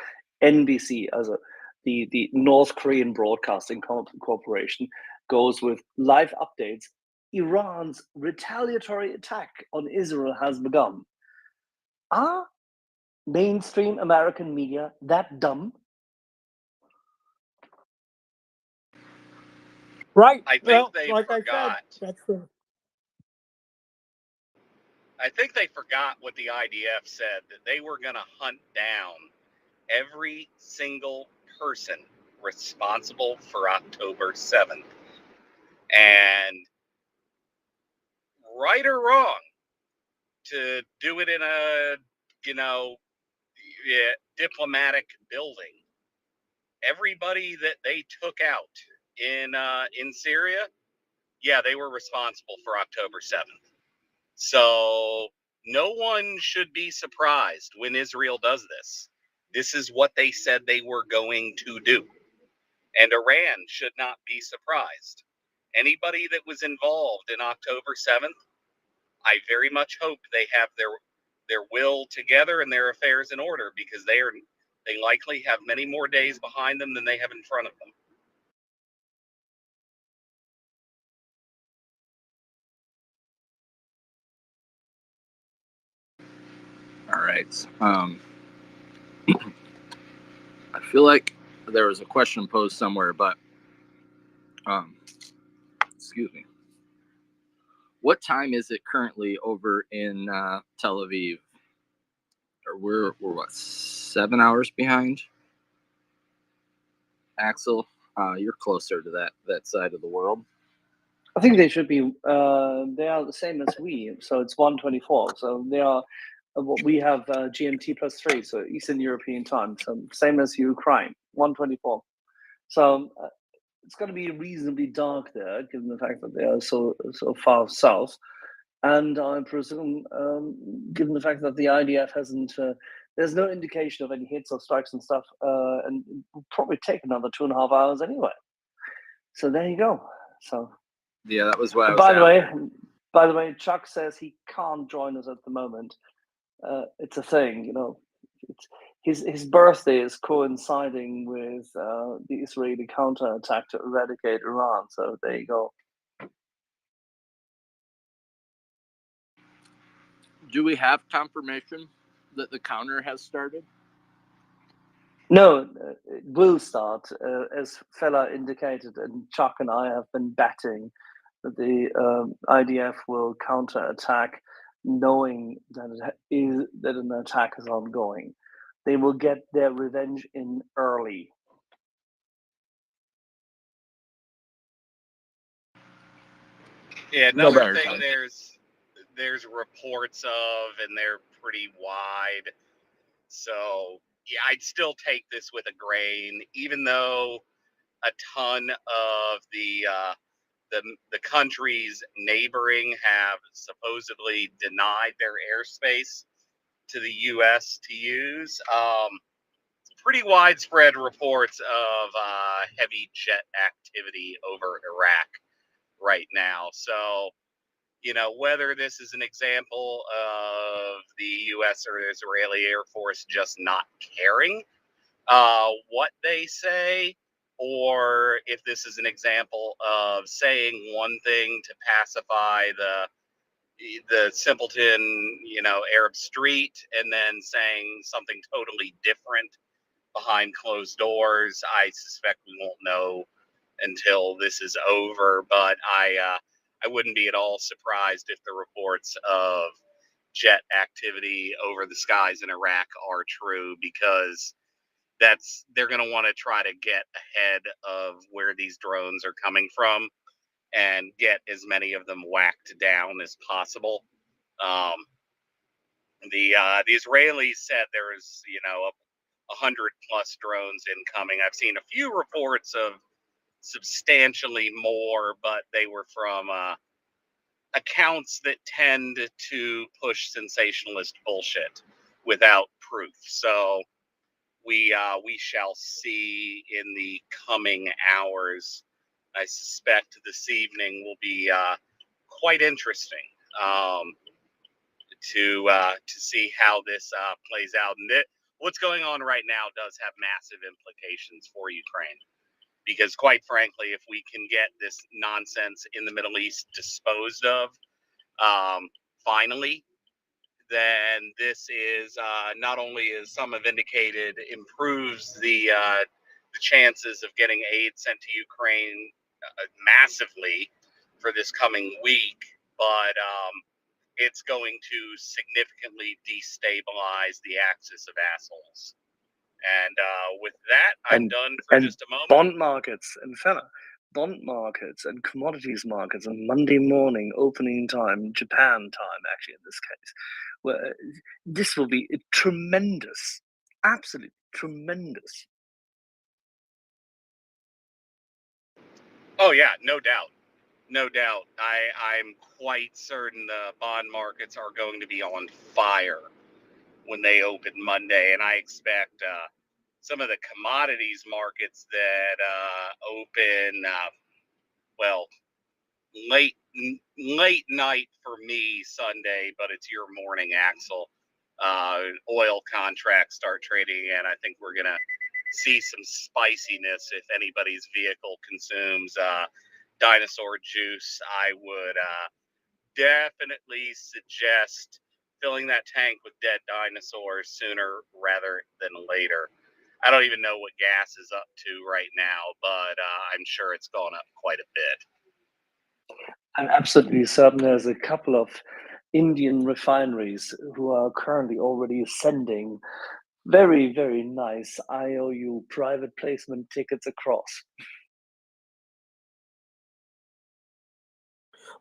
the North Korean Broadcasting Corporation, goes with live updates? Iran's retaliatory attack on Israel has begun. Are mainstream American media that dumb? Right. I think they like forgot. I said, I think they forgot what the IDF said, that they were going to hunt down every single person responsible for October 7th. And right or wrong, to do it in a, diplomatic building. Everybody that they took out in Syria, yeah, they were responsible for October 7th. So no one should be surprised when Israel does this. This is what they said they were going to do. And Iran should not be surprised. Anybody that was involved in October 7th, I very much hope they have their will together and their affairs in order, because they likely have many more days behind them than they have in front of them. All right. I feel like there was a question posed somewhere, but excuse me. What time is it currently over in Tel Aviv? Or we're what, 7 hours behind? Axel, you're closer to that side of the world. I think they should be. They are the same as we, so it's 1:24. So they are. We have GMT +3, so Eastern European time, so same as Ukraine, 1:24. So it's going to be reasonably dark there, given the fact that they are so far south. And I presume, given the fact that the IDF hasn't, there's no indication of any hits or strikes and stuff, and it will probably take another 2.5 hours anyway. So there you go. So. Yeah, that was what I was By the way, Chuck says he can't join us at the moment. It's a thing, his birthday is coinciding with the Israeli counterattack to eradicate Iran. So there you go. Do we have confirmation that the counter has started? No, it will start, as Fella indicated, and Chuck and I have been betting that the IDF will counterattack, knowing that an attack is ongoing. They will get their revenge in early. Yeah, another thing there's reports of, and they're pretty wide. So yeah, I'd still take this with a grain, even though a ton of the countries neighboring have supposedly denied their airspace to the U.S. to use. Pretty widespread reports of heavy jet activity over Iraq right now. So, whether this is an example of the U.S. or Israeli Air Force just not caring what they say, or if this is an example of saying one thing to pacify the simpleton, Arab street, and then saying something totally different behind closed doors. I suspect we won't know until this is over, but I wouldn't be at all surprised if the reports of jet activity over the skies in Iraq are true, because they're going to want to try to get ahead of where these drones are coming from and get as many of them whacked down as possible. The Israelis said there was 100+ drones incoming. I've seen a few reports of substantially more, but they were from accounts that tend to push sensationalist bullshit without proof. So we shall see in the coming hours. I suspect this evening will be quite interesting to see how this plays out. And what's going on right now does have massive implications for Ukraine, because quite frankly, if we can get this nonsense in the Middle East disposed of finally, then this is not only, as some have indicated, improves the chances of getting aid sent to Ukraine massively for this coming week, but it's going to significantly destabilize the axis of assholes. And with that, I'm done for just a moment. Bond markets and Fella. bond markets and commodities markets on Monday morning, opening time, Japan time, actually, in this case, where this will be tremendous, absolutely tremendous. Oh yeah, no doubt. No doubt. I'm quite certain the bond markets are going to be on fire when they open Monday, and I expect some of the commodities markets that open well late night for me Sunday, but it's your morning, Axel. Oil contracts start trading, and I think we're gonna see some spiciness if anybody's vehicle consumes dinosaur juice. I would definitely suggest filling that tank with dead dinosaurs sooner rather than later. I don't even know what gas is up to right now, but I'm sure it's gone up quite a bit. I'm absolutely certain there's a couple of Indian refineries who are currently already sending very, very nice IOU private placement tickets across.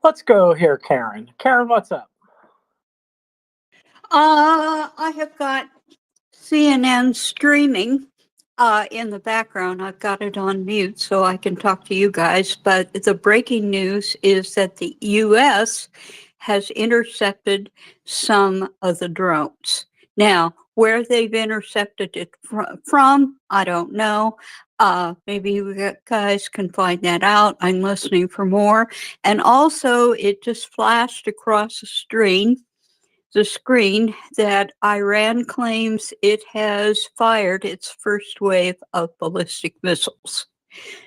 Let's go here, Karen. Karen, what's up? I have got CNN streaming in the background. I've got it on mute so I can talk to you guys. But the breaking news is that the U.S. has intercepted some of the drones. Now, where they've intercepted it from, I don't know. Maybe you guys can find that out. I'm listening for more. And also, it just flashed across the screen that Iran claims it has fired its first wave of ballistic missiles.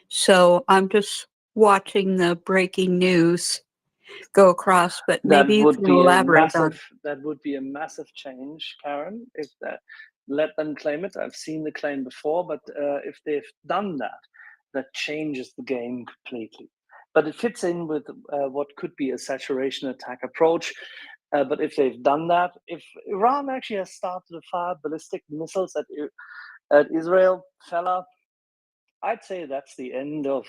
So I'm just watching the breaking news go across, but maybe you can elaborate on. That would be a massive change, Karen, if that let them claim it. I've seen the claim before, but if they've done that, that changes the game completely. But it fits in with what could be a saturation attack approach. But if they've done that, if Iran actually has started to fire ballistic missiles at Israel, fella, I'd say that's the end of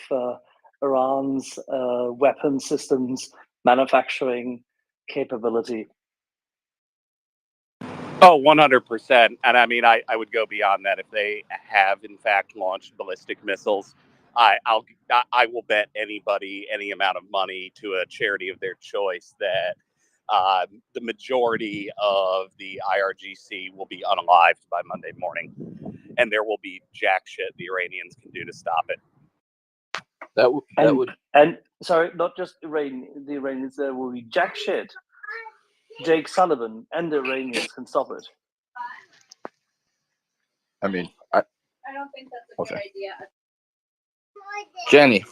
Iran's weapon systems manufacturing capability. Oh, 100%. And I mean, I would go beyond that. If they have, in fact, launched ballistic missiles, I will bet anybody any amount of money to a charity of their choice that the majority of the IRGC will be unalived by Monday morning. And there will be jack shit the Iranians can do to stop it. And sorry, not just the Iranians, there will be jack shit. Jake Sullivan and the Iranians can stop it. I mean, I don't think that's a good idea. Jenny.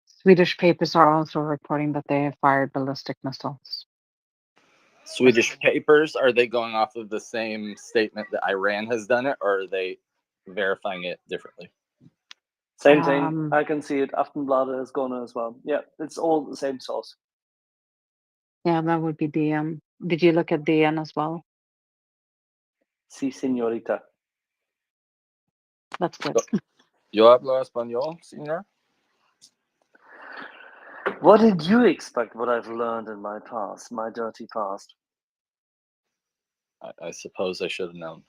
Swedish papers are also reporting that they have fired ballistic missiles. Swedish papers, are they going off of the same statement that Iran has done it, or are they verifying it differently? Same thing. I can see it. Aftenbladet has gone as well. Yeah, it's all the same source. Yeah, that would be DN. Did you look at DN as well? Sí, señorita. That's good. Yo hablo español, señor? What did you expect what I've learned in my past, my dirty past? I suppose I should have known.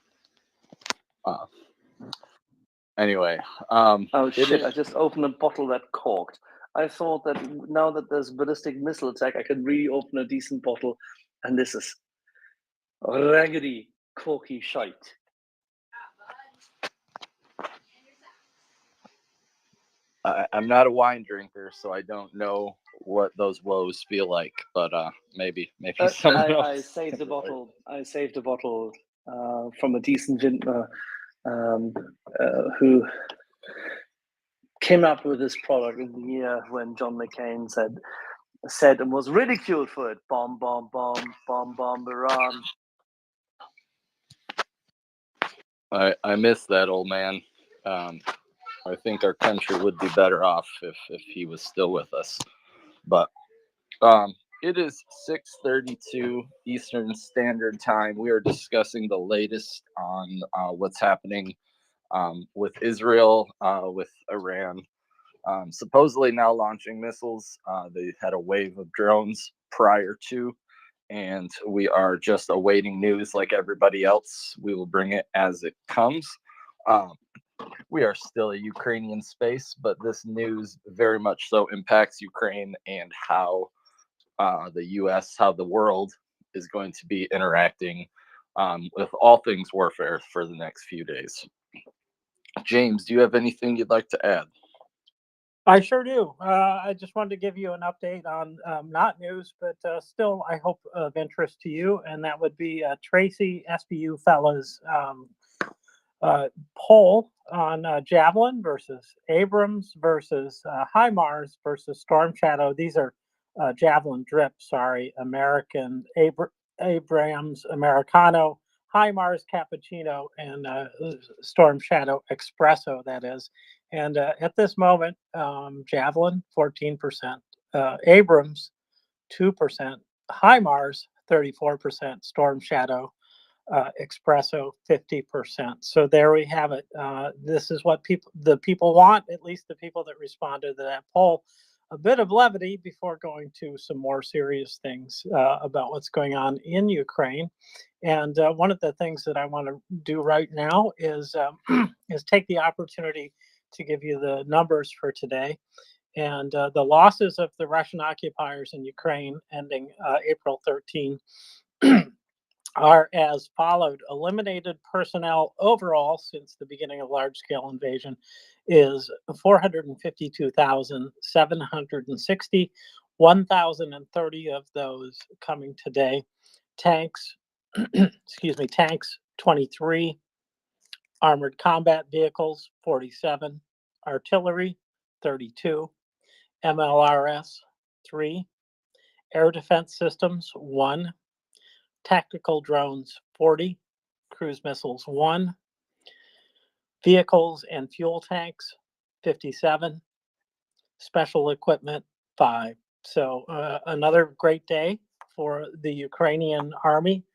Anyway. Oh shit, I just opened a bottle that corked. I thought that now that there's ballistic missile attack, I could really open a decent bottle, and this is raggedy, corky shite. I'm not a wine drinker, so I don't know what those woes feel like. But maybe someone else. I saved the bottle. I saved a bottle from a decent vintner who came up with this product in the year when John McCain said and was ridiculed for it. Bomb, bomb, bomb, bomb, bomb, Iran. I miss that old man. I think our country would be better off if he was still with us. But it is 6:32 Eastern Standard Time. We are discussing the latest on what's happening with Israel, with Iran, supposedly now launching missiles. They had a wave of drones prior to, and we are just awaiting news like everybody else. We will bring it as it comes. We are still a Ukrainian space, but this news very much so impacts Ukraine and how the US, how the world is going to be interacting with all things warfare for the next few days. James, do you have anything you'd like to add? I sure do. I just wanted to give you an update on not news, but still, I hope of interest to you, and that would be Tracy SBU Fella's poll on Javelin versus Abrams versus HIMARS versus Storm Shadow. These are Javelin Drip, sorry, American Abrams Americano, HIMARS Cappuccino, and Storm Shadow Espresso, that is. And at this moment, Javelin, 14%, Abrams, 2%, HIMARS, 34%, Storm Shadow, Espresso, 50%. So there we have it. This is what the people want, at least the people that responded to that poll. A bit of levity before going to some more serious things about what's going on in Ukraine. And one of the things that I want to do right now is take the opportunity to give you the numbers for today. And the losses of the Russian occupiers in Ukraine ending April 13 are as followed. Eliminated personnel overall since the beginning of large-scale invasion is 452,760, 1,030 of those coming today. Tanks, excuse me, tanks 23, armored combat vehicles 47, artillery 32, MLRS 3, air defense systems 1, tactical drones 40, cruise missiles 1, vehicles and fuel tanks 57, special equipment 5. So another great day for the Ukrainian army,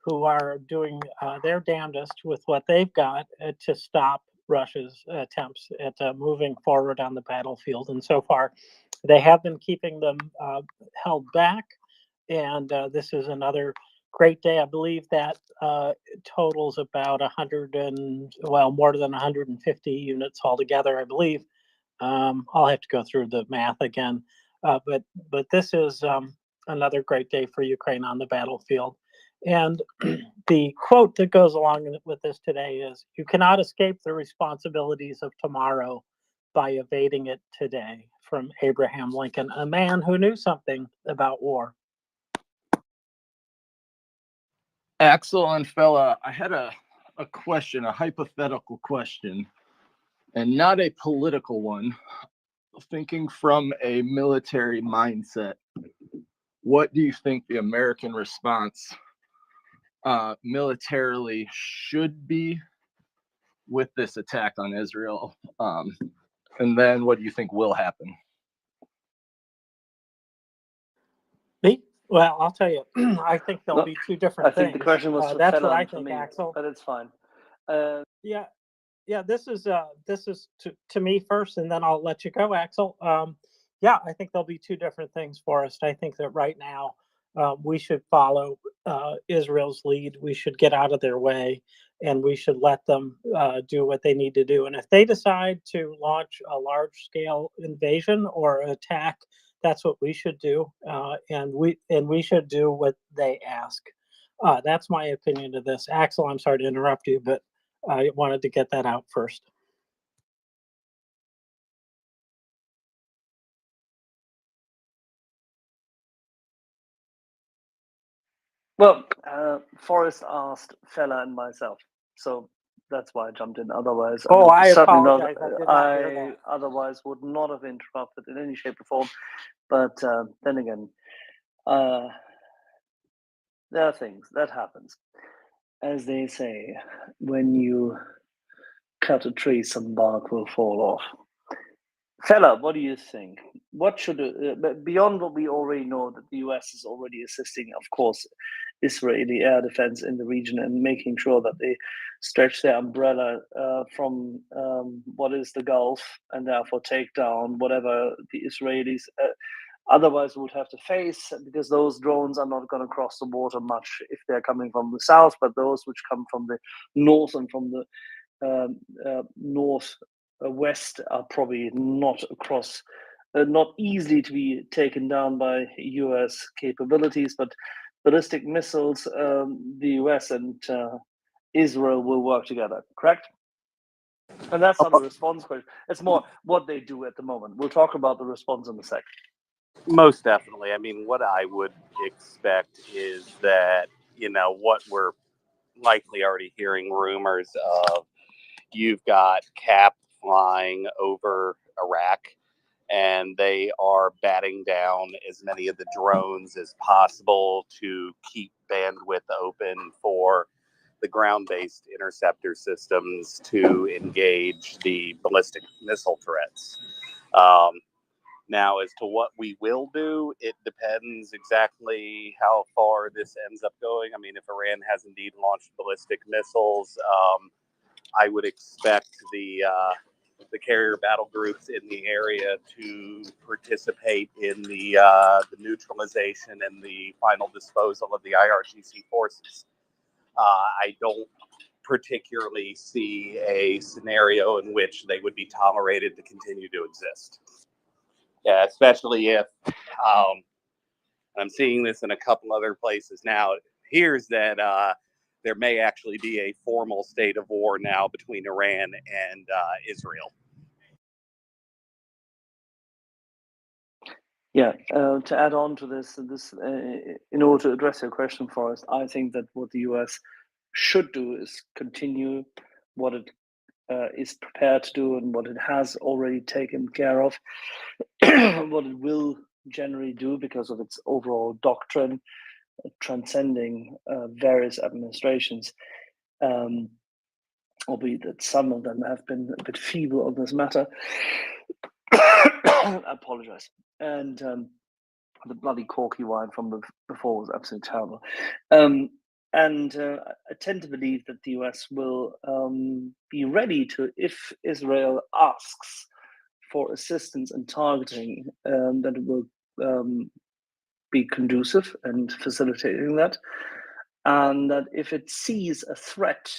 who are doing their damnedest with what they've got to stop Russia's attempts at moving forward on the battlefield. And so far, they have been keeping them held back. And this is another great day. I believe that totals about 100 and, well, more than 150 units altogether, I believe. I'll have to go through the math again. But this is another great day for Ukraine on the battlefield. And the quote that goes along with this today is, "You cannot escape the responsibilities of tomorrow by evading it today," from Abraham Lincoln, a man who knew something about war. Axel and Fella, I had a question, a hypothetical question, and not a political one. Thinking from a military mindset, what do you think the American response militarily should be with this attack on Israel? And then what do you think will happen? Me? Well, I'll tell you, I think there'll be two different I think things. the question was for That's Fella what I and for think, me, Axel. but it's fine. Yeah, this is to me first, and then I'll let you go, Axel. Yeah, I think there'll be two different things for us. I think that right now we should follow Israel's lead. We should get out of their way, and we should let them do what they need to do. And if they decide to launch a large-scale invasion or attack, that's what we should do, and we should do what they ask. That's my opinion of this. Axel, I'm sorry to interrupt you, but I wanted to get that out first. Well, Forrest asked Fella and myself, so that's why I jumped in. Otherwise, Oh, I certainly apologize. I did not hear that. otherwise would not have interrupted in any shape or form. But then again, there are things that happens. As they say, when you cut a tree, some bark will fall off. Fella, what do you think? What should beyond what we already know, that the US is already assisting, of course, Israeli air defense in the region and making sure that they stretch their umbrella from what is the Gulf and therefore take down whatever the Israelis otherwise would have to face, because those drones are not going to cross the water much if they're coming from the south, but those which come from the north and from the northwest are probably not not easily to be taken down by US capabilities, but ballistic missiles, the US and Israel will work together, correct? And that's not a response question. It's more what they do at the moment. We'll talk about the response in a sec. Most definitely. I mean, what I would expect is that, what we're likely already hearing rumors of, you've got CAP flying over Iraq, and they are batting down as many of the drones as possible to keep bandwidth open for the ground-based interceptor systems to engage the ballistic missile threats. Now, as to what we will do, it depends exactly how far this ends up going. I mean, if Iran has indeed launched ballistic missiles, I would expect the carrier battle groups in the area to participate in the neutralization and the final disposal of the IRGC forces. I don't particularly see a scenario in which they would be tolerated to continue to exist. Yeah, especially if I'm seeing this in a couple other places now. It appears that there may actually be a formal state of war now between Iran and Israel. Yeah, to add on to this, in order to address your question, Forrest, I think that what the US should do is continue what it is prepared to do and what it has already taken care of, what it will generally do because of its overall doctrine, transcending various administrations, albeit that some of them have been a bit feeble on this matter. I apologize. And the bloody corky wine from before was absolutely terrible. I tend to believe that the US will be ready to, if Israel asks for assistance in targeting, that it will be conducive and facilitating that. And that if it sees a threat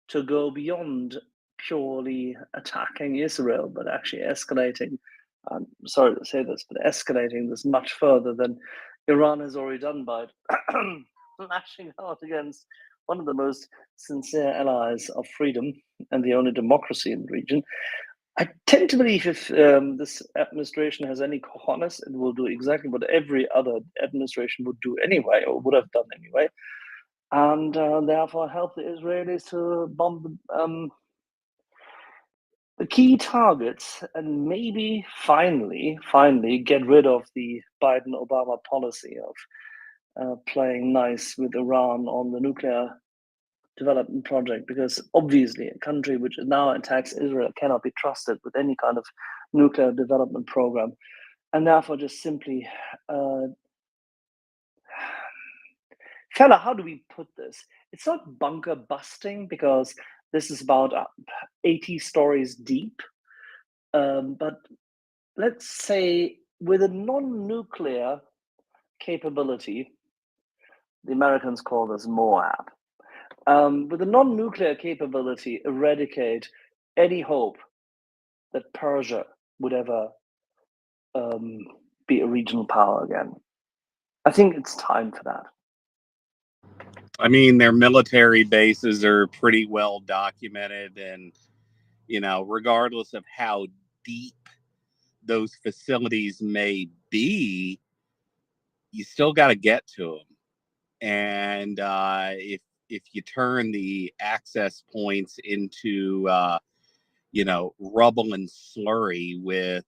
to go beyond purely attacking Israel, but actually escalating, I'm sorry to say this, but escalating this much further than Iran has already done by lashing out against one of the most sincere allies of freedom and the only democracy in the region. I tend to believe if this administration has any cojones, it will do exactly what every other administration would do anyway, or would have done anyway, and therefore help the Israelis to bomb the key targets and maybe finally get rid of the Biden-Obama policy of playing nice with Iran on the nuclear development project, because obviously a country which now attacks Israel cannot be trusted with any kind of nuclear development program, and therefore just simply fella, how do we put this? It's not bunker busting because this is about 80 stories deep, but let's say with a non-nuclear capability, the Americans call this MOAB. With a non-nuclear capability, eradicate any hope that Persia would ever be a regional power again. I think it's time for that. I mean, their military bases are pretty well documented, and regardless of how deep those facilities may be, you still got to get to them. And if you turn the access points into rubble and slurry with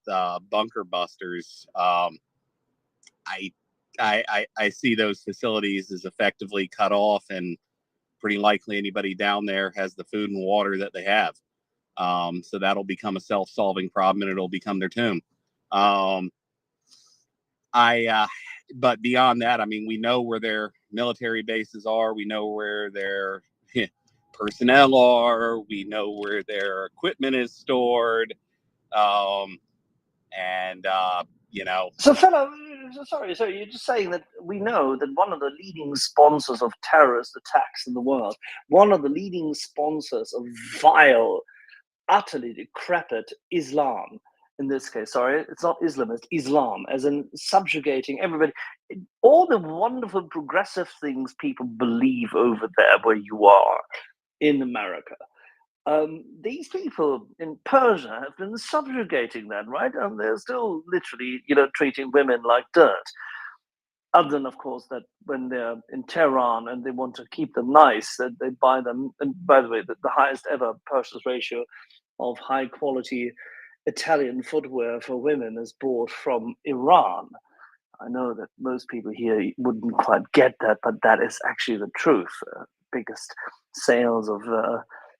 bunker busters, I see those facilities as effectively cut off, and pretty likely anybody down there has the food and water that they have. So that'll become a self-solving problem, and it'll become their tomb. But beyond that, I mean, we know where their military bases are. We know where their personnel are. We know where their equipment is stored. And you know. So, fellow, sorry, so you're just saying that we know that one of the leading sponsors of terrorist attacks in the world, one of the leading sponsors of vile, utterly decrepit Islam, in this case, sorry, it's not Islam, it's Islam, as in subjugating everybody. All the wonderful progressive things people believe over there where you are in America. These people in Persia have been subjugating that, right? And they're still literally, treating women like dirt. Other than, of course, that when they're in Tehran and they want to keep them nice, that they buy them. And by the way, the highest ever purchase ratio of high quality Italian footwear for women is bought from Iran. I know that most people here wouldn't quite get that, but that is actually the truth. Biggest sales of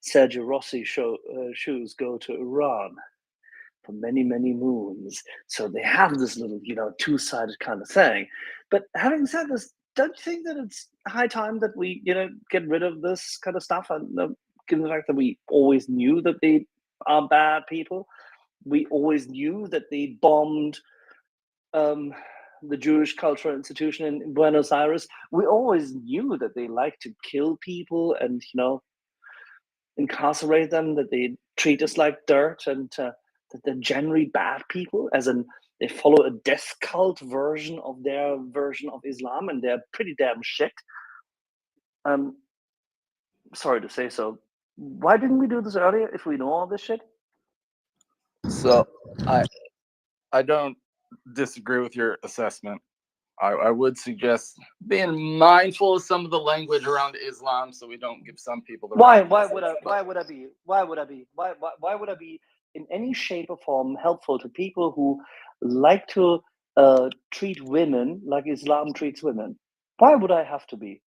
Sergio Rossi shoes go to Iran for many, many moons. So they have this little, two-sided kind of thing. But having said this, don't you think that it's high time that we, get rid of this kind of stuff? And given the fact that we always knew that they are bad people, we always knew that they bombed the Jewish Cultural Institution in Buenos Aires. We always knew that they like to kill people and, incarcerate them, that they treat us like dirt, and that they're generally bad people, as in they follow a death cult version of their version of Islam, and they're pretty damn shit. Sorry to say so. Why didn't we do this earlier if we know all this shit? So I don't disagree with your assessment. I would suggest being mindful of some of the language around Islam, so we don't give some people the Why? wrong Why message. would I? Why would I be? Why would I be? Why would I be in any shape or form helpful to people who like to treat women like Islam treats women? Why would I have to be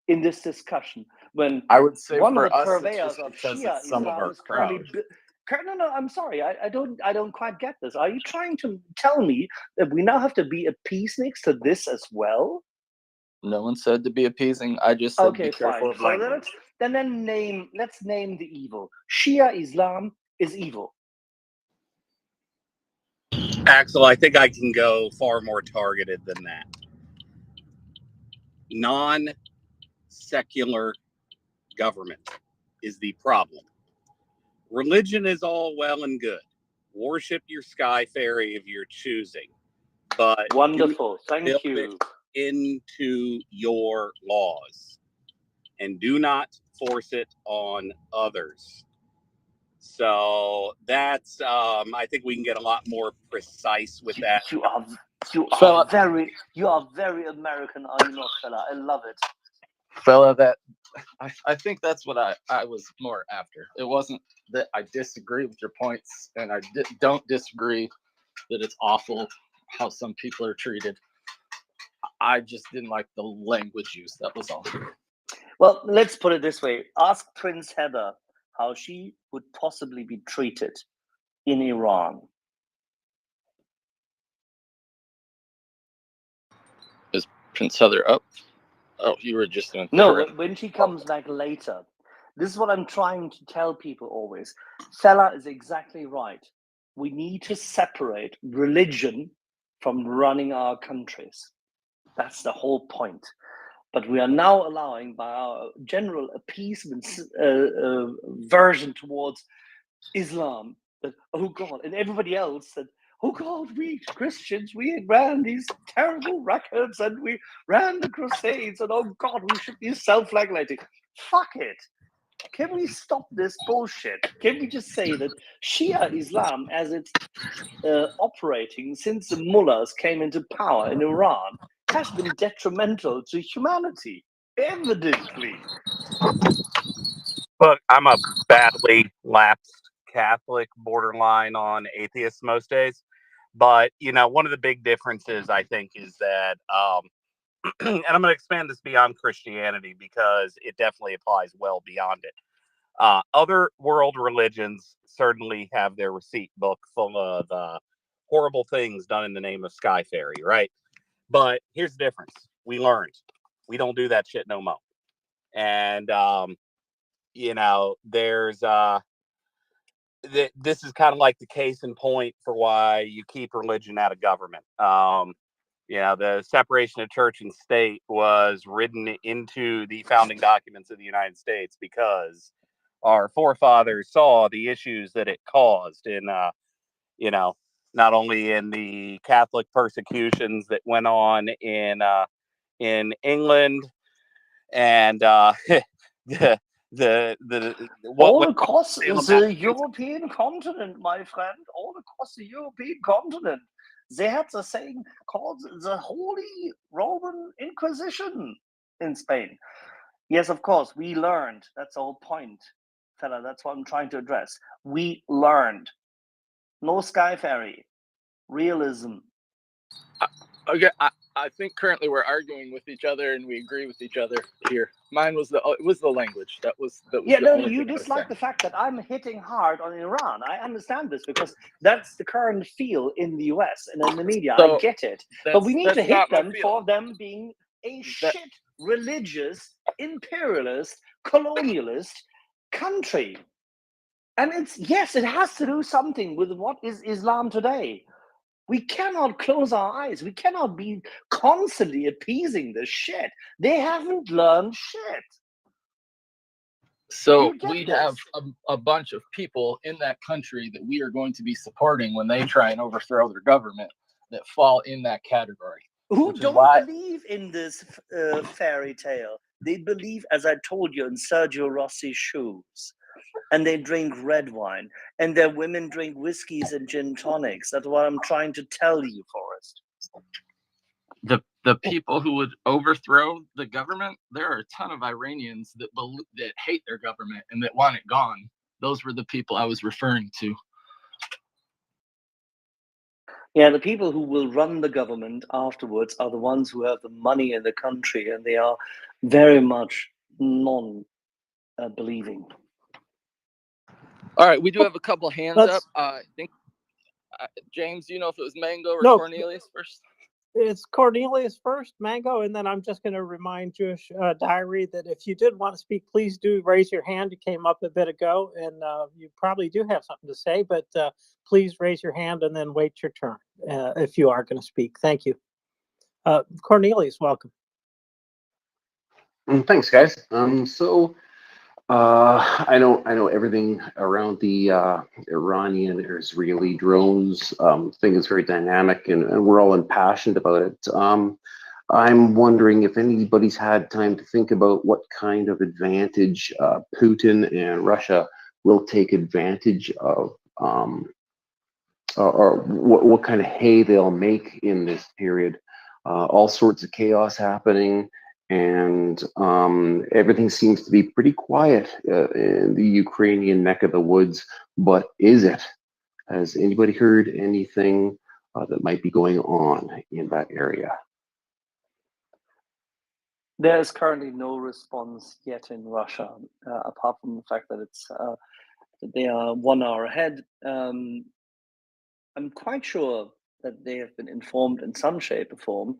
in this discussion when I would say one of for the us, it's purveyors just of because Shia it's some of Islam our is currently? crowd. No, I'm sorry. I don't quite get this. Are you trying to tell me that we now have to be appeasniks to this as well? No one said to be appeasing. I just said Okay, be careful fine. of So language. let's name the evil. Shia Islam is evil. Axel, I think I can go far more targeted than that. Non-secular government is the problem. Religion is all well and good. Worship your sky fairy of your choosing, but Wonderful. do not Thank build it you. into your laws, and do not force it on others. So that's I think we can get a lot more precise with that. You are Fella, very American, are you not, fella? I love it. that I think that's what I was more after. It wasn't that I disagree with your points, and I don't disagree that it's awful how some people are treated. I just didn't like the language use. That was all. Well, let's put it this way. Ask Prince Heather how she would possibly be treated in Iran. Is Prince Heather up? Oh, you were just going to No, when she comes back later. This is what I'm trying to tell people always. Fella is exactly right. We need to separate religion from running our countries. That's the whole point. But we are now allowing, by our general appeasement version towards Islam, that, oh God, and everybody else said, oh God, we Christians, we ran these terrible records and we ran the Crusades, and oh God, we should be self-flagellating. Fuck it. Can we stop this bullshit? Can we just say that Shia Islam, as it's operating since the mullahs came into power in Iran, has been detrimental to humanity, evidently. Look, I'm a badly lapsed Catholic, borderline on atheist most days. But, one of the big differences, I think, is that, and I'm going to expand this beyond Christianity because it definitely applies well beyond it. Other world religions certainly have their receipt book full of horrible things done in the name of Sky Fairy, right? But here's the difference. We learned. We don't do that shit no more. And there's this is kind of like the case in point for why you keep religion out of government. The separation of church and state was written into the founding documents of the United States because our forefathers saw the issues that it caused in, not only in the Catholic persecutions that went on in England and all across the European continent, my friend, all across the European continent. They had the thing called the Holy Roman Inquisition in Spain. Yes, of course, we learned. That's the whole point, fella. That's what I'm trying to address. We learned. No sky fairy. Realism. Okay, I think currently we're arguing with each other and we agree with each other here. Mine was the language. That was yeah, the no, only you thing I was dislike saying. the fact that I'm hitting hard on Iran. I understand this because that's the current feel in the US and in the media. So I get it. But we need to hit not my them feeling. for them being a shit religious, imperialist, colonialist country. And it has to do something with what is Islam today. We cannot close our eyes. We cannot be constantly appeasing this shit. They haven't learned shit. So we have a bunch of people in that country that we are going to be supporting when they try and overthrow their government that fall in that category. Who don't believe in this fairy tale. They believe, as I told you, in Sergio Rossi's shoes. And they drink red wine. And their women drink whiskeys and gin tonics. That's what I'm trying to tell you, Forrest. The people who would overthrow the government, there are a ton of Iranians that hate their government and that want it gone. Those were the people I was referring to. Yeah, the people who will run the government afterwards are the ones who have the money in the country, and they are very much non-believing. All right, we do have a couple hands up. I think, James, do you know if it was Mango or Cornelius first? It's Cornelius first, Mango, and then I'm just going to remind Jewish Diary that if you did want to speak, please do raise your hand. You came up a bit ago, and you probably do have something to say, but please raise your hand and then wait your turn if you are going to speak. Thank you. Cornelius, welcome. Thanks, guys. I know everything around the Iranian or Israeli drones thing is very dynamic, and we're all impassioned about it. I'm wondering if anybody's had time to think about what kind of advantage Putin and Russia will take advantage of, or what kind of hay they'll make in this period. All sorts of chaos happening. And everything seems to be pretty quiet in the Ukrainian neck of the woods. But is it? Has anybody heard anything that might be going on in that area? There is currently no response yet in Russia, apart from the fact that they are 1 hour ahead. I'm quite sure that they have been informed in some shape or form,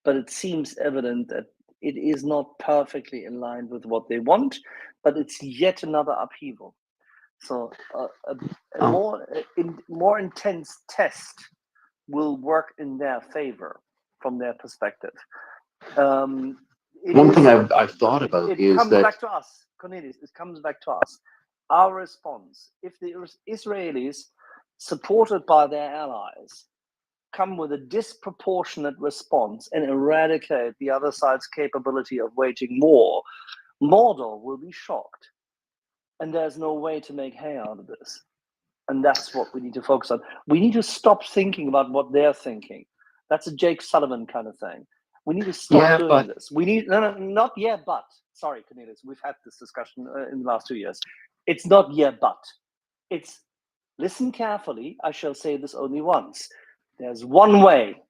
but it seems evident that it is not perfectly in line with what they want, but it's yet another upheaval. So a more intense test will work in their favor from their perspective. One thing I've thought about is that... It comes back to us, Cornelius, it comes back to us. Our response, if the Israelis, supported by their allies, come with a disproportionate response and eradicate the other side's capability of waging war, Mordor will be shocked. And there's no way to make hay out of this. And that's what we need to focus on. We need to stop thinking about what they're thinking. That's a Jake Sullivan kind of thing. We need to stop doing this. We need, not yeah, but. Sorry, Cornelius, we've had this discussion in the last 2 years. It's not yeah, but. It's listen carefully. I shall say this only once. There's one way.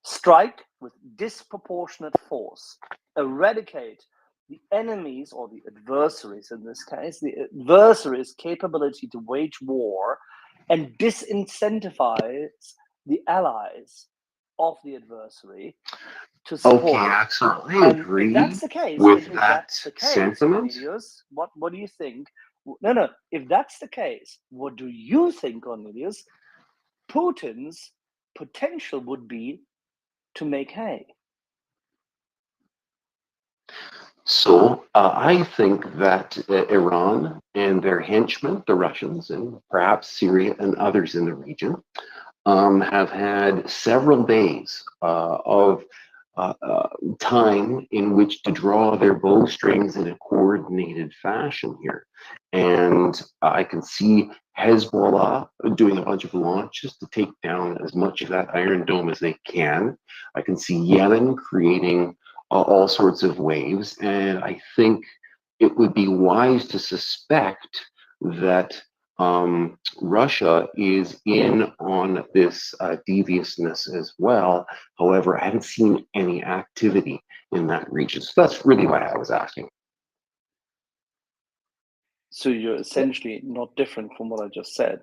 Strike with disproportionate force. Eradicate the enemies or the adversaries, in this case, the adversaries' capability to wage war, and disincentivize the allies of the adversary to support Okay, it. Axel, I And agree if that's the case, with if that that's the case, sentiment. Cornelius, what do you think? No, if that's the case, what do you think, Cornelius, Putin's potential would be to make hay? So I think that Iran and their henchmen, the Russians, and perhaps Syria and others in the region, have had several days of time in which to draw their bowstrings in a coordinated fashion here. And I can see Hezbollah doing a bunch of launches to take down as much of that Iron Dome as they can. I can see Yemen creating all sorts of waves. And I think it would be wise to suspect that Russia is in on this deviousness as well. However, I haven't seen any activity in that region. So that's really why I was asking. So you're essentially not different from what I just said.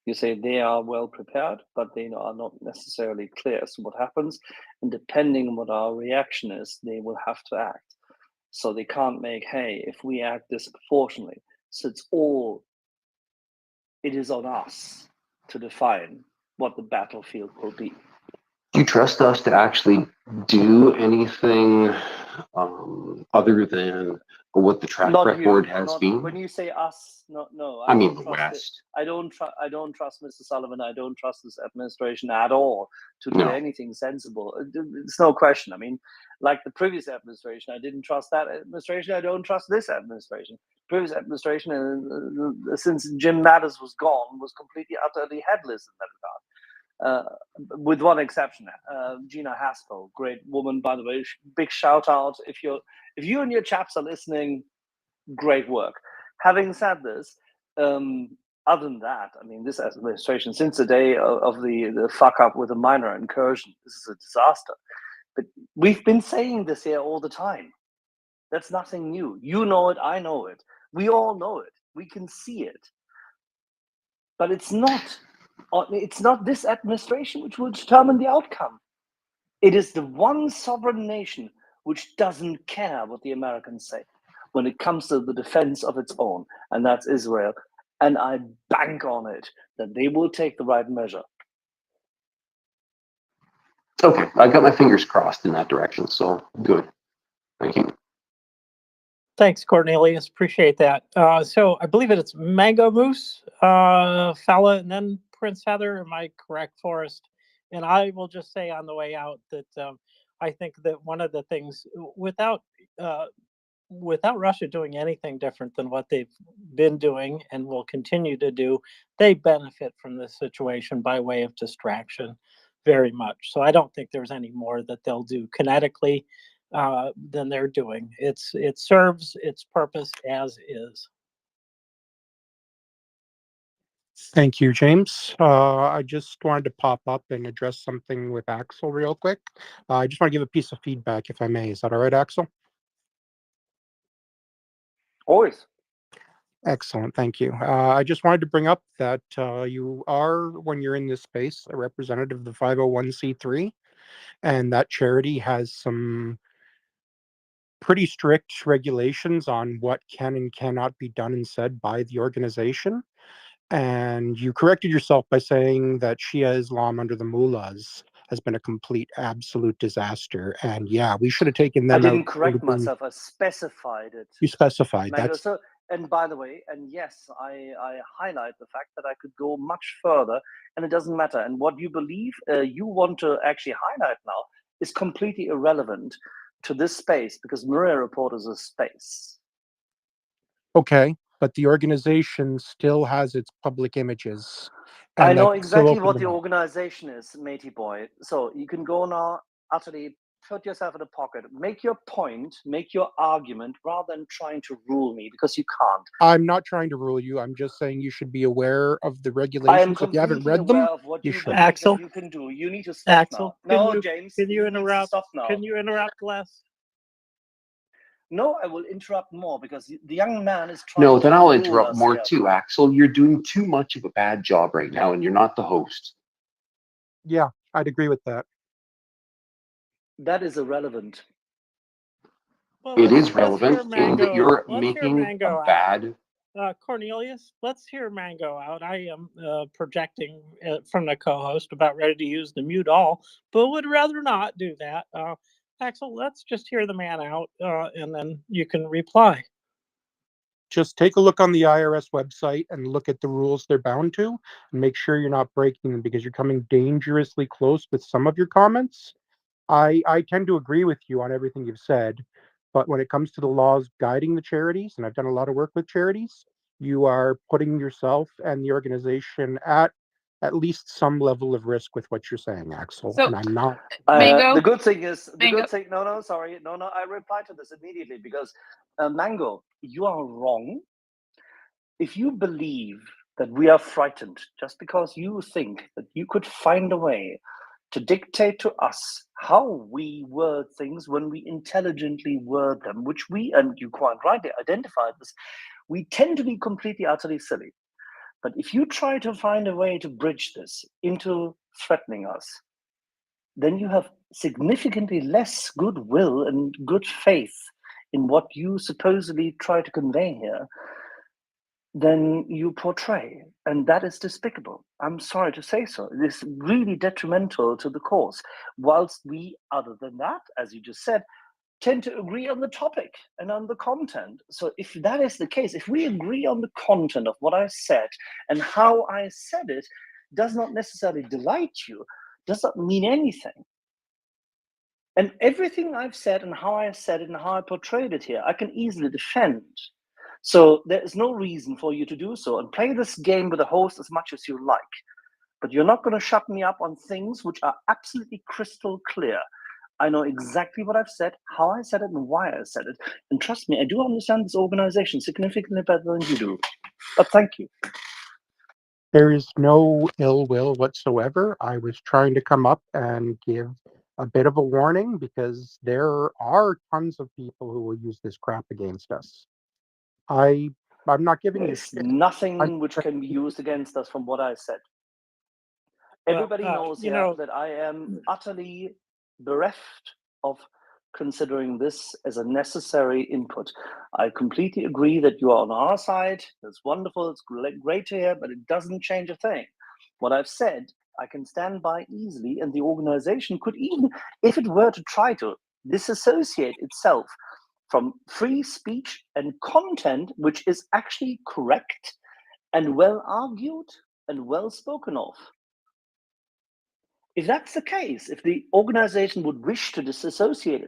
You say they are well prepared, but they are not necessarily clear as to what happens. And depending on what our reaction is, they will have to act. So they can't make hay if we act disproportionately. So it is on us to define what the battlefield will be. Do you trust us to actually do anything other than what the track Not record you. has been? When you say us, no. I mean don't the trust it. West. I don't trust Mr. Sullivan. I don't trust this administration at all to do No. anything sensible. It's no question. I mean, like the previous administration, I didn't trust that administration. I don't trust this administration. Previous administration, since Jim Mattis was gone, was completely utterly headless in that regard. With one exception, Gina Haspel, great woman, by the way. Big shout out if you and your chaps are listening. Great work. Having said this, other than that, I mean, this administration, since the day of the fuck up with the minor incursion, this is a disaster. But we've been saying this here all the time. That's nothing new. You know it. I know it. We all know it. We can see it. But it's not this administration which will determine the outcome. It is the one sovereign nation which doesn't care what the Americans say when it comes to the defense of its own, and that's Israel. And I bank on it that they will take the right measure. Okay, I've got my fingers crossed in that direction, so good. Thank you. Thanks, Cornelius. Appreciate that. So I believe it's Mango Moose, fella, and then Prince Heather. Am I correct, Forrest? And I will just say on the way out that I think that one of the things, without Russia doing anything different than what they've been doing and will continue to do, they benefit from this situation by way of distraction very much. So I don't think there's any more that they'll do kinetically than they're doing. It serves its purpose as is. Thank you, James. I just wanted to pop up and address something with Axel real quick. I just want to give a piece of feedback, if I may. Is that all right, Axel? Always. Excellent. Thank you. I just wanted to bring up that you are, when you're in this space, a representative of the 501c3, and that charity has some pretty strict regulations on what can and cannot be done and said by the organization. And you corrected yourself by saying that Shia Islam under the mullahs has been a complete, absolute disaster. And yeah, we should have taken them I out. didn't correct myself. I specified it. You specified. Mango. That's So, and by the way, and yes, I highlight the fact that I could go much further, and it doesn't matter. And what you believe you want to actually highlight now is completely irrelevant to this space, because MriyaReport is a space. okay, but the organization still has its public images. And I know that's still exactly open what to the them. organization is, matey boy. So you can go now, utterly put yourself in a pocket, make your point, make your argument, rather than trying to rule me, because you can't. I'm not trying to rule you. I'm just saying you should be aware of the I am regulations. If you haven't completely read them, aware of what you you should. believe Axel? that you can do. You need to stop Axel, now. No, James, can you need to interrupt? stop now. Can you interrupt, Les? No, I will interrupt more, because the young man is trying No, to then I'll rule interrupt us more here. too, Axel. You're doing too much of a bad job right now, and you're not the host. Yeah, I'd agree with that. That is irrelevant. Well, It is let's relevant, hear and Mango. you're Let's hear making a Mango out. bad. Cornelius, let's hear Mango out. I am projecting from the co-host, about ready to use the mute all, but would rather not do that. Axel, let's just hear the man out, and then you can reply. Just take a look on the IRS website and look at the rules they're bound to, and make sure you're not breaking them, because you're coming dangerously close with some of your comments. I tend to agree with you on everything you've said, but when it comes to the laws guiding the charities, and I've done a lot of work with charities, you are putting yourself and the organization at least some level of risk with what you're saying, Axel. So, and I'm not. The good thing is, Mango. no, sorry, no, I reply to this immediately because Mango, you are wrong. If you believe that we are frightened just because you think that you could find a way to dictate to us how we word things when we intelligently word them, which we, and you quite rightly identified this, we tend to be completely, utterly silly. But if you try to find a way to bridge this into threatening us, then you have significantly less goodwill and good faith in what you supposedly try to convey here than you portray. And that is despicable. I'm sorry to say so. It is really detrimental to the cause. Whilst we, other than that, as you just said, tend to agree on the topic and on the content. So if that is the case, if we agree on the content of what I said and how I said it does not necessarily delight you, does not mean anything. And everything I've said and how I said it and how I portrayed it here, I can easily defend. So there is no reason for you to do so, and play this game with the host as much as you like. But you're not going to shut me up on things which are absolutely crystal clear. I know exactly what I've said, how I said it, and why I said it. And trust me, I do understand this organization significantly better than you do. But thank you. There is no ill will whatsoever. I was trying to come up and give a bit of a warning, because there are tons of people who will use this crap against us. I'm not giving you There's shit. nothing which can be used against us from what I said. Everybody knows that I am utterly bereft of considering this as a necessary input. I completely agree that you are on our side. It's wonderful. It's great to hear, but it doesn't change a thing. What I've said, I can stand by easily, and the organization could even, if it were to try to, disassociate itself from free speech and content, which is actually correct and well argued and well spoken of. If that's the case, if the organization would wish to disassociate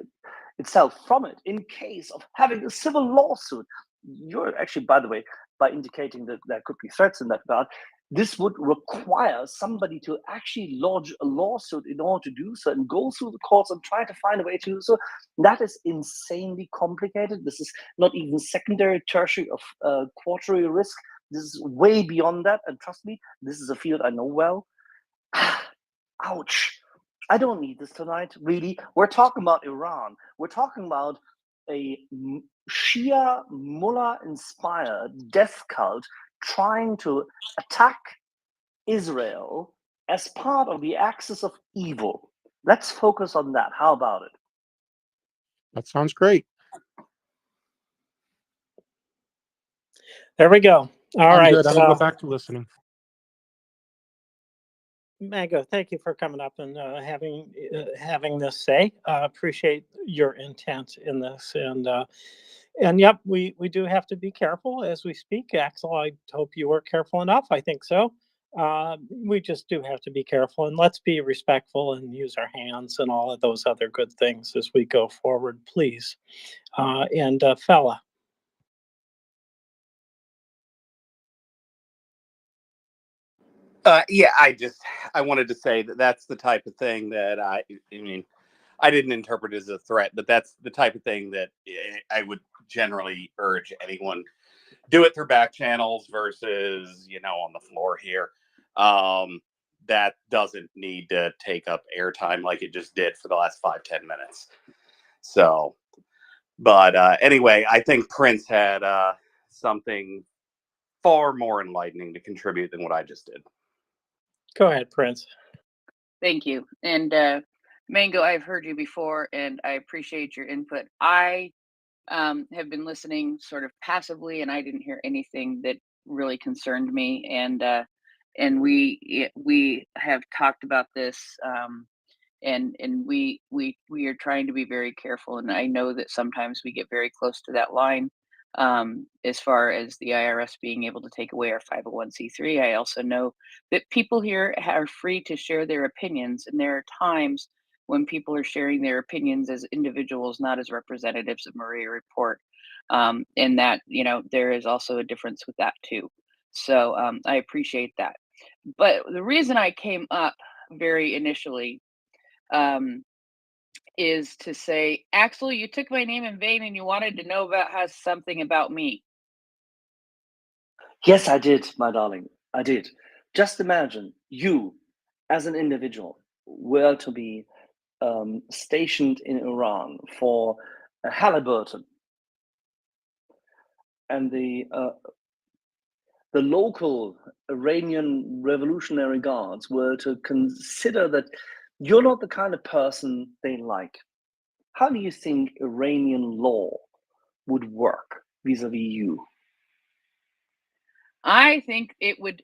itself from it in case of having a civil lawsuit, you're actually, by the way, by indicating that there could be threats in that regard, this would require somebody to actually lodge a lawsuit in order to do so and go through the courts and try to find a way to do so. That is insanely complicated. This is not even secondary, tertiary, of quaternary risk. This is way beyond that. And trust me, this is a field I know well. Ouch. I don't need this tonight, really. We're talking about Iran. We're talking about a Shia mullah-inspired death cult trying to attack Israel as part of the axis of evil. Let's focus on that. How about it? That sounds great. There we go. All I'm right. good. I'm going to go back to listening. Mango, thank you for coming up and having this say. Appreciate your intent in this, and yep, we do have to be careful as we speak. Axel, I hope you were careful enough. I think so. We just do have to be careful, and let's be respectful and use our hands and all of those other good things as we go forward, please. And Fella. Yeah, I wanted to say that that's the type of thing that I mean, I didn't interpret it as a threat, but that's the type of thing that I would generally urge anyone do it through back channels versus, on the floor here. That doesn't need to take up airtime like it just did for the last 5-10 minutes. So, but anyway, I think Prince had something far more enlightening to contribute than what I just did. Go ahead, Prince. Thank you. And Mango, I've heard you before, and I appreciate your input. I have been listening sort of passively, and I didn't hear anything that really concerned me. And we have talked about this, and we are trying to be very careful. And I know that sometimes we get very close to that line, as far as the IRS being able to take away our 501c3. I also know that people here are free to share their opinions, and there are times when people are sharing their opinions as individuals, not as representatives of Maria Report. And that, there is also a difference with that too. So I appreciate that. But the reason I came up very initially, is to say, Axel, you took my name in vain and you wanted to know something about me. Yes, I did, my darling. I did. Just imagine you, as an individual, were to be stationed in Iran for a Halliburton, and the local Iranian Revolutionary Guards were to consider that you're not the kind of person they like. How do you think Iranian law would work vis-a-vis you? I think it would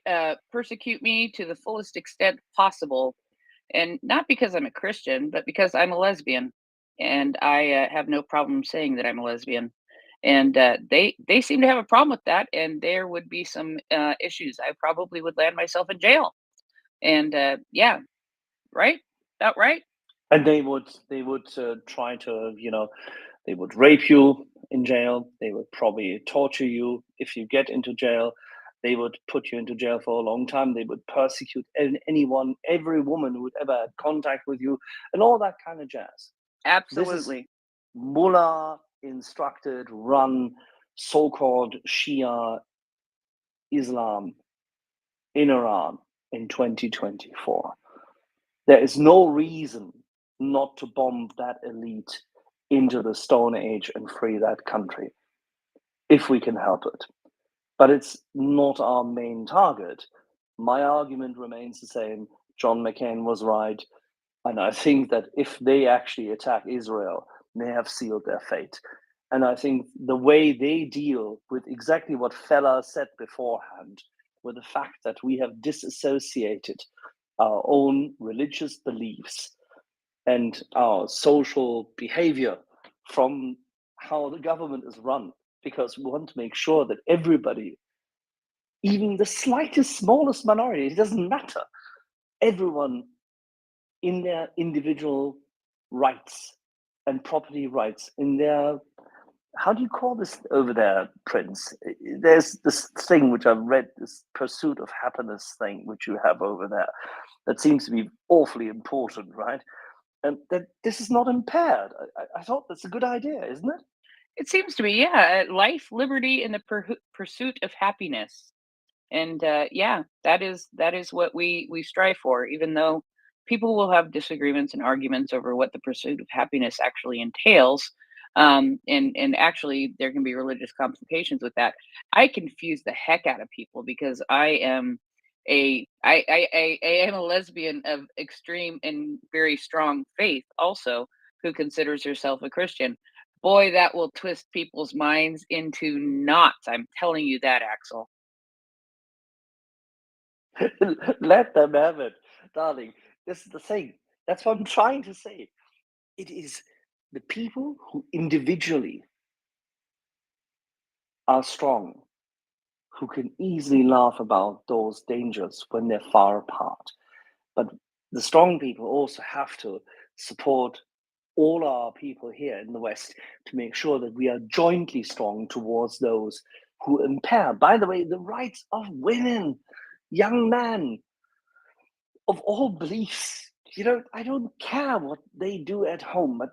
persecute me to the fullest extent possible. And not because I'm a Christian, but because I'm a lesbian. And I have no problem saying that I'm a lesbian. And they seem to have a problem with that. And there would be some issues. I probably would land myself in jail. And yeah, right? About right? And they would try to, they would rape you in jail. They would probably torture you if you get into jail. They would put you into jail for a long time. They would persecute anyone, every woman who would ever had contact with you, and all that kind of jazz. Absolutely. This is mullah instructed, run, so-called Shia Islam in Iran in 2024. There is no reason not to bomb that elite into the Stone Age and free that country, if we can help it. But it's not our main target. My argument remains the same. John McCain was right. And I think that if they actually attack Israel, they have sealed their fate. And I think the way they deal with exactly what Fella said beforehand, with the fact that we have disassociated our own religious beliefs and our social behavior from how the government is run, because we want to make sure that everybody, even the slightest, smallest minority, it doesn't matter, everyone in their individual rights and property rights, in their, how do you call this over there, Prince? There's this thing which I've read, this pursuit of happiness thing which you have over there, that seems to be awfully important, right? And that this is not impaired. I thought that's a good idea, isn't it? It seems to be, yeah. Life, liberty, and the pursuit of happiness. And yeah, that is what we strive for, even though people will have disagreements and arguments over what the pursuit of happiness actually entails. And actually there can be religious complications with that. I confuse the heck out of people because I am I am a lesbian of extreme and very strong faith also, who considers herself a Christian. Boy, that will twist people's minds into knots. I'm telling you that, Axel. Let them have it, darling. This is the thing. That's what I'm trying to say. It is the people who individually are strong, who can easily laugh about those dangers when they're far apart. But the strong people also have to support all our people here in the West to make sure that we are jointly strong towards those who impair, by the way, the rights of women, young men, of all beliefs. I don't care what they do at home, but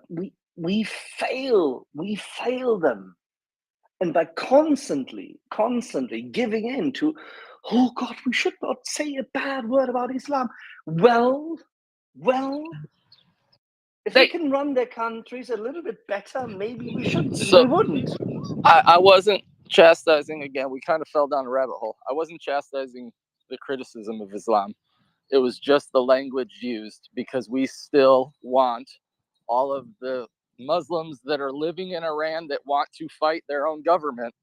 we fail them. And by constantly giving in to, oh God, we should not say a bad word about Islam. Well, if they can run their countries a little bit better, maybe we wouldn't. I wasn't chastising, again, we kind of fell down a rabbit hole. I wasn't chastising the criticism of Islam. It was just the language used because we still want all of the Muslims that are living in Iran that want to fight their own government.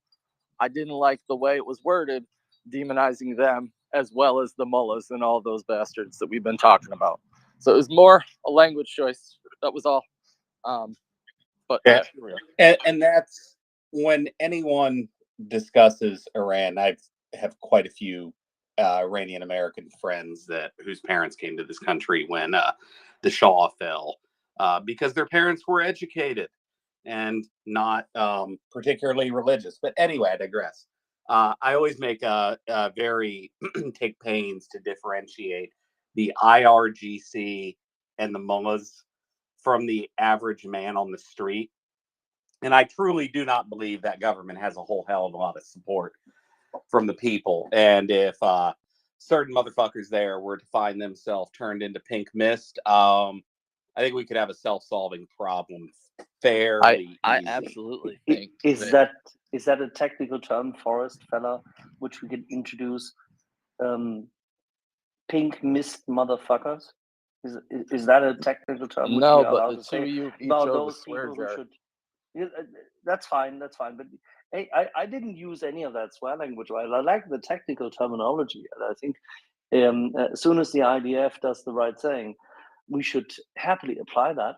I didn't like the way it was worded, demonizing them as well as the mullahs and all those bastards that we've been talking about. So it was more a language choice. That was all. But Yeah, yeah. and that's when anyone discusses Iran. I have quite a few Iranian American friends that whose parents came to this country when the Shah fell, because their parents were educated and not particularly religious. But anyway, I digress. I always make a very take pains to differentiate the IRGC and the mullahs from the average man on the street. And I truly do not believe that government has a whole hell of a lot of support from the people. And if certain motherfuckers there were to find themselves turned into pink mist, I think we could have a self-solving problem fairly I easy. absolutely think Is that a technical term, Forest fella, which we could introduce? Pink mist motherfuckers. Is that a technical term which no, we are but allowed the to two say of you each about owed the those swear people who jar. should? Yeah, that's fine. That's fine. But hey, I didn't use any of that swear language. Right? I like the technical terminology, and I think as soon as the IDF does the right thing, we should happily apply that.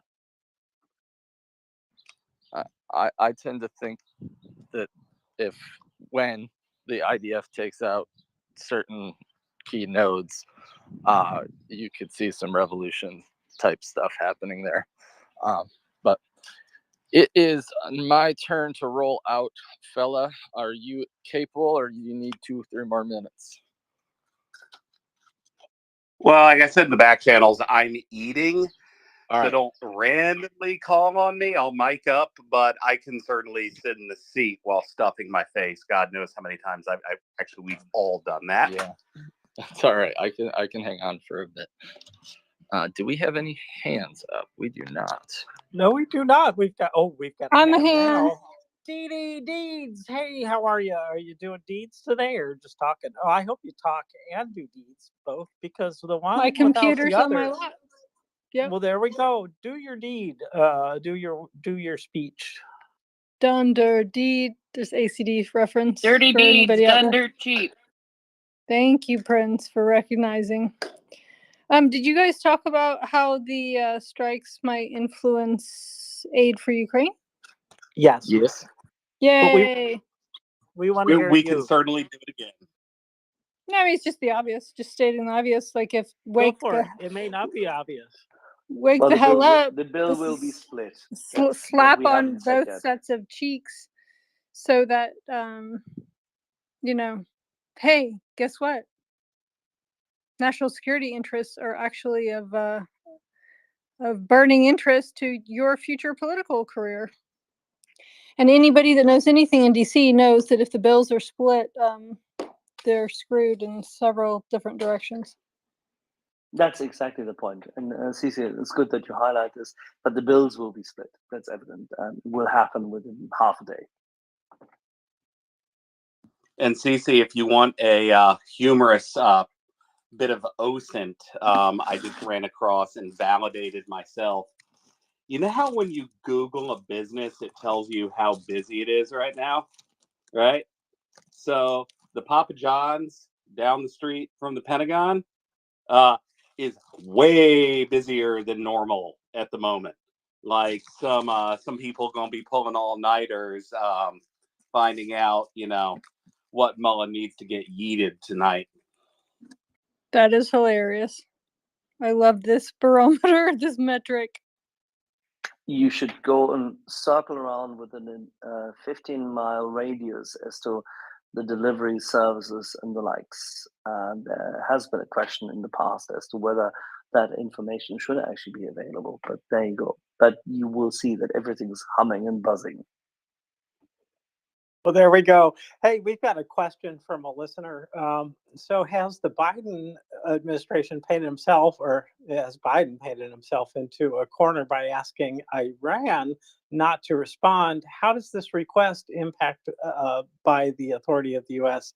I tend to think that when the IDF takes out certain key nodes, you could see some revolution type stuff happening there. But it is my turn to roll out, fella. Are you capable, or do you need 2 or 3 more minutes? Well, like I said in the back channels, I'm eating. All So right. don't randomly call on me. I'll mic up, but I can certainly sit in the seat while stuffing my face. God knows how many times I've actually, we've all done that. Yeah, that's all right. I can hang on for a bit. Do we have any hands up? We do not. No, we do not. We've got I'm a hand hand. now. Dee Deeds. Hey, how are you? Are you doing deeds today or just talking? Oh, I hope you talk and do deeds both, because the one My without computer's the on my other. lap. Yep. Well, there we go. Do your deed. Do your speech. Done dirt deed. There's ACD reference Dirty for deeds anybody out done there. dirt cheap. Thank you, Prince, for recognizing. Did you guys talk about how the strikes might influence aid for Ukraine? Yes. Yes. Yay! We want to hear We you. can certainly do it again. No, I mean, it's just the obvious. Just stating the obvious. Like if Go for it. It may not be obvious. wake Well, the hell up. The bill This will is be split. slap we on haven't said both yet. sets of cheeks, so that hey, guess what? National security interests are actually of burning interest to your future political career. And anybody that knows anything in DC knows that if the bills are split, they're screwed in several different directions. That's exactly the point. And Cece, it's good that you highlight this, but the bills will be split. That's evident and will happen within half a day. And Cece, if you want a humorous bit of OSINT, I just ran across and validated myself. You know how when you Google a business, it tells you how busy it is right now, right? So the Papa John's down the street from the Pentagon is way busier than normal at the moment. Like some people gonna be pulling all-nighters, finding out, what Mullen needs to get yeeted tonight. That is hilarious. I love this barometer, this metric. You should go and circle around within a 15-mile radius as to the delivery services and the likes. There has been a question in the past as to whether that information should actually be available, but there you go. But you will see that everything's humming and buzzing. Well, there we go. Hey, we've got a question from a listener. So has the Biden administration painted himself, or has Biden painted himself into a corner by asking Iran not to respond? How does this request impact by the authority of the U.S.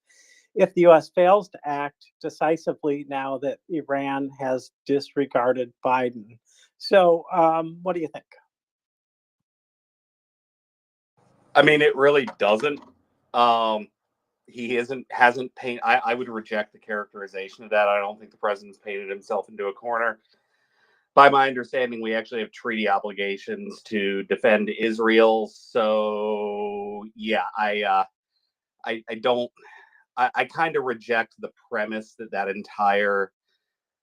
if the U.S. fails to act decisively now that Iran has disregarded Biden. So, what do you think? I mean, it really doesn't. He hasn't painted. I would reject the characterization of that. I don't think the president's painted himself into a corner. By my understanding, we actually have treaty obligations to defend Israel. So yeah, I don't. I kind of reject the premise that entire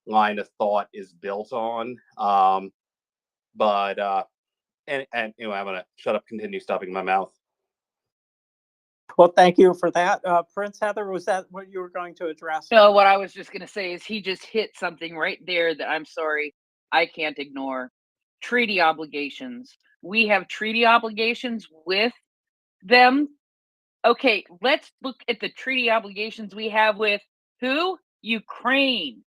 line of thought is built on. But and anyway, I'm gonna shut up. Continue stuffing my mouth. Well, thank you for that. Prince Heather, was that what you were going to address? No, what I was just going to say is he just hit something right there that I'm sorry, I can't ignore. Treaty obligations. We have treaty obligations with them. Okay, let's look at the treaty obligations we have with who? Ukraine.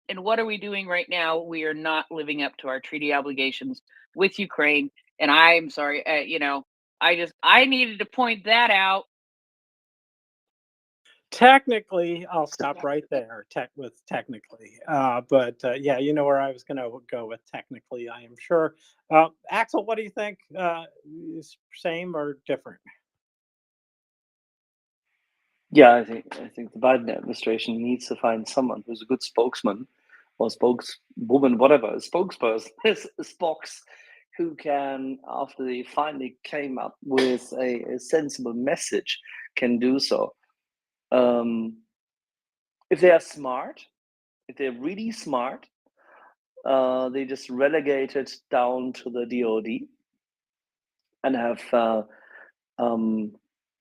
And what are we doing right now? We are not living up to our treaty obligations with Ukraine. And I'm sorry, I needed to point that out. Technically, I'll stop right there with technically. But yeah, you know where I was going to go with technically, I am sure. Axel, what do you think? Is same or different? Yeah, I think the Biden administration needs to find someone who's a good spokesman or spokeswoman, whatever, a spokesperson, a spokes, who can, after they finally came up with a sensible message, can do so. If they are smart, if they're really smart, they just relegate it down to the DoD and have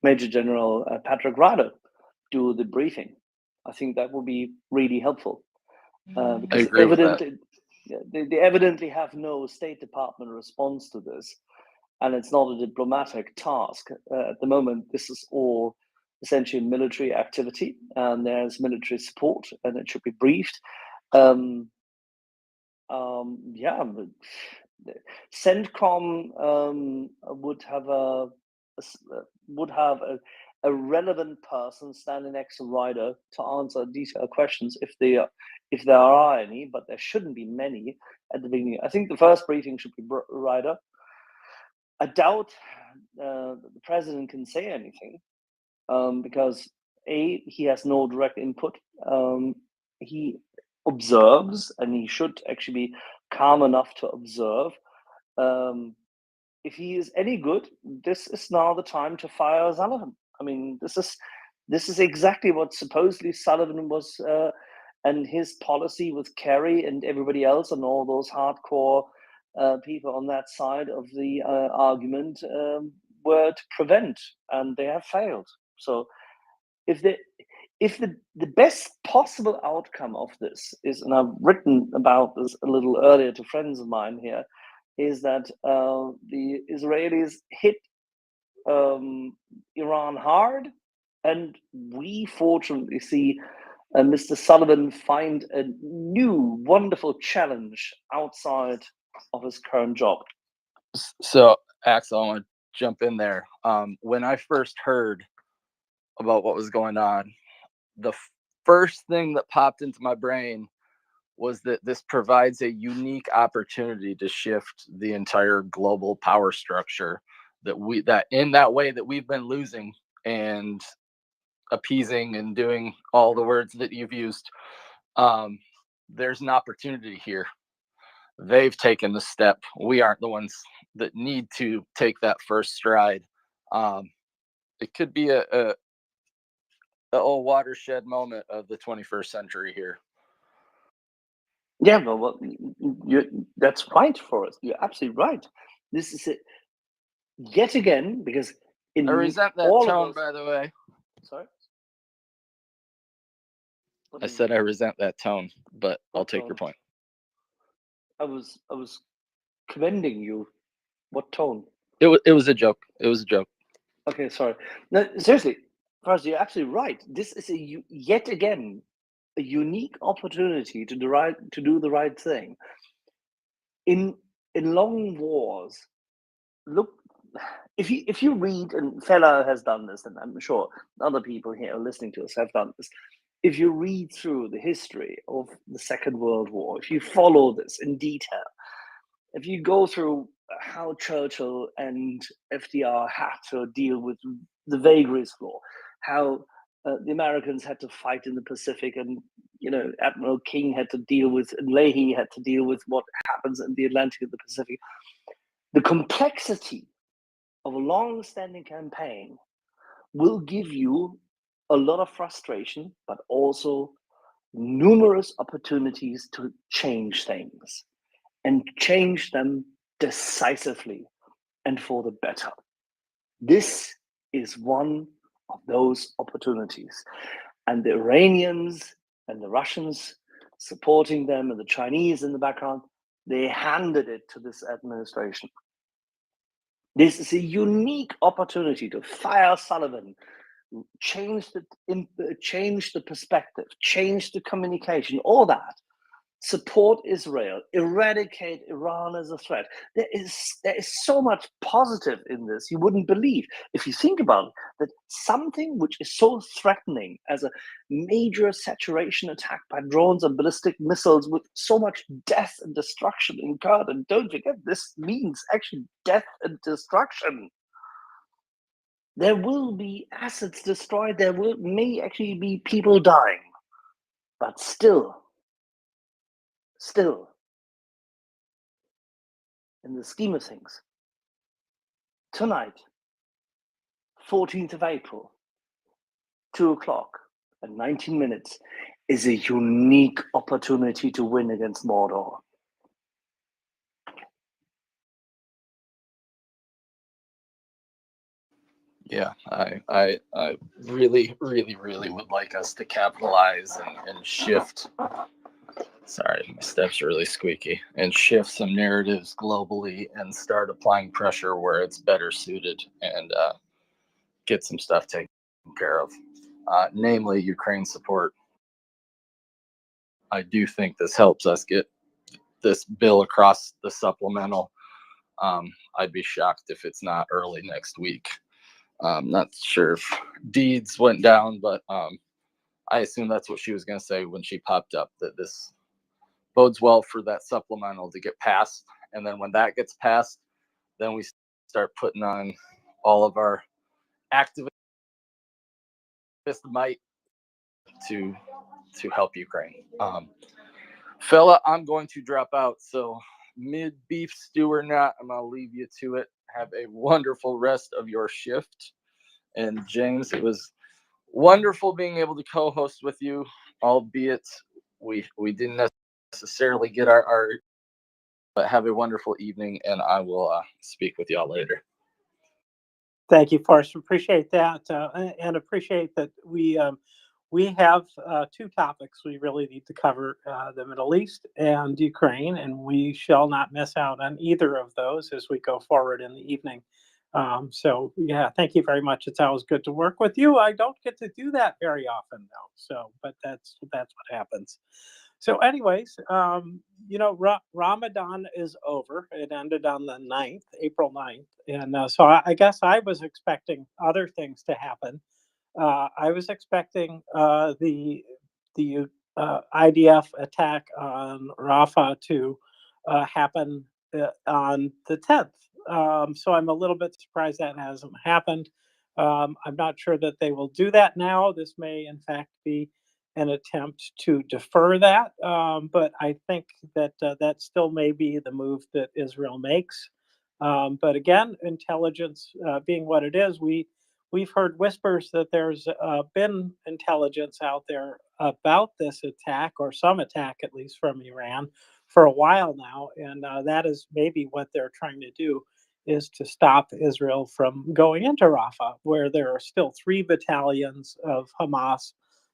Major General Patrick Ryder do the briefing. I think that would be really helpful because agree with that. evidently they evidently have no State Department response to this, and it's not a diplomatic task at the moment. This is all essentially military activity, and there's military support, and it should be briefed. Yeah, CENTCOM would have a relevant person standing next to Ryder to answer detailed questions if there are any, but there shouldn't be many at the beginning. I think the first briefing should be Ryder. I doubt the president can say anything because he has no direct input. He observes, and he should actually be calm enough to observe. If he is any good, this is now the time to fire Sullivan. I mean, this is exactly what supposedly Sullivan was, and his policy with Kerry and everybody else and all those hardcore people on that side of the argument were to prevent, and they have failed. So if the best possible outcome of this is, and I've written about this a little earlier to friends of mine here, is that the Israelis hit Iran hard, and we fortunately see Mr. Sullivan find a new wonderful challenge outside of his current job. So, Axel, I want to jump in there. When I first heard about what was going on, the first thing that popped into my brain was that this provides a unique opportunity to shift the entire global power structure that in that way that we've been losing and appeasing and doing all the words that you've used. There's an opportunity here. They've taken the step. We aren't the ones that need to take that first stride. It could be a watershed moment of the 21st century here. Yeah, well, that's right, Forrest. You're absolutely right. This is it yet again, because in I resent that all tone, of those, by the way. sorry? I said I resent that tone, but I'll take your tone? point. I was commending you. What tone? It was a joke. It was a joke. Okay, sorry. No, seriously, Forrest, you're absolutely right. This is yet again a unique opportunity to do the right thing. In long wars, look if you read, and Feller has done this, and I'm sure other people here listening to us have done this. If you read through the history of the Second World War, if you follow this in detail, if you go through how Churchill and FDR had to deal with the vagaries of war, how the Americans had to fight in the Pacific, and Admiral King had to deal with, and Leahy had to deal with what happens in the Atlantic and the Pacific. The complexity of a long-standing campaign will give you a lot of frustration, but also numerous opportunities to change things and change them decisively and for the better. This is one of those opportunities. And the Iranians and the Russians supporting them and the Chinese in the background, they handed it to this administration. This is a unique opportunity to fire Sullivan, change the perspective, change the communication, all that. Support Israel, eradicate Iran as a threat. There is so much positive in this you wouldn't believe if you think about it, that something which is so threatening as a major saturation attack by drones and ballistic missiles with so much death and destruction incurred, and don't forget, this means actually death and destruction. There will be assets destroyed, may actually be people dying, but still, in the scheme of things, tonight, 14th of April, 2 o'clock and 19 minutes, is a unique opportunity to win against Mordor. Yeah, I really, really, really would like us to capitalize and shift. Sorry, my steps are really squeaky. And shift some narratives globally and start applying pressure where it's better suited, and get some stuff taken care of. Namely, Ukraine support. I do think this helps us get this bill across the supplemental. I'd be shocked if it's not early next week. Not sure if Deeds went down, but I assume that's what she was going to say when she popped up, that this bodes well for that supplemental to get passed. And then when that gets passed, then we start putting on all of our activist might to help Ukraine. Fella, I'm going to drop out. So mid beef stew or not, I'm going to leave you to it. Have a wonderful rest of your shift. And James, it was wonderful being able to co-host with you, albeit we didn't necessarily get our but have a wonderful evening, and I will speak with y'all later. Thank you, Forrest. Appreciate that, and appreciate that we have two topics we really need to cover: the Middle East and Ukraine, and we shall not miss out on either of those as we go forward in the evening. So yeah, thank you very much. It's always good to work with you. I don't get to do that very often though. So, but that's what happens. So anyways, Ramadan is over. It ended on the 9th, April 9th. And so I guess I was expecting other things to happen. I was expecting the IDF attack on Rafah to happen on the 10th. So I'm a little bit surprised that hasn't happened. I'm not sure that they will do that now. This may, in fact, be an attempt to defer that, but I think that that still may be the move that Israel makes. But again, intelligence being what it is, we've heard whispers that there's been intelligence out there about this attack, or some attack at least from Iran, for a while now, and that is maybe what they're trying to do, is to stop Israel from going into Rafah, where there are still 3 battalions of Hamas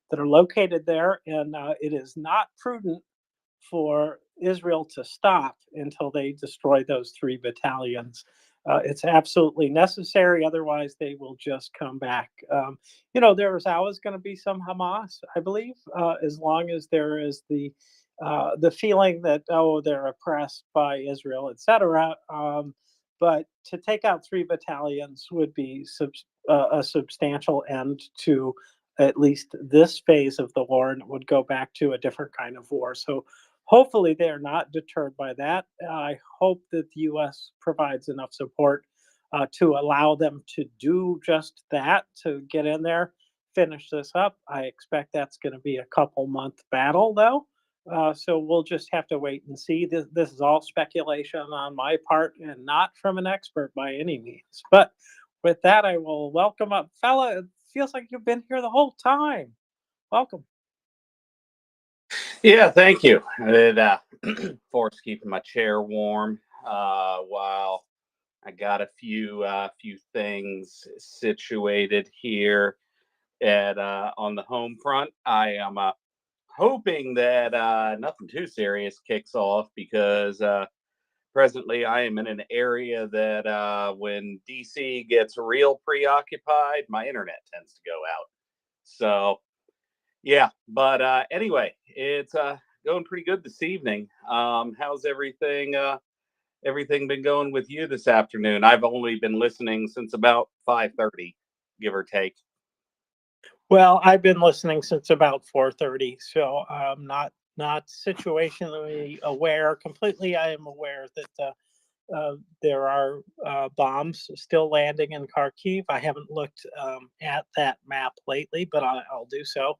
that are located there, and it is not prudent for Israel to stop until they destroy those 3 battalions. It's absolutely necessary, otherwise they will just come back. There's always going to be some Hamas, I believe, as long as there is the feeling that, they're oppressed by Israel, etc. But to take out 3 battalions would be a substantial end to at least this phase of the war, and it would go back to a different kind of war. So hopefully they are not deterred by that. I hope that the U.S. provides enough support to allow them to do just that, to get in there, finish this up. I expect that's going to be a couple-month battle, though. So we'll just have to wait and see. This is all speculation on my part and not from an expert by any means. But with that, I will welcome up fella. It feels like you've been here the whole time. Welcome. Yeah, thank you. It forced keeping my chair warm while I got a few things situated here at on the home front. I am hoping that nothing too serious kicks off, because presently I am in an area that when DC gets real preoccupied, my internet tends to go out. So yeah, but anyway, it's going pretty good this evening. How's everything been going with you this afternoon? I've only been listening since about 5:30, give or take. Well, I've been listening since about 4:30, so I'm not situationally aware completely. I am aware that there are bombs still landing in Kharkiv. I haven't looked at that map lately, but I'll do so.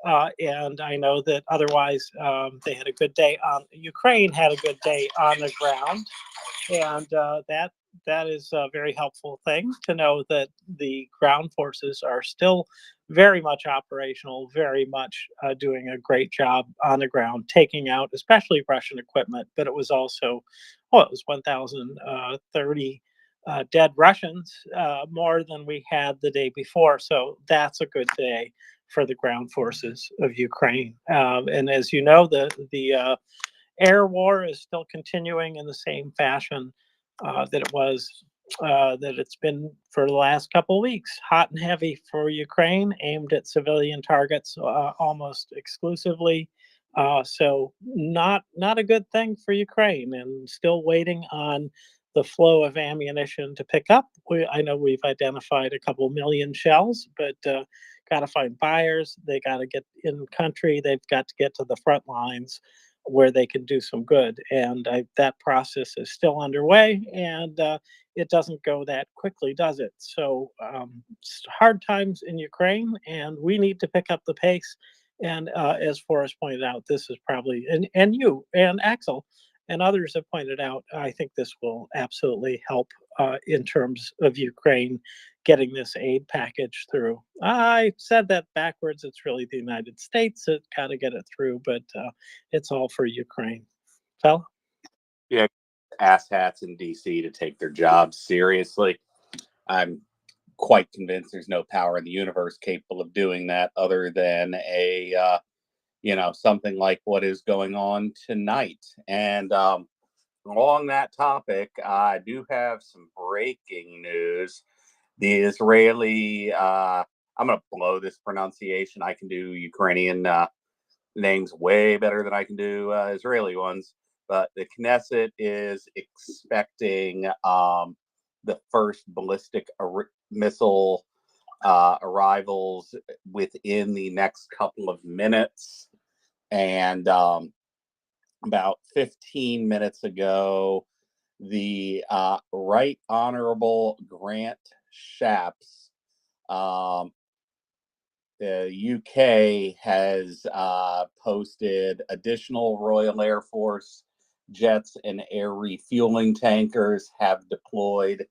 And I know that otherwise they had a good day on Ukraine had a good day on the ground, and that is a very helpful thing to know that the ground forces are still very much operational, very much doing a great job on the ground, taking out especially Russian equipment. But it was also, it was 1,030 dead Russians, more than we had the day before. So that's a good day for the ground forces of Ukraine. And as you know, the air war is still continuing in the same fashion that it's been for the last couple of weeks. Hot and heavy for Ukraine, aimed at civilian targets almost exclusively. So not a good thing for Ukraine, and still waiting on the flow of ammunition to pick up. I know we've identified a couple million shells, but got to find buyers. They got to get in country. They've got to get to the front lines where they can do some good. And that process is still underway, and it doesn't go that quickly, does it? So hard times in Ukraine, and we need to pick up the pace. And as Forrest pointed out, this is probably, and you and Axel and others have pointed out, I think this will absolutely help in terms of Ukraine getting this aid package through. I said that backwards. It's really the United States that got to get it through, but it's all for Ukraine. Fella? Yeah, asshats in DC to take their jobs seriously. I'm quite convinced there's no power in the universe capable of doing that, other than something like what is going on tonight. And along that topic, I do have some breaking news. The Israeli, I'm going to blow this pronunciation. I can do Ukrainian names way better than I can do Israeli ones. But the Knesset is expecting the first ballistic missile arrivals within the next couple of minutes. And about 15 minutes ago, the Right Honorable Grant Shapps, the UK has posted additional Royal Air Force jets and air refueling tankers have deployed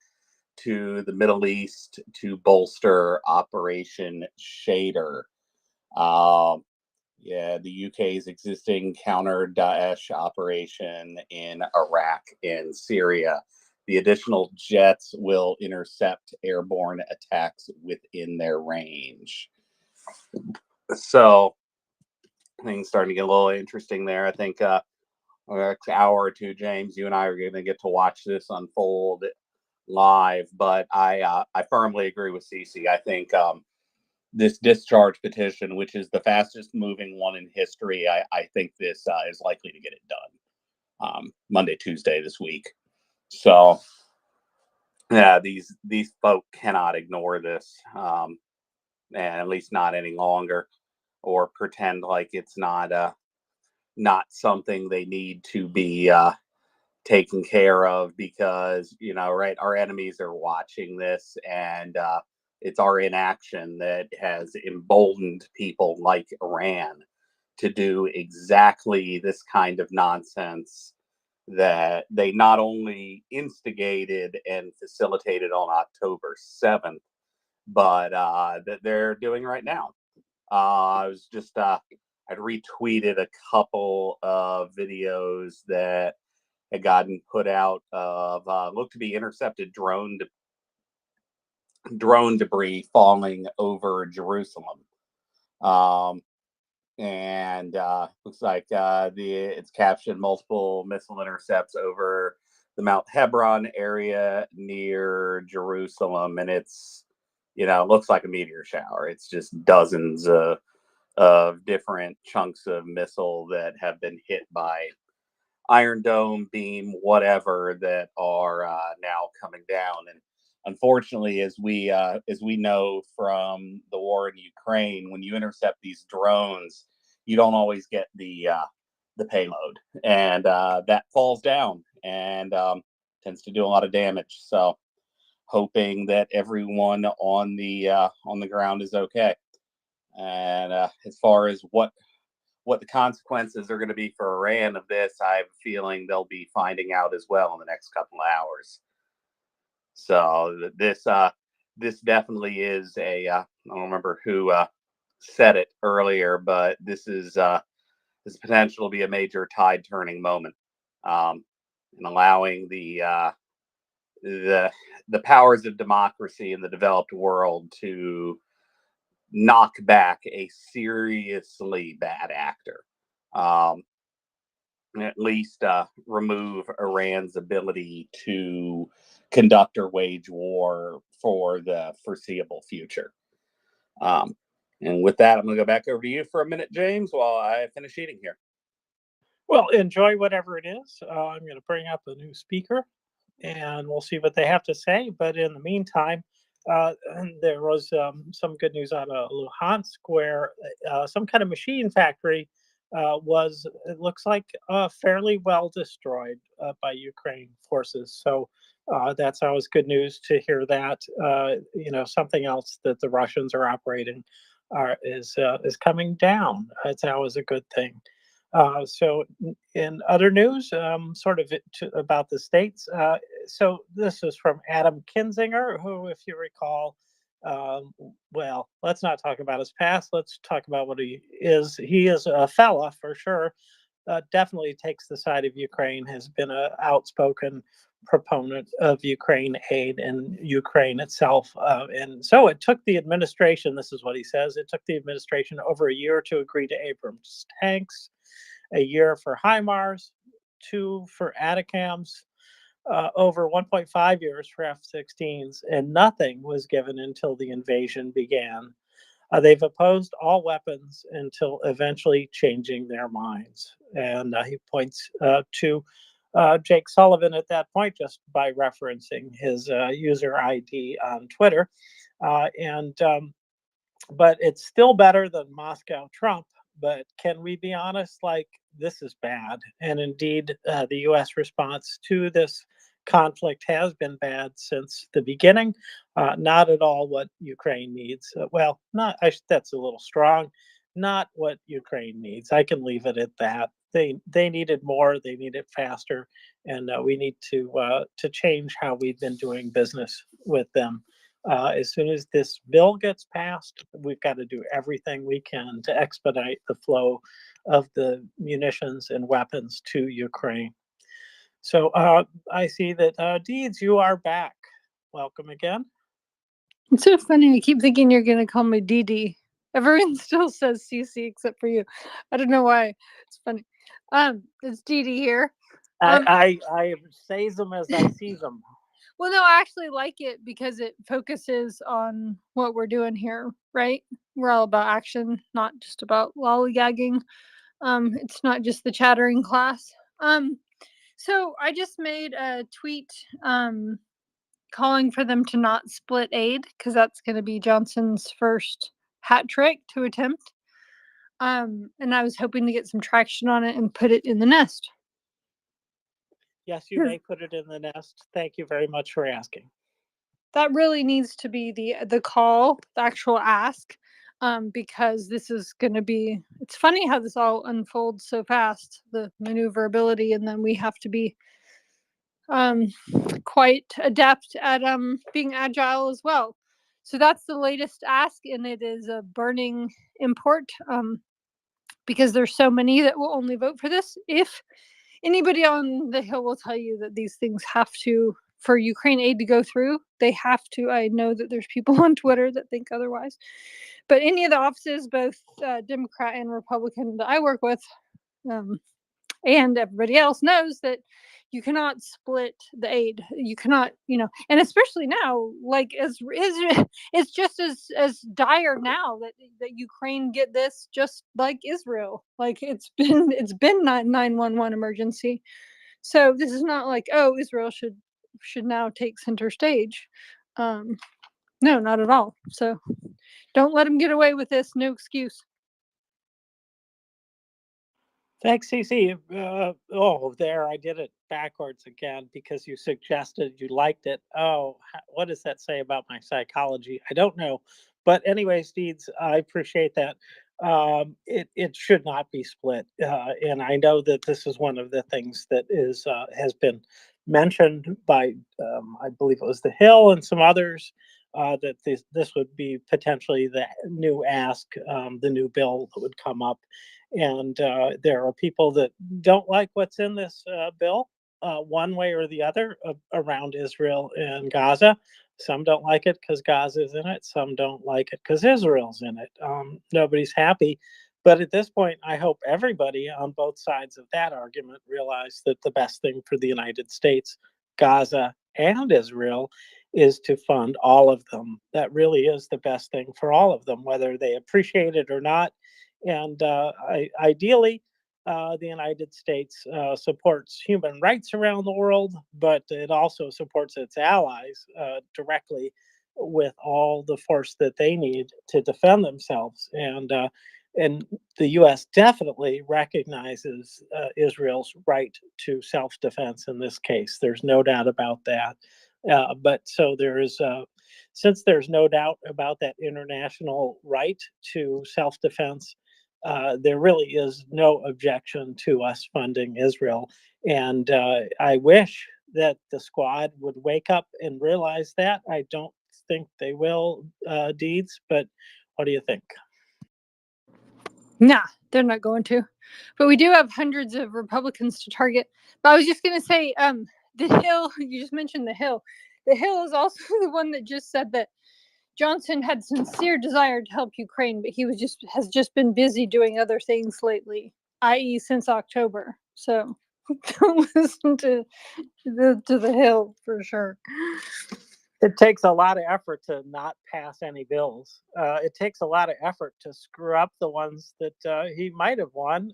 to the Middle East to bolster Operation Shader. The UK's existing counter-Daesh operation in Iraq and Syria. The additional jets will intercept airborne attacks within their range. So things starting to get a little interesting there. I think next hour or two, James, you and I are going to get to watch this unfold live. But I firmly agree with Cece. I think this discharge petition, which is the fastest moving one in history, I think this is likely to get it done Monday, Tuesday this week. So yeah, these folk cannot ignore this, and at least not any longer, or pretend like it's not something they need to be taken care of, because right, our enemies are watching this, and it's our inaction that has emboldened people like Iran to do exactly this kind of nonsense that they not only instigated and facilitated on October 7th, but that they're doing right now. I was just I'd retweeted a couple of videos that had gotten put out of looked to be intercepted drone debris falling over Jerusalem. And looks like it's captioned multiple missile intercepts over the Mount Hebron area near Jerusalem, and it's looks like a meteor shower. It's just dozens of different chunks of missile that have been hit by Iron Dome, beam, whatever, that are now coming down. And unfortunately, as we know from the war in Ukraine, when you intercept these drones, you don't always get the payload, and that falls down and tends to do a lot of damage. So, hoping that everyone on the ground is okay. And as far as what the consequences are going to be for Iran of this, I have a feeling they'll be finding out as well in the next couple of hours. So this definitely is I don't remember who said it earlier, but this potential to be a major tide turning moment, in allowing the powers of democracy in the developed world to knock back a seriously bad actor. At least remove Iran's ability to conduct or wage war for the foreseeable future. And with that, I'm going to go back over to you for a minute, James, while I finish eating here. Well, enjoy whatever it is. I'm going to bring up a new speaker, and we'll see what they have to say. But in the meantime, there was some good news out of Luhansk, where some kind of machine factory it looks like, fairly well destroyed by Ukraine forces. So that's always good news to hear that. Something else that the Russians are operating is coming down. It's always a good thing. So in other news, about the states. So this is from Adam Kinzinger, who, if you recall, well, let's not talk about his past. Let's talk about what he is. He is a fella for sure. Definitely takes the side of Ukraine, has been an outspoken proponent of Ukraine aid and Ukraine itself. And so it took the administration, this is what he says, it took the administration over a year to agree to Abrams tanks, a year for HIMARS, 2 for ATACMS, over 1.5 years for F-16s, and nothing was given until the invasion began. They've opposed all weapons until eventually changing their minds. And he points to Jake Sullivan at that point, just by referencing his user ID on Twitter. But it's still better than Moscow Trump. But can we be honest? Like, this is bad. And indeed, the U.S. response to this conflict has been bad since the beginning. Not at all what Ukraine needs. That's a little strong. Not what Ukraine needs. I can leave it at that. They need it more. They need it faster, and we need to change how we've been doing business with them. As soon as this bill gets passed, we've got to do everything we can to expedite the flow of the munitions and weapons to Ukraine. So I see that Deeds, you are back. Welcome again. It's so funny. I keep thinking you're going to call me Dee. Everyone still says CC except for you. I don't know why. It's funny. It's Dee here. I say them as I see them. Well, no, I actually like it because it focuses on what we're doing here, right? We're all about action, not just about lollygagging. It's not just the chattering class. So I just made a tweet calling for them to not split aid, because that's going to be Johnson's first hat trick to attempt. And I was hoping to get some traction on it and put it in the nest. Yes, you may put it in the nest. Thank you very much for asking. That really needs to be the call, the actual ask, because this is going to be, it's funny how this all unfolds so fast, the maneuverability, and then we have to be quite adept at being agile as well. So that's the latest ask, and it is a burning import, because there's so many that will only vote for this. If anybody on the Hill will tell you that these things have to, for Ukraine aid to go through, they have to. I know that there's people on Twitter that think otherwise, but any of the offices, both Democrat and Republican that I work with, and everybody else knows that you cannot split the aid. You cannot, and especially now, like it's just as dire now that Ukraine get this, just like Israel. Like it's been 911 emergency. So this is not like, oh, Israel should now take center stage. No, not at all. So don't let them get away with this. No excuse. Thanks, CC. Oh, there, I did it backwards again because you suggested you liked it. Oh, what does that say about my psychology? I don't know. But anyways, Deeds, I appreciate that. It should not be split. And I know that this is one of the things that has been mentioned by, I believe it was The Hill and some others, that this would be potentially the new ask, the new bill that would come up. And there are people that don't like what's in this bill, one way or the other, around Israel and Gaza. Some don't like it because Gaza is in it. Some don't like it because Israel's in it. Nobody's happy. But at this point, I hope everybody on both sides of that argument realize that the best thing for the United States, Gaza, and Israel is to fund all of them. That really is the best thing for all of them, whether they appreciate it or not. And ideally, the United States supports human rights around the world, but it also supports its allies directly with all the force that they need to defend themselves. And the U.S. definitely recognizes Israel's right to self-defense in this case. There's no doubt about that. But so there is, since there's no doubt about that international right to self-defense, there really is no objection to us funding Israel. And I wish that the squad would wake up and realize that. I don't think they will, Deeds, but what do you think? Nah, they're not going to. But we do have hundreds of Republicans to target. But I was just going to say, the Hill, you just mentioned the Hill. The Hill is also the one that just said that Johnson had sincere desire to help Ukraine, but he has just been busy doing other things lately, i.e., since October. So don't listen to the Hill for sure. It takes a lot of effort to not pass any bills. It takes a lot of effort to screw up the ones that he might have won.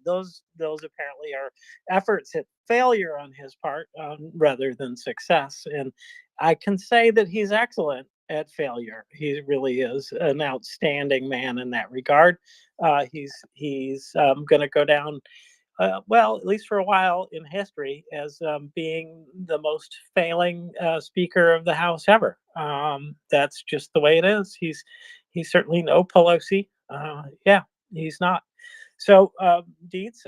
Those apparently are efforts at failure on his part rather than success. And I can say that he's excellent at failure. He really is an outstanding man in that regard. He's going to go down, well, at least for a while in history, as being the most failing Speaker of the House ever. That's just the way it is. He's certainly no Pelosi. Yeah, he's not. So, Deeds,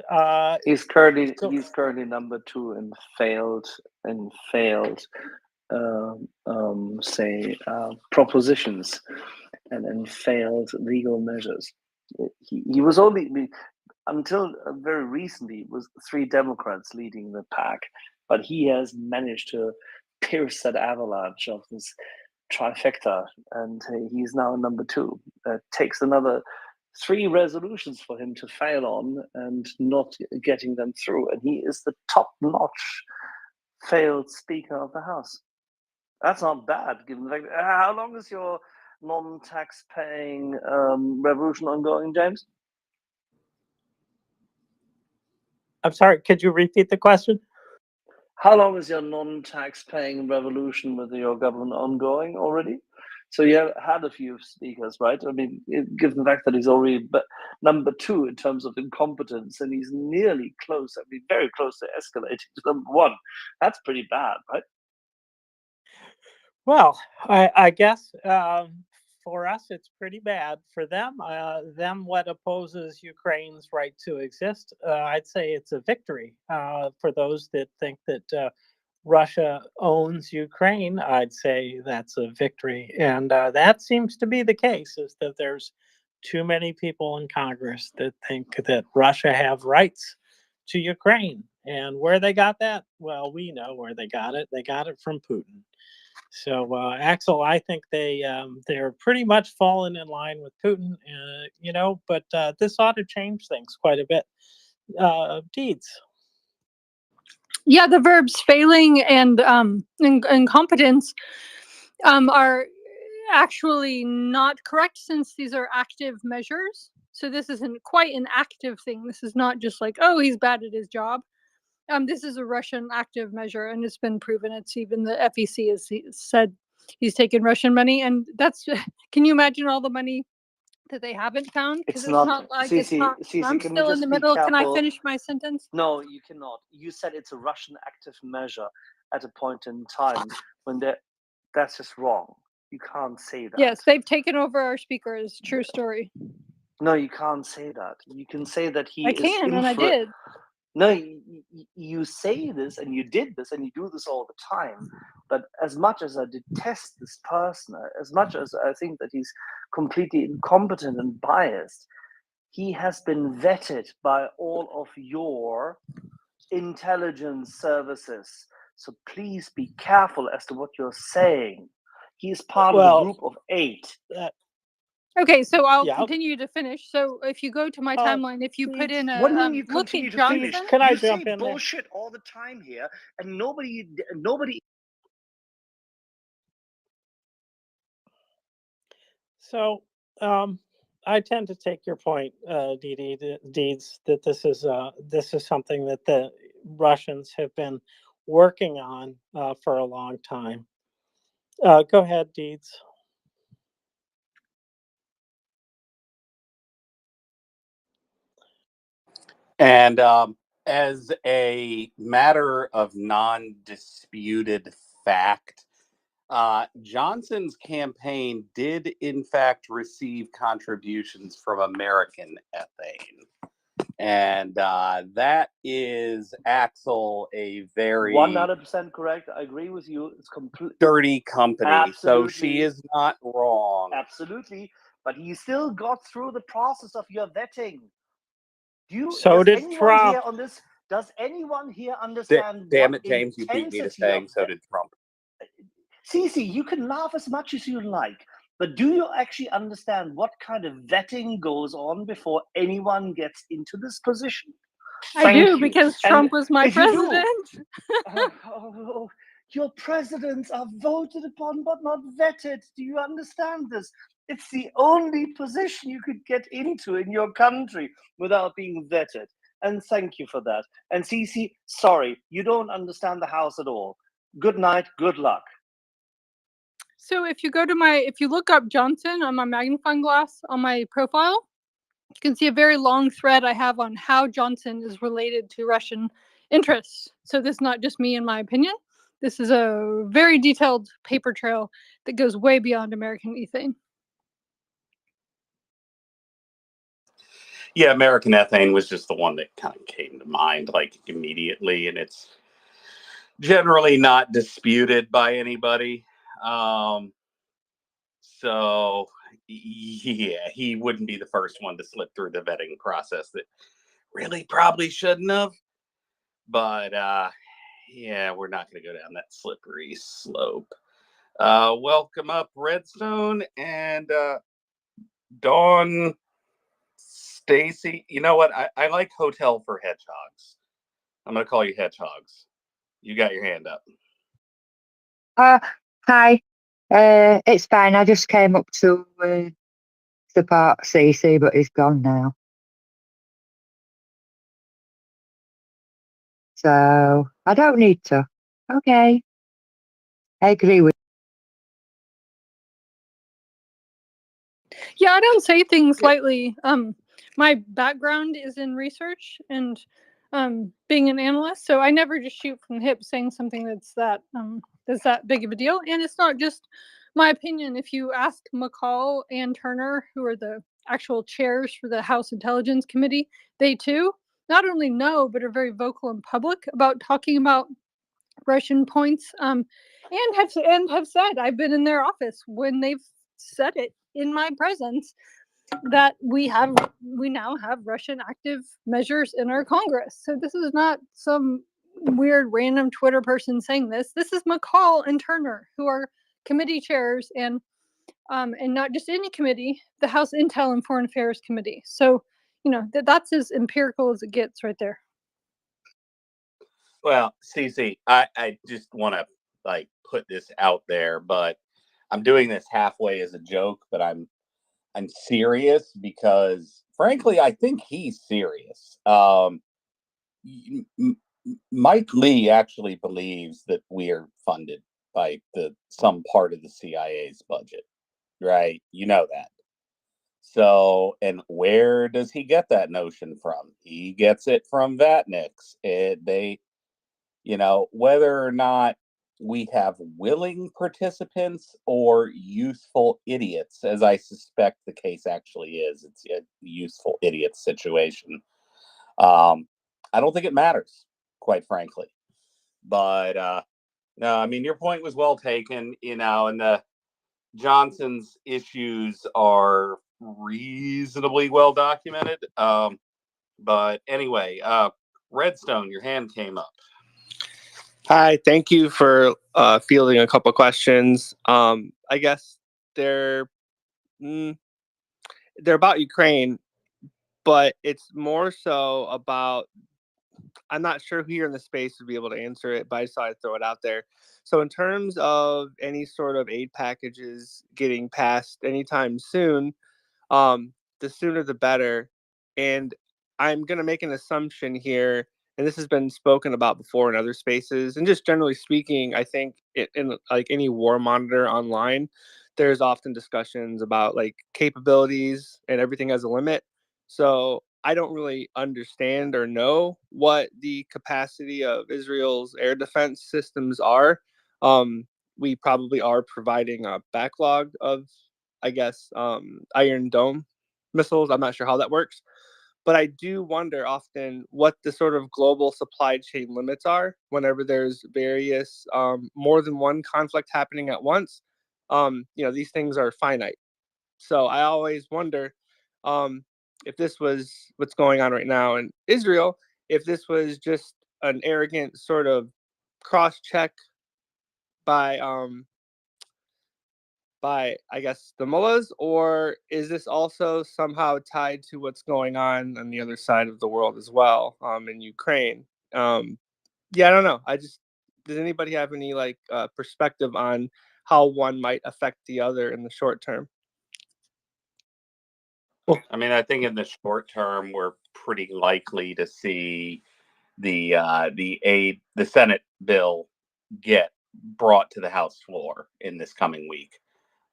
he's currently number 2 in failed propositions and failed legal measures. He was only, until very recently, it was 3 Democrats leading the pack, but he has managed to pierce that avalanche of this trifecta, and he's now number 2. It takes another 3 resolutions for him to fail on and not getting them through, and he is the top-notch failed Speaker of the House. That's not bad, given the fact. How long is your non-tax-paying revolution ongoing, James? I'm sorry, could you repeat the question? how long is your non-tax-paying revolution with your government ongoing already? So you have had a few speakers, right? I mean, given the fact that he's already number 2 in terms of incompetence, and he's nearly close, I mean, very close to escalating to number 1. That's pretty bad, right? Well, I guess for us it's pretty bad. For them, what opposes Ukraine's right to exist, I'd say it's a victory. For those that think that Russia owns Ukraine, I'd say that's a victory. And that seems to be the case, is that there's too many people in Congress that think that Russia have rights to Ukraine. And where they got that? Well, we know where they got it. They got it from Putin. So, Axel, I think they're pretty much falling in line with Putin, but this ought to change things quite a bit. Deeds. Yeah, the verbs failing and incompetence are actually not correct, since these are active measures. So this isn't quite an active thing. This is not just like, oh, he's bad at his job. This is a Russian active measure, and it's been proven. It's even the FEC has said he's taken Russian money, and that's. Can you imagine all the money that they haven't found? Because it's not like it's not. I'm Can we still in just the be middle. Can I careful? finish my sentence? No, you cannot. You said it's a Russian active measure at a point in time when that's just wrong. You can't say that. Yes, they've taken over our speakers. True story. No, you can't say that. You can say that he I can, is and I did. No, you say this and you did this and you do this all the time. But as much as I detest this person, as much as I think that he's completely incompetent and biased, he has been vetted by all of your intelligence services. So please be careful as to what you're saying. He is part of the group of 8. Okay, so I'll continue to finish. So if you go to my timeline, if you put in a What do you mean you look continue at to Johnson, finish? Can I You jump say in there? bullshit all the time here, and nobody. So I tend to take your point, Deeds, that this is something that the Russians have been working on for a long time. Go ahead, Deeds. And as a matter of non-disputed fact, Johnson's campaign did in fact receive contributions from American Ethane. And that is, Axel, a very 100% correct. I agree with you. It's completely dirty company. Absolutely. So she is not wrong. Absolutely. But he still got through the process of your vetting. So did Trump. Does anyone here understand Damn what it, James, you beat me to intensity saying of so did Trump. Cece, you can laugh as much as you like, but do you actually understand what kind of vetting goes on before anyone gets into this position? I do, because Trump was my if you do- president. Your presidents are voted upon but not vetted. Do you understand this? It's the only position you could get into in your country without being vetted. And thank you for that. And Cece, sorry, you don't understand the House at all. Good night, good luck. So if you go to if you look up Johnson on my magnifying glass on my profile, you can see a very long thread I have on how Johnson is related to Russian interests. So this is not just me and my opinion. This is a very detailed paper trail that goes way beyond American ethane. Yeah, American Ethane was just the one that kind of came to mind, like, immediately, and it's generally not disputed by anybody. So, yeah, he wouldn't be the first one to slip through the vetting process that really probably shouldn't have. But, yeah, we're not going to go down that slippery slope. Welcome up, Redstone, and Dawn, Stacy. You know what? I like Hotel for Hedgehogs. I'm going to call you Hedgehogs. You got your hand up. Hi. It's fine. I just came up to support CC, but he's gone now. So I don't need to. Okay. I agree with. Yeah, I don't say things lightly. My background is in research and being an analyst, so I never just shoot from the hip saying something that's that big of a deal. And it's not just my opinion. If you ask McCall and Turner, who are the actual chairs for the House Intelligence Committee, they too not only know but are very vocal in public about talking about Russian points, and have said I've been in their office when they've said it in my presence that we now have Russian active measures in our Congress. So this is not some weird random Twitter person saying this. This is McCall and Turner, who are committee chairs and not just any committee, the House Intel and Foreign Affairs Committee. So that's as empirical as it gets right there. Well, Cece, I just want to like put this out there, but I'm doing this halfway as a joke, but I'm serious because, frankly, I think he's serious. Mike Lee actually believes that we are funded by some part of the CIA's budget, right? You know that. So, and where does he get that notion from? He gets it from Vatniks. Whether or not we have willing participants or useful idiots, as I suspect the case actually is. It's a useful idiot situation. I don't think it matters, quite frankly. But no, I mean, your point was well taken, and the Johnson's issues are reasonably well documented. But anyway, Redstone, your hand came up. Hi, thank you for fielding a couple questions. I guess they're about Ukraine, but it's more so about. I'm not sure who here in the space would be able to answer it, but I just thought I'd throw it out there. So, in terms of any sort of aid packages getting passed anytime soon, the sooner the better. And I'm going to make an assumption here, and this has been spoken about before in other spaces. And just generally speaking, I think in like any war monitor online, there's often discussions about like capabilities and everything has a limit. So I don't really understand or know what the capacity of Israel's air defense systems are. We probably are providing a backlog of, I guess, Iron Dome missiles. I'm not sure how that works, but I do wonder often what the sort of global supply chain limits are whenever there's various more than one conflict happening at once. These things are finite. So I always wonder if this was what's going on right now in Israel, if this was just an arrogant sort of cross check by I guess the mullahs, or is this also somehow tied to what's going on the other side of the world as well, in Ukraine? Yeah, I don't know. Does anybody have any perspective on how one might affect the other in the short term? I mean, I think in the short term, we're pretty likely to see the Senate bill get brought to the House floor in this coming week.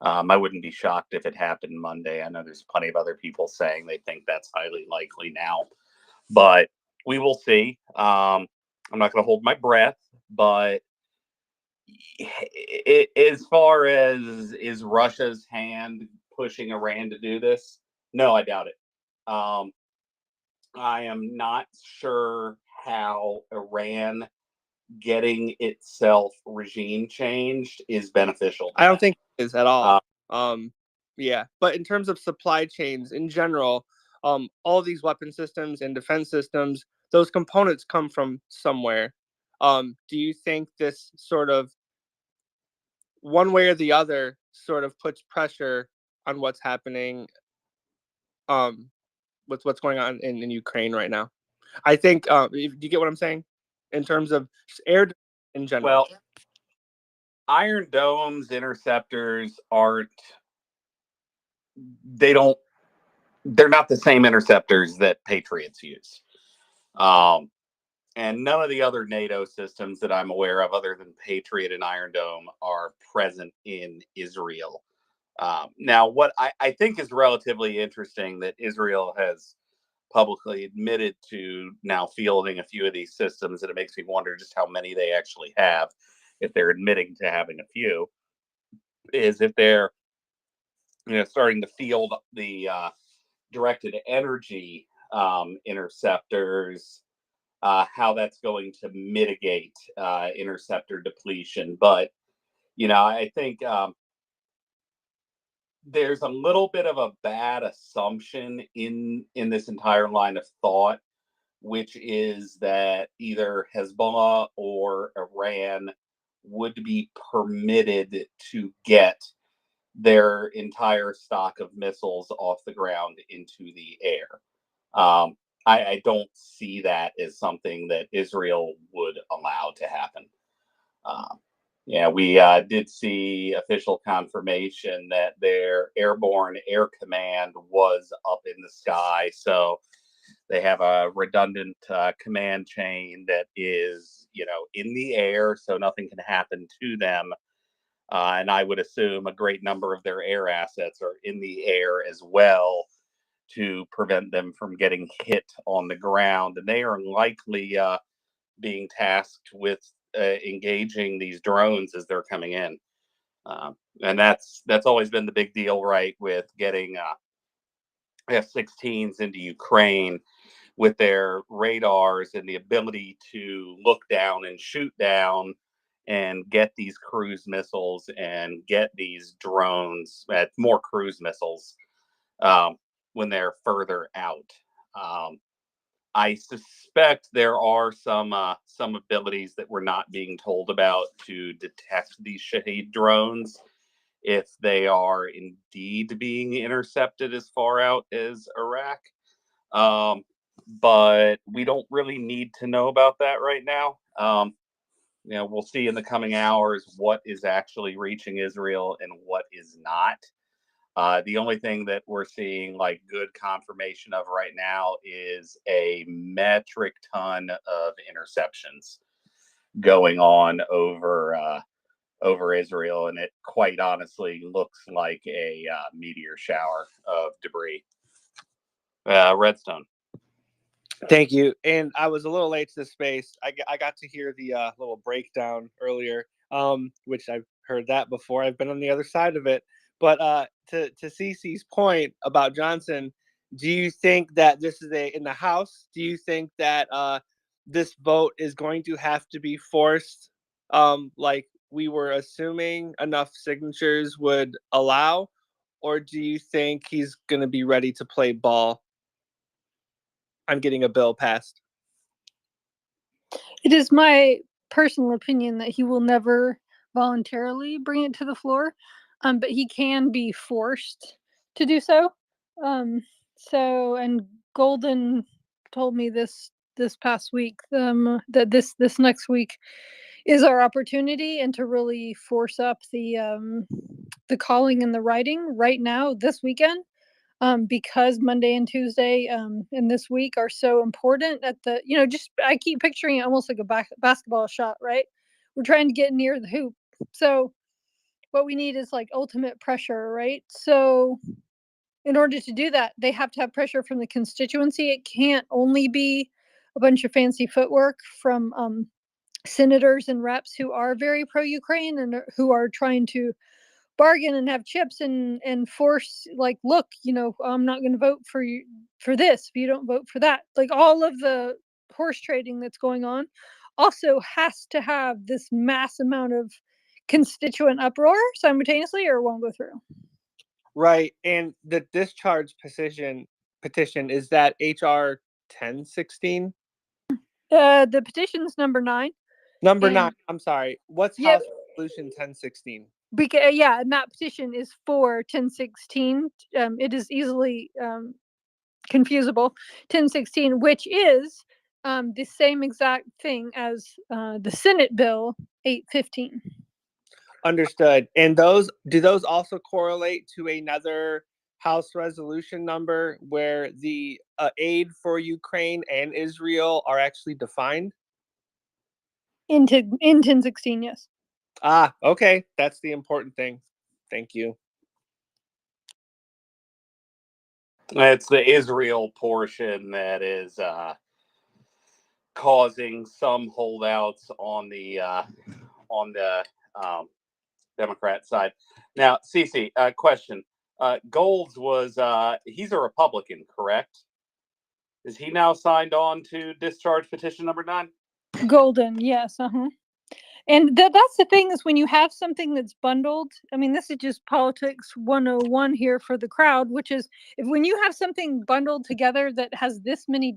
I wouldn't be shocked if it happened Monday. I know there's plenty of other people saying they think that's highly likely now, but we will see. I'm not going to hold my breath, but as far as is Russia's hand pushing Iran to do this, no, I doubt it. I am not sure how Iran getting itself regime changed is beneficial. I don't think it is at all. Yeah, but in terms of supply chains in general, all these weapon systems and defense systems, those components come from somewhere. Do you think this sort of one way or the other sort of puts pressure on what's happening with what's going on in Ukraine right now? I think, do you get what I'm saying in terms of air in general? Well, Iron Dome's interceptors they're not the same interceptors that Patriots use. And none of the other NATO systems that I'm aware of, other than Patriot and Iron Dome, are present in Israel. Now, what I think is relatively interesting that Israel has publicly admitted to now fielding a few of these systems, and it makes me wonder just how many they actually have, if they're admitting to having a few, is if they're starting to field the directed energy interceptors, how that's going to mitigate interceptor depletion. But I think there's a little bit of a bad assumption in this entire line of thought, which is that either Hezbollah or Iran would be permitted to get their entire stock of missiles off the ground into the air. I don't see that as something that Israel would allow to happen. We did see official confirmation that their airborne air command was up in the sky. So they have a redundant command chain that is, in the air, so nothing can happen to them. And I would assume a great number of their air assets are in the air as well to prevent them from getting hit on the ground. And they are likely being tasked with engaging these drones as they're coming in. And that's always been the big deal, right, with getting F-16s into Ukraine, with their radars and the ability to look down and shoot down and get these cruise missiles and get these drones, more cruise missiles, when they're further out. I suspect there are some abilities that we're not being told about to detect these Shahed drones if they are indeed being intercepted as far out as Iraq. But we don't really need to know about that right now. We'll see in the coming hours what is actually reaching Israel and what is not. The only thing that we're seeing like good confirmation of right now is a metric ton of interceptions going on over Israel, and it quite honestly looks like a meteor shower of debris. Redstone. Thank you. And I was a little late to the space. I got to hear the little breakdown earlier, which I've heard that before. I've been on the other side of it. But to Cece's point about Johnson, do you think that this is in the House? Do you think that this vote is going to have to be forced, like we were assuming enough signatures would allow? Or do you think he's going to be ready to play ball? I'm getting a bill passed. It is my personal opinion that he will never voluntarily bring it to the floor, but he can be forced to do so. And Golden told me this past week that this next week is our opportunity, and to really force up the calling and the writing right now this weekend. Because Monday and Tuesday and this week are so important at the, just I keep picturing it almost like a basketball shot, right? We're trying to get near the hoop. So what we need is like ultimate pressure, right? So in order to do that, they have to have pressure from the constituency. It can't only be a bunch of fancy footwork from senators and reps who are very pro-Ukraine and who are trying to bargain and have chips and force, like, look, I'm not going to vote for you for this if you don't vote for that. Like, all of the horse trading that's going on also has to have this mass amount of constituent uproar simultaneously, or it won't go through. Right. And the discharge petition is that HR 1016? The petition's number 9. Number 9. I'm sorry. What's House Resolution 1016? Because and that petition is for 1016. It is easily confusable. 1016, which is the same exact thing as the Senate bill 815. Understood. And do those also correlate to another House resolution number where the aid for Ukraine and Israel are actually defined? into in 1016, yes. Ah, okay. That's the important thing. Thank you. It's the Israel portion that is causing some holdouts on the Democrat side. Now, Cece, question: Golds was he's a Republican, correct? Is he now signed on to discharge petition number 9? Golden, yes. And that's the thing, is when you have something that's bundled, I mean, this is just politics 101 here for the crowd, which is when you have something bundled together that has this many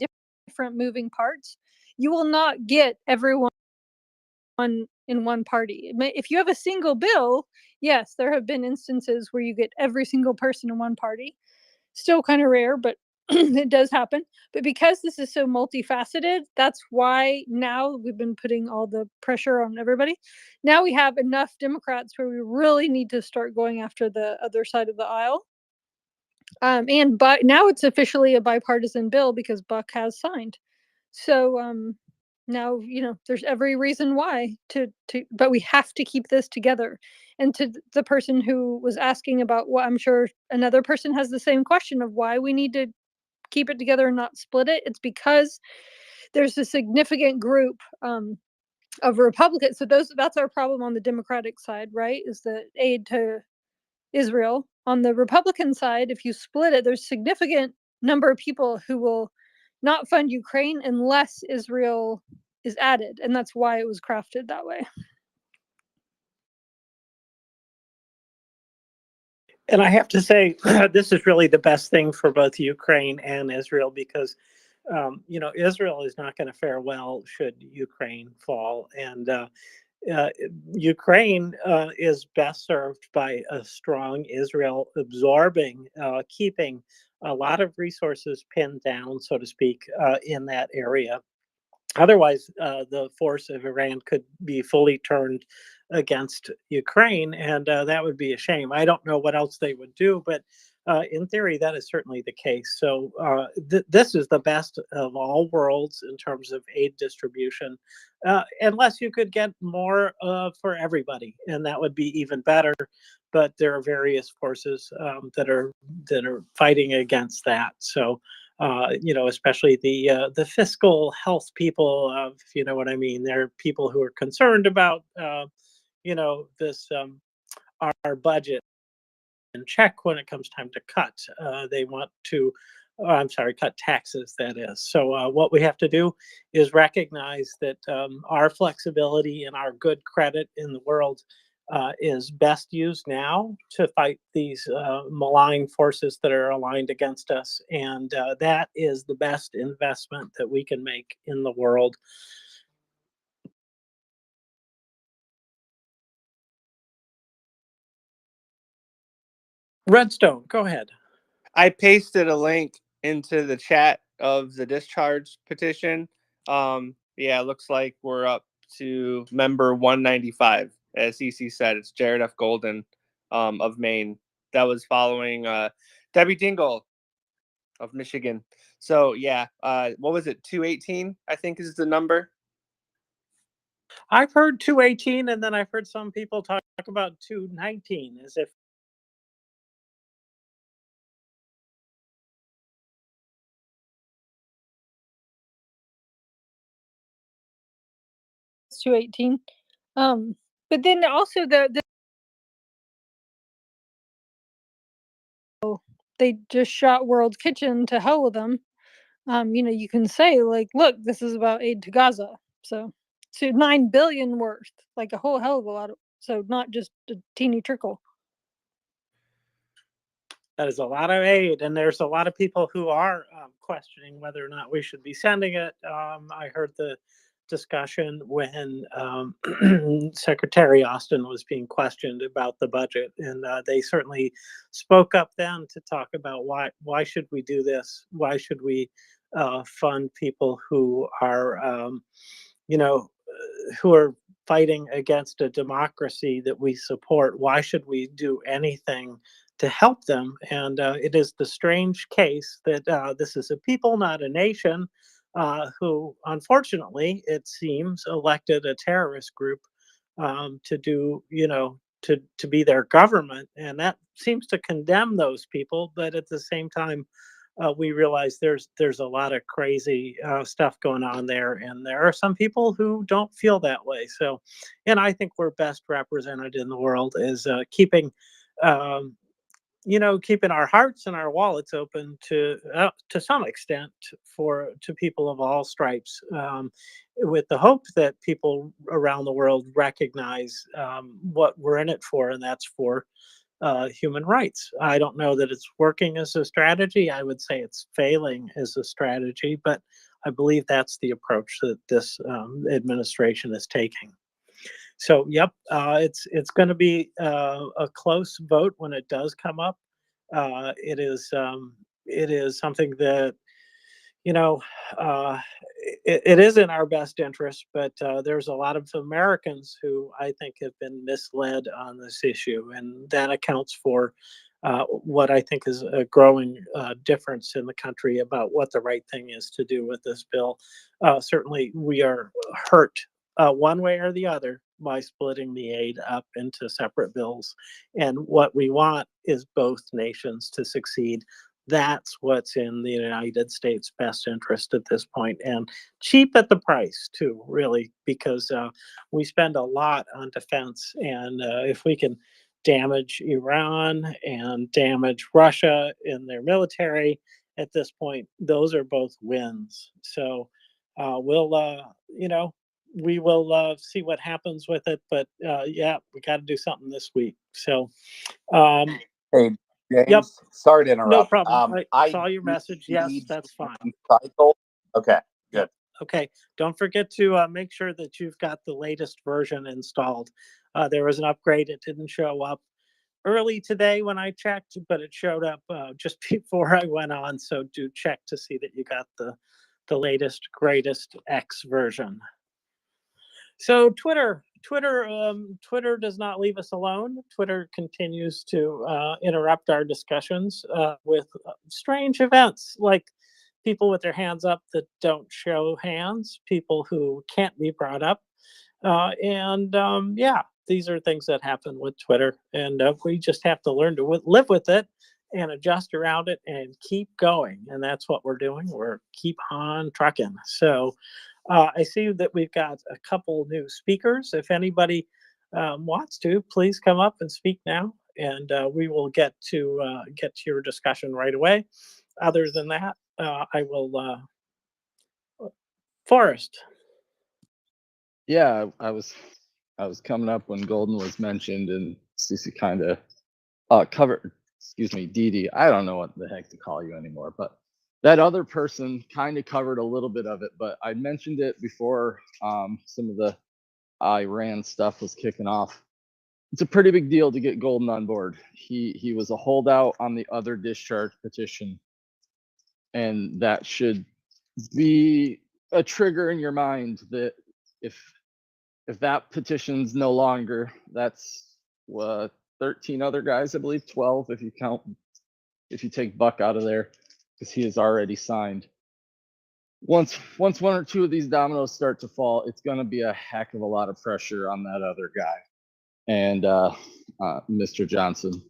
different moving parts, you will not get everyone in one party. If you have a single bill, yes, there have been instances where you get every single person in one party. Still kind of rare, but it does happen. But because this is so multifaceted, that's why now we've been putting all the pressure on everybody. Now we have enough Democrats where we really need to start going after the other side of the aisle. But now it's officially a bipartisan bill because Buck has signed. So now, there's every reason why but we have to keep this together. And to the person who was asking about what, I'm sure another person has the same question of why we need to keep it together and not split it. It's because there's a significant group of Republicans. So that's our problem on the Democratic side, right? Is the aid to Israel. On the Republican side, if you split it, there's significant number of people who will not fund Ukraine unless Israel is added, and that's why it was crafted that way. And I have to say, this is really the best thing for both Ukraine and Israel because, Israel is not going to fare well should Ukraine fall. And Ukraine is best served by a strong Israel absorbing, keeping a lot of resources pinned down, so to speak, in that area. Otherwise, the force of Iran could be fully turned against Ukraine, and that would be a shame. I don't know what else they would do, but in theory, that is certainly the case. So this is the best of all worlds in terms of aid distribution, unless you could get more for everybody, and that would be even better. But there are various forces that are fighting against that. So. Especially the fiscal health people, if you know what I mean. There are people who are concerned about, this our budget in check when it comes time to cut. They want to, cut taxes, that is. So what we have to do is recognize that our flexibility and our good credit in the world is best used now to fight these malign forces that are aligned against us. And that is the best investment that we can make in the world. Redstone, go ahead. I pasted a link into the chat of the discharge petition. Yeah, it looks like we're up to member 195. As CC said, it's Jared F. Golden of Maine. That was following Debbie Dingell of Michigan. So yeah, what was it? 218, I think is the number. I've heard 218, and then I've heard some people talk about 219 as if. It's 218. But then also they just shot World Kitchen to hell with them. You can say, like, look, this is about aid to Gaza. So 9 billion worth, like a whole hell of a lot. So not just a teeny trickle. That is a lot of aid, and there's a lot of people who are questioning whether or not we should be sending it. I heard the discussion when Secretary Austin was being questioned about the budget, and they certainly spoke up then to talk about why should we do this? Why should we fund people who are, who are fighting against a democracy that we support? Why should we do anything to help them? And it is the strange case that this is a people, not a nation. who unfortunately, it seems, elected a terrorist group to do, to be their government. And that seems to condemn those people. But at the same time, we realize there's a lot of crazy stuff going on there, and there are some people who don't feel that way. So, and I think we're best represented in the world is keeping, keeping our hearts and our wallets open to some extent to people of all stripes, with the hope that people around the world recognize what we're in it for, and that's for human rights. I don't know that it's working as a strategy. I would say it's failing as a strategy, but I believe that's the approach that this administration is taking. So, yep, it's going to be a close vote when it does come up. It is something that you know, uh, it is in our best interest, but there's a lot of Americans who I think have been misled on this issue, and that accounts for what I think is a growing difference in the country about what the right thing is to do with this bill. Certainly, we are hurt one way or the other by splitting the aid up into separate bills, and what we want is both nations to succeed. That's what's in the United States' best interest at this point, and cheap at the price too, really, because we spend a lot on defense, and if we can damage Iran and damage Russia in their military at this point, those are both wins. So we will see what happens with it, but yeah, we got to do something this week. So um, Hey, yep. James, sorry to No interrupt. problem. I I saw your do message. Yes, need that's fine. cycle. Okay, good. Yep. Okay. Don't forget to make sure that you've got the latest version installed. There was an upgrade. It didn't show up early today when I checked, but it showed up just before I went on. So do check to see that you got the latest, greatest X version. So Twitter does not leave us alone. Twitter continues to interrupt our discussions with strange events, like people with their hands up that don't show hands, people who can't be brought up, and yeah, these are things that happen with Twitter, and we just have to learn to live with it and adjust around it and keep going. And that's what we're doing. We're keep on trucking. So I see that we've got a couple new speakers. If anybody wants to, please come up and speak now, and we will get to your discussion right away. Other than that, I will. Forrest. Yeah, I was coming up when Golden was mentioned, and Cece kind of covered. Excuse me, Dee Dee. I don't know what the heck to call you anymore, but that other person kind of covered a little bit of it. But I mentioned it before some of the Iran stuff was kicking off. It's a pretty big deal to get Golden on board. He was a holdout on the other discharge petition, and that should be a trigger in your mind that if that petition's no longer, that's 13 other guys, I believe 12 if you take Buck out of there, because he is already signed. Once one or two of these dominoes start to fall, it's going to be a heck of a lot of pressure on that other guy and Mr. Johnson.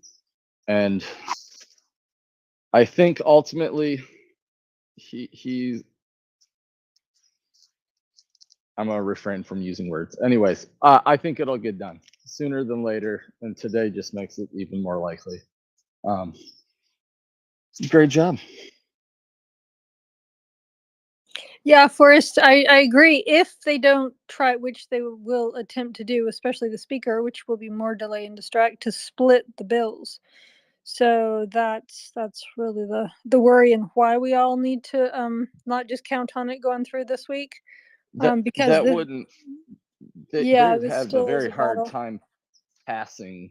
And I think ultimately he's I'm gonna refrain from using words. Anyways, I think it'll get done sooner than later, and today just makes it even more likely. Great job. Yeah, Forrest, I agree. If they don't try, which they will attempt to do, especially the speaker, which will be more delay and distract, to split the bills. So that's really the worry, and why we all need to not just count on it going through this week. Because that wouldn't. They this have a still is very a hard battle. time passing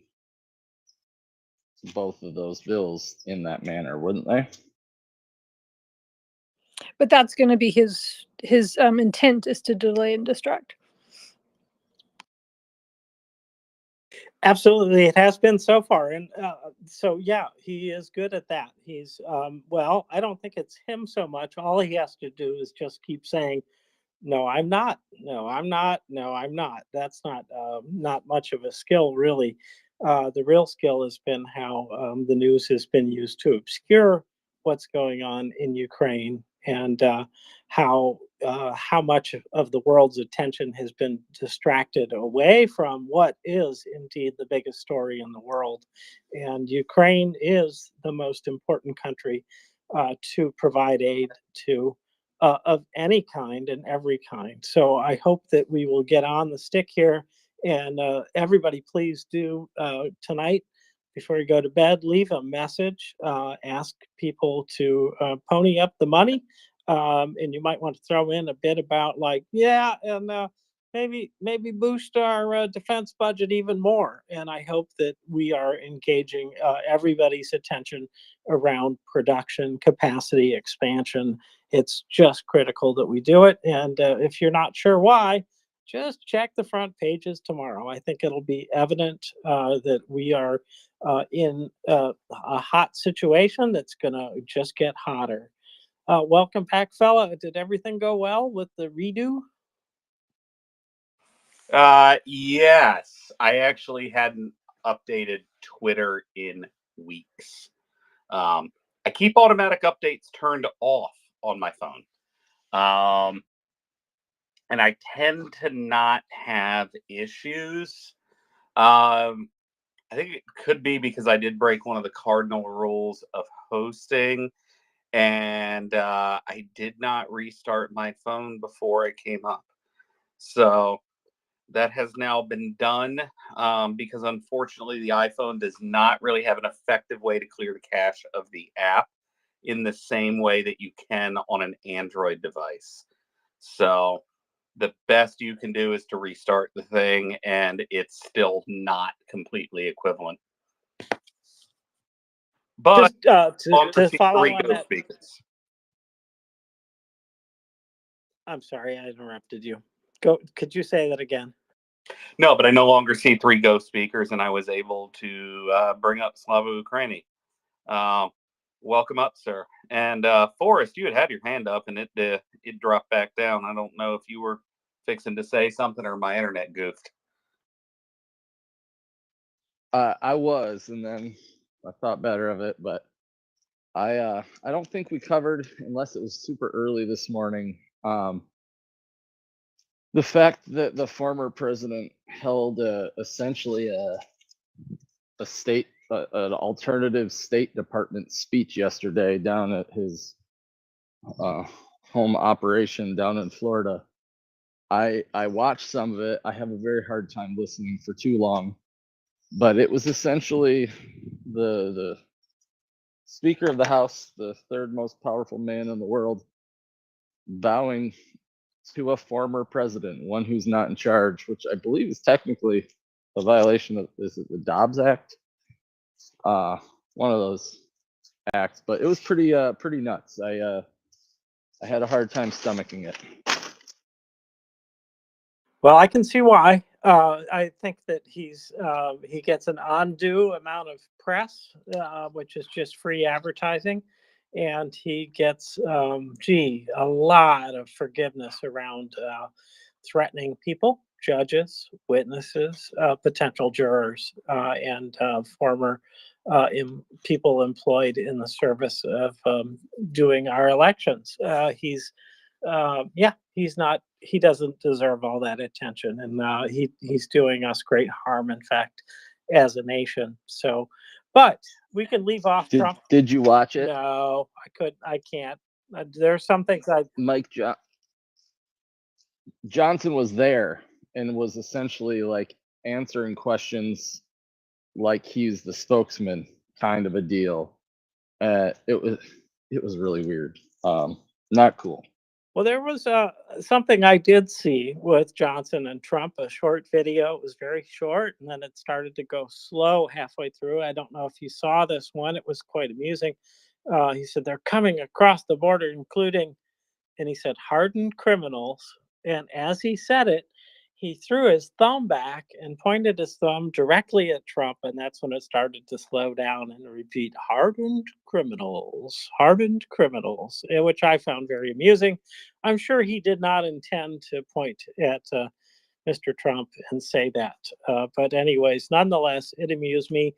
both of those bills in that manner, wouldn't they? But that's going to be his intent, is to delay and distract. Absolutely, it has been so far, and so yeah, he is good at that. He's well, I don't think it's him so much. All he has to do is just keep saying, "No, I'm not. No, I'm not. No, I'm not." That's not much of a skill, really. The real skill has been how the news has been used to obscure what's going on in Ukraine, and how much of the world's attention has been distracted away from what is indeed the biggest story in the world. And Ukraine is the most important country to provide aid to, of any kind and every kind. So I hope that we will get on the stick here. And everybody, please do tonight, before you go to bed, leave a message. Ask people to pony up the money. And you might want to throw in a bit about, like, yeah, and maybe boost our defense budget even more. And I hope that we are engaging everybody's attention around production capacity expansion. It's just critical that we do it. And if you're not sure why, just check the front pages tomorrow. I think it'll be evident that we are in a hot situation that's going to just get hotter. Welcome back, fella. Did everything go well with the redo? Yes, I actually hadn't updated Twitter in weeks. I keep automatic updates turned off on my phone. And I tend to not have issues. I think it could be because I did break one of the cardinal rules of hosting, and I did not restart my phone before I came up. So that has now been done, because unfortunately the iPhone does not really have an effective way to clear the cache of the app in the same way that you can on an Android device. So the best you can do is to restart the thing, and it's still not completely equivalent. But Just to follow three on Ghost that, speakers. I'm sorry, I interrupted you. Go. Could you say that again? No, but I no longer see 3 Ghost speakers, and I was able to bring up Slava Ukraini. Welcome up, sir. And Forrest, you had your hand up, and it dropped back down. I don't know if you were fixing to say something or my internet goofed. I was, and then I thought better of it, but I don't think we covered, unless it was super early this morning, the fact that the former president held essentially an alternative State Department speech yesterday down at his home operation down in Florida. I watched some of it. I have a very hard time listening for too long, but it was essentially the Speaker of the House, the third most powerful man in the world, bowing to a former president, one who's not in charge, which I believe is technically a violation of, is it the Dobbs Act? One of those acts, but it was pretty nuts. I had a hard time stomaching it. Well, I can see why. I think that he gets an undue amount of press, which is just free advertising, and he gets a lot of forgiveness around threatening people, judges, witnesses, potential jurors, and former people employed in the service of doing our elections. He doesn't deserve all that attention, and he's doing us great harm, in fact, as a nation. So, but we can leave off Trump. Did you watch it? No, I can't. There's some things Johnson was there and was essentially like answering questions like he's the spokesman, kind of a deal. It was really weird. Not cool. Well, there was something I did see with Johnson and Trump, a short video. It was very short, and then it started to go slow halfway through. I don't know if you saw this one. It was quite amusing. He said, they're coming across the border, including, and he said, hardened criminals. And as he said it, he threw his thumb back and pointed his thumb directly at Trump, and that's when it started to slow down and repeat, hardened criminals, which I found very amusing. I'm sure he did not intend to point at Mr. Trump and say that. But anyways, nonetheless, it amused me.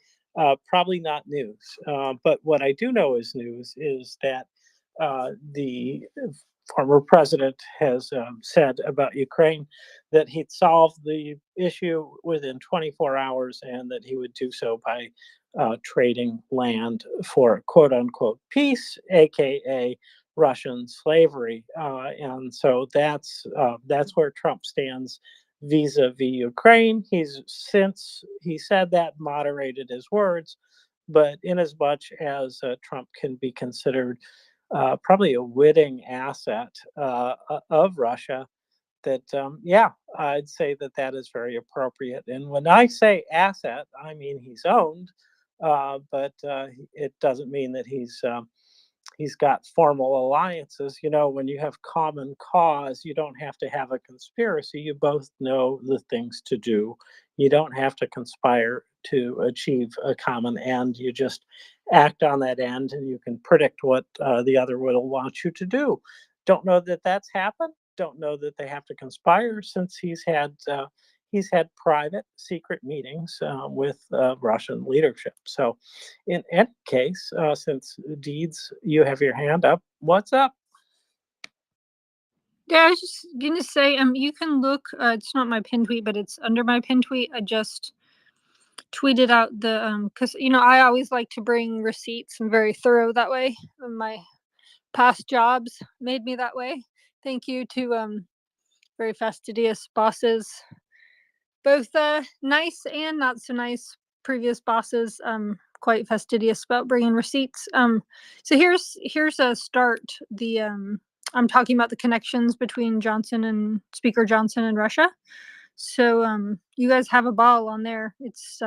Probably not news. But what I do know is news is that the former president has said about Ukraine that he'd solve the issue within 24 hours and that he would do so by trading land for quote unquote peace, aka Russian slavery. And so that's where Trump stands vis-a-vis Ukraine. He's since he said that moderated his words, but in as much as Trump can be considered probably a witting asset of Russia, that yeah, I'd say that that is very appropriate. And when I say asset, I mean he's owned, but it doesn't mean that he's got formal alliances. You know, when you have common cause, you don't have to have a conspiracy. You both know the things to do. You don't have to conspire to achieve a common end. You just act on that end and you can predict what the other will want you to do. Don't know that that's happened. Don't know that they have to conspire since he's had private, secret meetings with Russian leadership. So, in any case, since Deeds, you have your hand up. What's up? Yeah, I was just gonna say, you can look. It's not my pin tweet, but it's under my pin tweet. I just tweeted out the because I always like to bring receipts. I'm very thorough that way. My past jobs made me that way. Thank you to very fastidious bosses, both nice and not so nice previous bosses. Quite fastidious about bringing receipts. So here's a start. I'm talking about the connections between Johnson and Speaker Johnson and Russia. So you guys have a ball on there. It's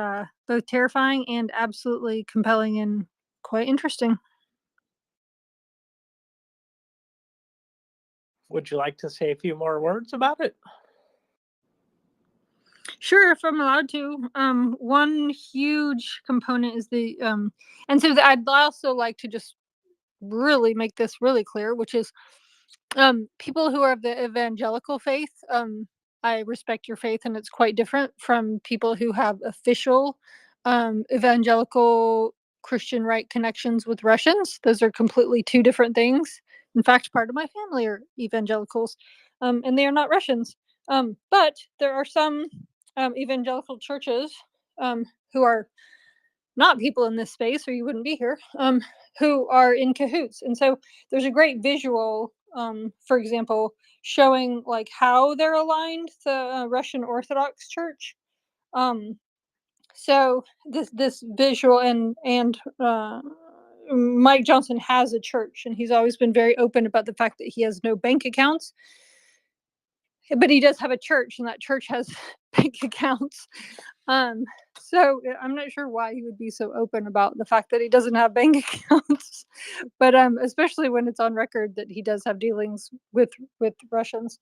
both terrifying and absolutely compelling and quite interesting. Would you like to say a few more words about it? Sure, if I'm allowed to. One huge component is and so I'd also like to just really make this really clear, which is people who are of the evangelical faith. I respect your faith, and it's quite different from people who have official evangelical Christian right connections with Russians. Those are completely two different things. In fact, part of my family are evangelicals, and they are not Russians. But there are some evangelical churches who are not people in this space, or you wouldn't be here, who are in cahoots. And so there's a great visual, for example, showing like how they're aligned, the Russian Orthodox Church. So this visual and Mike Johnson has a church, and he's always been very open about the fact that he has no bank accounts, but he does have a church, and that church has bank accounts. So I'm not sure why he would be so open about the fact that he doesn't have bank accounts, but especially when it's on record that he does have dealings with Russians.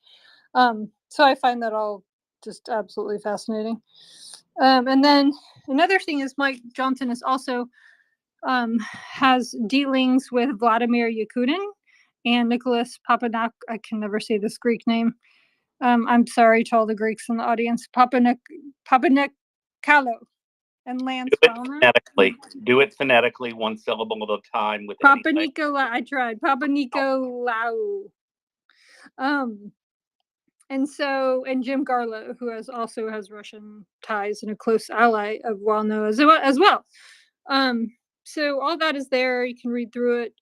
So I find that all just absolutely fascinating. And then another thing is Mike Johnson is also has dealings with Vladimir Yakutin and Nicholas Papanak. I can never say this Greek name. I'm sorry to all the Greeks in the audience. Papanikalo and Lance Wellner. Do it phonetically, one syllable at a time. With Papa Nicolau. I tried. Papa Nicolau. And Jim Garlow, who also has Russian ties and a close ally of Walno as well. So all that is there. You can read through it.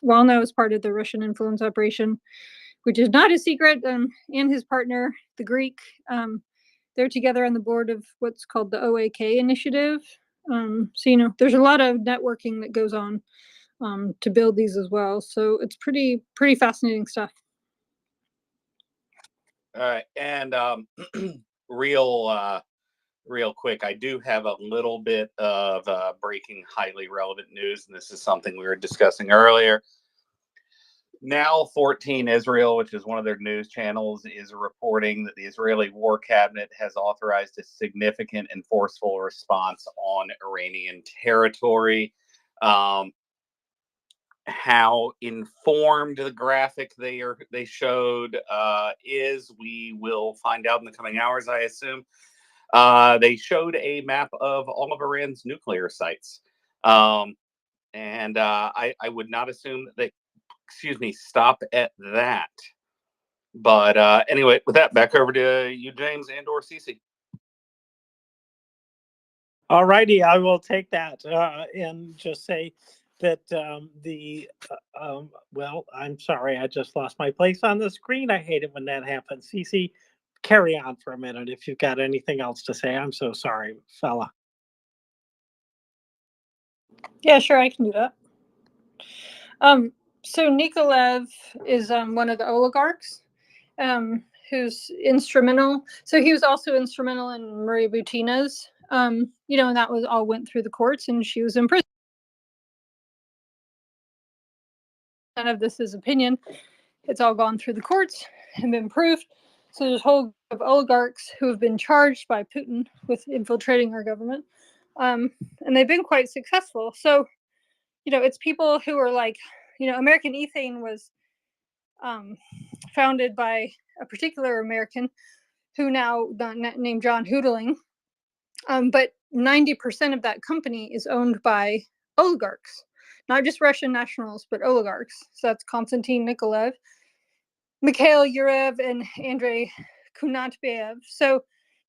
Walno is part of the Russian influence operation, which is not a secret. And his partner, the Greek, they're together on the board of what's called the OAK initiative. So there's a lot of networking that goes on to build these as well. So it's pretty fascinating stuff. All right, and real quick, I do have a little bit of breaking highly relevant news, and this is something we were discussing earlier. Now 14 Israel, which is one of their news channels, is reporting that the Israeli war cabinet has authorized a significant and forceful response on Iranian territory. How informed the graphic they showed is, we will find out in the coming hours, I assume. They showed a map of all of Iran's nuclear sites. And I would not assume that they, stop at that. But anyway, with that, back over to you, James and/or Cece. All righty, I will take that and just say that well, I'm sorry, I just lost my place on the screen. I hate it when that happens. Cece, carry on for a minute if you've got anything else to say. I'm so sorry, fella. Yeah, sure, I can do that. So Nikolaev is one of the oligarchs who's instrumental. So he was also instrumental in Maria Butina's, and that was all went through the courts, and she was in prison. None of this is opinion. It's all gone through the courts and been proved. So there's a whole group of oligarchs who have been charged by Putin with infiltrating our government, and they've been quite successful. So, it's people who are like, American Ethane was founded by a particular American who now named John Hoodling. But 90% of that company is owned by oligarchs, not just Russian nationals, but oligarchs. So that's Konstantin Nikolaev, Mikhail Yurev, and Andrei Kunatbayev. So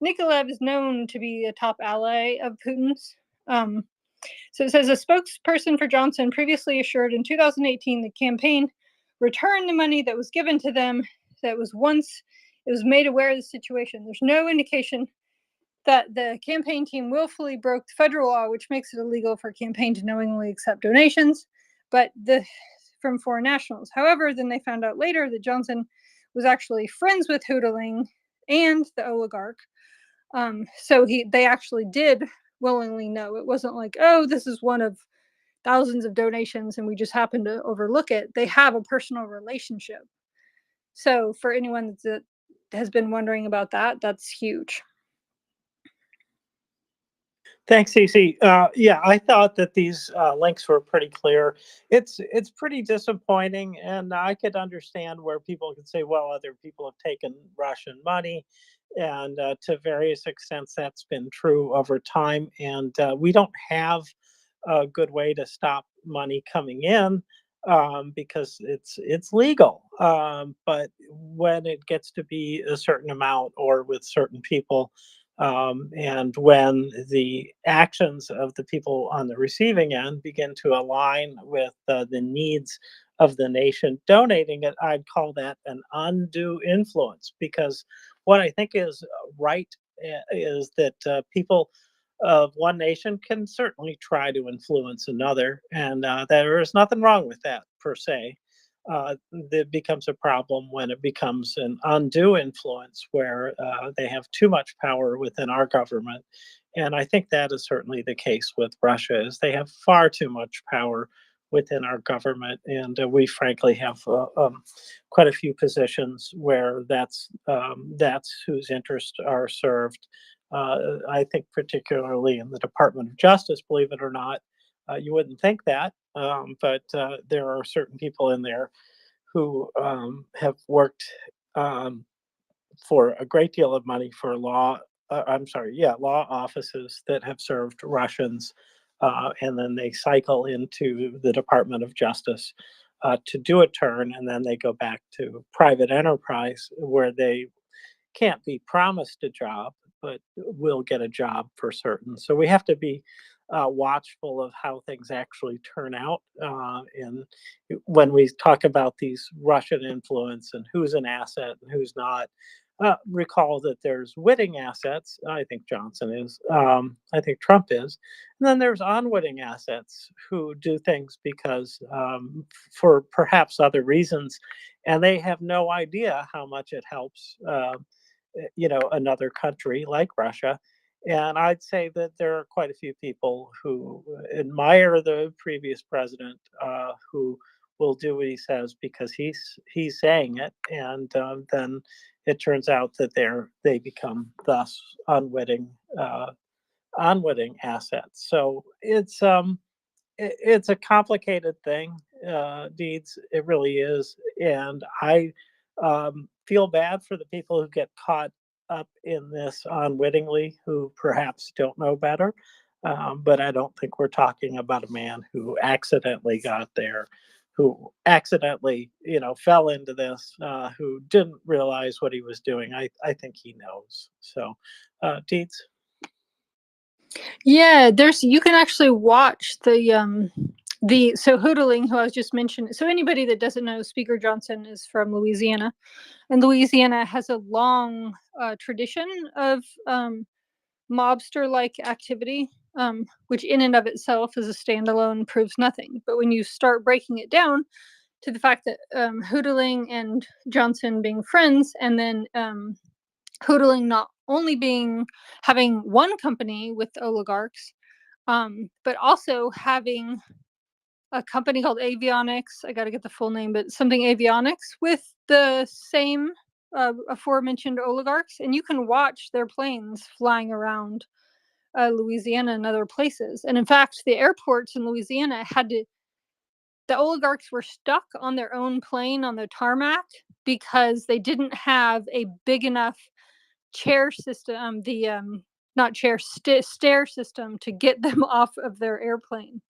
Nikolaev is known to be a top ally of Putin's. So it says a spokesperson for Johnson previously assured in 2018 the campaign returned the money that was given to them that was once it was made aware of the situation. There's no indication that the campaign team willfully broke federal law, which makes it illegal for a campaign to knowingly accept donations, but from foreign nationals. However, then they found out later that Johnson was actually friends with Hoodling and the oligarch. So they actually did willingly know. It wasn't like, oh, this is one of thousands of donations and we just happened to overlook it. They have a personal relationship. So for anyone that has been wondering about that, that's huge. Thanks, Cece. Yeah, I thought that these links were pretty clear. It's pretty disappointing, and I could understand where people could say, well, other people have taken Russian money, and to various extents that's been true over time, and we don't have a good way to stop money coming in because it's legal. But when it gets to be a certain amount or with certain people, and when the actions of the people on the receiving end begin to align with the needs of the nation donating it, I'd call that an undue influence. Because what I think is right is that people of one nation can certainly try to influence another, and there is nothing wrong with that per se. It becomes a problem when it becomes an undue influence where they have too much power within our government. And I think that is certainly the case with Russia, is they have far too much power within our government. And we frankly have quite a few positions where that's whose interests are served. I think particularly in the Department of Justice, believe it or not. You wouldn't think that, but there are certain people in there who have worked for a great deal of money for law offices that have served Russians, and then they cycle into the Department of Justice to do a turn, and then they go back to private enterprise where they can't be promised a job, but will get a job for certain. So we have to be watchful of how things actually turn out. And when we talk about these Russian influence and who's an asset and who's not, recall that there's witting assets. I think Johnson is. I think Trump is. And then there's unwitting assets who do things because for perhaps other reasons, and they have no idea how much it helps another country like Russia. And I'd say that there are quite a few people who admire the previous president who will do what he says because he's saying it, and then it turns out that they become thus unwitting assets. So it's a complicated thing, Deeds. It really is, and I feel bad for the people who get caught up in this unwittingly, who perhaps don't know better. But I don't think we're talking about a man who accidentally got there, who accidentally, fell into this, who didn't realize what he was doing. I think he knows. So, Deeds. Yeah, you can actually watch so Hoodling, who I was just mentioning. So anybody that doesn't know, Speaker Johnson is from Louisiana, and Louisiana has a long tradition of mobster-like activity, which in and of itself as a standalone proves nothing. But when you start breaking it down to the fact that Hoodling and Johnson being friends, and then Hoodling not only having one company with oligarchs, but also having a company called Avionics. I got to get the full name, but something Avionics with the same aforementioned oligarchs, and you can watch their planes flying around Louisiana and other places. And in fact, the airports in Louisiana the oligarchs were stuck on their own plane on the tarmac because they didn't have a big enough chair system, not chair, stair system to get them off of their airplane.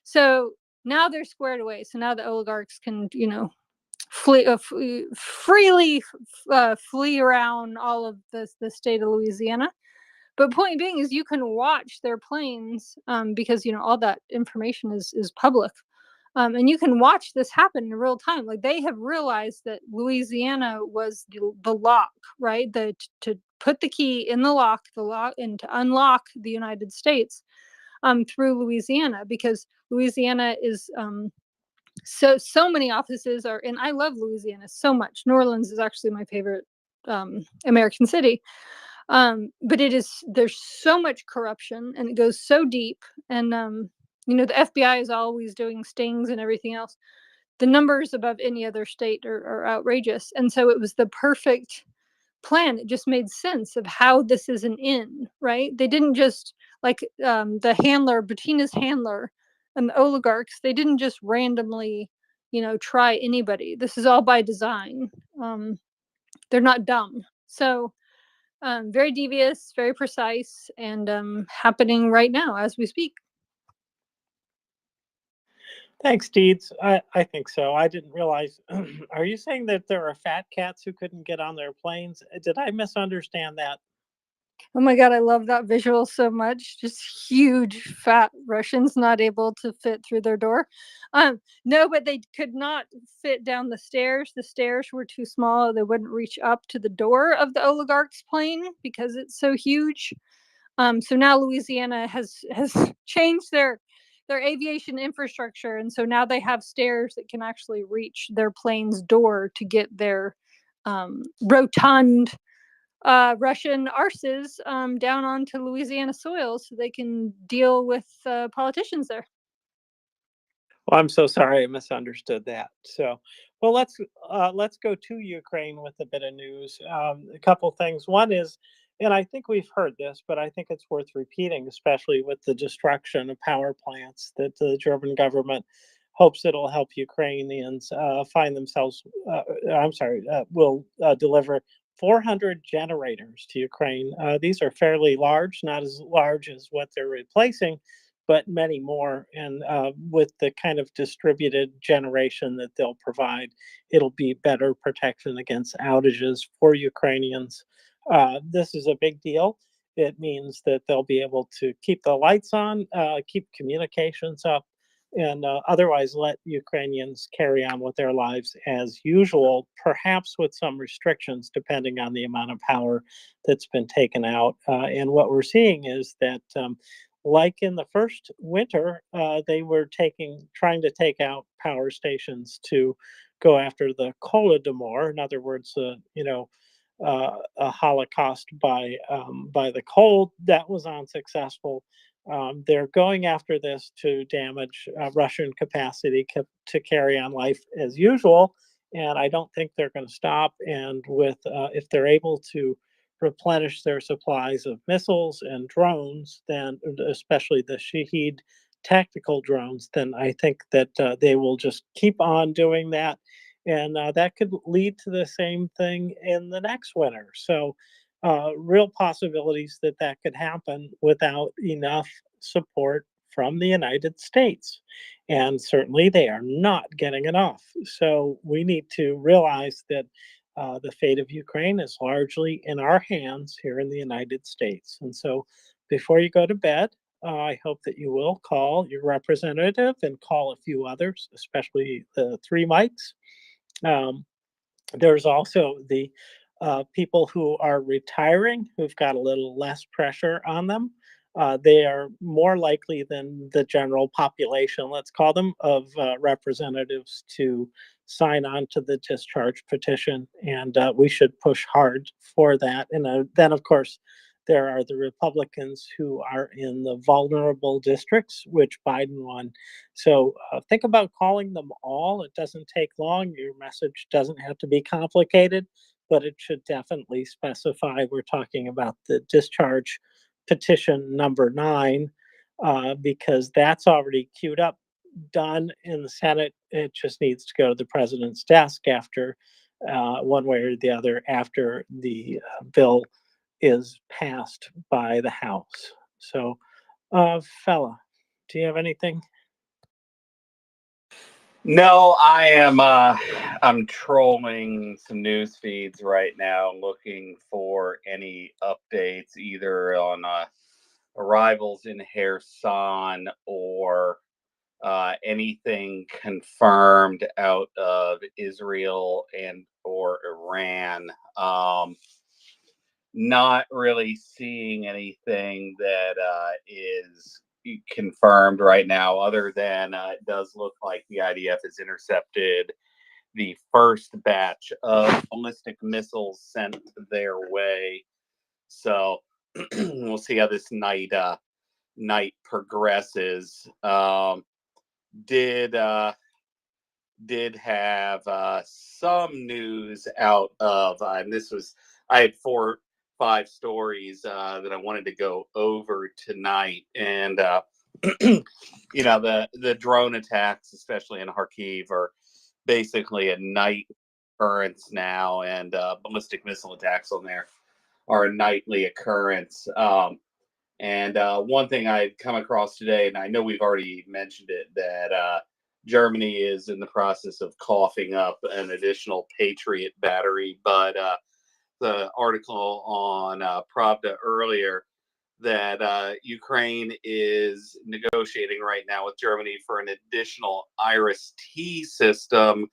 So now they're squared away. So now the oligarchs can, freely flee around all of the state of Louisiana. But point being is you can watch their planes because, all that information is public. And you can watch this happen in real time. Like, they have realized that Louisiana was the lock, right? To put the key in the lock, and to unlock the United States through Louisiana, because Louisiana is so many offices are, and I love Louisiana so much. New Orleans is actually my favorite American city. But there's so much corruption, and it goes so deep, and the FBI is always doing stings and everything else. The numbers above any other state are outrageous, and so it was the perfect plan. It just made sense of how this is an in, right? They didn't just, like, the handler, Bettina's handler, and the oligarchs. They didn't just randomly, try anybody. This is all by design. They're not dumb, so. Very devious, very precise, and happening right now as we speak. Thanks, Deeds. I think so. I didn't realize. Are you saying that there are fat cats who couldn't get on their planes? Did I misunderstand that? Oh my God, I love that visual so much. Just huge, fat Russians not able to fit through their door. No, but they could not fit down the stairs. The stairs were too small. They wouldn't reach up to the door of the oligarch's plane because it's so huge. So now Louisiana has changed their aviation infrastructure, and so now they have stairs that can actually reach their plane's door to get their rotund Russian arses down onto Louisiana soil, so they can deal with politicians there. Well, I'm so sorry I misunderstood that. So, well, let's go to Ukraine with a bit of news. A couple things. One is, and I think we've heard this, but I think it's worth repeating, especially with the destruction of power plants, that the German government hopes it'll help Ukrainians find themselves. Will deliver 400 generators to Ukraine. These are fairly large, not as large as what they're replacing, but many more. And with the kind of distributed generation that they'll provide, it'll be better protection against outages for Ukrainians. This is a big deal. It means that they'll be able to keep the lights on, keep communications up, and otherwise let Ukrainians carry on with their lives as usual, perhaps with some restrictions depending on the amount of power that's been taken out. And what we're seeing is that like in the first winter, they were trying to take out power stations to go after the Holodomor. In other words, a Holocaust by the cold. That was unsuccessful. They're going after this to damage Russian capacity to carry on life as usual, and I don't think they're going to stop. And with if they're able to replenish their supplies of missiles and drones, then especially the Shahed tactical drones, then I think that they will just keep on doing that, and that could lead to the same thing in the next winter. So real possibilities that that could happen without enough support from the United States. And certainly they are not getting enough. So we need to realize that the fate of Ukraine is largely in our hands here in the United States. And so before you go to bed, I hope that you will call your representative and call a few others, especially the three mics. There's also the people who are retiring who've got a little less pressure on them. They are more likely than the general population, let's call them, of representatives to sign on to the discharge petition. And we should push hard for that. And then, of course, there are the Republicans who are in the vulnerable districts, which Biden won. So think about calling them all. It doesn't take long. Your message doesn't have to be complicated, but it should definitely specify we're talking about the discharge petition number 9, because that's already queued up, done in the Senate. It just needs to go to the president's desk after one way or the other after the bill is passed by the House. So, Fella, do you have anything? No, I am. I'm trolling some news feeds right now, looking for any updates either on arrivals in Kherson or anything confirmed out of Israel and or Iran. Not really seeing anything that is confirmed right now, other than it does look like the IDF has intercepted the first batch of ballistic missiles sent their way. So we'll see how this night progresses. Did have some news out of, and this was, I had 4-5 stories that I wanted to go over tonight, and you know, the drone attacks, especially in Kharkiv, are basically a night occurrence now, and ballistic missile attacks on there are a nightly occurrence. And one thing I had come across today, and I know we've already mentioned it, that Germany is in the process of coughing up an additional Patriot battery. But the article on Pravda earlier, that Ukraine is negotiating right now with Germany for an additional IRIS-T system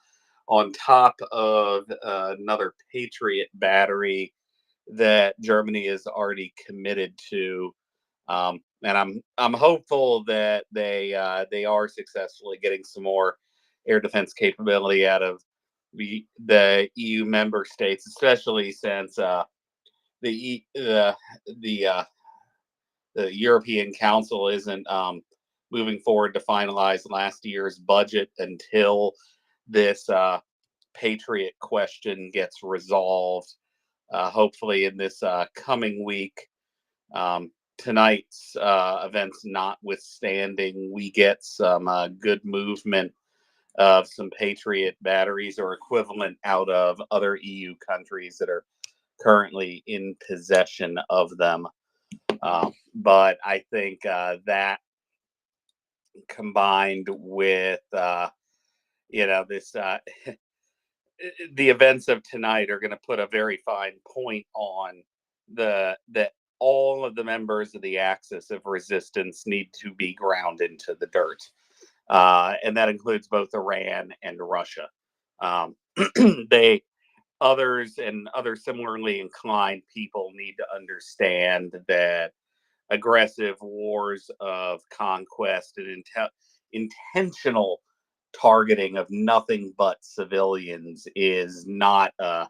on top of another Patriot battery that Germany is already committed to. And I'm hopeful that they are successfully getting some more air defense capability out of the EU member states, especially since the European Council isn't moving forward to finalize last year's budget until this Patriot question gets resolved. Hopefully in this coming week. Tonight's events notwithstanding, we get some good movement of some Patriot batteries or equivalent out of other EU countries that are currently in possession of them. But I think that combined with, this, the events of tonight are going to put a very fine point on that all of the members of the axis of resistance need to be ground into the dirt. And that includes both Iran and Russia. Others and other similarly inclined people need to understand that aggressive wars of conquest and intentional targeting of nothing but civilians is not a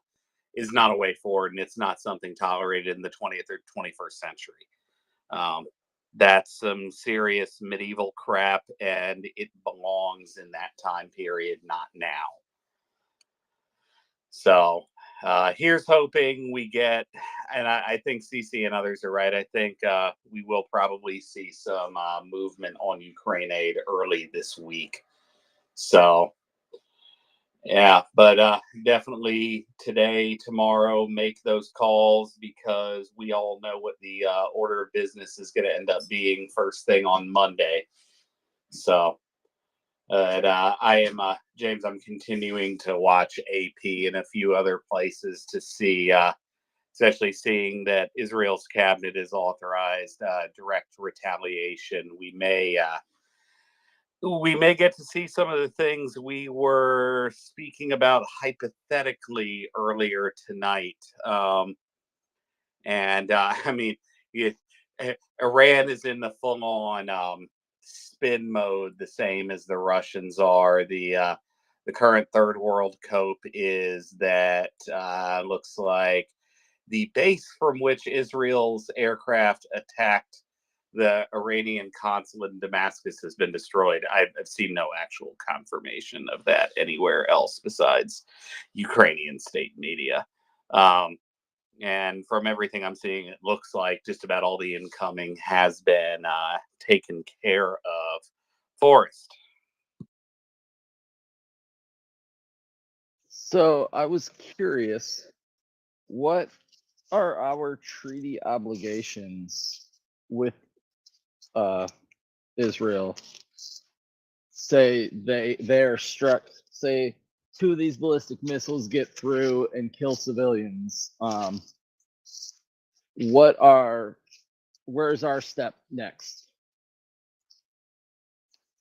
way forward, and it's not something tolerated in the 20th or 21st century. that's some serious medieval crap, and it belongs in that time period, not now. So here's hoping we get, and I think CC and others are right. I think we will probably see some movement on Ukraine aid early this week. So yeah, but definitely today, tomorrow, make those calls, because we all know what the order of business is going to end up being first thing on Monday. So I am, James, I'm continuing to watch AP and a few other places to see, especially seeing that Israel's cabinet has authorized direct retaliation. We may get to see some of the things we were speaking about hypothetically earlier tonight. I mean, Iran is in the full-on spin mode, the same as the Russians are. The current third world cope is that looks like the base from which Israel's aircraft attacked the Iranian consulate in Damascus has been destroyed. I've seen no actual confirmation of that anywhere else besides Ukrainian state media. And from everything I'm seeing, it looks like just about all the incoming has been taken care of. Forrest. So I was curious, what are our treaty obligations with Israel? Say they're struck, say 2 of these ballistic missiles get through and kill civilians. Where's our step next?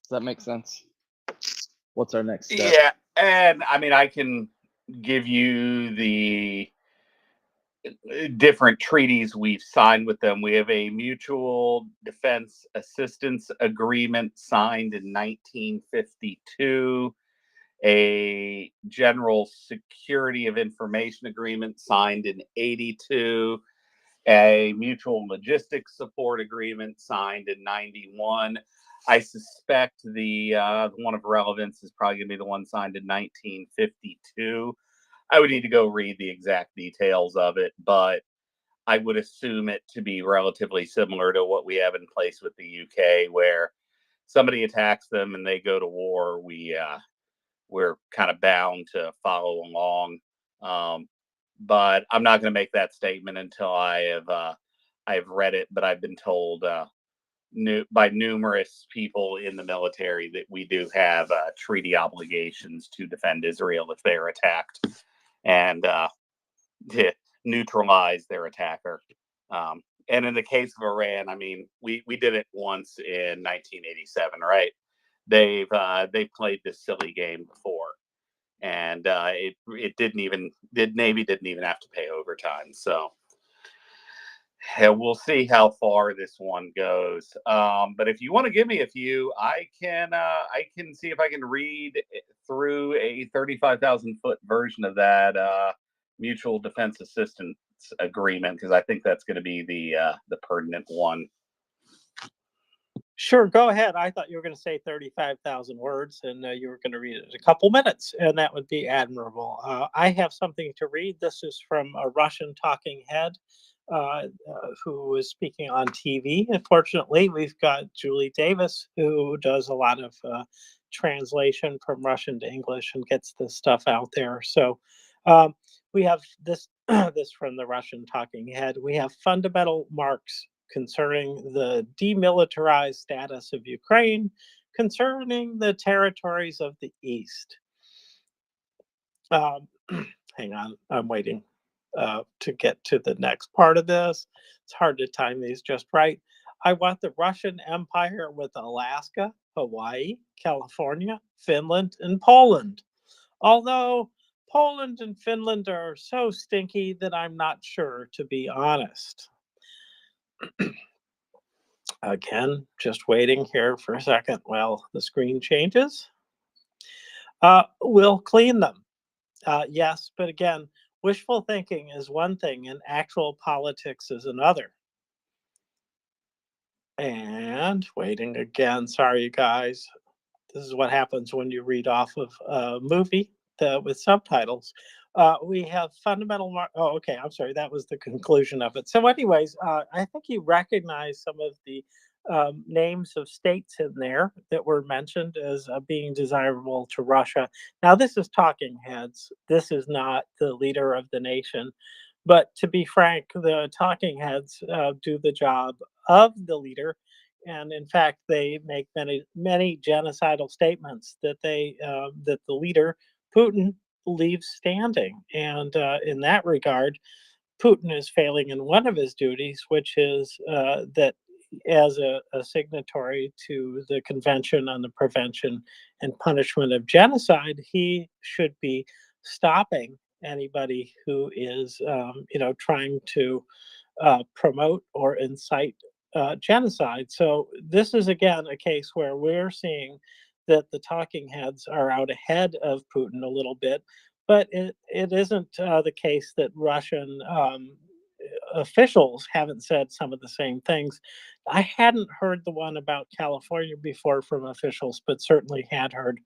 Does that make sense? What's our next step? Yeah, and I mean, I can give you the different treaties we've signed with them. We have a mutual defense assistance agreement signed in 1952, a general security of information agreement signed in 82, a mutual logistics support agreement signed in 91. I suspect the one of relevance is probably going to be the one signed in 1952. I would need to go read the exact details of it, but I would assume it to be relatively similar to what we have in place with the UK, where somebody attacks them and they go to war. We're kind of bound to follow along. But I'm not going to make that statement until I have read it. But I've been told by numerous people in the military that we do have treaty obligations to defend Israel if they're attacked, and to neutralize their attacker. And in the case of Iran, I mean, we did it once in 1987, right? They've played this silly game before, and Navy didn't even have to pay overtime. So yeah, we'll see how far this one goes. But if you want to give me a few, I can see if I can read through a 35,000 foot version of that mutual defense assistance agreement, because I think that's going to be the pertinent one. Sure, go ahead. I thought you were going to say 35,000 words and you were going to read it in a couple minutes, and that would be admirable. I have something to read. This is from a Russian talking head who was speaking on TV. Unfortunately, we've got Julie Davis, who does a lot of translation from Russian to English and gets this stuff out there. So we have this, this from the Russian talking head. We have fundamental marks concerning the demilitarized status of Ukraine, concerning the territories of the East. Hang on, I'm waiting to get to the next part of this. It's hard to time these just right. I want the Russian Empire with Alaska, Hawaii, California, Finland, and Poland. Although Poland and Finland are so stinky that I'm not sure, to be honest. Again, just waiting here for a second while the screen changes. We'll clean them. Yes, but again, wishful thinking is one thing and actual politics is another. And waiting again. Sorry, you guys. This is what happens when you read off of a movie with subtitles. We have fundamental. Oh, okay. I'm sorry. That was the conclusion of it. So, anyways, I think you recognize some of the names of states in there that were mentioned as being desirable to Russia. Now, this is talking heads. This is not the leader of the nation. But to be frank, the talking heads do the job of the leader, and in fact, they make many genocidal statements that that the leader Putin leaves standing. And in that regard, Putin is failing in one of his duties, which is that as a signatory to the Convention on the Prevention and Punishment of Genocide, he should be stopping anybody who is, trying to promote or incite genocide. So this is again a case where we're seeing that the talking heads are out ahead of Putin a little bit, but it isn't the case that Russian officials haven't said some of the same things. I hadn't heard the one about California before from officials, but certainly had heard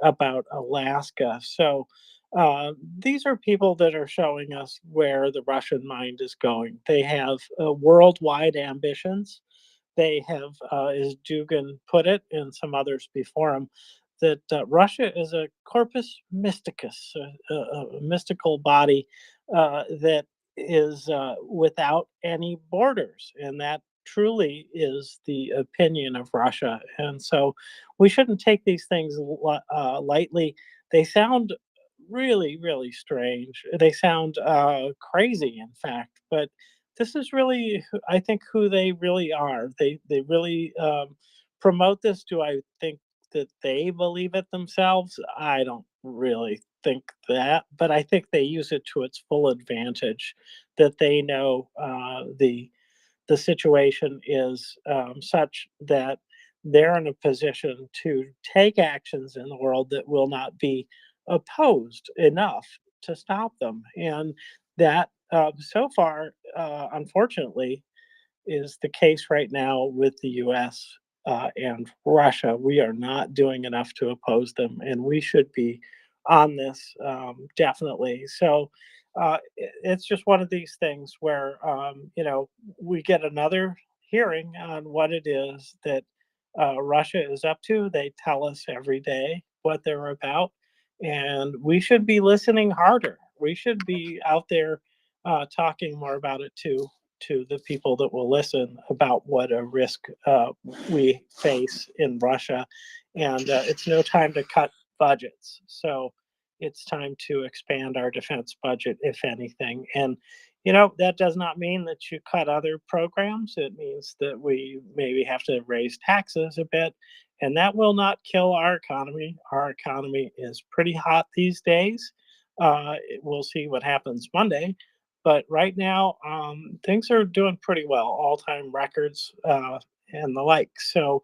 about Alaska. So these are people that are showing us where the Russian mind is going. They have worldwide ambitions. They have, as Dugan put it, and some others before him, that Russia is a corpus mysticus, a mystical body that is without any borders. And that truly is the opinion of Russia. And so we shouldn't take these things lightly. They sound really, really strange. They sound crazy, in fact, but this is really, I think, who they really are. They really promote this. Do I think that they believe it themselves? I don't really think that, but I think they use it to its full advantage. That they know the situation is such that they're in a position to take actions in the world that will not be opposed enough to stop them. And that, so far, unfortunately, is the case right now with the US and Russia. We are not doing enough to oppose them, and we should be on this definitely. So it's just one of these things where, we get another hearing on what it is that Russia is up to. They tell us every day what they're about, and we should be listening harder. We should be out there talking more about it too, to the people that will listen about what a risk we face in Russia. And it's no time to cut budgets. So it's time to expand our defense budget, if anything. And, that does not mean that you cut other programs. It means that we maybe have to raise taxes a bit. And that will not kill our economy. Our economy is pretty hot these days. We'll see what happens Monday. But right now, things are doing pretty well, all-time records and the like. So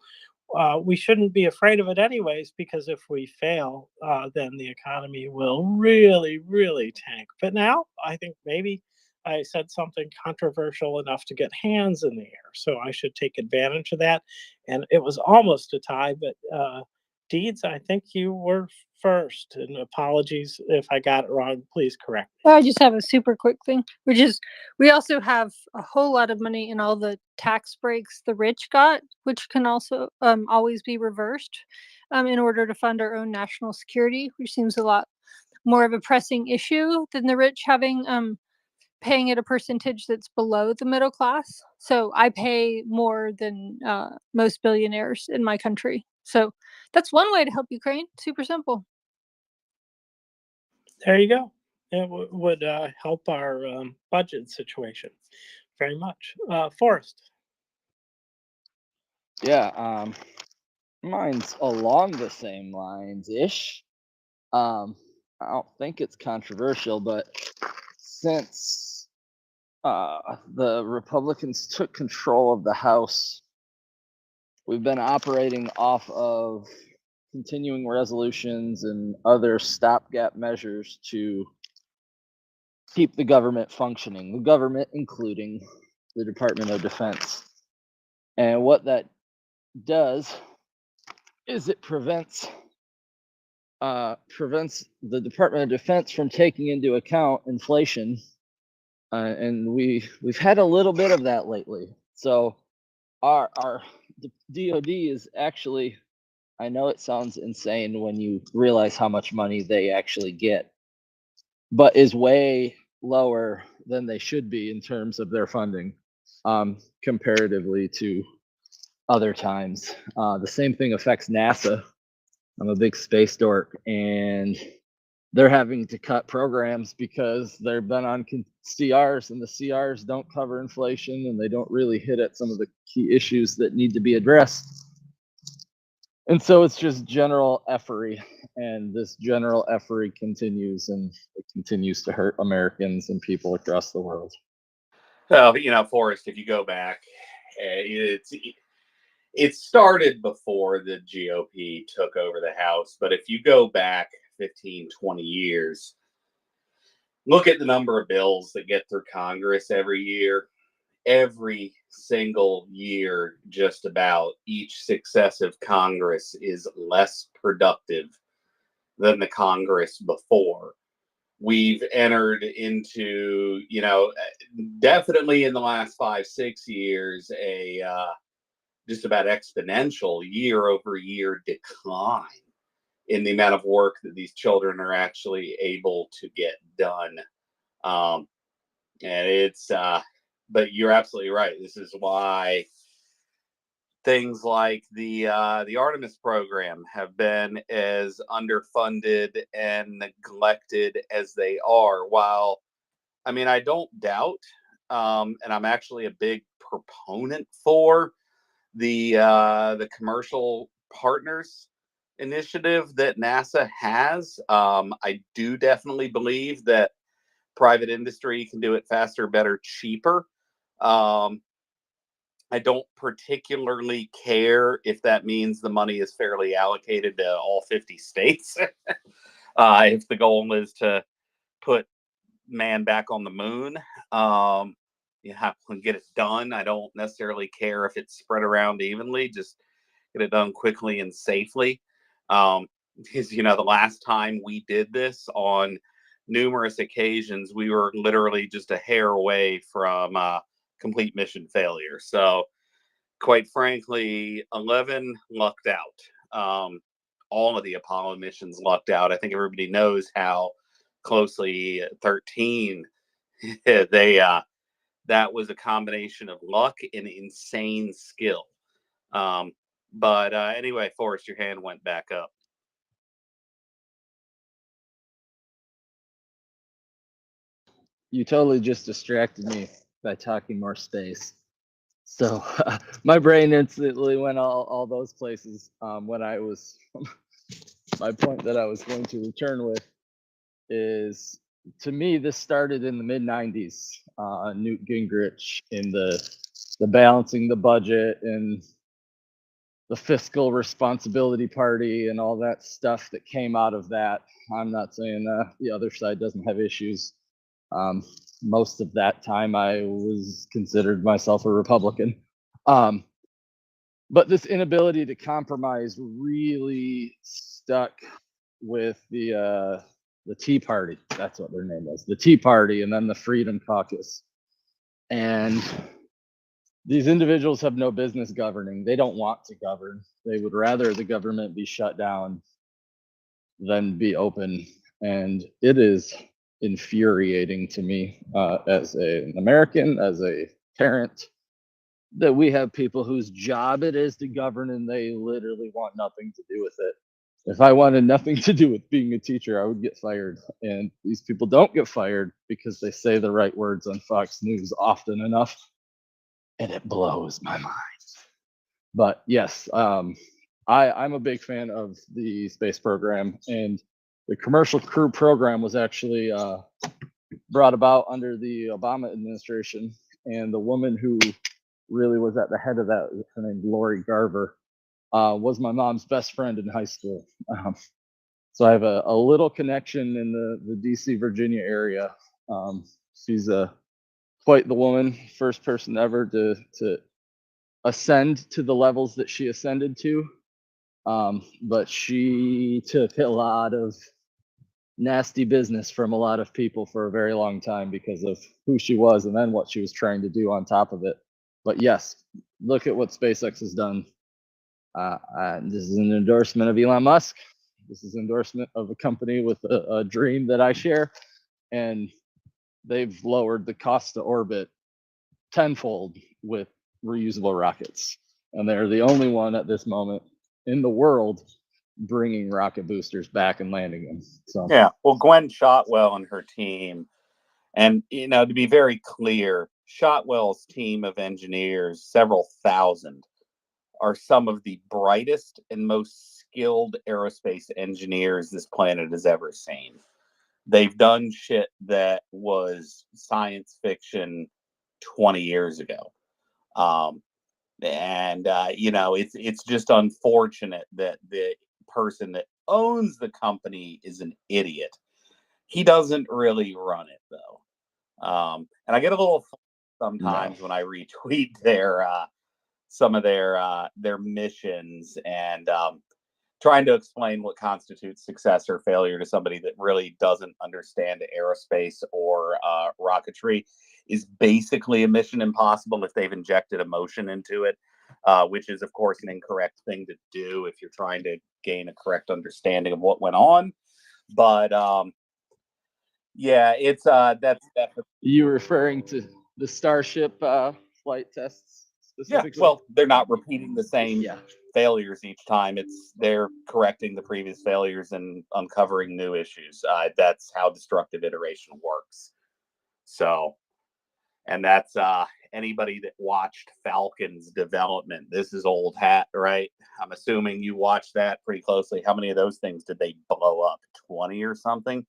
we shouldn't be afraid of it anyways, because if we fail, then the economy will really, really tank. But now I think maybe I said something controversial enough to get hands in the air. So I should take advantage of that. And it was almost a tie, but Deeds, I think you were first. And apologies if I got it wrong. Please correct me. I just have a super quick thing, which is we also have a whole lot of money in all the tax breaks the rich got, which can also always be reversed in order to fund our own national security, which seems a lot more of a pressing issue than the rich having paying at a percentage that's below the middle class. So I pay more than most billionaires in my country. So that's one way to help Ukraine. Super simple. There you go. It would help our budget situation very much. Forrest. Yeah, mine's along the same lines ish. I don't think it's controversial, but since the Republicans took control of the House, we've been operating off of continuing resolutions and other stopgap measures to keep the government functioning, the government including the Department of Defense. And what that does is it prevents the Department of Defense from taking into account inflation, and we've had a little bit of that lately. So our DoD is actually, I know it sounds insane when you realize how much money they actually get, but is way lower than they should be in terms of their funding, comparatively to other times. The same thing affects NASA. I'm a big space dork, and they're having to cut programs because they've been on CRs, and the CRs don't cover inflation, and they don't really hit at some of the key issues that need to be addressed. And so it's just general effery, and this general effery continues, and it continues to hurt Americans and people across the world. Well, Forrest, if you go back, it started before the GOP took over the House. But if you go back 15, 20 years, look at the number of bills that get through Congress every year. Every single year, just about, each successive Congress is less productive than the Congress before. We've entered into, definitely in the last 5, 6 years, a just about exponential year-over-year decline in the amount of work that these children are actually able to get done. And it's, but you're absolutely right. This is why things like the Artemis program have been as underfunded and neglected as they are. While, I don't doubt, and I'm actually a big proponent for the commercial partners initiative that NASA has. I do definitely believe that private industry can do it faster, better, cheaper. I don't particularly care if that means the money is fairly allocated to all 50 states. If the goal is to put man back on the moon, you have to get it done. I don't necessarily care if it's spread around evenly, just get it done quickly and safely. Because, the last time we did this on numerous occasions, we were literally just a hair away from complete mission failure. So, quite frankly, 11 lucked out. All of the Apollo missions lucked out. I think everybody knows how closely 13 that was a combination of luck and insane skill. But anyway, Forrest, your hand went back up. You totally just distracted me by talking more space. So my brain instantly went all those places when I was, my point that I was going to return with is, to me, this started in the mid-90s. Newt Gingrich in the balancing the budget and the fiscal responsibility party and all that stuff that came out of that. I'm not saying the other side doesn't have issues. Most of that time I was considered myself a Republican. But this inability to compromise really stuck with the Tea Party. That's what their name was, the Tea Party, and then the Freedom Caucus. And these individuals have no business governing. They don't want to govern. They would rather the government be shut down than be open. And it is infuriating to me as an American, as a parent, that we have people whose job it is to govern and they literally want nothing to do with it. If I wanted nothing to do with being a teacher, I would get fired. And these people don't get fired because they say the right words on Fox News often enough. And it blows my mind. But yes, I'm a big fan of the space program, and the commercial crew program was actually brought about under the Obama administration. And the woman who really was at the head of that, her name Lori Garver, was my mom's best friend in high school. So I have a little connection in the DC, Virginia area. She's quite the woman, first person ever to ascend to the levels that she ascended to. But she took a lot of nasty business from a lot of people for a very long time because of who she was and then what she was trying to do on top of it. But yes, look at what SpaceX has done. This is an endorsement of Elon Musk. This is an endorsement of a company with a dream that I share. And they've lowered the cost to orbit tenfold with reusable rockets. And they're the only one at this moment in the world bringing rocket boosters back and landing them. So yeah, well, Gwen Shotwell and her team, and to be very clear, Shotwell's team of engineers, several thousand, are some of the brightest and most skilled aerospace engineers this planet has ever seen. They've done shit that was science fiction 20 years ago. It's just unfortunate that the person that owns the company is an idiot. He doesn't really run it though. And I get a little sometimes when I retweet some of their missions and trying to explain what constitutes success or failure to somebody that really doesn't understand aerospace or rocketry is basically a mission impossible if they've injected emotion into it, which is, of course, an incorrect thing to do if you're trying to gain a correct understanding of what went on. But yeah, it's that's you referring to the Starship flight tests specifically? Yeah, well, they're not repeating the same failures each time. They're correcting the previous failures and uncovering new issues. That's how destructive iteration works. So, and that's anybody that watched Falcon's development. This is old hat, right? I'm assuming you watched that pretty closely. How many of those things did they blow up? 20 or something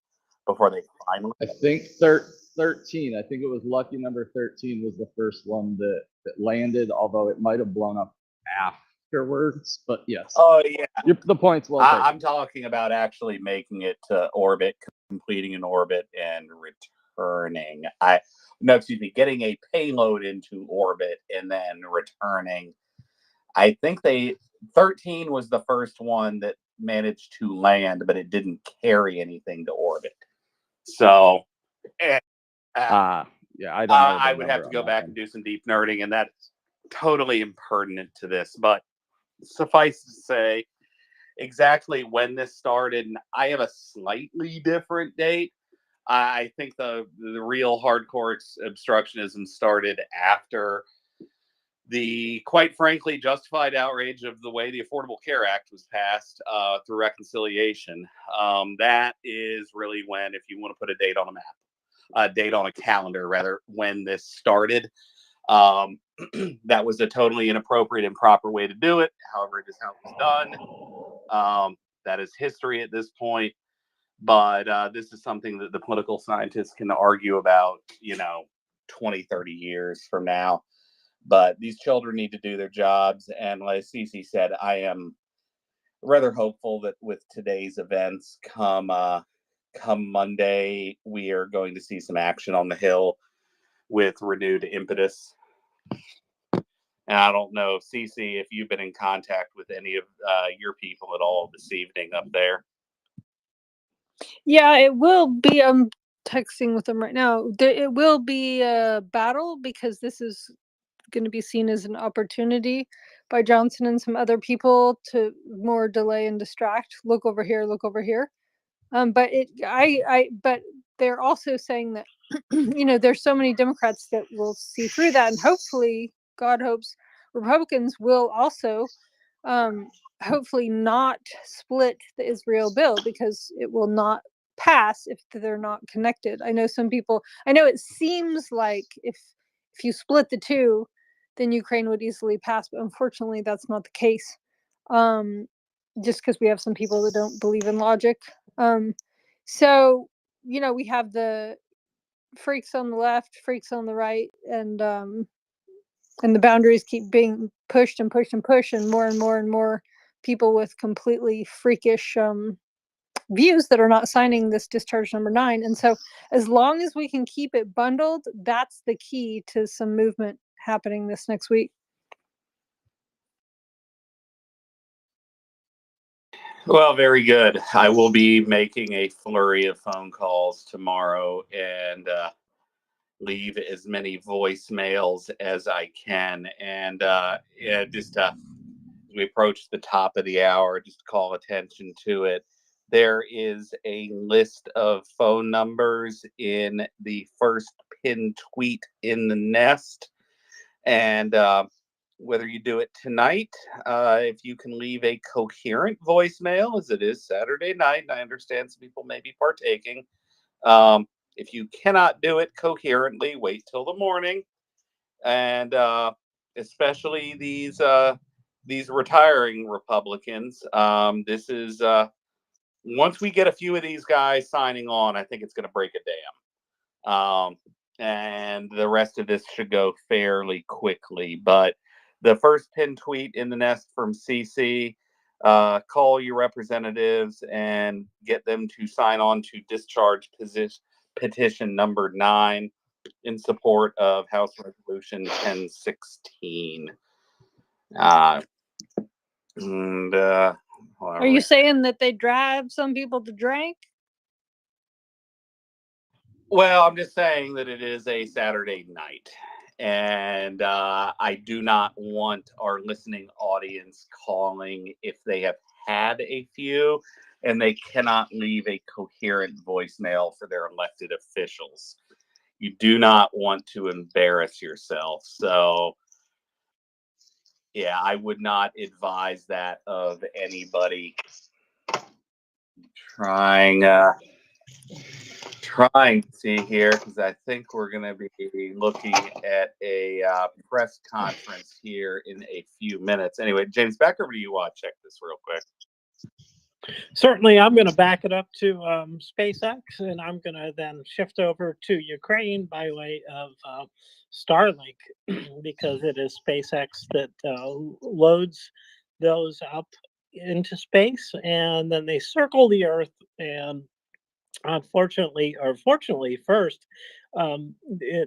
before they finally? I think 13. I think it was lucky number 13 was the first one that landed, although it might have blown up afterwards. But yes. Oh yeah. The point's well taken. I'm talking about actually making it to orbit, completing an orbit, and returning. Getting a payload into orbit and then returning. I think 13 was the first one that managed to land, but it didn't carry anything to orbit. So, yeah, I don't know. I would have to go back and do some deep nerding, and that's totally impertinent to this. But suffice to say, exactly when this started, and I have a slightly different date. I think the real hardcore obstructionism started after the, quite frankly, justified outrage of the way the Affordable Care Act was passed through reconciliation. That is really when, if you want to put a date on a map, date on a calendar, rather, when this started. That was a totally inappropriate, improper way to do it. However, it is how it was done. That is history at this point. But this is something that the political scientists can argue about, 20, 30 years from now. But these children need to do their jobs. And like Cece said, I am rather hopeful that with today's events, come Monday, we are going to see some action on the Hill with renewed impetus. And I don't know, Cece, if you've been in contact with any of your people at all this evening up there. Yeah, it will be. I'm texting with them right now. It will be a battle because this is going to be seen as an opportunity by Johnson and some other people to more delay and distract. Look over here. Look over here. But they're also saying that there's so many Democrats that will see through that, and hopefully, God hopes, Republicans will also hopefully not split the Israel bill because it will not pass if they're not connected. I know it seems like if you split the two, then Ukraine would easily pass, but unfortunately that's not the case. Just because we have some people that don't believe in logic. So we have the freaks on the left, freaks on the right, and the boundaries keep being pushed and pushed and pushed, and more and more people with completely freakish views that are not signing this discharge number 9. And so as long as we can keep it bundled, that's the key to some movement happening this next week. Well, very good. I will be making a flurry of phone calls tomorrow and leave as many voicemails as I can. And yeah, just as we approach the top of the hour, just call attention to it. There is a list of phone numbers in the first pinned tweet in the nest. And whether you do it tonight, if you can leave a coherent voicemail, as it is Saturday night, and I understand some people may be partaking. If you cannot do it coherently, wait till the morning. And especially these retiring Republicans, this is once we get a few of these guys signing on, I think it's going to break a dam. And the rest of this should go fairly quickly. But the first pinned tweet in the nest from CC, call your representatives and get them to sign on to discharge petition number 9 in support of House Resolution 1016. And Are you saying that they drive some people to drink? Well, I'm just saying that it is a Saturday night. And I do not want our listening audience calling if they have had a few and they cannot leave a coherent voicemail for their elected officials. You do not want to embarrass yourself. So, yeah, I would not advise that of anybody trying to see here, because I think we're going to be looking at a press conference here in a few minutes. Anyway, James, back over to you. Check this real quick. Certainly, I'm going to back it up to SpaceX, and I'm going to then shift over to Ukraine by way of Starlink, because it is SpaceX that loads those up into space, and then they circle the Earth. And unfortunately, or fortunately, first,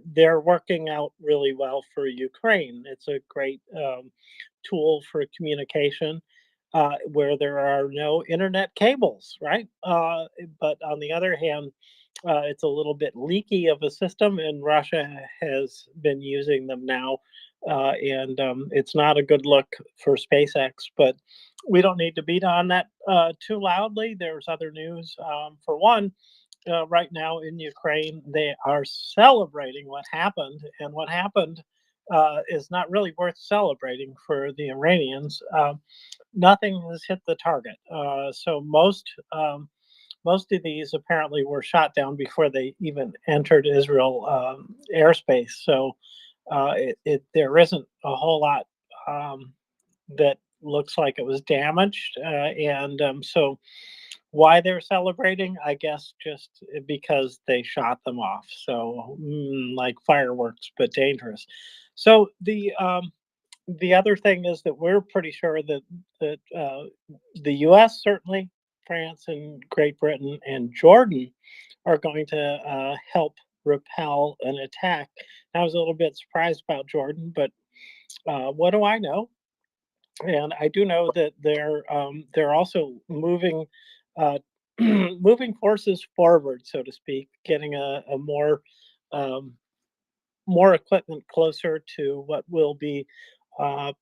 they're working out really well for Ukraine. It's a great tool for communication. Where there are no internet cables, right? But on the other hand, it's a little bit leaky of a system, and Russia has been using them now. And it's not a good look for SpaceX, but we don't need to beat on that too loudly. There's other news. For one, right now in Ukraine, they are celebrating what happened, and what happened is not really worth celebrating for the Iranians. Nothing has hit the target. So most of these apparently were shot down before they even entered Israel airspace. So there isn't a whole lot that looks like it was damaged. And so why they're celebrating, I guess, just because they shot them off. So like fireworks, but dangerous. So the other thing is that we're pretty sure that the U.S., certainly France and Great Britain and Jordan, are going to help repel an attack. I was a little bit surprised about Jordan, but what do I know? And I do know that they're also moving moving forces forward, so to speak, getting a more more equipment closer to what will be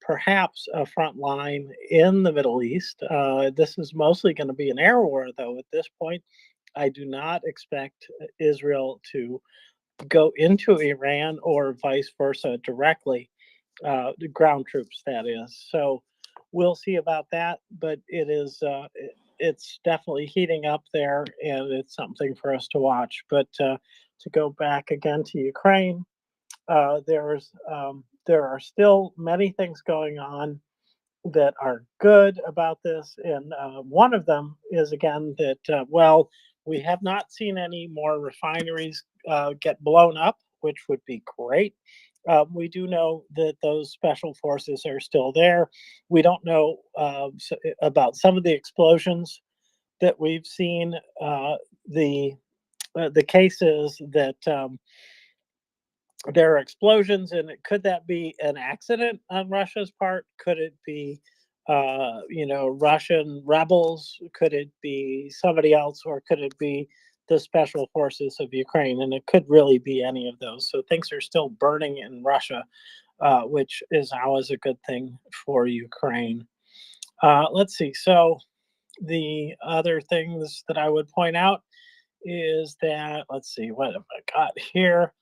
perhaps a front line in the Middle East. This is mostly going to be an air war, though, at this point. I do not expect Israel to go into Iran or vice versa directly, the ground troops, that is. So we'll see about that, but it's definitely heating up there, and it's something for us to watch. But to go back again to Ukraine, there are still many things going on that are good about this, and one of them is again that well, we have not seen any more refineries get blown up, which would be great. We do know that those special forces are still there. We don't know about some of the explosions that we've seen. The case is that there are explosions, and could that be an accident on Russia's part? Could it be Russian rebels? Could it be somebody else, or could it be the special forces of Ukraine? And it could really be any of those. So things are still burning in Russia, which is always a good thing for Ukraine. Let's see. So the other things that I would point out is that, let's see, what have I got here?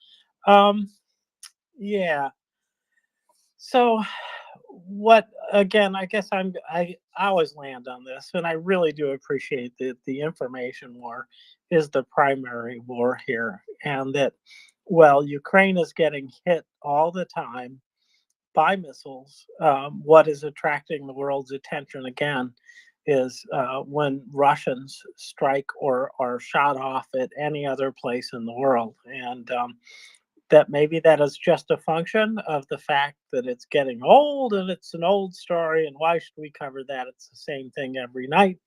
Yeah. So what, again, I guess I always land on this, and I really do appreciate that the information war is the primary war here, and that, well, Ukraine is getting hit all the time by missiles. What is attracting the world's attention again is when Russians strike or are shot off at any other place in the world. And that maybe that is just a function of the fact that it's getting old and it's an old story. And why should we cover that? It's the same thing every night.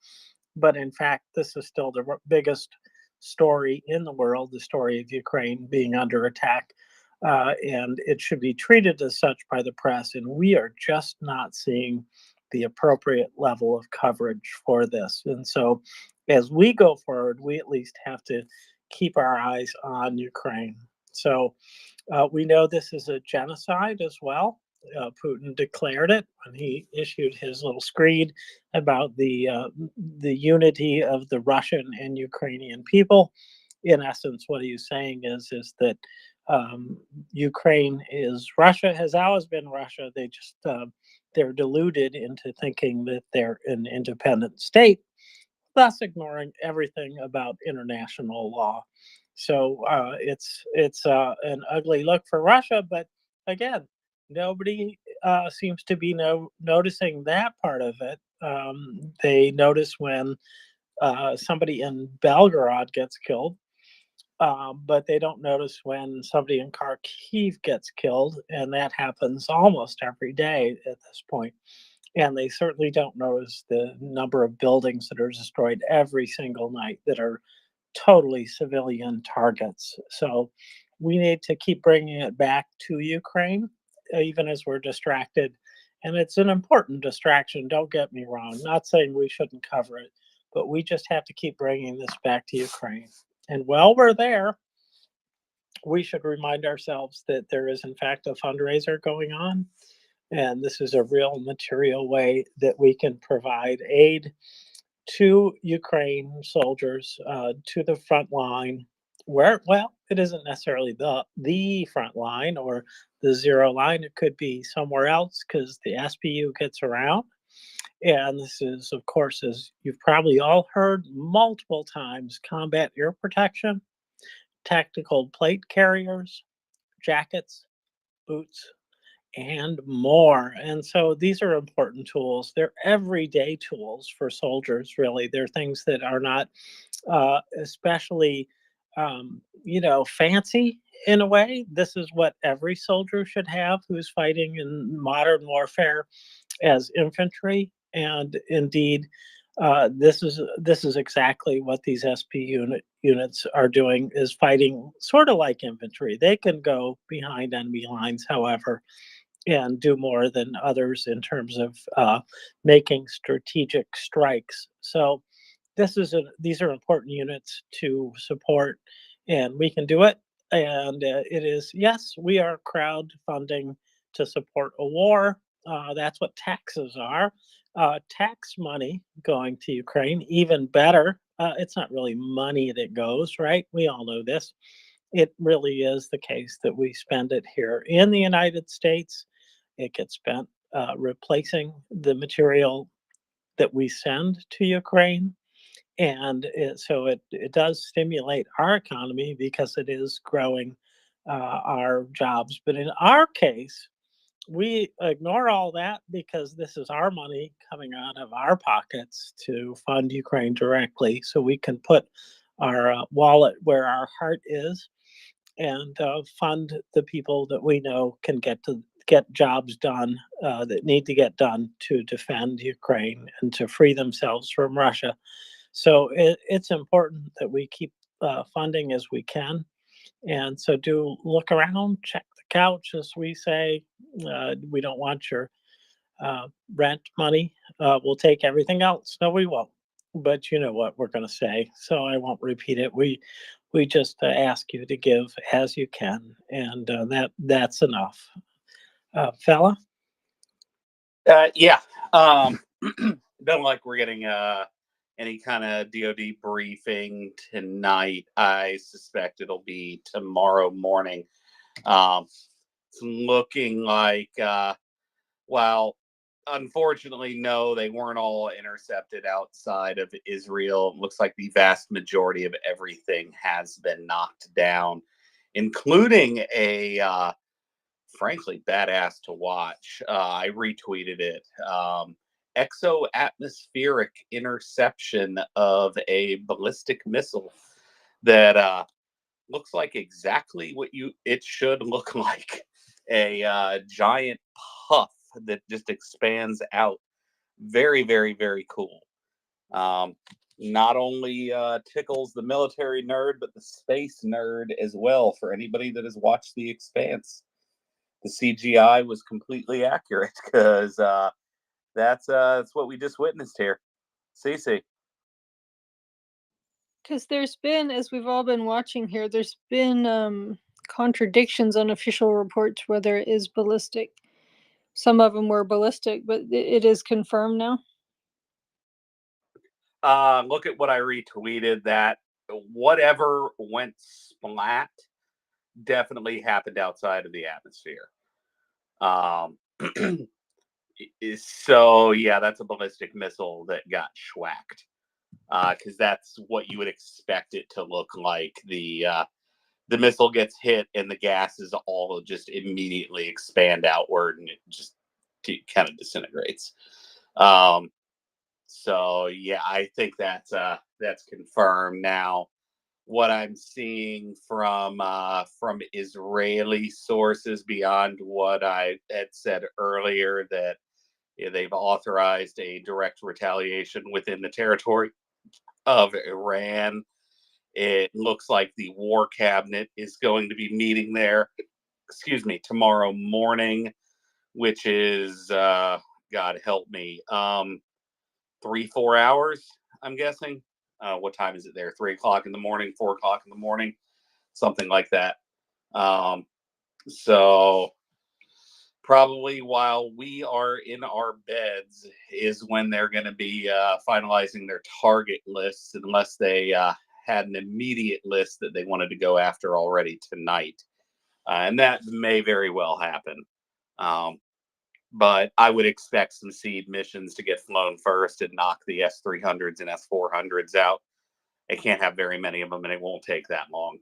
But in fact, this is still the biggest story in the world, the story of Ukraine being under attack. And it should be treated as such by the press. And we are just not seeing the appropriate level of coverage for this. And so as we go forward, we at least have to keep our eyes on Ukraine. So we know this is a genocide as well. Putin declared it when he issued his little screed about the unity of the Russian and Ukrainian people. In essence, what he's saying is that Ukraine is Russia, has always been Russia. They just they're deluded into thinking that they're an independent state, thus ignoring everything about international law. So it's an ugly look for Russia, but again, nobody seems to be noticing that part of it. They notice when somebody in Belgorod gets killed, but they don't notice when somebody in Kharkiv gets killed, and that happens almost every day at this point. And they certainly don't notice the number of buildings that are destroyed every single night that are totally civilian targets. So we need to keep bringing it back to Ukraine, even as we're distracted. And it's an important distraction, don't get me wrong. Not saying we shouldn't cover it, but we just have to keep bringing this back to Ukraine. And while we're there, we should remind ourselves that there is, in fact, a fundraiser going on. And this is a real material way that we can provide aid to Ukraine soldiers, to the front line, where, well, it isn't necessarily the front line or the zero line. It could be somewhere else because the SPU gets around. And this is, of course, as you've probably all heard multiple times, combat air protection, tactical plate carriers, jackets, boots, and more. And so these are important tools. They're everyday tools for soldiers, really. They're things that are not especially, fancy in a way. This is what every soldier should have who's fighting in modern warfare as infantry. And indeed, this is exactly what these SP units are doing, is fighting sort of like infantry. They can go behind enemy lines, however, and do more than others in terms of making strategic strikes. So these are important units to support, and we can do it. And it is, yes, we are crowdfunding to support a war. That's what taxes are. Tax money going to Ukraine, even better. It's not really money that goes, right? We all know this. It really is the case that we spend it here in the United States. It gets spent replacing the material that we send to Ukraine. And it does stimulate our economy because it is growing our jobs. But in our case, we ignore all that because this is our money coming out of our pockets to fund Ukraine directly. So we can put our wallet where our heart is and fund the people that we know can get jobs done that need to get done to defend Ukraine and to free themselves from Russia. So it's important that we keep funding as we can. And so do look around, check the couch, as we say. We don't want your rent money. We'll take everything else. No, we won't. But you know what we're going to say, so I won't repeat it. We just ask you to give as you can, and that's enough. Fella? Yeah. Don't like we're getting any kind of DoD briefing tonight. I suspect it'll be tomorrow morning. It's looking like, well, unfortunately, no, they weren't all intercepted outside of Israel. It looks like the vast majority of everything has been knocked down, including a frankly badass to watch. I retweeted it. Exo-atmospheric interception of a ballistic missile that looks like exactly what it should look like. A giant puff that just expands out. Very, very, very cool. Not only tickles the military nerd, but the space nerd as well. For anybody that has watched The Expanse, the CGI was completely accurate because that's what we just witnessed here. Cece. Because there's been, as we've all been watching here, there's been contradictions on official reports whether it is ballistic. Some of them were ballistic, but it is confirmed now. Look at what I retweeted. That whatever went splat definitely happened outside of the atmosphere. So yeah, that's a ballistic missile that got schwacked. Because that's what you would expect it to look like. The missile gets hit and the gases all just immediately expand outward and it just kind of disintegrates. So yeah, I think that's confirmed now. What I'm seeing from Israeli sources beyond what I had said earlier, that they've authorized a direct retaliation within the territory of Iran. It looks like the War Cabinet is going to be meeting there, tomorrow morning, which is, God help me, 3-4 hours, I'm guessing. What time is it there? 3 o'clock in the morning, 4 o'clock in the morning, something like that. So probably while we are in our beds is when they're going to be finalizing their target lists, unless they had an immediate list that they wanted to go after already tonight. And that may very well happen. But I would expect some seed missions to get flown first and knock the S-300s and S-400s out. They can't have very many of them, and it won't take that long.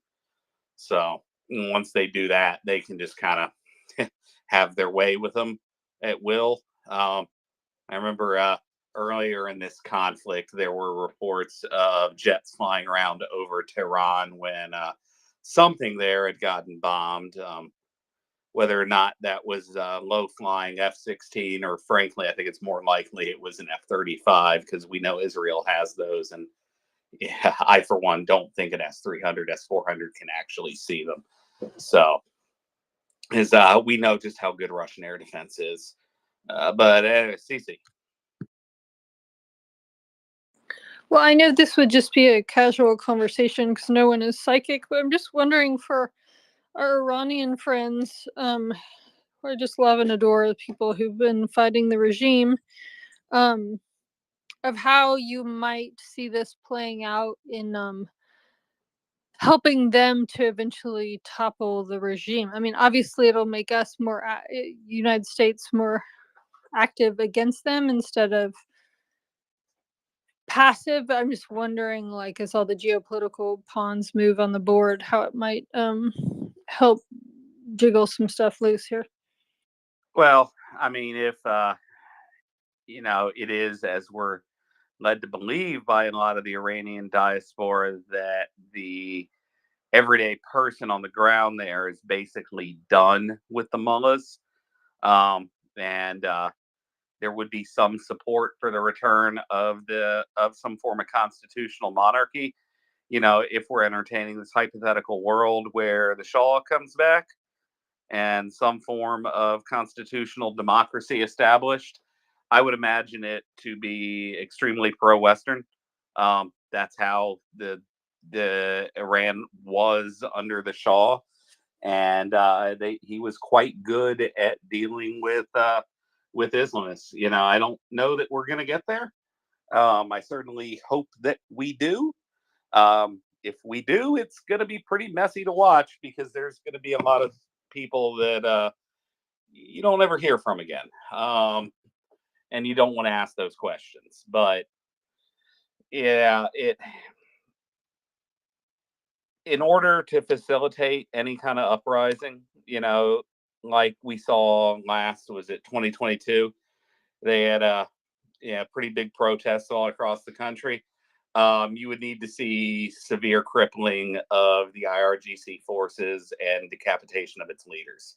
So once they do that, they can just kind of have their way with them at will. I remember earlier in this conflict, there were reports of jets flying around over Tehran when something there had gotten bombed. Whether or not that was low-flying F-16, or frankly, I think it's more likely it was an F-35, because we know Israel has those, and yeah, I, for one, don't think an S-300, S-400 can actually see them. So, we know just how good Russian air defense is. But Cece. Well, I know this would just be a casual conversation because no one is psychic, but I'm just wondering for our Iranian friends, who I just love and adore the people who've been fighting the regime, of how you might see this playing out in helping them to eventually topple the regime. I mean, obviously, it'll make us more, United States, more active against them instead of passive. But I'm just wondering, like, as all the geopolitical pawns move on the board, how it might help jiggle some stuff loose here. Well, I mean, if it is, as we're led to believe by a lot of the Iranian diaspora, that the everyday person on the ground there is basically done with the mullahs, and there would be some support for the return of some form of constitutional monarchy. If we're entertaining this hypothetical world where the Shah comes back and some form of constitutional democracy established, I would imagine it to be extremely pro-Western. That's how the Iran was under the Shah, and he was quite good at dealing with Islamists. You know, I don't know that we're going to get there. I certainly hope that we do. If we do, it's going to be pretty messy to watch because there's going to be a lot of people that you don't ever hear from again. And you don't want to ask those questions. But yeah, in order to facilitate any kind of uprising, you know, like we saw last, was it 2022? They had pretty big protests all across the country. You would need to see severe crippling of the IRGC forces and decapitation of its leaders.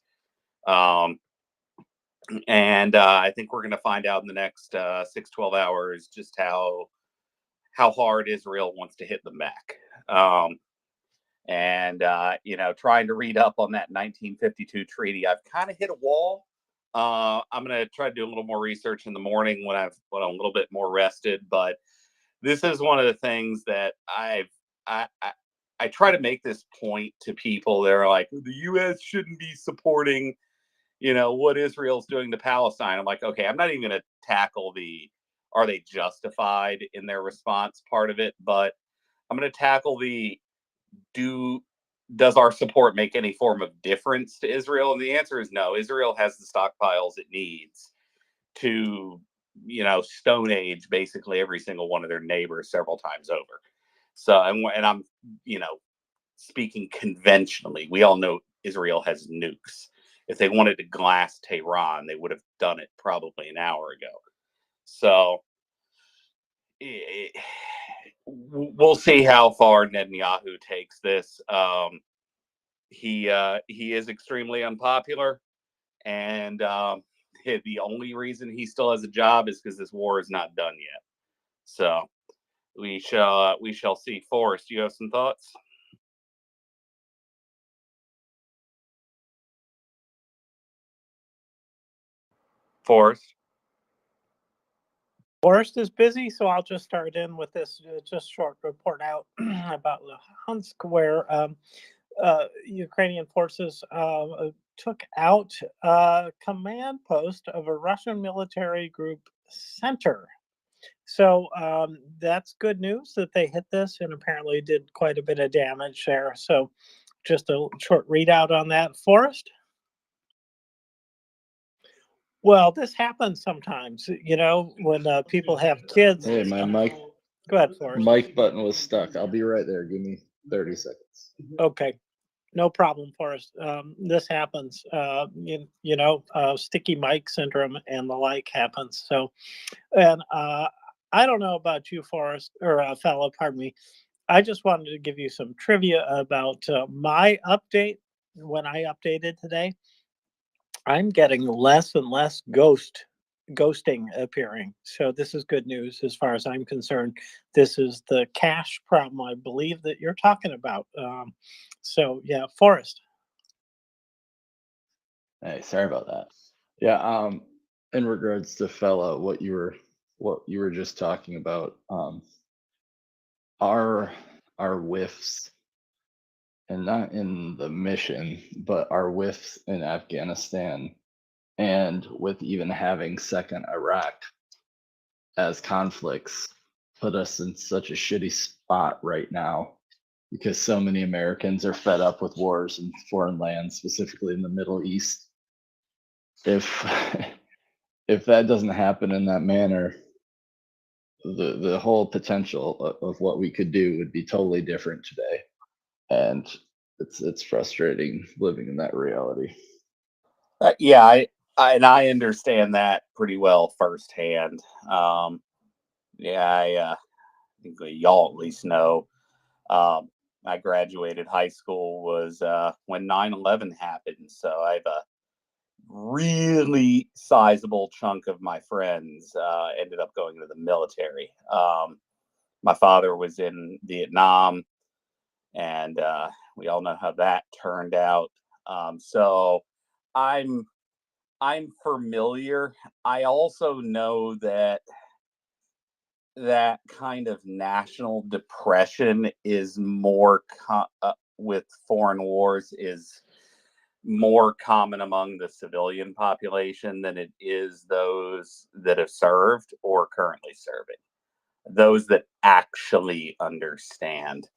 And I think we're going to find out in the next 6-12 hours just how hard Israel wants to hit them back. You know, trying to read up on that 1952 treaty, I've kind of hit a wall. I'm going to try to do a little more research in the morning when I'm a little bit more rested. But this is one of the things that I try to make this point to people. They're like, the U.S. shouldn't be supporting, you know, what Israel's doing to Palestine. I'm like, okay, I'm not even going to tackle are they justified in their response part of it, but I'm going to tackle does our support make any form of difference to Israel? And the answer is no. Israel has the stockpiles it needs to, you know, Stone Age basically every single one of their neighbors several times over. So, and I'm, you know, speaking conventionally, we all know Israel has nukes. If they wanted to glass Tehran, they would have done it probably an hour ago. So we'll see how far Netanyahu takes this. He is extremely unpopular, and the only reason he still has a job is because this war is not done yet. So we shall see. Forrest, do you have some thoughts? Forrest is busy, so I'll just start in with this just short report out about Luhansk, where Ukrainian forces took out a command post of a Russian military group center. So that's good news that they hit this and apparently did quite a bit of damage there. So just a short readout on that. Forrest? Well, this happens sometimes, you know, when people have kids. Hey, my mic. Go ahead, Forrest. Mic button was stuck. I'll be right there. Give me 30 seconds. Okay. No problem, Forrest. This happens. You know, sticky mic syndrome and the like happens. So, and I don't know about you, Forrest, or fellow, pardon me. I just wanted to give you some trivia about my update. When I updated today, I'm getting less and less ghosting appearing. So this is good news as far as I'm concerned. This is the cache problem, I believe, that you're talking about. So yeah, Forrest. Hey, sorry about that. Yeah, in regards to fella, what you were just talking about, our whiffs, and not in the mission, but our whiffs in Afghanistan, and with even having second Iraq as conflicts, put us in such a shitty spot right now because so many Americans are fed up with wars in foreign lands, specifically in the Middle East. If if that doesn't happen in that manner, the whole potential of what we could do would be totally different today, and it's frustrating living in that reality. Yeah, I understand that pretty well firsthand. I think y'all at least know. I graduated high school was when 9/11 happened, so I have a really sizable chunk of my friends ended up going to the military. My father was in Vietnam, and we all know how that turned out. So I'm I'm familiar. I also know that that kind of national depression is more with foreign wars is more common among the civilian population than it is those that have served or currently serving, those that actually understand.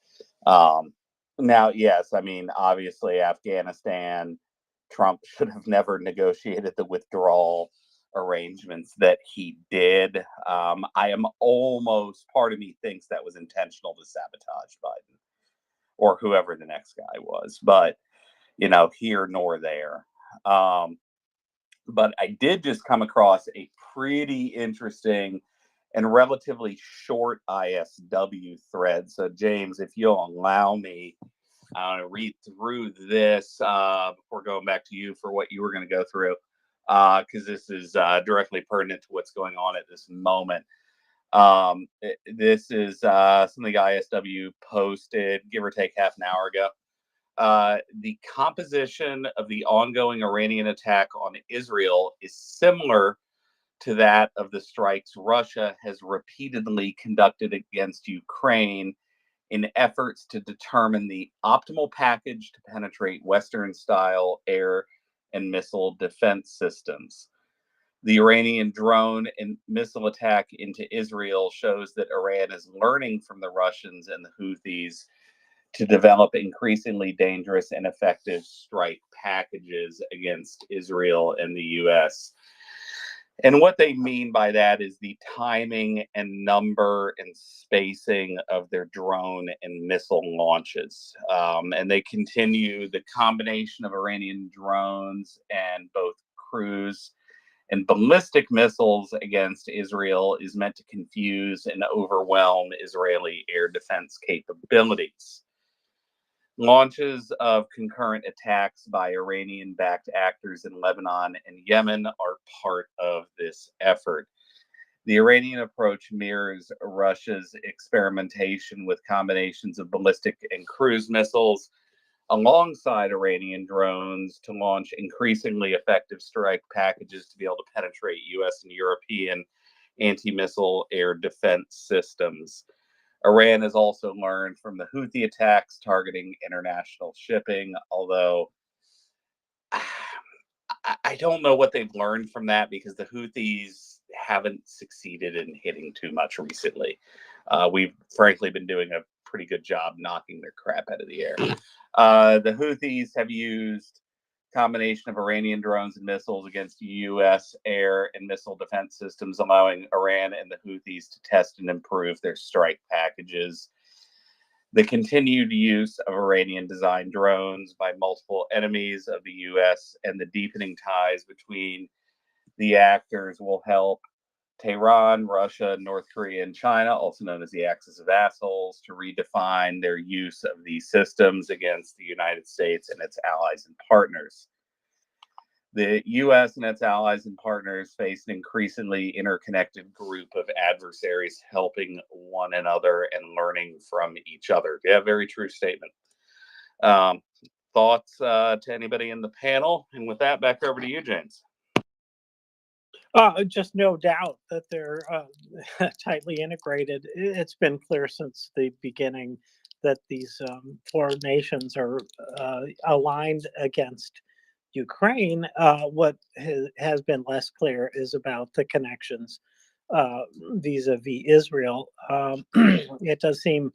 Now, yes, I mean, obviously, Afghanistan, Trump should have never negotiated the withdrawal arrangements that he did. I am almost, part of me thinks that was intentional to sabotage Biden or whoever the next guy was, but, you know, here nor there. But I did just come across a pretty interesting and relatively short ISW thread. So, James, if you'll allow me, to read through this before going back to you for what you were going to go through, because this is directly pertinent to what's going on at this moment. This is something ISW posted, give or take half an hour ago. The composition of the ongoing Iranian attack on Israel is similar to that of the strikes Russia has repeatedly conducted against Ukraine in efforts to determine the optimal package to penetrate Western-style air and missile defense systems. The Iranian drone and missile attack into Israel shows that Iran is learning from the Russians and the Houthis to develop increasingly dangerous and effective strike packages against Israel and the U.S. And what they mean by that is the timing and number and spacing of their drone and missile launches. And they continue the combination of Iranian drones and both cruise and ballistic missiles against Israel is meant to confuse and overwhelm Israeli air defense capabilities. Launches of concurrent attacks by Iranian-backed actors in Lebanon and Yemen are part of this effort. The Iranian approach mirrors Russia's experimentation with combinations of ballistic and cruise missiles alongside Iranian drones to launch increasingly effective strike packages to be able to penetrate U.S. and European anti-missile air defense systems. Iran has also learned from the Houthi attacks targeting international shipping, although I don't know what they've learned from that because the Houthis haven't succeeded in hitting too much recently. We've frankly been doing a pretty good job knocking their crap out of the air. The Houthis have used combination of Iranian drones and missiles against U.S. air and missile defense systems, allowing Iran and the Houthis to test and improve their strike packages. The continued use of Iranian-designed drones by multiple enemies of the U.S. and the deepening ties between the actors will help Tehran, Russia, North Korea, and China, also known as the Axis of Assholes, to redefine their use of these systems against the United States and its allies and partners. The U.S. and its allies and partners face an increasingly interconnected group of adversaries helping one another and learning from each other. Yeah, very true statement. Thoughts to anybody in the panel? And with that, back over to you, James. Just no doubt that they're tightly integrated. It's been clear since the beginning that these four nations are aligned against Ukraine. What has been less clear is about the connections vis-a-vis Israel. It does seem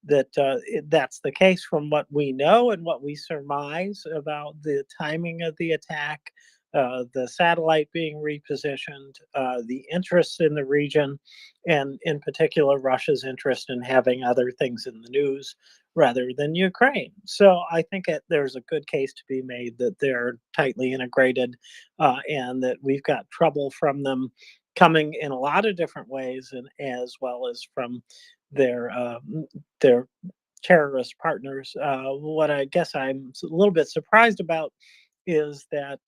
that that's the case from what we know and what we surmise about the timing of the attack. The satellite being repositioned, the interest in the region, and in particular, Russia's interest in having other things in the news rather than Ukraine. So I think there's a good case to be made that they're tightly integrated and that we've got trouble from them coming in a lot of different ways, and as well as from their terrorist partners. What I guess I'm a little bit surprised about is that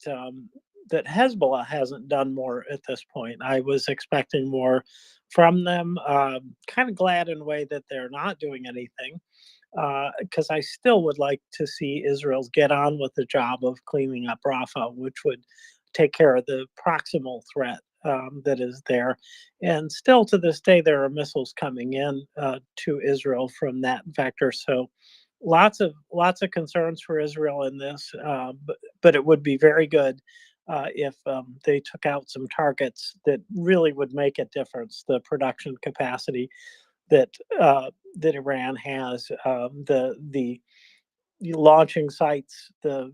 that Hezbollah hasn't done more at this point. I was expecting more from them. Kind of glad in a way that they're not doing anything, because I still would like to see Israel get on with the job of cleaning up Rafah, which would take care of the proximal threat that is there. And still to this day, there are missiles coming in to Israel from that vector. So lots of concerns for Israel in this, but it would be very good if they took out some targets that really would make a difference. The production capacity that that Iran has, the launching sites, the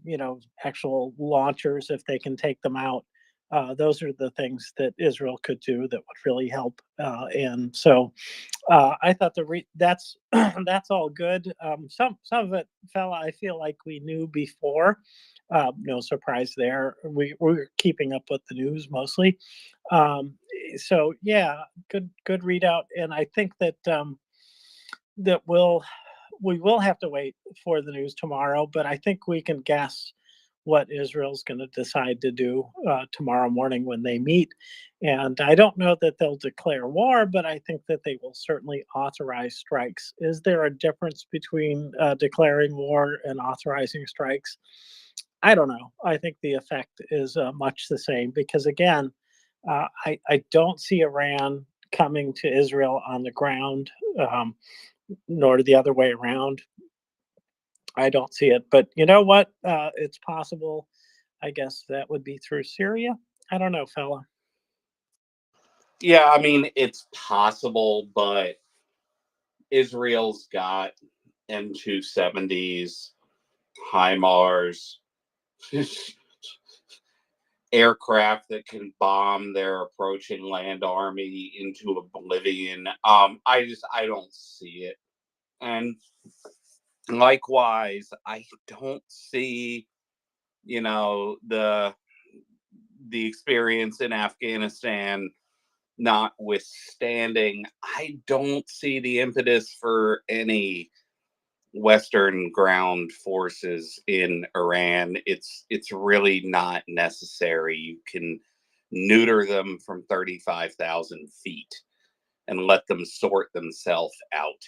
actual launchers, if they can take them out. Those are the things that Israel could do that would really help. And so I thought that's that's all good. Some of it, fella, I feel like we knew before. No surprise there. We're keeping up with the news mostly. So yeah, good readout. And I think that that we will have to wait for the news tomorrow, but I think we can guess what Israel's going to decide to do tomorrow morning when they meet. And I don't know that they'll declare war, but I think that they will certainly authorize strikes. Is there a difference between declaring war and authorizing strikes? I don't know. I think the effect is much the same because, again, I don't see Iran coming to Israel on the ground, nor the other way around. I don't see it, but you know what? It's possible. I guess that would be through Syria. I don't know, fella. Yeah, I mean, it's possible, but Israel's got M270s, HIMARS, aircraft that can bomb their approaching land army into oblivion. I don't see it. And likewise, I don't see, the experience in Afghanistan notwithstanding, I don't see the impetus for any Western ground forces in Iran. It's really not necessary. You can neuter them from 35,000 feet and let them sort themselves out.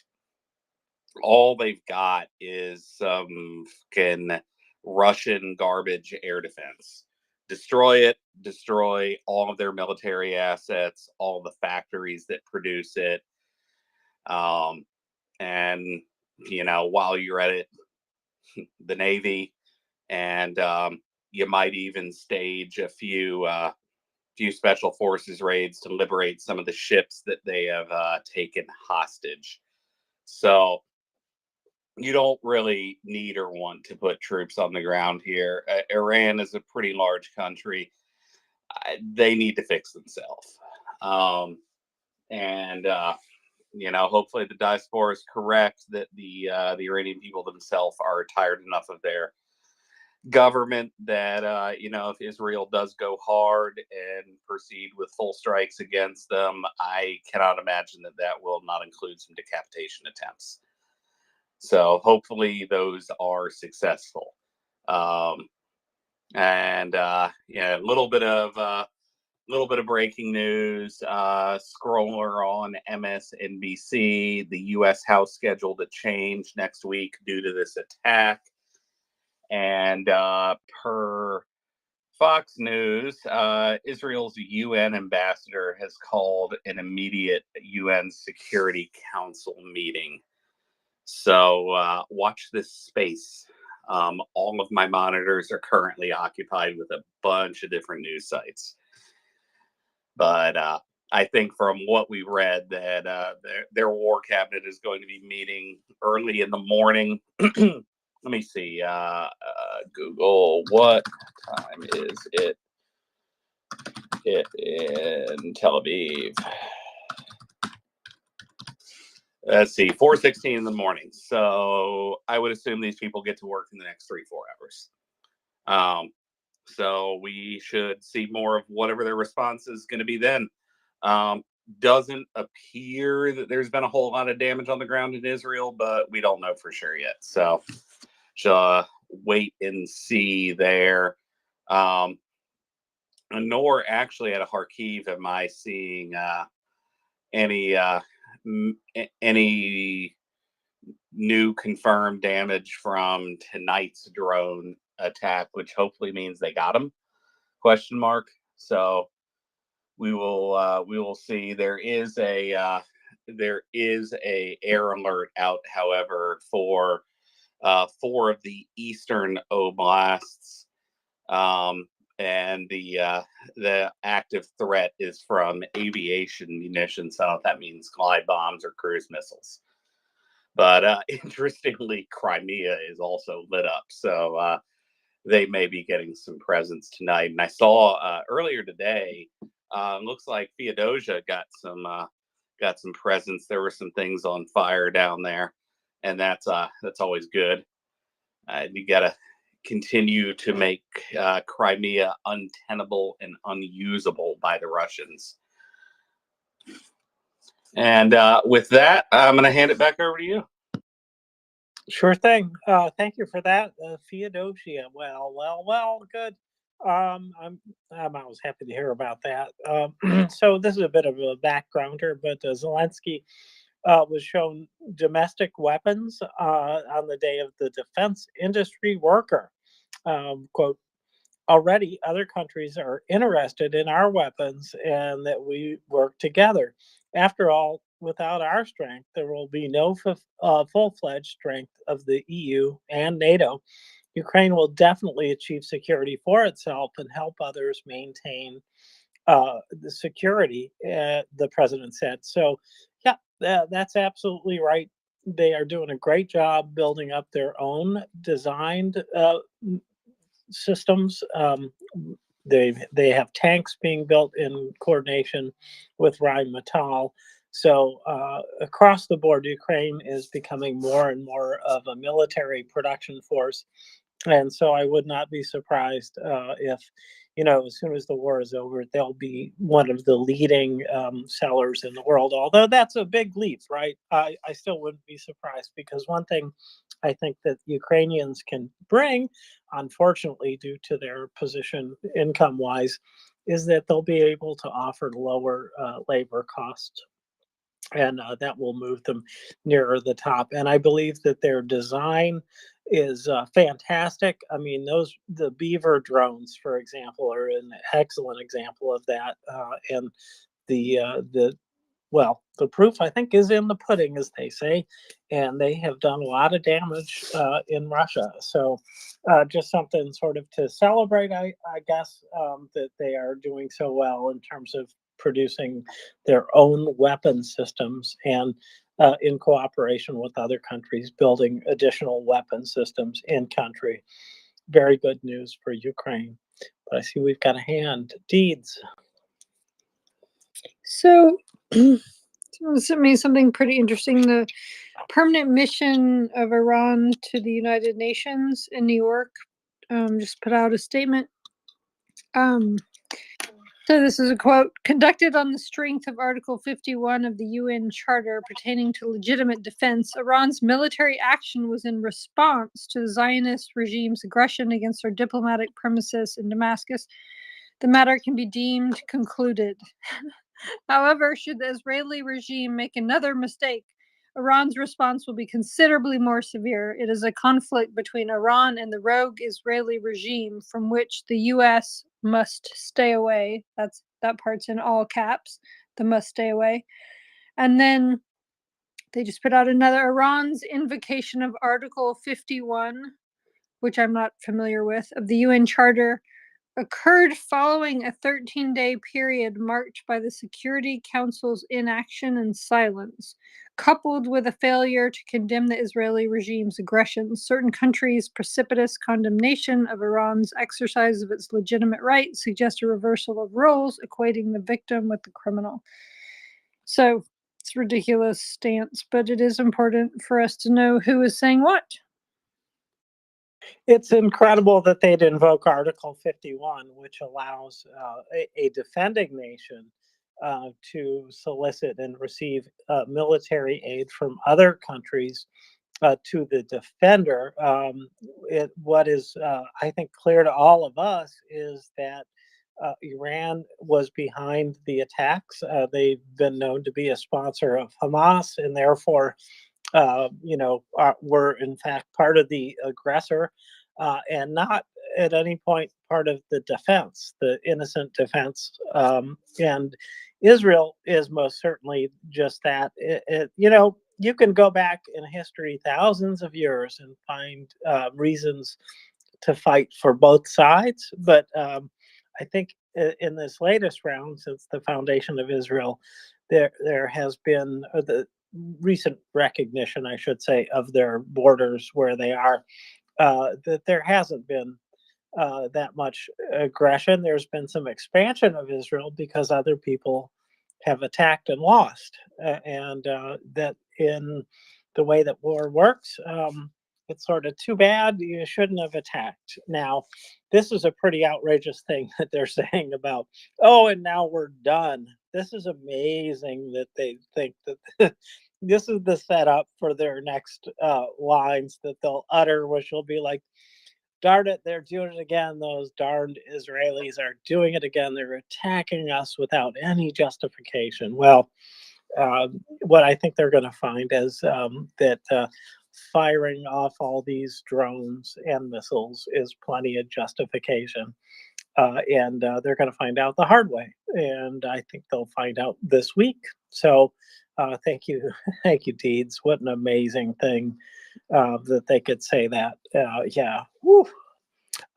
All they've got is some fucking Russian garbage air defense. Destroy it, destroy all of their military assets, all the factories that produce it. And, while you're at it, the Navy, and you might even stage a few special forces raids to liberate some of the ships that they have taken hostage. So you don't really need or want to put troops on the ground here. Iran is a pretty large country. They need to fix themselves. And hopefully the diaspora is correct that the Iranian people themselves are tired enough of their government that if Israel does go hard and proceed with full strikes against them, I cannot imagine that will not include some decapitation attempts. So hopefully those are successful. And a little bit of breaking news. Scroller on MSNBC: the U.S. House scheduled a change next week due to this attack. And per Fox News, Israel's UN ambassador has called an immediate UN Security Council meeting. So watch this space. All of my monitors are currently occupied with a bunch of different news sites. But I think from what we read that their war cabinet is going to be meeting early in the morning. Let me see. Google, what time is it in Tel Aviv? Let's see, 4:16 in the morning. So I would assume these people get to work in the next 3-4 hours. So we should see more of whatever their response is going to be then. Doesn't appear that there's been a whole lot of damage on the ground in Israel, but we don't know for sure yet. So wait and see there. Nor actually at Kharkiv am I seeing any new confirmed damage from tonight's drone attack, which hopefully means they got them. question mark. So we will see. There is a air alert out, however, for 4 of the eastern oblasts, and the active threat is from aviation munitions. I don't know if that means glide bombs or cruise missiles. But interestingly, Crimea is also lit up, so they may be getting some presents tonight. And I saw earlier today, looks like Theodosia got some presents. There were some things on fire down there, and that's always good. You got to continue to make Crimea untenable and unusable by the Russians. And with that, I'm going to hand it back over to you. Sure thing. Thank you for that, Theodosia. Well, good. I'm always happy to hear about that. So this is a bit of a backgrounder, but Zelensky was shown domestic weapons on the day of the defense industry worker. Quote, already other countries are interested in our weapons and that we work together. After all, without our strength, there will be no full-fledged strength of the EU and NATO. Ukraine will definitely achieve security for itself and help others maintain the security, the president said. So, yeah, that's absolutely right. They are doing a great job building up their own designed systems. They have tanks being built in coordination with Rheinmetall. So across the board, Ukraine is becoming more and more of a military production force. And so I would not be surprised if, as soon as the war is over, they'll be one of the leading sellers in the world. Although that's a big leap, right? I still wouldn't be surprised, because one thing I think that Ukrainians can bring, unfortunately, due to their position income-wise, is that they'll be able to offer lower labor costs. And that will move them nearer the top. And I believe that their design is fantastic. I mean, the Beaver drones, for example, are an excellent example of that. And the proof, I think, is in the pudding, as they say, and they have done a lot of damage in Russia. So just something sort of to celebrate, I guess, that they are doing so well in terms of producing their own weapon systems and in cooperation with other countries, building additional weapon systems in country. Very good news for Ukraine. But I see we've got a hand. Deeds. So, sent me something pretty interesting. The permanent mission of Iran to the United Nations in New York just put out a statement. So this is a quote: conducted on the strength of Article 51 of the UN Charter pertaining to legitimate defense, Iran's military action was in response to the Zionist regime's aggression against our diplomatic premises in Damascus. The matter can be deemed concluded. However, should the Israeli regime make another mistake, Iran's response will be considerably more severe. It is a conflict between Iran and the rogue Israeli regime from which the U.S. must stay away. That part's in all caps, the must stay away. And then they just put out another: Iran's invocation of Article 51, which I'm not familiar with, of the UN Charter occurred following a 13-day period marked by the Security Council's inaction and silence, coupled with a failure to condemn the Israeli regime's aggression. Certain countries' precipitous condemnation of Iran's exercise of its legitimate right suggest a reversal of roles, equating the victim with the criminal. So it's a ridiculous stance, but it is important for us to know who is saying what. It's incredible that they'd invoke Article 51, which allows a defending nation to solicit and receive military aid from other countries to the defender. What is, I think, clear to all of us is that Iran was behind the attacks. They've been known to be a sponsor of Hamas, and therefore, were in fact part of the aggressor, and not at any point part of the defense, the innocent defense. And Israel is most certainly just that. You can go back in history thousands of years and find reasons to fight for both sides. But I think in this latest round, since the foundation of Israel, there has been the recent recognition, I should say, of their borders where they are, that there hasn't been that much aggression. There's been some expansion of Israel because other people have attacked and lost. And that in the way that war works, it's sort of too bad you shouldn't have attacked. Now, this is a pretty outrageous thing that they're saying about, oh, and now we're done. This is amazing that they think that this is the setup for their next lines that they'll utter, which will be like, darn it, they're doing it again. Those darned Israelis are doing it again. They're attacking us without any justification. Well, what I think they're going to find is that firing off all these drones and missiles is plenty of justification. And they're going to find out the hard way. And I think they'll find out this week. So thank you. Thank you, Deeds. What an amazing thing that they could say that. Yeah. Whew.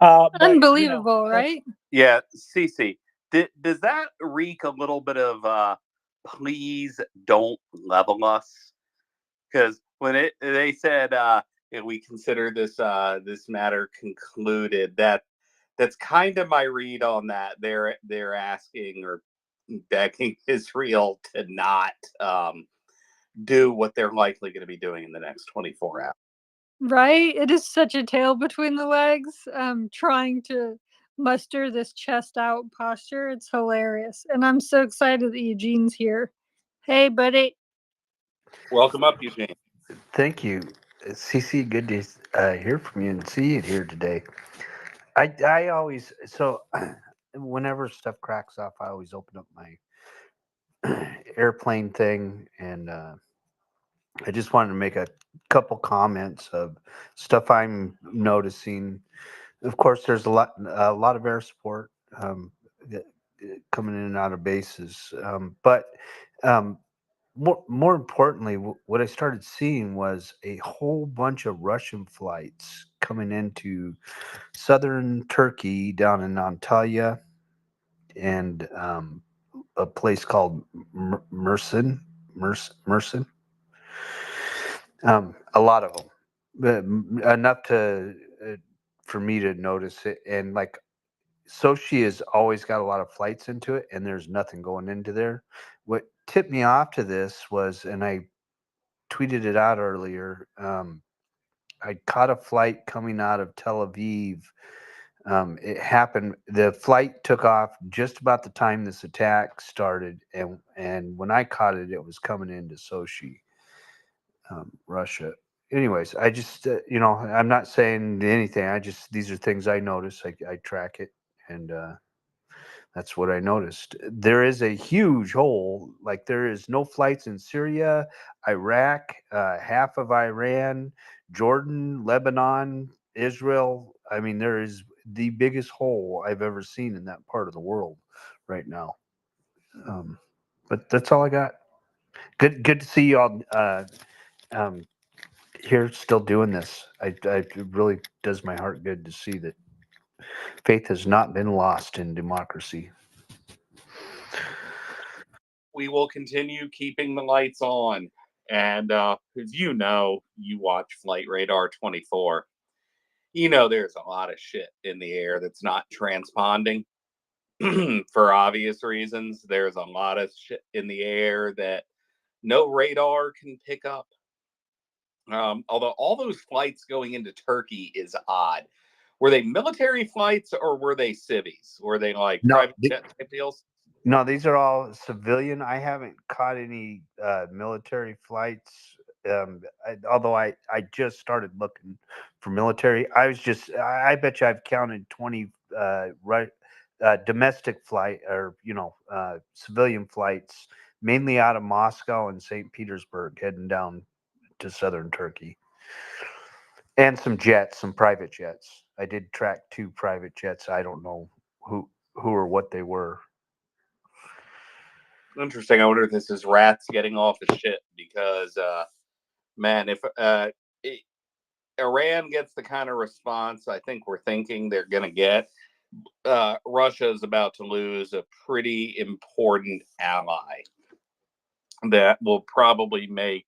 Unbelievable, right? Yeah, Cece, does that reek a little bit of please don't level us? Because when they said we consider this matter concluded, that's kind of my read on that. They're asking or begging Israel to not do what they're likely going to be doing in the next 24 hours. Right? It is such a tail between the legs, trying to muster this chest out posture. It's hilarious. And I'm so excited that Eugene's here. Hey, buddy. Welcome up, Eugene. Thank you. CC, good to hear from you and see you here today. I always, so whenever stuff cracks off, I always open up my airplane thing, and I just wanted to make a couple comments of stuff I'm noticing. Of course, there's a lot of air support coming in and out of bases, but more importantly, what I started seeing was a whole bunch of Russian flights coming into southern Turkey down in Antalya and a place called Mersin. A lot of them, but enough to for me to notice it. And like Sochi has always got a lot of flights into it, and there's nothing going into there. What tipped me off to this was, and I tweeted it out earlier. I caught a flight coming out of Tel Aviv. It happened. The flight took off just about the time this attack started, and when I caught it, it was coming into Sochi, Russia. Anyways, I just I'm not saying anything. These are things I notice. I track it, and that's what I noticed. There is a huge hole. Like there is no flights in Syria, Iraq, half of Iran, Jordan, Lebanon, Israel. I mean, there is the biggest hole I've ever seen in that part of the world right now. But that's all I got. Good to see you all here still doing this. It really does my heart good to see that faith has not been lost in democracy. We will continue keeping the lights on. And as you know, you watch Flight Radar 24. You know there's a lot of shit in the air that's not transponding for obvious reasons. There's a lot of shit in the air that no radar can pick up. Although all those flights going into Turkey is odd. Were they military flights or were they civvies? Were they like private jet type deals? No, these are all civilian. I haven't caught any military flights. Although I just started looking for military. I bet you I've counted 20 domestic flight or civilian flights, mainly out of Moscow and St. Petersburg, heading down to southern Turkey. And some jets, some private jets. I did track 2 private jets. I don't know who or what they were. Interesting. I wonder if this is rats getting off the ship because, man, if Iran gets the kind of response I think we're thinking they're going to get, Russia is about to lose a pretty important ally that will probably make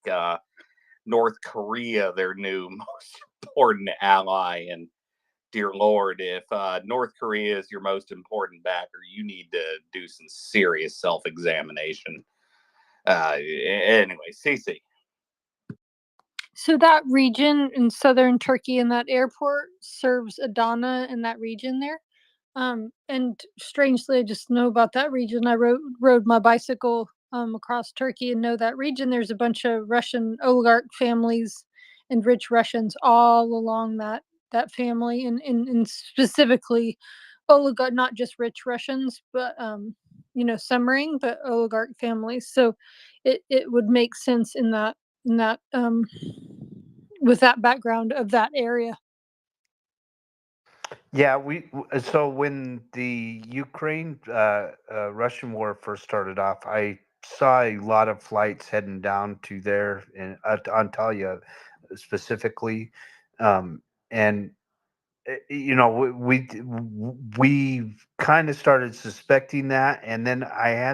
North Korea their new most important ally. And dear Lord, if North Korea is your most important backer, you need to do some serious self-examination. Anyway, CC. So that region in southern Turkey and that airport serves Adana in that region there. And strangely, I just know about that region. I rode my bicycle across Turkey and know that region. There's a bunch of Russian oligarch families and rich Russians all along that family, and specifically oligarch, not just rich Russians, but Semmering, but oligarch families. So it would make sense in that with that background of that area. Yeah, so when the Ukraine Russian war first started off, I saw a lot of flights heading down to there in Antalya specifically, and we kind of started suspecting that, and then I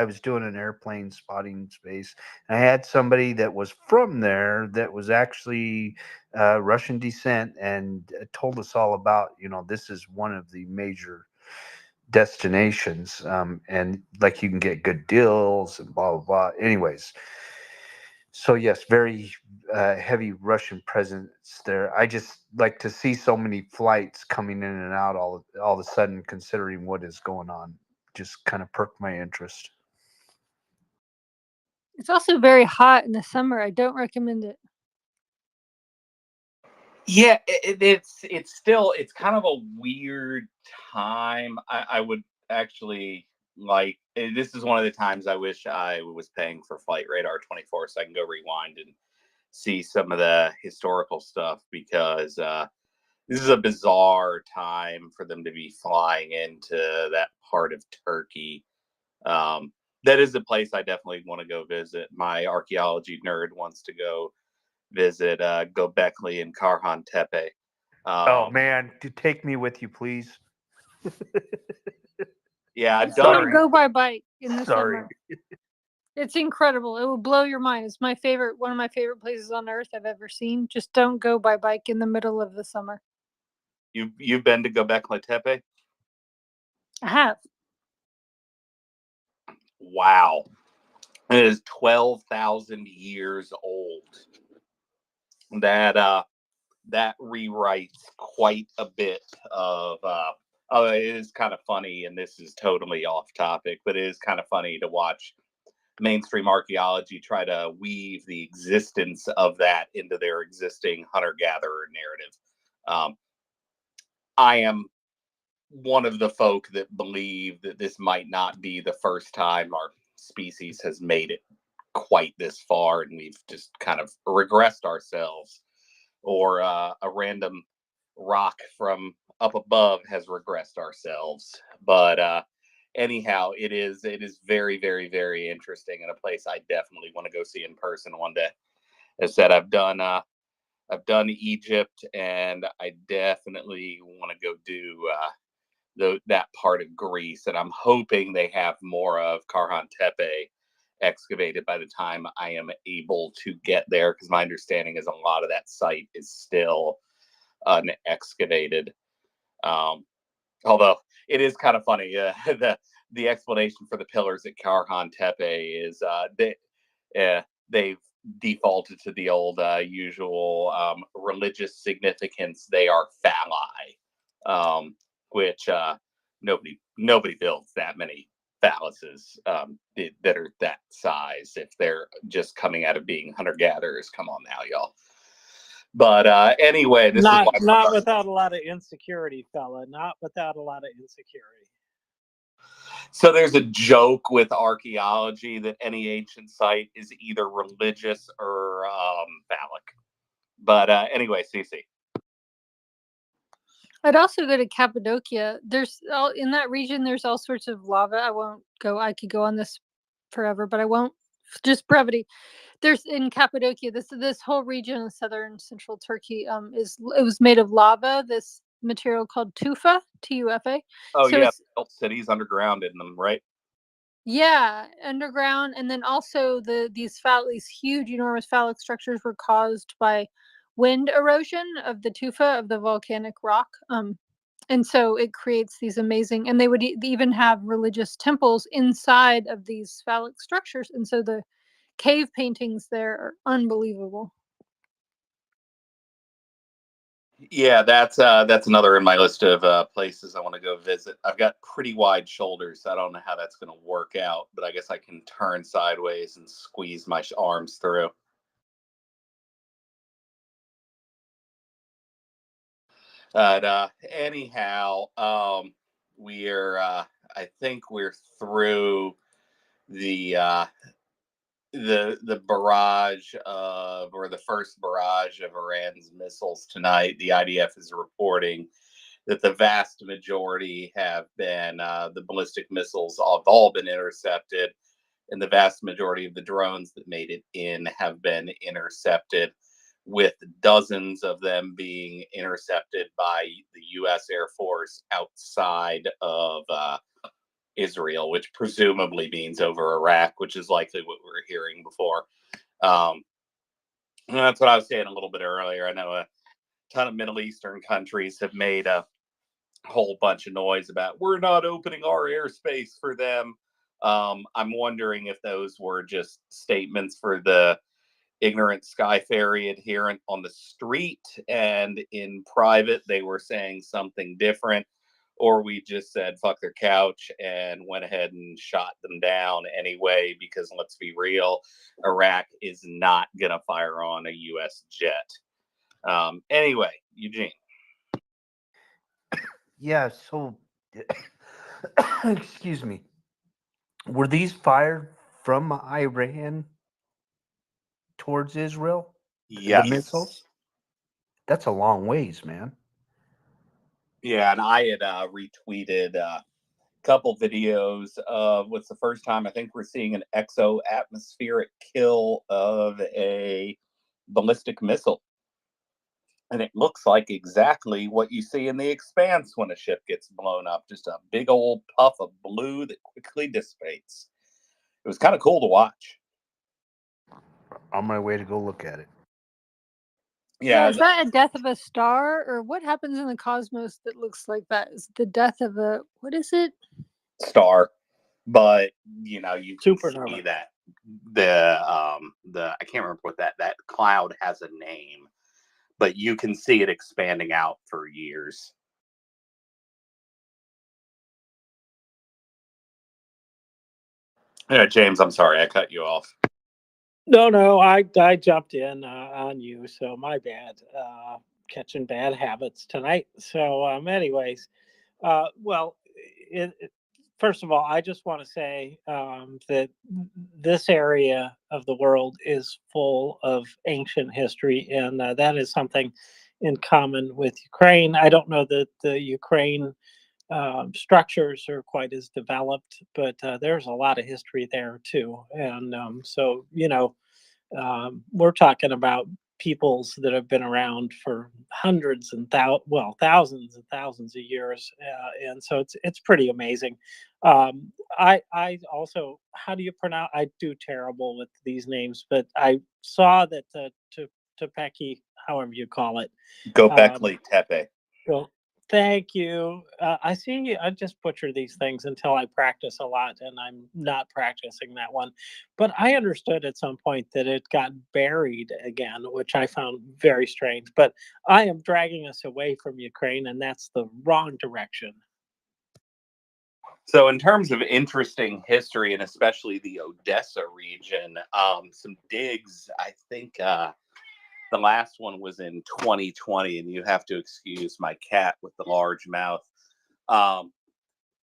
was doing an airplane spotting space, and I had somebody that was from there that was actually Russian descent, and told us all about, this is one of the major destinations, and like you can get good deals and blah blah blah. Anyways, so yes, very heavy Russian presence there. I just like to see so many flights coming in and out all of a sudden, considering what is going on. Just kind of perked my interest. It's also very hot in the summer. I don't recommend it. Yeah, it's still, it's kind of a weird time. I would actually like, this is one of the times I wish I was paying for Flight Radar 24 so I can go rewind and see some of the historical stuff, because this is a bizarre time for them to be flying into that part of Turkey. That is a place I definitely want to go visit. My archaeology nerd wants to go visit Göbekli and Karhan Tepe. Oh man, take me with you, please. Yeah, Just don't go by bike in the Sorry. summer. It's incredible. It will blow your mind. It's one of my favorite places on earth I've ever seen. Just don't go by bike in the middle of the summer. You've been to Göbekli Tepe? I have. Wow. It is 12,000 years old. That rewrites quite a bit of it is kind of funny, and this is totally off topic, but it is kind of funny to watch mainstream archaeology try to weave the existence of that into their existing hunter-gatherer narrative. I am one of the folk that believe that this might not be the first time our species has made it quite this far, and we've just kind of regressed ourselves, or a random rock from up above has regressed ourselves. But anyhow, it is very, very, very interesting, and a place I definitely want to go see in person one day. As I said, I've done Egypt, and I definitely want to go do that part of Greece, and I'm hoping they have more of Karhan Tepe excavated by the time I am able to get there, because my understanding is a lot of that site is still unexcavated. Although it is kind of funny, the explanation for the pillars at Karhan Tepe is they've defaulted to the old usual religious significance. They are phalli, which nobody builds that many phalluses that are that size if they're just coming out of being hunter gatherers. Come on now, y'all. But anyway, this not is why without a lot of insecurity, fella. Not without a lot of insecurity. So there's a joke with archaeology that any ancient site is either religious or phallic. But anyway, CC. I'd also go to Cappadocia. There's all in that region. There's all sorts of lava. I won't go. I could go on this forever, but I won't. Just brevity. There's in Cappadocia. This whole region of southern central Turkey it was made of lava. This material called tufa, Tufa. Oh So yeah, it's built cities underground in them, right? yeah, underground, and then also these huge, enormous phallic structures were caused by wind erosion of the tufa of the volcanic rock. And so it creates these amazing, and they would even have religious temples inside of these phallic structures, and so the cave paintings there are unbelievable. Yeah, that's another in my list of places I want to go visit. I've got pretty wide shoulders, so I don't know how that's going to work out, but I guess I can turn sideways and squeeze my arms through. But anyhow, we're I think we're through the the barrage of, or the first barrage of Iran's missiles tonight. The IDF is reporting that the vast majority have been the ballistic missiles have all been intercepted, and the vast majority of the drones that made it in have been intercepted, with dozens of them being intercepted by the U.S. Air Force outside of Israel, which presumably means over Iraq, which is likely what we were hearing before. That's what I was saying a little bit earlier. I know a ton of Middle Eastern countries have made a whole bunch of noise about we're not opening our airspace for them. I'm wondering if those were just statements for the ignorant Skyferry adherent on the street, and in private they were saying something different, or we just said fuck their couch and went ahead and shot them down anyway, because let's be real, Iraq is not going to fire on a U.S. jet. Anyway, Eugene. Yeah, so excuse me. Were these fired from Iran towards Israel? Yes. The missiles? That's a long ways, man. Yeah, and I had retweeted a couple videos of what's the first time I think we're seeing an exo-atmospheric kill of a ballistic missile. And it looks like exactly what you see in The Expanse when a ship gets blown up. Just a big old puff of blue that quickly dissipates. It was kind of cool to watch. On my way to go look at it. Yeah, Yeah, is that a death of a star, or what happens in the cosmos that looks like that? Is it the death of a, what is it? star. But you know, you can Supernova. see that the I can't remember what that cloud has a name, but you can see it expanding out for years. Yeah, James, I'm sorry I cut you off. No, I jumped in on you, so my bad. Catching bad habits tonight. So, anyways, well, first of all, I just want to say that this area of the world is full of ancient history, and that is something in common with Ukraine. I don't know that the Ukraine structures are quite as developed, but there's a lot of history there too. And so, we're talking about peoples that have been around for hundreds and thousands and thousands of years, and so it's pretty amazing. I also, how do you pronounce? I do terrible with these names, but I saw that Topeki, however you call it, Göbekli Tepe. well, thank you. I see. I just butcher these things until I practice a lot, and I'm not practicing that one. But I understood at some point that it got buried again, which I found very strange. But I am dragging us away from Ukraine, and that's the wrong direction. So, in terms of interesting history, and especially the Odessa region, some digs, I think the last one was in 2020, and you have to excuse my cat with the large mouth.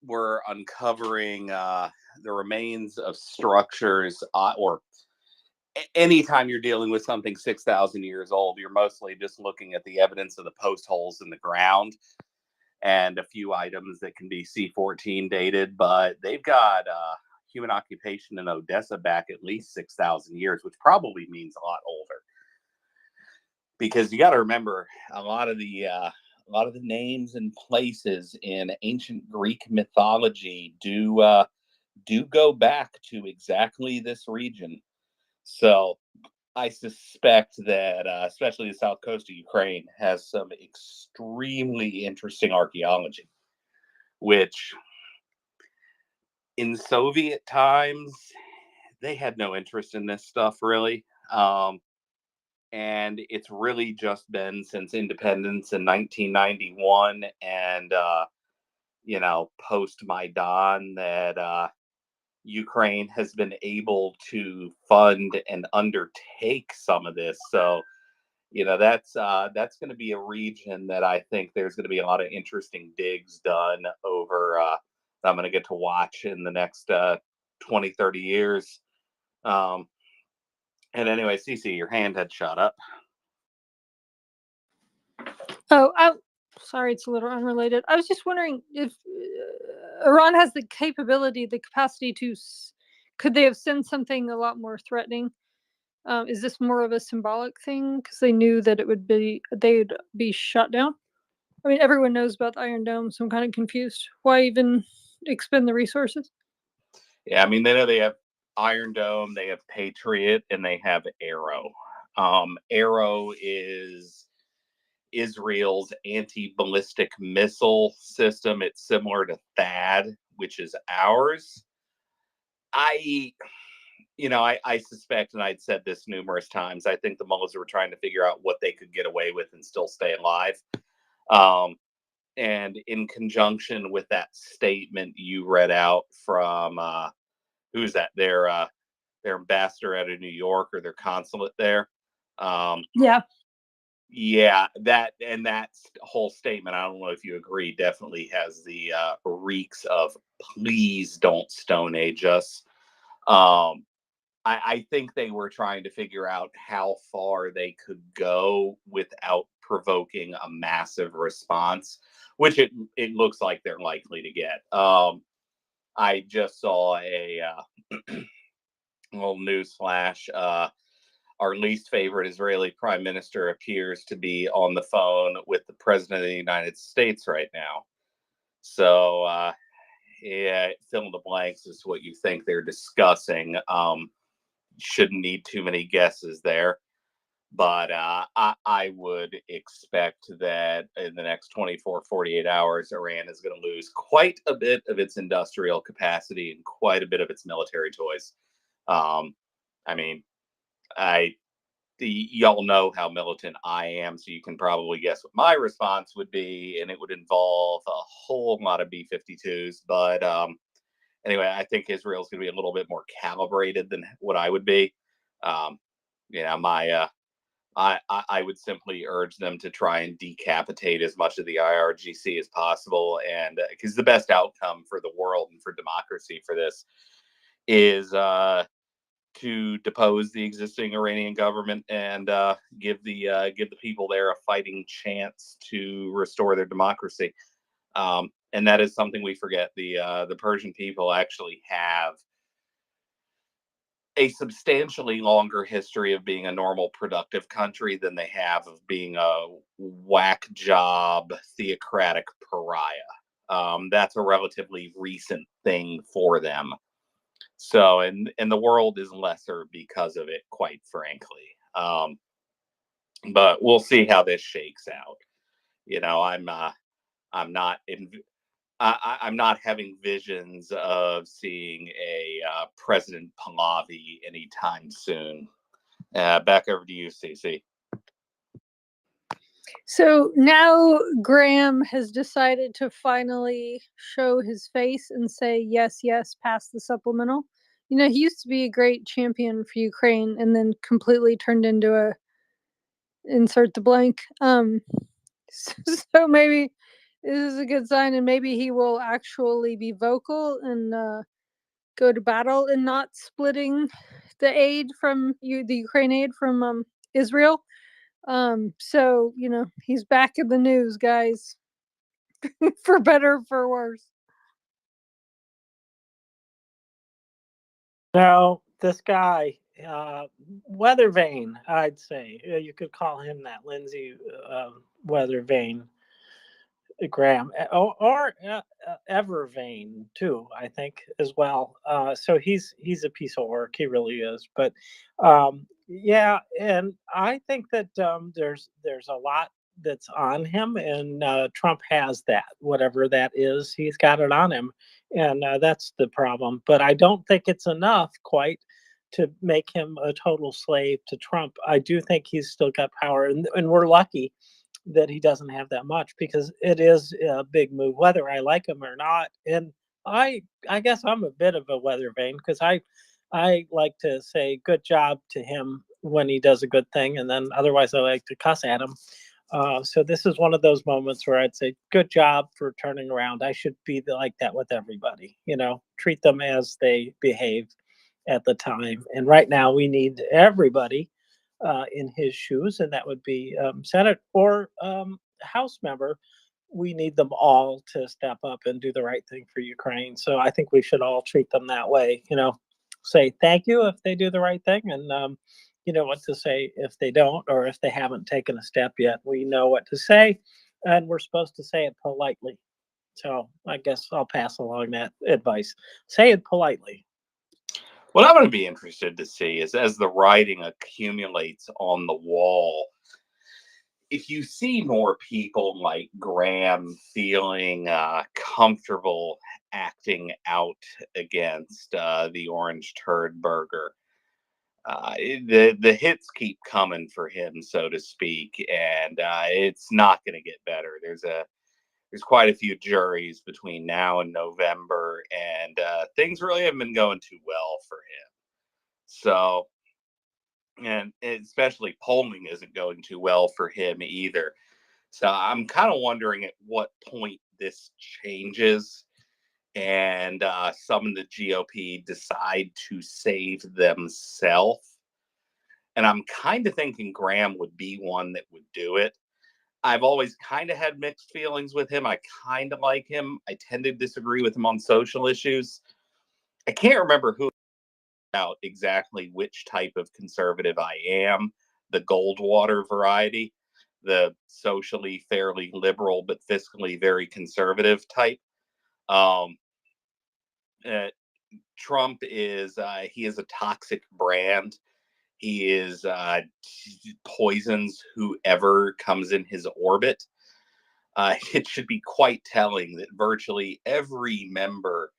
We're uncovering the remains of structures or anytime you're dealing with something 6,000 years old, you're mostly just looking at the evidence of the post holes in the ground and a few items that can be C14 dated, but they've got human occupation in Odessa back at least 6,000 years, which probably means a lot older. Because you got to remember, a lot of the names and places in ancient Greek mythology do go back to exactly this region. So I suspect that, especially the south coast of Ukraine, has some extremely interesting archaeology, which in Soviet times, they had no interest in this stuff really. And it's really just been since independence in 1991 and, post Maidan that Ukraine has been able to fund and undertake some of this. So, that's going to be a region that I think there's going to be a lot of interesting digs done over. I'm going to get to watch in the next 20, 30 years. And anyway, Cece, your hand had shot up. Oh, sorry, it's a little unrelated. I was just wondering if Iran has the capability, the capacity to, could they have sent something a lot more threatening? Is this more of a symbolic thing because they knew that they'd be shut down? I mean, everyone knows about the Iron Dome, so I'm kind of confused. Why even expend the resources? Yeah, I mean, they know they have Iron Dome, they have Patriot, and they have Arrow. Arrow is Israel's anti-ballistic missile system. It's similar to THAAD, which is ours. I suspect, and I'd said this numerous times, I think the mullahs were trying to figure out what they could get away with and still stay alive. And in conjunction with that statement you read out from, who's that? Their ambassador out of New York, or their consulate there. Yeah. Yeah, that whole statement, I don't know if you agree, definitely has the reeks of please don't Stone Age us. I think they were trying to figure out how far they could go without provoking a massive response, which it looks like they're likely to get. I just saw a little news flash. Our least favorite Israeli prime minister appears to be on the phone with the president of the United States right now. So, yeah, fill in the blanks as to what you think they're discussing. Shouldn't need too many guesses there. But I would expect that in the next 24, 48 hours, Iran is going to lose quite a bit of its industrial capacity and quite a bit of its military toys. I mean, y'all know how militant I am, so you can probably guess what my response would be, and it would involve a whole lot of B-52s. But anyway, I think Israel's going to be a little bit more calibrated than what I would be. I would simply urge them to try and decapitate as much of the IRGC as possible, and because the best outcome for the world and for democracy for this is to depose the existing Iranian government and give the people there a fighting chance to restore their democracy. And that is something we forget. The Persian people actually have a substantially longer history of being a normal, productive country than they have of being a whack job, theocratic pariah. That's a relatively recent thing for them. So, and the world is lesser because of it, quite frankly. But we'll see how this shakes out. I'm not I'm not having visions of seeing a President Pahlavi anytime soon. Back over to you, Cece. So now Graham has decided to finally show his face and say, yes, yes, pass the supplemental. He used to be a great champion for Ukraine and then completely turned into a insert the blank. So maybe this is a good sign, and maybe he will actually be vocal and go to battle and not splitting the aid from the Ukraine aid from Israel. So, you know, he's back in the news, guys, for better or for worse. No, this guy, weather vane, I'd say. You could call him that, Lindsay weather vane. Graham, or Evervain too, I think as well. So he's a piece of work. He really is. But yeah, and I think that there's a lot that's on him, and Trump has that, whatever that is, he's got it on him, and that's the problem. But I don't think it's enough quite to make him a total slave to Trump. I do think he's still got power, and we're lucky that he doesn't have that much, because it is a big move, whether I like him or not. And I guess I'm a bit of a weather vane, because I like to say good job to him when he does a good thing, and then otherwise I like to cuss at him. So this is one of those moments where I'd say good job for turning around. I should be like that with everybody, you know, treat them as they behave at the time. And right now we need everybody in his shoes, and that would be Senate or House member. We need them all to step up and do the right thing for Ukraine. So I think we should all treat them that way. You know, say thank you if they do the right thing, and you know what to say if they don't, or if they haven't taken a step yet. We know what to say, and we're supposed to say it politely. So I guess I'll pass along that advice. Say it politely. What I'm going to be interested to see is, as the writing accumulates on the wall, if you see more people like Graham feeling comfortable acting out against the Orange Turd Burger, the hits keep coming for him, so to speak, and it's not going to get better. There's quite a few juries between now and November, and things really haven't been going too well for him. So, and especially polling isn't going too well for him either. So I'm kind of wondering at what point this changes and some of the GOP decide to save themselves. And I'm kind of thinking Graham would be one that would do it. I've always kind of had mixed feelings with him. I kind of like him. I tend to disagree with him on social issues. I can't remember who out exactly which type of conservative I am, the Goldwater variety, the socially fairly liberal but fiscally very conservative type. Um, uh, Trump is he is a toxic brand. He is poisons whoever comes in his orbit. It should be quite telling that virtually every member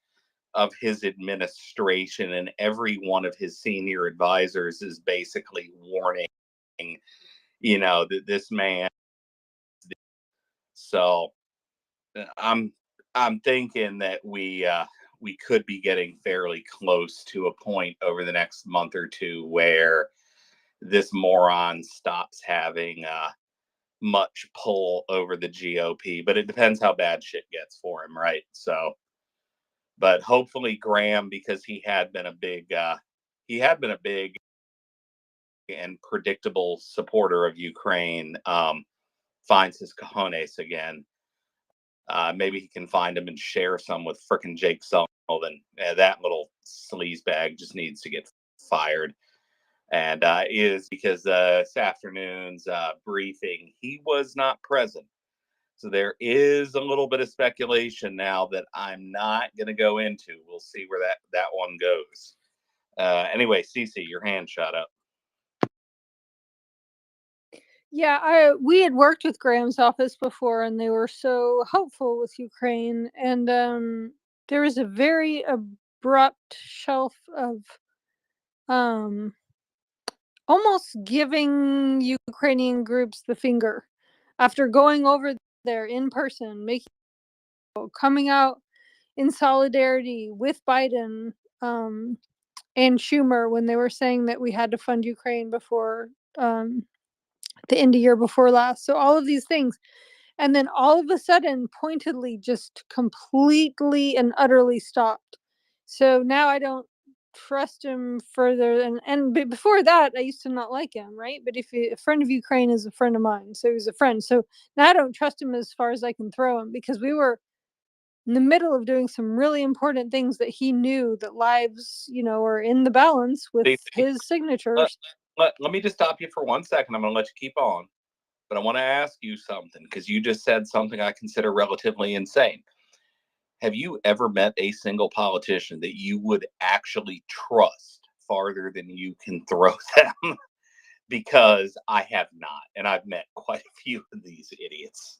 of his administration and every one of his senior advisors is basically warning, you know, that this man. So I'm thinking that we could be getting fairly close to a point over the next month or two where this moron stops having much pull over the GOP. But it depends how bad shit gets for him, right? So, but hopefully Graham, because he had been a big and predictable supporter of Ukraine, finds his cojones again. Maybe he can find him and share some with frickin' Jake Sullivan. That little sleazebag just needs to get fired. And is because this afternoon's briefing, he was not present. So there is a little bit of speculation now that I'm not going to go into. We'll see where that one goes. Anyway, Cece, your hand shot up. Yeah, we had worked with Graham's office before, and they were so helpful with Ukraine. And there was a very abrupt shelf of almost giving Ukrainian groups the finger after going over there in person, coming out in solidarity with Biden and Schumer when they were saying that we had to fund Ukraine before the end of year before last. So all of these things. And then all of a sudden, pointedly, just completely and utterly stopped. So now I don't trust him further. And before that, I used to not like him, right? But if a friend of Ukraine is a friend of mine, so he's a friend. So now I don't trust him as far as I can throw him, because we were in the middle of doing some really important things that he knew that lives, are in the balance with Stacey, his signatures. let me just stop you for 1 second. I'm going to let you keep on. But I want to ask you something, because you just said something I consider relatively insane. Have you ever met a single politician that you would actually trust farther than you can throw them? Because I have not, and I've met quite a few of these idiots.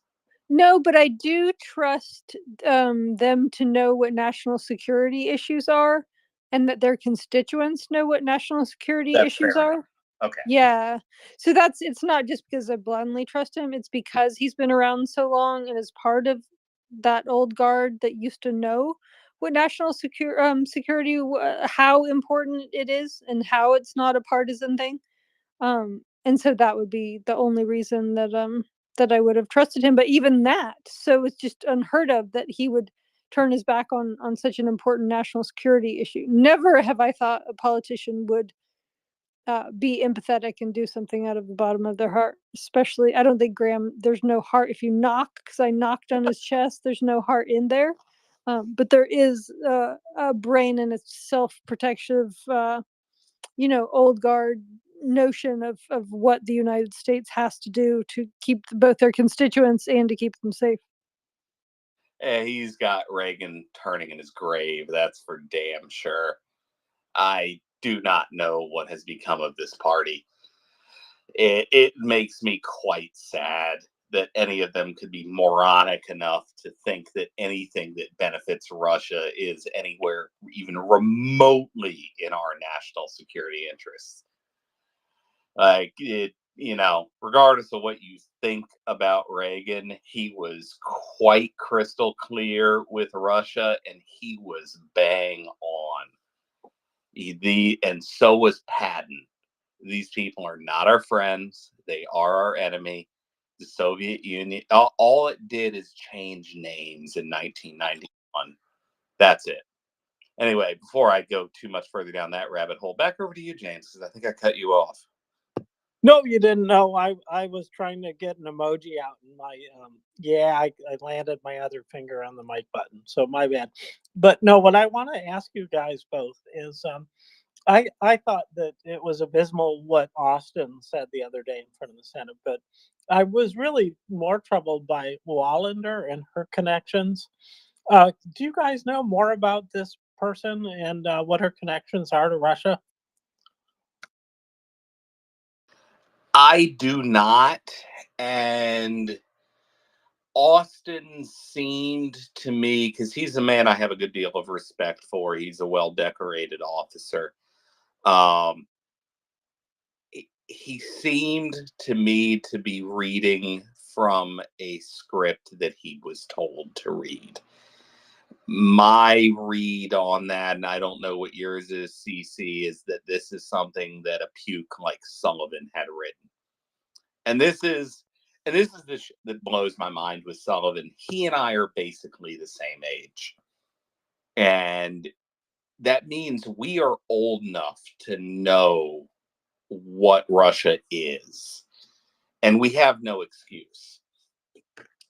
No, but I do trust them to know what national security issues are, and that their constituents know what national security That's issues fair enough. are. Okay. Yeah. So it's not just because I blindly trust him, it's because he's been around so long and is part of that old guard that used to know what national security, how important it is, and how it's not a partisan thing. And so that would be the only reason that I would have trusted him. But even that, so it's just unheard of that he would turn his back on such an important national security issue. Never have I thought a politician would be empathetic and do something out of the bottom of their heart. Especially, I don't think Graham. There's no heart if you knock, because I knocked on his chest. There's no heart in there, but there is a brain and a self-protective, old guard notion of what the United States has to do to keep both their constituents and to keep them safe. He's got Reagan turning in his grave. That's for damn sure. I do not know what has become of this party. It makes me quite sad that any of them could be moronic enough to think that anything that benefits Russia is anywhere even remotely in our national security interests. Like, regardless of what you think about Reagan, he was quite crystal clear with Russia, and he was bang on. And so was Patton. These people are not our friends. They are our enemy. The Soviet Union, all it did is change names in 1991. That's it. Anyway, before I go too much further down that rabbit hole, back over to you, James, because I think I cut you off. No, you didn't know. I was trying to get an emoji out, and I landed my other finger on the mic button, so my bad. But no, what I want to ask you guys both is, I thought that it was abysmal what Austin said the other day in front of the Senate, but I was really more troubled by Wallander and her connections. Do you guys know more about this person and what her connections are to Russia? I do not. And Austin seemed to me, because he's a man I have a good deal of respect for. He's a well-decorated officer. He seemed to me to be reading from a script that he was told to read. My read on that, and I don't know what yours is, CC, is that this is something that a puke like Sullivan had written. And this is the that blows my mind with Sullivan. He and I are basically the same age. And that means we are old enough to know what Russia is. And we have no excuse.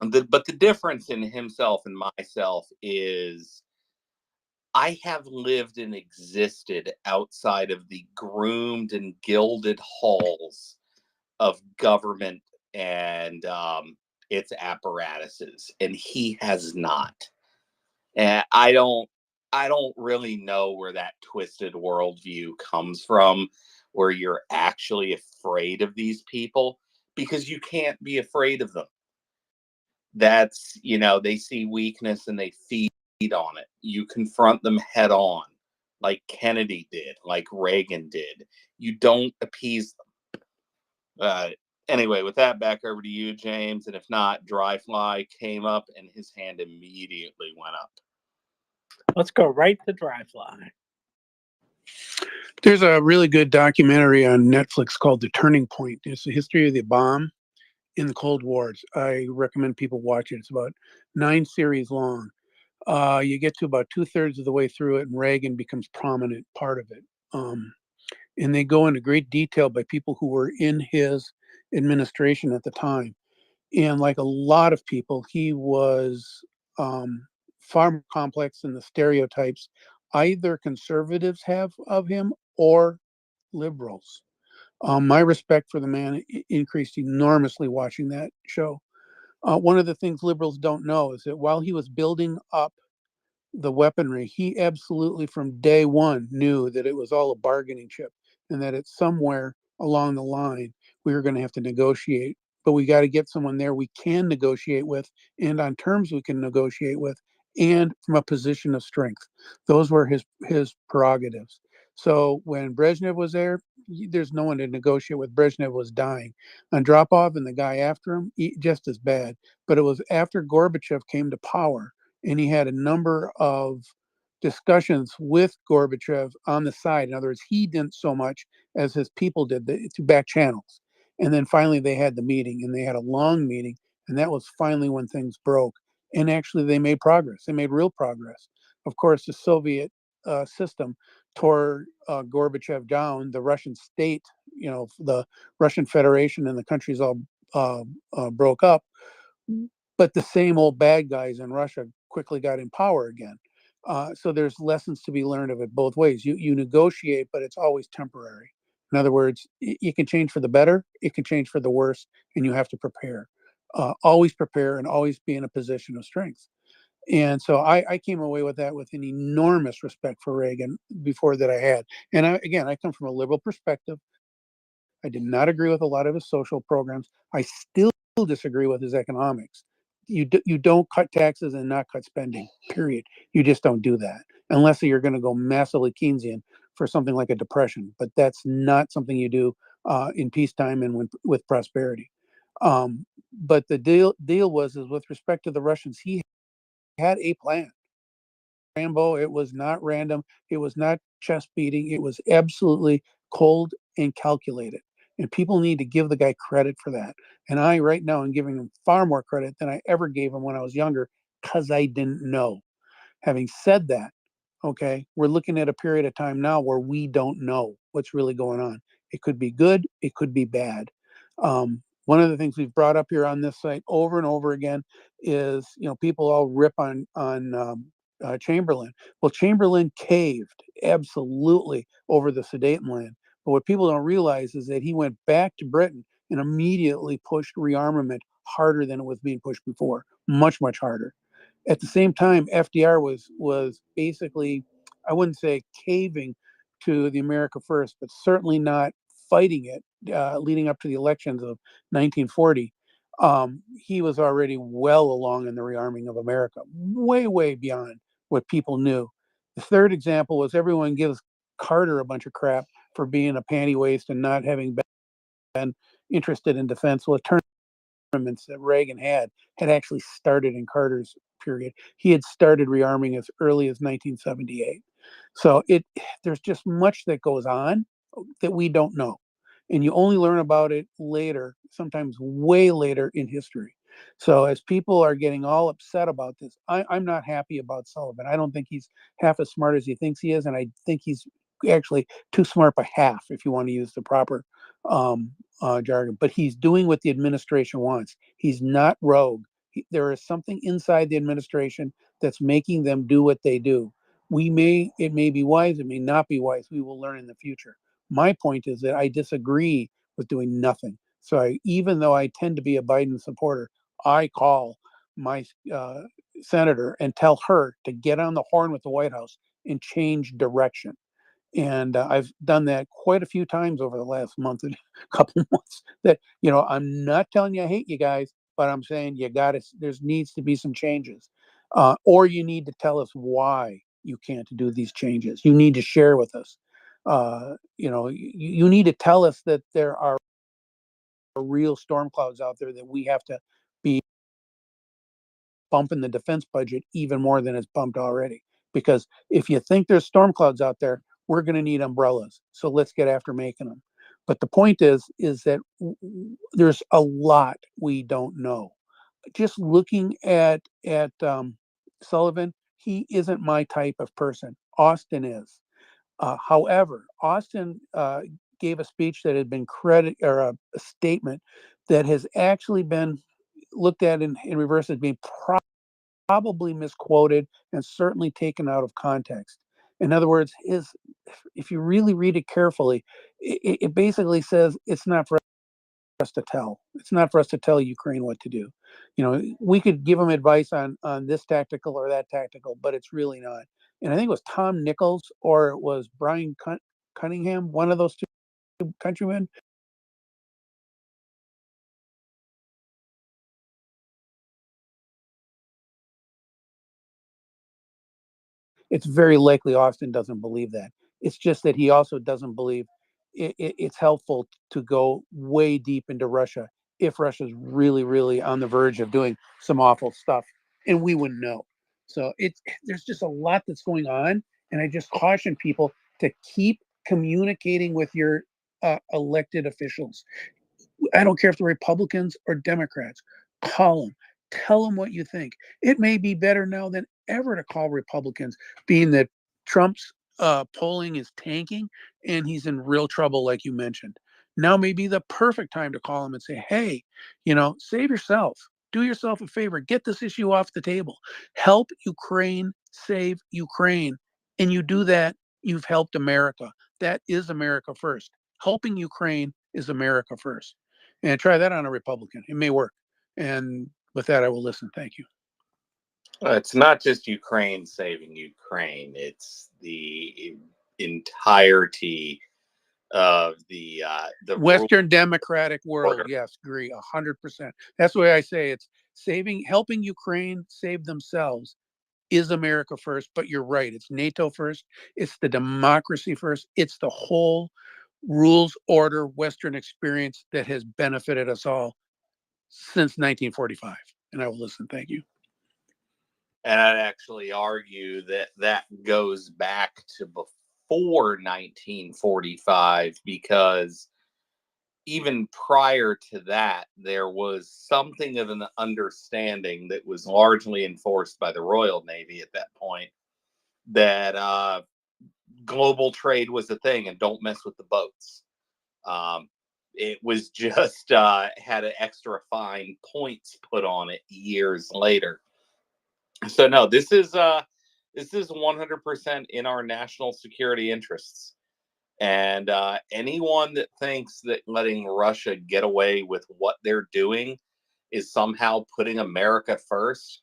But the difference in himself and myself is I have lived and existed outside of the groomed and gilded halls of government and its apparatuses, and he has not. And I don't really know where that twisted worldview comes from, where you're actually afraid of these people, because you can't be afraid of them. That's, they see weakness and they feed on it. You confront them head on, like Kennedy did, like Reagan did. You don't appease them. Anyway, with that, back over to you, James. And if not, Dryfly came up and his hand immediately went up. Let's go right to Dryfly. There's a really good documentary on Netflix called The Turning Point. It's the history of the bomb in the Cold War. I recommend people watch it. It's about 9 series long. You get to about 2/3 of the way through it, and Reagan becomes prominent part of it. And they go into great detail by people who were in his administration at the time. And like a lot of people, he was far more complex than the stereotypes either conservatives have of him or liberals. My respect for the man increased enormously watching that show. One of the things liberals don't know is that while he was building up the weaponry, he absolutely from day one knew that it was all a bargaining chip and that it's somewhere along the line we were going to have to negotiate. But we got to get someone there we can negotiate with and on terms we can negotiate with and from a position of strength. Those were his prerogatives. So when Brezhnev was there, there's no one to negotiate with. Brezhnev was dying. Andropov and the guy after him, just as bad. But it was after Gorbachev came to power and he had a number of discussions with Gorbachev on the side. In other words, he didn't so much as his people did through back channels. And then finally they had the meeting and they had a long meeting. And that was finally when things broke. And actually they made progress. They made real progress. Of course, the Soviet system tore Gorbachev down. The Russian state, the Russian Federation and the countries all broke up. But the same old bad guys in Russia quickly got in power again. So there's lessons to be learned of it both ways. You negotiate, but it's always temporary. In other words, it can change for the better, it can change for the worse, and you have to prepare. Always prepare and always be in a position of strength. And so I came away with that with an enormous respect for Reagan before that I had. And I come from a liberal perspective. I did not agree with a lot of his social programs. I still disagree with his economics. You don't cut taxes and not cut spending, period. You just don't do that unless you're going to go massively Keynesian for something like a depression. But that's not something you do in peacetime and with prosperity. But the deal is with respect to the Russians, he had a plan. Rambo, it was not random. It was not chest beating. It was absolutely cold and calculated. And people need to give the guy credit for that. And I, right now, am giving him far more credit than I ever gave him when I was younger because I didn't know. Having said that, okay, we're looking at a period of time now where we don't know what's really going on. It could be good, it could be bad. One of the things we've brought up here on this site over and over again is, people all rip on Chamberlain. Well, Chamberlain caved absolutely over the Sudetenland. But what people don't realize is that he went back to Britain and immediately pushed rearmament harder than it was being pushed before, much, much harder. At the same time, FDR was basically, I wouldn't say caving to the America First, but certainly not fighting it leading up to the elections of 1940. He was already well along in the rearming of America, way, way beyond what people knew. The third example was everyone gives Carter a bunch of crap for being a panty waist and not having been interested in defense. Well, it turned that Reagan had actually started in Carter's period. He had started rearming as early as 1978. So there's just much that goes on that we don't know. And you only learn about it later, sometimes way later in history. So as people are getting all upset about this, I'm not happy about Sullivan. I don't think he's half as smart as he thinks he is. And I think he's actually too smart by half, if you want to use the proper jargon. But he's doing what the administration wants. He's not rogue. There is something inside the administration that's making them do what they do. It may be wise, it may not be wise. We will learn in the future. My point is that I disagree with doing nothing. So even though I tend to be a Biden supporter, I call my senator and tell her to get on the horn with the White House and change direction. And I've done that quite a few times over the last month and couple months. That I'm not telling you I hate you guys, but I'm saying there needs to be some changes, or you need to tell us why you can't do these changes. You need to share with us. You need to tell us that there are real storm clouds out there that we have to be bumping the defense budget even more than it's bumped already. Because if you think there's storm clouds out there, we're going to need umbrellas. So let's get after making them. But the point is that there's a lot we don't know. Just looking at Sullivan, He isn't my type of person. Austin is. However, Austin gave a speech that had been a statement that has actually been looked at in reverse as being probably misquoted and certainly taken out of context. In other words, if you really read it carefully, it basically says it's not for us to tell. It's not for us to tell Ukraine what to do. We could give them advice on this tactical or that tactical, but it's really not. And I think it was Tom Nichols or it was Brian Cunningham, one of those two countrymen. It's very likely Austin doesn't believe that. It's just that he also doesn't believe it's helpful to go way deep into Russia if Russia's really, really on the verge of doing some awful stuff, and we wouldn't know. So there's just a lot that's going on, and I just caution people to keep communicating with your elected officials. I don't care if they're Republicans or Democrats. Call them. Tell them what you think. It may be better now than ever to call Republicans, being that Trump's polling is tanking and he's in real trouble, like you mentioned. Now may be the perfect time to call him and say, hey, save yourself. Do yourself a favor. Get this issue off the table. Help Ukraine save Ukraine. And you do that, you've helped America. That is America first. Helping Ukraine is America first. And try that on a Republican. It may work. And with that, I will listen. Thank you. It's not just Ukraine saving Ukraine. It's the entirety of the Western democratic world. Yes, agree 100%. That's the way I say it's helping Ukraine save themselves is America first. But you're right. It's NATO first. It's the democracy first. It's the whole rules order Western experience that has benefited us all since 1945. And I will listen. Thank you. And I'd actually argue that goes back to before 1945, because even prior to that, there was something of an understanding that was largely enforced by the Royal Navy at that point that global trade was a thing and don't mess with the boats. It was just had an extra fine points put on it years later. So no, this is 100% in our national security interests. And anyone that thinks that letting Russia get away with what they're doing is somehow putting America first,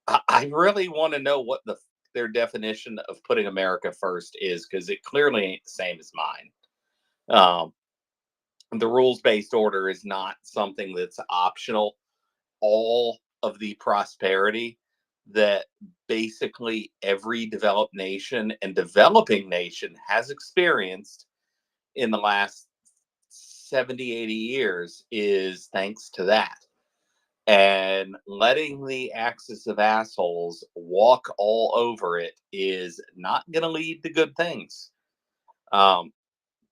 I really want to know what their definition of putting America first is, because it clearly ain't the same as mine. The rules-based order is not something that's optional. All of the prosperity that basically every developed nation and developing nation has experienced in the last 70, 80 years is thanks to that. And letting the axis of assholes walk all over it is not going to lead to good things. I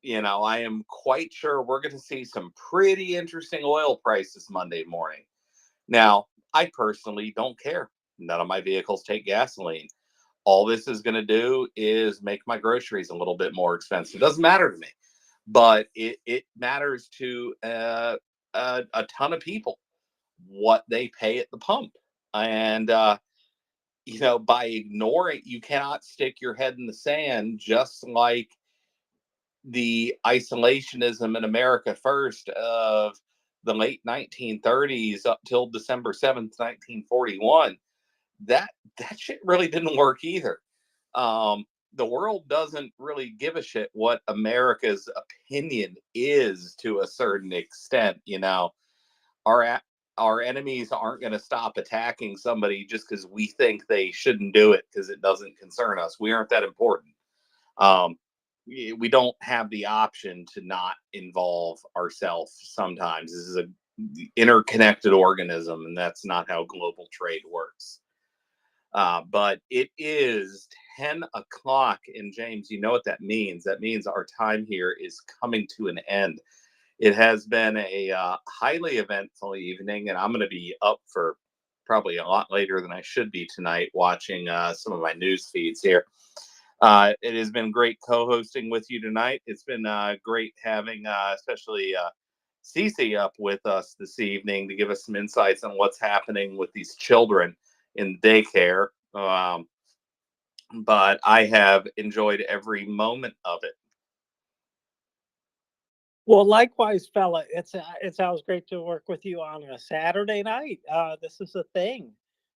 am quite sure we're going to see some pretty interesting oil prices Monday morning. Now, I personally don't care. None of my vehicles take gasoline. All this is going to do is make my groceries a little bit more expensive. It doesn't matter to me, but it matters to a ton of people what they pay at the pump. And, by ignoring, you cannot stick your head in the sand, just like the isolationism in America first of the late 1930s up till December 7th, 1941. That shit really didn't work either. The world doesn't really give a shit what America's opinion is to a certain extent. Our enemies aren't going to stop attacking somebody just because we think they shouldn't do it because it doesn't concern us. We aren't that important. We don't have the option to not involve ourselves sometimes. This is an interconnected organism, and that's not how global trade works. But it is 10 o'clock, and James, you know what that means. That means our time here is coming to an end. It has been a highly eventful evening, and I'm going to be up for probably a lot later than I should be tonight, watching some of my news feeds here. It has been great co-hosting with you tonight. It's been great having especially Cece up with us this evening to give us some insights on what's happening with these children in daycare. But I have enjoyed every moment of it. Well, likewise, fella. It's always great to work with you on a Saturday night. This is a thing,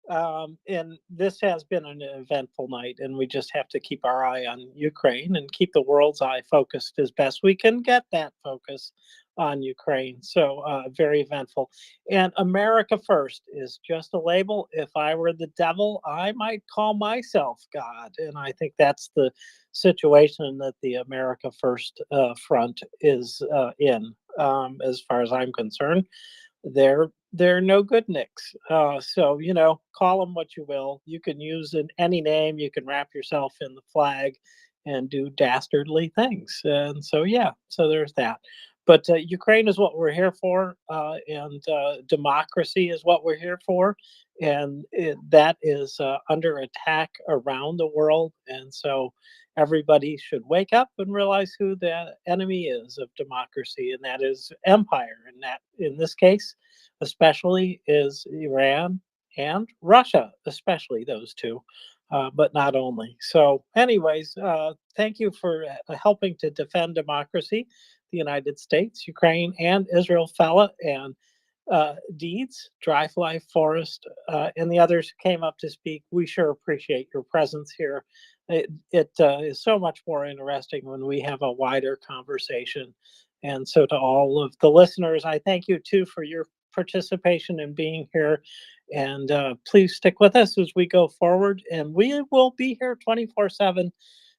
and this has been an eventful night. And we just have to keep our eye on Ukraine and keep the world's eye focused as best we can get that focus on Ukraine. So very eventful. And America First is just a label. If I were the devil, I might call myself God. And I think that's the situation that the America First front is in, as far as I'm concerned. They're no good nicks. So call them what you will. You can use any name. You can wrap yourself in the flag and do dastardly things. And so so there's that. But Ukraine is what we're here for, and democracy is what we're here for, and that is under attack around the world. And so everybody should wake up and realize who the enemy is of democracy, and that is empire. And that, in this case, especially, is Iran and Russia, especially those two, but not only. So, anyways, thank you for helping to defend democracy, the United States, Ukraine, and Israel, fella, and Deeds, Dryfly, Forrest, and the others who came up to speak. We sure appreciate your presence here. It is so much more interesting when we have a wider conversation. And so to all of the listeners, I thank you too for your participation and being here. And please stick with us as we go forward. And we will be here 24/7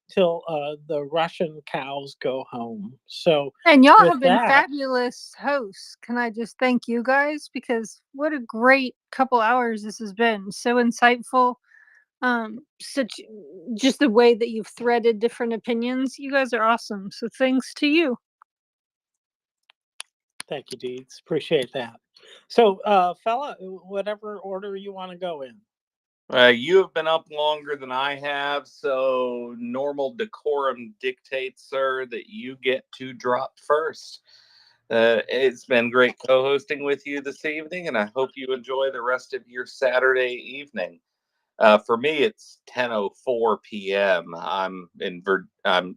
till the Russian cows go home. So, And y'all with have been that, fabulous hosts. Can I just thank you guys? Because what a great couple hours this has been. So insightful. Such just the way that you've threaded different opinions. You guys are awesome. So thanks to you. thank you, Deeds. Appreciate that. So, fella, whatever order you want to go in. You have been up longer than I have, so normal decorum dictates, sir, that you get to drop first. It's been great co-hosting with you this evening, and I hope you enjoy the rest of your Saturday evening. For me, it's 10:04 p.m.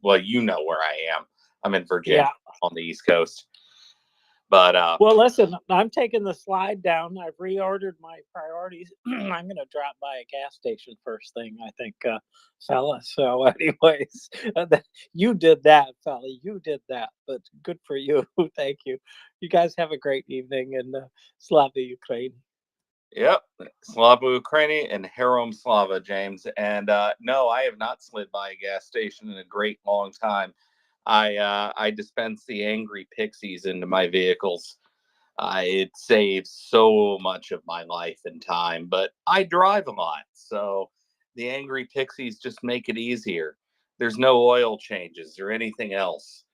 Well, you know where I am. I'm in Virginia on the East Coast. But well, listen, I'm taking the slide down. I've reordered my priorities. I'm going to drop by a gas station first thing, I think, fella. So, anyways, you did that, fella. You did that. But good for you. Thank you. You guys have a great evening, and Slava Ukraine. Yep, Slava Ukraini and Herom Slava, James. And no, I have not slid by a gas station in a great long time. I dispense the Angry Pixies into my vehicles. It saves so much of my life and time, but I drive a lot, so the Angry Pixies just make it easier. There's no oil changes or anything else,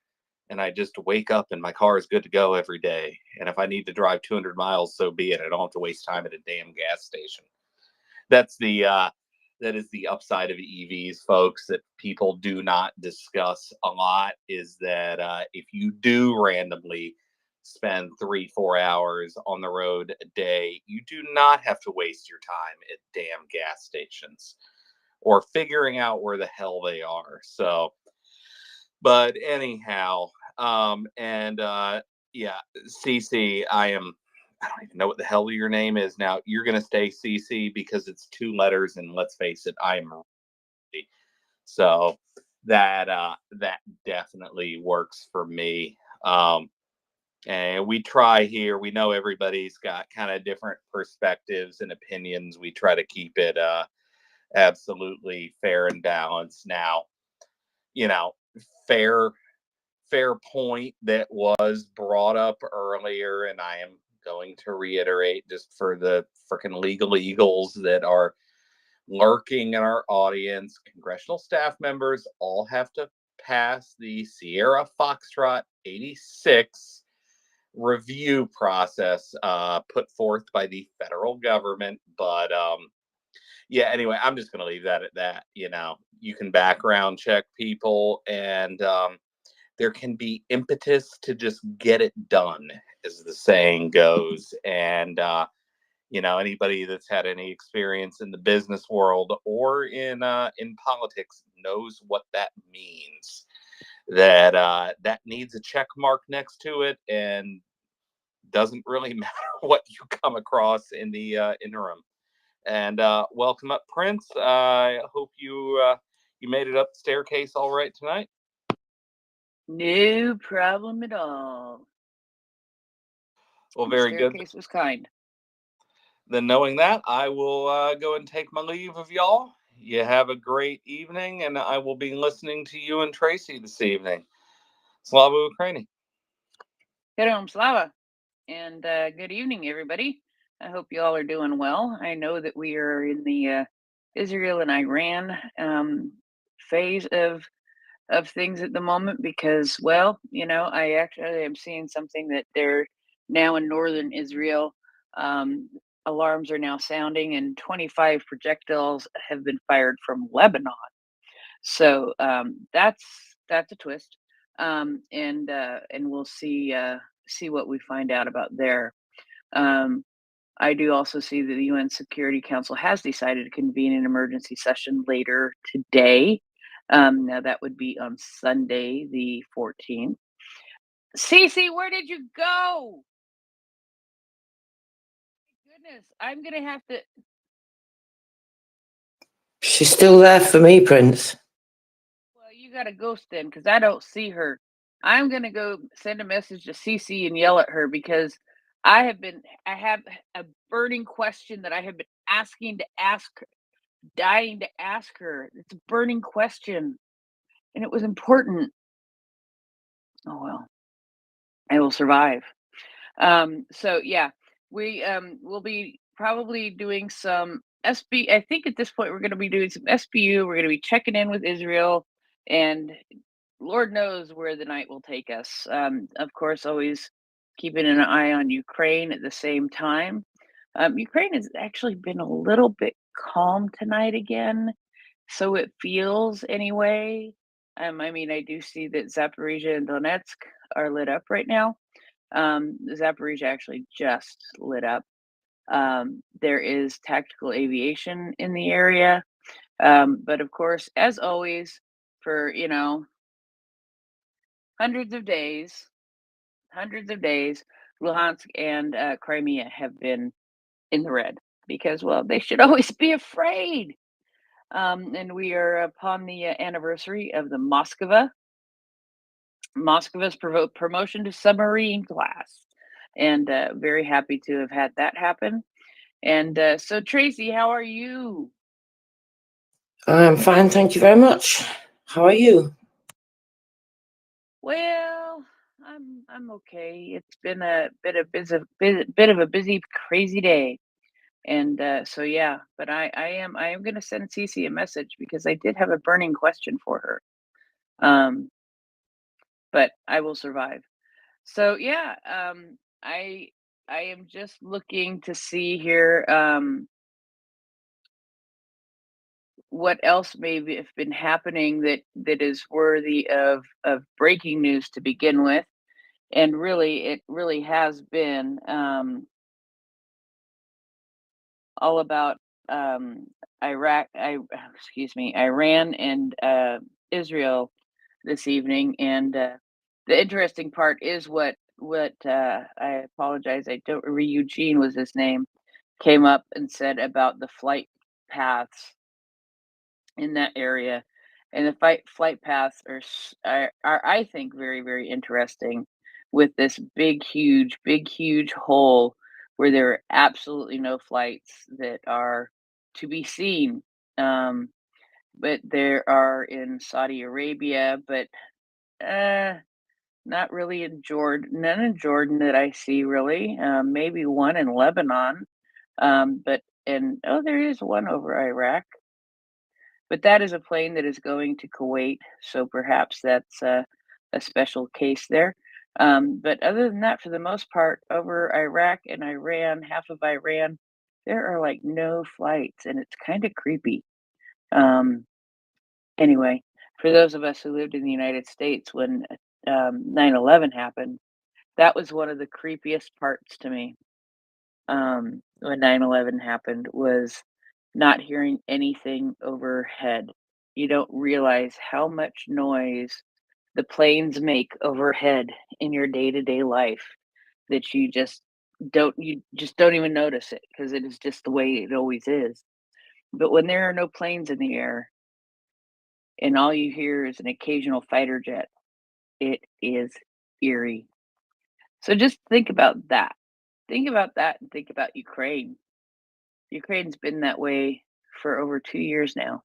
and I just wake up and my car is good to go every day. And if I need to drive 200 miles, so be it. I don't have to waste time at a damn gas station. That's that is the upside of EVs, folks, that people do not discuss a lot, is that if you do randomly spend 3-4 hours on the road a day, you do not have to waste your time at damn gas stations or figuring out where the hell they are. So, but anyhow, yeah, CC, I don't even know what the hell your name is now. You're gonna stay CC because it's 2 letters, and let's face it, I'm ready. So that that definitely works for me. And we try here. We know everybody's got kind of different perspectives and opinions. We try to keep it absolutely fair and balanced. Now, fair point that was brought up earlier, and I am going to reiterate just for the freaking legal eagles that are lurking in our audience. Congressional staff members all have to pass the Sierra Foxtrot 86 review process put forth by the federal government. But yeah, anyway, I'm just going to leave that at that. You know, you can background check people, and there can be impetus to just get it done, as the saying goes. And you know, anybody that's had any experience in the business world or in politics knows what that means. That needs a check mark next to it, and doesn't really matter what you come across in the interim. And welcome up, Prince. I hope you made it up the staircase all right tonight. No problem at all. Well, The very good. staircase was kind. Then, knowing that, I will go and take my leave of y'all. You have a great evening, and I will be listening to you and Tracy this evening. Slava Ukraini. Herom Slava. And good evening, everybody. I hope you all are doing well. I know that we are in the Israel and Iran phase of things at the moment because, well, you know, I actually am seeing something that they're now in northern Israel. Alarms are now sounding, and 25 projectiles have been fired from Lebanon. So that's a twist, and we'll see what we find out about there. I do also see that the UN Security Council has decided to convene an emergency session later today. Now that would be on Sunday, the 14th. Cece, where did you go? Goodness, I'm gonna have to. She's still there for me, Prince. Well, you got a ghost then, because I don't see her. I'm gonna go send a message to Cece and yell at her because I have a burning question that I have been dying to ask her. It's a burning question, and it was important. Oh well, I will survive. So yeah, we will be probably doing some SB. I think at this point we're going to be doing some SBU. We're going to be checking in with Israel, and Lord knows where the night will take us. Of course, always keeping an eye on Ukraine at the same time. Ukraine has actually been a little bit calm tonight again, so it feels anyway. I mean, I do see that Zaporizhia and Donetsk are lit up right now. Zaporizhia actually just lit up. There is tactical aviation in the area. But of course, as always, for, you know, hundreds of days, Luhansk and Crimea have been in the red because, well, they should always be afraid. And we are upon the anniversary of the Moskva's promotion to submarine class, and very happy to have had that happen. And so, Tracy, how are you? I'm fine, thank you very much. How are you? Well, I'm okay. It's been a bit of a busy, crazy day, and so yeah. But I am going to send Cece a message because I did have a burning question for her. But I will survive. So yeah, I am just looking to see here what else maybe have been happening that is worthy of breaking news to begin with, and really it really has been all about Iran and Israel this evening, and the interesting part is what I apologize, I don't remember, Eugene was his name, came up and said about the flight paths in that area, and the flight paths are I think very, very interesting, with this big huge hole where there are absolutely no flights that are to be seen. But there are in Saudi Arabia, but not really in Jordan. None in Jordan that I see really. Maybe one in Lebanon. But and oh, there is one over Iraq. But that is a plane that is going to Kuwait, so perhaps that's a special case there. But other than that, for the most part, over Iraq and Iran, half of Iran, there are like no flights, and it's kind of creepy. Anyway, for those of us who lived in the United States when 9/11 happened, that was one of the creepiest parts to me. When 9/11 happened was not hearing anything overhead. You don't realize how much noise the planes make overhead in your day-to-day life that you just don't even notice it because it is just the way it always is. But when there are no planes in the air and all you hear is an occasional fighter jet, it is eerie. So just think about that. Think about that and think about Ukraine. Ukraine's been that way for over 2 years now.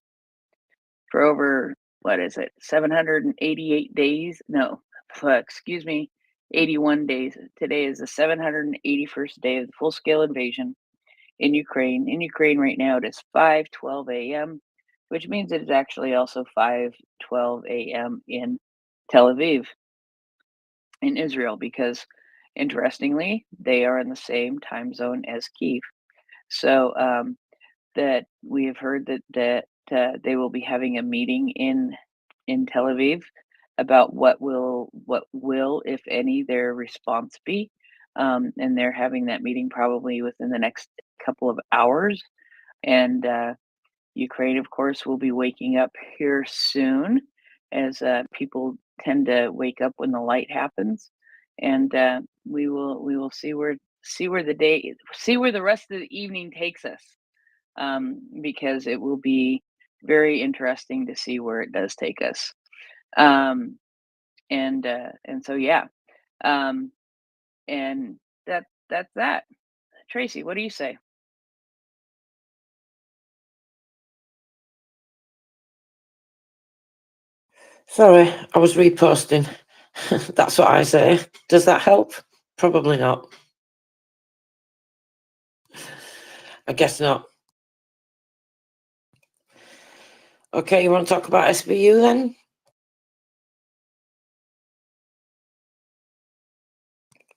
For over, what is it, 788 days? No, excuse me, 81 days. Today is the 781st day of the full-scale invasion in Ukraine. In Ukraine right now, it is 5:12 a.m., which means it is actually also 5:12 a.m. in Tel Aviv, in Israel, because interestingly, they are in the same time zone as Kyiv. So that we have heard that they will be having a meeting in Tel Aviv about what will, if any, their response be. And they're having that meeting probably within the next couple of hours. And Ukraine, of course, will be waking up here soon, as people tend to wake up when the light happens. And we will see where the rest of the evening takes us, because it will be very interesting to see where it does take us. And so yeah, and that's that. Tracy, what do you say? Sorry, I was reposting. That's what I say. Does that help? Probably not. I guess not. Okay, you want to talk about SBU then?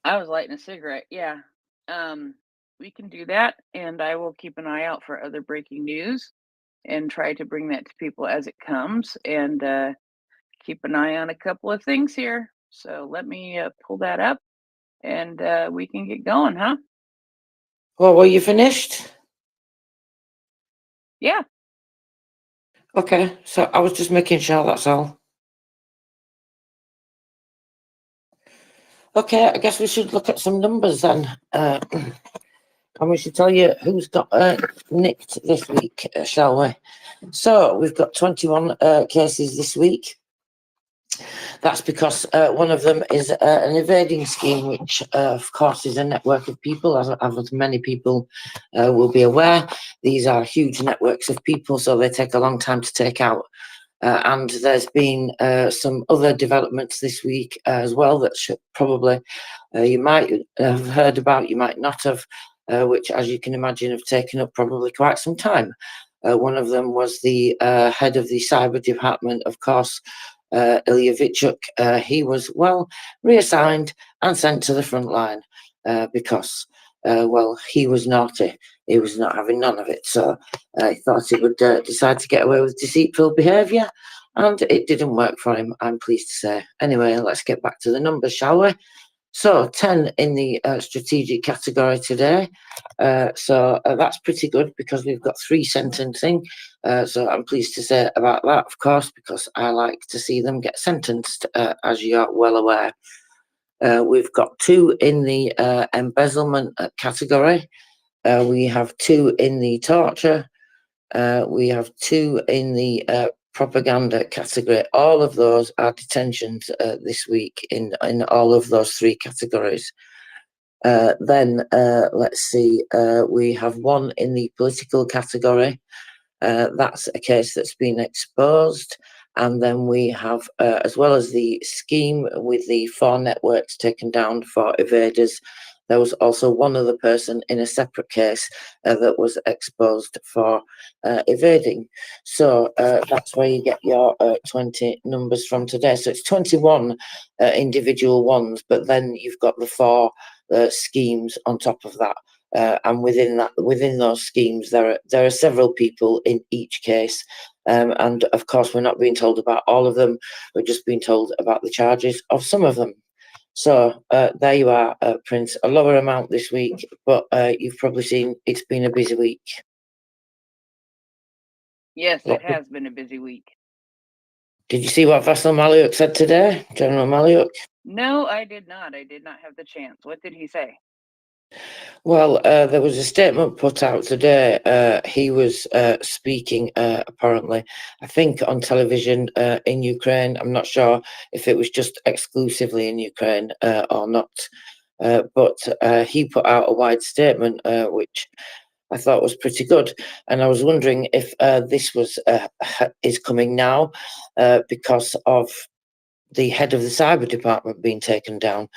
I was lighting a cigarette. Yeah. We can do that, and I will keep an eye out for other breaking news and try to bring that to people as it comes, and keep an eye on a couple of things here. So let me pull that up, and we can get going, huh? Well, were you finished? Yeah. Okay, so I was just making sure, that's all. Okay, I guess we should look at some numbers then. And we should tell you who's got nicked this week, shall we? So we've got 21 cases this week. That's because one of them is an evading scheme, which of course is a network of people, as many people will be aware. These are huge networks of people, so they take a long time to take out. And there's been some other developments this week as well that should probably you might have heard about, you might not have, which, as you can imagine, have taken up probably quite some time. One of them was the head of the cyber department, of course, Ilya Vichuk. He was, well, reassigned and sent to the front line because, well, he was naughty. He was not having none of it. So he thought he would decide to get away with deceitful behaviour, and it didn't work for him, I'm pleased to say. Anyway, let's get back to the numbers, shall we? So 10 in the strategic category today. So that's pretty good because we've got 3 sentencing. So I'm pleased to say about that, of course, because I like to see them get sentenced, as you are well aware. We've got 2 in the embezzlement category. We have 2 in the torture. We have 2 in the propaganda category. All of those are detentions this week in all of those 3 categories. Then let's see, we have 1 in the political category. That's a case that's been exposed. And then we have, as well as the scheme with the 4 networks taken down for evaders, there was also one other person in a separate case that was exposed for evading. So that's where you get your 20 numbers from today. So it's 21 individual ones, but then you've got the 4 schemes on top of that. And within those schemes, there are several people in each case. And of course, we're not being told about all of them. We're just being told about the charges of some of them. So there you are, Prince. A lower amount this week, but you've probably seen it's been a busy week. Yes, it has been a busy week. Did you see what Vassal Maliuk said today, General Maliuk? No, I did not. I did not have the chance. What did he say? Well, there was a statement put out today. He was speaking, apparently, I think on television in Ukraine. I'm not sure if it was just exclusively in Ukraine or not. But he put out a wide statement, which I thought was pretty good. And I was wondering if this is coming now because of the head of the cyber department being taken down.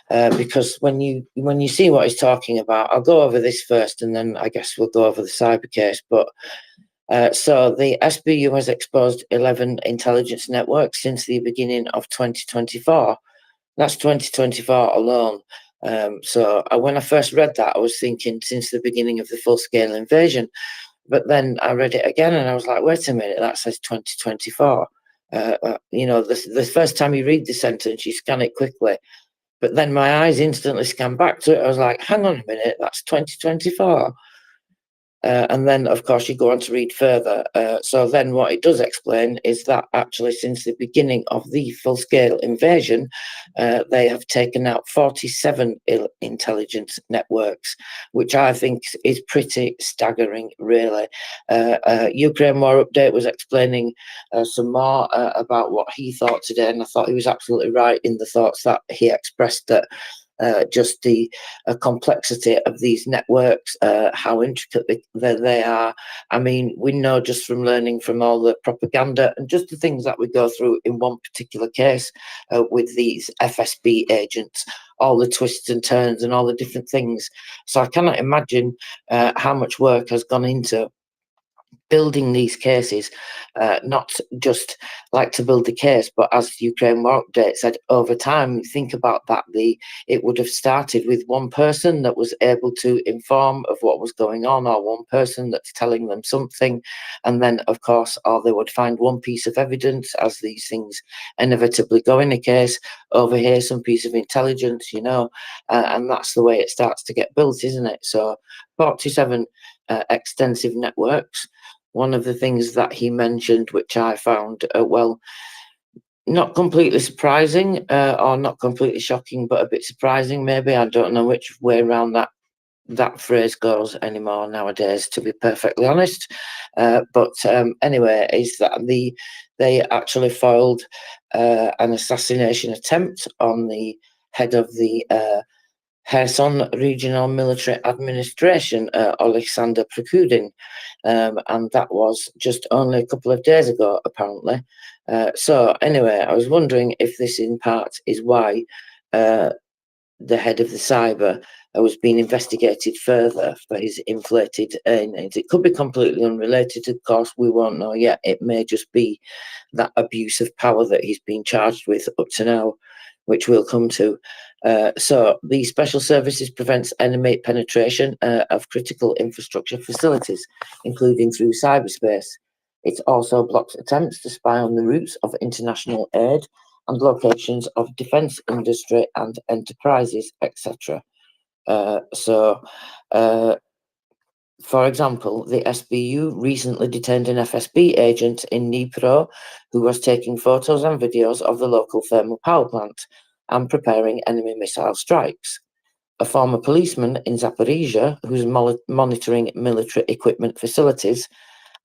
Because when you see what he's talking about, I'll go over this first, and then I guess we'll go over the cyber case. But so the SBU has exposed 11 intelligence networks since the beginning of 2024. That's 2024 alone. So when I first read that, I was thinking since the beginning of the full-scale invasion. But then I read it again, and I was like, wait a minute, that says 2024. The first time you read the sentence, you scan it quickly. But then my eyes instantly scanned back to it. I was like, hang on a minute, that's 2024. And then, of course, you go on to read further. So then what it does explain is that actually since the beginning of the full-scale invasion, they have taken out 47 intelligence networks, which I think is pretty staggering, really. Ukraine War Update was explaining some more about what he thought today, and I thought he was absolutely right in the thoughts that he expressed, that just the complexity of these networks, how intricate they are. I mean, we know just from learning from all the propaganda and just the things that we go through in one particular case with these FSB agents, all the twists and turns and all the different things. So I cannot imagine how much work has gone into building these cases, not just like to build the case, but as Ukraine War Update said, over time, think about that, it would have started with one person that was able to inform of what was going on, or one person that's telling them something, and then, of course, or they would find one piece of evidence, as these things inevitably go in a case, over here, some piece of intelligence, and that's the way it starts to get built, isn't it? So 47 extensive networks. One of the things that he mentioned, which I found, not completely surprising or not completely shocking, but a bit surprising, maybe. I don't know which way around that phrase goes anymore nowadays, to be perfectly honest. But anyway, is that they actually foiled an assassination attempt on the head of the Kherson Regional Military Administration, Alexander Prokudin, and that was just only a couple of days ago, apparently. So anyway, I was wondering if this in part is why the head of the cyber was being investigated further for his inflated earnings. It could be completely unrelated, of course, we won't know yet. It may just be that abuse of power that he's been charged with up to now, which we'll come to. So the special services prevents enemy penetration of critical infrastructure facilities, including through cyberspace. It also blocks attempts to spy on the routes of international aid and locations of defence industry and enterprises, etc. For example, the SBU recently detained an FSB agent in Dnipro who was taking photos and videos of the local thermal power plant and preparing enemy missile strikes. A former policeman in Zaporizhia who's monitoring military equipment facilities,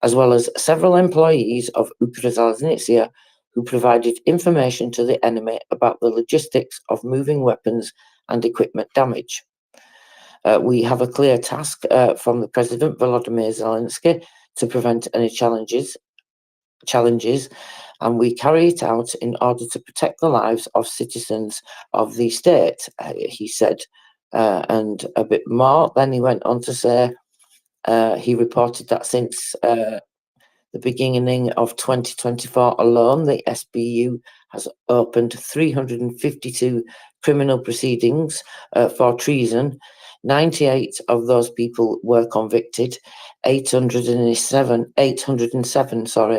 as well as several employees of Ukrzaliznytsia who provided information to the enemy about the logistics of moving weapons and equipment damage. We have a clear task from the President Volodymyr Zelensky to prevent any challenges, and we carry it out in order to protect the lives of citizens of the state, he said. and a bit more. Then he went on to say he reported that since the beginning of 2024 alone, the SBU has opened 352 criminal proceedings for treason. 98 of those people were convicted. 807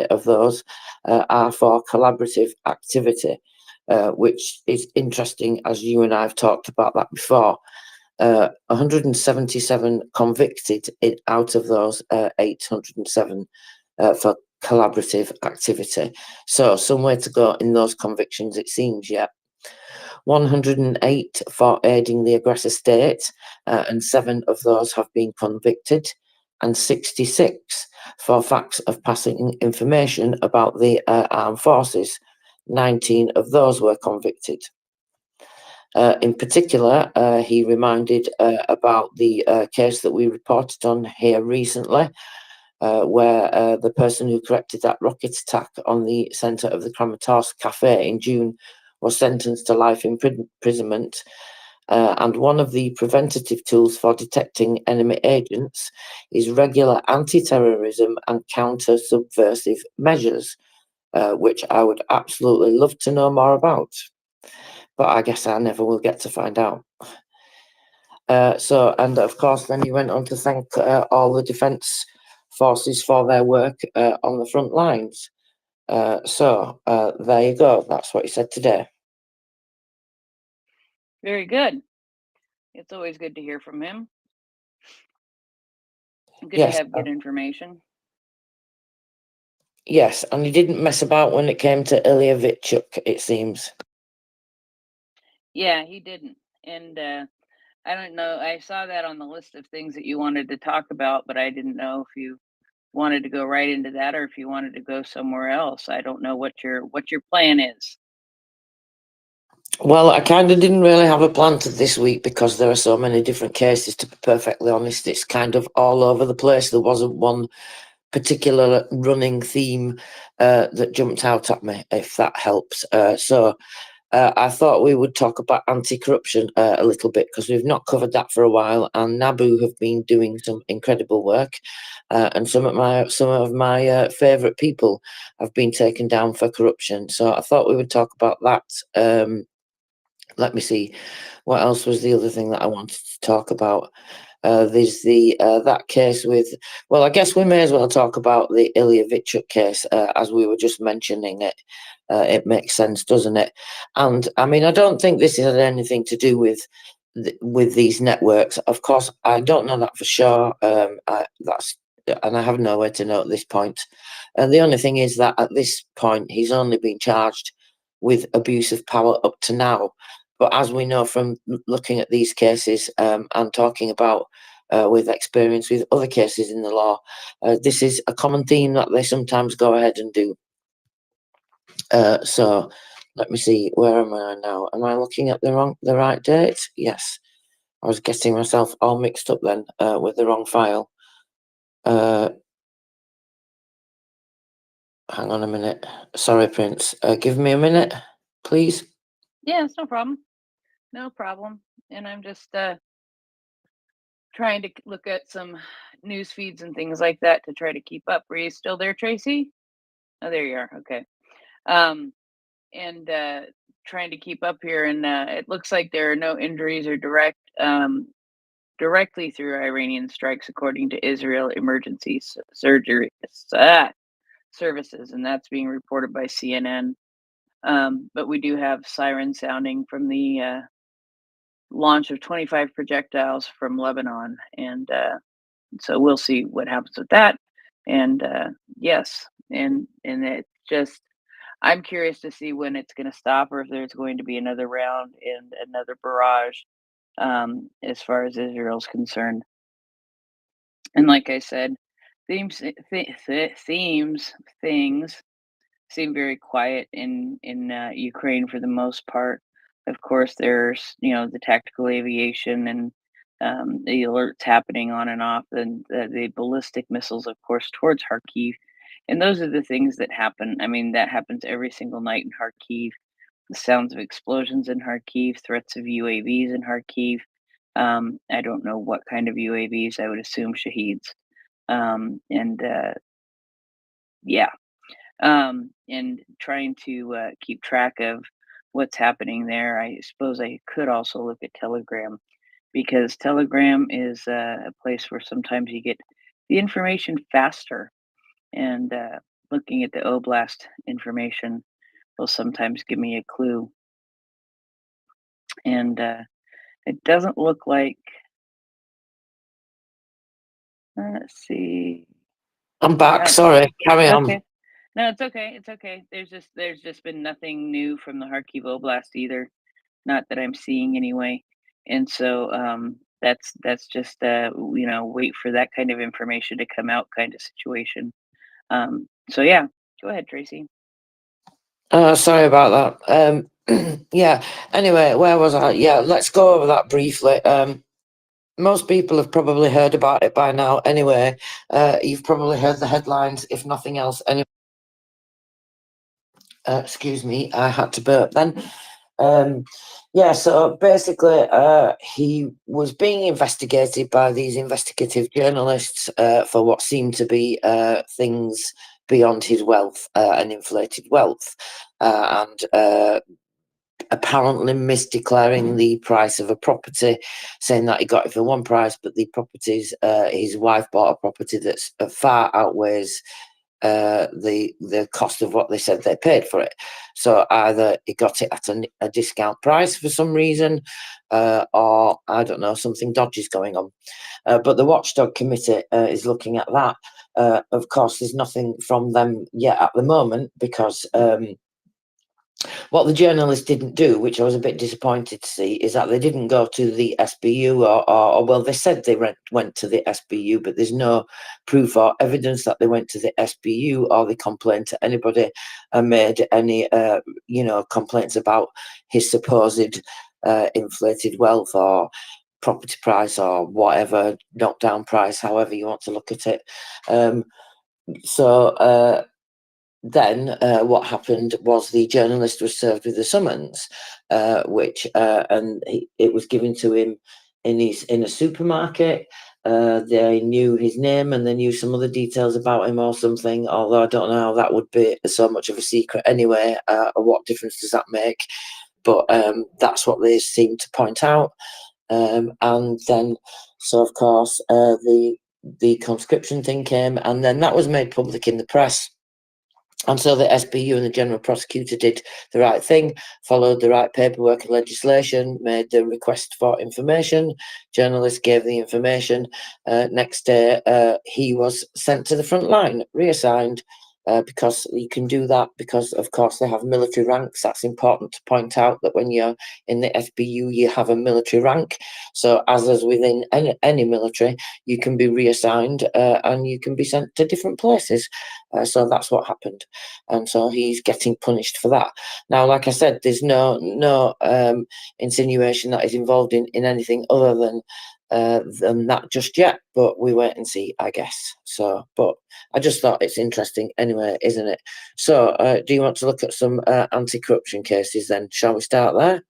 of those are for collaborative activity, which is interesting, as you and I have talked about that before. 177 convicted out of those 807 for collaborative activity. So somewhere to go in those convictions, it seems, yeah. 108 for aiding the aggressor state, and 7 of those have been convicted, and 66 for facts of passing information about the armed forces. 19 of those were convicted. In particular, he reminded about the case that we reported on here recently, where the person who corrected that rocket attack on the centre of the Kramatorsk cafe in June was sentenced to life imprisonment. And one of the preventative tools for detecting enemy agents is regular anti-terrorism and counter-subversive measures, which I would absolutely love to know more about. But I guess I never will get to find out. And of course, then he went on to thank all the defence forces for their work on the front lines. There you go. That's what he said today. Very good. It's always good to hear from him. Good Yes. to have good information. Yes, and he didn't mess about when it came to Ilya Vitchuk, it seems. Yeah, he didn't. And I don't know. I saw that on the list of things that you wanted to talk about, but I didn't know if you wanted to go right into that or if you wanted to go somewhere else. I don't know what your plan is. Well, I kind of didn't really have a plan to this week because there are so many different cases, to be perfectly honest. It's kind of all over the place. There wasn't one particular running theme that jumped out at me, if that helps. I thought we would talk about anti-corruption a little bit because we've not covered that for a while, and NABU have been doing some incredible work, and some of my favourite people have been taken down for corruption. So I thought we would talk about that. Let me see, what else was the other thing that I wanted to talk about? There's the that case with, well, I guess we may as well talk about the Ilya Vitchuk case, as we were just mentioning it. It makes sense, doesn't it? And I mean, I don't think this has anything to do with these networks. Of course, I don't know that for sure. And I have no way to know at this point. And the only thing is that at this point, he's only been charged with abuse of power up to now. But as we know from looking at these cases and talking about with experience with other cases in the law, this is a common theme that they sometimes go ahead and do. So let me see, where am I now? Am I looking at the right date? Yes. I was getting myself all mixed up then with the wrong file. Hang on a minute. Sorry, Prince. Give me a minute, please. Yeah, it's no problem. No problem. And I'm just trying to look at some news feeds and things like that to try to keep up. Are you still there, Tracy? Oh, there you are. Okay. And trying to keep up here, and it looks like there are no injuries or directly through Iranian strikes, according to Israel Emergency Surgery Services, and that's being reported by CNN. But we do have sirens sounding from the launch of 25 projectiles from Lebanon, and so we'll see what happens with that. And yes, and it just, I'm curious to see when it's going to stop, or if there's going to be another round and another barrage, as far as Israel's concerned. And like I said, things seem very quiet in Ukraine for the most part. Of course, there's the tactical aviation and the alerts happening on and off, and the ballistic missiles, of course, towards Kharkiv. And those are the things that happen. I mean, that happens every single night in Kharkiv. The sounds of explosions in Kharkiv, threats of UAVs in Kharkiv, I don't know what kind of UAVs. I would assume Shaheeds. Yeah, and trying to keep track of what's happening there. I suppose I could also look at Telegram, because Telegram is a place where sometimes you get the information faster, and looking at the Oblast information will sometimes give me a clue. And it doesn't look like. Let's see. I'm back. Sorry, carry on. Okay. No, it's okay. It's okay. There's just been nothing new from the Kharkiv Oblast either, not that I'm seeing anyway. And so that's just wait for that kind of information to come out kind of situation. So yeah, go ahead, Tracy. Sorry about that. Yeah. Anyway, where was I? Yeah, let's go over that briefly. Most people have probably heard about it by now. Anyway, you've probably heard the headlines, if nothing else. Anyway, excuse me, I had to burp then. Yeah, so basically, he was being investigated by these investigative journalists for what seemed to be things beyond his wealth and inflated wealth, and apparently misdeclaring the price of a property, saying that he got it for one price, but the properties, his wife bought a property that's far outweighs the cost of what they said they paid for it. So either he got it at a discount price for some reason, or I don't know, something dodgy's going on. But the Watchdog Committee is looking at that. Of course, there's nothing from them yet at the moment, because what the journalists didn't do, which I was a bit disappointed to see, is that they didn't go to the SBU, or well, they said they went to the SBU, but there's no proof or evidence that they went to the SBU, or they complained to anybody and made any, complaints about his supposed inflated wealth or property price or whatever, knockdown price, however you want to look at it. Then what happened was the journalist was served with a summons, it was given to him in a supermarket. They knew his name and they knew some other details about him or something. Although I don't know how that would be so much of a secret anyway. What difference does that make? But that's what they seem to point out. And then, so of course, the conscription thing came, and then that was made public in the press. And so the SBU and the General Prosecutor did the right thing, followed the right paperwork and legislation, made the request for information. Journalists gave the information. Next day, he was sent to the front line, reassigned, because you can do that because, of course, they have military ranks. That's important to point out, that when you're in the SBU, you have a military rank. So as is within any military, you can be reassigned and you can be sent to different places. So that's what happened. And so he's getting punished for that. Now, like I said, there's no insinuation that he's involved in anything other than that just yet, but we wait and see, I guess. So, but I just thought it's interesting anyway, isn't it? So, do you want to look at some anti-corruption cases then? Shall we start there?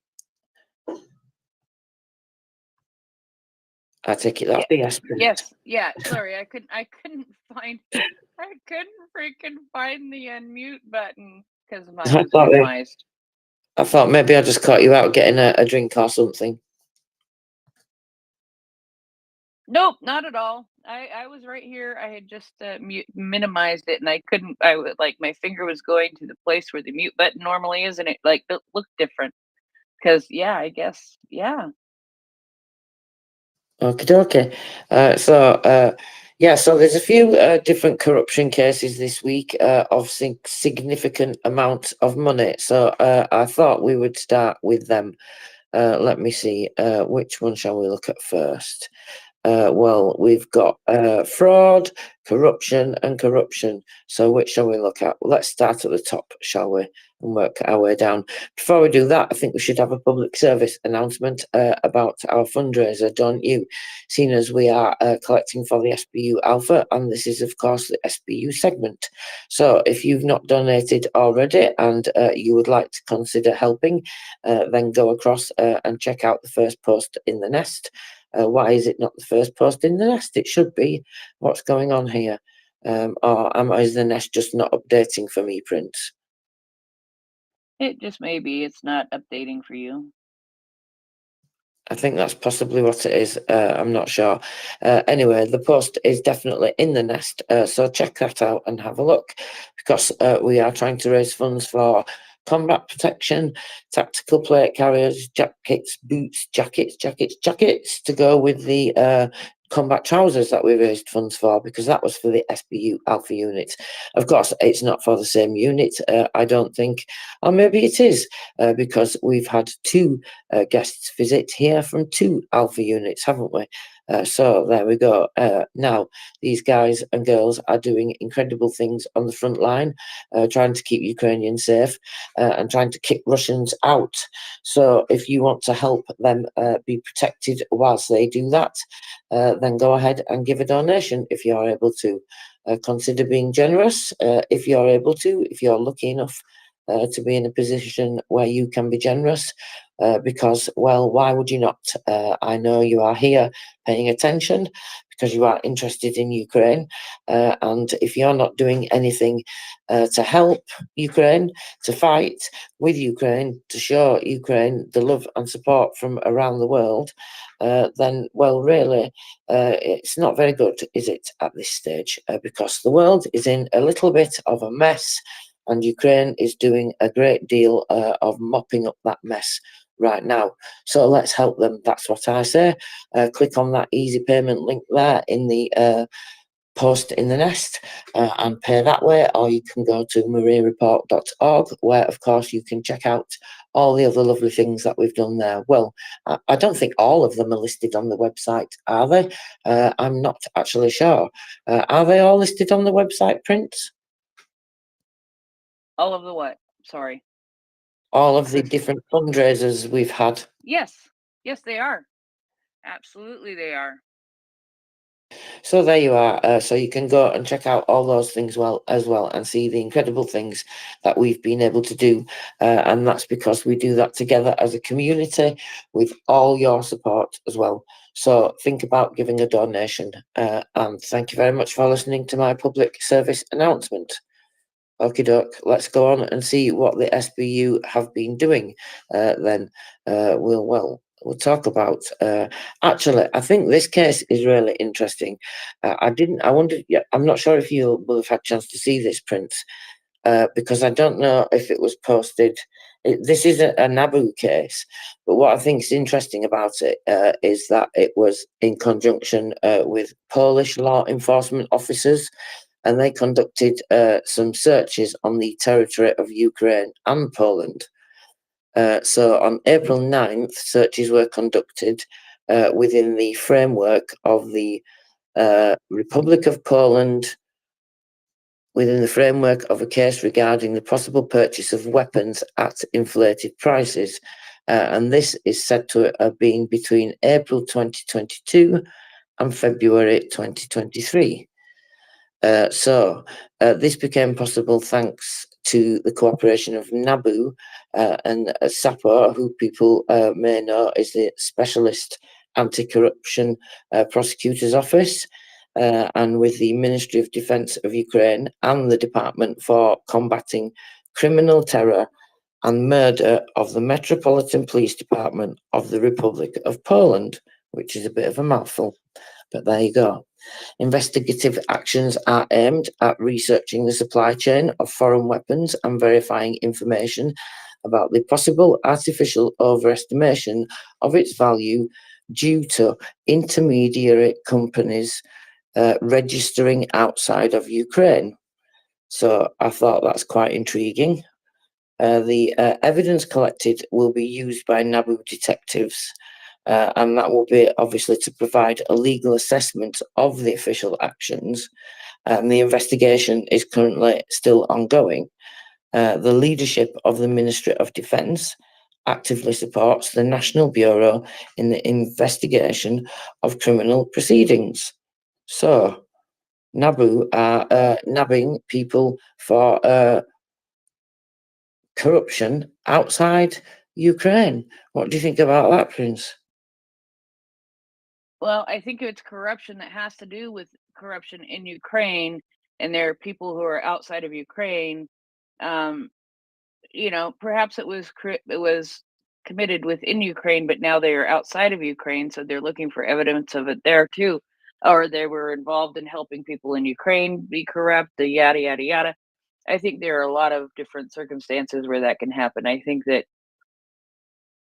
I take it that's yes. Yes, yeah. Sorry, I couldn't freaking find the unmute button because mine was minimized. I thought maybe I just caught you out getting a drink or something. Nope, not at all. I was right here. I had just minimized it, and I couldn't. I would like my finger was going to the place where the mute button normally is, and it like it looked different. Because yeah, I guess yeah. Okay. So there's a few different corruption cases this week of significant amounts of money. So I thought we would start with them. Let me see. Which one shall we look at first? well, we've got fraud, corruption, and corruption. So which shall we look at? Well, let's start at the top, shall we, and work our way down. Before we do that, I think we should have a public service announcement about our fundraiser, don't you? Seeing as we are collecting for the SBU Alpha, and this is, of course, the SBU segment. So if you've not donated already and you would like to consider helping, then go across and check out the first post in the nest. Why is it not the first post in the nest? It should be. What's going on here? Or is the nest just not updating for me, Prince? It just may be. It's not updating for you. I think that's possibly what it is. I'm not sure. Anyway, the post is definitely in the nest. So check that out and have a look, because we are trying to raise funds for combat protection, tactical plate carriers, jackets, boots, jackets to go with the combat trousers that we raised funds for, because that was for the SBU Alpha unit. Of course, it's not for the same unit, I don't think, or maybe it is, because we've had two guests visit here from two Alpha units, haven't we? So there we go. Now, these guys and girls are doing incredible things on the front line, trying to keep Ukrainians safe and trying to kick Russians out. So if you want to help them be protected whilst they do that, then go ahead and give a donation if you're able to. Consider being generous if you're able to, if you're lucky enough to be in a position where you can be generous. Because, well, why would you not? I know you are here paying attention because you are interested in Ukraine. And if you're not doing anything to help Ukraine, to fight with Ukraine, to show Ukraine the love and support from around the world, then, well, really, it's not very good, is it, at this stage? Because the world is in a little bit of a mess, and Ukraine is doing a great deal of mopping up that mess right now. So let's help them. That's what I say. Click on that easy payment link there in the post in the nest and pay that way, or you can go to MriyaReport.org, where of course you can check out all the other lovely things that we've done there. Well, I don't think all of them are listed on the website, are they? I'm not actually sure. Are they all listed on the website, Prince? All of the what? Sorry. All of the different fundraisers we've had. Yes. Yes, they are. Absolutely, they are. So there you are. So you can go and check out all those things as well and see the incredible things that we've been able to do. And that's because we do that together as a community with all your support as well. So think about giving a donation. And thank you very much for listening to my public service announcement. Okie doke, let's go on and see what the SBU have been doing. Then we'll talk about. Actually, I think this case is really interesting. I wondered. Yeah, I'm not sure if you will have had a chance to see this, Prince, because I don't know if it was posted. This is a NABU case, but what I think is interesting about it is that it was in conjunction with Polish law enforcement officers. And they conducted some searches on the territory of Ukraine and Poland. So on April 9th, searches were conducted within the framework of the Republic of Poland, within the framework of a case regarding the possible purchase of weapons at inflated prices. And this is said to have been between April 2022 and February 2023. So this became possible thanks to the cooperation of NABU and SAPO, who people may know is the Specialist Anti-Corruption Prosecutor's Office, and with the Ministry of Defence of Ukraine and the Department for Combating Criminal Terror and Murder of the Metropolitan Police Department of the Republic of Poland, which is a bit of a mouthful, but there you go. Investigative actions are aimed at researching the supply chain of foreign weapons and verifying information about the possible artificial overestimation of its value due to intermediary companies registering outside of Ukraine. So I thought that's quite intriguing. The evidence collected will be used by NABU detectives and that will be obviously to provide a legal assessment of the official actions. And the investigation is currently still ongoing. The leadership of the Ministry of Defence actively supports the National Bureau in the investigation of criminal proceedings. So, NABU are nabbing people for corruption outside Ukraine. What do you think about that, Prince? Well, I think it's corruption that has to do with corruption in Ukraine, and there are people who are outside of Ukraine. You know, perhaps it was committed within Ukraine, but now they are outside of Ukraine, so they're looking for evidence of it there too, or they were involved in helping people in Ukraine be corrupt. The yada yada yada. I think there are a lot of different circumstances where that can happen. I think that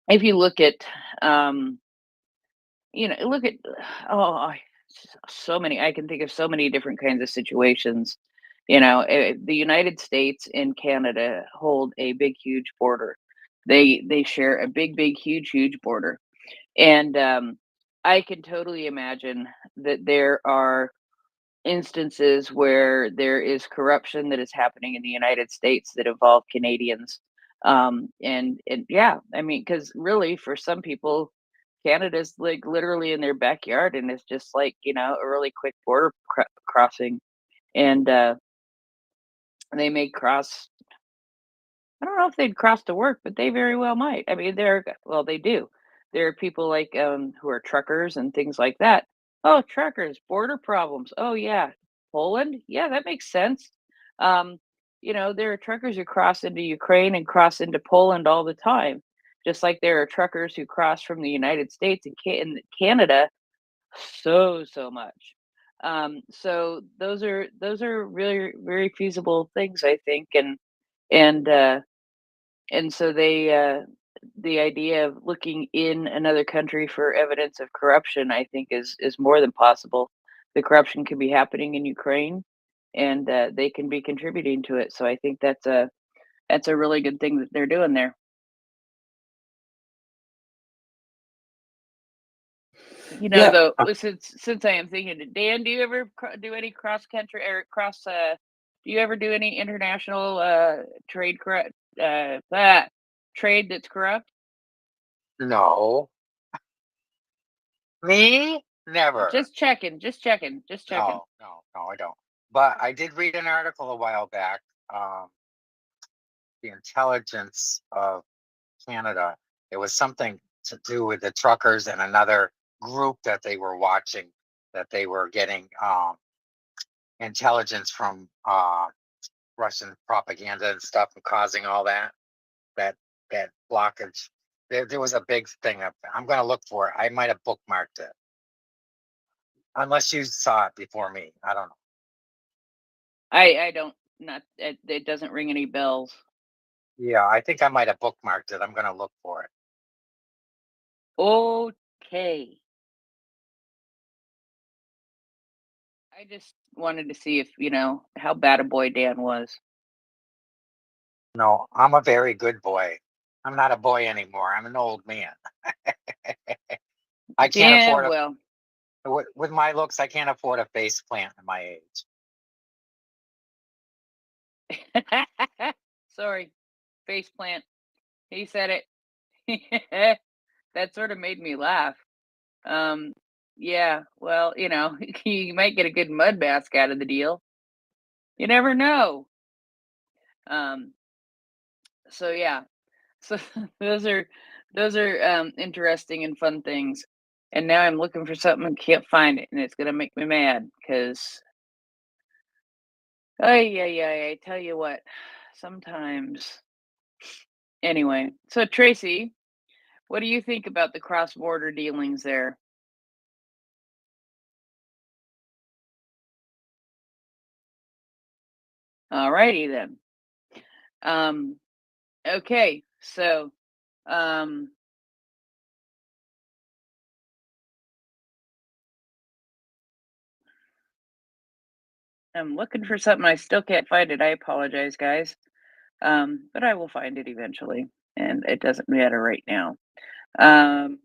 if you look at you know, look at so many. I can think of so many different kinds of situations. You know, the United States and Canada hold a big, huge border. They share a big, big, huge border, and I can totally imagine that there are instances where there is corruption that is happening in the United States that involve Canadians. And yeah, I mean, because really, for some people, Canada's like literally in their backyard, and it's just like, you know, a really quick border crossing, and they may cross. I don't know if they'd cross to work, but they very well might. I mean, well, they do. There are people like who are truckers and things like that. Oh, truckers, border problems. Oh yeah, Poland. Yeah, that makes sense. Um, you know, there are truckers who cross into Ukraine and cross into Poland all the time, just like there are truckers who cross from the United States and Canada so much. So those are really very feasible things, I think, and and so the idea of looking in another country for evidence of corruption, I think, is more than possible. The corruption could be happening in Ukraine, and they can be contributing to it. So I think that's a really good thing that they're doing there. You know, Yeah, though, since I am thinking, Dan, do you ever do any cross country or cross? Do you ever do any international trade trade that's corrupt? No. Me? Never. Just checking, just checking, just checking. No, I don't. But I did read an article a while back. Um, the intelligence of Canada. It was something to do with the truckers and another group that they were watching, that they were getting intelligence from Russian propaganda and stuff, and causing all that that blockage. There was a big thing. I'm going to look for it. I might have bookmarked it, unless you saw it before me. I don't know. I don't not it doesn't ring any bells. Yeah, I think I might have bookmarked it. I'm going to look for it. Okay. I just wanted to see if, you know, how bad a boy Dan was. No, I'm a very good boy. I'm not a boy anymore. I'm an old man. I can't Yeah, afford well, with my looks. I can't afford a face plant at my age. sorry, face plant. He said it. That sort of made me laugh. Um, yeah, well, you know, you might get a good mud mask out of the deal. You never know. Um, so yeah, so those are interesting and fun things. And now I'm looking for something and can't find it, and it's gonna make me mad because I tell you what, sometimes. Anyway, so Tracy, what do you think about the cross-border dealings there? All righty then. Um, okay, so um, I'm looking for something. I still can't find it. I apologize, guys. But I will find it eventually, and it doesn't matter right now. Um,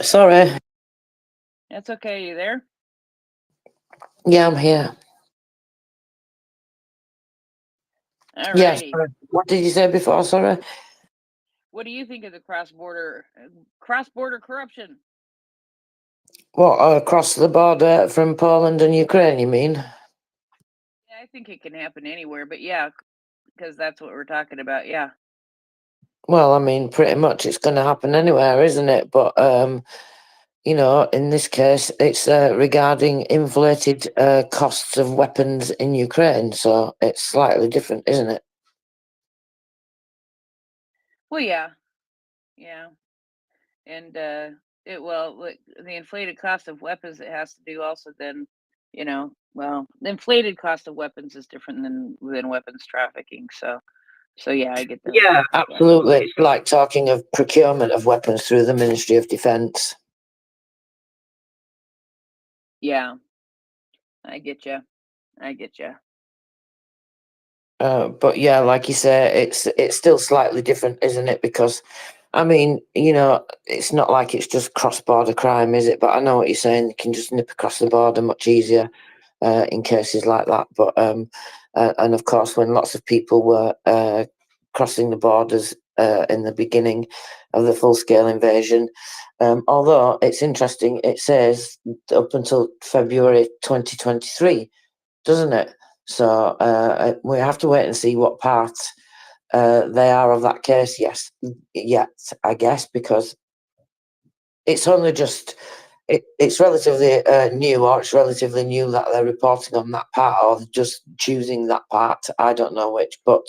Sorry. That's okay. You there? Yeah, I'm here. All Yes. righty. What did you say before? Sorry. What do you think of the cross-border corruption? What, across the border from Poland and Ukraine, you mean? Yeah, I think it can happen anywhere, but yeah, because that's what we're talking about. Yeah. Well, I mean, pretty much it's going to happen anywhere, isn't it? But, you know, in this case, it's regarding inflated costs of weapons in Ukraine. So it's slightly different, isn't it? Well, yeah. Yeah. And the inflated cost of weapons, it has to do also then, well, the inflated cost of weapons is different than weapons trafficking. So yeah, I get that. Yeah, absolutely. It's like talking of procurement of weapons through the Ministry of Defence. Yeah, I get you. I get you. But yeah, like you say, it's still slightly different, isn't it? Because, I mean, you know, it's not like it's just cross-border crime, is it? But I know what you're saying. You can just nip across the border much easier in cases like that. But and of course, when lots of people were crossing the borders in the beginning of the full-scale invasion, although it's interesting, it says up until February 2023, doesn't it? So we have to wait and see what part they are of that case. Yes, yet I guess, because it's only just it's relatively new, or it's relatively new that they're reporting on that part, or just choosing that part. I don't know which, but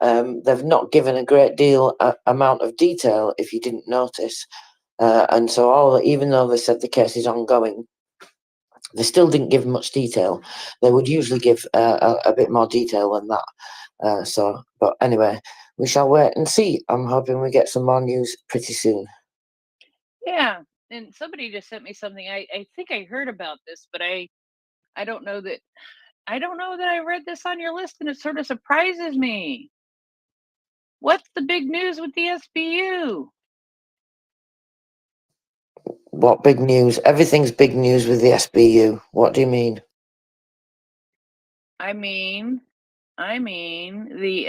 they've not given a great deal amount of detail. If you didn't notice, and so even though they said the case is ongoing, they still didn't give much detail. They would usually give a bit more detail than that. But anyway, we shall wait and see. I'm hoping we get some more news pretty soon. Yeah, and somebody just sent me something. I think I heard about this, but I don't know that I read this on your list, and it sort of surprises me. What's the big news with the SBU? What big news? Everything's big news with the SBU. What do you mean? I mean the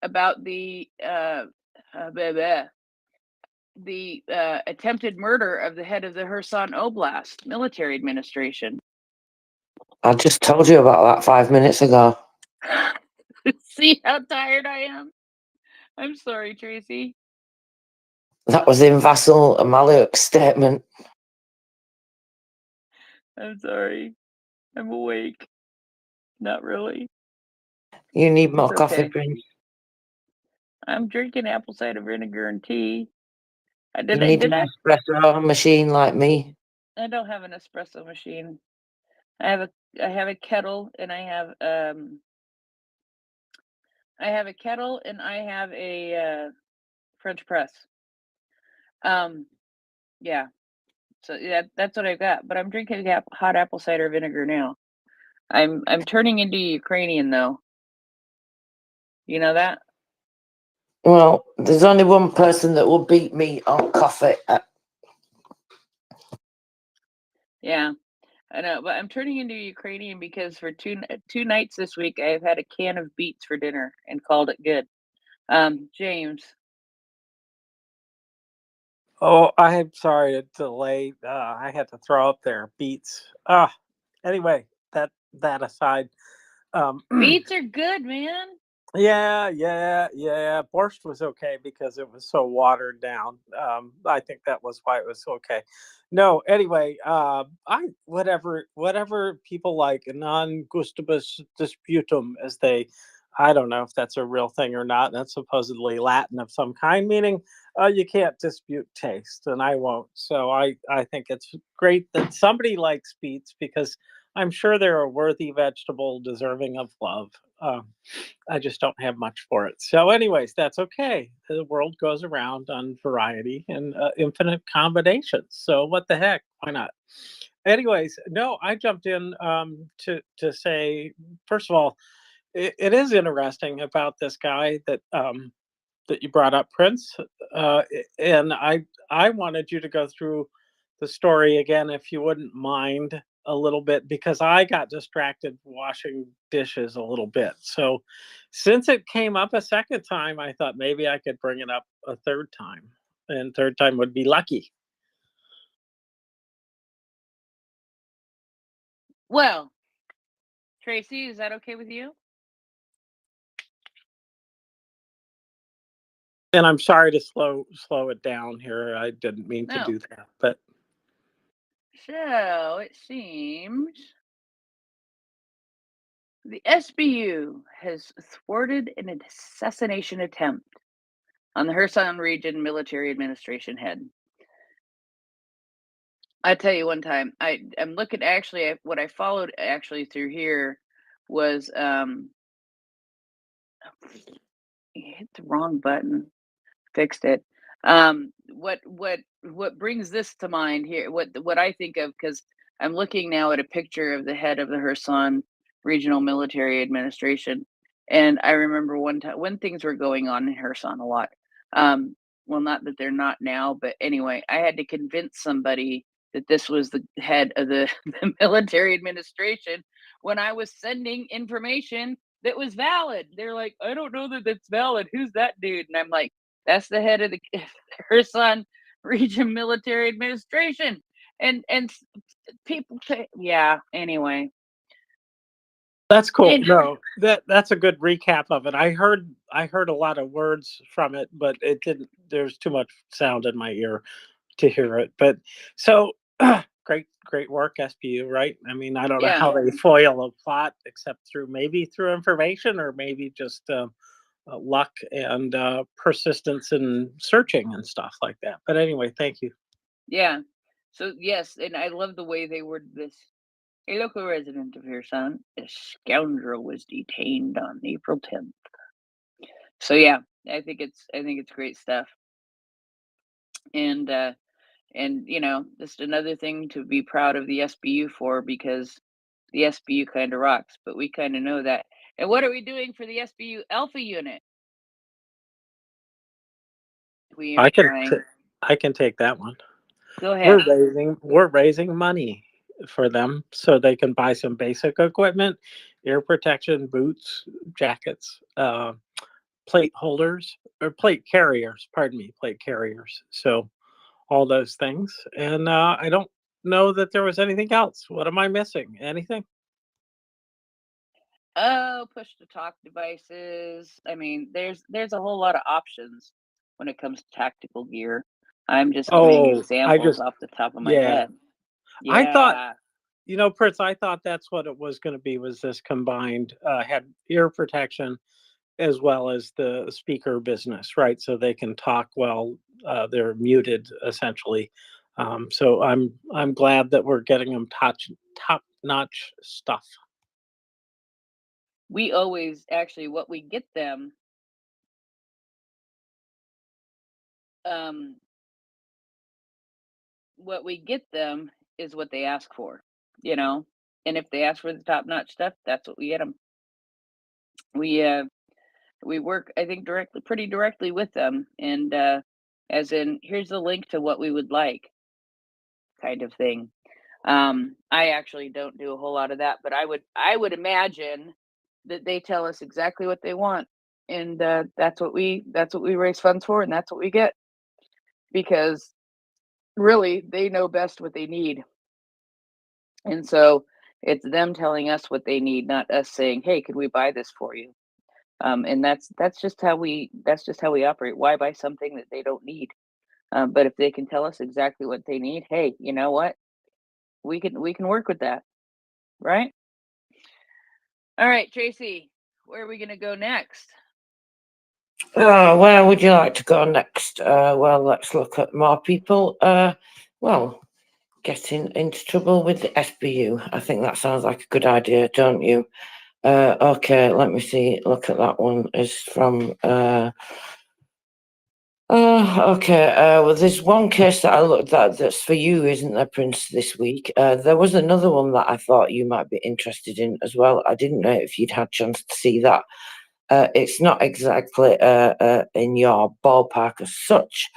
about the blah, blah, the attempted murder of the head of the Kherson Oblast military administration. I just told you about that 5 minutes ago. See how tired I am? I'm sorry, Tracy. That was in Vassal Maluk's statement. I'm sorry. I'm awake. Not really. You need more It's coffee, okay. Prince. I'm drinking apple cider vinegar and tea. You need an espresso machine like me. I don't have an espresso machine. I have a kettle, and I have a French press. Yeah. So yeah, that's what I've got. But I'm drinking hot apple cider vinegar now. I'm turning into Ukrainian though. You know that? Well, there's only one person that will beat me on coffee. Yeah, I know. But I'm turning into Ukrainian because for two nights this week, I've had a can of beets for dinner and called it good. James. Oh, I'm sorry to delay. I had to throw up there. Beets. Anyway, that aside. Beets are good, man. Yeah. Borscht was okay because it was so watered down. I think that was why it was okay. No, anyway, I whatever people like, non gustibus disputum, as they, I don't know if that's a real thing or not. That's supposedly Latin of some kind, meaning you can't dispute taste, and I won't. So I think it's great that somebody likes beets, because I'm sure they're a worthy vegetable deserving of love. I just don't have much for it. So, anyways, that's okay. The world goes around on variety and infinite combinations. So, what the heck? Why not? Anyways, no, I jumped in to say, first of all, it is interesting about this guy that that you brought up, Prince. And I wanted you to go through the story again, if you wouldn't mind, a little bit, because I got distracted washing dishes a little bit. So since it came up a second time, I thought maybe I could bring it up a third time, and third time would be lucky. Well, Tracy, is that okay with you? And I'm sorry to slow it down here. I didn't mean to No. do that, but So it seems the SBU has thwarted an assassination attempt on the Kherson Region Military Administration head. I tell you, one time I'm looking actually at what I followed actually through here was hit the wrong button, fixed it. What brings this to mind here? What I think of, because I'm looking now at a picture of the head of the Kherson Regional Military Administration, and I remember one time when things were going on in Kherson a lot. Well, not that they're not now, but anyway, I had to convince somebody that this was the head of the, the military administration when I was sending information that was valid. They're like, I don't know that that's valid. Who's that dude? And I'm like, that's the head of the Kherson Region Military Administration. And people say, yeah. Anyway, that's cool. And- No, that's a good recap of it. I heard a lot of words from it, but it didn't. There's too much sound in my ear to hear it. But so great work, SPU. Right? I mean, I don't know Yeah. how they foil a plot except maybe through information, or maybe just luck and persistence in searching and stuff like that. But anyway, thank you. Yeah. So yes, and I love the way they worded this. A local resident of Kherson, a scoundrel, was detained on April 10th. So yeah, I think it's great stuff. And you know, just another thing to be proud of the SBU for, because the SBU kind of rocks, but we kind of know that. And what are we doing for the SBU Alpha unit? We are trying. I can take that one. Go ahead. We're raising money for them so they can buy some basic equipment, ear protection, boots, jackets, plate holders, or plate carriers. Pardon me, plate carriers. So all those things. And I don't know that there was anything else. What am I missing? Anything? Oh, push to talk devices. I mean, there's a whole lot of options when it comes to tactical gear. I'm just giving examples off the top of my head. Yeah. I thought, Prince, I thought that's what it was going to be, was this combined, had ear protection as well as the speaker business, right? So they can talk while they're muted, essentially. So I'm glad that we're getting them top-notch stuff. We always actually, what we get them, is what they ask for, you know. And if they ask for the top-notch stuff, that's what we get them. We work, I think, pretty directly with them, and as in, here's the link to what we would like, kind of thing. I actually don't do a whole lot of that, but I would imagine that they tell us exactly what they want, and that's what we raise funds for, and that's what we get, because really they know best what they need, and so it's them telling us what they need, not us saying, hey, can we buy this for you? And that's just how we operate. Why buy something that they don't need? But if they can tell us exactly what they need, hey, you know what? We can work with that, right? All right, Tracy, where are we gonna go next? Where would you like to go next? Well, let's look at more people. Well, getting into trouble with the SBU. I think that sounds like a good idea, don't you? Okay, let me see. Look at that one. Is from. Okay. Well, there's one case that I looked at that's for you, isn't there, Prince, this week? There was another one that I thought you might be interested in as well. I didn't know if you'd had a chance to see that. It's not exactly in your ballpark as such,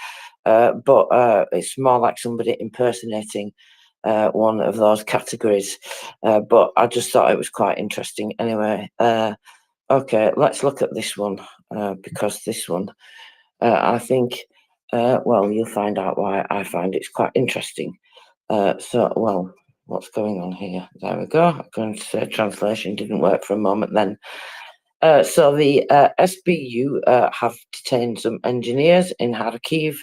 but it's more like somebody impersonating one of those categories. But I just thought it was quite interesting. Anyway, okay, let's look at this one because this one, I think, well, you'll find out why I find it's quite interesting. Well, what's going on here? There we go. I'm going to say translation didn't work for a moment then. So the SBU have detained some engineers in Kharkiv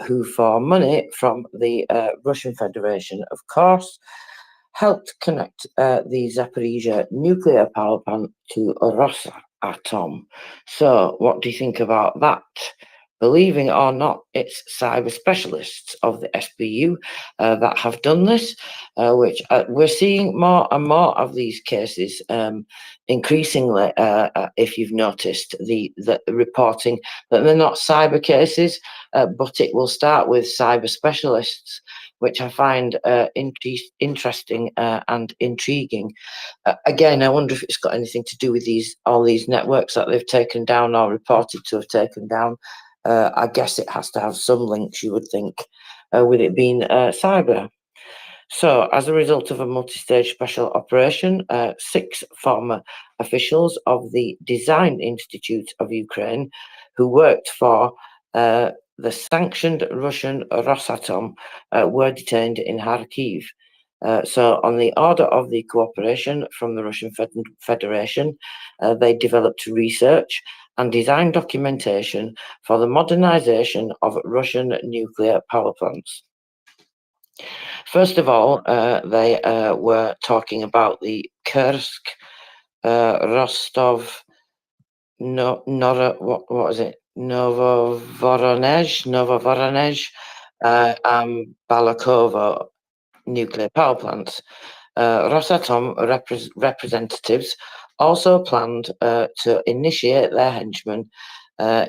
who, for money from the Russian Federation, of course, helped connect the Zaporizhia nuclear power plant to Rosatom. So what do you think about that? Believing it or not, it's cyber specialists of the SBU that have done this, which we're seeing more and more of these cases. Increasingly, if you've noticed, the reporting that they're not cyber cases, but it will start with cyber specialists, which I find interesting and intriguing. Again, I wonder if it's got anything to do with all these networks that they've taken down or reported to have taken down. I guess it has to have some links, you would think, with it being cyber. So, as a result of a multi-stage special operation, 6 former officials of the Design Institute of Ukraine, who worked for the sanctioned Russian Rosatom, were detained in Kharkiv. So, on the order of the cooperation from the Russian Federation, they developed research and design documentation for the modernization of Russian nuclear power plants. First of all, they were talking about the Kursk, Rostov, what was it? Novovoronezh, and Balakovo nuclear power plants. Rosatom representatives also planned to initiate their henchmen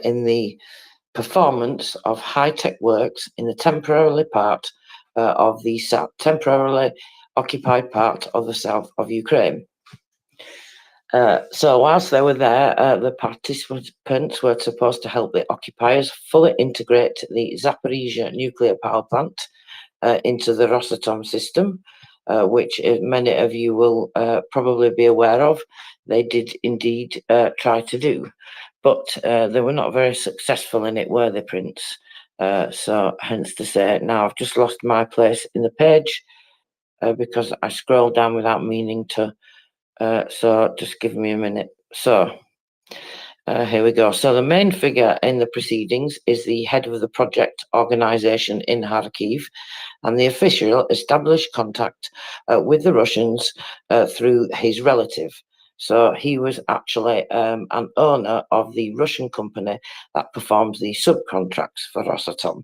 in the performance of high-tech works in the temporarily occupied part of the south of Ukraine. So whilst they were there, the participants were supposed to help the occupiers fully integrate the Zaporizhia nuclear power plant into the Rosatom system, which many of you will probably be aware of. They did indeed try to do, but they were not very successful in it, were they, Prince? So hence to say, now I've just lost my place in the page because I scrolled down without meaning to. So just give me a minute. So here we go. So the main figure in the proceedings is the head of the project organisation in Kharkiv, and the official established contact with the Russians through his relative. So he was actually an owner of the Russian company that performs the subcontracts for Rosatom.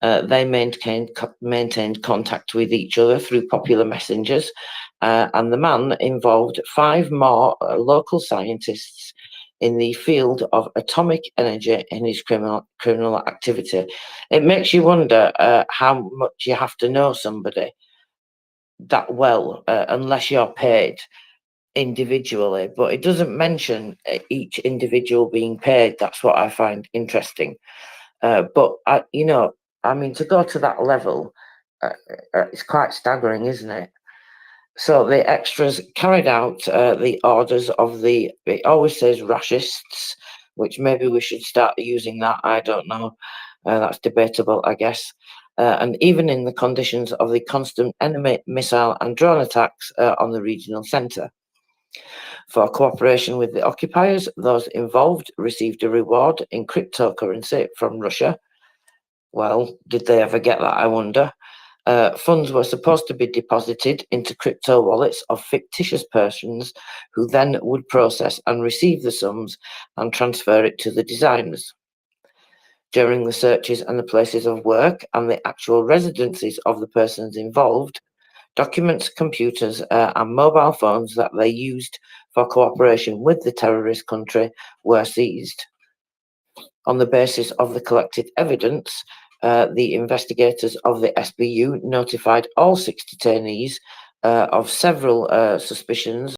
They maintained contact with each other through popular messengers, and the man involved 5 more local scientists in the field of atomic energy in his criminal activity. It makes you wonder how much you have to know somebody that well, unless you're paid individually, but it doesn't mention each individual being paid. That's what I find interesting. But I mean, to go to that level, it's quite staggering, isn't it? So the extras carried out the orders of it always says rachists, which maybe we should start using that. I don't know. That's debatable, I guess. And even in the conditions of the constant enemy missile and drone attacks on the regional centre. For cooperation with the occupiers, those involved received a reward in cryptocurrency from Russia. Well, did they ever get that, I wonder? Funds were supposed to be deposited into crypto wallets of fictitious persons who then would process and receive the sums and transfer it to the designers. During the searches and the places of work and the actual residences of the persons involved, documents, computers, and mobile phones that they used for cooperation with the terrorist country were seized. On the basis of the collected evidence, the investigators of the SBU notified all 6 detainees of several suspicions